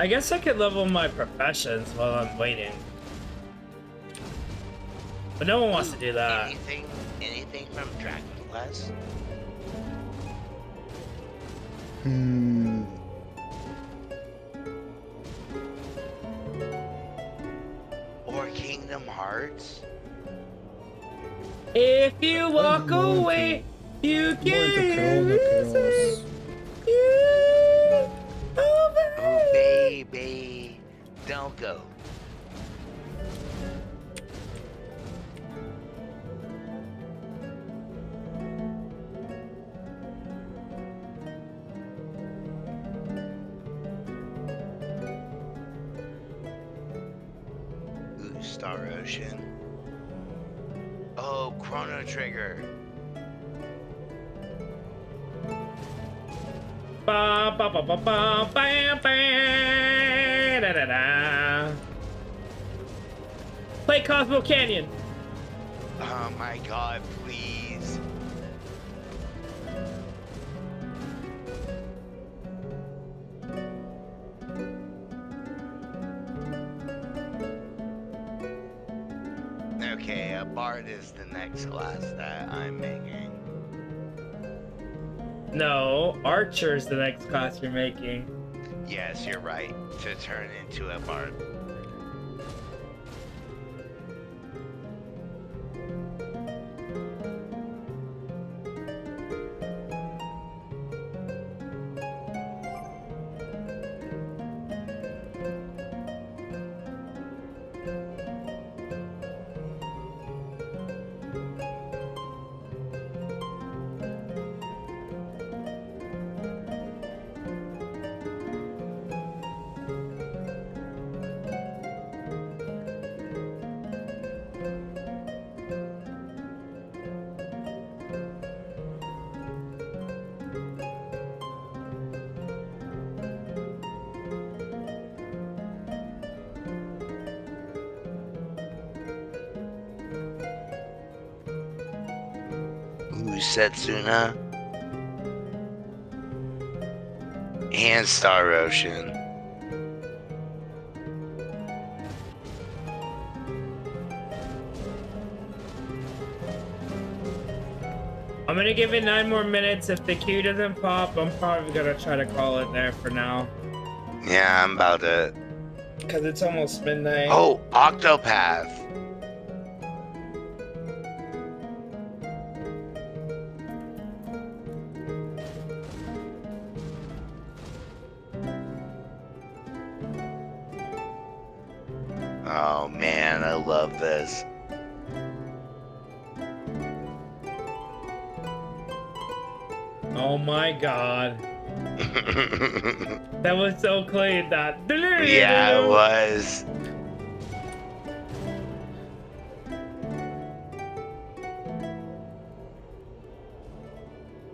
I guess I could level my professions while I'm waiting. But no one wants to do that. Anything from Dragon Quest? Or Kingdom Hearts? If you walk away, you can lose me. Oh, baby. Don't go. Ooh, Star Ocean. Oh, Chrono Trigger. Ba ba ba ba ba bam bam da da da. Play Cosmo Canyon. Oh my god, please. Okay, a bard is the next class that I'm making. No, Archer's the next class you're making. Yes, you're right. To turn into a bard. Setsuna and Star Ocean. I'm gonna give it 9 more minutes. If the queue doesn't pop, I'm probably gonna try to call it there for now. Yeah, I'm about to. Because it's almost midnight. Oh, Octopath. Oh man, I love this. Oh my god. That was so clean, that. Yeah, it was.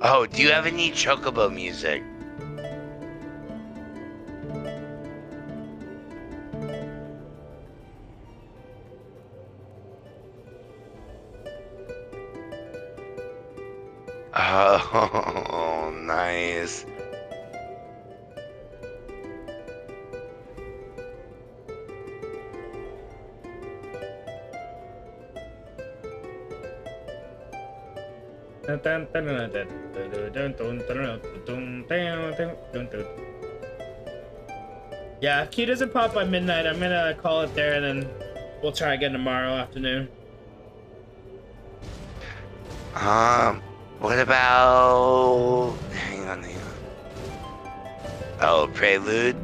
Oh, do you have any Chocobo music? Oh, nice. Yeah, if Q doesn't pop by midnight, I'm gonna call it there and then we'll try again tomorrow afternoon. What about... Hang on. Oh, Prelude?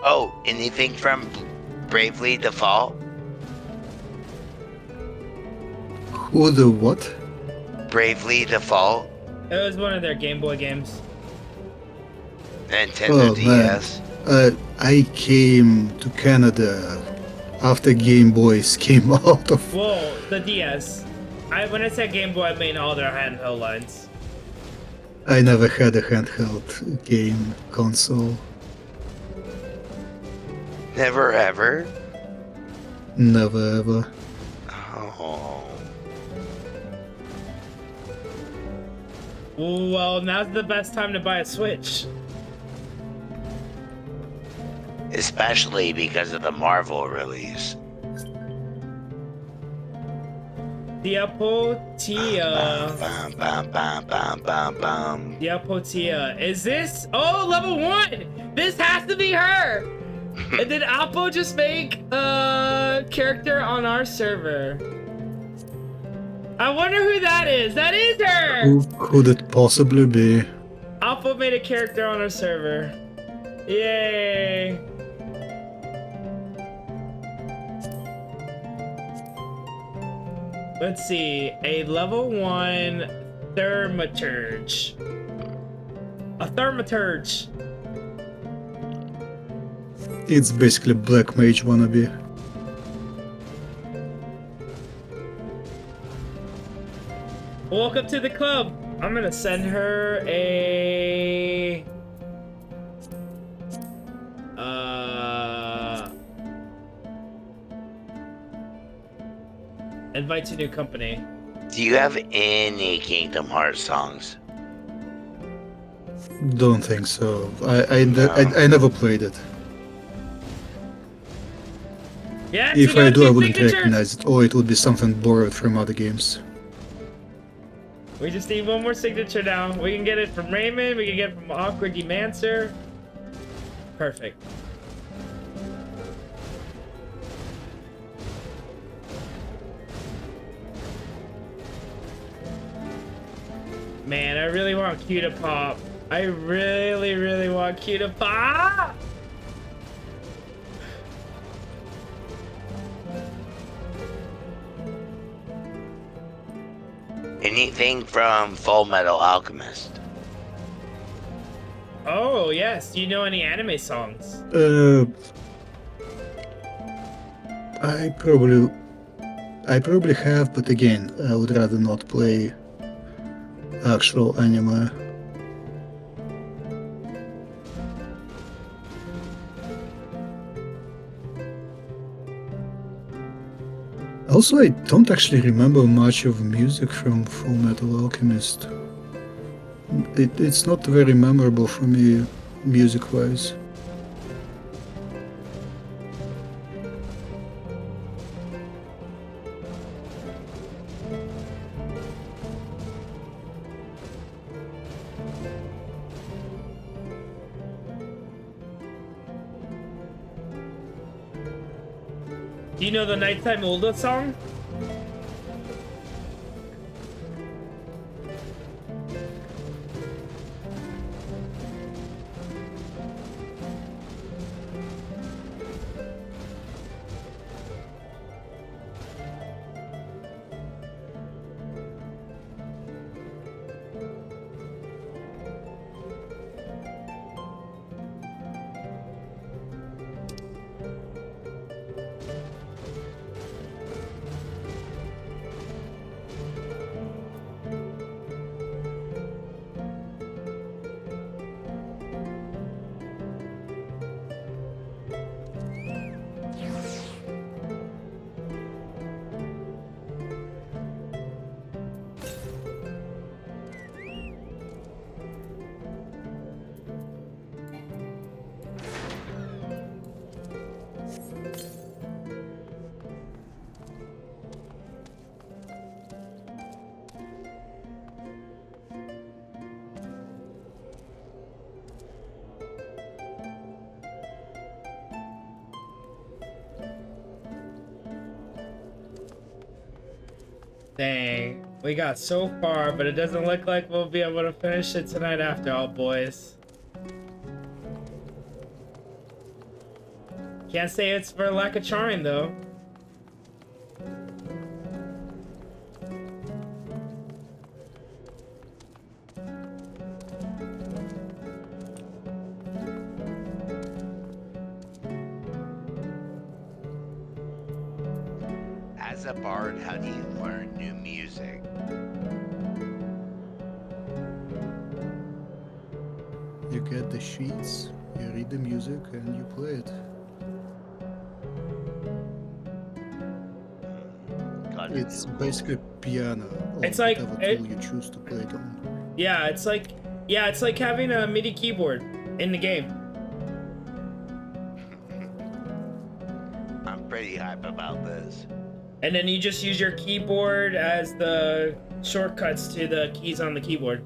Oh, anything from Bravely Default? Who the what? Bravely Default? It was one of their Game Boy games. Oh Nintendo man, DS. I came to Canada after Game Boys came out of. Whoa, the DS. When I said Game Boy, I mean all their handheld lines. I never had a handheld game console. Never ever? Never ever. Oh. Well, now's the best time to buy a Switch. Especially because of the Marvel release. Diapotia. Bum, bum, bum, bum, bum, bum. Diapotia. Is this? Oh, level 1! This has to be her! And did Alpo just make a character on our server? I wonder who that is. That is her! Who could it possibly be? Alpo made a character on our server. Yay! Let's see. A level 1 Thaumaturge. A Thaumaturge. It's basically Black Mage wannabe. Welcome to the club. I'm gonna send her a invite to new company. Do you have any Kingdom Hearts songs? Don't think so. I never played it. Yes, If I do, I wouldn't signature. recognize it, or it would be something borrowed from other games. We just need one more signature now. We can get it from Raymond. We can get it from Awkward Demancer. Perfect. Man, I really want Q to pop. I really, really want Q to pop. Anything from Full Metal Alchemist? Oh, yes. Do you know any anime songs? I probably have, but again, I would rather not play actual anime. Also, I don't actually remember much of music from Full Metal Alchemist. It's not very memorable for me, music-wise. Do you know the Nighttime Ulda song? Dang, we got so far, but it doesn't look like we'll be able to finish it tonight after all, boys. Can't say it's for lack of trying, though. as a bard, how do you learn new music? You get the sheets, you read the music, and you play it. It's basically piano, or It's like whatever tool you choose to play it on. Yeah, it's like having a MIDI keyboard in the game. I'm pretty hype about this. And then you just use your keyboard as the shortcuts to the keys on the keyboard.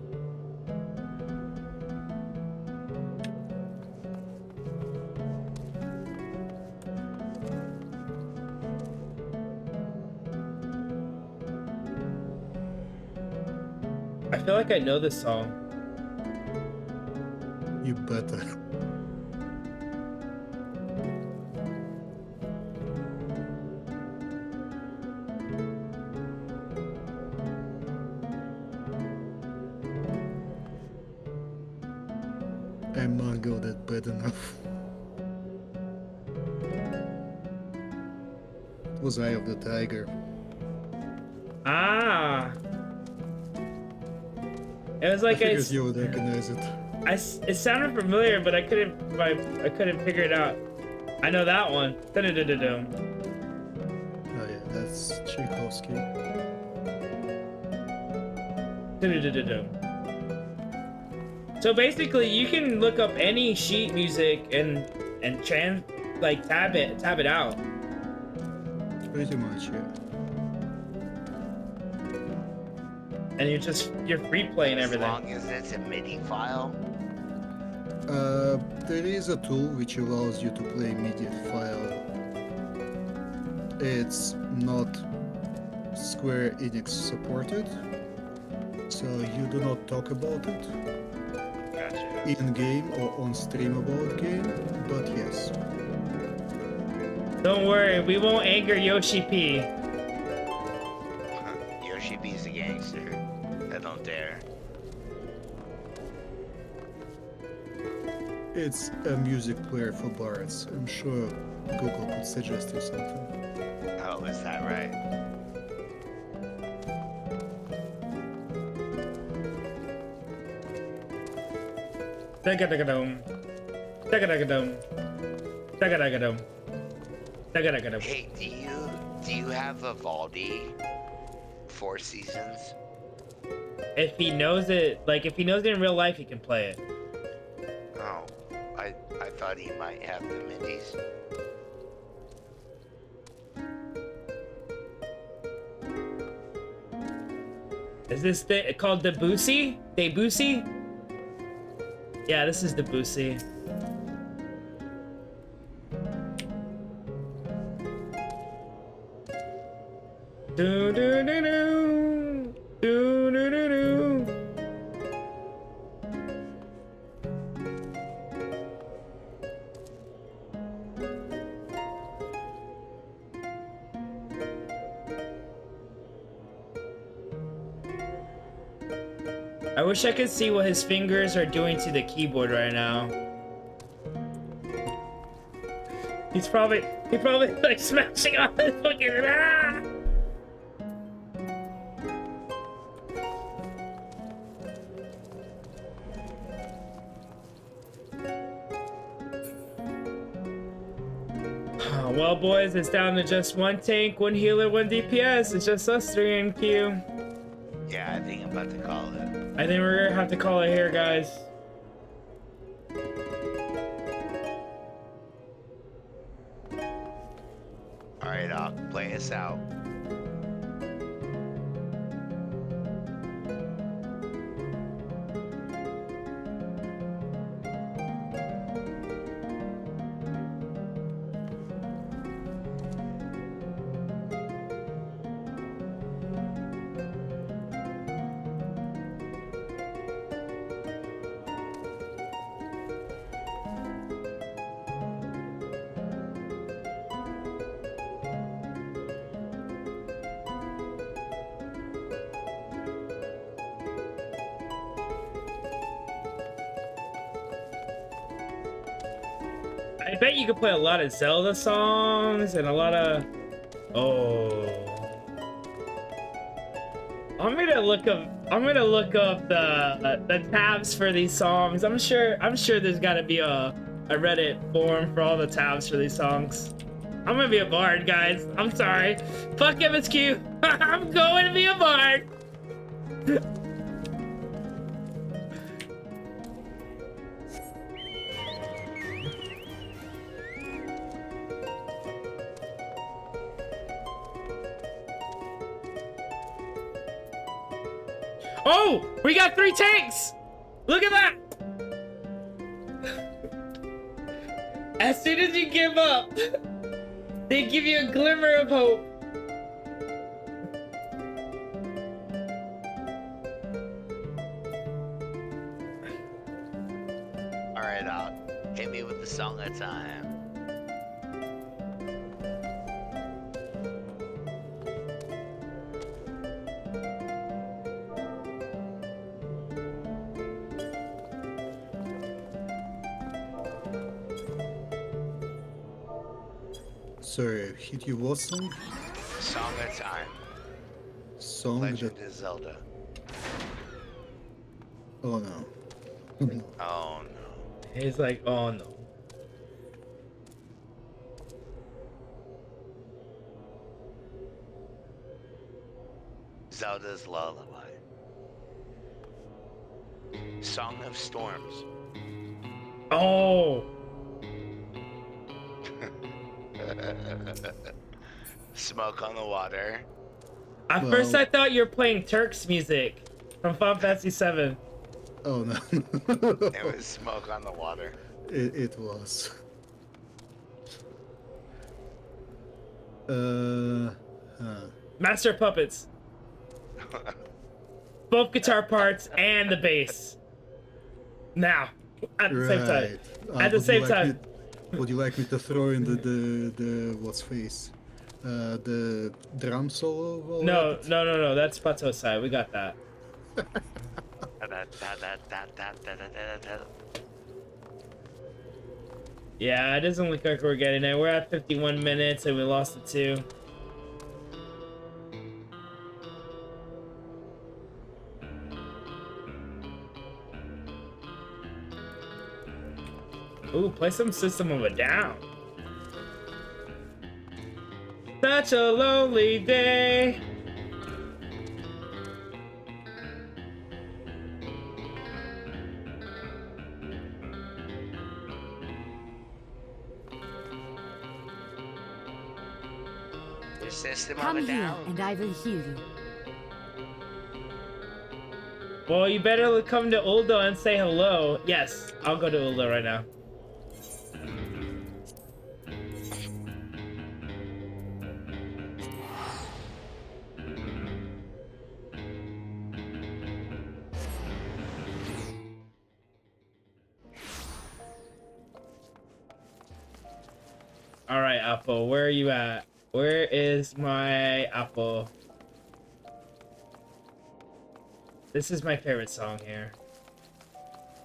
I feel like I know this song. You better. I'm not good at bad enough. It was Eye of the Tiger. Ah. It was like I figured you would recognize it. It sounded familiar, but I couldn't figure it out. I know that one. Da-da-da-da-dum. Oh yeah, that's Tchaikovsky. Da-da-da-da-dum. So basically, you can look up any sheet music and tab it out. Pretty much, yeah. And you're free playing everything. As long as it's a MIDI file. There is a tool which allows you to play MIDI file. It's not Square Enix supported, so you do not talk about it in game or on stream about game, but yes. Don't worry, we won't anger Yoshi P. Yoshi P's a gangster. I don't dare. It's a music player for bards. I'm sure Google could suggest you something. Oh, is that right? Dagadagadaum. Dagadagadaum. Dagadagadaum. Dagadagadaum. Hey, do you have Vivaldi? Four Seasons? If he knows it, if he knows it in real life, he can play it. Oh, I thought he might have the midis. Is this called Debussy? Debussy? Yeah, this is Debussy. Do do do do do do do do. I wish I could see what his fingers are doing to the keyboard right now. He's probably like smashing on his fucking Well, boys, it's down to just one tank, one healer, one DPS. It's just us three in queue. Yeah, I think I'm about to call it. I think we're gonna have to call it here, guys. Alright, I'll play us out. I bet you could play a lot of Zelda songs and a lot of... Oh... I'm gonna look up the tabs for these songs. I'm sure there's gotta be a Reddit forum for all the tabs for these songs. I'm gonna be a bard, guys. I'm sorry. Fuck MSQ. I'm going to be a bard. Oh, we got 3 tanks. Look at that. As soon as you give up, they give you a glimmer of hope. Alright, hit me with the song of time. Sorry, hit you what song? Song of time. Song Legend that... of Zelda. Oh no. Oh no. He's like, oh no. Zelda's Lullaby. Song of Storms. Oh. Smoke on the Water. At first I thought you were playing Turk's music from Fanstasy XIV. Oh no. It was Smoke on the Water. It was. Master of Puppets. Both guitar parts and the bass. Now, at the same time. At the same time. Would you like me to throw in the what's face? The drum solo? No. That's Pato side. We got that. Yeah, it doesn't look like we're getting it. We're at 51 minutes and we lost it too. Ooh, play some System of a Down. Such a lonely day. System Come of a here, Down. and I will heal you. Well, you better come to Uldo and say hello. Yes, I'll go to Uldo right now. All right, Apple, where are you at? Where is my Apple? This is my favorite song here.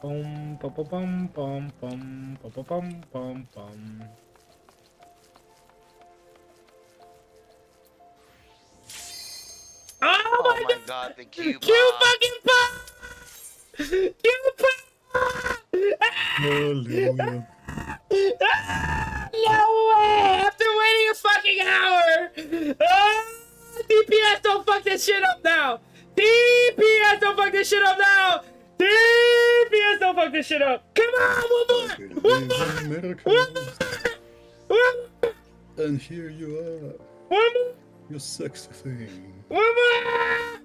Boom, boom, boom, boom, boom, boom, boom, boom, boom. Oh my God, the Q Q fucking pop! Q pop! Hallelujah. No way! After waiting a fucking hour! DPS, don't fuck this shit up now! DPS, don't fuck this shit up now! DPS, don't fuck this shit up! Come on, one more! One more! One more! And here you are. One more! You sexy thing. One more!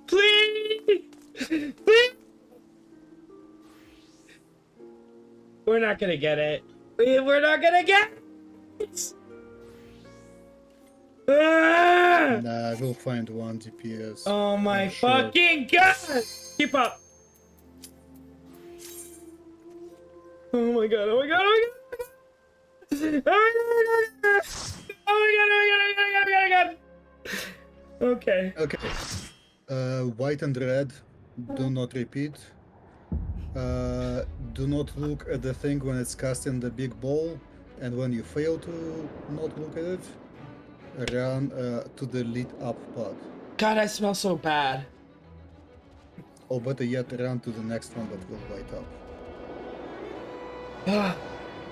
Please! Please! We're not gonna get it. We're not gonna get it! Nah, we'll find one DPS. Oh my I'm sure. fucking god! Keep up! Oh my god, oh my god, oh my god! Oh my god, oh my god! Oh my god! Okay. Okay. White and red, do not repeat. Do not look at the thing when it's casting the big ball, and when you fail to not look at it, run to the lit up pod. God, I smell so bad. Or better yet, run to the next one that will light up.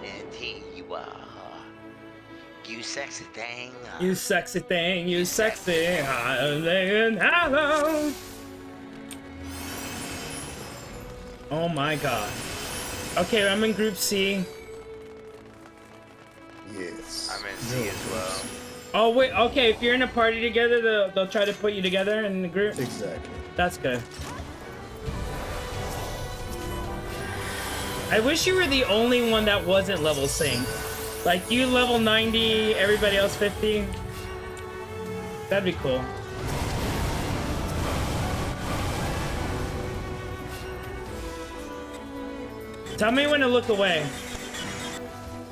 And here you are. You sexy thing. You sexy thing, you sexy. Hello. Oh my god. Okay, I'm in Group C. Yes. I'm in C as well. Oh wait, okay, if you're in a party together, they'll try to put you together in the group? Exactly. That's good. I wish you were the only one that wasn't level synced. Like, you level 90, everybody else 50. That'd be cool. Tell me when to look away.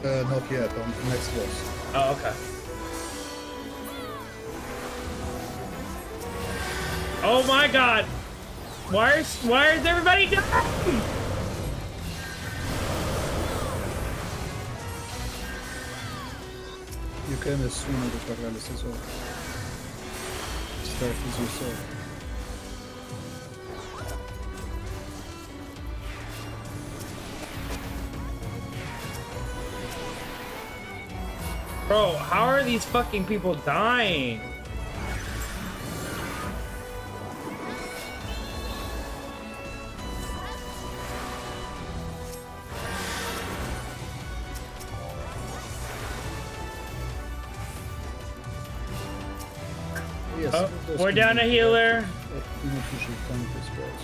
Not yet, on the next boss. Oh, okay. Oh my god! Why is everybody dying? You can assume the paralysis or start with yourself. Bro, how are these fucking people dying? Yes, Oh, those we're can down be a healer. Inofficial counter spells.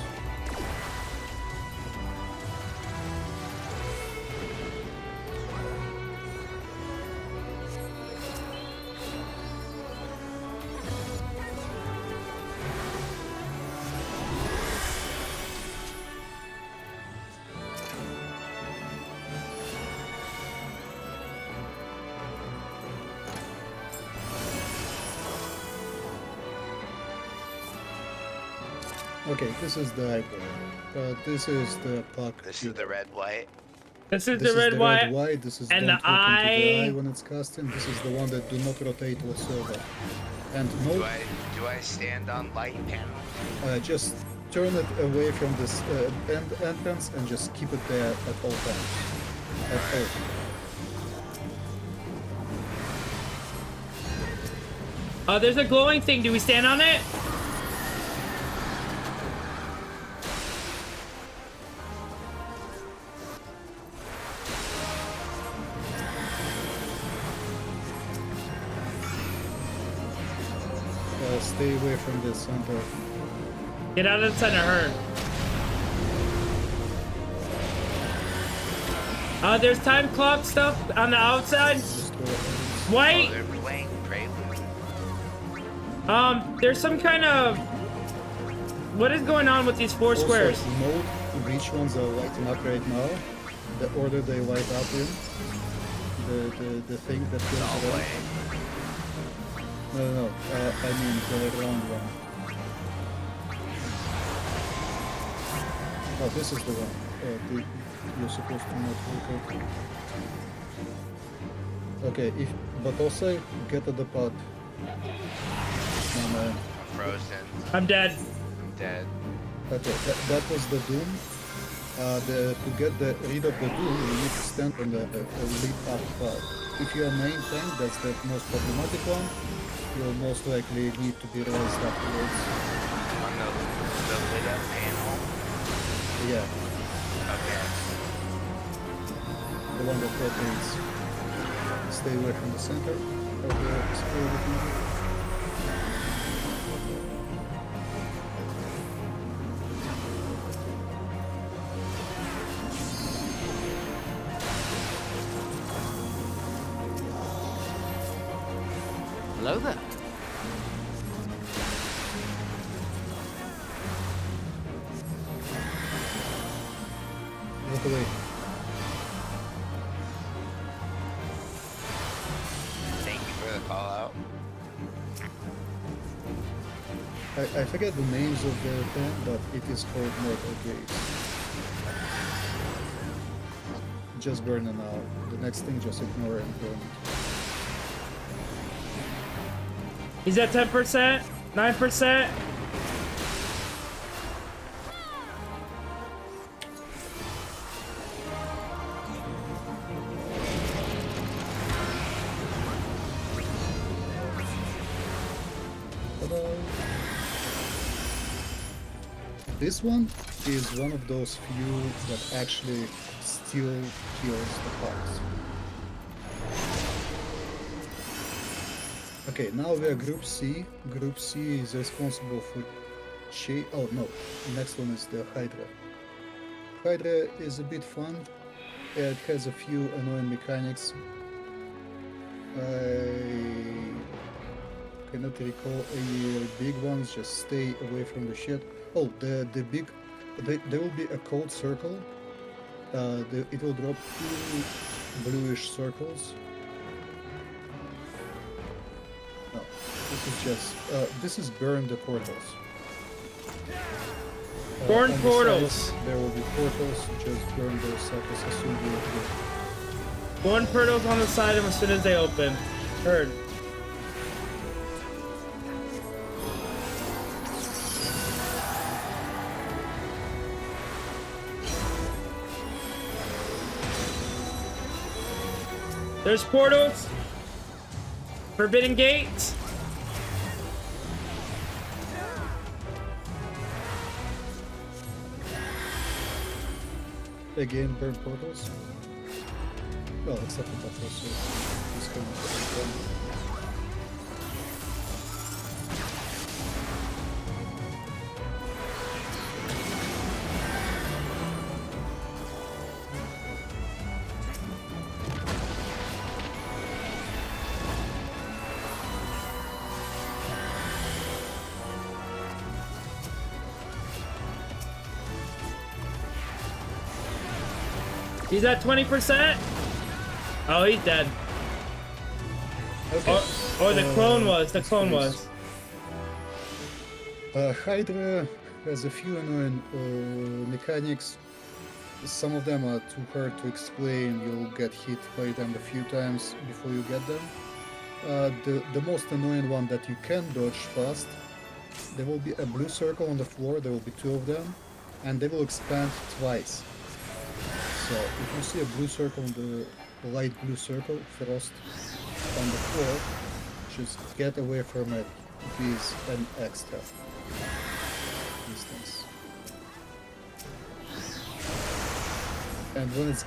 Okay, this is the eyeball. This is the puck. This is the red white. This is the red white. This is and don't the look into the eye. eye when it's casting. This is the one that do not rotate whatsoever. And no. Do I stand on light panel? Just turn it away from this entrance and just keep it there at all times. At all. There's a glowing thing. Do we stand on it? Stay away from the center. Get out of the center, her. There's time clock stuff on the outside. White. Oh, they're playing Prelude. There's some kind of. What is going on with these four squares? Note which ones are lighting up right now. The order they light up in. The thing that goes around. No, I mean the round one. Oh, this is the one. You're supposed to not look at. Okay, but also get at the pot. And, Frozen. I'm dead. I'm dead. Okay, that was the doom. To get rid of the doom, you need to stand on the lead up part. If you are main tank, that's the most problematic one. You'll most likely need to be raised afterwards. On the lit up panel? Yeah. Okay. The one that rotates. Stay away from the center of the spirit. Hello there. Look away. Thank you for the call out. I forget the names of the thing, but it is called Mortal Gates. Just burn it out. The next thing, just ignore it and burn it. He's at 10%. 9%. This one is one of those few that actually still kills the cards. Okay, now we are Group C. Group C is responsible for oh no, the next one is the Hydra. Hydra is a bit fun. It has a few annoying mechanics. I cannot recall any big ones, just stay away from the shit. Oh, there will be a cold circle. It will drop 2 bluish circles. No, this is just this is burn the portals. Burn on portles. The sides, there will be portals. Just burn those circles as soon as you open. Burn portals on the side of them as soon as they open. Heard. There's portals. Forbidden gates. Again, burn portals. Well, except for that also. It's going to be fun. He's at 20%. Oh, he's dead. Okay. Or the clone was. The clone was. Hydra has a few annoying mechanics. Some of them are too hard to explain. You'll get hit by them a few times before you get them. The most annoying one that you can dodge fast, there will be a blue circle on the floor. There will be 2 of them, and they will expand twice. So if you see a blue circle, the light blue circle, frost on the floor, just get away from it. It is an extra distance. And when it's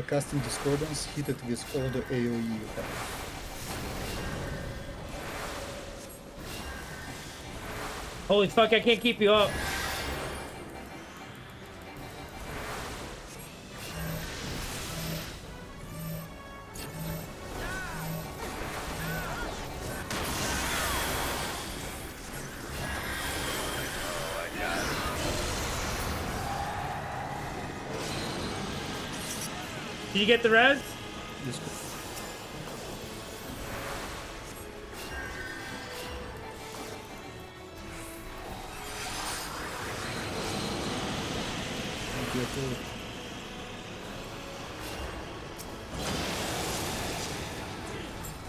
casting Discordance, hit it with all the AoE you have. Holy fuck, I can't keep you up. Did you get the res? Yes.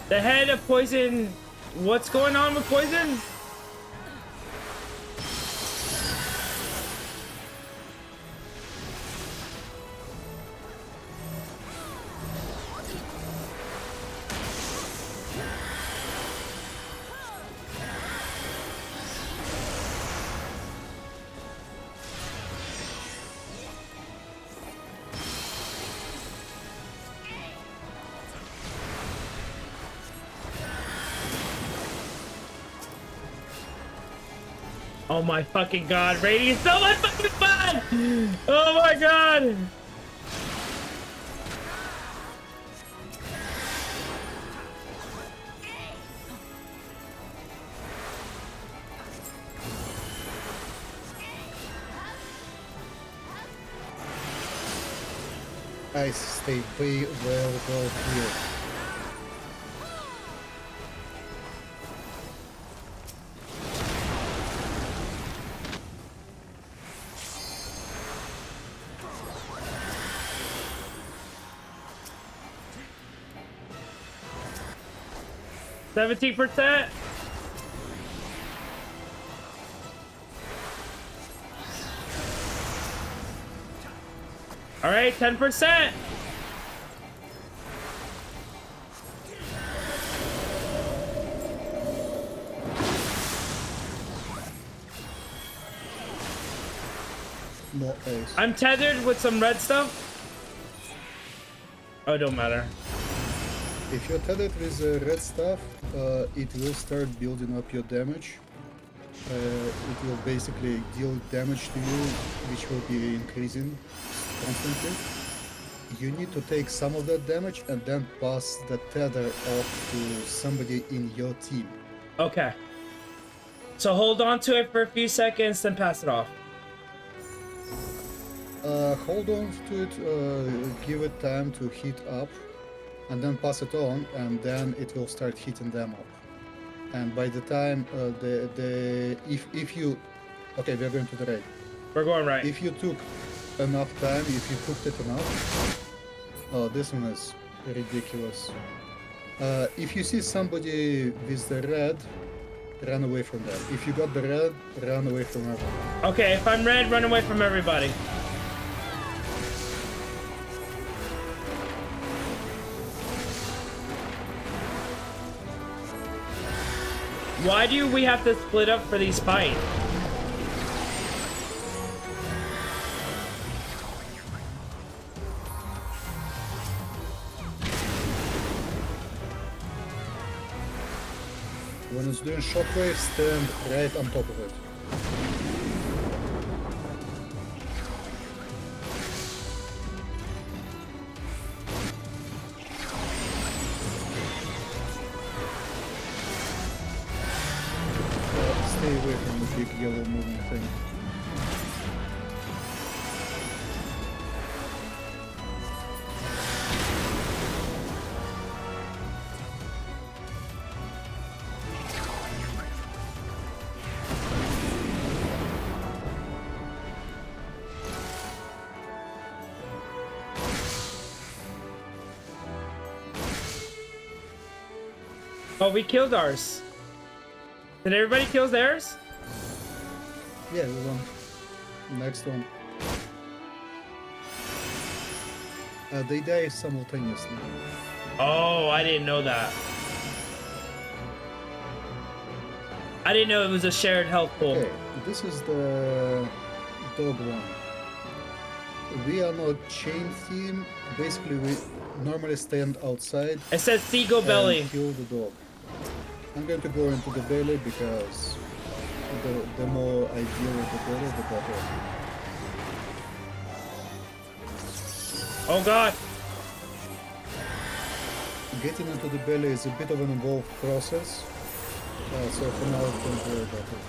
The head of poison. What's going on with poison? Oh my fucking god, raiding is so much fucking fun! Oh my god! I stay way well here. All right, 10%. No ace. I'm tethered with some red stuff. Oh, it don't matter. If you're tethered with red stuff, it will start building up your damage. It will basically deal damage to you, which will be increasing constantly. You need to take some of that damage and then pass the tether off to somebody in your team. Okay. So hold on to it for a few seconds, then pass it off. Hold on to it, give it time to heat up, and then pass it on, and then it will start heating them up. And by the time if you, okay, we're going to the right. We're going right. If you took enough time, if you cooked it enough, oh, this one is ridiculous. If you see somebody with the red, run away from them. If you got the red, run away from everyone. Okay, if I'm red, run away from everybody. Why do we have to split up for these fights? When it's doing shockwave, stand right on top of it. Stay away from the big yellow moving thing. Oh, we killed ours. Did everybody kill theirs? Yeah, we won. Next one. They die simultaneously. Oh, I didn't know that. I didn't know it was a shared health pool. Okay, this is the dog one. We are not chain theme. Basically, we normally stand outside. It says seagull belly. Kill the dog. I'm going to go into the belly because the more I deal with the belly, the better. Oh god! Getting into the belly is a bit of an involved process, so for now don't worry about it.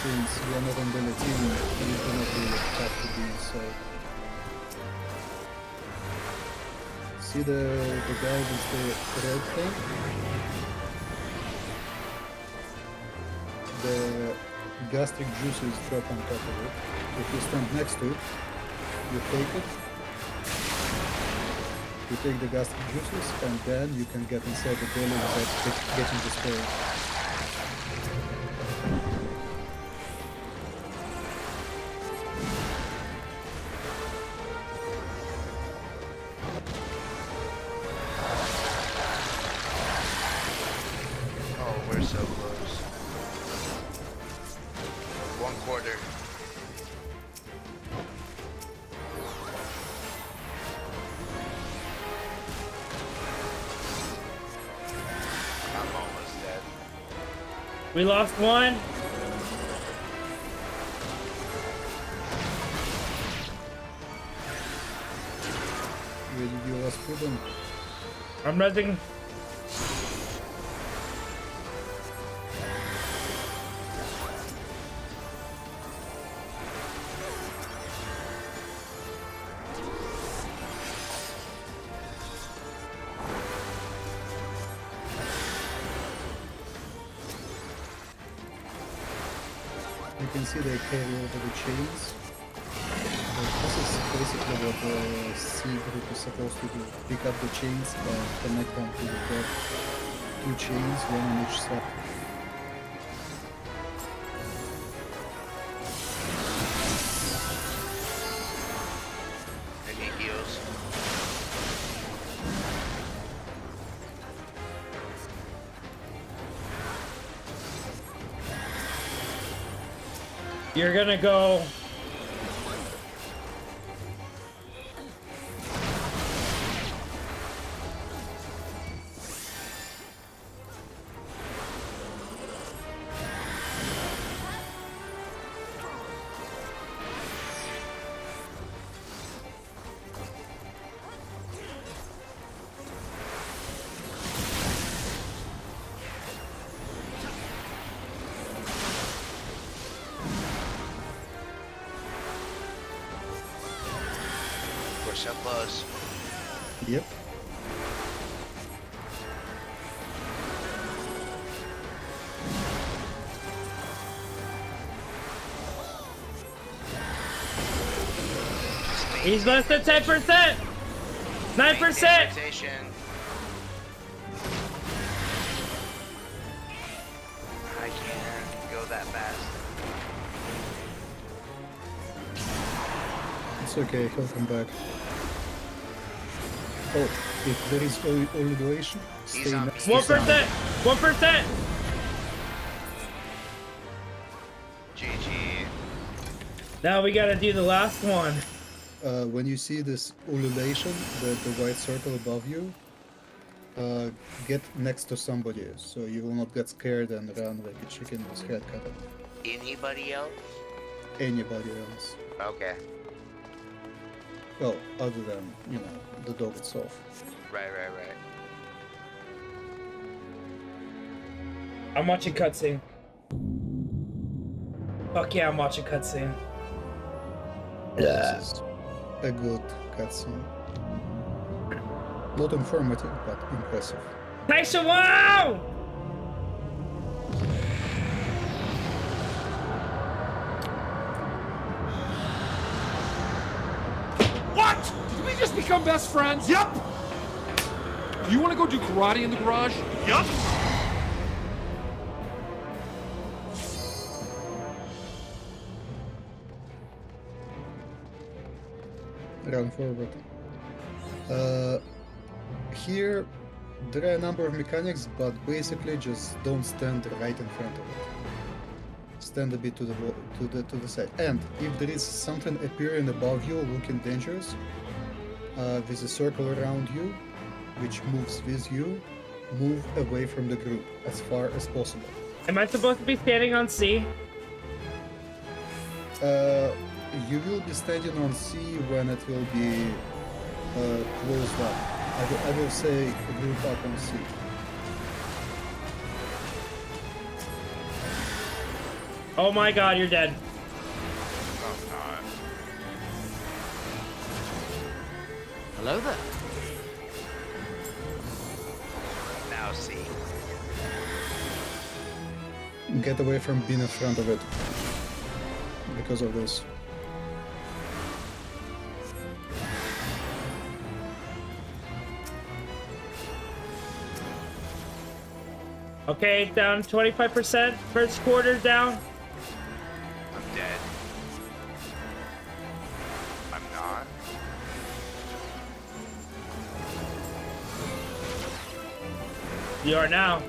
Since we are not on belly team, you cannot really have to be inside. See the guy with the red thing? The gastric juices drop on top of it. If you stand next to it, you take it. You take the gastric juices and then you can get inside the belly without getting destroyed. We lost one. Where did you last put them? I'm rezzing. You can see they carry over the chains. This is basically what the C group is supposed to do. Pick up the chains and connect them to the dead. 2 chains, 1 on each side. You're gonna go. We're so close. Yep. He's less than 10%. 9%. Rotation. I can't go that fast. It's okay, he'll come back. Oh, if there is only duration, stay next to 1%. 1%. GG. Now we gotta do the last one. When you see this ululation, the white circle above you, get next to somebody, so you will not get scared and run like a chicken with head cut off. Anybody else? Anybody else. Okay. Well, other than, you know, the dog itself. Right. I'm watching cutscene. Fuck yeah, I'm watching cutscene. This is a good cutscene. Not informative, but impressive. Taisha, wow! What? Did we just become best friends? Yup! You want to go do karate in the garage? Yup! Run forward. Here, there are a number of mechanics, but basically just don't stand right in front of it. Stand a bit to the side. And if there is something appearing above you looking dangerous, there's a circle around you, which moves with you. Move away from the group as far as possible. Am I supposed to be standing on C? You will be standing on C when it will be closed up. I will say group up on C. Oh my god, you're dead. Oh god. Hello there. Now see. Get away from being in front of it. Because of this. Okay, down 25%. First quarter's down. I'm dead. I'm not. You are now.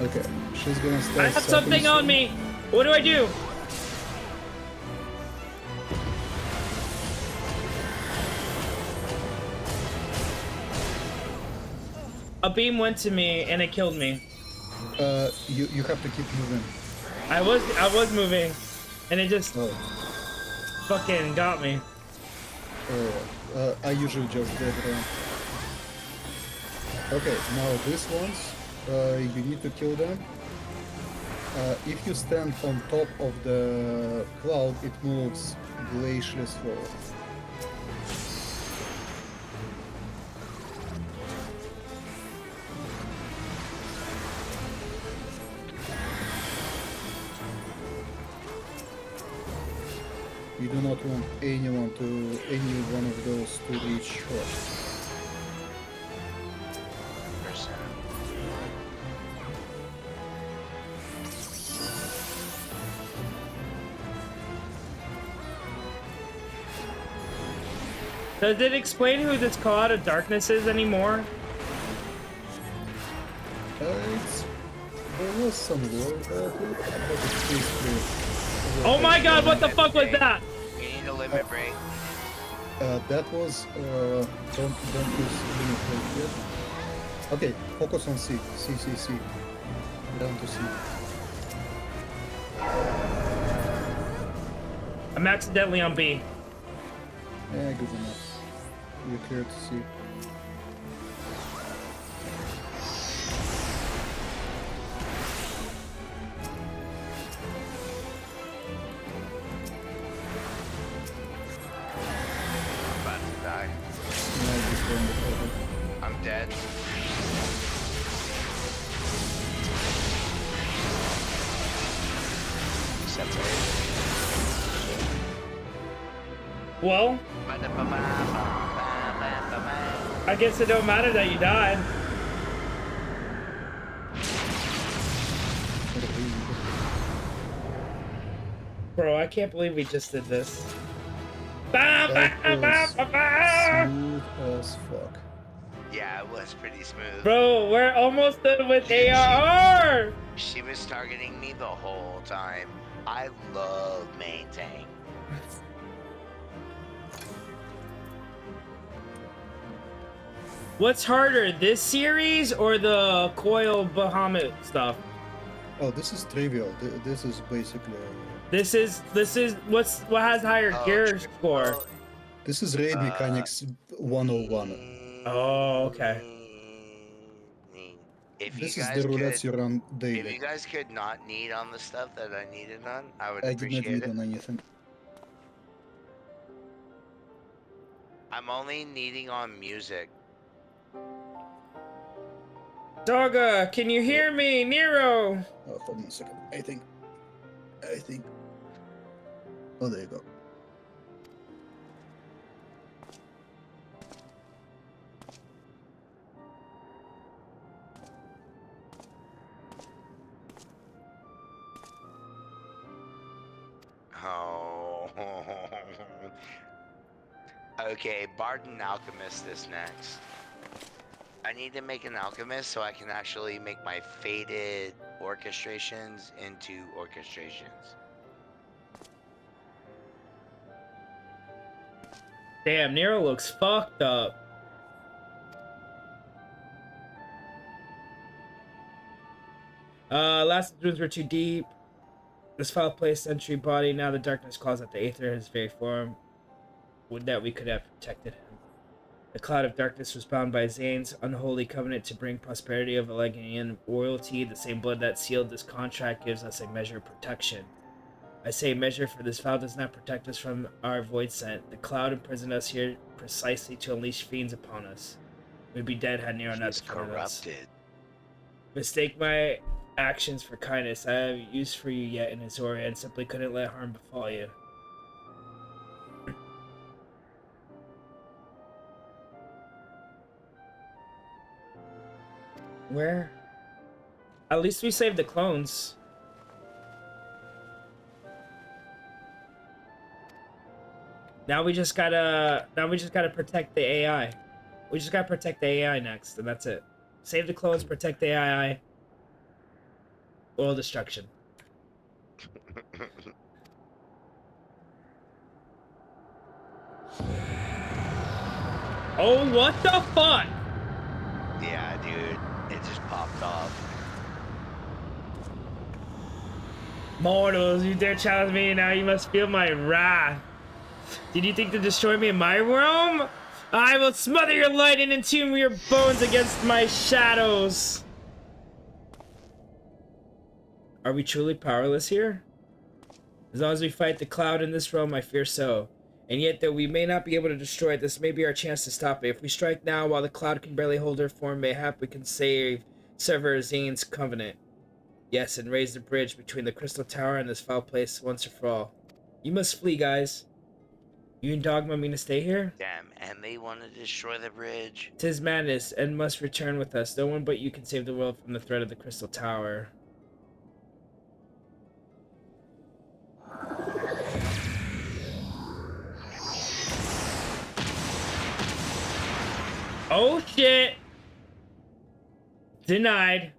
Okay, she's gonna start. I have something on me. What do I do? A beam went to me and it killed me. You have to keep moving. I was moving, and it just fucking got me. I usually just dead run. Okay, now these ones, you need to kill them. If you stand on top of the cloud, it moves glacially slow. You do not want any one of those to reach first. Does it explain who this Cloud of Darkness is anymore? There was some lore about it, but it's basically... Oh my god, what the fuck was that? We need a limit break. That was... don't use limit break yet. Okay, focus on C. C. Down to C. I'm accidentally on B. Yeah, good enough. You're clear to see. I'm about to die. I'm dead. Well, I guess it don't matter that you died. Bro, I can't believe we just did this. Smooth as fuck. Yeah, it was pretty smooth. Bro, we're almost done with ARR! She was targeting me the whole time. I love main tank. What's harder, this series or the Coil Bahamut stuff? Oh, this is trivial. This is basically... This is what has higher gear score? This is raid mechanics 101. Oh, okay. This is the roulettes you run If daily. you guys could not need on the stuff that I needed on, I would I did not appreciate need it. on anything. I'm only needing on music. Dogga, can you hear me? Nero! Oh, hold on a second. I think. Oh, there you go. Oh. Okay, Barden Alchemist is next. I need to make an alchemist so I can actually make my faded orchestrations into orchestrations. Damn, Nero looks fucked up. Last runes were too deep. This foul place, sentry body, now the darkness claws at the Aether in his very form. Would that we could have protected him. The cloud of darkness was bound by Zane's unholy covenant to bring prosperity of Alleghenian royalty. The same blood that sealed this contract gives us a measure of protection. I say measure, for this vow does not protect us from our void scent. The cloud imprisoned us here precisely to unleash fiends upon us. We'd be dead had Nero not defended us. Corrupted. Mistake my actions for kindness. I have use for you yet in Azoria and simply couldn't let harm befall you. Where? At least we saved the clones. Now we just gotta protect the AI. We just gotta protect the AI next, and that's it. Save the clones, protect the AI. Oil destruction. Oh, what the fuck? Yeah, dude. It just popped off. Mortals, you dare challenge me, now you must feel my wrath. Did you think to destroy me in my realm? I will smother your light and entomb your bones against my shadows. Are we truly powerless here? As long as we fight the cloud in this realm, I fear so. And yet, though we may not be able to destroy it, this may be our chance to stop it. If we strike now while the cloud can barely hold her form, mayhap we can sever Zane's covenant. Yes, and raise the bridge between the Crystal Tower and this foul place once and for all. You must flee, guys. You and Dogma mean to stay here? Damn, and they want to destroy the bridge. 'Tis madness, and must return with us. No one but you can save the world from the threat of the Crystal Tower. Oh shit! Denied.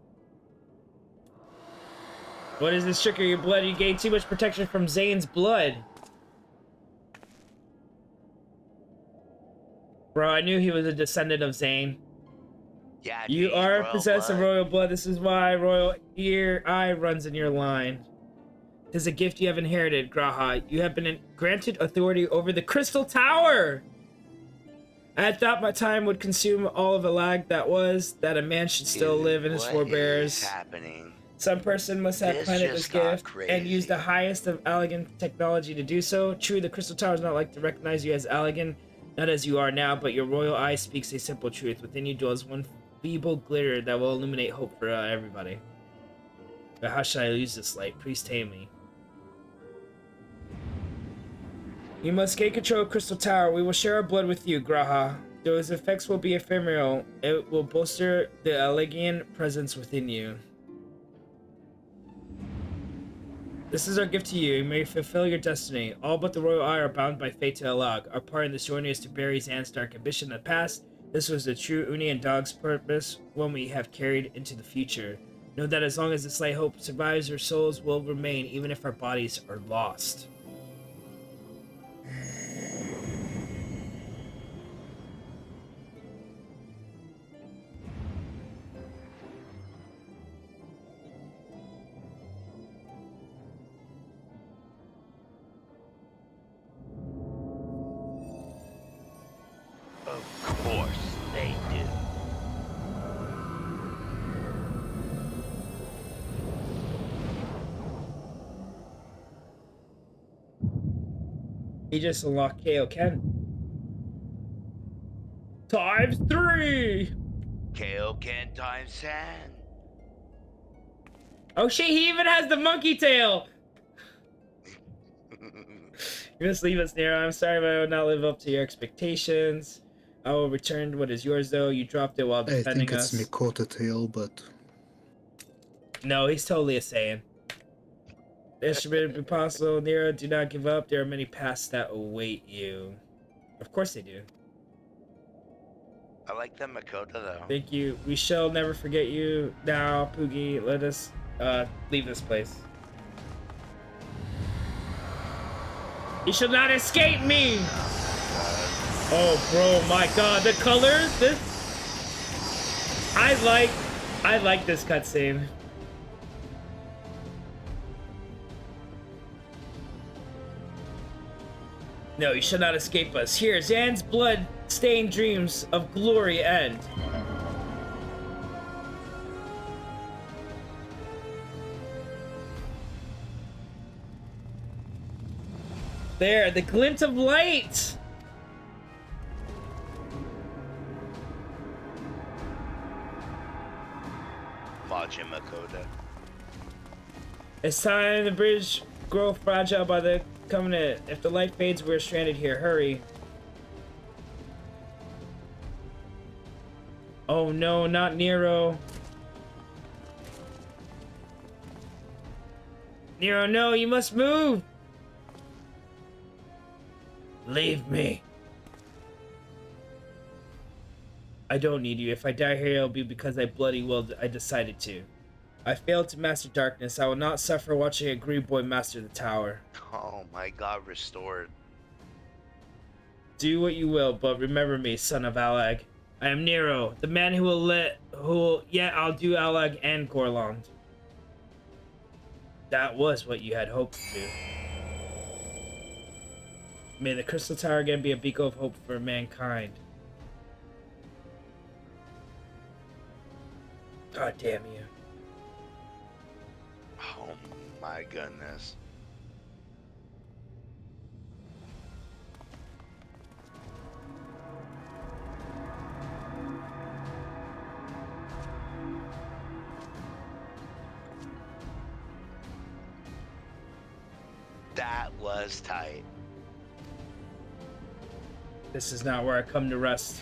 What is this trick of your blood? You gain too much protection from Zane's blood. Bro, I knew he was a descendant of Zane. Yeah, you are possessed of royal blood. This is why royal eye runs in your line. It is a gift you have inherited, Graha. You have been granted authority over the Crystal Tower. I had thought my time would consume all of a lag that a man should still live in his forebears. What is happening? Some person must have This planted just this got gift crazy. and used the highest of Allegan technology to do so. True, the Crystal Tower is not like to recognize you as Allegan, not as you are now, but your royal eye speaks a simple truth. Within you dwells one feeble glitter that will illuminate hope for everybody. But how should I use this light? Please tame me. You must gain control of Crystal Tower. We will share our blood with you, Graha. Though its effects will be ephemeral, it will bolster the Allegian presence within you. This is our gift to you. You may fulfill your destiny. All but the Royal Eye are bound by fate to Alag. Our part in this journey is to bury Zan's dark ambition in the past. This was the true Uni and Dog's purpose, one we have carried into the future. Know that as long as this light hope survives, our souls will remain, even if our bodies are lost. Of course they do. He just unlocked KO Ken. Times 3! KO Ken times 10. Oh shit, he even has the monkey tail! You're gonna leave us, Nero. I'm sorry if I will not live up to your expectations. I will return what is yours, though. You dropped it while defending us. I think it's Mikota tail, but... No, he's totally a Saiyan. This should be possible. Nero, do not give up. There are many paths that await you. Of course they do. I like the Makota though. Thank you. We shall never forget you. Now, Poogie, let us leave this place. You shall not escape me! Oh, bro, my god, the colors, this... I like this cutscene. No, you shall not escape us. Here, Zan's blood-stained dreams of glory end. There, the glint of light! Majin Makota. It's time the bridge grow fragile by the covenant. If the light fades, we're stranded here. Hurry. Oh no, not Nero. Nero, no, you must move! Leave me. I don't need you. If I die here, it'll be because I bloody well I decided to. I failed to master darkness. I will not suffer watching a green boy master the tower. Oh my god, restored. Do what you will, but remember me, son of Alag. I am Nero, the man who will I'll do Alag and Gorlond. That was what you had hoped to do. May the Crystal Tower again be a beacon of hope for mankind. God damn you. Oh my goodness. That was tight. This is not where I come to rest.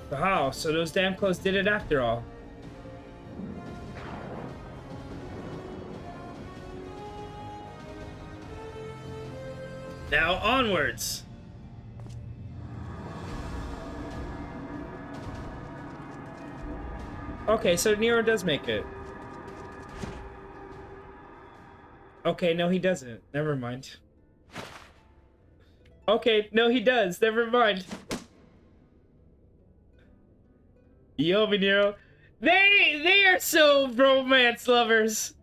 Wow, so those damn clothes did it after all. Nah, Onwards. Okay, so Nero does make it. Okay, no, he doesn't. Never mind. Okay, no, he does. Never mind. Yo, Nero. They are so romance lovers.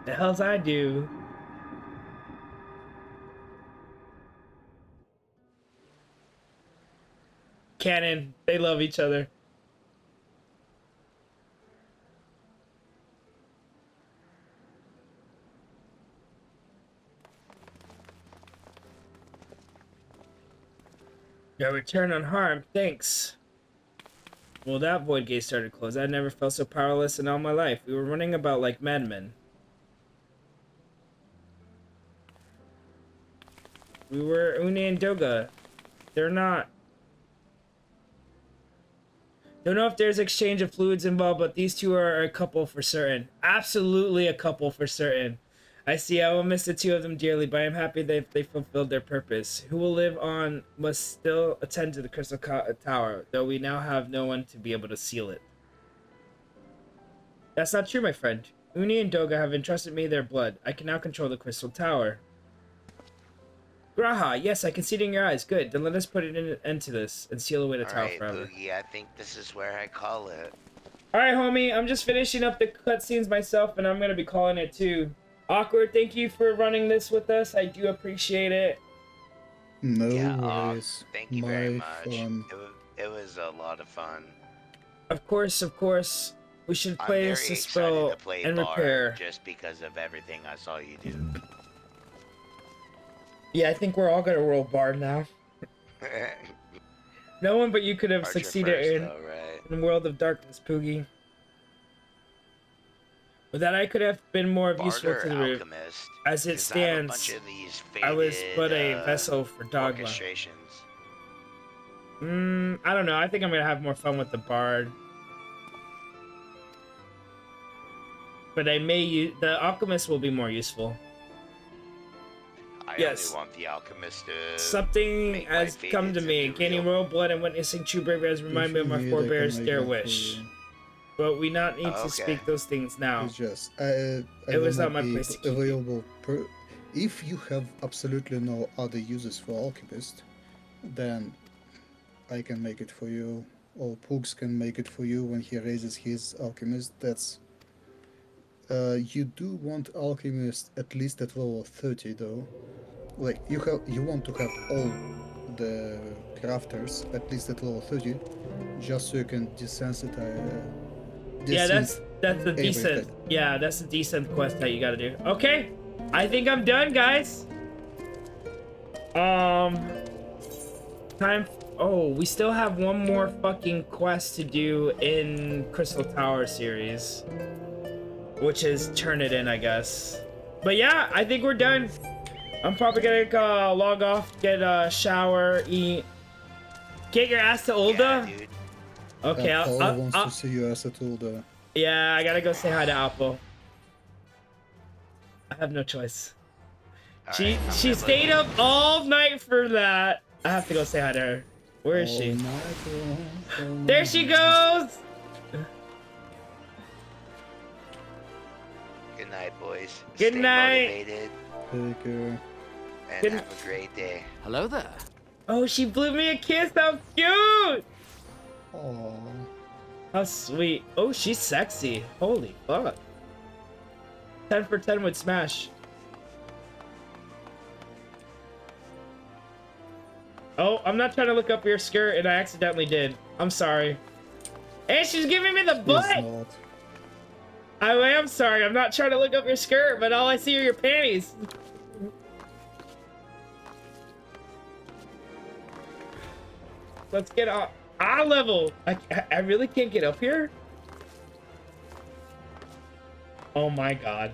The hell's I do? Canon, they love each other. Your return unharmed, thanks. Well, that void gate started closed. I never felt so powerless in all my life. We were running about like madmen. We were Une and Doga. They're not. Don't know if there's exchange of fluids involved, but these two are a couple for certain. Absolutely a couple for certain. I see. I will miss the two of them dearly, but I am happy they fulfilled their purpose. Who will live on must still attend to the Crystal Tower, though we now have no one to be able to seal it. That's not true, my friend. Uni and Doga have entrusted me their blood. I can now control the Crystal Tower. Graha, yes, I can see it in your eyes. Good, then let us put an end to this and seal away the tower forever. Poogie, I think this is where I call it. Alright, homie, I'm just finishing up the cutscenes myself, and I'm gonna be calling it too. Awkward, thank you for running this with us. I do appreciate it. No worries. Thank you very much. It was a lot of fun. Of course, we should play this to spell and repair. Just because of everything I saw you do. Yeah, I think we're all gonna roll Bard now. No one but you could have succeeded in World of Darkness, Poogie. But that I could have been more useful to the root. As it stands, I was but a vessel for dogma. I don't know. I think I'm gonna have more fun with the Bard. But I may use the Alchemist will be more useful. I only want the Alchemist to something has come to me. Gaining royal blood and witnessing true bravery has reminded me of my forebears' dear wish. But we not need to speak those things now. It's just it was not my place to keep available. If you have absolutely no other uses for Alchemist, then I can make it for you, or Poogs can make it for you when he raises his Alchemist. That's you do want Alchemist at least at level 30 though. Like you want to have all the crafters at least at level 30, just so you can desensitize. Yeah, that's a decent. Yeah, that's a decent quest that you gotta do. Okay, I think I'm done, guys. Time. Oh, we still have one more fucking quest to do in Crystal Tower series, which is turn it in, I guess. But yeah, I think we're done. I'm probably gonna log off, get a shower, eat, get your ass to Ulda. Yeah, dude. Okay, Paul wants to see you as a Ulda. Yeah, I gotta go say hi to Apple. I have no choice. She stayed up all night for that. I have to go say hi to her. Where is she? There she goes! Good night, boys. Good night. Motivated. Take care. And have a great day. Hello there. Oh, she blew me a kiss. How cute! Aww. How sweet. Oh, she's sexy. Holy fuck. 10 for 10 would smash. Oh, I'm not trying to look up your skirt and I accidentally did. I'm sorry. Hey, she's giving me the butt! I am sorry. I'm not trying to look up your skirt, but all I see are your panties. Let's get on eye level. I really can't get up here. Oh my god.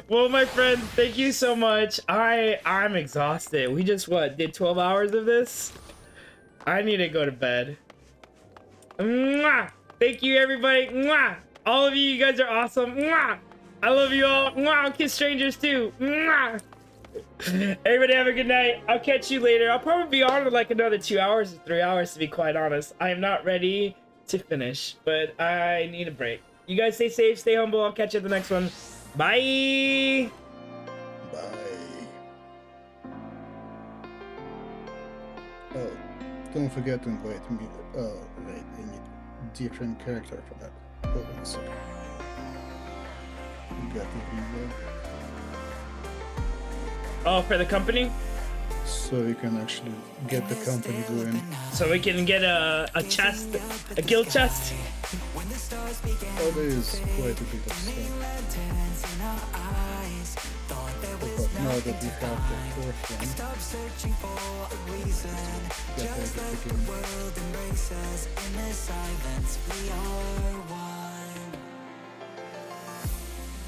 Well, my friend, thank you so much. I'm exhausted. We just did 12 hours of this. I need to go to bed. Mwah! Thank you, everybody. Mwah! All of you guys are awesome. Mwah! I love you all. Mwah! I'll kiss strangers too. Mwah! Everybody have a good night. I'll catch you later. I'll probably be on in like another 2 hours or 3 hours, to be quite honest. I am not ready to finish, but I need a break. You guys stay safe, stay humble. I'll catch you at the next one. Bye. Oh, don't forget to invite me. Oh, wait, I need different character for that. Hold on a second. You got the video. Oh, for the company? So you can actually get the company going. So we can get a chest, a guild chest? Oh, there is quite a bit of stuff. But now that we have the fourth one, get everything.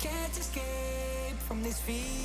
Can't escape from this feeling.